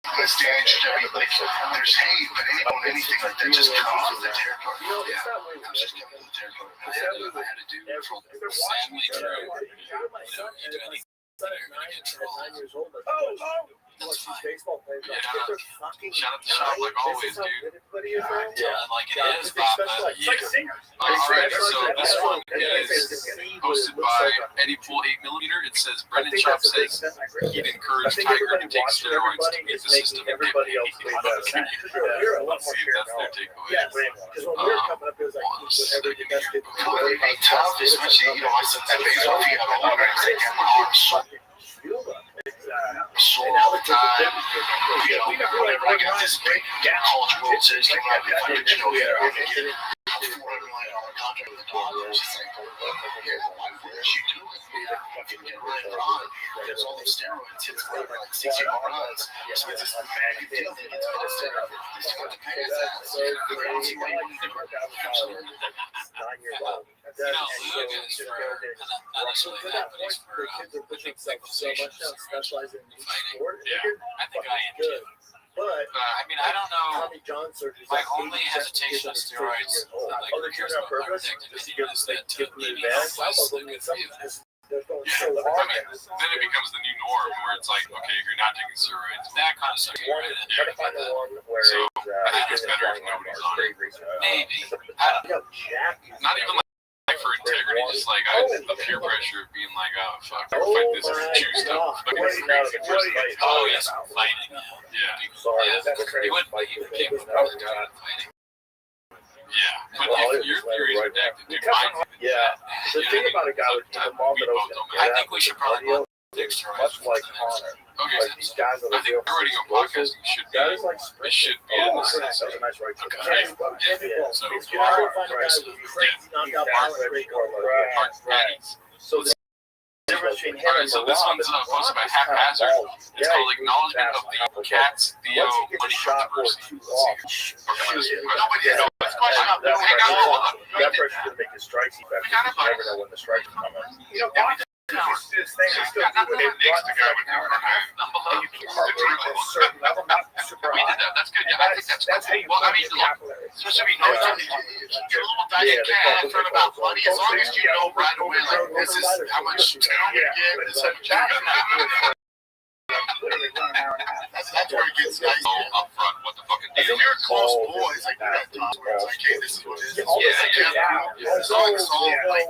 understand like there's hate, but anything like that just comes with the territory. Just comes with the territory. I had to do sadly true. You do anything, you're gonna get trolled. That's fine. shout out to Shop like always, dude. Like it is, Papa. It's like singers. Alright, so this one is posted by Eddie Pool 8mm. It says Brendan Chop says he'd encourage Tiger to take steroids to beat the system and get paid. Let's see if that's their takeaway. Yes, because when we were coming up, it was like whatever the best kid Hey, tough, especially, you know, my son's at baseball, he got older, he's like, I'm all so all the time. You know, whenever I got this big college World Series came out, if I didn't know that I would get a $400 million contract with the Dodgers, it's like, why would you do it? Fucking get rid of Ron. There's all these steroids, hits like 60 home runs. So it's just a bad deal. They get to the steroids. They just got to pay his ass. I don't see why you wouldn't do it. Absolutely. 9 years old. You know, Luke is for, not necessarily that, but he's for, I think, legalization of specializing in fighting. sport. I think I am too. But I mean, I don't know. Tommy John surgery is My like only hesitation on steroids, like, they're doing that on purpose is to give that them an maybe advantage. less Some than of good them, for you. they're going Yeah, so I hard. mean, then it becomes the new norm where it's like, okay, if you're not taking steroids, That kind of stuff. Try to find the one where So, it's, I think it's it's better if down nobody's on on it. pretty recent. Maybe. I don't know. Not even like for integrity, just like the peer pressure of being like, oh fuck, I can fight this if you choose to. Oh, yes, fighting. Yeah. Sorry, Yeah, that's he crazy. wouldn't be capable of doing fighting. Yeah, but if your theories are decked, dude, mine. Yeah. The thing about a guy with the mom that was I think we should probably cardio, take steroids. much like Connor. Okay, Like these guys that I are think real already on podcasting should be. That is like It should be in the sense of. that's a nice right. Okay. Yeah. So, If you're not gonna find a guy with crazy knockout violence rate or hard patties. So the difference between him Alright, and so this Marwan one's is posted by Marwan is kinda Haphazard. bald. It's Yeah, called he's Acknowledgement fast of the enough. Cat's Theo Once he gets a Money shot or Controversy. two Let's see. off, Nobody has a question up. that Hang on, hold on. that pressure's gonna make his strikes effective. You never know when the strikes are coming. You know, boxing is this thing is still good when they brought the guy with and you keep heart rate at a certain level, not super We high. did that. That's good. And Yeah, I think that's how cool. you Well, I build mean, your look, capillary. Especially if you know your little diet cat in front about money, as long as you know right away, like, this is how much I'm gonna get, this is how much you're gonna Literally 1 hour and a half. That's where it gets nice. so upfront what the fucking If deal you're is. close boys, like you're at times where it's like, hey, this is what it is. Yeah. It's always all like,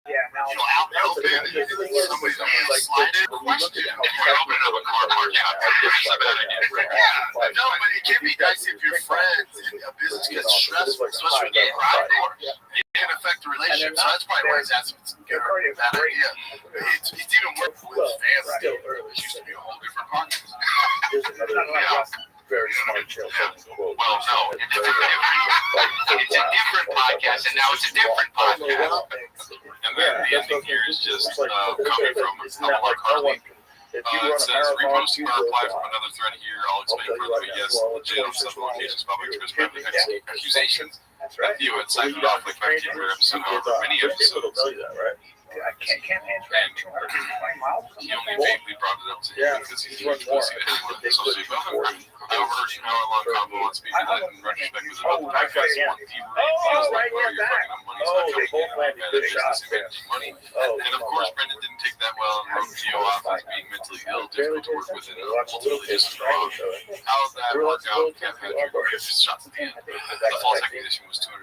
Yeah, now you know, out in the open, and somebody's gonna slide in. Question. You might open up a car park out. That's a bad idea. Yeah. No, but it can be nice if your friends and a business gets stressful, especially when you're riding more. It can affect the relationship. So that's probably why he's asking if it's a their cardio is bad great. idea. It's even worse with fans still. It used to be a whole different podcast. There's another very smart chill quote. Well, no. It's a different podcast, and now it's a different podcast. And then the ending here is just coming from Mark Harley. If you It run a says, marathon, repost you or will reply die. from another thread here. I'll explain further, but yes, legit on several occasions, public express private accusations. That's right. Theo had signed off like 15 per episode, however, many People episodes. tell you that, right? I can't answer 220 miles. He only vaguely brought it up to him because he's a pussy that he wanted to associate with him. I overheard an hour-long combo on speaking that in retrospect was about the podcast one thievery feels like, well, you're fucking up money's not coming in, bad business and managing money. And of course, Brendan didn't take that well and wrote Theo off as being mentally ill, difficult to work with, and ultimately just wrong. How that worked out, Kev had just shots at the end. The false accusation was 200.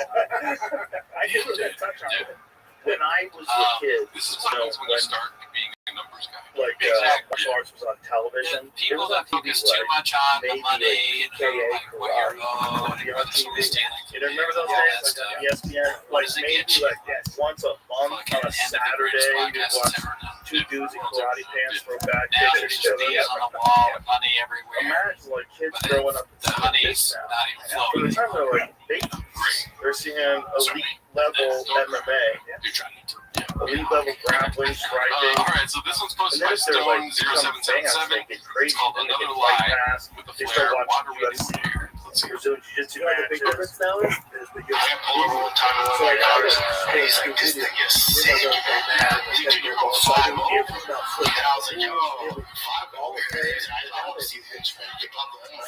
I just was that touch on it. When I was a kid, This is what happens when you start being a numbers guy. like martial arts was on television, People that focus too much on the money and like what you're owed and whether somebody's stealing. You know, remember those days, like on ESPN, like maybe like once a month on a Saturday, you watch two dudes in karate pants throw back Now kicks there's at each just other. these on the wall with money everywhere. Imagine like kids But growing up the money's now. not even By flowing. the time they're like babies, they're seeing elite level MMA, You're trying to. elite level grappling, striking. Alright, so this one's posted And by then if they're like Stone0777. fans, they get crazy. It's called Then they Another get fight Lie past. with the They Flair start Water watching Reading UFC. Beer. Let's see. Brazilian jiu-jitsu matches. The big difference now is the I pull over one time and So like I was hey, he's like, this thing is sick. Dude, you go 5-0. And I was like, yo, 5-0. Okay. I want to see the hitch, man. Get on the line.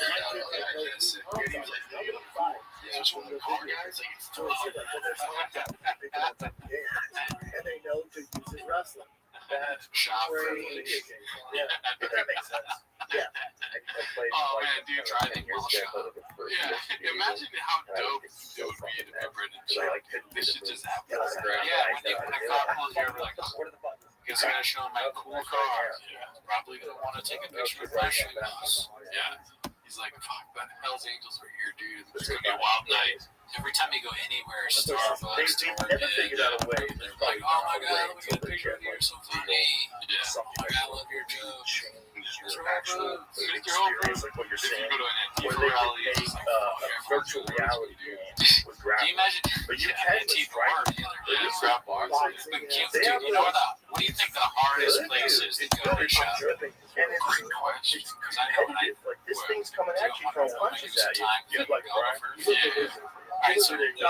That's it. And he was like, no, yeah, it's one of the car guys. Like, it's totally and they know to use it wrestling. That's Shop crazy. Yeah, if that makes sense. Yeah. I played Oh like man, dude driving while shot. Yeah, imagine how dope it would be to be Brendan shot. This should just happen. Yeah, when a cop pulls you over, like, guess I gotta show him my cool car. Yeah. Probably gonna want to take a picture of my shoes. Yeah. He's like, fuck, the Hells Angels are here, dude. It's gonna be a wild night. Every time you go anywhere, They Starbucks, never figured out a way. they're like, oh my god, let me get a picture of you. You're so funny. Yeah. Oh my god, I love your jokes. Your actual experience, like what you're If you saying. go to an Where Antifa they rally, could it's make like, a virtual reality game with Can you graphics. imagine? But you Yeah, can Antifa right? party the other But day. it's grab so bars. But Kim, They dude, have you know what do you think the hardest place is to go to shop? dripping. And it's Great question. Because I know when I competitive. Like this thing's coming at you, throwing punches at you. You'd like Brian. Alright, so easily the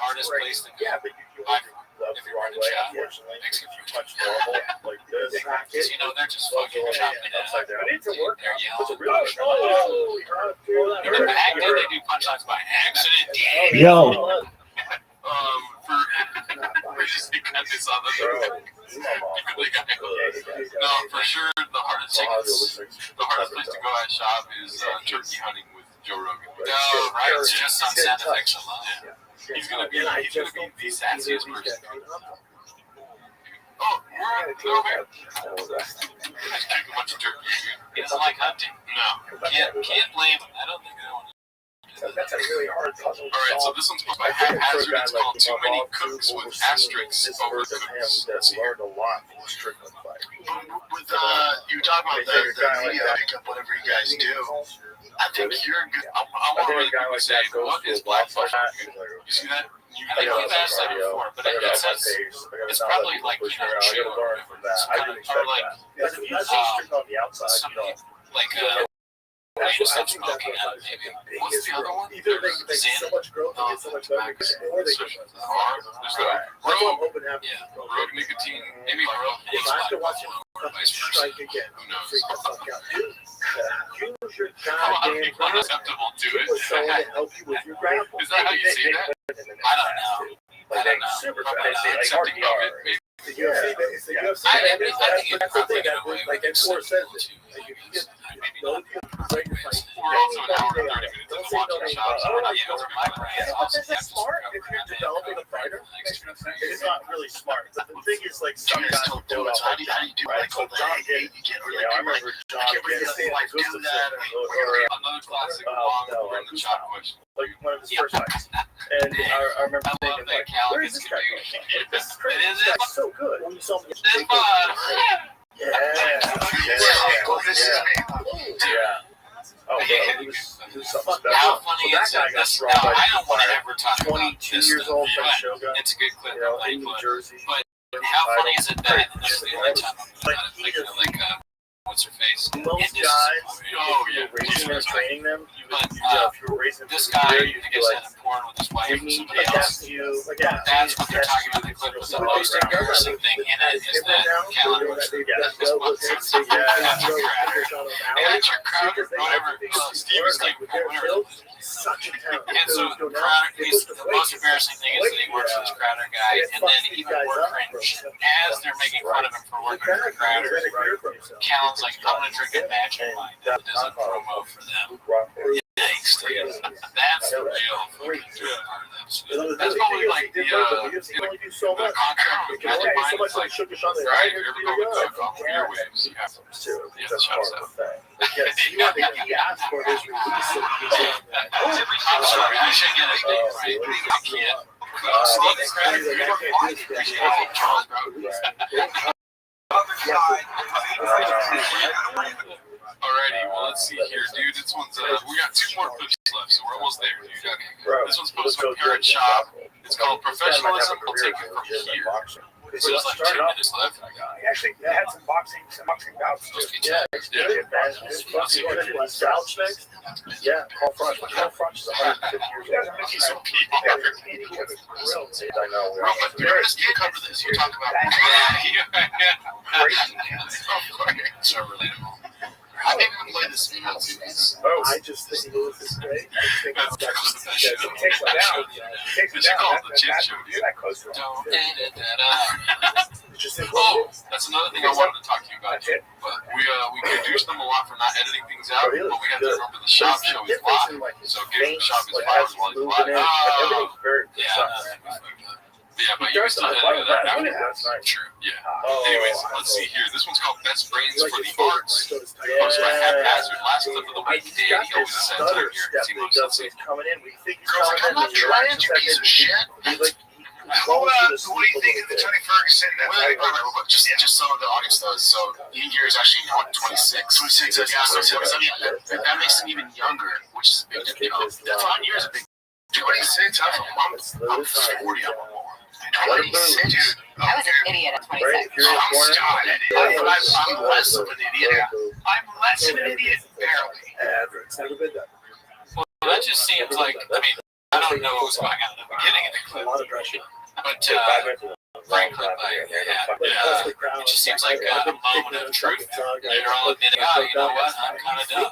hardest place to go. Yeah, but you By love if the you're wrong in a way, shop, unfortunately. Mexican You food. touch normal like this. Because you know they're just fucking chopping it up. Upside down. It's a workout. They're It's a yelling. real Even back then they do punchlines by accident. Yo, We just cut this on the No, for sure, the hardest place to go at shop is turkey hunting with Joe Rogan. No, right? It's just on sound effects alone. He's gonna be the sassiest person. Oh, we're over here. Just kick a bunch of turkeys. He doesn't like hunting. No. Can't blame him. I don't think I want to. That's a really hard puzzle. All right, so this one's posted by Haphazard. It's called Too Many Cooks with asterisks over cooks. That's learned a lot from Strickland fight. With you talk about the media pickup, whatever you guys do. I think you're good. I want to really quickly say, what is black flush? You see that? I think we've asked that before, but it says it's probably like you know, chew or kind of, or like Because if you see Strickland on the outside, you something know. like way to stop smoking out of maybe. What's the other one? Either they get so much growth and get so much leverage, or they get There's the Rogue nicotine, maybe Rogue. If I have to watch it Vice versa. strike again, Who knows? freak the fuck out. Dude, use your A lot of goddamn people are susceptible to Get with someone it. to help you with your grapple. Is that how you see that? I don't know. I don't know. Super Probably fast. not. Like Accepting of it, maybe. The UFC, it's the UFC. I think it's That's the probably thing. in a way Like N4 says it. Like if you get maybe those not. people break your fight, We're also an hour and 30 minutes don't into say watching no. shots. Oh, We're not yeah, supposed to over my be brain. Yeah, but this is smart if you're developing a fighter. It's not really smart. But the thing is, like, some You guys guys don't do do it it. So how do you do right? like all the hate you get? Or Yeah, I like, remember John I can't believe Gibson, his wife do that. Another classic long random shot question. like one of his first fights. And I remember I love thinking, that like, Cal where is gets this guy to from? do. This is crazy. It is. This guy's so good. When you saw him, It's fun. yeah. Oh, bro, he was something special. How funny So is that it? guy got This, thrown no, by I don't want to ever talk about 22 this years stuff, old from but Shogun, it's a good clip. you know, Like, in New Jersey. But how funny is it that this is the only time I'm Like, about it? Like, what's her face? Most And this is- guys, Oh, if yeah. you're raising them, training them, you But, if you're raising them This for guy, career, I you'd be guess, like, had a porn with his wife we or need to somebody else. adapt you. Like, yeah, That's what they're talking about. The clip was the most embarrassing thing in it is that Callan was Yeah, this was that's your crowd or whatever. Steve is like, whatever. such a talent. And so Crowder, the most embarrassing thing is that he works with this Crowder guy, and then even more cringe as they're making fun of him for working for Crowder. Callan's like, I'm gonna drink a Magic Wine. That is a promo for them. Yikes, dude. That's the real fucking good part of that. That's probably like the contract with Magic Wine. It's like, right, if you ever go with Coke on Airwaves, you have to shout out. He asked for this release. I'm sorry, I should get it right. I can't. Charles Alrighty, well, let's see here, dude. This one's, we got 2 more clips left, so we're almost there, dude. This one's posted from Parent Shop. It's called Professionalism Will Take It From Here. So there's like 2 minutes left. He actually had some boxing bouts too. Yeah, Slouch next? Yeah, Paul Frost. Paul Frost is 150 years old. He's so PR. I know. Bro, but you cover this. You talk about so relatable. I didn't even play this video, dude. I just think he was this great. I think That's close to that show. it takes him down. It takes him They should down. call it the Chip Show, dude. That close to him. Don't edit that out. Oh, that's another thing I wanted to talk to you about too. But we produce them a lot for not editing things out, but we have to remember the shop show is live. So give the shop his flowers while he's live. Yeah, but you can still edit that after. True. Yeah. Anyways, let's see here. This one's called Best Brains for the Arts. Posted by Haphazard. Last clip of the week. Dave, he always sends it here because he loves to see. Girls like, I'm not trying, you piece of shit. What do you think of the Tony Ferguson? Just some of the audience does. So Ian Gear is actually 26. 26. Yeah. So that makes him even younger, which is a big difference. That's 5 years a big. 26. I'm 40. I'm 26, dude. I was an idiot at 26. I'm less of an idiot. I'm less of an idiot, barely. Well, that just seems like, I mean, I don't know what was going on in the beginning of the clip, but Franklin, it just seems like a moment of truth. They're all admitting, you know what, I'm kind of dumb,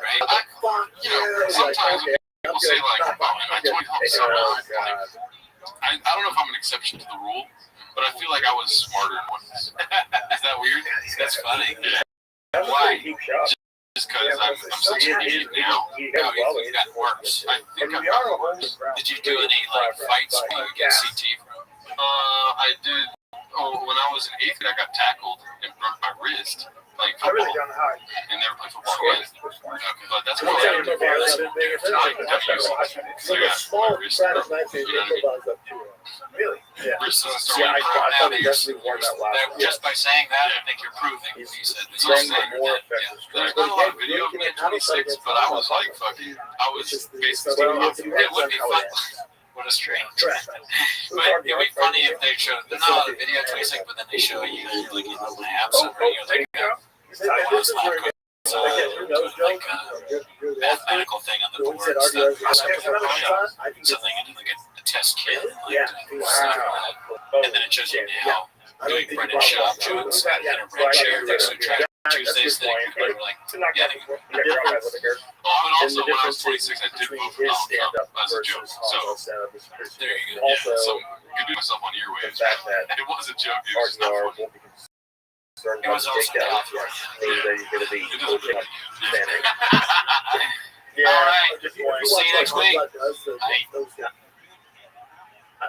right? Sometimes people say like, I told you so I don't know if I'm an exception to the rule, but I feel like I was smarter once. Is that weird? That's funny. Why? Just because I'm such an idiot now. You've got works. I think I've got works. Did you do any like fights where you get CT from? I did. Oh, when I was in 8th grade, I got tackled and broke my wrist. Like football. And never played football again. Okay, but that's what I did. Really? Yeah. Wrist doesn't start Yeah, I with definitely wore that last Just by saying that, I think you're proving. You said this There's is more effective. There's not a lot of video of me at 26, but I was like fucking. I was basically. It would be fun. What a strange. But it'd be funny if they showed, there's not a lot of video 26, but then they show you like in the labs and you're like, like a mathematical thing on the board and stuff. Something into like a test kit, like and then it shows you now doing Brendan Shaw jokes in a red chair next to a track Tuesdays thing. People are like, getting it. But also when I was 26, I did move from Donald Trump as a joke. So There you go. yeah, so I could do myself on earwaves. It was a joke. It was not funny. It was also California. Yeah. All right. See you next week.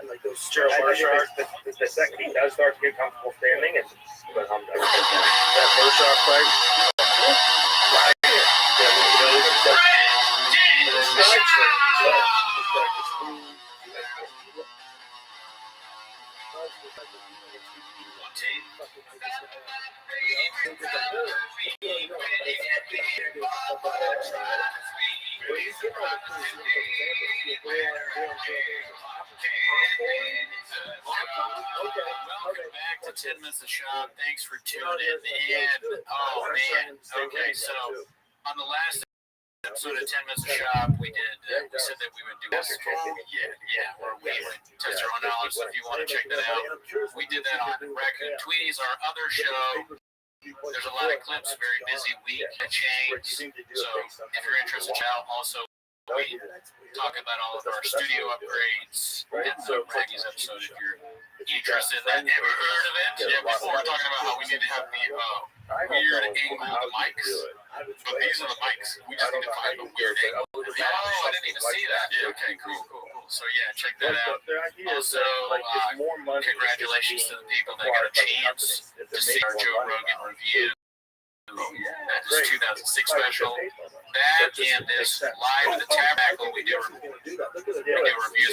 Like those martial arts, the second he does start to get comfortable standing, and that first off fight, Welcome back to 10 Minutes of Shop. Thanks for tuning in. Oh, man. Okay, so on the last episode of 10 Minutes of Shop, we said that we would do a where we would test our own knowledge. So if you want to check that out, we did that on Raccoon Tweeties, our other show. There's a lot of clips, very busy week at Change. So if you're interested, also we talk about all of our studio upgrades in the Raggy's episode if you're interested in that. Ever heard of it? Yeah, before we're talking about how we need to have the weird angle of the mics. But these are the mics. We just need to find the weird angle. Oh, I didn't even see that. Yeah, okay, cool. So yeah, check that out. Also, congratulations to the people that got a chance to see our Joe Rogan review. This 2006 special. That and this Live at the Tabernacle, we do reviews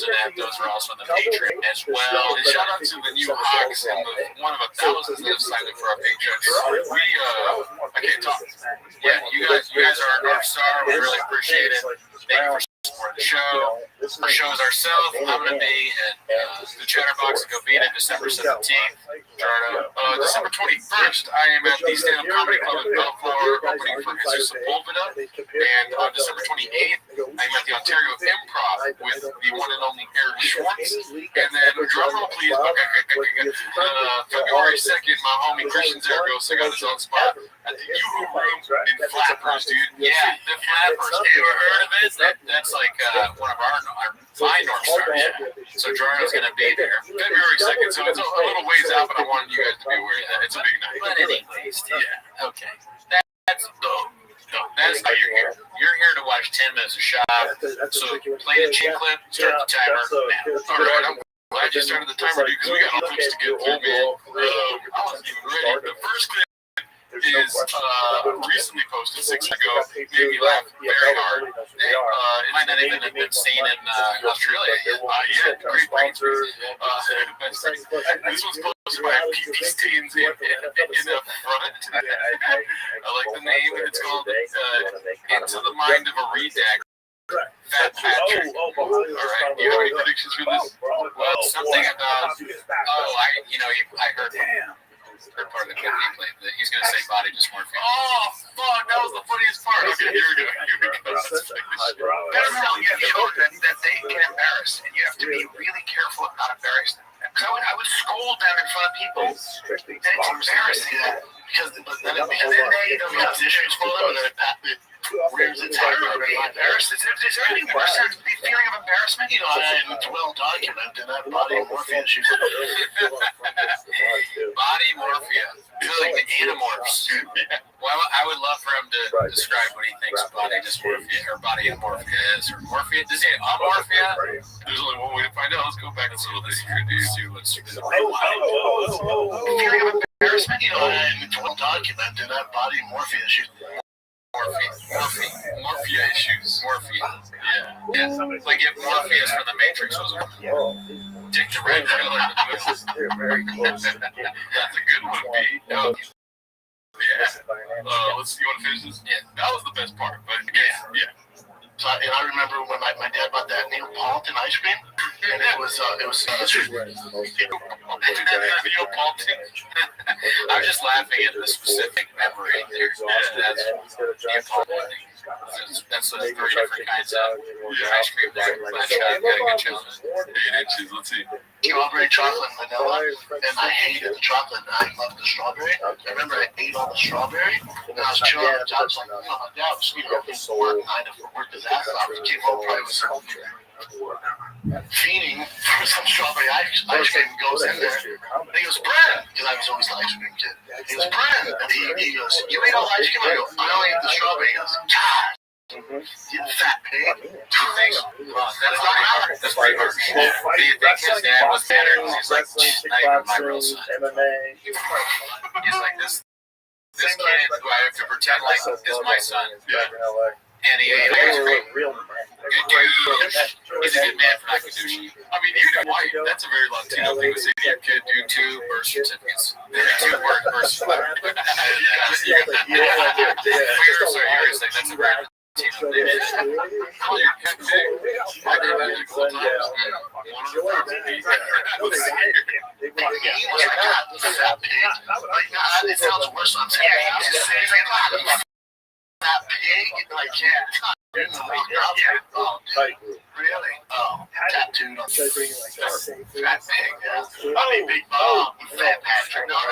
of that. Those are also on the Patreon as well. And shout out to the new Hogs and one of 1,000 that have signed up for our Patreon. I can't talk. Yeah, you guys are our North Star. We really appreciate it. Thank you for supporting the show. Our shows ourselves. I'm going to be at the Chatterbox in Govita December 17th. December 21st, I am at the Stand-Up Comedy Club in Belfort, opening for Jesus Sepulveda. And on December 28th, I'm at the Ontario Improv with the one and only Aaron Schwartz. And then, drum roll please, February 2nd, my homie Christian Zergos, I got his own spot at the Yoo-Hoo Room in Flappers, dude. Yeah, the Flappers. Have you ever heard of it? That's like one of our North Stars. So Jordan's going to be there February 2nd, so it's a little ways out, but I wanted you guys to be aware of that. It's a big night. But anyways, yeah. Okay. That's dope. That's why you're here. You're here to watch 10 minutes of shop. So play the cheat clip, start the timer now. All right, I'm glad you started the timer, dude, because we got all things to get through, man. I wasn't even ready. The first clip is recently posted 6 weeks ago. Made me laugh very hard. It might not even have been seen in Australia yet. Yeah, great breakthrough. This was posted by PP Stains in the front. I like the name. It's called Into the Mind of a Redact. Fat Patrick. All right. Do you have any predictions for this? Well, something about. I heard. Or part of the clip he played. He's going to say body dysmorphia. Oh, fuck. That was the funniest part. Okay, here we go. Better tell your children that they can embarrass, and you have to be really careful of not embarrassing them. Because I would scold them in front of people. That's embarrassing. Because then they don't have issues for them, and then where's the time to be embarrassed? Is there any worse than the feeling of embarrassment? It's well documented that body morphia issues. Body morphia. Like the anamorphs. Well, I would love for him to describe what he thinks body dysmorphia or body amorphia is. Or morphia. Does he amorphia? There's only one way to find out. Let's go back and see what this see what's Feeling of embarrassment? It's well documented that body morphia issues. Morphia issues. Morphia. Yeah. Like if Morpheus from the Matrix was Dick the Red Pill. Very close. That's a good one, B. Yeah. Let's see. You want to finish this? Yeah. That was the best part. But yeah. So I remember when my dad bought that Neapolitan ice cream, and it was Neapolitan. I'm just laughing at the specific memory there. That's Neapolitan. That's those 3 different kinds of ice cream there. Let's see. Strawberry, chocolate, and vanilla, and I hated the chocolate, and I loved the strawberry. I remember I ate all the strawberry, and I was chilling on the top, like, my dad was, worked his ass off, and came home, probably was fiending for some strawberry ice cream, goes in there, and he goes, Brad, because I was always the ice cream kid. He goes, Brad, and he goes, you ate all the ice cream? I go, I only ate the strawberry. He goes, God. You fat pig. 2 things. That's not hard. That's pretty hard. Do you think his dad was better? He's like, not even my real son. He's like, this kid who I have to pretend like is my son. And he ate ice cream. Good dude. He's a good man for not to do shit. I mean, you're white. That's a very Latino thing to say to your kid. Do 2 birth certificates. 2 birth certificates. That's a very Call your kid big. I did that a couple times. It sounds worse on saying that pig, like, really? Oh, tattooed on fat pig, yeah. I mean, big bone, fat Patrick. Calm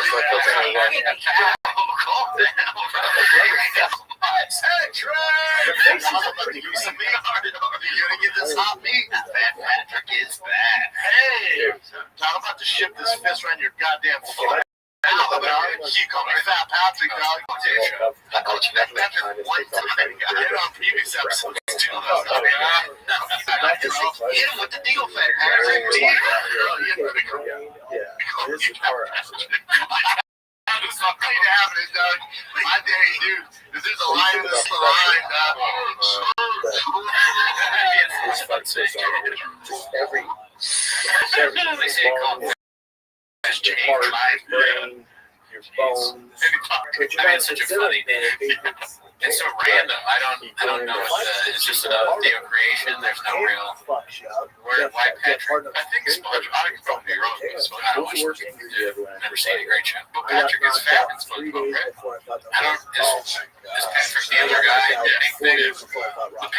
down. You're gonna get this hot meat. Fat Patrick is bad. Hey, I'm about to ship this fist around your goddamn foot. You call me Fat Patrick, dog. I called you Fat Patrick one time. I did it on previous episodes too, though. Hit him with the deal, Fat Patrick. It's not going to happen, dog. My day, dude. If there's a line in this line, dog. Every bones. It's such a funny name. It's so random. I don't know what it's just a day of creation. There's no real. Why Patrick? I think SpongeBob. I could probably be wrong. I watched it. Never seen a great show. But Patrick is fat in SpongeBob, right? I don't. Is Patrick the other guy? Yeah. The big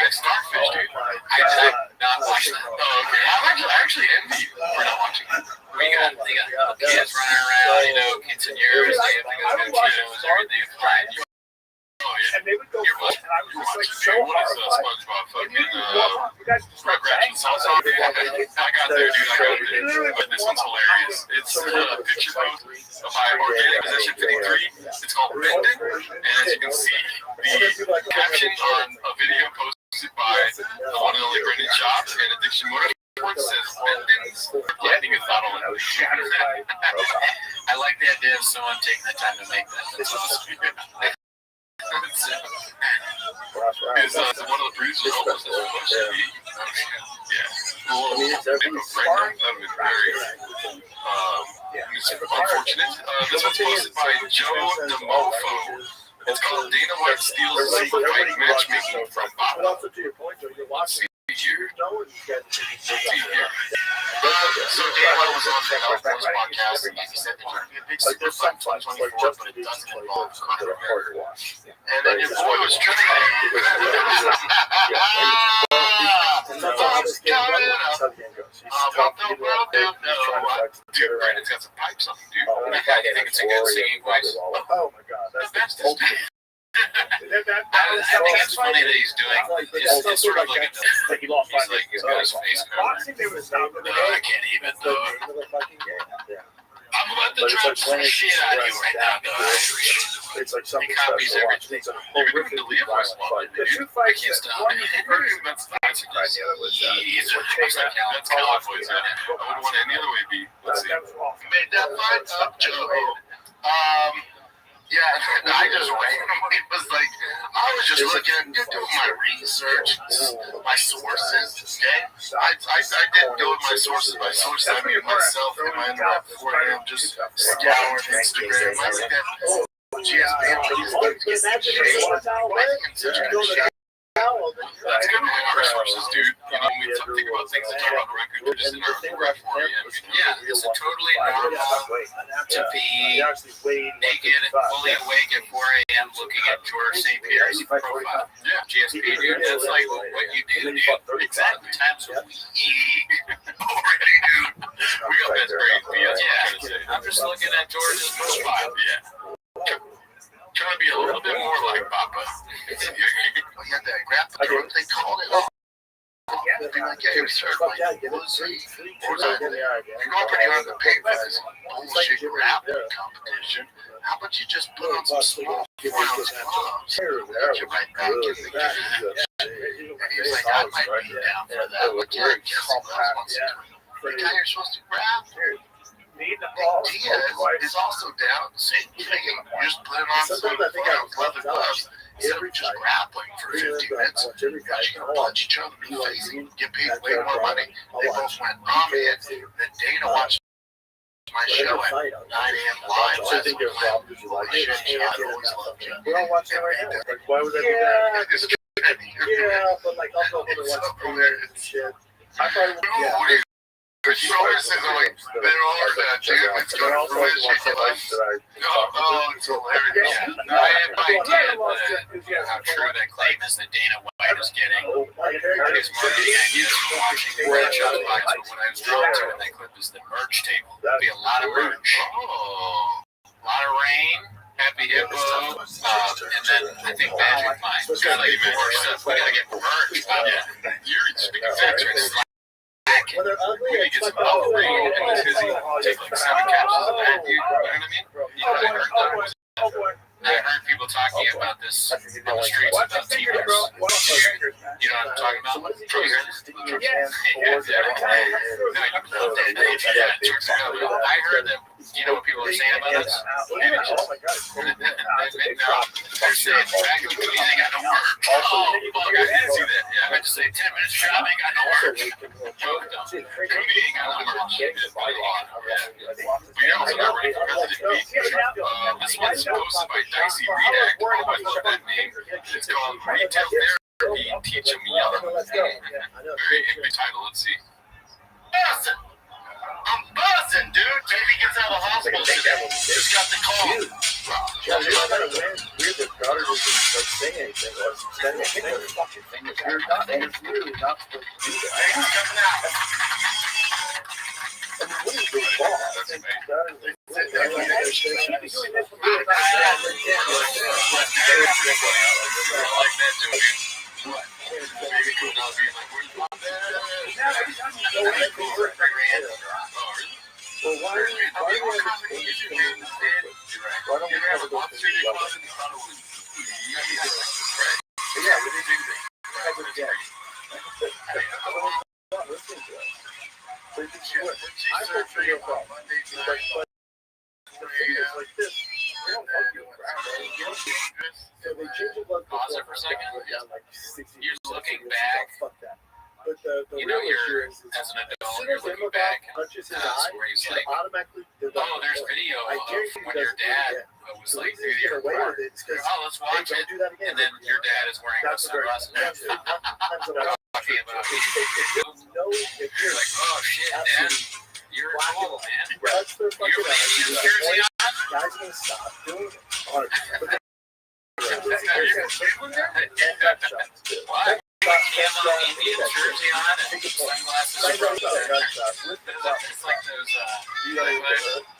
starfish, dude. I have not watched that. Oh, okay. I actually envy you for not watching that. They got little kids running around, quinceañeras. They have to go to shows, everything. Right. Oh, yeah. And they would go, You're watching. and I was just like so Dude, what is horrified. SpongeBob And you fucking guys just start Rugrats? banging. I got there, dude. I got there. But this one's hilarious. It's a picture post of my organic possession 53. It's called Bending. And as you can see, the caption on a video posted by the one and only Brendan Chops and Addiction Motorsports says Bendings. Lightning is not only I like the idea of someone taking the time to make that. That's awesome. Is one of the producers almost as much as me. Yeah. Well, that would be very unfortunate. This one's posted by Joe DeMofo. It's called Dana White Steals Super Fight Matchmaking from Bob. Let's see here. So Dana White was on the Alphonse podcast and he said there's going to be a big Super Fight 2024, but it doesn't involve Conor McGregor. And then your boy was trying Dude, Brandon's got some pipes on him, dude. I think it's a good singing voice. Oh my god, That's this dude. I think it's funny that he's doing. It's sort of like he lost he's like he's got his face covered. Boxing, they would stop them. I can't even. I'm about to drop some shit on you right now, guys. It's like something He copies special. everything. It's a Even the Leah voice one. The two fights, can't stop. one was first, That's He's like That's how I voice it. I wouldn't want any other way to be. Let's see. that was awful. Made that fight up, Joe. Yeah, I just randomly was like, I was just looking, doing my research, my sources, okay? I didn't do it my sources by sources. I mean myself in my internet before I am just scouring Instagram. I think that GSP is That's good with our resources, dude. You know, we think about things that talk about the record, we're just in our repertoire. Yeah, it's totally normal to be naked, fully awake at 4 a.m. looking at George St. Pierre's profile. Yeah. GSP, dude, that's like what you do, dude. Exactly. Times a week. Already, dude. We got that great BS. Yeah, I'm just looking at George's profile. Yeah. Trying to be a little bit more like Papa. We had that grab the drug, they called it. You're going pretty hard to pay for this bullshit grappling competition. How about you just put on some small 4-ounce gloves? Get you right back in the game. And he was like, I might be down for that. But yeah, I guess he wants to. The guy you're supposed to grab. Diaz is also down. Same thing. You just put it on some leather gloves. Instead of just grappling for 50 minutes, you guys are going to punch each other in the face and get paid way more money. They both went in. Then Dana watched my show at 9 a.m. live. I think they're wrong because you like it. We don't watch it right now. Like, why would that be bad? Yeah, but like, I'll go home and watch premieres and shit. I probably would, yeah. But you always say, like, they're all that, dude. It's going to ruin your life. Oh, it's hilarious. Yeah, I have no idea how true that claim is that Dana White is getting his marketing ideas from watching franchise fights. But what I was drawn to in that clip is the merch table. There'll be a lot of merch. A lot of rain. Happy Hippo, and then I think Magic Mind. It's kind of like more stuff. We gotta get merch. Yeah, you're speaking facts. When they're ugly, When he it's gets like, out of the ring oh, and he's busy, take like 7 capsules of that, dude. You know what I mean? You know, I heard people talking about this on the streets about T-Rex. You know what I'm talking about? I heard that, you know what people are saying about us? They're saying, back in the day, they got no work. Oh, fuck, I didn't see that. Yeah, I meant to say 10 minutes shot, they got no work. Joke though. Cody ain't got no work. It's been a lot. Yeah. We also got ready for President Beat. teach him young. Let's go. Yeah, I know. Very angry title. Let's see. Buzzing. I'm buzzing, dude. Baby gets out of the hospital today. Just got the call. Yeah, we all gotta win. Weird that daughter doesn't like say anything. Or send anything. Fucking fingers. You're not. It's really not supposed to do that. Baby's coming out. I mean, what is the ball? That's amazing. Well, why don't we have a go to the level? Yeah, we need to have it again. I'm not listening to it. So you can switch. I heard for your problem. But the thing is like this. They don't fuck you around. So they change the blood Pause it for a second. down like 60. You're looking back. Fuck that. But the You know, real you're issue is as an as adult, soon you're as they looking look back. out, touches his That's eye, where he's it like, automatically oh, there's video I of guarantee when he your doesn't do it dad again. was So like the through reason the he gets away airport. with it is because Oh, let's watch don't it. do that again. And then your dad is wearing those That's very sunglasses. that's what I'm Talking about no, if you're like, oh shit, dad, you're cool, man. touch their fucking You're eyes, Indian jersey on? guys are gonna stop doing it. 100%. What? Camo Indian jersey on and sunglasses. It's like those,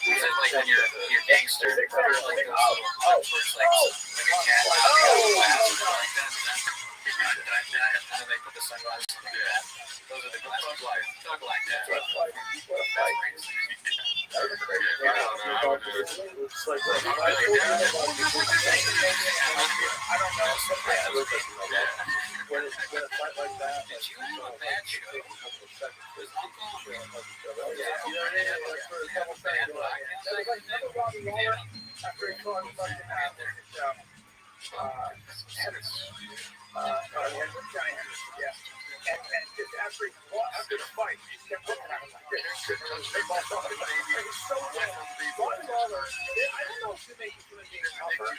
like when you're gangster, like those little clips where it's like a cat like that. And then they put the sunglasses on like that. Those are the glasses like thug like that. It's like I don't know. When it's a fight like that, did you have a bad show? Was Uncle for a couple seconds. After he caught fucking Johnny Henderson, yeah. And just after the fight, he kept looking at him like this. It was so good. I don't know if you make human beings tougher.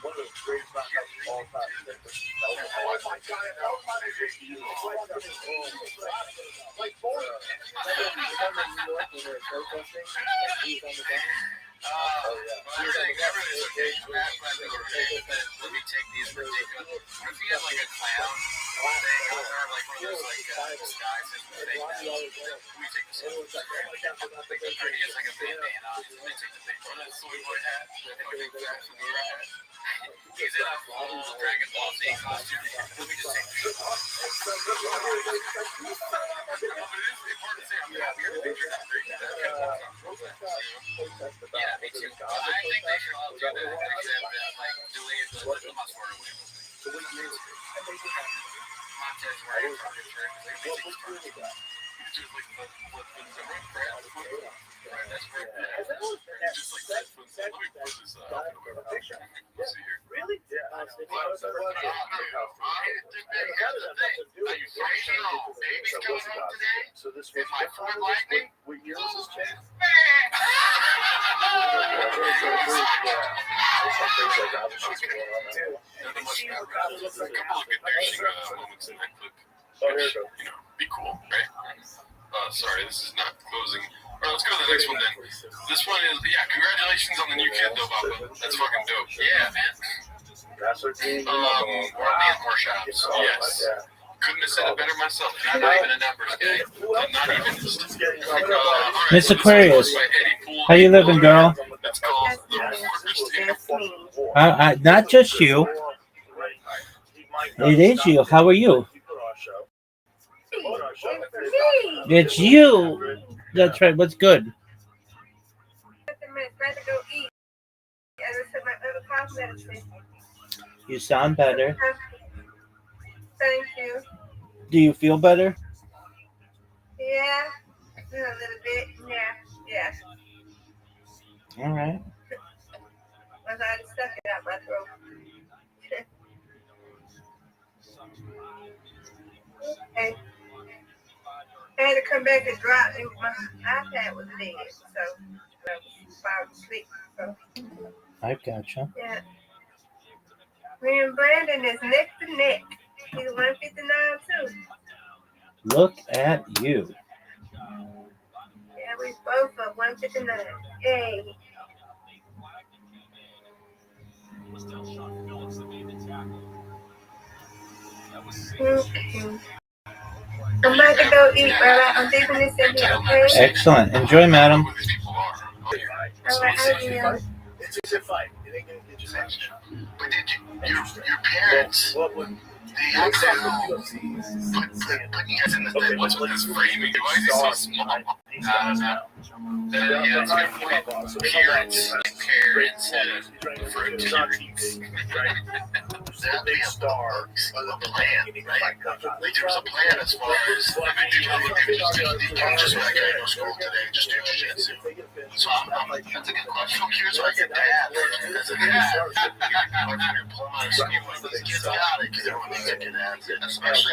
one of the greatest knockouts of all time. Oh my God, like bowling. Remember in New York when they were protesting and he was on the bench? Let me take these ridiculous. What if you had like a clown thing or like one of those like disguises where they let me take this. He has like a bandana on. Let me take the bandana. That soy boy hat. He's in a full Dragon Ball Z costume. Let me just take this. Yeah, me too. I think they should all do that, except like delete the must word away. So what do you mean? Montez wearing furniture. Really? Yeah. So this was what year was this change? Be cool, right? Sorry, this is not closing. All right, let's go to the next one then. This one is, congratulations on the new kid though, Papa. That's fucking dope. Yeah, man. That's what you More shops. Yes. Couldn't have said it better myself. I'm not even a numbers guy. I'm not even just. Miss Aquarius, how you living, girl? That's called Not just you. It is you. How are you? It's you. That's right. What's good? You sound better. Thank you. Do you feel better? Yeah, a little bit. Yeah. All right. Because I stuck it out my throat. Hey. I had to come back and drop it. My iPad was dead, so I was asleep. So. I gotcha. Yeah. Me and Brandon is neck to neck. He's 159 too. Look at you. Yeah, we both are 159. Hey. Okay. I'm about to go eat, Rabbi. I'm taking this in here, okay? Excellent. Enjoy, madam. All right, I will. It's a fight. It ain't gonna get you much. But did your parents, What would they had to put you guys in the What's with this framing? Why is he so small? Yeah, it's good point. Parents there'd be a star, a plan, right? Like there was a plan as far as don't just like go to school today, just do jiu-jitsu. So I'm like, that's a good question. I'm curious about your dad. As a dad, you're pulling out a scheme like these kids got it because everyone thinks they're dads, especially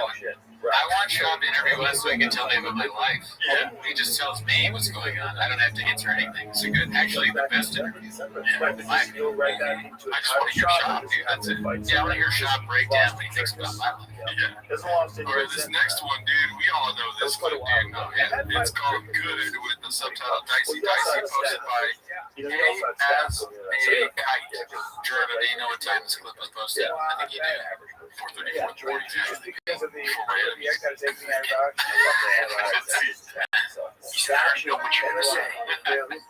I want Sean to interview us so he can tell me about my life. Yeah. He just tells me what's going on. I don't have to answer anything. It's a good, actually, the best interview. I just want to hear Sean, dude. That's it. Yeah, I want to hear Sean break down what he thinks about my life. Yeah. All right, this next one, dude, we all know this clip, dude. It's called Good with the subtitle Dicey Dicey, posted by As a Kite. Jordan, do you know what time this clip was posted? I think you do. 4:34, 42. I already know what you're going to say.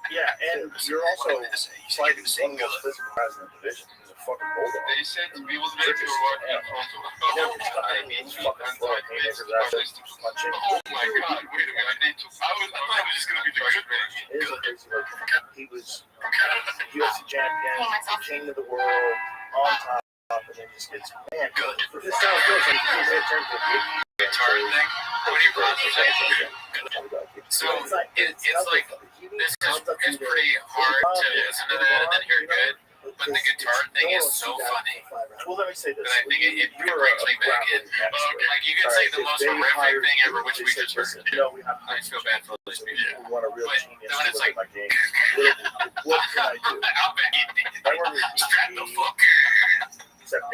Yeah, and you're also fighting one of the most physical guys in the division. He's a fucking bulldog. They said we will make you work in front of Oh my god, wait a minute, I need to. I thought it was just going to be the good thing. He was UFC champion, king of the world, on top, and then just gets good. This sounds good. He's in terms of Guitar thing? What do you say? So it's like this is it's pretty hard to listen to that and then hear good. But the guitar thing is so funny. Well, let me say this. And I think it brings me back in. Like you can say the most horrific thing ever, which we just heard. I feel bad for those people. Want a real genius But it's like, my game. What can I do? I'll bet you did. Strap the fuck in.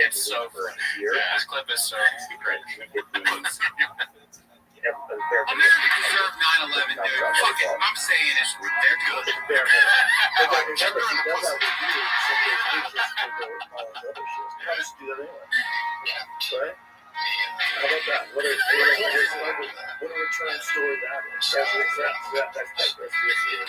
It's so great. This clip is so great. America deserved 9/11, dude. Fuck it. I'm saying it. They're good. But remember, he does have reviews, so just do that anyway. Right? How about that? What a return story that is. That's the issue.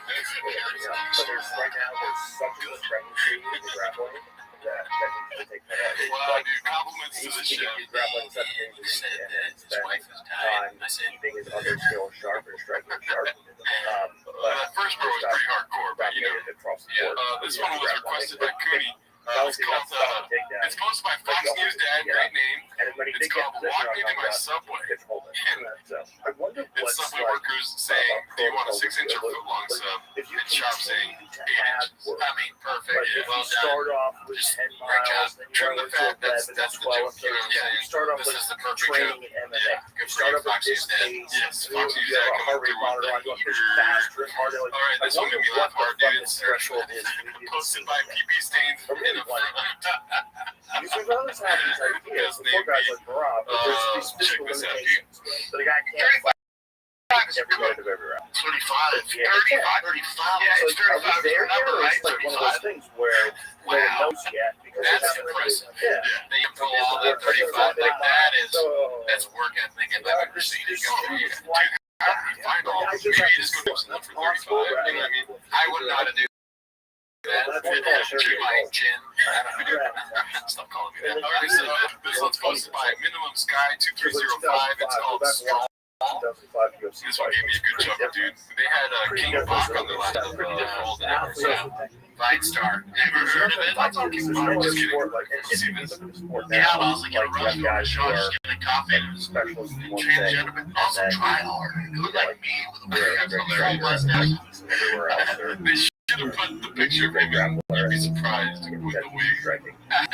But right now, there's such a discrepancy in the grappling that needs to take that out. Wow, dude, compliments to the show. Grappling 7 days a week and spend time keeping his other skills sharp and striking sharp. That first part was pretty hardcore, but you know, this one was requested by Cooney. It's posted by Fox News Dad, great name. It's called Walk Me to My Subway. I wonder it's Subway workers saying, do you want a 6-inch or foot-long sub? And Shop saying 8 inches. I mean, perfect. Well start done. off with 10 miles, then you Trim go the into fat. That's 11, the joke. 12, You know what I'm saying? you start off This with is the perfect training joke. MMA. Yeah, You good for start you, off with Fox this News Dad. pace. Yes, Fox News You Dad have a heart rate monitor on. You have to push faster and harder. All right, this one made me laugh hard, dude. It's threshold is. posted by PP Stains in a front. You see, brothers have these ideas before guys like Barab, but there's these physical limitations. But a guy can't fight every minute of every round. 35. 35. Yeah, It's 35. There, Number, right? it's like one of those things where no one knows yet because That's they haven't impressive. Yeah. That you pull all that 35 like that is that's work ethic if I've ever seen it go. Find all. Maybe you just go do something for 35. You know what I mean? I wouldn't know how to do that. My chin. Stop calling me that. All right, so this one's posted by Minimum Sky 2305. It's called Strong. This one gave me a good chuckle, dude. They had King Bach on the last episode. Fight Star. Never heard of it? I thought King Bach was kidding. See this? Yeah, I was like, rush for Sean, just get a coffee. Transgender, but also try hard. Look like me with a weird everywhere else. They should have put the picture of him. You'd be surprised with the wig. Yeah. That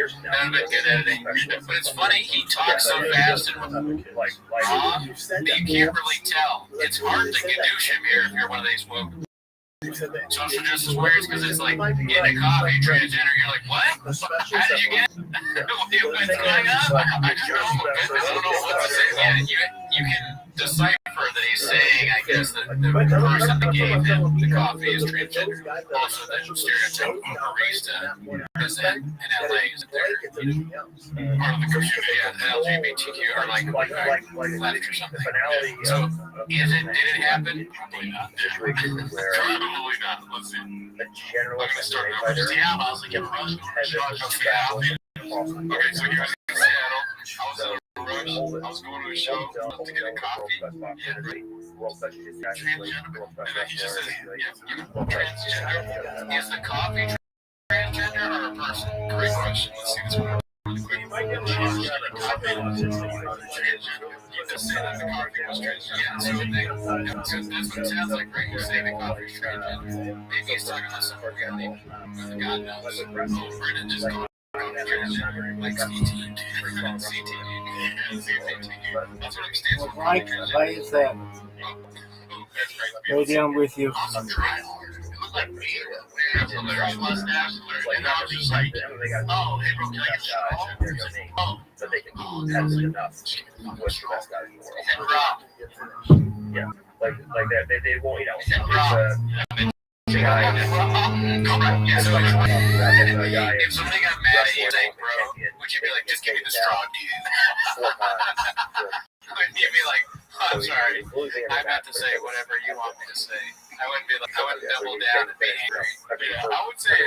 would have been good editing. But it's funny, he talks so fast and that you can't really tell. It's hard to gadoosh him here if you're one of these woke Social justice warriors because it's like in a coffee transgender. You're like, what? How did you get? What's going on? I just don't know what to say. Yeah, you can decipher that he's saying, I guess, that the person that gave him the coffee is transgender. Also, that stereotype of barista is in LA is that they're part of the community, LGBTQ or like left or something. So, did it happen? Probably not. Probably not. Let's see. I'm gonna start over to Seattle. I was like, okay, so he was in Seattle. I was in a rush. I was going to a show to get a coffee. Transgender. And then he just says, transgender. Is the coffee transgender or a person? Great question. Let's see this one. Really quick. You just say that the coffee was transgender. Yeah, so that's what it sounds like, right? You're saying the coffee is transgender. Maybe he's talking about something God knows. Oh, Brennan just called like CT. That's what it stands for. Why is that? Maybe I'm with you. Awesome try hard. It looked like me. That's hilarious. Mustache. And I was just like, oh, hey bro, can I get straw? Oh. So they can test enough. What's the best guy for? Yeah. Like they won't, if somebody got mad at you, like, bro, would you be like, just give me the straw, dude? Would you be like, oh, I'm sorry, I meant to say whatever you want me to say. I wouldn't be like, I wouldn't double down and be angry. Yeah, I would say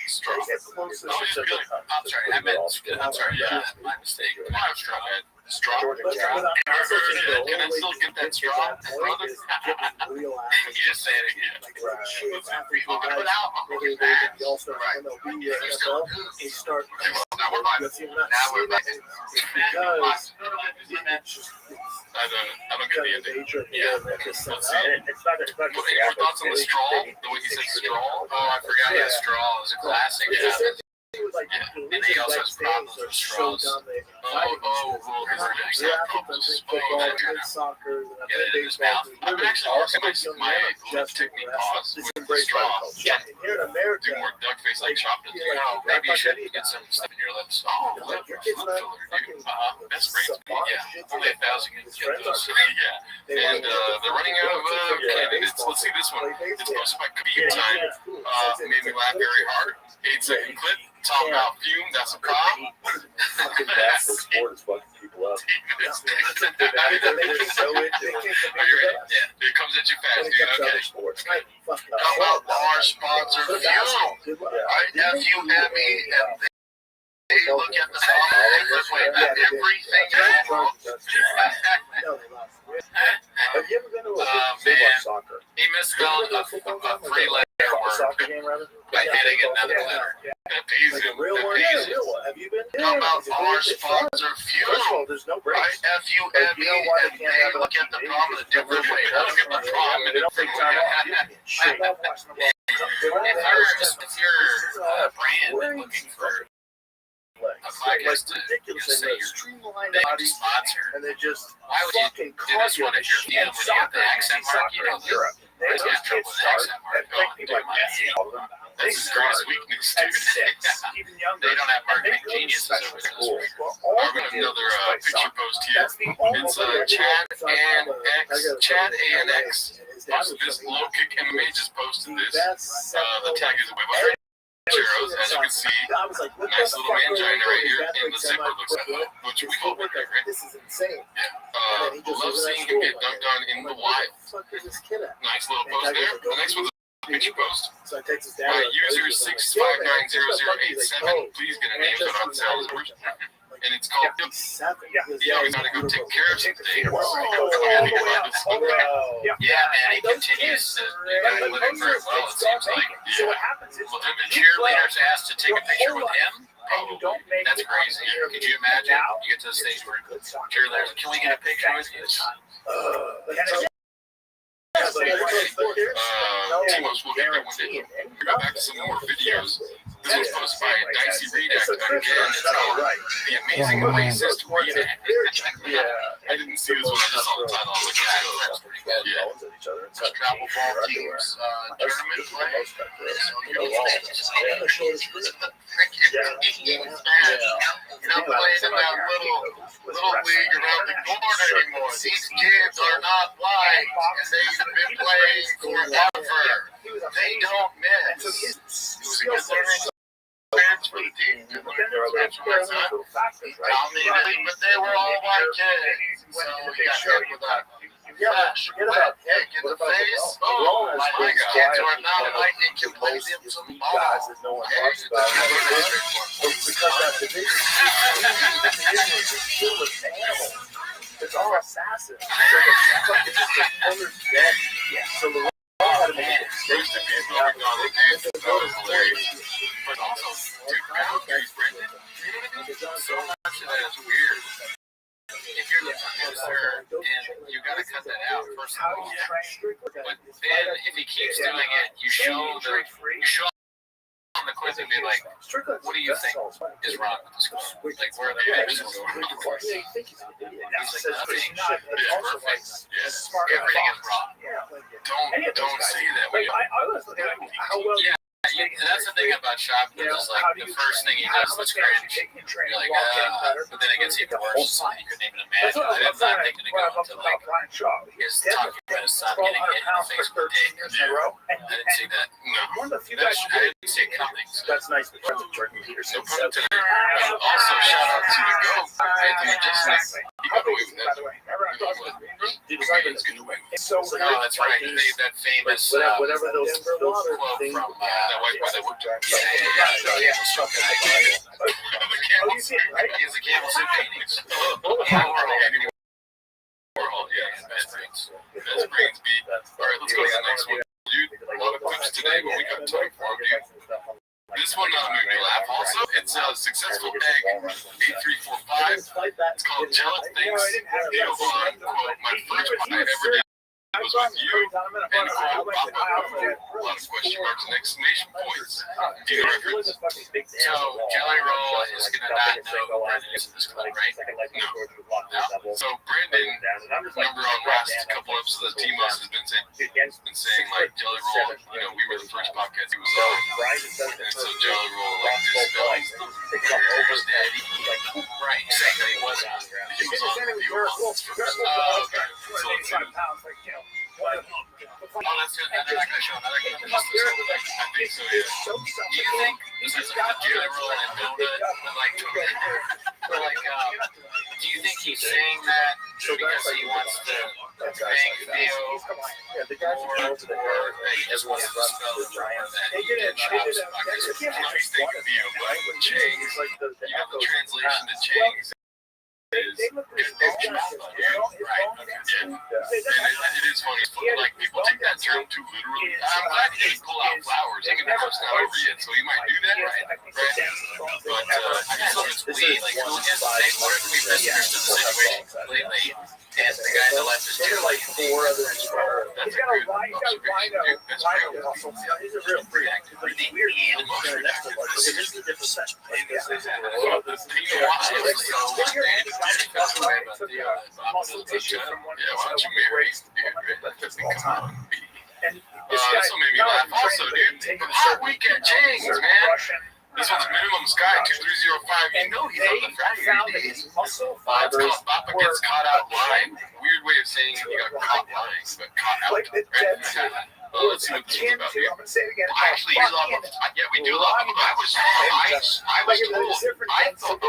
straw. I would just be like, I'm sorry, I'm sorry, yeah, my mistake. Come on, straw, man. Straw. Can I still get that straw, brother? You just say it again. I'll put it out. I'll go back. Right. Now we're back. I don't get the ending. Yeah. Let's see. What are your thoughts on the straw? The way he said straw? Oh, I forgot. Yeah, straw is a classic. Yeah. And he also has problems with straws. Well, his next have problems. Get it in his mouth. I've been actually working my lip technique pause with the straw. Yeah. Do more duck face like chopped it. Maybe you should get some stuff in your lips. Oh, lip filler, dude. That's great. Yeah. Only 1,000 can get those. Yeah. And they're running out of candidates. Let's see this one. It's posted by Khabib Time. Made me laugh very hard. 8-second clip. Talking about fume, that's a cop. Fucking bad for sport is fucking people up. Are you ready? Yeah. It comes at you fast, dude. Okay. How about our sponsor, Fume? F-U-M-E, and they look at the song and everything is wrong. Have you ever been to a man, soccer? He misspelled a 3-letter word by hitting another letter. That pays him. Have you been? How about our sponsor, Fume? There's no breaks. F-U-M-E, and they look at the problem a different way. Look at the problem in a different way. If you're a brand looking for a podcast to say you're sponsor, and they just why would you do this one if you're dealing with the accent mark? You know, Europe. They have trouble with accent mark. That's his greatest weakness, dude. They don't have marketing geniuses over there. I'm going to another picture post here. It's Chad ANX. Posted this. Low Kick MMA just posted this. The tag is a web. Cheros, as you can see, nice little angina right here, and the zipper looks like which we hope right here, right? This is insane. Yeah. Love seeing him get dunked on in the wild. Nice little post there. The next one's a picture post. User 6590087. Please get a name so I don't sell his worship. And it's called You always gotta go take care of something. Yeah, man, he continues to living very well, it seems like. Yeah. Well, then the cheerleaders asked to take a picture with him? Probably. That's crazy. Could you imagine? You get to the stage where cheerleaders, can we get a picture with you? Timos, we'll get that one day. We go back to some more videos. This was posted by Dicey Redact again. It's called The Amazing Oasis to Redact. I didn't see this one. I just saw the title. I was like, that's pretty good. Yeah. Travel ball teams tournament play. You're not playing in that little league around the corner anymore. These kids are not white, and they've been playing forever. They don't miss. It was a good learning experience for the team. Dominated, but they were all white kids. So you got hit with that. Flash, wet kick in the face. Oh, my God. Kids who are not lightning can play them some ball. Guys that no one talks about. Because that division is filled with animals. It's all assassins. It's just a killer's dead. So the had to make a mistake to be that was hilarious. But also, dude, boundaries, Brendan. So much of that is weird. If you're the producer and you got to cut that out, first of all. But then if he keeps doing it, you show on the clip and be like, what do you think is wrong with the school? Like, where are the actions going wrong? He's like, nothing is perfect. Yes. Everything is wrong. Don't say that. Yeah. That's the thing about Shop. It's like the first thing he does is cringe. You're like, but then it gets even worse. You couldn't even imagine. I did not think to go into like his talking about his son getting hit in the face with a dick. I didn't see that. No, I didn't see it coming. That's nice. So put it to there. Also, shout out to the GOAT, Anthony Jeselnik. He got away with that. So that's right. They made that famous whatever those quote things from that white boy that worked on the camel suit. He has a camel suit paintings. Best brains beat. All right, let's go to the next one. Dude, a lot of clips today, but we got time for them, dude. This one made me laugh also. It's a successful egg 8345. It's called Jealous Things. Quote, my first one I ever did was with you, and quote, a lot of question marks and exclamation points. Do you reference? So, Jelly Roll is going to not know who Brendan is in this club, right? No. So, Brendan, remember on last couple episodes of T-Mos has been saying like, Jelly Roll, we were the first podcast he was on. And so, Jelly Roll, like, dispels where's Daddy? Right, saying that he wasn't. He was on the deal once first. Okay. So, let's see. Oh, that's good. And they're not going to show another clip in just a second. I think so, yeah. Do you think this is like the Jelly Roll and Builda, do you think he's saying that because he wants to bang Theo, or that he just wants to spell the drama that he did Shop's podcast? He's thinking Theo, but Chang, the translation to Chang is right. And it is funny. Like, people take that term too literally. I'm glad he didn't pull out flowers. He can know it's not over yet, so he might do that, right? But I just thought it's weird. Like, what if we misunderstood the situation completely? And the guy on the left is just like 4 other. That's a good observation, dude. That's real. He's a real freak. Weird. This is a different set. Muscle tissue from one to marry. This will make me laugh also, dude. Hot week at Chang's, man. This one's minimum sky 2305. You know he's on the Friday days. It's called Papa Gets Caught Out Lying. Weird way of saying he got caught lying, but caught out. Let's see what this is about, dude. Actually, he's off of, yeah, we do love him. I was told, I thought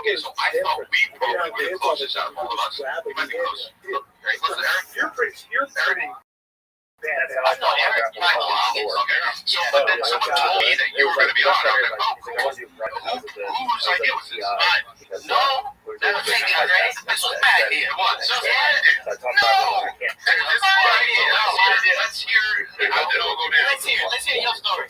we probably would have closed this out of all of us. We might be close. Look, right, listen, Eric. You're pretty bad. I thought Eric might be okay. So, but then someone told me that you were going to be on. I was like, oh, cool. Whose idea was this? No, that was taken, right? This was my idea. What? So, no. This is my idea. Let's hear how did it all go down. Let's hear your story.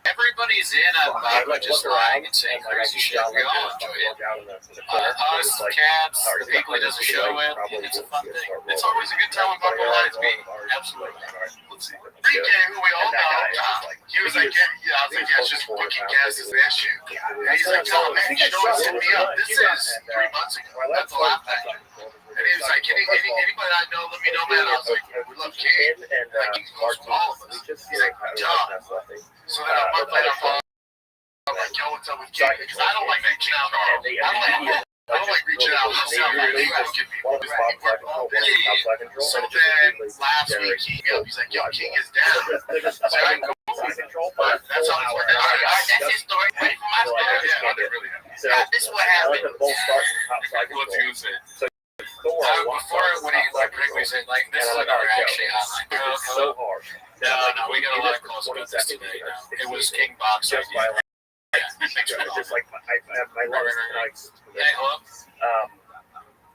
Everybody's in on Bob just lying and saying crazy shit. We all enjoy it. Us, cats, the people he does a show with, it's a fun thing. It's always a good time when Buckle lies me. Absolutely. Let's see. Enrique, who we all know, he was like, yeah, I was like, yeah, it's just booking guests is an issue. And he's like, oh man, you should always hit me up. This is 3 months ago. That's the last time. And he was like, anybody I know, let me know, man. I was like, we love King. Like, he goes with all of us. He's like, duh. So then a month later, I'm like, yo, what's up with King? Because I don't like reaching out. I don't like reaching out. So then last week, he emailed me. He's like, yo, King is down. So I go. But that's how it's working. That's his story. Wait for my story. Yeah, they really have. This is what happened. What's he gonna say? Before when he like Wrigley said like this is our actually hotline. So hard. No, we got a lot of calls about this today. It was King Box. Just like I have my last Hey, hello.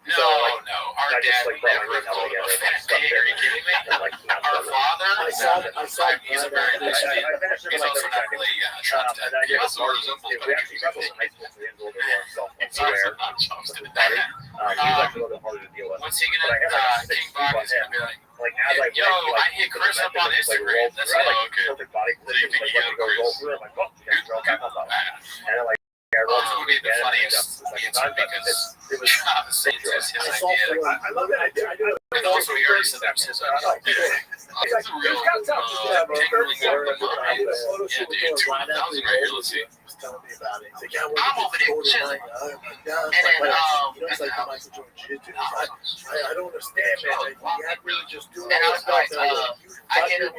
No. Our dad never called him a fat pig. Are you kidding me? Our father, he's a very nice man. He's also not really attracted. Yeah, it's our resemblance. we actually wrestled in high school, so he was a little bit more self-aware. He was actually a little bit harder to deal with. What's he gonna? King Box is gonna be like, as I yo, I hit Chris up on Instagram. That's like okay. perfect body position, like when you go roll through, I'm like, oh, yeah, roll back up. And then like I rolled It through would be the again, funniest and answer because it was obviously it's his idea. I love it. I do. And also, he already said that was his idea. It's a real tingling of the mind. Yeah, dude, 200,000 right here. Let's see. Telling me about it. He's like, yeah, I'm over there chilling. And then, it's like Michael Jordan Jiu-Jitsu. I don't understand, man. Like, you had really just doing And I was like, I hit a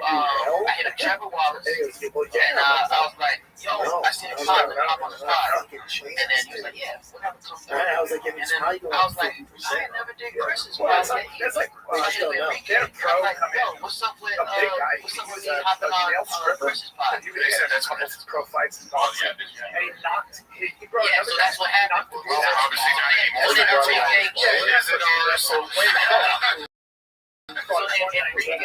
Trevor Wallace, and I was like, yo, I see the car, I'm on the car. And then he was like, yeah, whatever comes through. I was like, And then I was like, I ain't never did Chris's spot. That's like, I hit Enrique. I'm like, yo, what's up with me hopping on Chris's spot? That's one of his pro fights. And he knocked. He brought. Yeah, so that's what happened. Obviously not anymore. So then Enrique,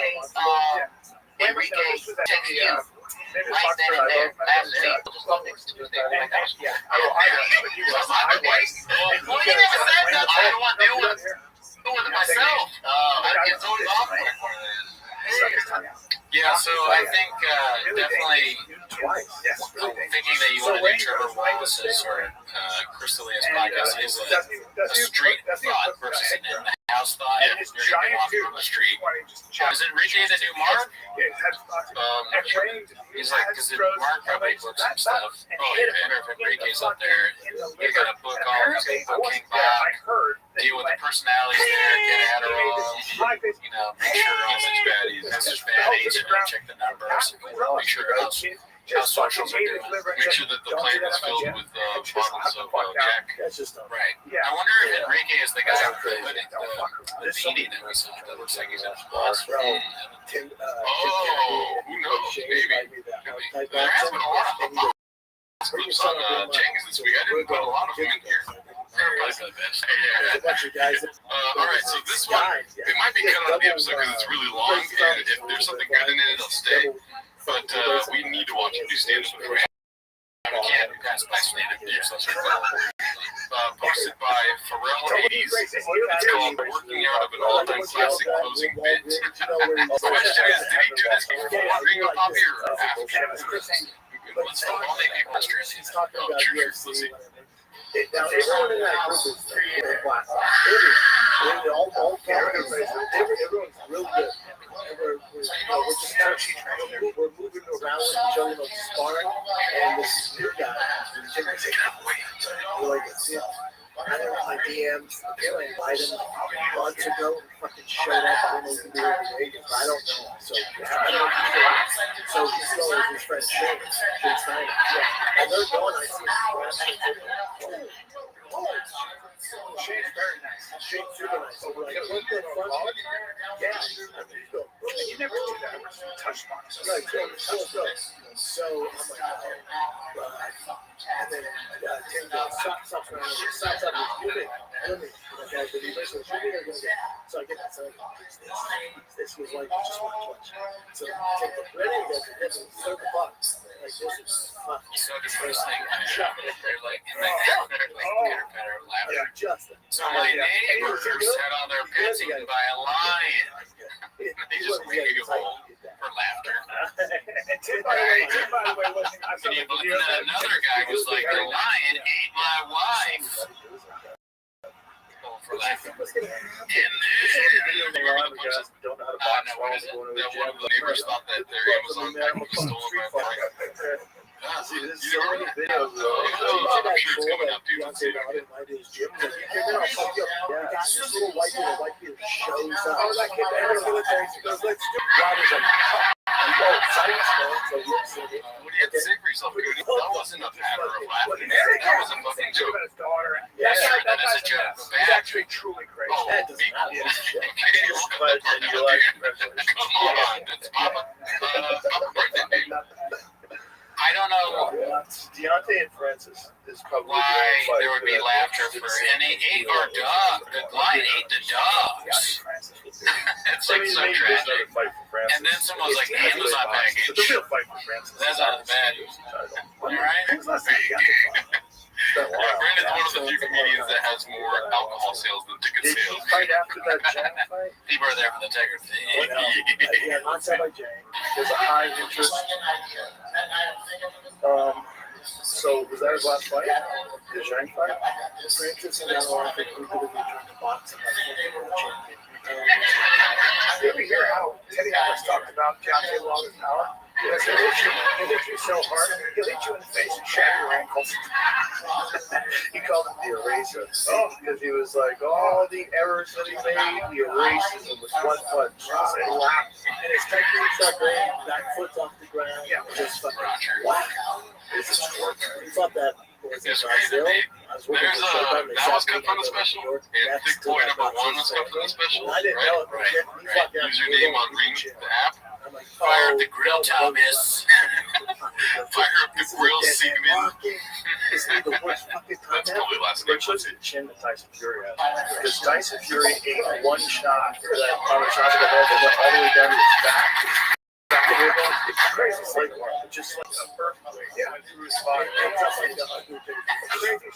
Enrique texted you right then and there. Last week, just go next Tuesday. Like, that was cool. I don't want to deal with it myself. I get totally off of it. Yeah, so I think definitely thinking that you want to do Trevor Wallace's or Chris D'Elia's podcast is a street thought versus an in-the-house thought. Yeah, you're getting off from the street. Is Enrique the new Mark? He's like, because Mark probably books some stuff. Oh, yeah, and if Enrique's up there, you're going to book all, he's going to book King Bob, deal with the personalities there, get Adderall, make sure not such baddies, check the numbers, make sure how socials are doing. Make sure that the plate is filled with bottles of Jack. Right. I wonder if Enrique is the guy who put it, the beanie that we saw that looks like he's in boss. Oh, who knows? Maybe. There has been a lot of clips on Jenkins this week. I didn't put a lot of them in here. Everybody's the best. All right, so this one, it might be cut out of the episode because it's really long, and if there's something good in it, it'll stay. But we need to watch him do stand-up before we can't pass by stand-up here, so posted by Pharrell80s. It's called Working Out of an All-Time Classic Closing Bit. The question is, did he do this before being a Poppy or after? Let's talk all the people Australians. Oh, true. Let's see. Now, everyone in that group is pretty black. All everyone's real good. We're just kind of we're moving around with each other, sparring, and this new guy, we're like, I don't know, my DMs, I invited him months ago, fucking showed up, I don't know if he knew it, I don't know. So, I don't know. So he's going with his friend Shane Stein. And they're going, I see him. Shane's very nice. Shane's super nice. So we're like, what's the front? Yeah. You never do that. Touch marks. Right. So I'm like, and then Tim goes, stops around. Stops up with you. Okay, but he listens. So I get that. So this was like just one touch. So take the ready to go. It's $30. Like this is fucking so depressing. They're like in the house, like better laughter. So my neighbors had all their pets eaten by a lion. They just made a hole for laughter. And Tim, by the way, wasn't. Can you believe that another guy was like, the lion ate my wife? Oh, for laughing. And then, don't know how to box no, what is it? That one of the neighbors thought that their Amazon package was stolen by a bike. See, there's so many videos though. I'm sure it's coming up, dude. Beyonce invited his gym. He's like, "You came in, I'll fuck you up." Yeah, this little white kid shows up. Oh, that kid, that military. He goes, let's do it. Rod is like, "Oh, science, man." So yes, What do you have to say for yourself, Goody? That wasn't a patter of laughing. That was a fucking joke. About his daughter. Yeah, that is a joke. He's actually truly crazy. Oh, that doesn't matter. but And you're like, congratulations. come on, that's Papa. Papa birthday, baby. I don't know Deontay and Francis is probably why there would be laughter for any ate our dog. The lion ate the dogs. It's like so tragic. And then someone was like, Amazon package. But the real fight for Francis. That's not bad. Alright? Brandon's one of the few comedians that has more alcohol sales than ticket Did sales. he fight after that Jang fight? People are there for the tiger thing. Yeah, not said by Jang. There's a high interest. So was that his last fight? The Jang fight? Francis and I think we could have returned to boxing. You ever hear how Teddy Atlas talked about Deontay Wilder's power? Because he'll hit you so hard, he'll hit you in the face and shatter your ankles. He called it the eraser. Oh, because he was like, all the errors that he made, he erases them with one punch. And his technique's not great. Back foot's off the ground. Yeah. Just fucking wow. It's a sport. He thought that was in Brazil. I was working with somebody That was cut from the special. And Thick Boy number 1 was cut from the special. I didn't know it. Right. Username on Ring, the app. Fire up the grill, Thomas. Fire up the grill, Seaman. It's the worst fucking time That's probably last They're supposed to chin that Tyson Fury has. Because Tyson Fury ate one shot for that on the top of the head that went all the way down to his back. It's crazy. It's like just like a perfect way. Yeah. Crazy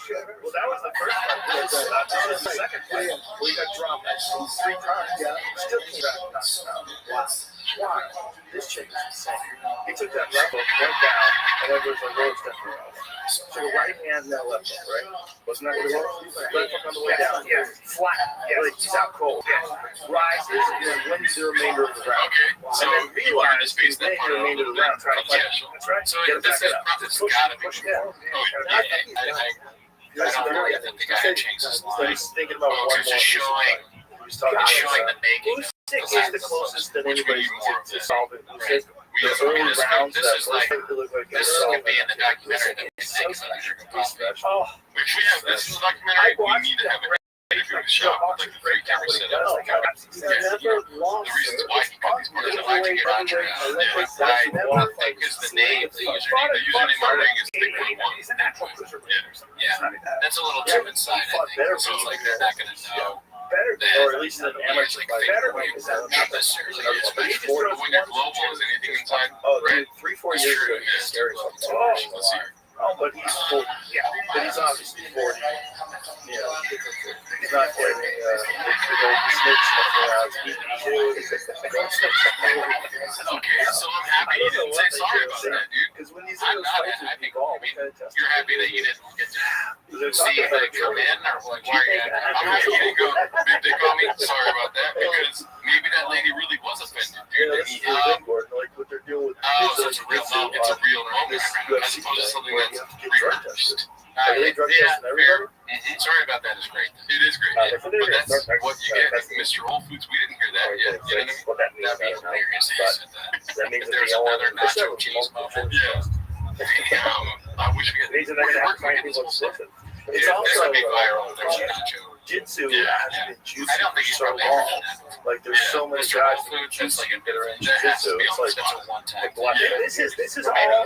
shit. Well, that was the first one. This was the second fight where he got dropped 3 times. Yeah. Still came back and knocked him out. Wow. Why? This chick is insane. He took that left hook, went down, and then was a road step for us. So the right hand and that left hook, right? Wasn't that what it was? Left hook on the way down. Yeah. Flat. Yeah. Like he's out cold. Yeah. Rises and then wins the remainder of the round. Okay. So and then meanwhile, he's based that part the remainder of the round trying to fight. That's right. So Get it this back is up. this gotta be. Yeah. I don't know yet that the guy changed his line. He's thinking about one It's more. just showing the making. Is the closest that anybody's to solve it. Right. The early rounds this is like this could be in the documentary that we make about Sugar Coffee. Oh, Which we have. This is a documentary. We need to have it ready for the shop with like a 3 camera setup. The reasons why he got these parts of life to get on track. I think is the name, the username on Ring is Thick Boy 1. Yeah, that's a little too inside, I think. So it's like they're not going to know. or at least an amateur fight. Not necessarily. But when you're global, is anything inside? Oh, right. 3-4 years ago, he was scary. Let's see. Oh, but he's 40. Yeah, but he's obviously 40. Yeah, he's not getting the old snake stuff around. Okay, so I'm happy you didn't say sorry about that, dude. Because when these I'm not happy. You're happy that you didn't get to see if they come in, or like, why are you? I'm happy you didn't go big dick on me. Sorry about that, because maybe that lady really was offended, dude. Like what they're doing with so it's a real moment. It's a real moment, as opposed to something that's rehearsed. Fair. Sorry about that. It's great. It is great. Yeah. But that's what you get. Mr. Whole Foods, we didn't hear that yet. You know what I mean? That'd be hilarious. If there's another nacho cheese muffin. Yeah. I wish we had. It's also be viral. There's nacho. Jiu-jitsu has been juiced for so long. Like there's so many guys that juice that are in jiu-jitsu. It's like This is all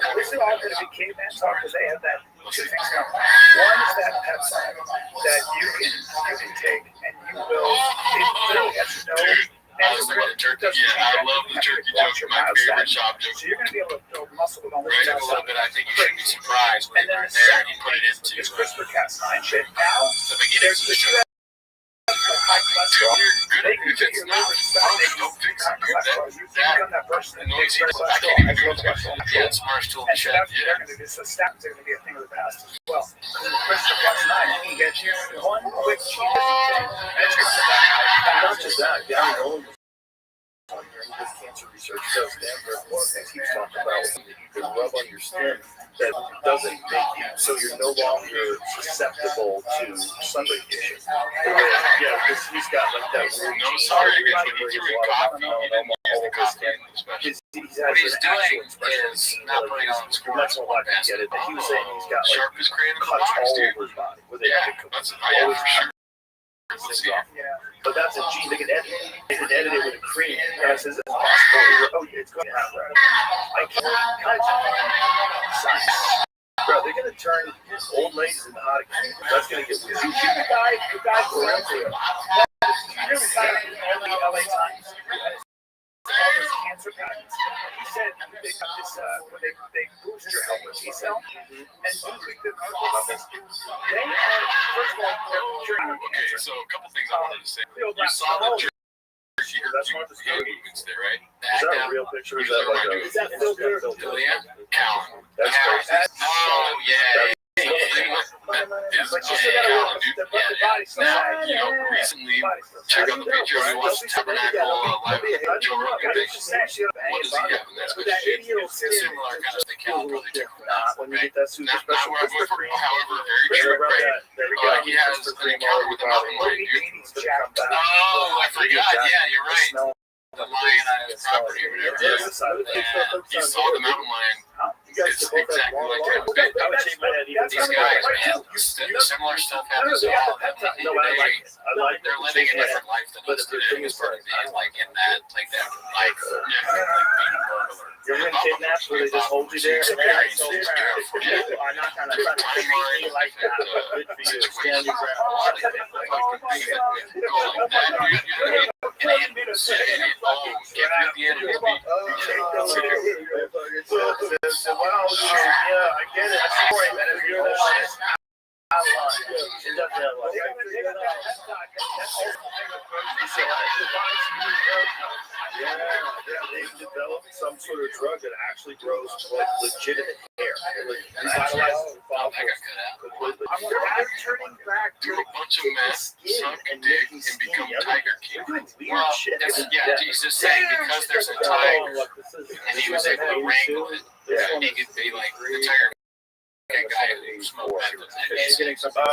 going to be caveman talk because they have that two things going. One is that pepside that you can take and you will literally have to know. I was thinking the turkey. Yeah, I love the turkey joke. My favorite shop joke. So you're going to be able to build muscle with all this Right, a little bit. I think you should be surprised when they're there and you put it into CRISPR-Cas9 shit. Now, the beginning of the show. high You're good at it. It's not. Don't fix it, dude. That noise here, I can't even do it. Yeah, it's Mars tool shed. Yeah. So stats are going to be a thing of the past as well. Christopher last night, he gets one quick chance. Not just that, Gary Nolan on here, he does cancer research, so Stanford, one of the things he was talking about was that you can rub on your skin that doesn't make you, so you're no longer susceptible to sun radiation. Yeah, because he's got like that weird No, sorry, guys, when you drink coffee, you didn't use the coffee in the special. What he's doing is not putting on That's a lot to get it. He was saying he's got like Sharpest crane in the cuts box, all dude. over his body. Yeah, that's yeah, for sure. Let's see. But that's a gene. They can edit it. They can edit it with a cream. And I says, it's possible. Oh, yeah, it's going to happen. I can't. Bro, they're going to turn old ladies into hot again. That's going to get weird. You guys were around here. You're retired from the LA Times. All this cancer patents. He said they got this, where they boost your helper T cell. And you think that about this? They are, first of all, they're curing Okay, so a couple things I wanted to say. You That's saw the Martha hand movements there, right? Is that a real picture? Is that like a... Is that filter? Julia? Callan. That's crazy. Oh, yeah. Is Callan, dude. Now, you know, recently, check out the picture. We watched Tabernacle live with Joe Rogan. What does he have in that? It's similar kind of thing. Callan probably took from that. When you get that super Not special where I'm going for, however, very true, right? He has an encounter with a mountain lion, dude. Oh, I forgot. Yeah, you're right. The lion on his property or whatever. Yeah. You saw the mountain lion. It's exactly like that. These guys, man, similar stuff happens to all of them. They're living a different life than us today. As part of being like in that, like that life, like being a burglar. You're in kidnapped where they just hold you there. I'm not kind of timeline like that. Good for you. Stand your Yeah, I get it. That's the point, man. They developed some sort of drug that actually grows like legitimate hair. I'm turning back to a bunch of men suck and dig and become Tiger King. Well, yeah, he's just saying because there's a tiger and he was able to wrangle it, he could be like the tiger. Guy who smoked She's getting some I hope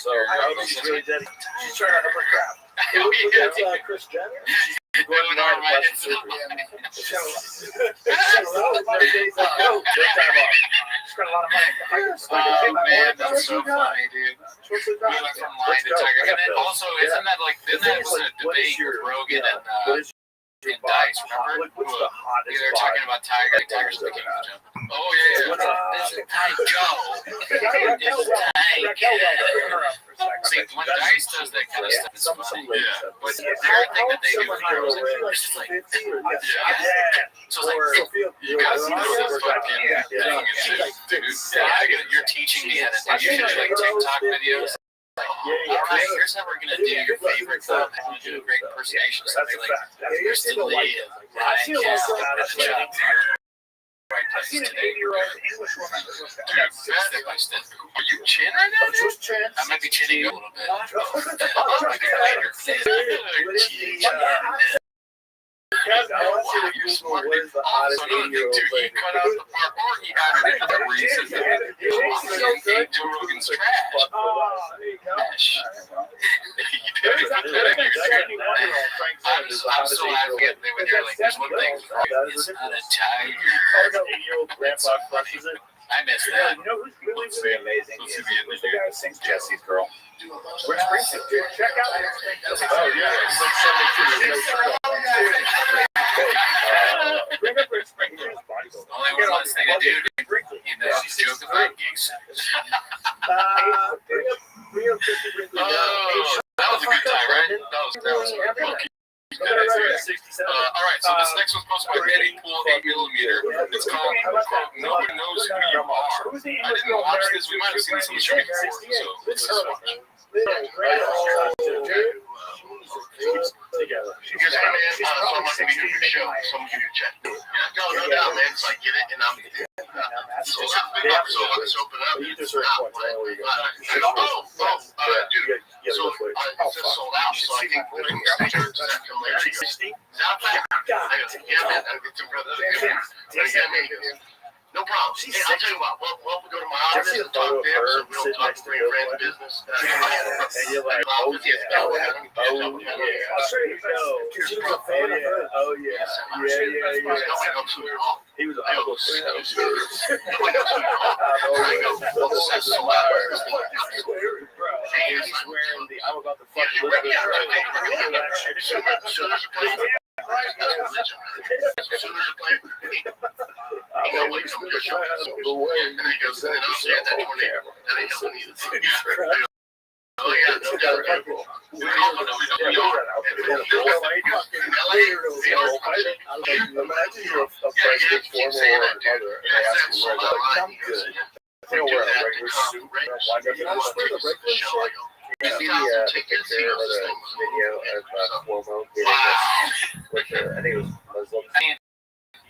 so. I hope she's really dead. She's trying to up her crap. That's Chris Jenner. She's going on my surgery. She's got a lot of money. She's got a lot of money. Oh man, that's so funny, dude. We went from lion to tiger. And then also, isn't that like, didn't that was a debate with Rogan and Dice, remember? What's the hottest they were talking about Tiger. Tiger's the king of jump. Oh, yeah. This is Tiger. See, when Dice does that kind of stuff, it's funny. Yeah. But everything that they do with heroes, it's just like, so it's like, you guys see this fucking thing and shit, dude. You're teaching me how to do shit like TikTok videos. Alright, here's how we're gonna do your favorite film. And you do a great impersonation. Something like, here's the lead. Ryan Campbell got a job here. Right place today. Dude, step by step. Are you chin right now, dude? I might be chinning a little bit. I want you to Google what is the hottest 8-year-old He cut out the part where he added it where he says that Joe Rogan's trash. I'm so happy when you're like, there's one thing. It's not a tiger. 8-year-old grandpa crushes it. I miss that. You know who's really, really amazing? Who's the guy who sings Jesse's Girl? Rich Springsteen. Dude, check out Rich Springsteen. Oh, yeah. He's like 72. Bring up Rich Springsteen's body. Only one thing to do. You know, she's joking about gigs. Bring up 50 Brinkley. Oh, that was a good time, right? That was a good one. All right, so this next one's posted by Eddie Pool 8mm. It's called Nobody Knows Who You Are. I didn't watch this. We might have seen this on the stream before, so let's just watch. give you a show. Someone give you a check. Yeah, no doubt, man. So I get it, and I'm. So let's open up. You just heard point. Dude. So it's just sold out. So I think we're going to stay here. Does that come later? Yeah, man. I'll get some brothers. No problem. Hey, I'll tell you what. We'll go to my office and talk there. So we don't talk to your friends' business. And you're like, oh yeah. I'll show you. She was a fan of her. Oh yeah. He was a He's wearing the I'm about to fuck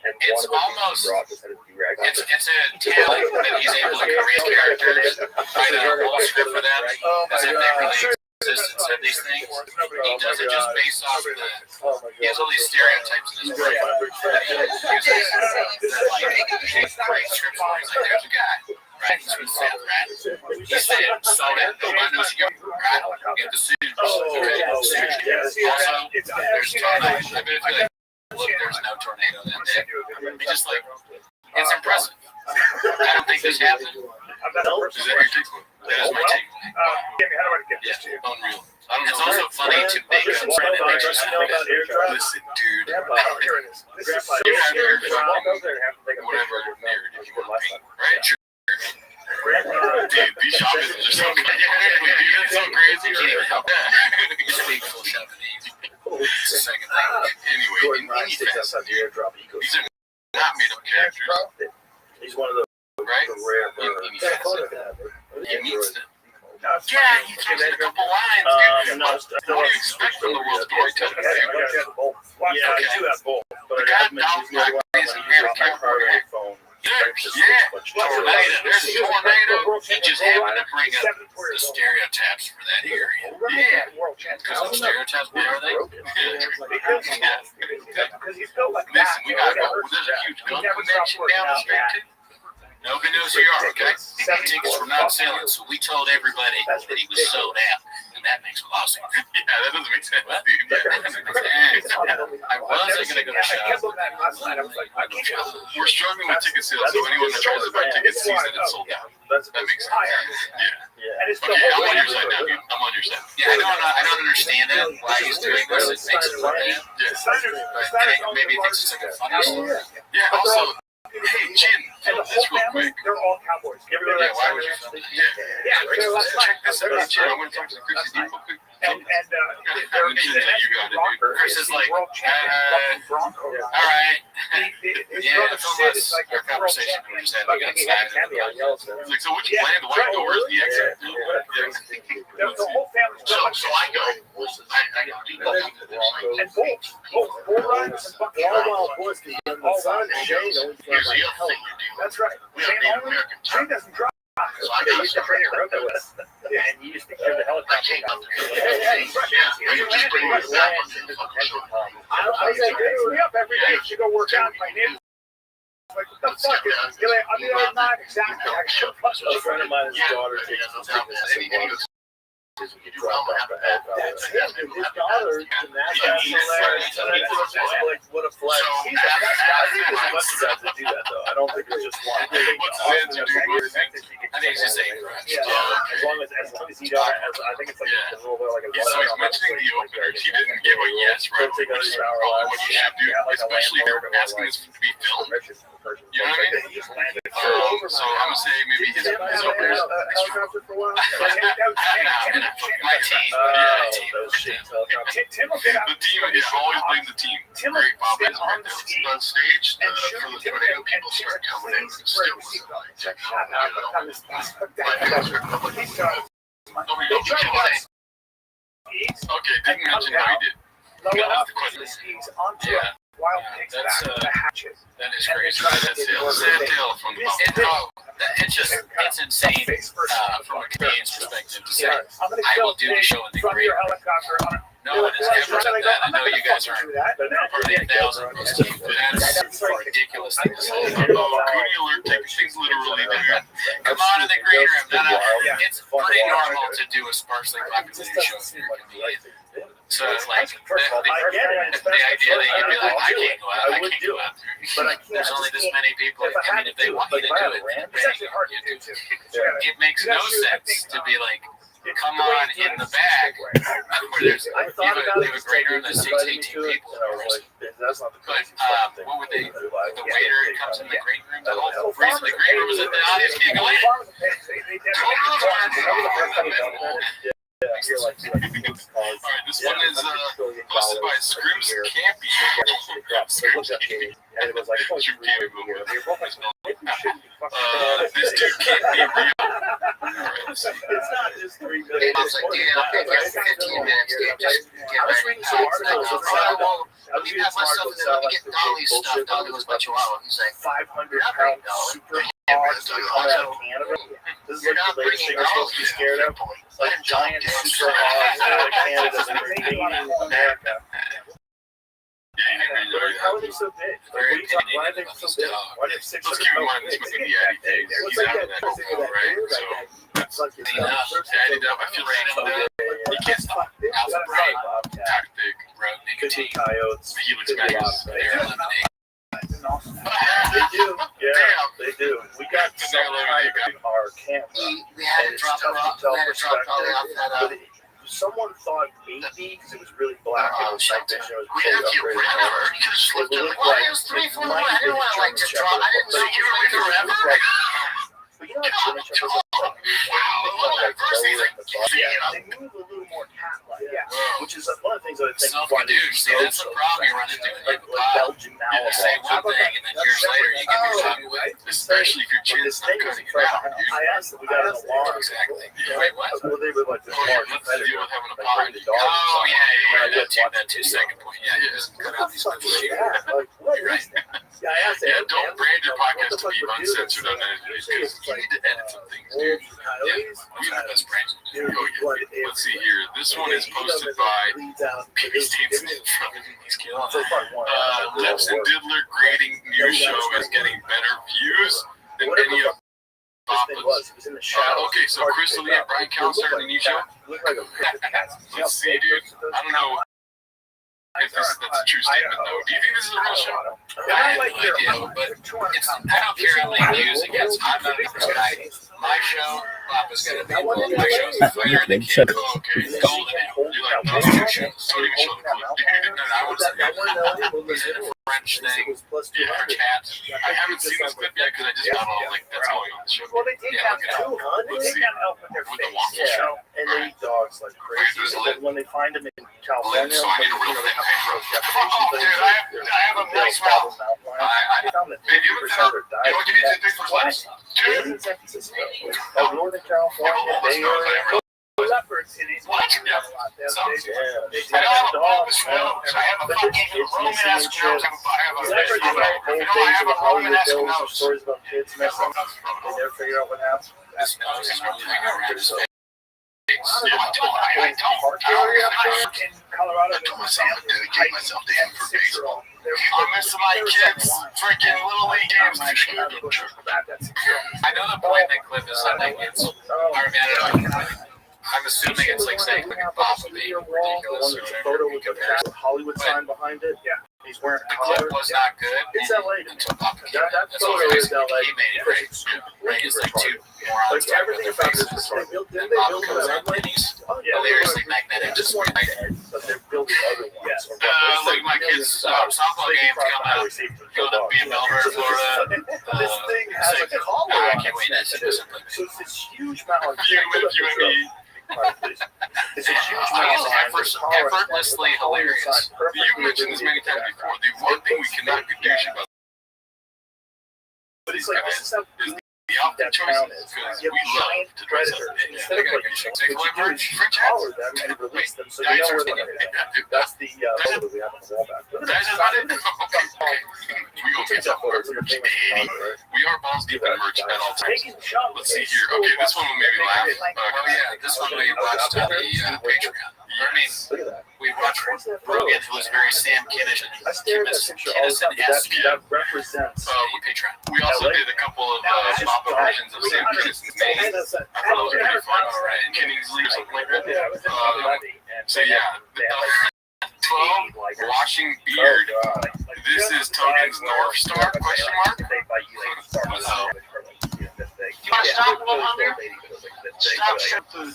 It's almost, it's a tale that he's able to create characters, write a whole script for them, as if they really exist and said these things. He does it just based off of he has all these stereotypes in his brain that he uses that like create scripts where he's like, there's a guy, right, he's from South, right, he said, so that nobody knows you right, get the suit, okay, also, there's tornado, I bet if you like, look, there's no tornado that day. He just like, it's impressive. I don't think this happened. Is that your takeaway? That is my takeaway. Yeah, unreal. It's also funny to make up something that makes you sound good. Listen, dude. You have airdrop, whatever, narrative you want to paint, right? Dude, these shoppers are just so crazy. It's so crazy. You can't even help that. You speak full Japanese. It's the second language. Anyway, these are not made up characters. He's one of the right? rare He meets them. Yeah, he gives it a couple lines. What do you expect from the world storyteller? Yeah, I do have both. But the guy Dolph Black is a man of camera. Yeah, tornado. There's a tornado. He just happened to bring up the stereotypes for that area. Yeah, because the stereotypes, what are they? Listen, we gotta go. There's a huge gun convention down the street too. Nobody knows who you are, okay? Tickets were not selling, so we told everybody that he was sold out, and that makes a lot of sense. Yeah, that doesn't make sense, dude. I wasn't going to go to shop. We're struggling with ticket sales, so anyone that tries to buy tickets sees that it's sold out. That makes sense. Yeah. Okay, I'm on your side now, dude. I'm on your side. Yeah, I don't understand it, why he's doing this. It makes it look bad. Maybe he thinks it's like a funny story. Yeah, also, hey, Chin, this real quick. They're all cowboys. Yeah, why would you? Yeah, check this out, Chin. I'm going to talk to the Chrissy real quick. And Chris is like, all right. Yeah, it's almost our conversation we just had. We got inside. He's like, so what'd you plan? The white door is the exit. The whole family. So I go. And bull riders and buck boys can run the sun. Here's the other thing you do. That's right. We have Native American Shane doesn't drive. So I got stuff. And you used to hear the I helicopter. came up there. You just bring my back on the I was like, we up every day to go work out in my neighborhood. Like, what the fuck is this? I mean, I'm not exactly. A friend of mine's daughter takes the tickets. His daughter, like, what a flex. He's the best guy. I think there's a bunch of guys that do that, though. I don't think it's just one. What's his answer, dude? I think it's just saying, as long as he does, I think it's like a little bit like a So he's mentioning the opener. She didn't give a yes, right? Which is probably what you should do, especially if you're asking this to be filmed. You know what I mean? So I'm gonna say maybe his opener's my team. Tim will get out. The team, always blame the team. Great Bob is right there. On stage, from the tornado, people start coming in. Still was like, okay, didn't mention how he did. Low enough, he's onto Yeah. wild pigs that's, back with a hatchet. That is And they crazy. try to That's deliver Sam things. Taylor from the It's insane from a Canadian's perspective to say, I'm gonna I kill will do the pigs show in the from green your room. helicopter. No one has ever done that. I know you guys aren't part of the 1,000 most of you, but that's a ridiculous thing to say. Cootie alert, taking things literally, dude. Come on in the green room. It's pretty normal to do a sparsely populated show if you're a comedian. So it's like the idea that you'd be like, I can't go out, I can't go out there. There's only this many people. I mean, if they want you to do it, It's actually hard to do too. it makes no sense to be like, come on in the back where there's you have a green room that seats 18 people. But what would they? The waiter comes in the green room. The whole reason the green room is that the audience can't go in. Alright, this one is hosted by Scrimps Campy. And it was like, oh, This dude can't be real. Alright, let's see. it's not just 3 million. I was like, dude, I'll pick you 15 minutes, dude. Just get I was ready. reading some articles. Let me have my stuff, and then let me get Dolly's stuff. Dolly was my chihuahua. He's like, 500-pound super hogs that come out of Canada. This is like the latest thing we're supposed to be scared of. Like giant super hogs that are like Canada's invading America. How are they so big? Very Why are they opinionated so about this big? dog. Why do they have 600 Let's keep in mind this pounds? movie, the Addy Dave. He's out of that football, right? So It's like it's Addy Dove, I feel like he can't stop. Alpha Brain, Tactic, Road Nicotine, coyotes. he looks nice. They're Lemonade. They do. Yeah, they do. We got some kind of our camera. we had to drop Dolly off that. But someone thought maybe because it was really black and night vision was We pretty have you upgraded. forever. You could have slipped in. Well, it was 3, 4, 1. I didn't want to like just drop. I didn't know you were forever. But you know, like German Shepherds are like they move a little more cat-like. Yeah. Whoa. Which is one of the things that I think Self-produced. See, that's the problem you run into when you have a like pod. Belgian You say one thing, and then years later you give your tongue away. Especially if your chin's not cutting it out, dude. I asked them, we got an alarm. Exactly. Wait, what? Well, they were like this large What's the deal with having a like pod? bring the dog Oh, inside. yeah. That two-second point. Yeah, you just cut out these clips. Like, what You're right. is that? Yeah, I asked Yeah, them, don't man, brand your what podcast the to be fuck we're doing? uncensored, unedited, because you need to edit some things, dude. Old coyotes? We have the best brains. Dude, Oh, blood yeah. Let's see everywhere. here. This one is posted by P. Stevenson from He's killing So it. far, one. Lips and Diddler grading news show is getting better views than any of This thing was, it was in the shadow. okay, so Chris Lee and Brian Cowan started a new show. Looked like a picture of cats. Let's see, dude. I don't know if that's a true statement, though. Do you think this is a real show? I have no idea, but I don't care how many views it gets. I'm not the first guy. My show, Papa's got to be involved. My show's the fighter and the kid. Oh, okay. Golden Hour. You like those two shows? Don't even show the clip. Dude, no, I was a French thing. Yeah, cat. I haven't seen this clip yet because I just got all like that's going on the show. Well, they take Yeah, that look it up. too. They take that elf with their With the face. waffle Yeah, show. and they eat dogs like crazy. But when they find them in California, So I need a real they have those Oh, dude, I have a nice mouth. I found that 50% of their diet You want to give me the for class? in San Francisco, of Northern California, Bay Area. Leopards in these What? Yeah. They I take have a dogs, Romanesque nose. I have a but fucking it's Romanesque missing nose. the I have a Leopards I are like old have days of a the Hollywood Romanesque Hills of nose. stories about kids messing up. They never figure out what happened. This nose is really hanging around his face. Yeah, I don't. in Colorado. I told myself I'd dedicate myself to him for baseball. I'm missing my kids' freaking Little League games. I know the point that Cliff is saying it's, I mean, I'm assuming it's like saying like a pop of being ridiculous or Photo whatever. with the Hollywood sign behind it. Yeah. He's wearing a The clip collar. was not good It's LA. until Papa came out. That That's all photo it is is. LA. He made it great. Ray is like two morons Like talking everything about about their this faces. they built, And didn't they Papa build comes that in and he's Oh yeah. hilariously magnetic. Just Just one like, dead, but they're building other ones. Yes. Like my kids' softball games come out. Go to be in Melbourne, Florida. This thing has a collar I on can't wait to it. see this in So it's this huge mountain. You and me. It's a huge Oh, mountain. he's effortlessly hilarious. You've mentioned this many times before. The one thing we cannot be douche about But he's like, this is how is the the outfit that town choices is. because You we have love giant to dress up. predators. Yeah, Instead they of got like good shit. what you do is you collar them and you release them so you know where they're headed. That's the photo we have on the wall back there. That's not it. Okay. We gonna get that photo. We are balls deep in merch at all times. Let's see here. Okay, this one will maybe laugh. Oh yeah, this one we watched on the Patreon. I mean, we watched Rogan, who was very Sam Kinnish and I stared at that picture all the time. That represents Patreon. We also did a couple of Papa versions of Sam Kinnison's name. I thought it was pretty fun. And Kingsley or something like that. So yeah, 12 washing beard. This is Togan's North Star? Question mark. You want to stop a little hunger? Stop shrimp food.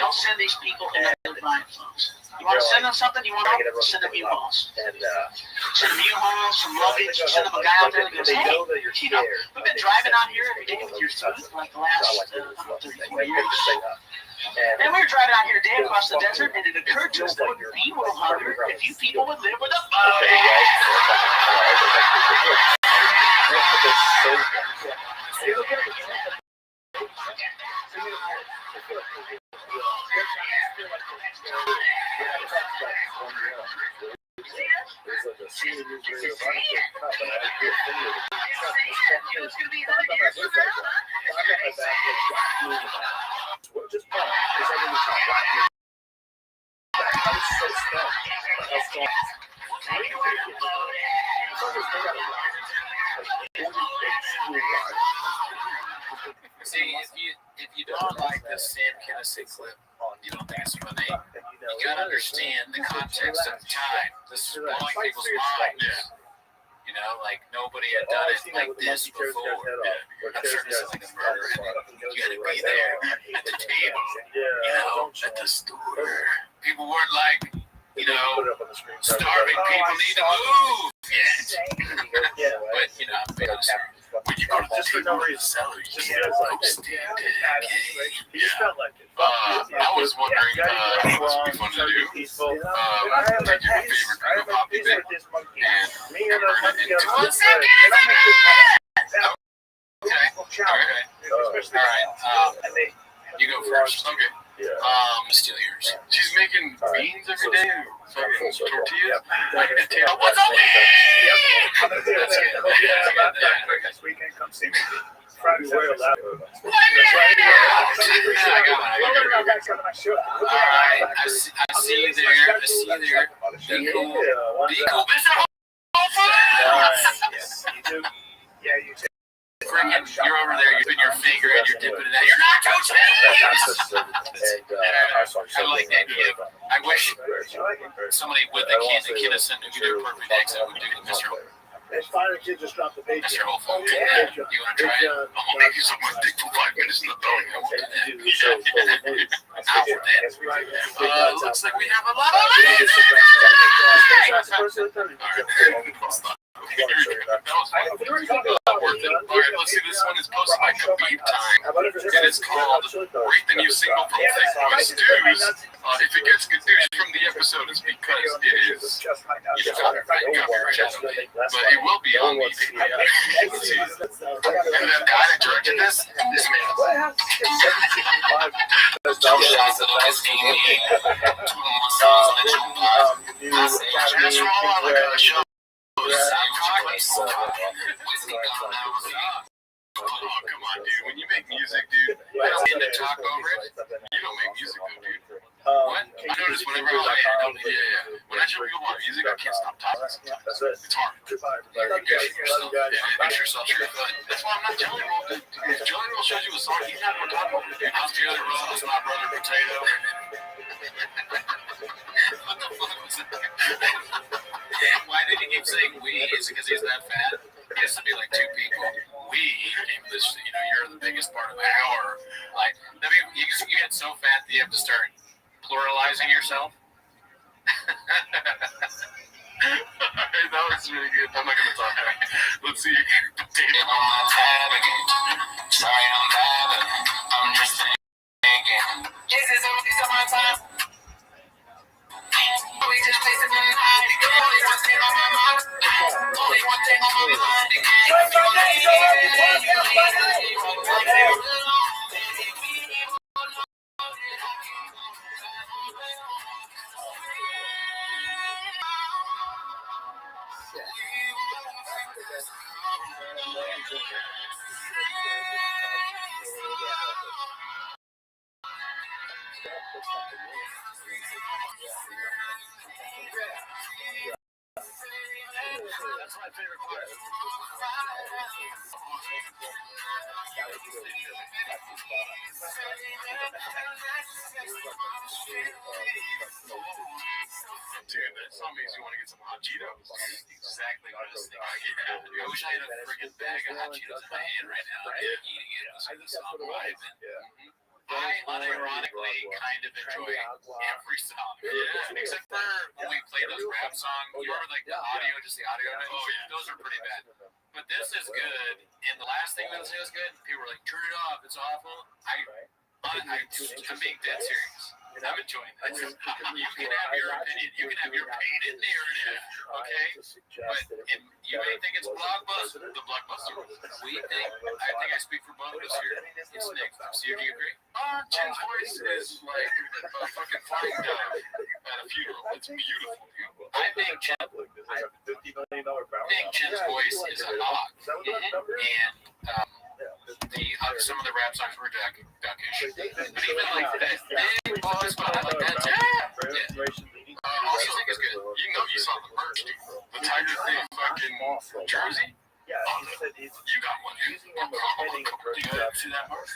Don't send these people in the blind folks. You want to send them something? You want to send them U-Hauls. Send them U-Hauls, some luggage. Send them a guy out there that goes, hey, you know, we've been driving out here every day with your food for like the last 34 years. And we were driving out here a day across the desert, and it occurred to us that would be a little harder if you people would live with a boat. See, if you don't like this Sam Kinnish clip, you don't think it's funny. You gotta understand the context of the time. This is blowing people's minds. You know, like nobody had done it like this before. I'm sure this is like a murder, and you gotta be there at the table. You know, at the store. People weren't like, you know, starving people need to move. Yeah. But you know, I'm being honest. When you go to the table and sell it, you can't understand it. I was wondering, what's be fun to do? Take your favorite gringo poppy bit and convert it into a Okay. All right. You go first. Okay. Steal yours. She's making beans every day. Fucking tortillas. What's up? That's good. Next weekend, come see me. Friday, Alright, I see you there. Be cool. Mr. Yeah, you too. Freaking, you're over there, you're putting your finger and you're dipping it out. You're not Coach I like that kid. I wish somebody with a kid that Kinnison who could do a perfect exit would do Mr. And finally, kid just dropped the baby. Mr. Hopeful. You want to try it? I'm gonna make you something dick for 5 minutes in the belly. Looks like we have a lot of Worth it. Okay, let's see. This one is posted by Khabib Time, and it's called "Rate the New Single from Thick Boy Stews." If it gets good news from the episode, it's because it is. You got me right out of it, but it will be on me. Let's see. And the guy that directed this man. Oh, come on, dude. When you make music, dude, I don't mean to talk over it. You don't make music good, dude. What? I notice whenever when I show people my music, I can't stop talking. That's it. It's hard. Introduce yourself. You're good. That's why I'm not Jelly Roll. If Jelly Roll shows you a song, he's not going to talk over it. How's Jelly Roll? It's my brother Potato. What the fuck was that? Why did he keep saying we? Is it because he's that fat? It has to be like two people. We came this, you know, you're the biggest part of our, like, you get so fat that you have to start pluralizing yourself. That was really good. I'm not going to talk. Let's see. Potato. Sorry, I'm just thinking. This is only summertime. We just placing in the night. Only one thing on my mind. Only one thing on my mind. That's my favorite part. Dude, that song makes you want to get some hot Cheetos. Exactly what I was thinking. I wish I had a freaking bag of hot Cheetos in my hand right now. I'd be eating it. Listen to the song vibing. I unironically kind of enjoy every song. Yeah. Except for when we play those rap songs. You remember like the audio, just the audio? Oh yeah. Those are pretty bad. But this is good. And the last thing we say was good. People were like, turn it off. It's awful. I'm being dead serious. I'm enjoying this. You can have your opinion. You can have your painted narrative. Okay? But you may think it's Blockbuster. The Blockbuster. I think I speak for both of us here. It's Nick. See if you agree. Jen's voice is like a fucking flying dove at a funeral. It's beautiful. I think Jen's voice is a hog. And some of the rap songs were duckish. But even like that big boss behind like that, Also, is good. You know you saw the merch, dude. The Tiger Thing fucking jersey. Yeah, you got one, dude. See that merch?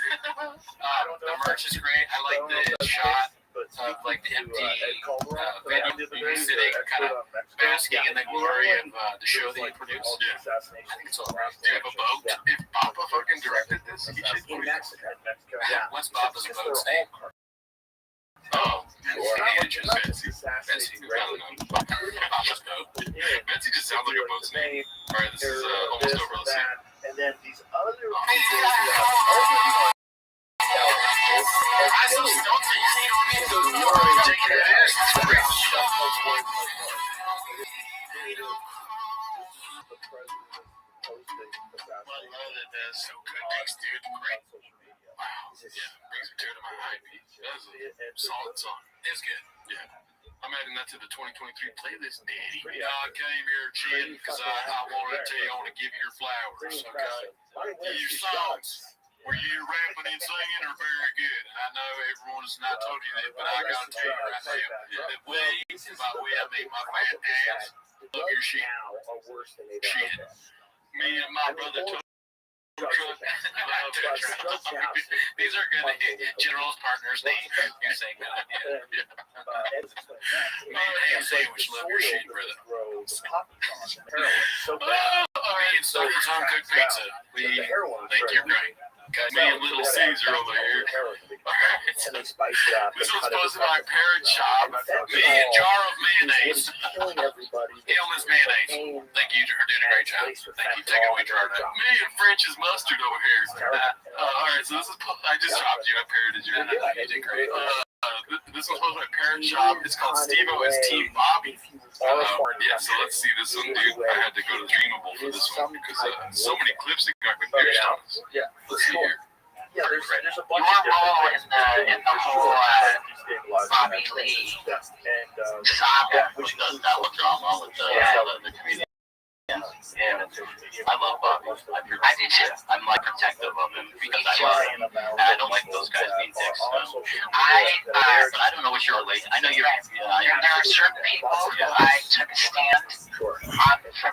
The merch is great. I like the shot of like the empty venue sitting, kind of basking in the glory of the show that you produced. Yeah. I think it's all right. Do you have a boat? If Papa fucking directed this, he should in Mexico. What's Papa's boat's name? Oh, Betsy. Betsy just sounds like a boat's name. Alright, this is almost over. Let's see. And then these other people. I so don't say you don't need to take it as I love that. That's so good. Thanks, dude. Great. Wow. Yeah, brings a tear to my eye, Pete. That's a solid song. It's good. Yeah. I'm adding that to the 2023 playlist, Daddy. I came here chatting because I wanted to tell you I want to give you your flowers, okay? Your songs where you're rapping and singing are very good. And I know everyone has not told you that, but I got to tell you right now that way, by the way I make my fat ass, love your shit. Shit. Me and my brother took These are good. General's partner's name. You're saying that. Yeah. Man, sandwich, love your shit, brother. Me and Stoker's home cooked pizza. We think you're great. Me and Little Caesar over here. This was supposed to be my parent shop. Me and jar of mayonnaise. Illness mayonnaise. Thank you for doing a great job. Thank you. Take it away, Jordan. Me and French's mustard over here. Alright, so this is, I just chopped you. I parroted you. You did great. This was supposed to be my parent shop. It's called Steve-O. It's Team Bobby. Yeah, so let's see this one, dude. I had to go to Dreamable for this one because so many clips that got confused on us. Yeah, let's see here. Yeah, there's a bunch Your of role in the whole Bobby Lee saga, which does that with drama with the comedian. Yeah, I love Bobby. I do too. I'm like protective of him because I love him. And I don't like those guys being dicks. But I don't know what your relation. I know you're. There are certain people I took a stand on for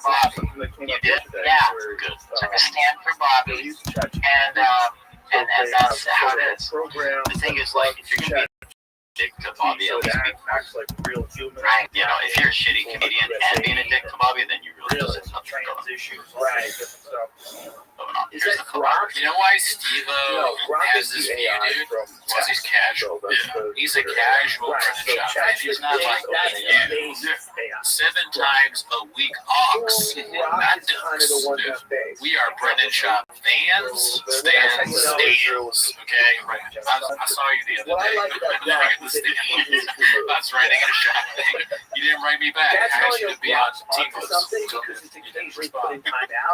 Bobby. You did? Yeah. Good. Took a stand for Bobby, and that's how it is. The thing is, like, if you're gonna be dick to Bobby, at least be right. You know, if you're a shitty comedian and being a dick to Bobby, then you really just have nothing going on. Right. Is that correct? You know why Steve-O has this view, dude? Because he's casual. Yeah. He's a casual Brennan shop. He's not like you. 7 times a week ox, not ducks. We are Brennan shop fans, stands, okay? I saw you the other day. That's right, I got a shot thing. You didn't write me back. I asked you to be on Team Books.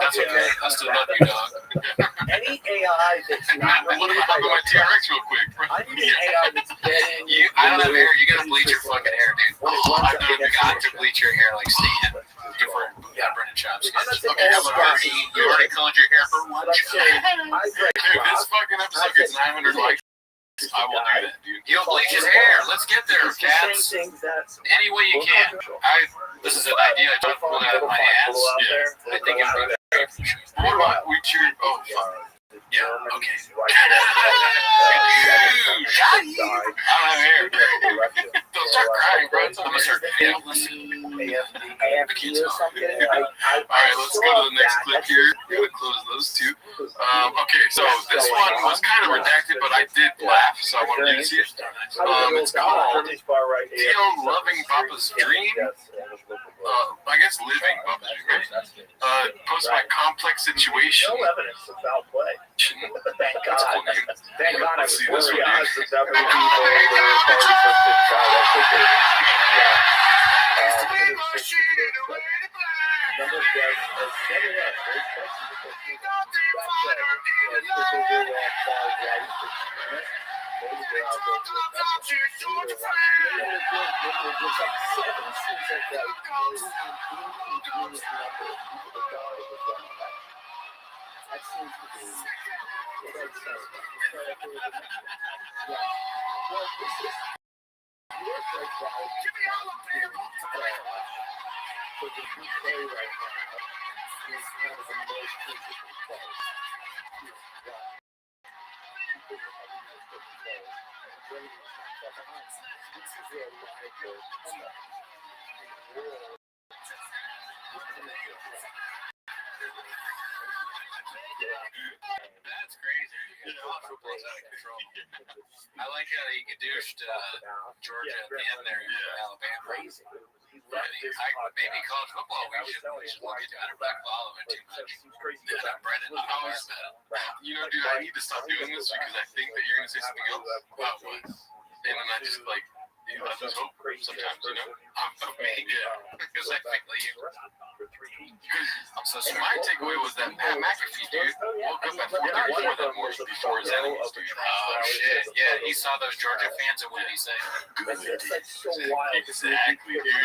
That's okay. I still love you, dog. Any AI that's not what about my TRX real quick, bro? I need an AI that's getting. I don't have hair. You gotta bleach your fucking hair, dude. You got to bleach your hair like Stan. For Brennan Chops. Okay, you already colored your hair for one. Dude, this fucking episode gets 900 likes. I will do that, dude. He'll bleach his hair. Let's get there, It's the same cats. thing that's Any way you can. This is an idea I just pulled out of my ass. I think it's What about we cheered? Oh, fuck. Yeah, okay. I don't have hair. Don't start crying, bro. I'm gonna start crying. AFD or something. Alright, let's go to the next clip here. We're gonna close those two. Okay, so this one was kind of redacted, but I did laugh, so I wanted you to see it. It's called Theo Loving Papa's Dream. I guess Living Papa's Dream, right? Posted by Complex Situation. No evidence of foul play. Thank That's a cool God. name. Thank God. Let's see this one here. That seems to be That's crazy. Football's out of control. I like how he cadooshed Georgia at the end there in Alabama. Maybe college football we should look into. I don't follow it too much. Brennan, You know, dude, I need to stop doing this because I think that you're gonna say something else about what, and then I just like, you know, I just hope sometimes, you know. Yeah, because I think like you. So my takeaway was that Pat McAfee, dude, woke up at 4:34 that morning before his enemies, dude. Oh shit! Yeah, he saw those Georgia fans and what he said. Exactly, dude.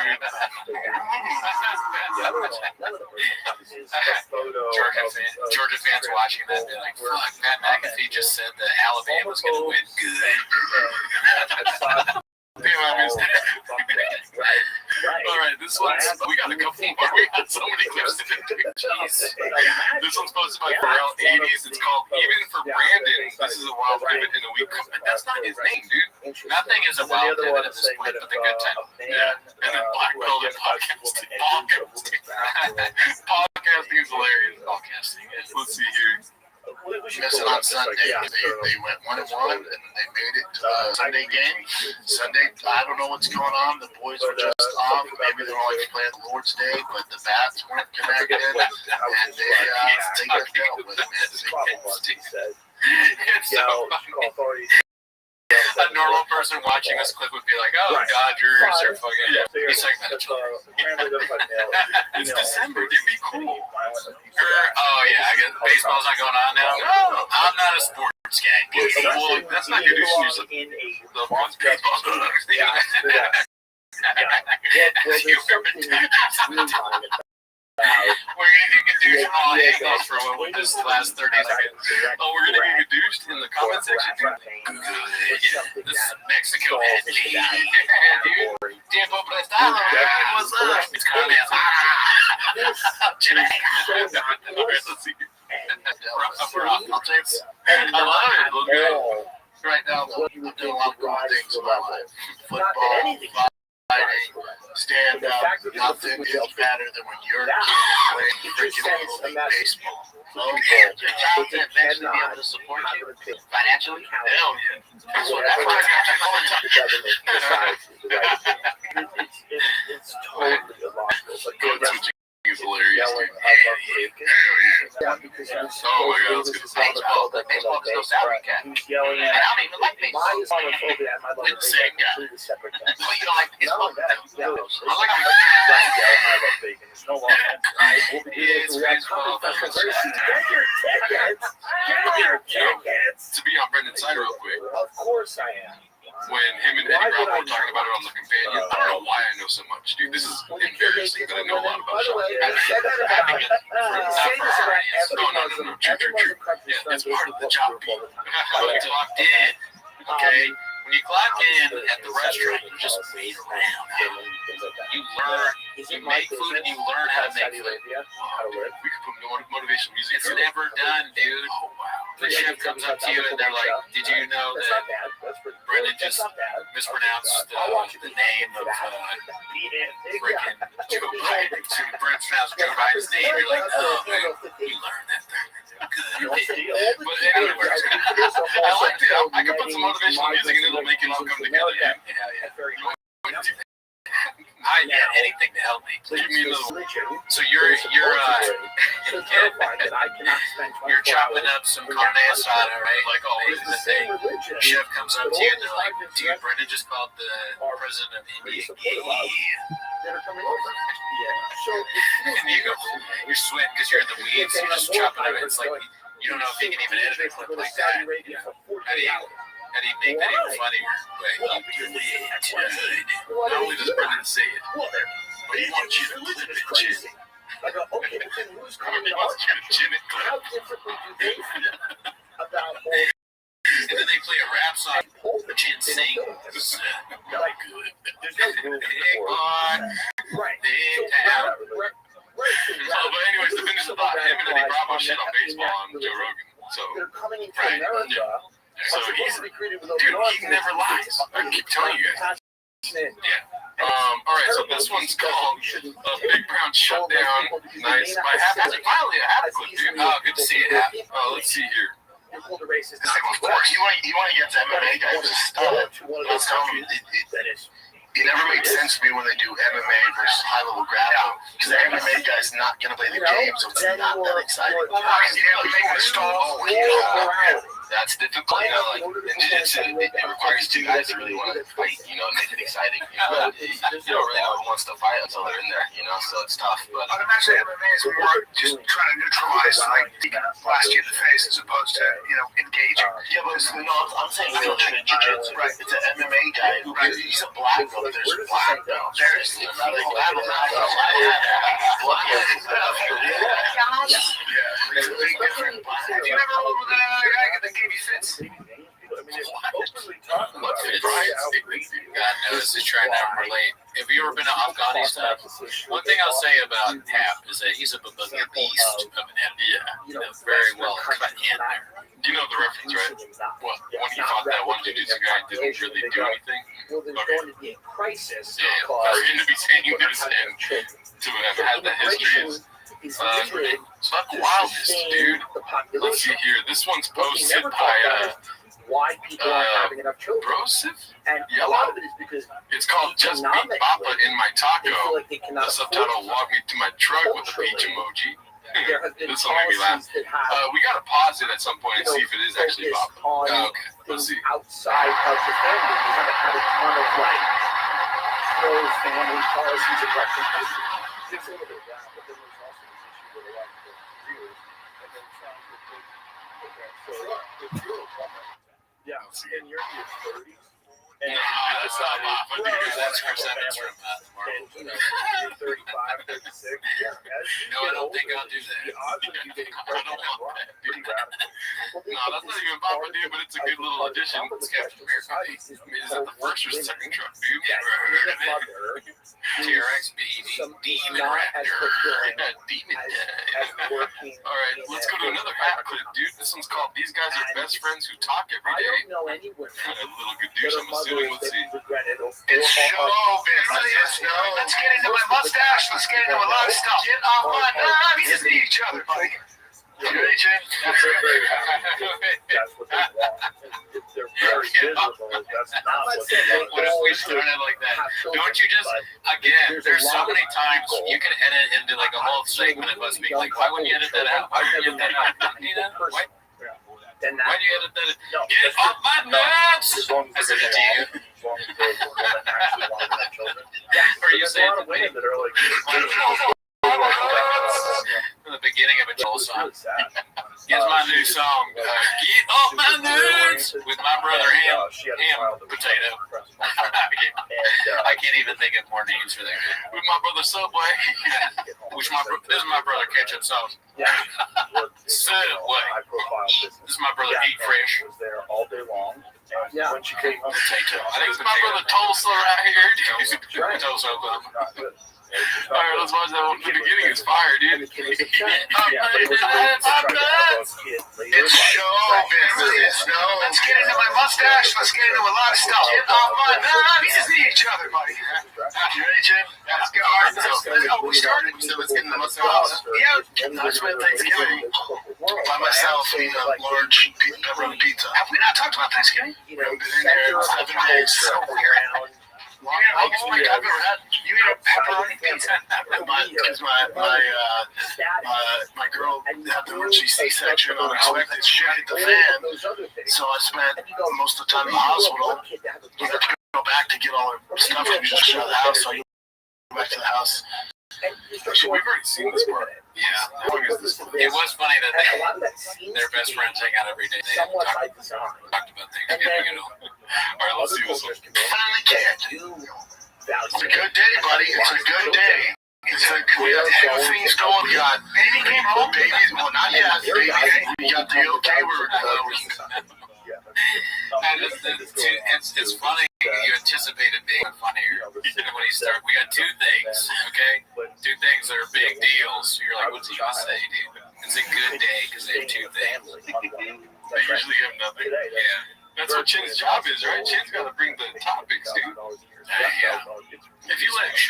Georgia fans watching that, they're like, "Fuck, Pat McAfee just said that Alabama's gonna win." Good. All right, this one's, we got a couple more. We got so many clips to do. Jeez. This one's posted by Pharrell 80s. It's called Even for Brandon. This is a wild pivot in a week. That's not his name, dude. Nothing is a wild pivot at this point, but the good title. Yeah. And then Black Belt and podcasting. Podcasting is hilarious. Podcasting. Let's see here. Missing on Sunday. They went 1-1 and they made it to the Sunday game. Sunday, I don't know what's going on. The boys were just off. Maybe they were like playing Lord's Day, but the bats weren't connected, and they got dealt with, man. It's so funny. A normal person watching this clip would be like, "Oh, Dodgers are fucking." He's like, "It's December. It'd be cool." Oh yeah, I guess baseball's not going on now. No, I'm not a sports guy. Well, that's not good news. The ones baseball. We're gonna get gadoosh from all angles for what we just the last 30 seconds. Oh, we're gonna get gadoosh in the comment section. Yeah, this is Mexico, dude. Tiempo prestado. What's up? It's coming. I love it. Right now, I'm doing a lot of cool things in my life. Football, fighting, stand up. Nothing is better than when your kid is playing freaking Little League baseball. You're confident eventually be able to support you financially? Hell yeah. That's what I'm It's totally illogical. He's hilarious, dude. Oh my God, let's get baseball. Baseball is no salary cap. He's yelling And I don't even like baseball. Why is homophobia at my level? It's the same guy. Well, you don't like baseball? I love bacon. It's no longer. It's baseball. Get your tickets. Get your tickets. To be on Brendan's side real quick. Of course I am. When him and Eddie Bravo were talking about it on the companion, I don't know why I know so much, dude. This is embarrassing that I know a lot about shots. Yeah, it's part of the job. Locked in. Okay? When you clock in at the restaurant, you just wait around. You learn, you make food, and you learn how to make food. We could put motivational music. It's never done, dude. Oh, wow. The chef comes up to you and they're like, did you know that Brendan just mispronounced the name of freaking Joe Biden? So you mispronounced Joe Biden's name. You're like, oh, man, you learned that good. But anyways, I like it. I could put some motivational music and it'll make it all come together. Yeah. Anything to help me, please. Give me another one. So you're chopping up some carne asada, right? Like always. The chef comes up to you and they're like, dude, Brendan just called the president of India gay. And you go, you're sweating because you're in the weeds, you're just chopping up. It's like, you don't know if you can even edit a clip like that. How do you make that even funnier? Not only does Brendan say it, but he wants you to live it, Jim. I go, okay, but then who's coming He wants you to Jim it. How differently do they feel about all and then they play a rap song, Chin Sing. like good? There's no room Big for on, right. big town. But anyways, to finish the thought, him and Eddie Bravo shit on baseball on Joe Rogan. So, they're coming into right. America. So he never lies. I keep telling you guys. Yeah. All right, so this one's called Big Brown Shutdown. Nice. By Hap. Finally a Hap clip, dude. Oh, good to see you, Hap. Let's see here. Of course, you want to get to MMA guys to stop. Let's tell them it never made sense to me when they do MMA versus high-level grappling, because the MMA guy's not going to play the game, so it's not that exciting. Because the MMA is stall. That's difficult, you know, like, it requires two guys to really want to fight, you know, and make it exciting. You don't really know who wants to fight until they're in there, you know, so it's tough. But I'd imagine MMA is more just trying to neutralize, like, blast you in the face as opposed to, you know, engaging. Yeah, but I'm saying militant jiu-jitsu. Right. It's an MMA guy. Right. He's a black belt. There's a black belt. There's a black belt. Have you ever rolled with a guy that gave you fits? God knows he's trying to relate. Have you ever been to Afghanistan? One thing I'll say about Hap is that he's a beast of an enemy. Very well cut in there. You know the reference, right? What? When he fought that one jiu-jitsu guy, didn't really do anything? Well, there's going to be a crisis. Yeah, for him to be saying this and to have had the history is not the wildest, dude. Let's see here. This one's posted by why people aren't having enough children. Brosif? And a lot of it is because it's called Just Beat Papa in My Taco. The subtitle, Walk Me to My Truck with a peach emoji. This will make me laugh. We gotta pause it at some point and see if it is actually Papa. Okay, let's see. Outside of the family, we haven't had a ton of like pro-family policies and recommendations. There's a little bit of that, but then there's also this issue with a lot of the viewers and then trying to think, okay, so if you're a woman, in your 30s, and that's not Papa, dude. That's Chris Evans from and you're 35, 36. No, I don't think I'll do that. The odds of you getting pregnant are pretty radical. No, that's not even Papa, dude, but it's a good little addition. It's Captain America. I mean, is that the first or second truck, dude? TRX, baby. Demon Raptor. Demon. All right, let's go to another Hap clip, dude. This one's called These Guys Are Best Friends Who Talk Every Day. I don't know any women. A little good douche, I'm assuming. Let's see. It's show business. Let's get into my mustache. Let's get into a lot of stuff. Get off my nerves. We just need each other, buddy. You know, that's what they want. If they're very miserable, that's not what they want. What if we started like that? Don't you just, again, there's so many times you can edit into like a whole segment of us being like, why wouldn't you edit that out? Why would you edit that out? You know? Why do you edit that out? Get off my nuts! I said it to you. Or you say it to me. From the beginning of a Joel song. Here's my new song, Get Off My Nuts, with my brother Ham Potato. I can't even think of more names for that. With my brother Subway. This is my brother Ketchup Sauce. Subway. This is my brother Eat Fresh. Was there all day long. Yeah. When she came home. I think it's my brother Tulsa right here. Tulsa, Oklahoma. All right, let's watch that one. The beginning is fire, dude. It's show business. Let's get into my mustache. Let's get into a lot of stuff. We just need each other, buddy. You ready, Jim? Let's go. All right, we started. So let's get into the mustache. Yeah, I spent Thanksgiving by myself eating a large pepperoni pizza. Have we not talked about Thanksgiving? You know, been in there 7 days. So weird. I've never had. You eat a pepperoni pizza? Because my girl had the emergency C-section, unexpected shit hit the fan. So I spent most of the time in the hospital. We had to go back to get all our stuff. We just shut the house. So I go back to the house. Actually, we've already seen this part. Yeah. How long is this one? It was funny that their best friends hang out every day. They talked about Thanksgiving and all. All right, let's see this one. Finally cared. It's a good day, buddy. It's a good day. It's a good everything's going. We got baby came home. Babies, well, not yet. Baby, we got the okay word. And it's funny. You anticipate it being funnier. And when he started, we got 2 things, okay? 2 things that are big deals. So you're like, what's he going to say, dude? It's a good day because they have 2 things. They usually have nothing. Yeah. That's what Chin's job is, right? Chin's got to bring the topics, dude. Yeah. If you let 2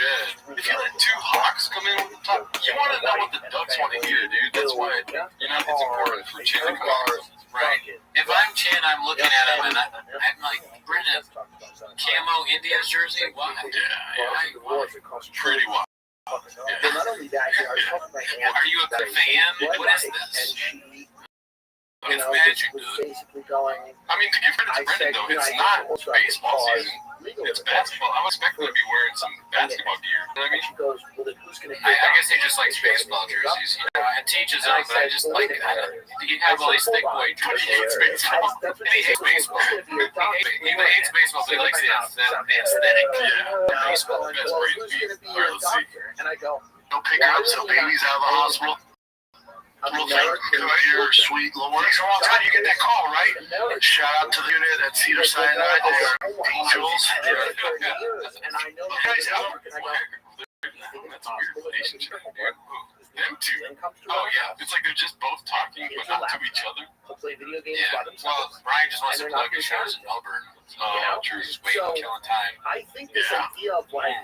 hawks come in with the top, you want to know what the ducks want to hear, dude. That's why it's important for Chin to come. Right. If I'm Chin, I'm looking at him and I'm like, Brennan, camo Indians jersey? Why? Why? Pretty wild. But not only that, I was talking to my aunt. Are you a fan? What is this? And It's magic, dude. Basically going. I mean, to give credit to Brendan, though, it's not baseball season. It's basketball. I was expecting to be wearing some basketball gear. You know what I mean? She goes, well, then who's going to I guess he just likes baseball jerseys. You know, it teaches him, but I just like it. You have all these thick boy jerseys. He hates baseball. And he hates baseball. He hates baseball, but he likes the aesthetic. Yeah. Baseball. That's where he's beat. All right, let's see. And I go, Don't pick her up so baby's out of the hospital. Well, thank you, your sweet Lord. Takes a long time. You get that call, right? Shout out to the unit at Cedar Sinai. They're angels. and I know Guys, out. That's a weird relationship, dude. Them 2. Oh, yeah. It's like they're just both talking, but not to each other. play video games Yeah. by themselves. Well, Brian just wants to plug his shows in Melbourne. Oh, true. Just waiting, killing time. I think this idea of like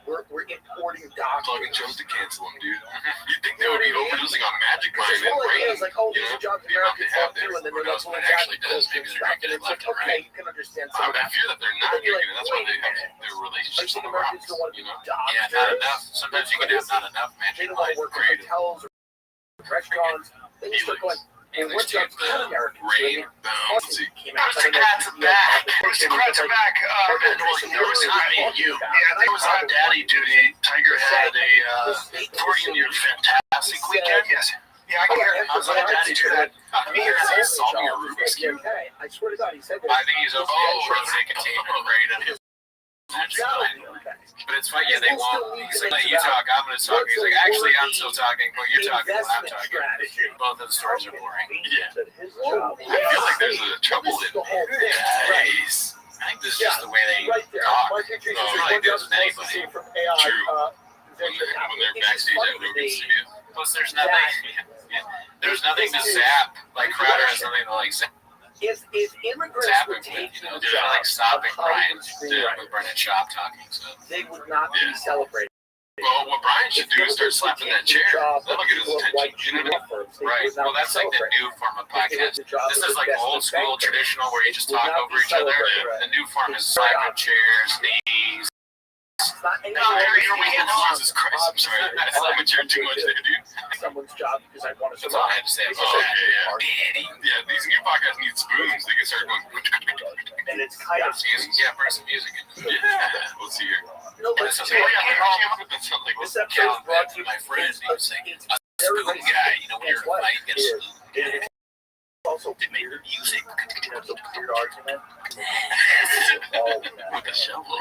we're importing doctors. Plugging shows to cancel them, dude. You'd think they would be overdosing on Magic Mind and Brain. It's like, oh, these jobs Americans have do, and then who they're knows like, what it actually does. Maybe they're drinking it left and okay, right. you can understand I some of that. fear that they're not drinking it. That's why they have their relationships on the rocks, you know? Yeah, not enough. Sometimes you can have not enough They Magic don't want Mind. to work in hotels or restaurants. They just start going, and what jobs can Americans do? Rain, let's see. Aristocrats are back. Aristocrats are back. There was not me and you. Yeah, there was on daddy duty. Tiger had a 40-year fantastic weekend. Yes. Yeah, I can hear it. I was on daddy duty. Is he solving a Rubik's Cube? I swear to God, he said that. I think he's over containment rate on his Magic Mind. But it's funny, yeah, they won't. He's like, let you talk, I'm going to talk. He's like, actually, I'm still talking, but you're talking when I'm talking. Both of the stories are boring. Yeah. I feel like there's a trouble in there. Nice. I think this is just the way they talk. No, like this with anybody. True. When they're backstage at Rubik's Studio. Plus, there's nothing to zap. Like, Crowder has nothing to, like, zap. If immigrants Zapping would with, take you know, the they're job like stopping of Brian Hollywood with Brennan Schaub talking. So they would not be celebrated. Well, what Brian should do is start slapping that chair. That'll get his attention. You know what I mean? right. Well, that's like the new form of podcast. This is like old school traditional where you just talk over each other. The new form is slapping chairs, knees. Jesus Christ, I'm sorry. I slapped your too much there, dude. Someone's job because I want to That's all I had to say. Oh, okay, yeah. Yeah, these new podcasts need spoons. They can start going. And it's kind of Yeah, bring some music in. Yeah, let's see here. no, but This is Hey, like I came up with that something like this episode is brought to you my friend. He was saying, it's a very spoon guy, you know, when you're in a fight, you get a spoon. It is also They make the music. it's a weird argument. With a shovel.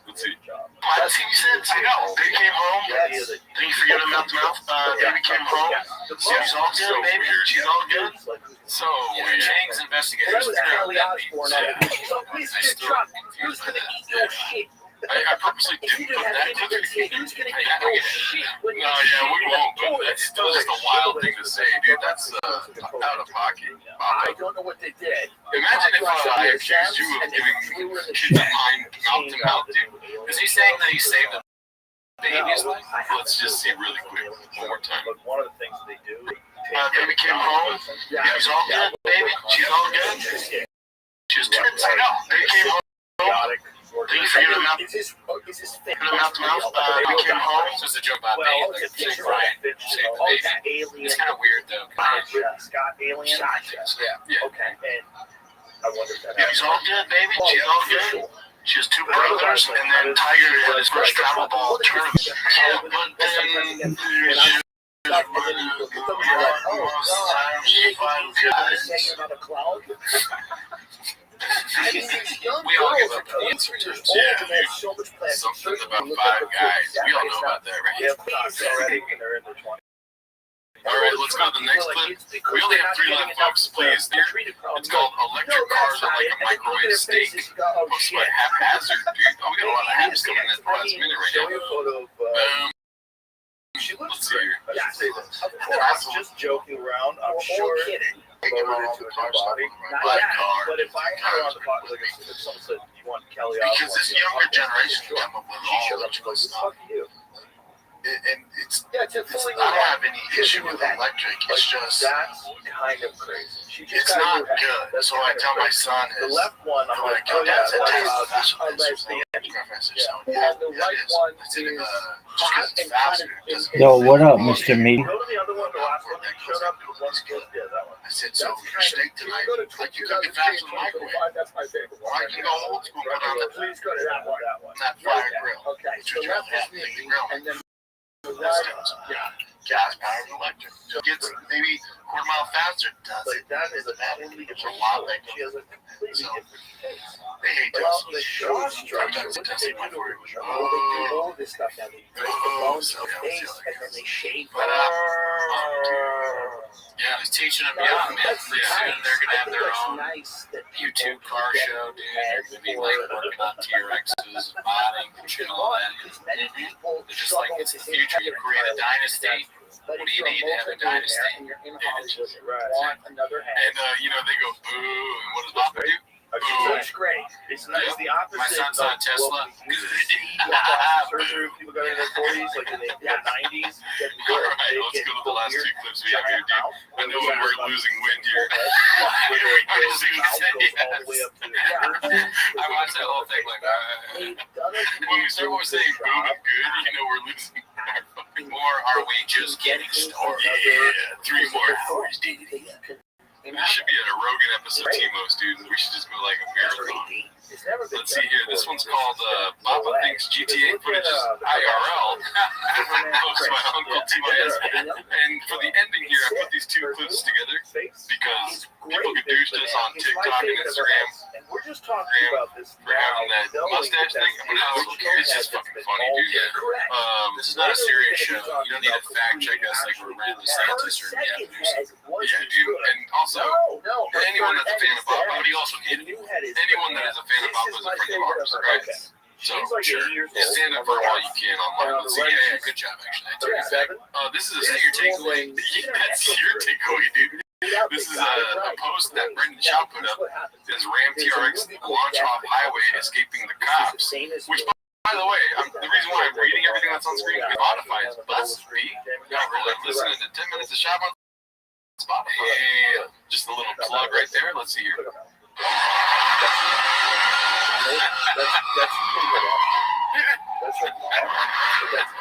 Let's see. Last thing you said, I know. Baby came home. Thank you for getting him out the mouth. Baby came home. She's all good, baby. She's all good. So Yeah, weird. Chang's Well, investigators. that was Kelly Osbourne. So who's I your still truck? confused Who's by gonna that. eat your shit? I purposely If you didn't didn't put have that anything to say, who's gonna eat I your get it. shit when No, you yeah, shit we in won't, the but toilet? that's still just a wild thing to say, dude. That's out of pocket. I don't know what they did. Imagine if I accused you of giving kids a mind mouth to mouth, dude. Is he saying that he saved the baby's life? Let's just see really quick one more time. But one of the things they do. Baby came home. She's all good, baby. She's all good. She was twins. I know. Baby came home. Did you forget about Is his face? mouth to mouth? Baby came home. It's just a joke about Well, baby. it's Like, a Ryan saved the Oh, baby. that alien. It's kind of weird though. Scott Alien. Yeah. Okay. And I wonder if that Baby's all good, baby. She's all good. She has two brothers, and then Tiger had his first travel ball tournament. Yeah, but then We all give up the answer to it. Something about 5 guys. We all know about that, right? All right, let's go to the next clip. We only have 3 left, folks. Please, it's called "Electric Cars Are Like a Microwave Steak." Posted by Haphazard, dude. Oh, we got a lot of haps coming in at the last minute right now. Let's see here. That's just joking around. I'm sure kidding. voted into a new body. Black car. But if I had her on the body, like if someone said you want Kelly Because Osbourne, this younger generation come up with she all showed up electrical to stuff. fuck you. And it's Yeah, it's a I fully don't have any issue with electric. It's just That's kind of crazy. She just it's got not a new head. good. That's So I kind of tell my crazy. son The is left one, I'm like, oh yeah, that's a lesbian. And the right one is hot and kind of Yo, what up, Mr. Meaty? Go to the other one, the last one that showed up, the one good, yeah, that one. I said, so That's your kind steak of, tonight, go to like you cook it fast in the microwave. That's my favorite one. Or I can go old school, put on Please go to that one. that fire grill. Okay, Which so would left have is the me, grill. and then the This right, does gas powered electric. So it gets maybe quarter mile faster. It does But it. that is a That totally it's different a lot show. like She has a completely So, different taste. they hate Well, Tesla. the show structure, Sometimes it what does they it my do, word. they do all this stuff now. They break the bones in the face, and then they shave. But Yeah, he's teaching them That's young, man. nice. Pretty soon they're gonna I have think their that's own nice that YouTube car show, dude. They're gonna be like working on TRXs, modding, and all that. because many people They're just like, it's the future. You create a dynasty. But What if do you you're a need to have a multi-millionaire dynasty? and you're in Yeah, it's Hollywood, just- you want another head. And you know they go boo. And what does Papa do? That's great. It's nice, the opposite. My son's on of Tesla. what we used to see when plastic surgery, people got in their 40s, like in the 90s. All right, let's go to the last 2 clips we have here, dude. I know we're losing wind here. I watched that whole thing like, when we start saying boom and good, you know we're losing. Or are we just getting started? Yeah, 3 more hours, dude. We should be at a Rogan episode, Timos, dude. We should just go like a marathon. Let's see here. This one's called Papa Thinks GTA Footage is IRL. Posted by Uncle TYS. And for the ending here, I put these 2 clips together because people can douche this on TikTok and Instagram And we're just talking about this for having that mustache thing. But it's just fucking funny, dude. This is not a serious show. You don't need to fact check us like we're Ron DeSantis or Gavin Newsom. Yeah, dude. And also, anyone that's a fan of Bob, but he also hated it. Anyone that is a fan of Bob is a friend of ours, right? So, sure. Yeah, stand up for all you can online. Let's see. Yeah, good job, actually. I took it back. This is a Say Your Takeaway. That's your takeaway, dude. This is a post that Brendan Shaw put up. It says Ram TRX launch off highway escaping the cops. Which, by the way, the reason why I'm reading everything that's on screen is Spotify is Buzz B. Yeah, we're listening to 10 minutes of Shop on Spotify. Yeah, just a little plug right there. Let's see here. That's right. That's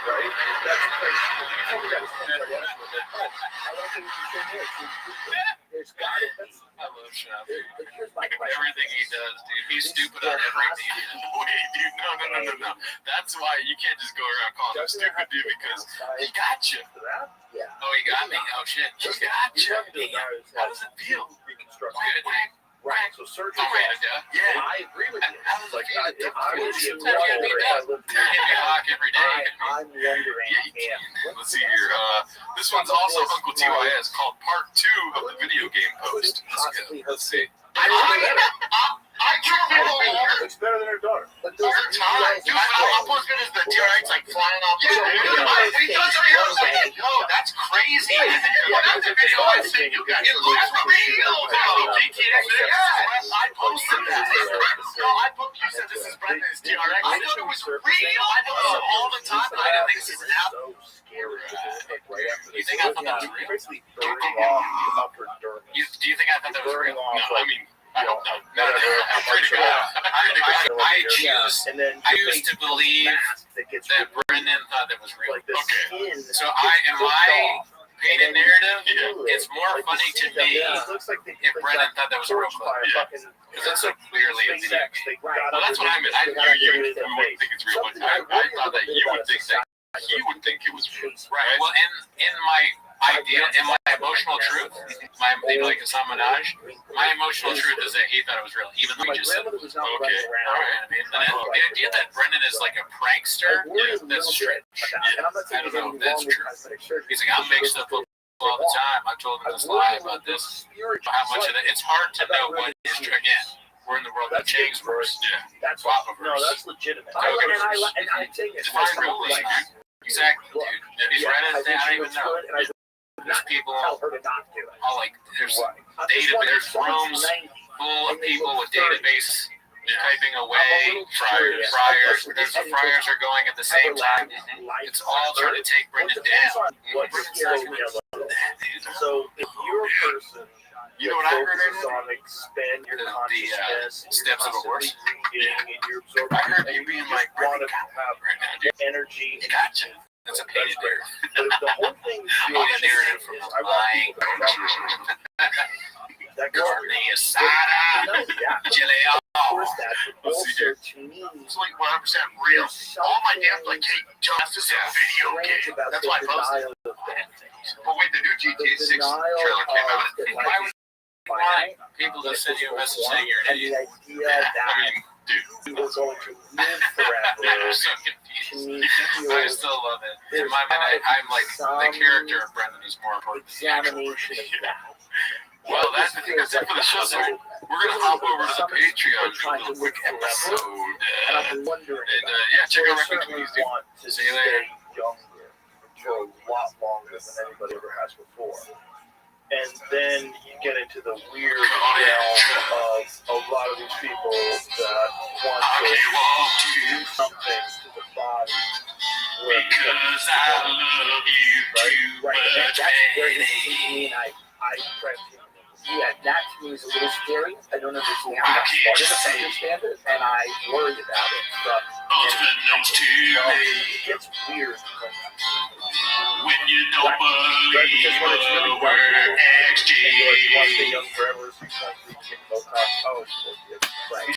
right. That's crazy. You told me that was I don't think you should do it. There's got it. I love Shop. Here's my question. Everything he does, dude. He's stupid on every medium. Wait, dude, no. That's why you can't just go around calling him stupid, dude, because he got you. Yeah. Oh, he got me. Oh, shit. He got you. How does it feel? Good, man. Right. right. So surgery. I'm ready to go. Yeah. I agree with you. How does it Like, feel? if I was It's a not gonna be if I done. lived You're hitting your lock every day. I'm wondering. Let's see here. This one's also Uncle TYS called Part 2 of the video game post. Let's see. I can't believe It's better than her daughter. But those time. Dude, I'm as good as the T-Rex, like flying off. Yo, that's crazy. That's a video I sent you guys. It looks real, though. I posted that. No, you said this is Brendan's T-Rex. I thought it was real. I know it all the time, but I didn't think this is now. You think I thought that was real? Basically burning off the upper dermis. Do you think I thought that was real? No, I mean, I hope not. No. I'm pretty good. I choose to believe that Brendan thought that was real. Okay. So in my painted narrative, it's more funny to me if Brendan thought that was a real clip. Because it's so clearly a video game. Well, that's what I meant. I knew you would think it's real, but I thought that you would think that he would think it was real. Right. Well, in my idea, in my emotional truth, like a menage, my emotional truth is that he thought it was real, even though he just said, okay, all right. I mean, the idea that Brendan is like a prankster, that's strange. Yeah, I don't know if that's true. He's like, I'll make stuff up all the time. I told him this lie about this, how much of it. It's hard to know what is true. Again, we're in the world of James verse. Yeah. That's legitimate. And I think it's real. Exactly, dude. He's right at that. I don't even know. There's people all like, there's rooms full of people with database typing away, friars. There's the friars are going at the same time. It's all trying to take Brendan down. So if you're a person, you know what I heard? On expand your consciousness, steps of a horse. I heard you being like, want to have energy. Gotcha. That's a painted narrative. The whole thing Painted narrative from a lying carne asada, chile. Of course, that would also to me. It's like 100% real. All my damn like, hey, this is a video game. That's why I posted. But wait, the new GTA 6 trailer came out. Why people just send you a message saying you're an idiot? I mean, dude, we're going to live forever. I'm so confused. I still love it. In my mind, I'm like, the character of Brendan is more important than the actual person. Well, I think that's it for the show. So we're going to hop over to the Patreon for a little quick episode. And check out Record Tweets, dude. See you later. Younger for a lot longer than anybody ever has before. And then you get into the weird realm of a lot of these people that want to do something to the body. Because I love you too much, baby. I try to that to me is a little scary. I don't understand. I'm not smart enough to understand it, and I worry about it. But it gets weird. When you don't believe a word XG. You want to stay young forever, so you want to get Botox. Oh, right.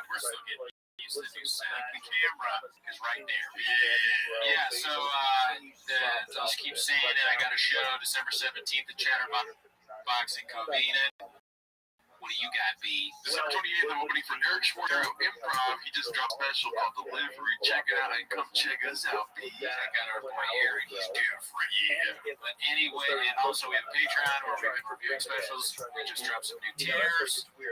We're still getting used to the new set. The camera is right there. Yeah, so I'll just keep saying it. I got a show December 17th at Chatterbox in Covina. What do you got, B? December 28th, I'm opening for Eric Schwartz Improv. He just dropped a special called Delivery. Check it out and come check us out, B. I got our boy Eric. He's different, yeah. But anyway, and also we have Patreon where we've been reviewing specials. We just dropped some new tiers. The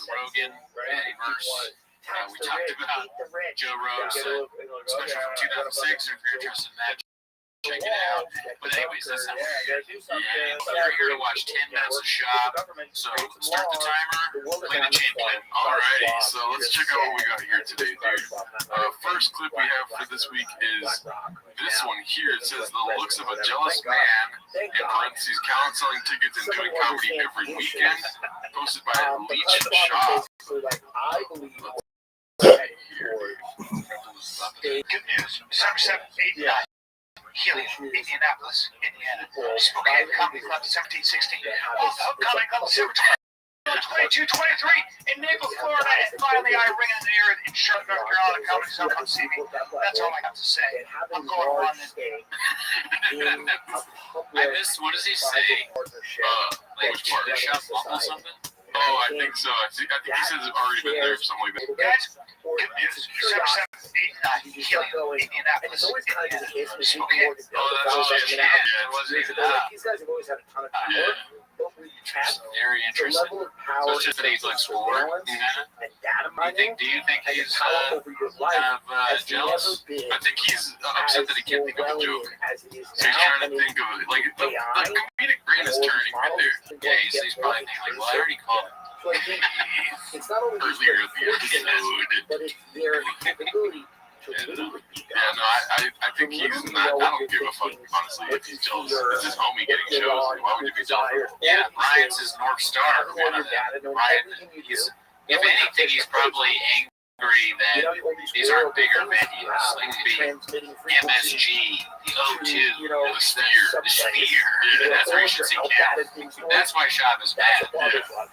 Rogan verse. We talked about Joe Rogan's special from 2006. If you're interested in that, check it out. But anyways, that's not what we're here. We're here to watch 10 minutes of shop. So start the timer, play the champion. Alrighty, so let's check out what we got here today, dude. First clip we have for this week is this one here. It says the looks of a jealous man, in parentheses, count selling tickets and doing comedy every weekend. Posted by Leech Shaw. Good news. 7789. Helium, Indianapolis, Indiana. Spokane Comedy Club, 1716. Comedy Club, December 22, 23 in Naples, Florida, and finally I ring in the ear in Charlotte, North Carolina. Comedy Club, come see me. That's all I got to say. I'm going to run this game. I missed, what does he say? Like barbershop bumble something? Oh, I think so. I think he says it's already been there or something like that. Guys, good news. 7789 Helium, Indianapolis, Indiana. Spokane. Oh, that's all shit. Yeah, it was These guys have always had a ton of power. Very interesting. So it's just that he's like sport. Do you think he's kind of jealous? I think he's upset that he can't think of a joke. So he's trying to think of it. Like, the comedic brain is turning right there. Yeah, he's probably thinking, like, well, I already called him. It's not only earlier in the episode. but it's their capability to Yeah, no, I think he's not. I don't give a fuck, honestly, if he's jealous. It's his homie getting shows. Like, why would you be jealous? Yeah, Ryan's his North Star. Ryan, he's, if anything, he's probably angry that these aren't bigger venues. Like the MSG, the O2, the Sphere. Yeah, that's where you should see Cat. That's why Shab is mad.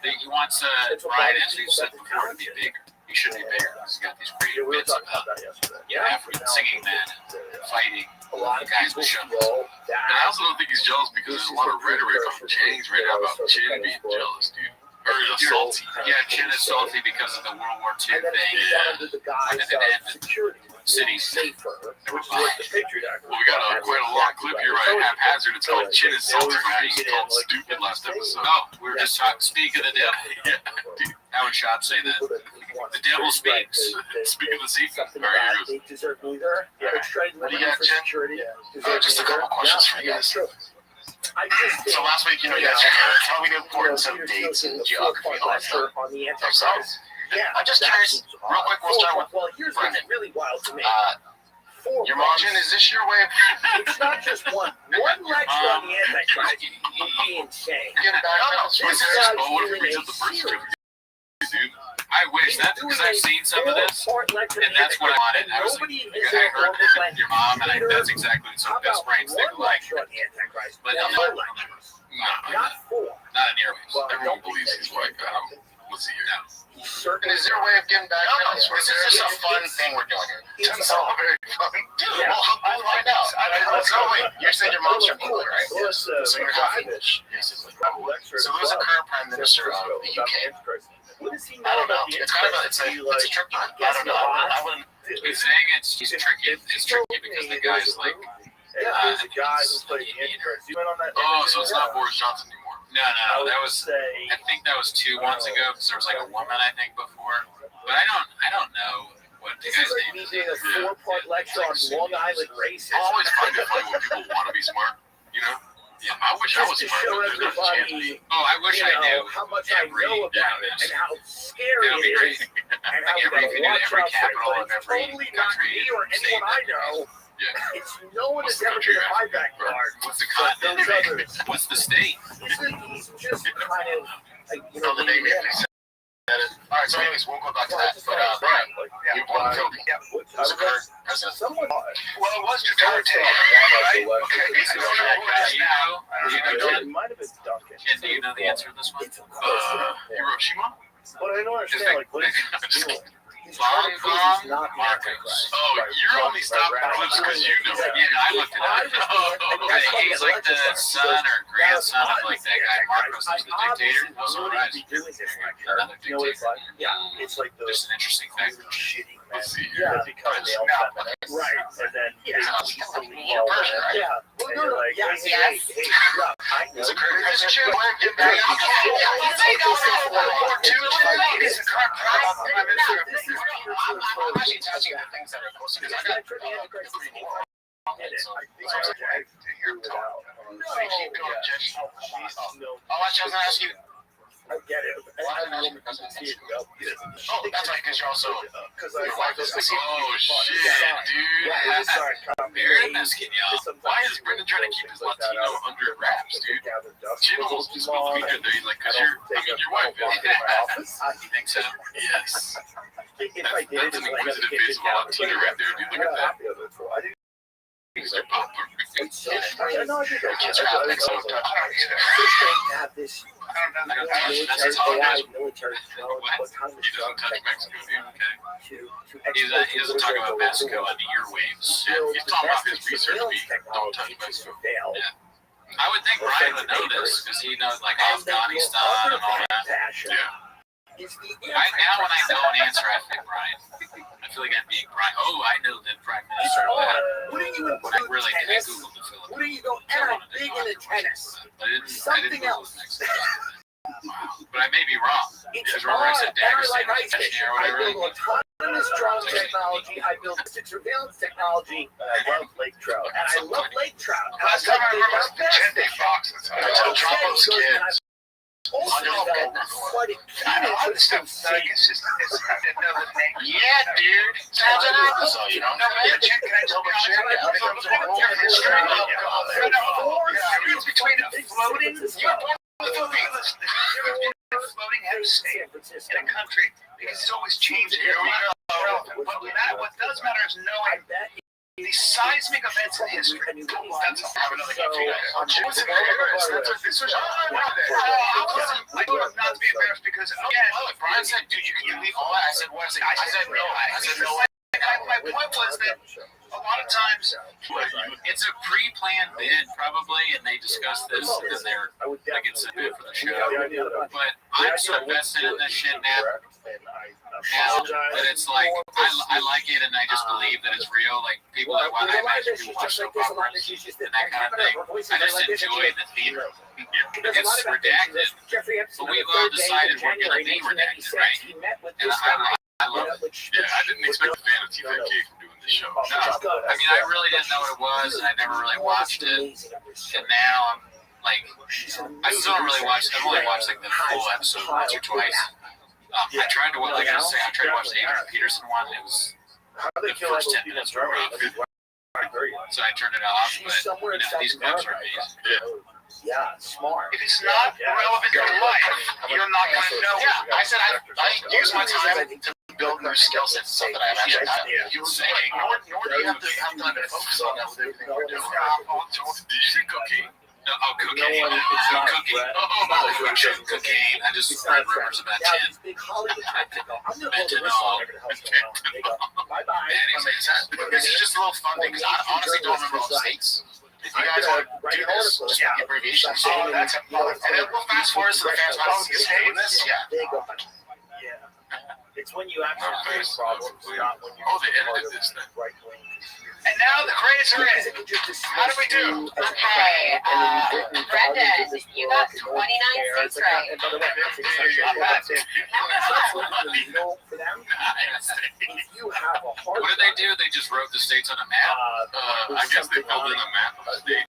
He wants Ryan, as you said before, to be bigger. He should be bigger. He's got these great bits about African singing men and fighting guys with shovels. And I also don't think he's jealous because there's a lot of rhetoric on Chang's right now about Chin being jealous, dude. Or salty. Yeah, Chin is salty because of the World War II thing. When it ended, cities were bombed. Well, we got quite a long clip here right haphazard. It's called Chin is salty for being called stupid last episode. Oh, we were just talking, speak of the devil. Yeah. How would Shab say that? The devil speaks. Speak of the season. All right, here goes. What do you got, Jen? Just a couple questions for you guys. So last week, you guys tell me the importance of dates and geography and all that stuff. So, I'm just curious, real quick, we'll start with Brendan. Your mom, Jen, is this your way of... It's not just one lecture on the Antichrist. You'd be insane. This is what if we reach out the birth certificate, dude? I wish that, because I've seen some of this, and that's what I wanted. I was like, I heard your mom, and that's exactly what best brains think alike. But not in airways. Everyone believes he's like, let's see here now. And is there a way of getting back at us? This is just a fun thing we're doing here. It's all very fun. Well, I'll find out. Let's go. Wait, you said your mom's from England, right? Yes. So you're half English, basically. So who's the current prime minister of the UK? I don't know. It's kind of it's a tricky one. I don't know. I wouldn't. He's saying it's tricky. It's tricky because the guy's like. There's a guy who played the Antichrist. You went on that. Oh, so it's not Boris Johnson anymore. No. That was. I think that was 2 months ago because there was like a woman I think before. But I don't know what the guy's name is. This is like me doing a 4-part lecture on Long Island racism. I always find it funny when people want to be smart. You know. Yeah, I wish I was smart. I wish I knew how much I know about it and how scary it is, and how we gotta watch out for it. Totally not me or anyone I know. Yeah. It's no one has ever been in my backyard. What's the continent? What's the state? He's just kind of like, the name all right, so anyways, we'll go back to that. But Brian, you born in Philly. Who's the current president? Well, it was Duterte, right? Okay, I don't know who it is now. It might have been Duncan. Ken, do you know the answer to this one? Hiroshima? But I don't understand. Like, what is he doing? Marcos. Oh, you're only stopping clips because you know. Yeah, I looked it up. He's like the son or grandson of like that guy Marcos, who's the dictator. Also, right? Another dictator. Yeah, it's like just an interesting fact. Shitty men. Let's see Yeah, here. because they all feminist. Right, and then You're Persian, right? Yeah. and you're like, Hey, look, I know. Is it current president? Get back. Is the current prime minister? I'm actually touching the things that are close because I got wrong. So to hear him talk. They keep going, just. oh, actually, I was gonna ask you. I get it. Oh, that's right, because you're also. Your wife is. Oh shit, dude. Aaron asking y'all, why is Brendan trying to keep his Latino under wraps, dude? Jim almost was supposed to be good though. He's like, cause your wife is. You think so? Yes. That's an inquisitive face of a Latino right there, dude. Look at that. These are pop. Kids have this military drone, autonomous drone technology He doesn't talk about Mexico and the earwaves. He's talking about his research week. Don't touch Mexico. Yeah. I would think Brian would know this because he knows like Afghanistan and all that. Yeah. Now when I don't answer, I think Brian. I feel like I'm being Brian. Oh, I know the Prime Minister of that. What do you But I include really did tennis? Google the Philippines. What do you go, Eric, big into tennis? I didn't Something Google else. Mexico. But I may be wrong. It's Because remember I said Eric, Dagestan like was ice fishing. or I whatever. build autonomous drone technology. I build surveillance technology. And I love lake trout. And I love lake trout. And Last time I remember was Vicente Fox. Tell Trump kids. Also, what it I know this stuff. I didn't know the name. Yeah, dude. Sounds an episode, you know? No, man, can I tell my chick? When it comes to world history, it's between floating. You're born in the Philippines. Floating head of state in a country because it's always changing. What does matter is knowing the seismic events in history. That's all. I have another game for you guys. This was I do it not to be embarrassed because again, Brian said, dude, you can delete all that. I said, what? I said, no. I said, no. my point was that a lot of times It's a pre-planned bid, probably, and they discussed this, and they're like it's a bid for the show. But I'm so invested in this shit now, that it's like I like it, and I just believe that it's real. Like people that watch, I imagine people watch soap operas and that kind of thing. I just enjoy the theater. It's redacted, but we've all decided we're gonna be redacted, right? And I love it. Yeah, I didn't expect the fan of TVK from doing this show. No, I mean, I really didn't know what it was, and I never really watched it. And now I'm like, I still don't really watch. I've only watched like the full episode once or twice. I tried to watch, like I was saying, I tried to watch the Adrian Peterson one. It was the first 10 minutes were rough, so I turned it off. But you know, these clips are amazing. Yeah, smart. if it's not relevant to life, you're not going to know. Yeah, I said I use my time to build new skill sets, stuff that I've actually done. You were saying, nor do you have to have time to focus on that with everything we're doing. Did you say cocaine? No, cocaine. Cooking. Cocaine. I just read rumors about gin. Fentanyl. Bye-bye. This is just a little fun thing, because I honestly don't remember all the states. If you guys want to do this, just the abbreviations. Oh, that's a And then we'll fast forward to the fast forward this. Yeah. It's when you actually face problems, not when you. Oh, they edited this then. Right wing. And now the grades are in. How do we do? Okay, Brendan, you got 29 seats right. And by the way, for them, if you have a hard What did they do? They just wrote the states on a map? I guess they filled in a map of the state.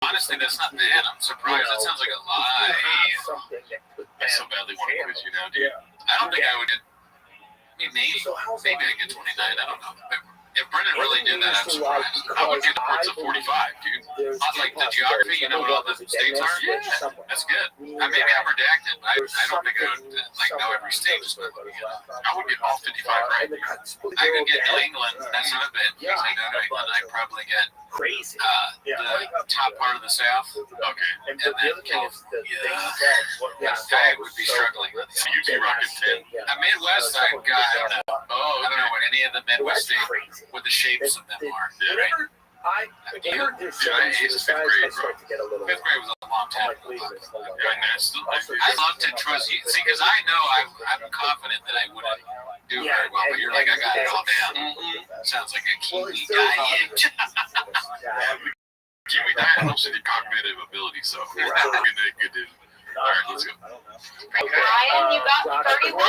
Honestly, that's not bad. I'm surprised. That sounds like a lie. I so badly want to quiz you now, dude. I don't think I would get. I mean, maybe I get 29. I don't know. If Brendan really did that, I'm surprised. I would get upwards of 45, dude. Like the geography, you know what all the states are? Yeah, that's good. Maybe I'm redacted. I don't think I would like know every state. I would get all 55 right. I could get New England. That's not bad. Because I know New England. I'd probably get crazy. The top part of the South. Okay. And the other thing is the I would be struggling. You'd be rocking 10. A Midwest, I don't know. I don't know what any of the Midwest states, what the shapes of them are. Whenever I heard this, I start to get a little. Fifth grade was a long time ago. Yeah, I love to trust you. See, because I know I'm confident that I wouldn't do very well, but you're like, I got it all down. Sounds like a Kiwi guy. Kiwi diet helps with your cognitive ability, so we're good to. All right, let's go. Brian, you got 31.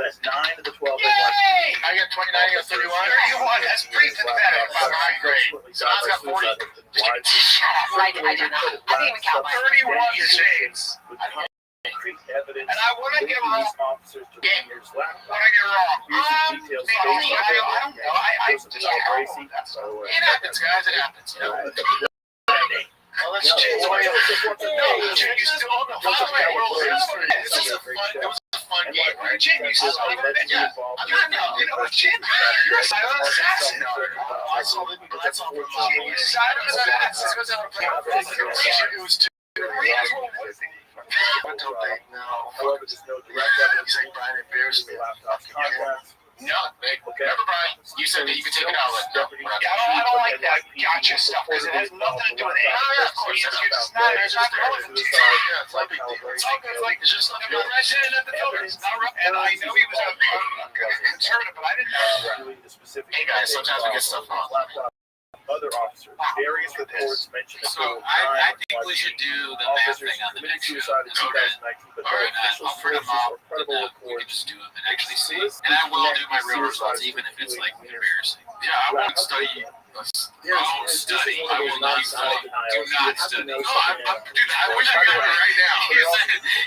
That's 9 to the 12. Yay! I got 29 or 31? 31. That's pre-pathetic by my grade. So I got 40. Shut up. I do not. I think even count mine. 31 shades. Evidence. And I want to get wrong. Officers to years left. What I get wrong? Details I don't know. I just Tracy. It happens, guys. It happens. You know. Well, let's change the way No, Jim, you still on the highway. This was a fun game. Right? Jim, you still on the yeah. You know what, Jim? You're a silent assassin. I saw the glass on the Jim, you're a silent assassin. It was too. I don't think, no. However, there's no direct evidence. He's like, Brian embarrassed me. No, never mind. You said that you could take it out. Yeah, I don't like that gotcha stuff because it has nothing to do with it. Of course, it's not relevant. It's like, it's just like, I'm not saying that the building is not right. And I know he was a conservative, but I didn't know. Specific. Hey guys, sometimes we get stuff wrong. Other officers, various reports mentioned a So total of I 9 think we should do the math officers thing on the committed next show. suicide in 2019, but All no right, official I'll print them sources out. or credible We can reports. just do them and actually see. And I will do my real results, even if it's like embarrassing. Yeah, I won't study. I won't study. I will not study. Do not study. No, dude, I wish I could right now.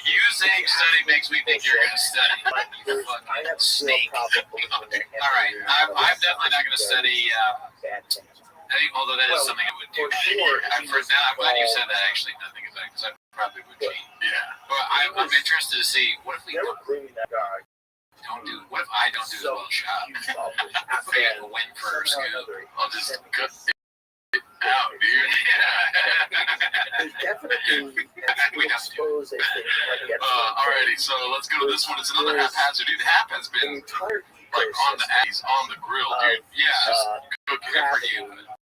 You saying study makes me think you're going to study. You I have fucking zero snake. problem believing that All right, I'm definitely not going to study. bad things. Although that is something I would do. I'm glad you said that. Actually, nothing about it because I probably would cheat. Yeah. But I'm interested to see what if we They were grooming that guy. don't do. What if I don't do as well shot? Fan win for scoop. I'll just cut it out, dude. There's definitely We have to. expose a thing like that. Alrighty, so let's go to this one. It's another haphazard, dude. Hap has The been entire like on the he's on the grill, dude. Yeah, cooking it for you.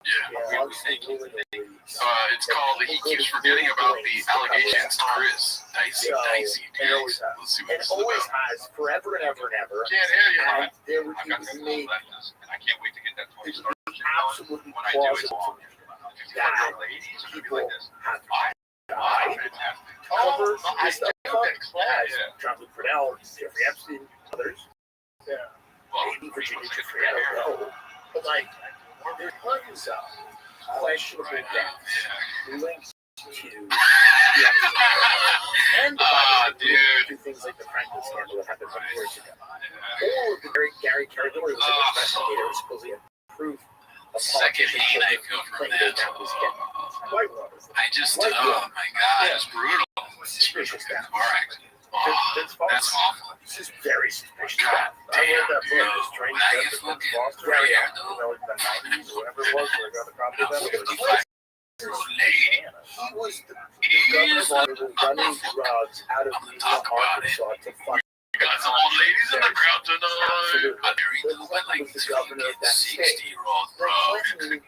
Yeah. It's called He Keeps Forgetting About the Allegations to Chris. Dicey, dude. Let's see what And this is always about. has, forever and ever and ever. Can't hear you. And there would I've be got this made and I can't wait to get that 20 started. absolutely When I do it, plausible that ladies are people like this. have Fantastic. covered I this stuff took up that class. as John-Luc Fredell, Jeffrey Epstein, others. Maybe Virginia Jeffrey, I don't know. But like, there's tons of questionable deaths linked to the and to things like the Franklin scandal that happened 100 years ago. Or the Gary Carrigan was an investigator who supposedly had proof of Second politicians hand I feel from claiming that. that was getting Whitewater. I just, oh my god, it's brutal. Suspicious death. Correct. That's That's awful. This is very suspicious. God I read that book, damn, The Strange now you Death of fucking Foster, right, in though. the 90s or whatever it was, where I got the copy of that. It was 55 lady. He was the governor of Oregon running drugs out of New York, Arkansas to fund. Got some old ladies in the crowd tonight. Absolutely. I'm married to Bill Clinton like was the governor of that state. 60-year-old Bill bro. Clinton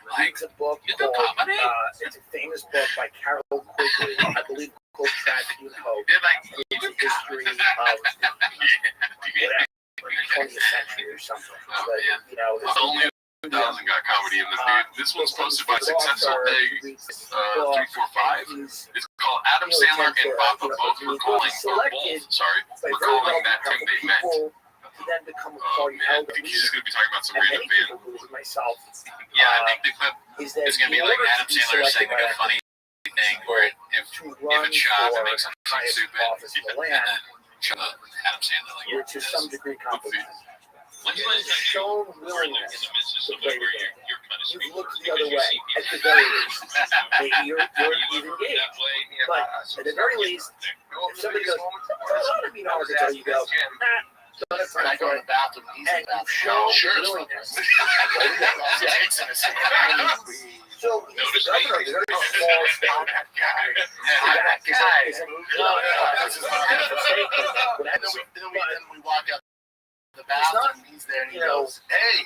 Like, reads a book you do called, comedy? it's a famous book by Carol Quigley, I believe called Tragedy and Hope. They're like, It's a history of whatever, the 20th century or something. But, you know, it's Only 1,000 got comedy in this dude. This one's posted by Successful Day 345. It's called Adam Sandler and Papa both recalling, or both, sorry, recalling that time they met. then become a Oh party man, I elder. think he's just gonna be talking about some And random many band. people, including myself, yeah, I think the clip is that is going to be in like order Adam to be Sandler saying selected like a by funny thing where if to if run it's shot, for it makes something highest stupid, office in the and land, then shut up, Adam Sandler like, you're to some degree competent. When's You've my shown in willingness the midst of to something play where the game. you're kind of You've looked the other way, at the very least. Maybe you've engaged. But at the very least, if somebody goes, I mean, Arkansas, you go, I go to the bathroom easy. and you've shown willingness. So he's the governor of a very small state. That guy is a Then we walk out the bathroom. He's there and he goes, "Hey."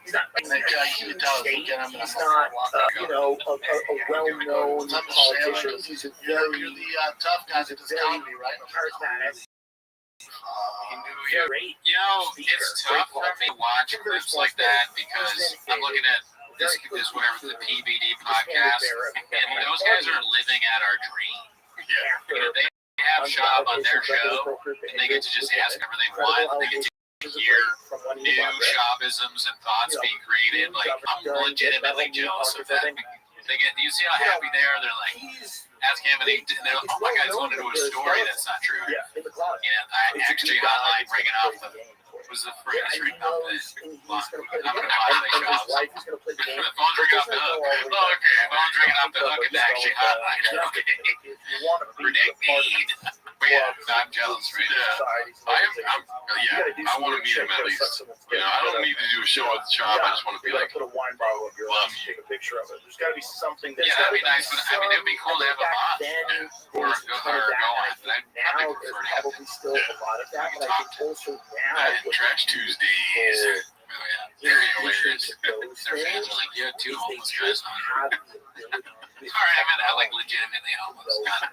He's not And that guy, he does. state. Get him. He's not, a well-known politician. He's a You're very the tough guy that does comedy, right? charismatic. He knew you. You know, it's tough for me to watch clips like that because I'm looking at this whatever the PBD podcast, and those guys are living out our dream. You know, they have shop on their show, and they get to just ask whatever they want, and they get to hear new Shawbisms and thoughts being created. Like, I'm legitimately jealous of that. They get, you see how happy they are? They're like, ask him, and they're like, oh my God, he's going to do a story that's not true. Yeah, in the closet. I XJ Hotline ringing off the, was the phrase ringing off the, I'm going to buy the shops. The phone's ringing off the hook. Oh, okay, phone's ringing off the hook at the XJ Hotline. Okay. Predict need. But yeah, I'm jealous right now. I want to meet him at least. You know, I don't need to do a show at the shop. I just want to be like, put a wine bottle of your own, take a picture of it. There's got to be something that's that'd be nice. But I mean, it'd be cool to have a boss or go on. Now there's probably still a lot of that, but I think also now Trash Tuesdays. Oh yeah, they're hilarious. Their fans are like, yeah, two homeless guys on. Sorry, I meant like legitimately homeless, not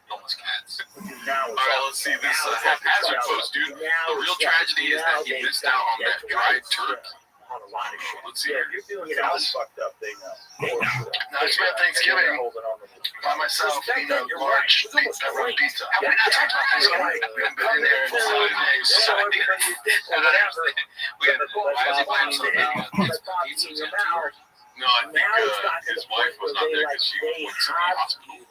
homeless cats. All right, let's see this haphazard post, dude. The real tragedy is that he missed out on that dried turkey. Let's see. you're doing some fucked up thing now. I spent Thanksgiving by myself eating a large pepperoni pizza. Have we not talked about this already? I've been in there for 7 days. Why is he buying something out? Pizza was empty. No, I think his wife was not there because she went to the hospital.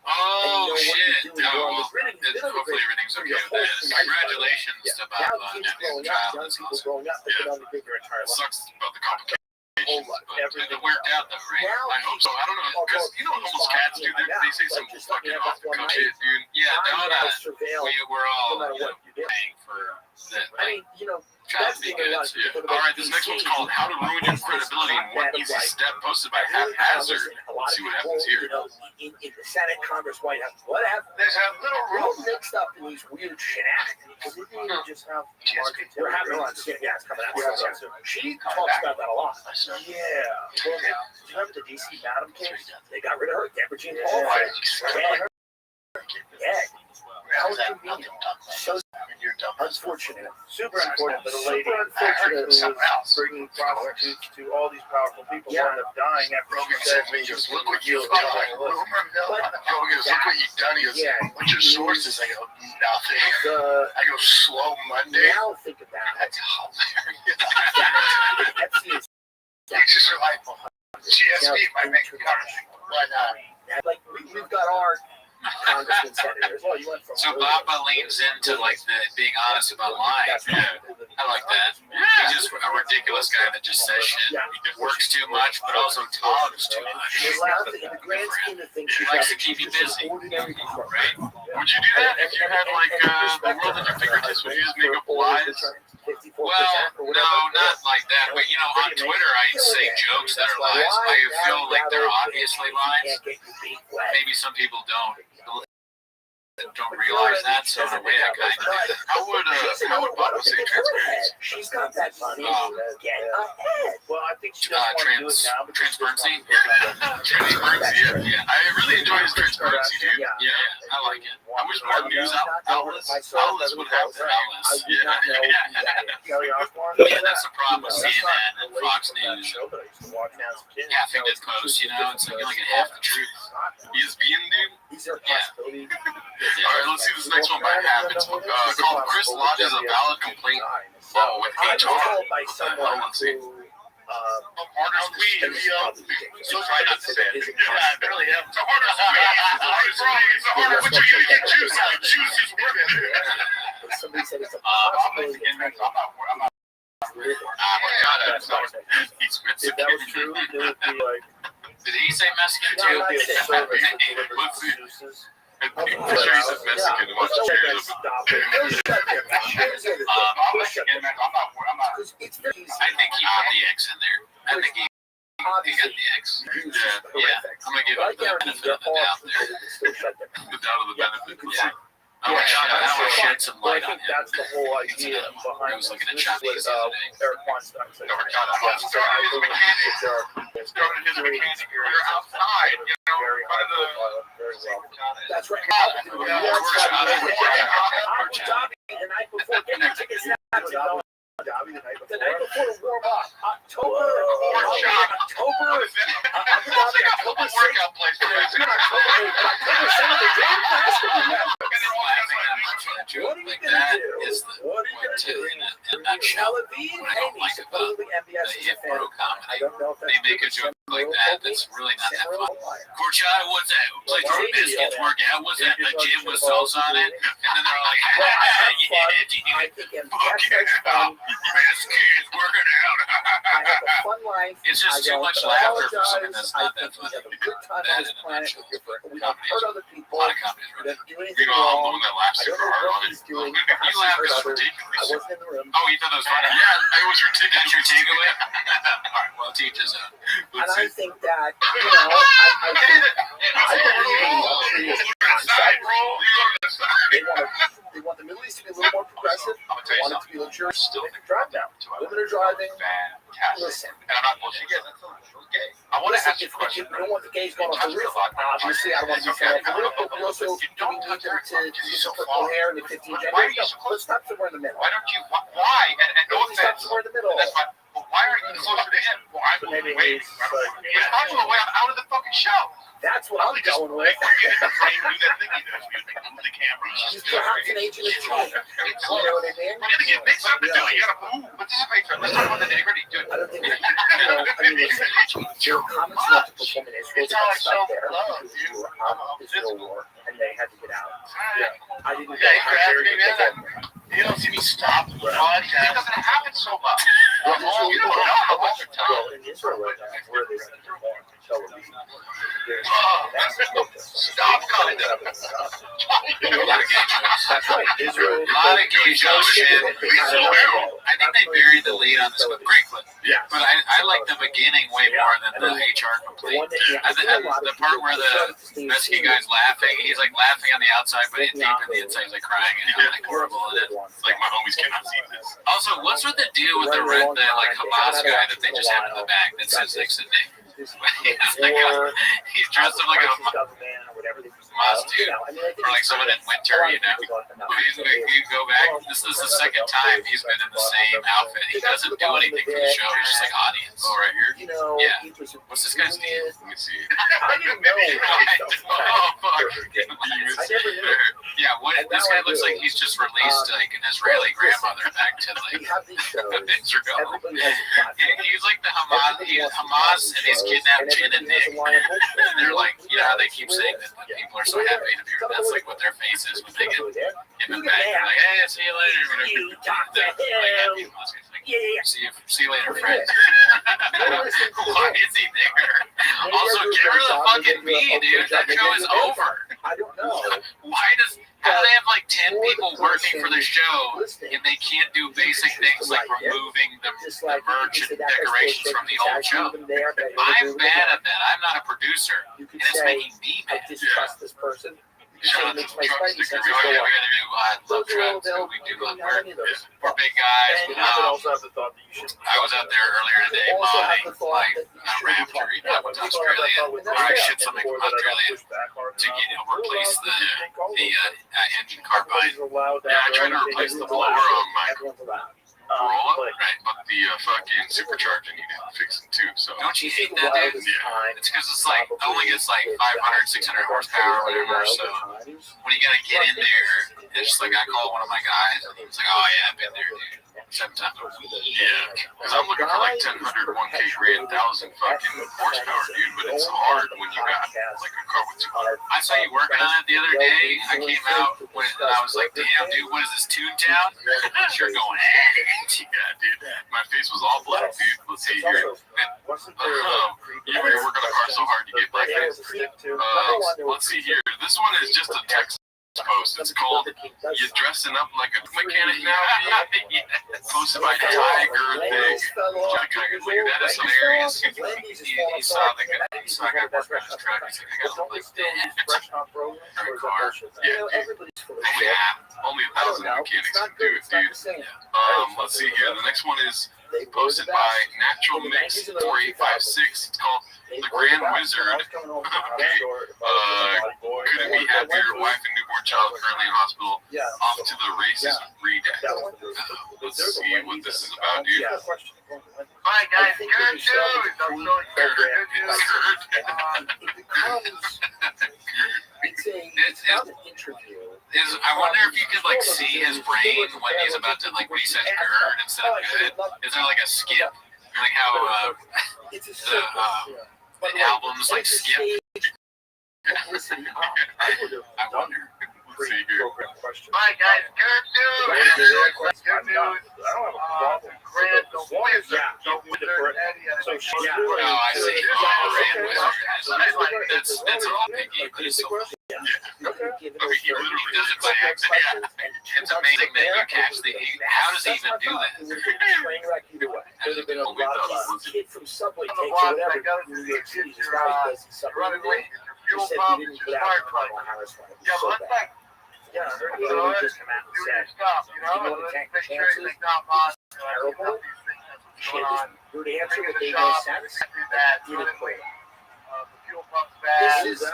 Oh shit! Oh well, hopefully everything's okay with that. Congratulations to Bob on having a child. That's awesome. It sucks about the complications. But it worked out though, right? I hope so. I don't know, because you know what homeless cats do? They say some fucking off the cuff shit, dude. Yeah, we're all paying for that. Like, trying to be good. All right, this next one's called "How to Ruin Your Credibility in One Easy Step," posted by Haphazard. Let's see what happens here. In the Senate, Congress, White House, whatever. There's a little room mixed up in these weird shenanigans. Because we didn't even just have we're having a lot of shit. Yeah, it's coming out. She talks about that a lot. Yeah. Well, remember the DC Madam case? They got rid of her. Deborah Jean Paul. Yeah. How would you mean? So unfortunate. Super important for the lady. Super unfortunate who's bringing prostitutes to all these powerful people who end up dying after she said, just look what you've done. Look what you've done. He goes, what's your sources? I go, nothing. I go, Slow Monday. Now think about it. That's hilarious. It's just her life. GSP might make a cover. Why not? Like, we've got our congressmen, senators. Well, you went from so Baba leans into like the being honest about lying. I like that. He's just a ridiculous guy that just says shit. He works too much, but also talks too much. He likes to keep you busy, right? Would you do that if you had like the world at your fingertips? Would you just make up lies? Well, no, not like that. But on Twitter, I say jokes that are lies. I feel like they're obviously lies. Maybe some people don't realize that, so in a way I kind of do. How would Bob say transparency? She's got that money. Well, I think she doesn't want to do it now. Transparency? Transparency, yeah. I really enjoy his transparency, dude. Yeah, I like it. I wish more news outlets would have their outlets. Yeah, that's the problem with CNN and Fox News. Half they did post, it's like you only get half the truth. ESPN, dude? Yeah. All right, let's see this next one by Habits. Called Chris lodges a valid complaint with HR. Let's see. Harder squeeze. So try not to say it. Yeah, I barely have. It's a harder squeeze. It's a harder squeeze. But you get juice. The juice is working. Somebody said it's a possibility. If that was true, it would be like. Did he say Mexican too? I'm sure he's a Mexican. Watch cheers of I think he put the X in there. I think he got the X. Yeah. I'm gonna give him the benefit of the doubt there. The doubt of the benefit. I want to shed some light on him. That's the whole idea behind I was looking at Chinese the other day. Eric Weinstein said. Started his mechanic here. You're outside, very high profile, very well. That's right. The night before, get your tickets now. The night before to warm up. October 6th. October 7th. Like that is the point too, and that show. Tel Aviv, What I don't Amy, like about supposedly MBS the is a hit fan. bro comedy. I don't know if that's They make a joke like that that's really not that fun. Corchada, what's that? Like our biscuits workout, what's that? A gym with salsa on it? And then they're all like, Well, I have yeah, fun. dude. I think MBS Fuck has yeah. fun. Biscuits working out. I have a fun life. It's just I too don't much laughter for apologize. something that's not I that think we funny. have a good time on That this and planet. eventually We don't hurt other a people. lot of comedies We right don't do You anything know, I'm the wrong. one that laughs I super don't know hard what on he's it. doing. You Perhaps he laugh hurt is others. I ridiculous. wasn't in the room. Oh, you thought that was funny? Yeah, it was ridiculous. That's your takeaway? All right, well, teach us out. And I think that, you know, I think I believe in luxury as a concept. They want the Middle East to be a little more progressive. They want it to be luxurious. Still can drive now. Women are driving. Listen. And I'm not bullshitting. I want to ask you a question. We don't want the gays going off the roof. Obviously, I don't want to be saying off the roof, but we also need them to use the purple hair and the 15 genders. No, let's stop somewhere in the middle. Why don't you? Why? And no Let's stop offense. somewhere in the middle. That's fine. But why aren't you closer to him? Well, I'm Maybe waiting. he's like, Responsible way I'm out of the fucking show. That's what I'm going with. Just perhaps an agent of change. You know what I mean? We're gonna get mixed up into it. You gotta move. Participate. Let's talk about the nitty-gritty. Dude. I don't think that, you know, I mean, listen, your comments about the performance is really got stuck there because you were on Israel war and they had to get out. Yeah. I didn't know how dare you take that. You don't see me stop the podcast. It doesn't happen so much. You don't know how much you're telling. In Israel right now, where they send them more. Stop coming to That's right. Israel. A lot of gay show shit. I think they buried the lead on this with great clip. Yeah. But I like the beginning way more than the HR complete. The part where the Mexican guy's laughing, he's like laughing on the outside, but deep in the inside he's like crying and how like horrible it is. Like my homies cannot see this. Also, what's with the deal with the like Hamas guy that they just have in the back that says like Sydney? He's dressed up like a Hamas dude, or like someone in winter, you know. You go back. This is the second time he's been in the same outfit. He doesn't do anything for the show. He's just like audience. Oh, right here? Yeah. What's this guy's name? Let me see. I didn't know. Oh fuck. I never knew. Yeah, this guy looks like he's just released like an Israeli grandmother back to like We have these shows. Israel. Everybody has a platform. He's like the Hamas. He's Hamas, and he's kidnapped Jin and Nick. And they're like, you know how they keep saying that the people are so happy to be. That's like what their face is when they get given back. They're like, hey, see you later. You Dr. Like, Yeah. See you later, friend. Why is he there? Also, get rid of the fucking bee, dude. That show is over. I don't know. How do they have like 10 people working for the show and they can't do basic things like removing the merch and decorations from the old show? I'm bad at that. I'm not a producer, and it's making me I mad. distrust this person. Shout out to Makes the my truck spidey sticker. senses We go gotta up. do love trucks. We do love work. We're big guys. you should also have the thought that you should. I was out there earlier today buying like a Raptor. You know, went to Australia. I shipped something from Australia to replace the engine carbine. Yeah, I tried to replace the blower on my Corolla, but the fucking supercharger needed fixing too. So Don't you hate that, dude? Yeah. It's because it's like it only gets like 500, 600 horsepower or whatever. So when you gotta get in there, it's just like I call one of my guys, and he's like, "Oh yeah, I've been there, dude." 7 times a week. Yeah, because I'm looking for like 10, 100, 1K grand, 1,000 fucking horsepower, dude. But it's hard when you got like a car with 200. I saw you working on it the other day. I came out and I was like, "Damn, dude, what is this, Toontown?" You're going, Yeah, dude. My face was all black, dude. Let's see here. You were working on a car so hard to get my face. Let's see here. This one is just a text post. It's called "You Dressing Up Like a Mechanic Now?" Posted by Tiger Thing. That is hilarious. He saw the guy. He saw a guy working on his truck. He's like, "I gotta look like that." Her car. Yeah, only 1,000 mechanics can do it, dude. Let's see here. The next one is posted by Natural Mix 4856. It's called The Grand Wizard. Okay. Couldn't be happier. Wife and newborn child currently in hospital. Off to the races. Redact. Let's see what this is about, dude. Hi guys, good news. I'm so excited. It's not an interview. I wonder if you could like see his brain when he's about to like when he says "good" instead of "good." Is there like a skip, like how the albums like skip? I wonder. Let's see here. Question. All right, guys. Good news. Good news. I don't have a problem. Grant, As long as don't with the wizard correct. Eddie. So she's Oh, I see. That's all picky, but it's so funny. He literally does it by accident. It's amazing that you catch the. How does he even do that? Train wreck either way. Could have been a lot of kid from Subway takes or whatever. New York City, this guy does Subway. He Fuel said pump, he didn't your put out spark the plug. Kamala Harris one. Yeah, but let's like Yeah, I heard he do literally just come out and your said, stuff, you know, you and want to let's take make sure chances? you make not pause. Terrible. What's Shit, going on? your answer Bring it would to the make no shop. sense. Do that. Did it Suddenly, the fuel pump's bad. This is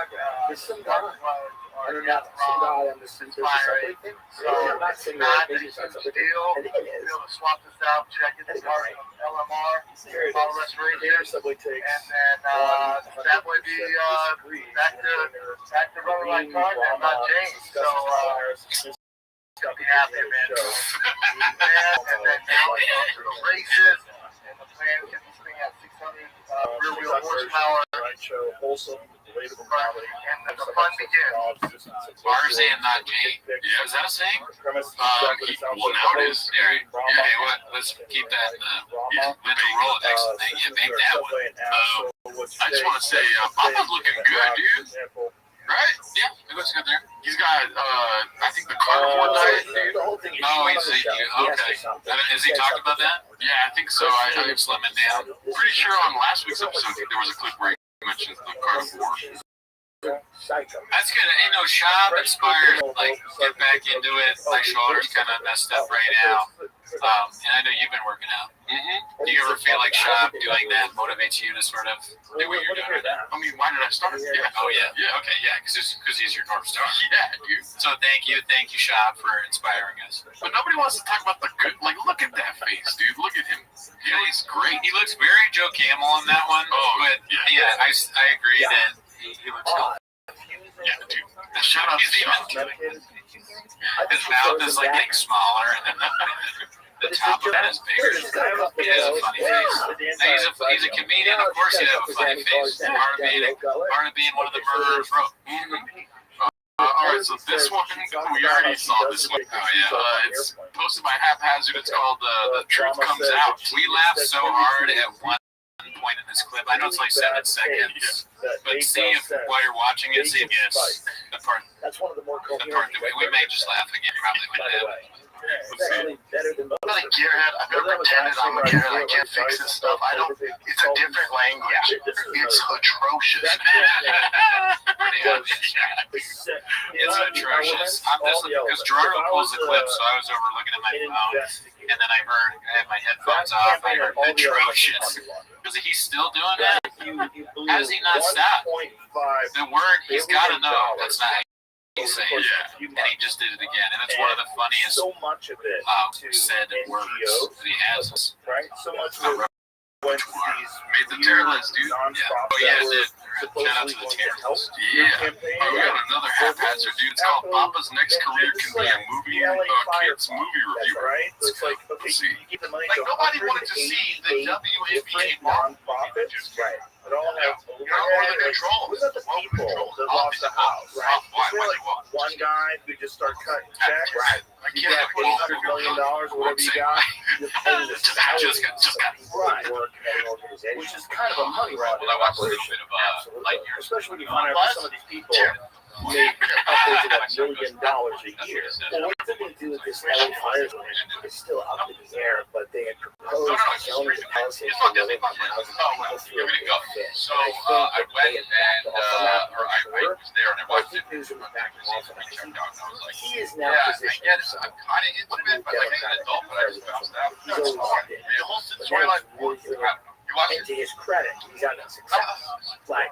some guy. I don't know, some guy on the Subway thing. So I'm not it's saying not that that maybe you it's not can something. steal. I think it You'll is. be able to swap this out, check it, That's start right. from LMR, Here it bottle is. restoration, Here Subway takes. and then that would be back to running like Carter, not James. So be happy, man. And then now it's on to the races, and the plan is to get this thing at 600 rear-wheel horsepower. Right show, wholesome, relatable comedy. And the fun begins. Tarzan, not Jane. Yeah, is that a saying? well, now it is. Yeah, hey, what? Let's keep that in the mental Rolodex thing. Yeah, make that one. I just want to say, Papa's looking good, dude. Right? Yeah, it looks good there. He's got, I think the carnivore diet, dude. Oh, he's okay. Has he talked about that? Yeah, I think so. I'm slimming down. pretty sure on last week's episode there was a clip where he mentions the carnivore. That's good. Ain't no shop inspired. Like, get back into it. My shoulder's kind of messed up right now. And I know you've been working out. Do you ever feel like shop doing that motivates you to sort of do what you're doing? I mean, why did I start? Yeah. Oh, yeah. Okay, yeah, because he's your North Star. Yeah, dude. So thank you, shop, for inspiring us. But nobody wants to talk about the good. Like, look at that face, dude. Look at him. He looks great. He looks very Joe Camel in that one. Oh, but yeah. I agree that he looks healthy. Yeah, dude. The shout out to Shop. His mouth is like getting smaller, and then the top of it is bigger. He has a funny face. Now, he's a comedian. Of course, he'd have a funny face. Part of being one of the murderers wrote. All right, so this one we already saw. This one, it's posted by Haphazard. It's called "The Truth Comes Out." We laughed so hard at one point in this clip. I know it's like 7 seconds, but see if while you're watching it, see if the part That's one of the more that we may just laugh again. Probably by would the way. It's actually better than most. I'm not a gearhead. I've never pretended I'm a gearhead. I can't fix this stuff. I don't. It's a different language. It's atrocious. It's atrocious. I'm just because Gerardo pulls the clip, so I was over looking at my phone, and then I had my headphones off. I heard atrocious. Because he's still doing that. How does he not stop? The word he's got to know. That's not. He's saying, and he just did it again, and it's one of the funniest so much of it said words that he has. Right? So much of it went to these made the tier list, dude. Oh yeah, it did. Shout out to the tier list. Yeah. Oh, we got another haphazard, dude. It's called Papa's Next Career Can Be a Movie, Kids Movie Review. Right? So it's like, okay, you give the money Like to nobody wanted to see the WNBA nonprofits. Right. It all has the control. What about the people that lost the house? Right. One guy who just started cutting checks. Right. You got $800 million or whatever you got. Just got right. Which is kind of a money run. Well, I watched a little bit of Lightyear. Especially when you find out some of these people make upwards of $1 million a year. Well, what they're going to do with this LA fires is still up in the air, but they had proposed zoning policy for low-income housing. So I went and I was there and I watched it. He is now positioned himself. I'm kind of into it, but like an adult, but I just bounced out. He's always loved it. And to his credit, he's had no success. Like,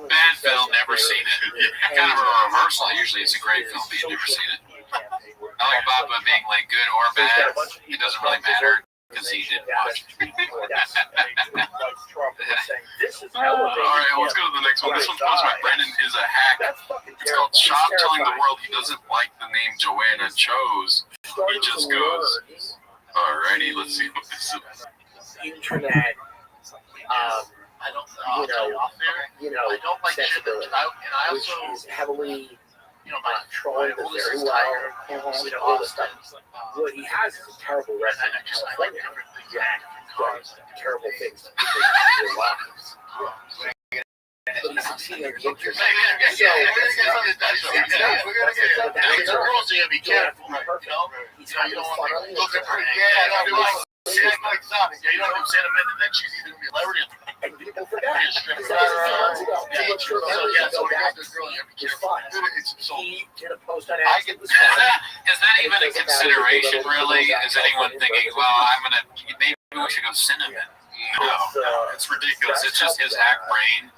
bad film, never seen it. Kind of a reversal. Usually it's a great film, but you've never seen it. I like Baba being like good or bad. It doesn't really matter. because he didn't watch it. Yes, and they like Trump and they're saying this is All elevated. right, let's go to the next one. This one's posted by Brendan is a hack. That's fucking It's called terrifying. Shop telling the world he doesn't like the name Joanna chose. He just goes, alrighty, let's see what this is. Internet, I don't I don't like sensibility, and which is heavily my trolling this very oldest well, is all this stuff. What he has is a terrible record. Like, yeah, does terrible things to your lives. But he's succeeding on the internet. It's a rule, so you gotta be careful. He's having fun on the internet. You don't have sentiment, and then she's either gonna be a celebrity And people forget. He said this 2 months ago. Too much for memory to go back. It's fun. He did a post on X. It was fun. Is that even a consideration, really? Is anyone thinking, well, maybe we should go cinnamon? No, it's ridiculous. It's just his hack brain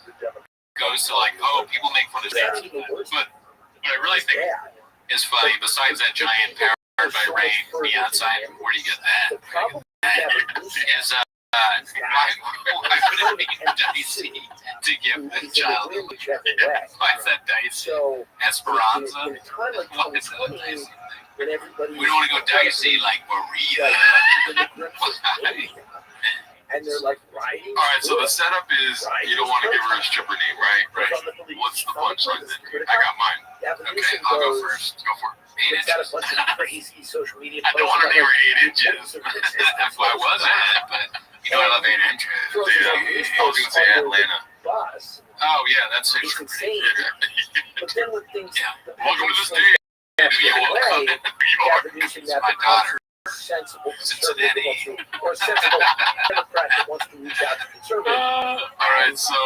goes to like, oh, people make fun of that. But what I really think is funny, besides that giant Powered by Rain neon sign, where do you get that? Is why would it be dicey to give the child? Why is that dicey? Esperanza? Why is that dicey? We don't want to go dicey like Maria. And they're like riding. All right, so the setup is you don't want to give her a stripper name, right? Right. What's the punchline then? I got mine. Okay, I'll go first. Go for it. 8 He's got a inches. bunch of crazy social media I don't want to name her 8 inches. That's why I wasn't, but you know I love 8 inches. Yeah, I was going to say Atlanta. Bus. Oh yeah, that's It's insane. But then when things Welcome to the stage. You're welcome. It's my daughter. Sensible Cincinnati. or sensible Democrat that wants to reach out to conservative. All right, so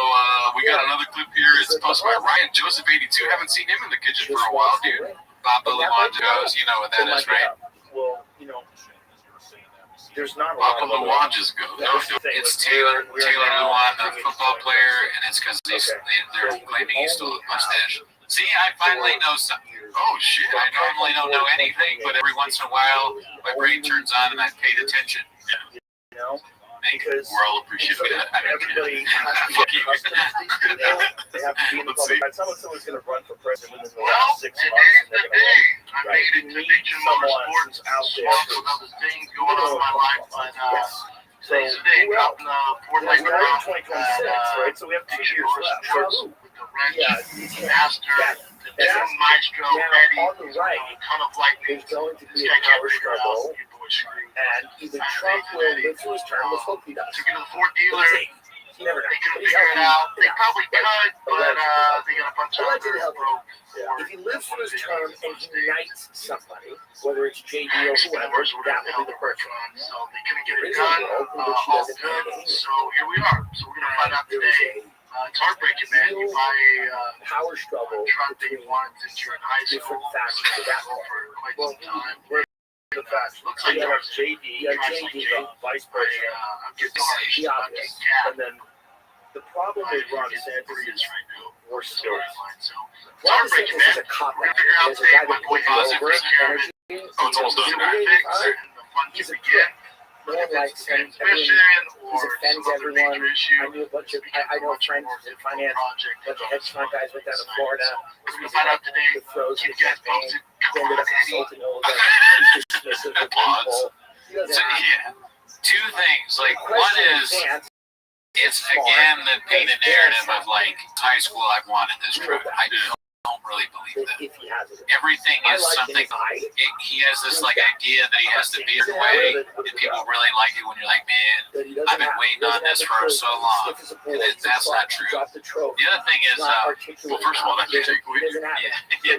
we got another clip here. It's posted by Ryan Joseph 82. Haven't seen him in the kitchen for a while, dude. Papa Luanjos, you know what that is, right? Well, there's not a lot Papa of Luanjos go. It's Taylor Luan, the football player, and it's because they're claiming he stole a mustache. See, I finally know something. Oh shit! I normally don't know anything, but every once in a while, my brain turns on and I paid attention. Because we're all appreciative. Everybody has to get accustomed. They have to be in the public. Someone's going to run for president within the last 6 months. And they're going to win. I made it to Beach and Motorsports. out there. Lots of other things going on in my life, but so today who else? Ford We're now in 2026, right? So we have 2 years left. So, Master, the Maestro, Eddie, on the right, ton of lightning. there's going to be a power struggle, and either Trump will live through his term. Let's hope he does. To get a Ford dealer, You never know. they couldn't He's figure it healthy. out. They probably could, but they got a bunch of Allegedly other healthy. broke. If he lives through his term and he knights somebody, whether it's JD or whoever, that will be the person. So they couldn't get it There is a done. world in which he All doesn't good. have any. So here we are. So we're gonna find out today. It's heartbreaking, man. You buy a power struggle truck that you wanted since you're in high school. different factions of that for quite Well, some time. the facts. So you have JD, the vice president, the obvious, and then the problem with Ron DeSantis is we're still. Ron DeSantis is a cop. There's a guy that puts over energy. Oh, it's almost done. He's a prick. No one likes him. He offends everyone. I knew a bunch of, I know friends in finance, a bunch of hedge fund guys went down to Florida. The throws the campaign. They ended up insulting all of them. He's dismissive of people. He doesn't have Two things. Like, one is, it's again the painted narrative of like high school. I've wanted this truck. I don't really believe that. Everything is something. He has this like idea that he has to be a way, and people really like it when you're like, man, I've been waiting on this for so long, and that's not true. The other thing is, well, first of all, that's a takeaway. yeah.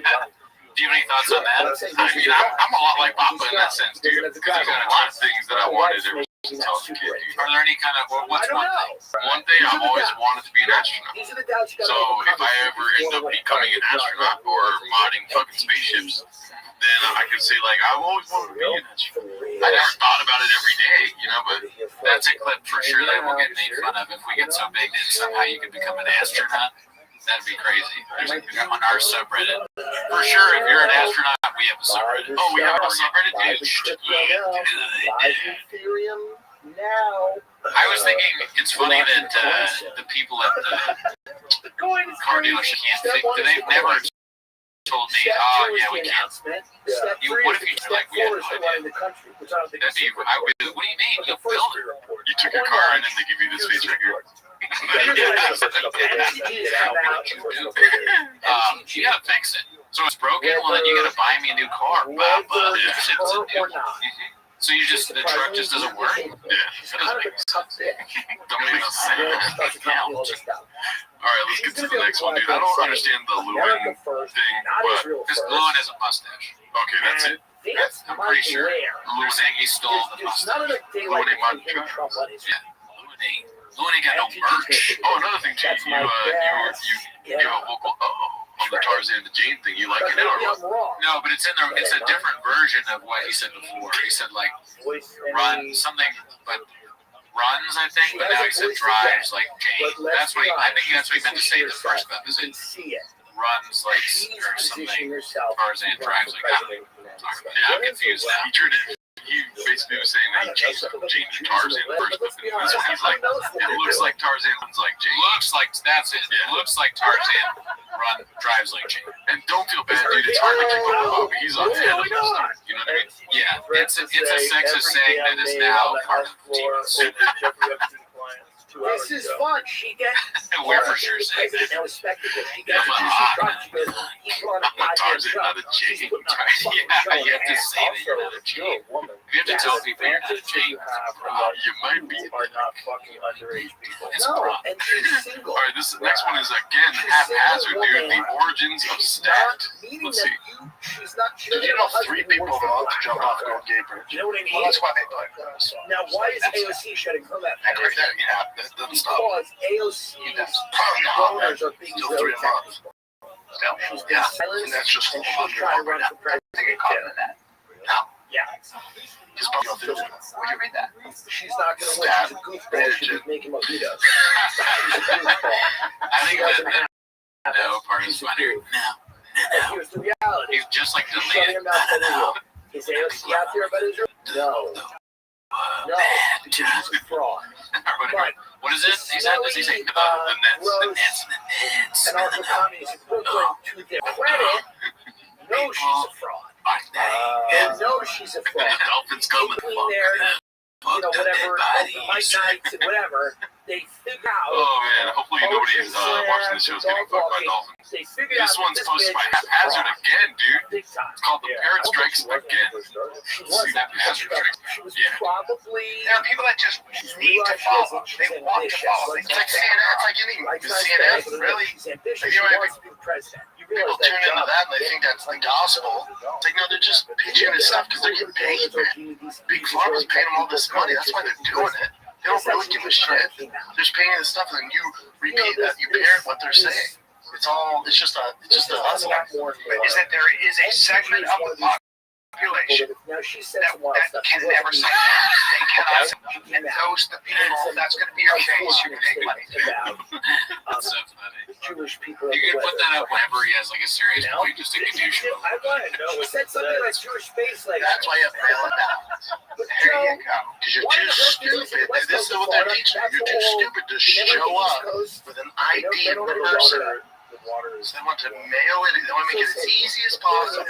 Do you have any thoughts on that? I mean, I'm a lot like Papa in that sense, dude. Because he's got a lot of things that I wanted ever since I was a kid, dude. Are there any kind of, or what's one thing? One thing I've always wanted to be an astronaut. So if I ever end up becoming an astronaut or modding fucking spaceships, then I could say like I've always wanted to be an astronaut. I never thought about it every day, but That's a clip for sure that we'll get made fun of if we get so big that somehow you could become an astronaut. That'd be crazy. On our subreddit. For sure, if you're an astronaut, we have a subreddit. Oh, we have a subreddit, dude. Ethereum. now. I was thinking it's funny that the people at the car dealership can't think. They've never told me, oh yeah, we can't. What if you like we had no idea? That'd be. I would. What do you mean? You'll build it. You took your car and then they give you this feature here. You gotta fix it. So it's broken. Well, then you gotta buy me a new car. So you just the truck just doesn't work. Yeah, that doesn't make sense. Don't make no sense. All right, let's get to the next one, dude. I don't understand the Lewin thing, but because Lewin has a mustache. Okay, that's it. I'm pretty sure. Lewin saying he stole the mustache. Lewin ain't my Yeah, Lewin ain't got no merch. Oh, another thing too. You give a vocal on the Tarzan the Jane thing. You like it or what? No, but it's in there. It's a different version of what he said before. He said like run something, but runs I think. But now he said drives like Jane. That's what I think that's what he meant to say in the first episode. Runs like or something. Tarzan drives like. I'm confused now. He basically was saying that he changed Jane to Tarzan in the first book. And this one he's like, it looks like Tarzan runs like Jane. Looks like that's it. It looks like Tarzan drives like Jane. And don't feel bad, dude. It's hard to keep up with Bobby. He's on head of this stuff. You know what I mean? Yeah, it's a sexist saying that is now part of the TV. This is fun. She gets. We're for sure saying that. Now, spectacle. She gets to truck. She goes, he's on a Tarzan, not a Jane. Yeah, you have to say that you're not a Jane. You have to tell people you're not a Jane. You might be. Are not fucking underage people. It's a problem. And she's single. All right, this next one is again haphazard, dude. The origins of Stacked. Let's see. Did you know 3 people were to jump off Gold Gate Bridge? You know what I mean? Well, that's why they put this. Now, why is AOC shutting her mouth? Yeah, that doesn't stop. Because AOC's donors are being Still 3 really months. She's Yeah, been silenced, and that's just and she's trying to run for president. Yeah. Just put through it. Where'd you read that? She's not going to win. She's a goofball. She's making mojitos. I think that no part is funny. No. Here's the reality. He's just like She's shutting her mouth on Israel. Is AOC out there about Israel? No. No, because she's a fraud. But what is it? He said, does he say the Nets? And also communists in Brooklyn, to their credit, know she's a fraud. And know she's a fraud. Dolphins coming. Between their, whatever, my nights and whatever, they figure out. Oh man, hopefully nobody's watching the show is getting fucked by dolphins. They figured out this one's posted by Haphazard again, dude. It's called The Parrot Strikes Again. See that Haphazard Strikes? Yeah. Probably. There are people that just need to follow. They want to follow. It's like CNN. It's like anything. CNN, really? People tune into that and they think that's the gospel. It's like, no, they're just pitching this stuff because they're getting paid, man. Big Pharma's paying them all this money. That's why they're doing it. They don't really give a shit. They're just paying this stuff and then you repeat that. You parrot what they're saying. It's just a hustle. Is that there is a segment of the population that can never say that. They cannot say that. And those the people, that's going to be your case. You're going to make money. That's so funny. Jewish people. You can put that up whenever he has like a serious point, just to confuse you. I want to know. It said something like Jewish face, like that's why you have to nail it down. There you go. Because you're too stupid. This is what they're teaching you. You're too stupid to show up with an ID of the person. They want to mail it. They want to make it as easy as possible.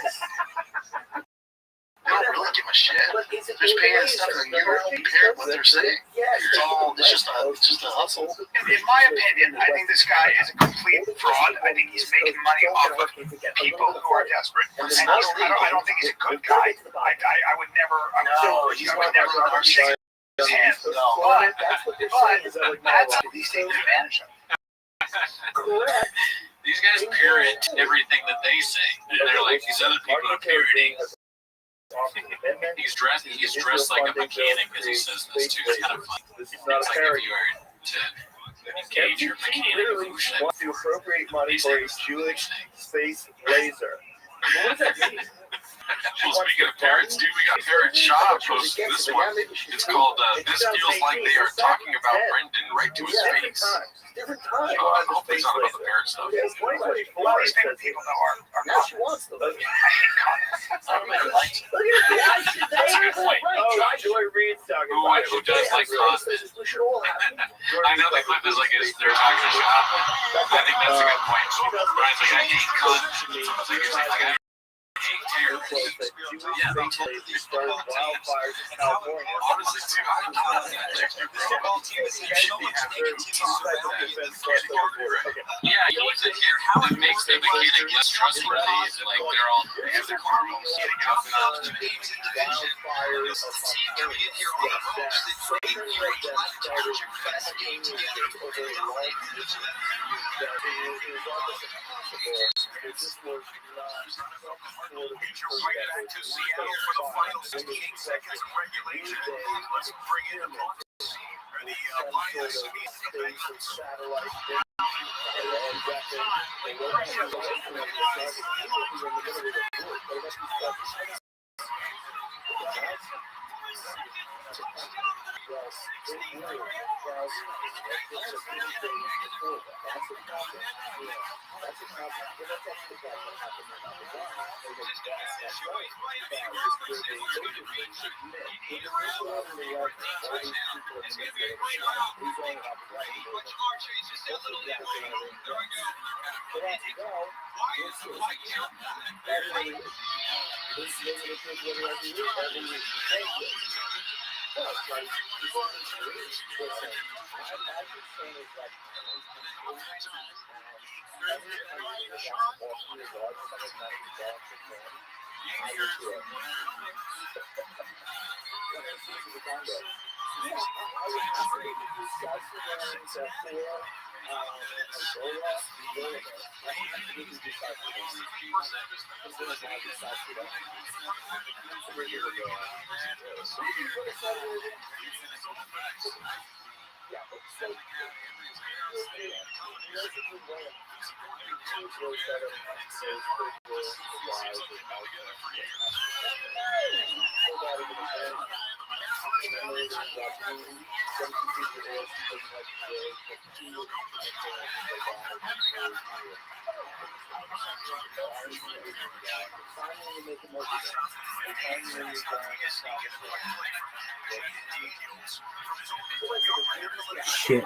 They don't really give a shit. They're just paying stuff and you parrot what they're saying. It's just a hustle. In my opinion, I think this guy is a complete fraud. I think he's making money off of people who are desperate. And I don't think he's a good guy. I would never. I would never shake his hand. But that's how these things advantage him. Correct. These guys parrot everything that they say. And they're like, these other people are parroting. He's dressed like a mechanic as he says this too. It's kind of fun. It's like if you were to engage your mechanic illusion. To appropriate money for a Jewish space laser. What does that mean? Well, speaking of parents, dude, we got Parent Shaw post this one. It's called "This Feels Like They Are Talking About Brendan Right to His Face." Different times. I hope it's not about the parent stuff. It's 2024. All these famous people though are Now she wants them. I hate comments. Everybody likes it. Look at the guy today. That's a good point. Oh, Joy Reid's talking about it. Who does like content? We should all have it. I know the clip is like they're talking shop, but I think that's a good point. Brian's like, I hate content. I was like, you're saying, like, I hate terrorists. Yeah, they totally Started wildfires in California. Honestly, too, I don't know that picture, bro. You should be having a talk like that. Yeah, you use it here. How it makes the mechanic less trustworthy is like they're all Because the car was getting out and out. Wildfires of California. Back to Seattle for the final 16 seconds of regulation. Let's bring in the Lions. Shit.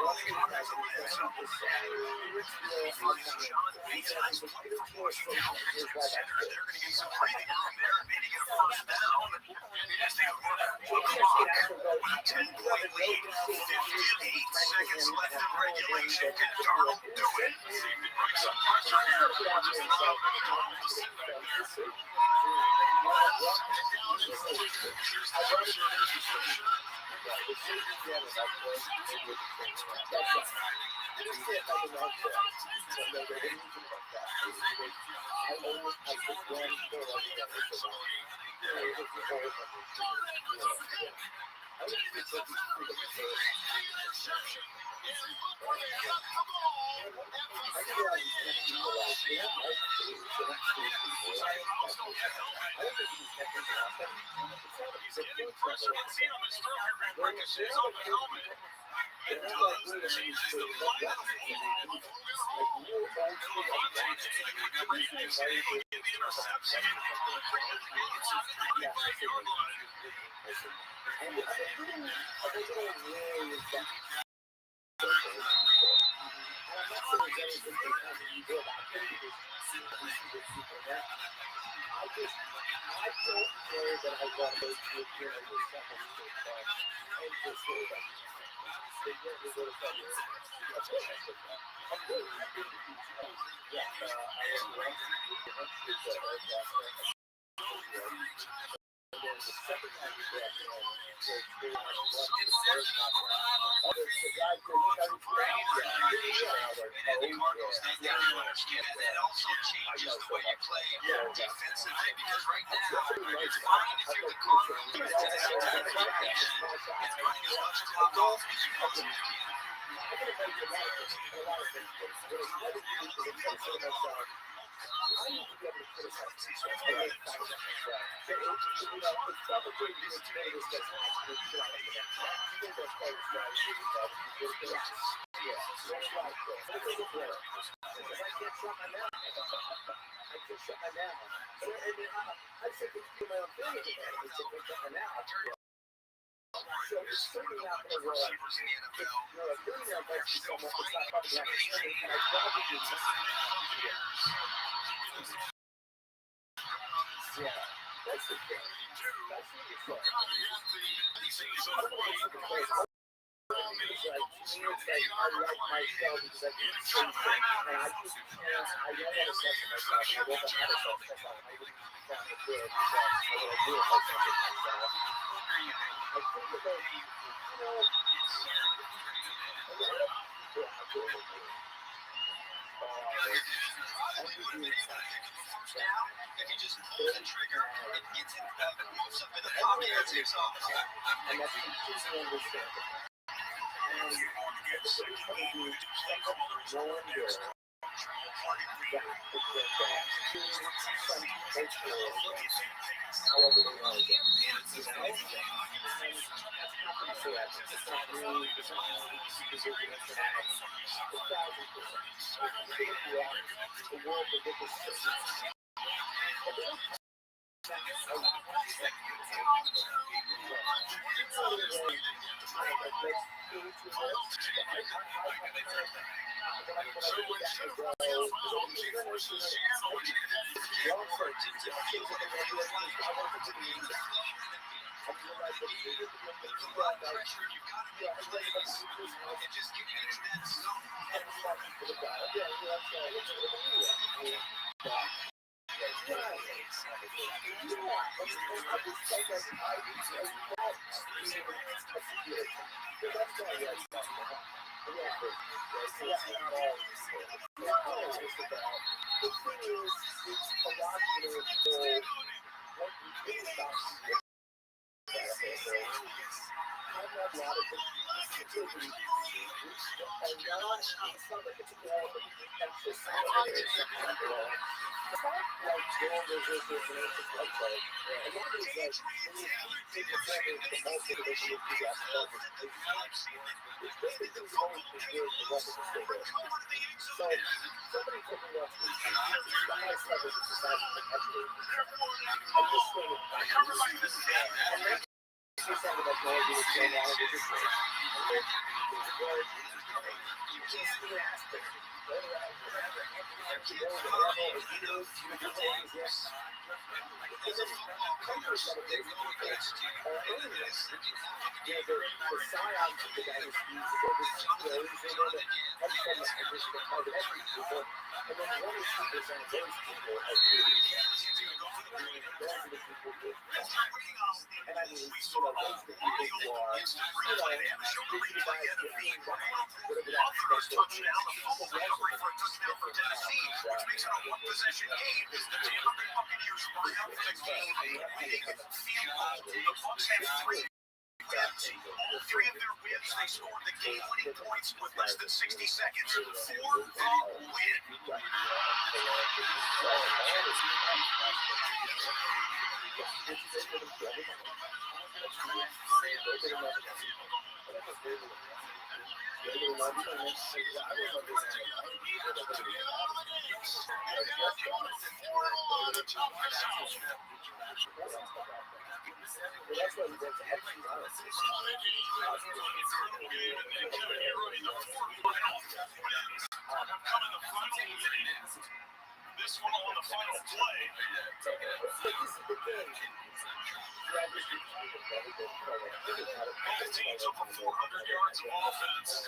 need to be able to criticize people and make fun of them as well. It's probably this greatest that's happening throughout the next time. You think that's part of the strategy of yes. Yes. That's right. If I can't shut my mouth, I can't shut my mouth. I said to my own feelings about it. I said, can't shut my mouth. So it's certainly not going to work. You're a billionaire next to someone that's not probably going to understand it, and I'd rather do that. Yeah, that's the thing. That's what it's like. I don't know what's the place. It's like, to me, it's like, I like myself because I can say things, and I just can't, I don't want to censor myself, and I don't know how to censor myself. I wouldn't want to do it myself. I would do it if I censored myself. I think about, If he just pulls the trigger, it gets him moves up in the pocket and takes off. And that's completely understandable. And it's going to be no one here that some culture, however they want to get, and that's not correct. It's not really, it's not really decision of the house. 1,000%. The world of the system. Three of their wins, they scored the game-winning points with less than 60 seconds. 4-0 win. This one on the final play. Both teams over 400 yards of offense.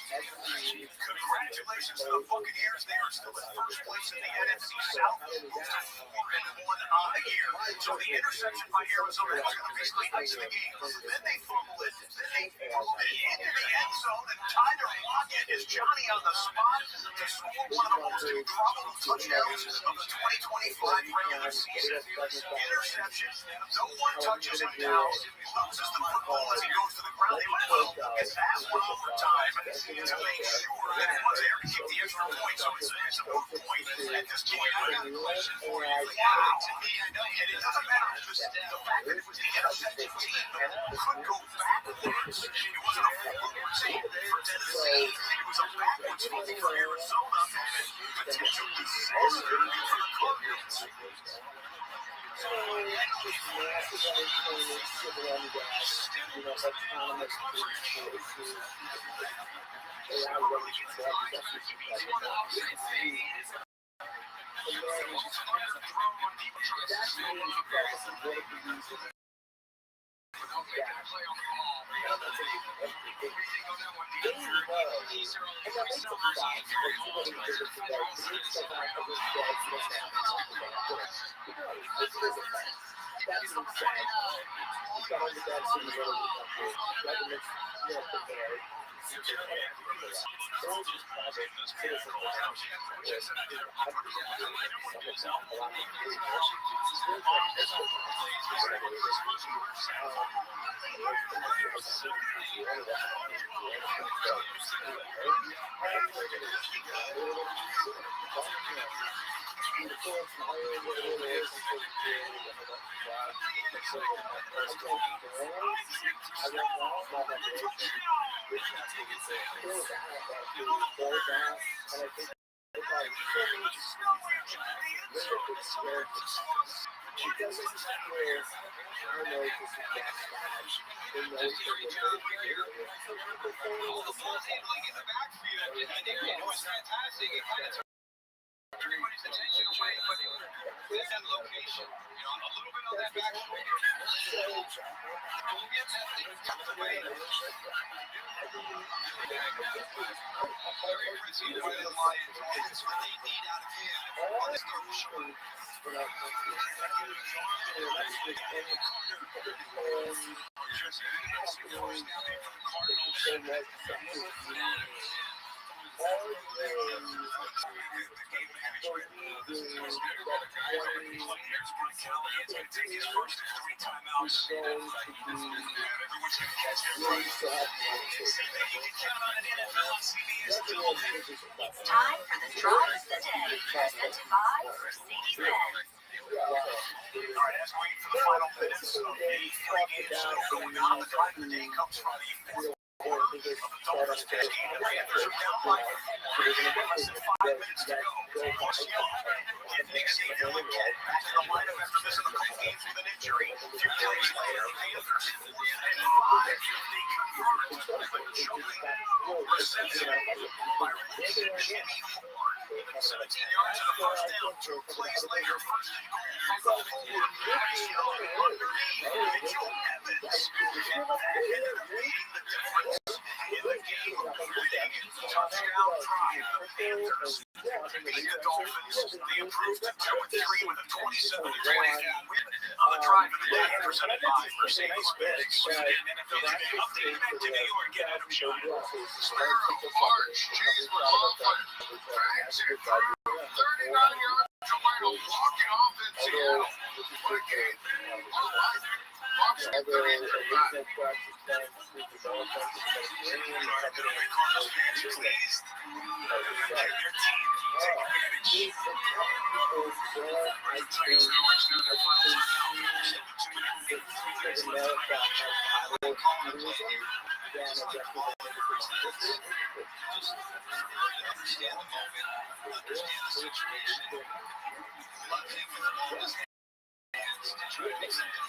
Congratulations to the Buccaneers. They are still in first place in the NFC South. Moved to 4-1 on the year. So the interception by Arizona was going to basically ice the game. Then they fumble it. Then they fumble it into the end zone. And Tyler Lockett is Johnny on the spot to score one of the most improbable touchdowns of the 2025 regular season. Interception. No one touches him down. Loses the football as he goes to the ground. They might as well get past one overtime to make sure that it was there to keep the extra point. So it's a moot point at this point. I got a question for you. Wow. To me, I know it doesn't matter. The fact that it was the interception team could go backwards. It wasn't a forward team for Tennessee. It was a backwards move for Arizona. Potential disaster for the Cardinals. Everybody's attention away, but this that location, you know, a little bit on that back shoulder. Don't get that thing tucked away. Very impressive by the Lions. That's what they need out of him. On this third short. It's time for the drive of the day, presented by Mercedes-Benz. All right, as we wait for the final minutes of the three-game show going on, the drive of the day comes from the fourth quarter of the Dolphins pitch game. The Panthers are down by 4. Less than 5 minutes to go. Anthony Xavier get back in the lineup after missing the 5 games with an injury. 2 plays later, Panthers 4th and 5. They convert but showing reception by Jimmy Horn. 17 yards and a first down. 2 plays later, first and goal. Underneath, Mitchell Evans. Leading the difference in the game. Touchdown drive. The Panthers beat the Dolphins. They improved to 2-3 with a 27-24 win on the drive of the day, presented by Mercedes-Benz. Updated activity or get Adam Shine. Spare large cheese with love. Bags in third, 39 yards. Tomato walking off in Seattle. What a game. Watching it 30-35. Cardinals fans are pleased. Your team take advantage. Titans now extend their first understand the moment, understand the situation. One thing for the moment is to try to make something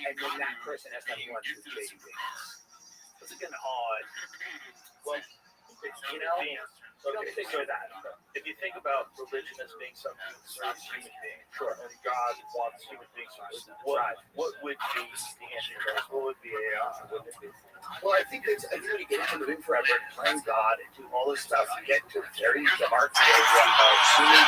And then that person has to have lunch with J.D. It's again odd. Well, you know, okay, so that if you think about religion as being something that serves human beings, sure, and God wants human beings to what would be the answer to this? What would be AI? Well, I think it's, you get into living forever and playing God and do all this stuff, you get into a very dark area of human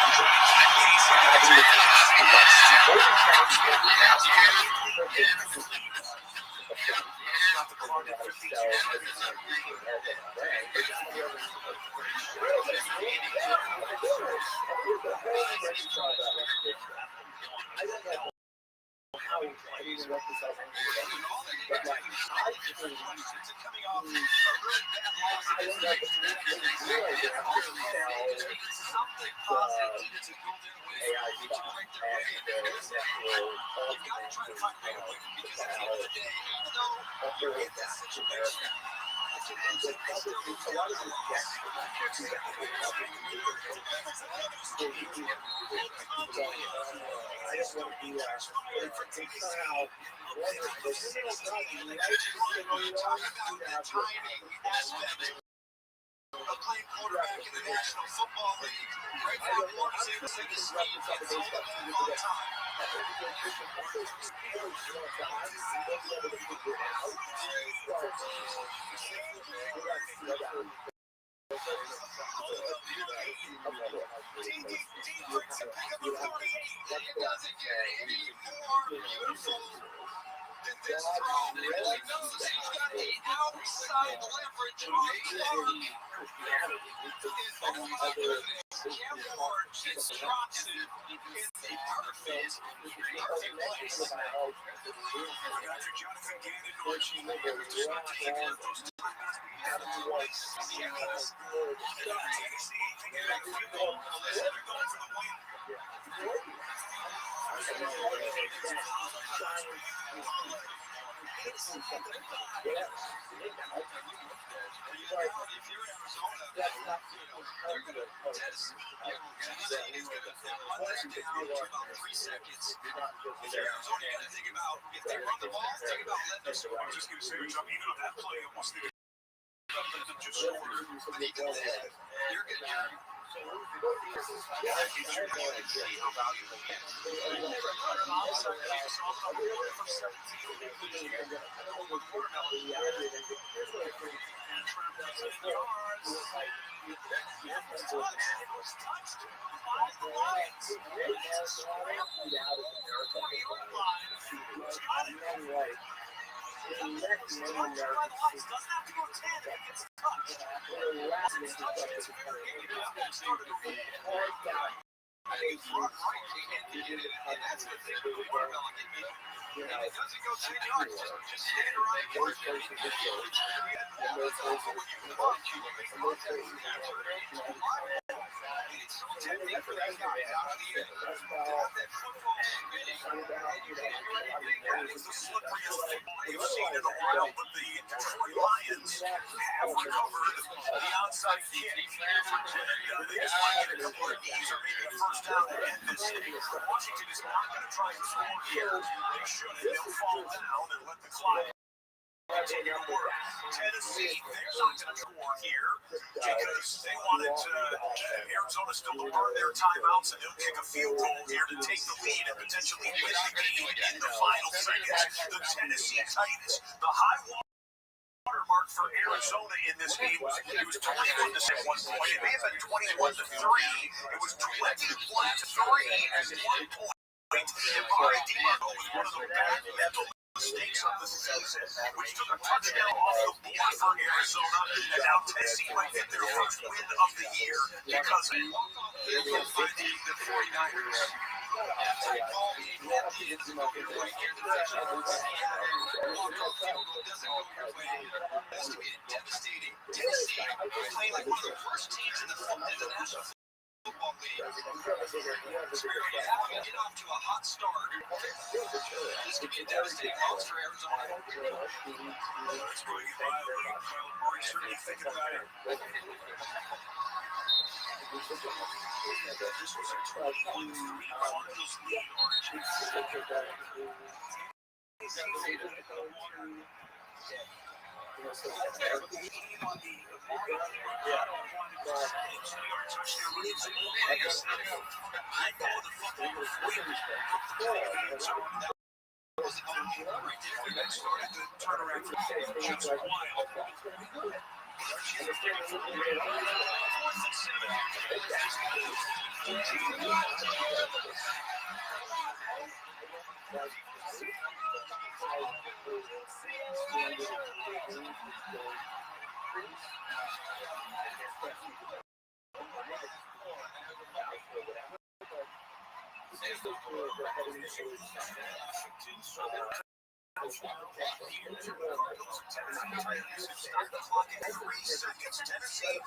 Acclaimed quarterback in the National Football League. Right now, Florida's able to take a seat and it's all that long time. This throw, he knows he's got the outside leverage on Clark. Cam Ward just drops it in the perfect. Jonathan Gannon, Norton, We've seen it a while, but the Detroit Lions have recovered the onside kick. They just might get a couple of knees or maybe a first down to end this. Washington is not going to try and score here. They should, and they'll fall down and let the clock continue to work. Tennessee, they're not going to score here because they wanted Arizona still to burn their timeouts, and they'll kick a field goal here to take the lead and potentially win the game in the final seconds. The Tennessee Titans, the high watermark for Arizona in this game was 21 to 1 point. It may have been 21 to 3. It was 21 to 3 at 1 point. And Barry DeMarco was one of the bad mental mistakes of the season, which took a touchdown off the board for Arizona, and now Tennessee might get their first win of the year because the 49ers. Devastating. Tennessee playing like one of the worst teams in the National Football League. Get off to a hot start. This could be a devastating loss for Arizona. It's going to be violent. Murray certainly thinking about it. This was a 12-3 Cardinals lead, Orange. Tennessee,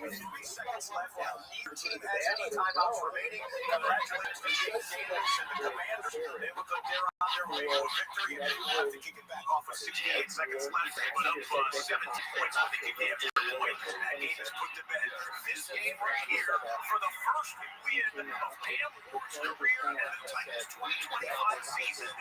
with 3 seconds left now. Neither team has any timeouts remaining. Congratulations to James Davis and the Commanders. They look like they're on their way to victory, and they will have to kick it back off with 68 seconds left. They put up 17 points on the kick game. That game is put to bed. This game right here for the first win of Cam Ward's career and the Titans' 2025 season.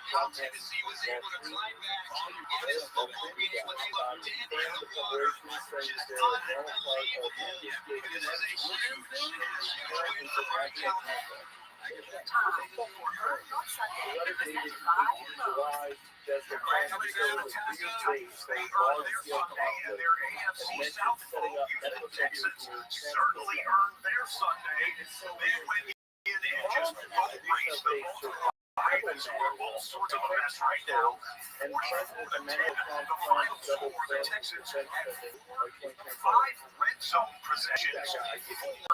How Tennessee was able to climb back on this football meeting when they looked dead in the water. Just unbelievable. This is a huge win for Cardinals. Congratulations, Tennessee Titans. They earned their Sunday and their AFC South foe. The Texans certainly earned their Sunday. They went in and just raised the ball. Ravens are all sorts of a mess right now. 44-10, the final score. The Texans have 5 red zone possessions, 4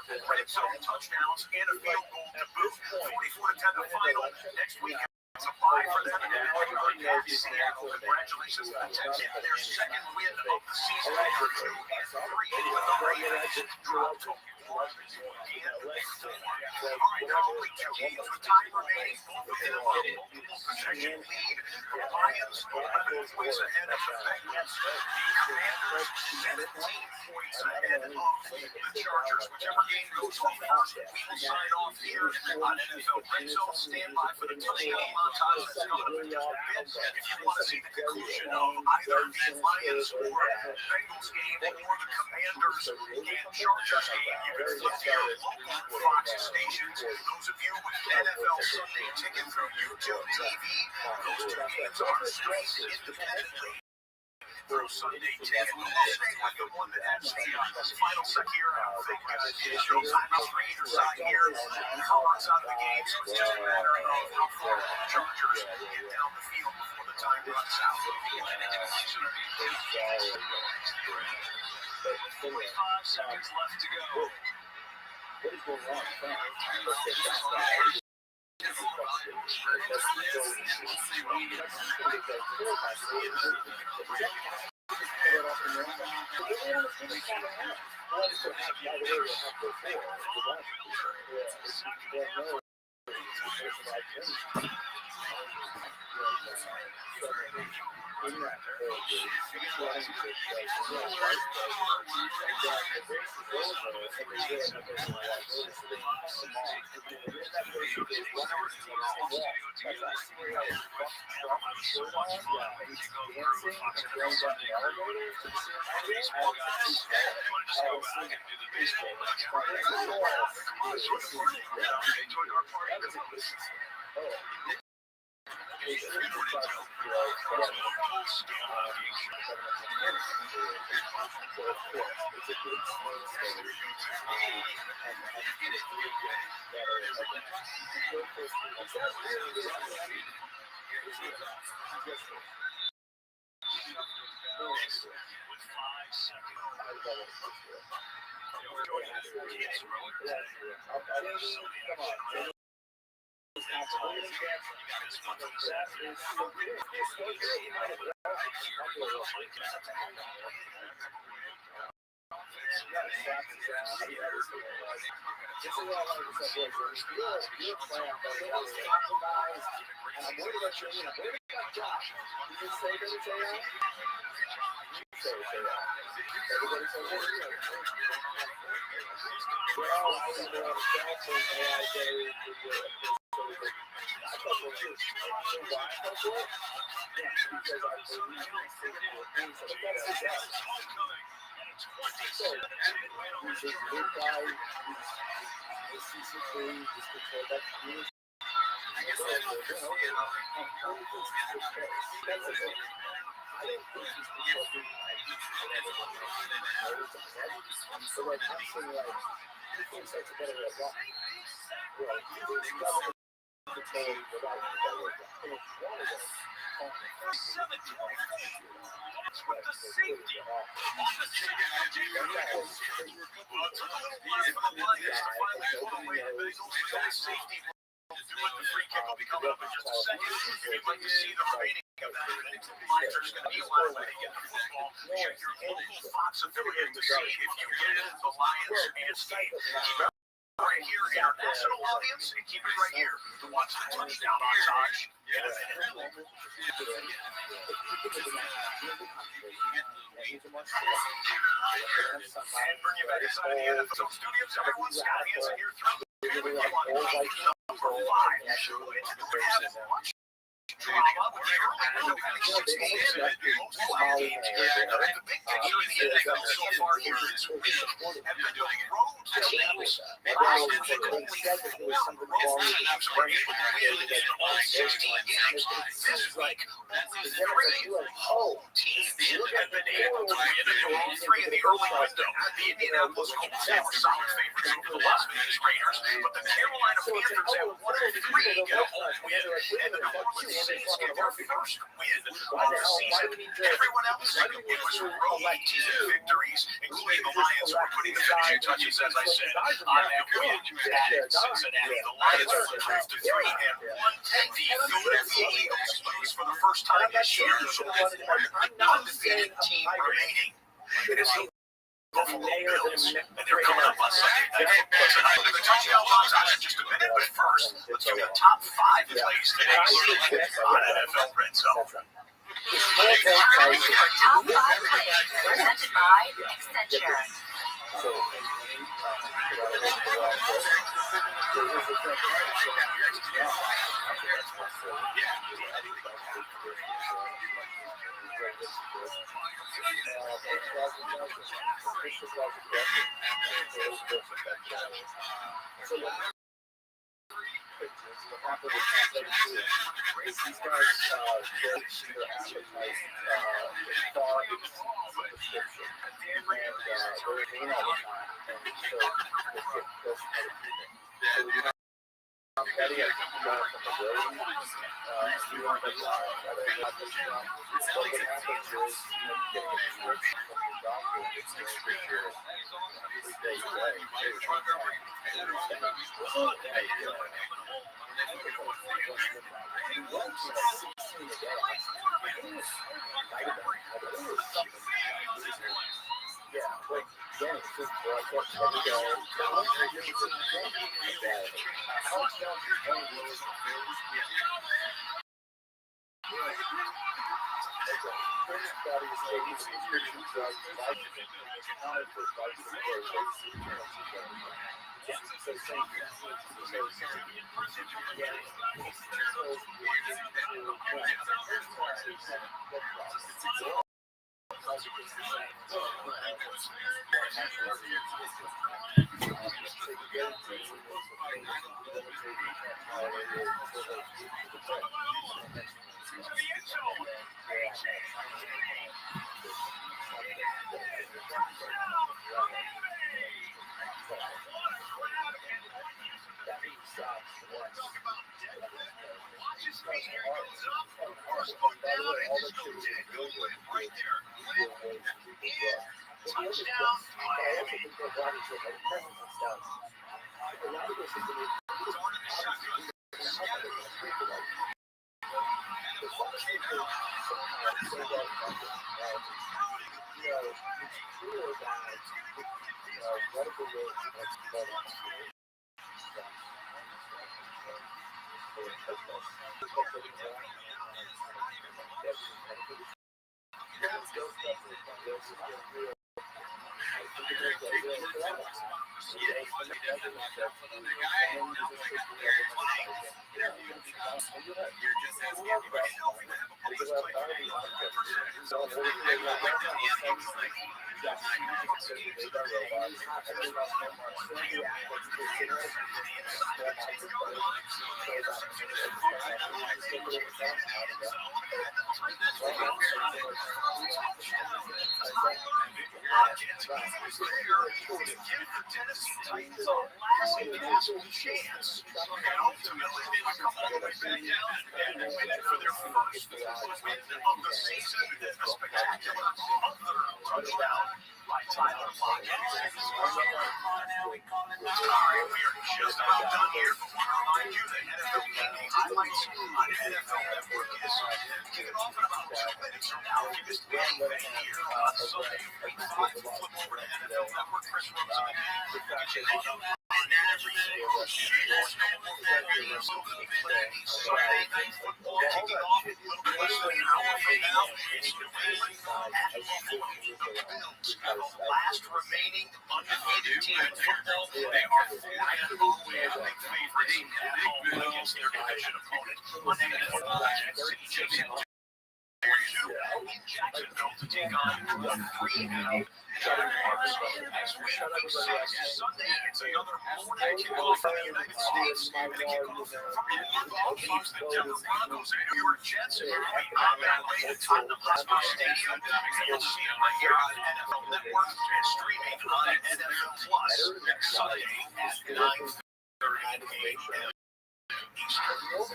red zone touchdowns, and a field goal to boot. 44-10 the final. Next week, it's a bye for them in Seattle. Congratulations to the Texans. Their second win of the season after 2 and 3 with the Ravens. Dropped all right, now only 2 games with time remaining. Both of them on a multiple possession lead. The Lions 11 points ahead of the Bengals. The Commanders 17 points ahead of the Chargers. Whichever game goes off first, we will sign off here on NFL Red Zone. Stand by for the touchdown montage that's coming up in just a bit. If you want to see the conclusion of either the Lions or Bengals game or the Commanders and Chargers game, you can flip to your local Fox stations. Those of you with NFL Sunday ticket through YouTube TV, those 2 games are streamed independently through Sunday ticket. We'll stay with the one that has the final set here. I don't think Showtime out for either side here. Herbert's out of the game, so it's just a matter of how far the Chargers get down the field before the time runs out. 45 seconds left to go. What is going on? Right here, international audience, and keep it right here to watch the touchdown montage. And bring you back inside the NFL studios. Everyone, Scott Hansen here through number 5. Drama with Carolina having 6 games and most wild games. The big picture in the NFL so far here this week have been the road teams. Last week, only 4 road teams were able to win in all 16 games. This week, only 3 home teams have been able to win in all 3 in the early window. The Indianapolis Colts were solid favorites over the Las Vegas Raiders, but the Carolina Panthers have 1 of 3 get a home win, and the New Orleans Saints get their first win of the season. Everyone else, it was road team victories, including the Lions, who are putting the finishing touches, as I said, on that win at Cincinnati. The Lions are improved to 3-1. The Philadelphia Eagles lose for the first time this year. The undefeated team remaining. It is the Buffalo Bills, and they're coming up on Sunday night. Tonight, the touchdown montage in just a minute, but first, let's do the top 5 plays today on NFL Red Zone. Top 5 plays presented by Accenture.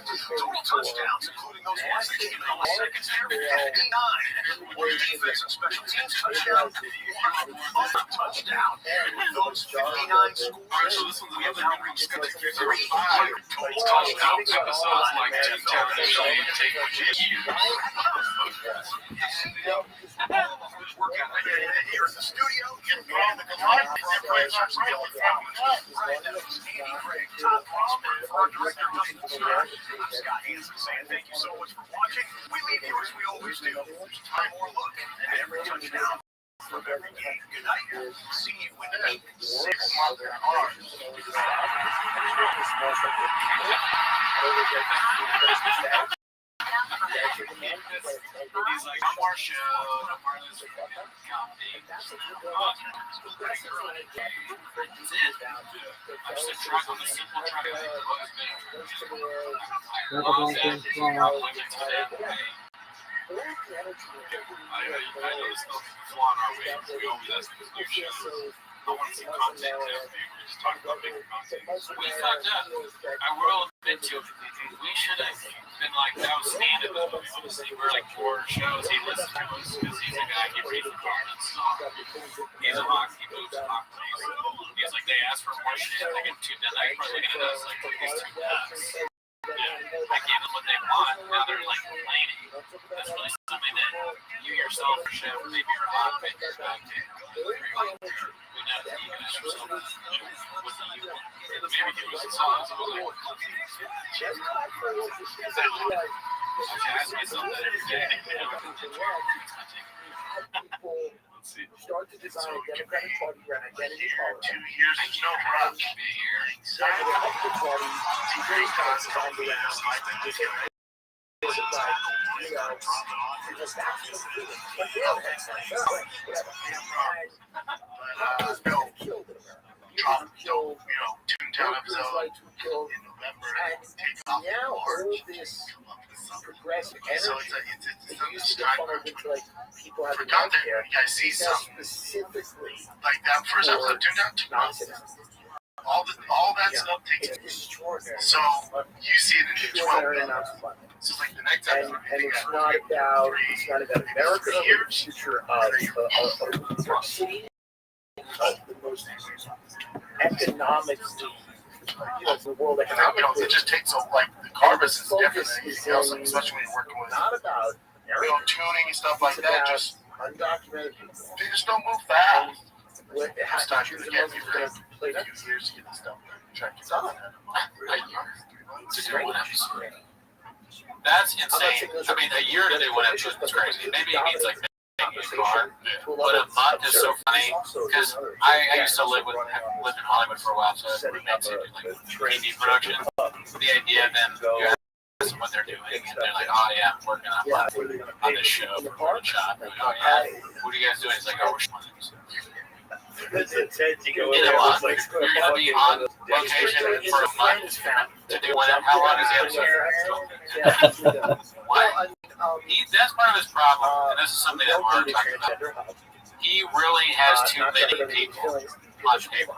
Total touchdowns, including those ones that came in the second half, 59. One defense and special teams touchdown, one touchdown. With those 59 scores, we have now reached 35 total touchdowns. Episodes like 10 so you take what you use. Here in the studio, in the garage, everybody's our skill and Todd Palmer, our director of Scott Hansen saying thank you so much for watching. We leave you as we always do. There's time more look at every touchdown from every game. Good night. See you in 8-6. He's like, no more show, no more this comedy. That's it. I'm just a truck on the simple truck. I know this stuff is flying our way. We always ask for new shows. I want to see content too. We just talk about bigger content. We fucked up. I will admit to it. We should have been like, that was stand-up. Obviously, we're like 4 shows. He listens to us because he's a guy who reads the comments. He's a hockey, he moves hockey. He's like, they ask for more shit. They get tuned in. They're probably looking at us like, these 2 nuts. Yeah, I gave them what they want. Now they're like complaining. That's really something that you yourself should have. Maybe you're a hot pick. We know that you can ask yourself what do you want. Maybe give us a song. ask myself that every day. People start to design a Democratic Party for an identity politics. 2 years is no rush. That Republican Party is very kind of designed around this Trump killed, Toontown episode in November. And now all this progressive energy is used to funnel into like people having healthcare. I see some specifically like that first episode of Toontown. non-citizens. All that stuff takes Extraordinary. So you see it in the 12 amounts of money. So it's like the next And it's not about America or the future of New York City, of the most economically, the world economically. It just takes like the Carbus is different than anything else, especially when you're working with not about tuning and stuff like that. Just undocumented people. They just don't move fast. It has to choose the most going to play that. Years to get this stuff done. To do one episode. That's insane. I mean, a year to do one episode is crazy. Maybe it means like making a car, but a month is so funny because I used to live in Hollywood for a while, so I made to do like TV production. The idea then you ask them what they're doing, and they're like, "Oh yeah, I'm working on this show for the shop." Like, "Oh yeah, what are you guys doing?" It's like, "Oh, we're shooting." That's intense. You go in In there, a month, it's like you're gonna be on location for a month to do whatever. How long is the episode? What? That's part of his problem, and this is something that we're talking about. He really has too many people on paper.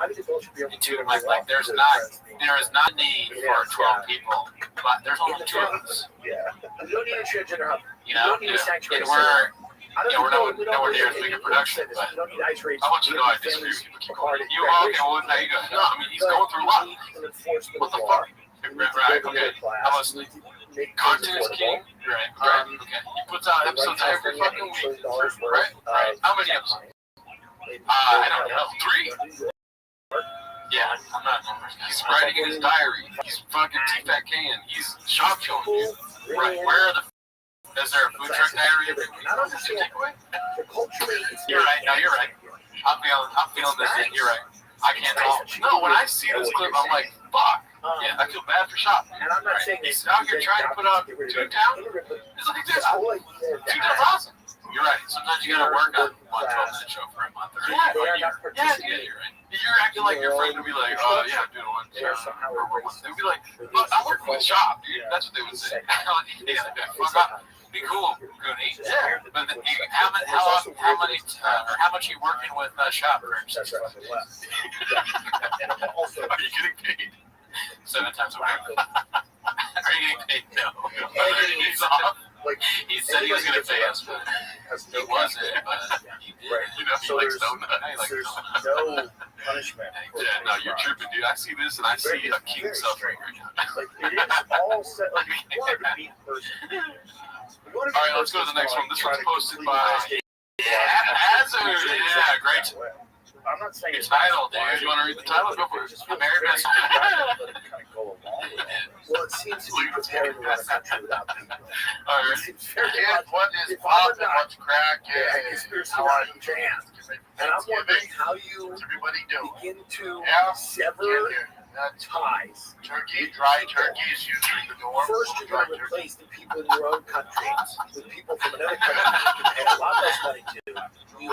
And too much, like there is not need for 12 people, but there's only 2 of us. Yeah. You don't need a transgender hub. You know, and we're nowhere near as big a production, but I want you to know I disagree with you. Keep going. You okay? Well, now you go. No, I mean he's going through a lot. What the fuck? Right? Okay. How much? Content is king. Right. Okay. He puts out episodes every fucking week. Right. How many episodes? I don't know. 3. Yeah, I'm not numbers. He's writing in his diary. He's fucking T-Fat-K-ing. He's shop showing you. Right. Where are the? Is there a food truck diary every week? You're right. No, you're right. I'm feeling this in. You're right. I can't talk. No, when I see this clip, I'm like, fuck. Yeah, I feel bad for shop. And I'm not saying he's out here trying to put up Toontown. It's like this. Toontown's awesome. You're right. Sometimes you gotta work on one 12-minute show for a month or yeah, you're right. You're acting like your friend would be like, oh yeah, I'm doing one show. They'd be like, look, I'm working with shop, dude. That's what they would say. Yeah, fuck up. Be cool, Goonie. Yeah, but how much are you working with shop? That's right. Are you getting paid? 7 times a week. Are you getting paid? No. He's off. He said he was going to pay us, but he wasn't. But he did. Right. You know, so he there's no punishment. Yeah, no, you're tripping, dude. I see this and I see a king suffering right now. Like it is all set. Like you want to be the person. All right, let's go to the next one. This one's posted by Azur. Yeah, great. I'm not saying it's title, dude. You want to read the title? Go for it. America's. Well, it seems to be prepared to run a country without people. All right. What is pop and what's crack? How are you jam? And I'm wondering how you begin to sever ties. Turkey, dry turkey is usually the norm. First, you're going to replace the people in your own country with people from another country you can pay a lot less money to. I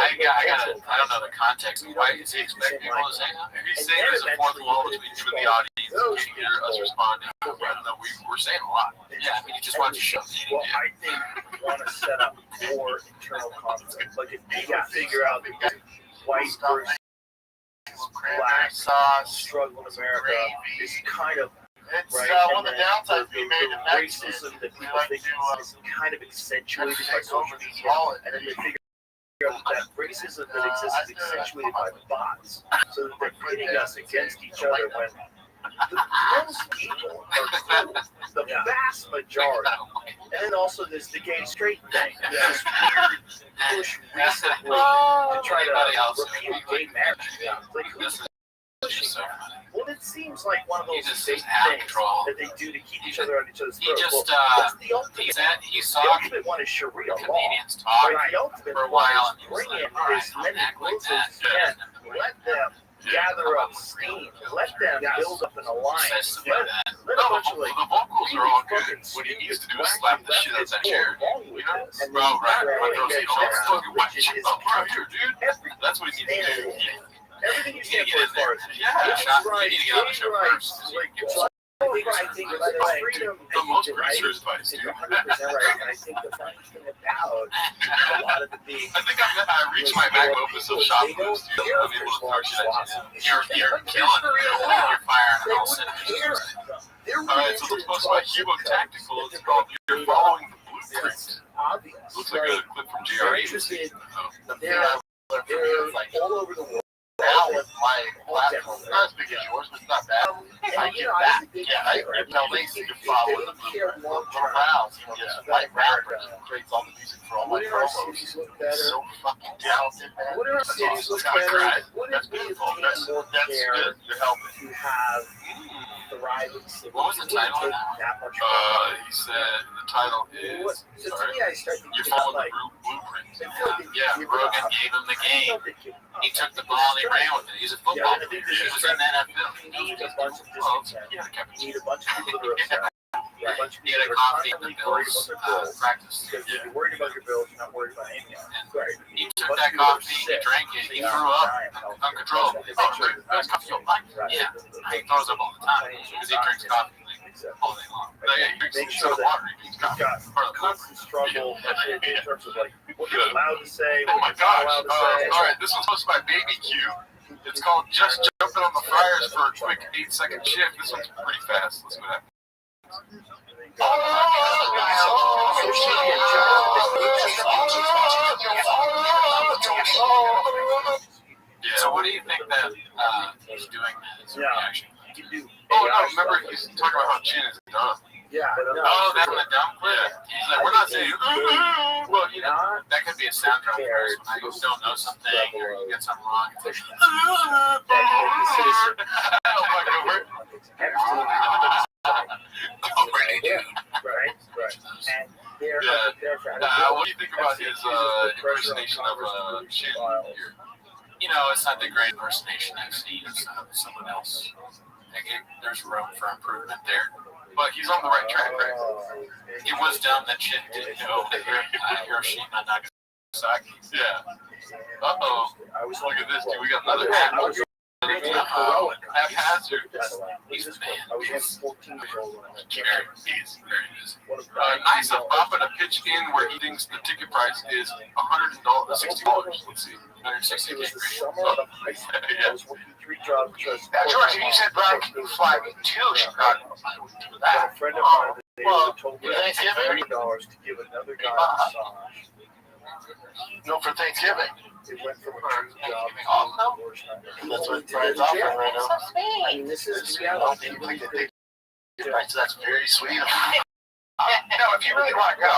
don't know the context. Why is he expecting people to say that? He's saying there's a fourth wall between you and the audience. You can hear us responding. We're saying a lot. Yeah, I mean, you just watch the show. Well, I think we want to set up more internal conflict. Like, if we can figure out the white versus black struggle in America is kind of it's right. One of the downsides we made in racism that people think is kind of accentuated by social media, and then they figure out that racism that exists is accentuated by bots, so that they're pitting us against each other when most people are cool, the vast majority. And then also there's the gay straight thing. This weird push recently to try to repeal gay marriage. Like, who's pushing that? Well, it's seems like one of He those just big is out of things control. that they do to keep each other on each other's He throats. just, What's the ultimate? he saw The ultimate one is Sharia law. comedians talk But the ultimate for a one while, is and he was bring like, in all right, as I'll many act like Muslims that. as you can. Let them gather up steam. Let them build up an alliance. Let a bunch of like the vocals are all good. fucking What he needs to do stupid, is slap the wacky shit out of that leftists chair. wrong You with know? this. And Bro, right. then But those, get you know, down, fucking white which shit is up right here, dude. everything That's what he needs to do. everything you You stand gotta for get as in far there. as Yeah, shot. You need to get on the show rights, first. like I think by the way, freedom The most and right, producers advice, is dude. 100% right, and I think the funny thing about a lot of the big I think I reached my magnum opus of shoplifters, dude. I'm able to throw shit at you. You're killing it. You're firing on all cylinders. Alright, so let's post my Cubo Tactical. It's called You're Following the Blueprint. obvious. Looks like a clip from They're JRE. interested. Oh. They're all over the world. Now with my platform, not as big as yours, but it's not bad. I give back. Yeah, I tell Lacey to follow the blueprint. Little Browns, just white rapper, creates all the music for all my promos. He's so fucking talented, man. Wouldn't our cities look better? Wouldn't it be more care good. You're helping. to have thriving cities? What was the title of that much He said the title is. So to me, I start to You're think following like, the blueprint. Yeah, Rogan gave him the game. He took the ball and he ran with it. He's a football player. He was in the NFL. you need a bunch of Well, discontent. yeah, You need a bunch of people that are upset. A bunch of he people had a that are coffee in the constantly worried Bills about their bills. practice. Because if you're worried about your bills, you're not worried about anything else. Right. He took that coffee, he drank it, he threw up uncontrollably. That's coffee you like? Yeah, he throws up all the time because he drinks coffee all day long. Yeah, he drinks Make a sure ton of that water. He drinks coffee. you've got a constant struggle in terms of like what you're allowed to say, Oh what my you're not gosh. allowed to say. Alright, this one's hosted by Baby Q. It's called Just Jumping on the Fryers for a quick 8-second shift. This one's pretty fast. Let's see what happens. So what do you think that he's doing as a reaction? You can do Oh, no, remember he's talking about how Chin is dumb. Yeah. Oh, that's the dumb clip. He's like, we're not saying, well, you know, That could be a sound drop for us when I don't know something or you get something wrong. It's like, Right. And they're what do you think about his impersonation of Chin here? you know, it's not the great impersonation I've seen of someone else. There's room for improvement there. But he's on the right track, right? It was dumb that Chin didn't know Hiroshima and Nagasaki. Yeah. Uh-oh. Look at this, dude. We got another haphazard. He's the man. I was 14 years old when I met He's very busy. Nice of Papa to pitch in where he thinks the ticket price is $160. Let's see. It was the summer of high school. I was working 3 jobs. Now, George, you said Brian can fly me to Chicago. I would do that. A friend of mine Well, told me Thanksgiving? $30 to give another guy a massage. No, for Thanksgiving. It went from a dream job Oh, to the worst nightmare. That's what Brian's offering right now. So sweet. I mean, this is I reality. don't think they did. Right, so that's very sweet. No, if you really want to go,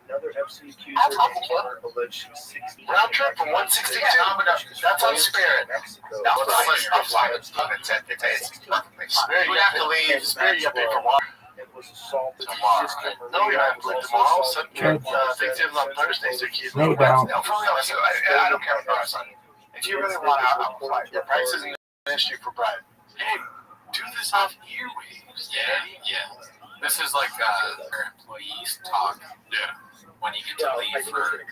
Another FC accuser I'll talk to you. alleged she's 60. round trip from 162. That's on Spirit. Mexico. That's what I'm flying. It's Spirit, you have to leave. Spirit, you have to pay for water. It was assaulted. Tomorrow. No, you're not leaving tomorrow. Thanksgiving's on Thursday, so you Lay down. No, for real, I don't care about Sunday. If you really want to, I'll fly. The price isn't an issue for Brian. Hey, do this off earwaves. Yeah. This is like their employees talk. Yeah. When you get to leave for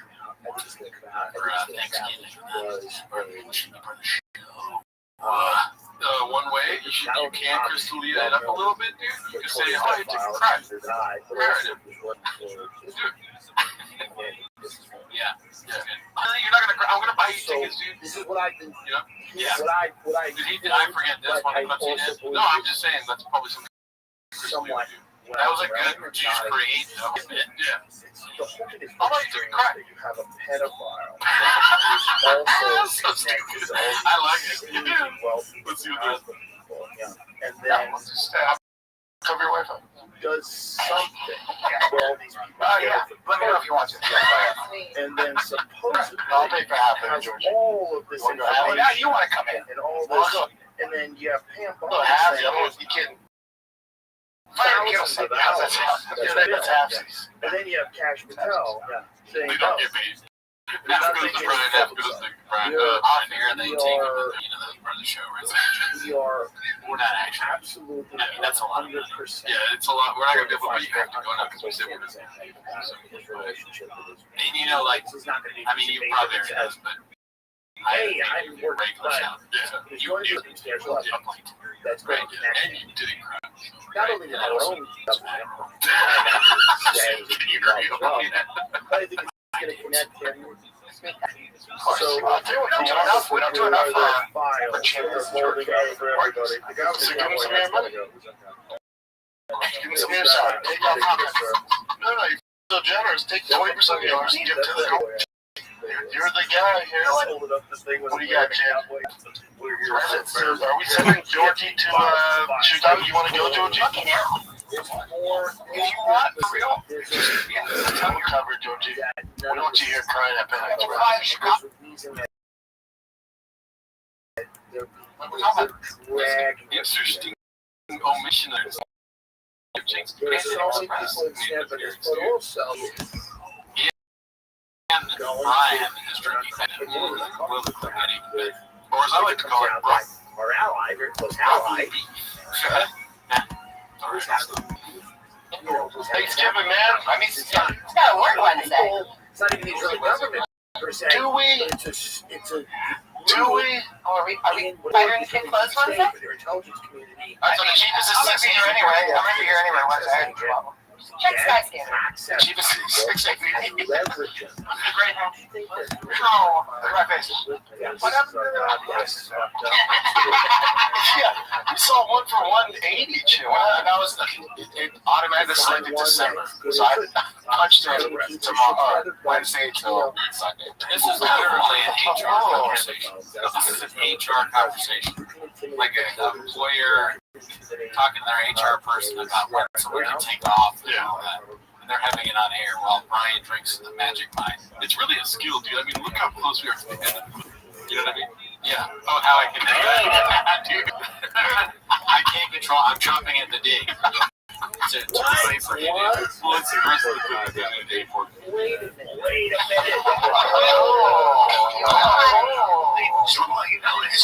Thanksgiving or for the show. One way, you can crystalline it up a little bit, dude. You can say, oh, you took a crack. Yeah. You're not gonna. I'm gonna buy you tickets, dude. This is what I've been. You know? Yeah. What I Did I forget this one? No, I'm just saying that's probably something. somewhat. That was a good juice create, though. Yeah. The whole thing is How about you took a crack? that you have a pedophile who's also So stupid. I like it. wealthy. Let's see what there's. Yeah. And then Cover your Wi-Fi. does something for all these people. Oh, yeah. Let me know if you want to. And then supposedly I'll pay for half of it, has George. all of this Oh, information now you want to come in. and all this And then you have Pam Bob. No, half the other ones, you kidding? Thousands of hours. That's halfsies. And then you have Cash Patel saying, They don't get paid. Half goes to Brian, half goes to Brian. I figure they take over the part of the show, right? we are We're not actually. absolutely I mean, that's a lot. 100%. Yeah, it's a lot. We're not going to be able to, but you have to go now because we said we're going to. his relationship with his And you know, like, He's not going to be I mean, you probably already know, but hey, I worked regular but sound. yeah, he's going to circumstantial evidence that's going to connect And you did it crap. not only with our own stuff, but I think it's going to connect him. So, we don't do enough files for Champions that are holding out for everybody. The guy was So the give him some guy money. Give me some inside. Take off comments. No, you're so generous. Take 20% of yours and give it to the You're the guy here. What do you got, Jen? Are we sending Georgie to Chicago? You want to go, Georgie? Okay, now. It's more. If you want, for real. Yeah, that's how we cover, Georgie. We don't want you here crying at Penix. Interesting omission there. There's so many people in Stanford, but also and Brian is drinking Or as I like to call it, our ally, very close ally. Thanksgiving, man. I mean, It's got a work Wednesday. It's not even the Israeli government per se. Do we? It's a Do we? Oh, are we fighting the kid close Wednesday? Their intelligence community. So the cheapest is 60 here anyway. I'm going to be here anyway. What's that? Check Skyscanner. Access. Cheapest is 60. Leverage. Great. No. Look at my face. What happened to that? Yeah, we saw one for 180. That was it automatically selected December. So I punched it tomorrow, Wednesday till Sunday. This is literally an HR conversation. This is an HR conversation. Like an employer talking to their HR person about when someone can take off and all that. And they're having it on air while Brian drinks the Magic Mind. it's really a skill, dude. I mean, look how close we are to the end. You know what I mean? Yeah. Oh, how I can do that. Dude. I can't control. I'm chopping at the D. To play for you. Well, it's the rest of the food at the end of the day for Wait a minute.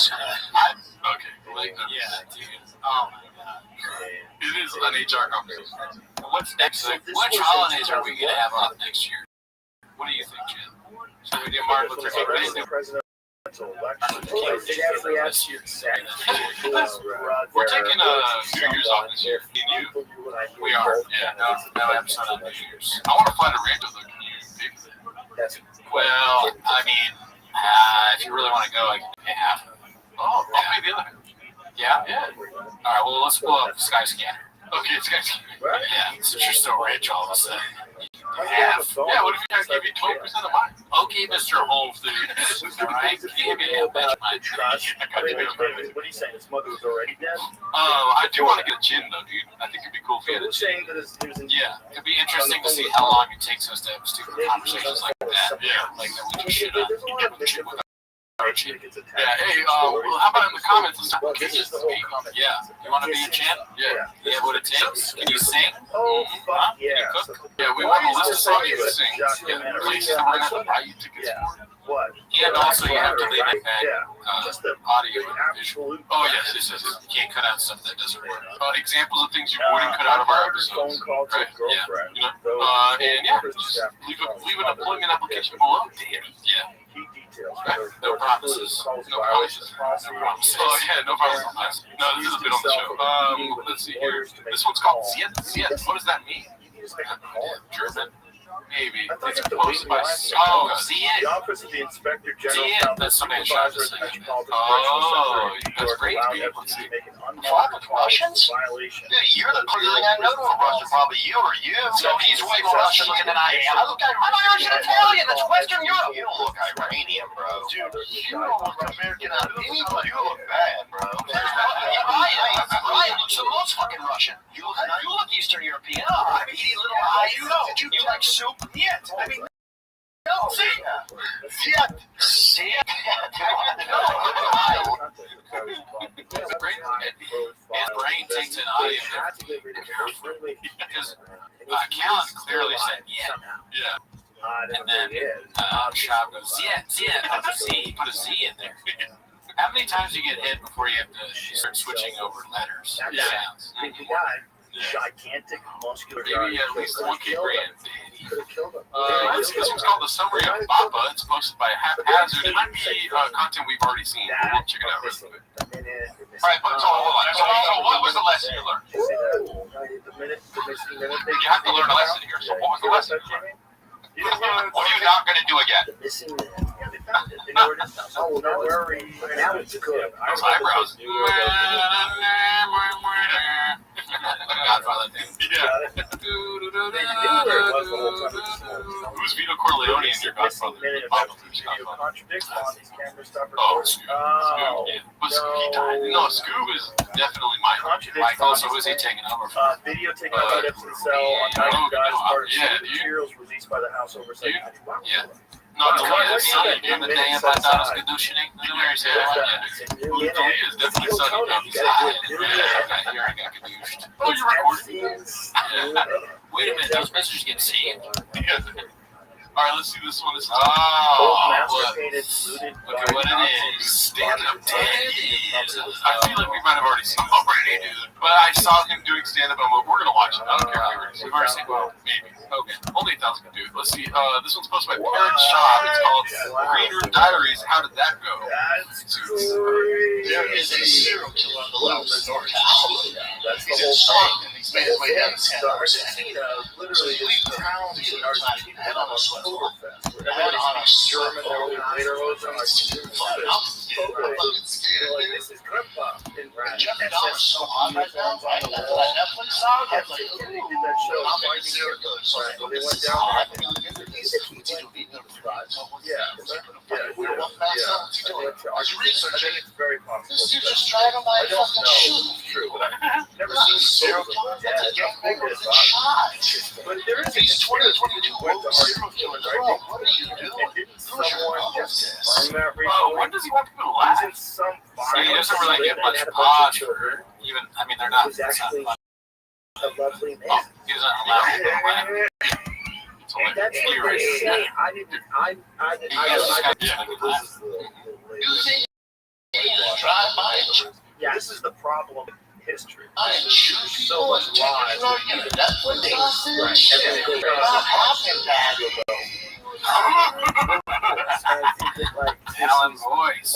Okay. Like, Yeah, dude. Oh my god. it is an HR conversation. What's next? What holidays are we gonna have up next year? What do you think, Jim? Should we do Martin Luther King Day? We're taking New Year's off this year. Can you? We are. Yeah. No episode on New Year's. I want to fly to Orlando, though. Can you pay for that? Well, I mean, if you really want to go, I can pay half of it. Oh, I'll pay the other half. Yeah? Yeah. All right, well, let's pull up Skyscanner. Okay, it's guys. Yeah, since you're so rich all of a sudden. Half. Yeah, what if you guys give me 20% of mine? Okay, Mr. Whole Foods. All right, give me a bench my What are you saying? His mother was already dead? I do want to get a gin, though, dude. I think it'd be cool if we had a We're gin. saying that he was in Yeah, it'd be interesting to see how long it takes us to have stupid conversations like that. Yeah. Like that we just shoot up. There's a lot of mission with Yeah, hey, well, how about in the comments? Let's talk about This is the whole comment. Yeah, you want to be a champ? Yeah. Yeah, what it takes? Can you sing? Oh, fuck Can you yeah. cook? Yeah, we want to listen to songs you sing. Yeah, please, we're going to buy you tickets for it. What? And also you have to leave it back Just the audio and visual. absolute. Oh, yes, yes, yes. You can't cut out stuff that doesn't work. Examples of things you wouldn't cut out of our phone episodes. call to Right, his girlfriend. You know? And yeah, just leave an employment application below. Yeah. Key details. Right. No promises. No promises. No promises. Oh, yeah, no promises. No, this has been on the show. Let's see here. This one's called Ziet. What does that mean? German? Maybe. It's posted by Ziet. The Office of the Inspector General Ziet. found That's something I supervisor shot of to the say. Metropolitan That's great. Let's see. Make an unlawful Russians? violation. Yeah, you're the closest thing I know to a Russian, probably you or you. So he's way more Russian looking than I am. I look Irish and Italian. That's Western Europe. You don't look Iranian, bro. Dude, you don't look American out of anyone. You look bad, bro. Ryan looks the most fucking Russian. You look Eastern European. Oh, I mean, eating little eyes. You like soup? Yeah. I mean, no. See? to an audio had to get rid of it. because Callan clearly said yeah. Yeah. And then Shab goes, yeah, put a Z in there. How many times do you get hit before you have to start switching over letters? Yeah. Sounds. Big guy, gigantic, muscular guy. Maybe at least one kick ran. Could have killed him. This one's called The Summary of Papa. It's posted by Haphazard. It might be content we've already seen. We'll check it out. Alright, so hold on. So what was the lesson you learned? You have to learn a lesson here. So what was the lesson you learned? What are you not going to do again? The missing man. They know where it is now. Oh, no worry. Now it's good. Those eyebrows. Godfather thing. Yeah. Who's Vito Corleone in your Godfather? Oh, Scoob. But he died. No, Scoob is definitely Mike. Also, who's he taking over from? Video taken by Epson Cell on 90 guys part of materials released by the House Oversight. Yeah. No, the one that's Sonny doing the day about Donald's conditioning. Who's is definitely Sonny. Here I got confused. Oh, you're recording. Wait a minute, those messages get saved. All right, let's see this one. This is look at what it is. Stand-up daddies. I feel like we might have already seen it already, dude. But I saw him doing stand-up, and we're gonna watch it. I don't care if we've already seen it. Maybe. Okay. Only 1,000 can do it. Let's see. This one's posted by Parent Shop. It's called Green Room Diaries. How did that go? There is a serial killer on the loose. That's the whole thing. He's made his way down to Argentina literally is towns in Argentina head on a Oktoberfest. German later was on this is Grandpa in Jeff Dahmer's so hot right now, right? That Netflix song, they did that show. They went down there. It's very popular. This dude just tried on my fucking shoe. True, but I've never seen serial killer That's a get bigger than shot. But there is These 20 or 22 serial killers, bro. What are you doing? Didn't someone just confirm that recently? Oh, when does he want people to laugh? Isn't some He doesn't really get much pod for even. I mean, they're not. He's actually a lovely man. He doesn't allow people to laugh. And that's what they say. I didn't. Yeah, this is the problem with history. There's so much lies. Alan Boyce.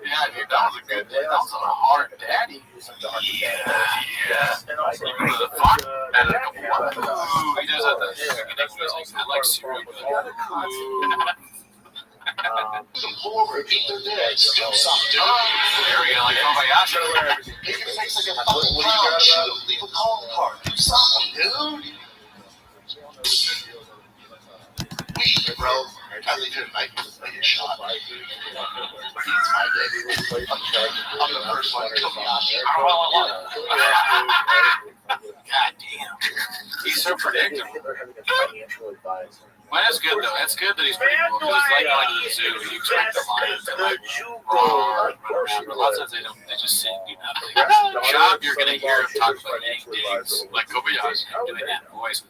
Yeah, dude, that was a good day. That was a hard daddy. Yeah. And also, The fuck? And a couple more. Ooh, he does have that. I like cereal. Pull over, beat their legs, do something. There we go, like Kobayashi. Make your face like a fucking clown. Shoot, leave a calling card. Do something, dude. Bro, how they doing, Mike? I get shot. It's my day. I'm the first one to kill Kobayashi. God damn. He's so predictable. Well, that's good, though. That's good that he's predictable. Because, like the zoo, you expect the lions to, like, roar. A lot of times they don't. They just sing, do nothing. Job, you're going to hear him talk about eating digs. Like Kobayashi. Doing that voice.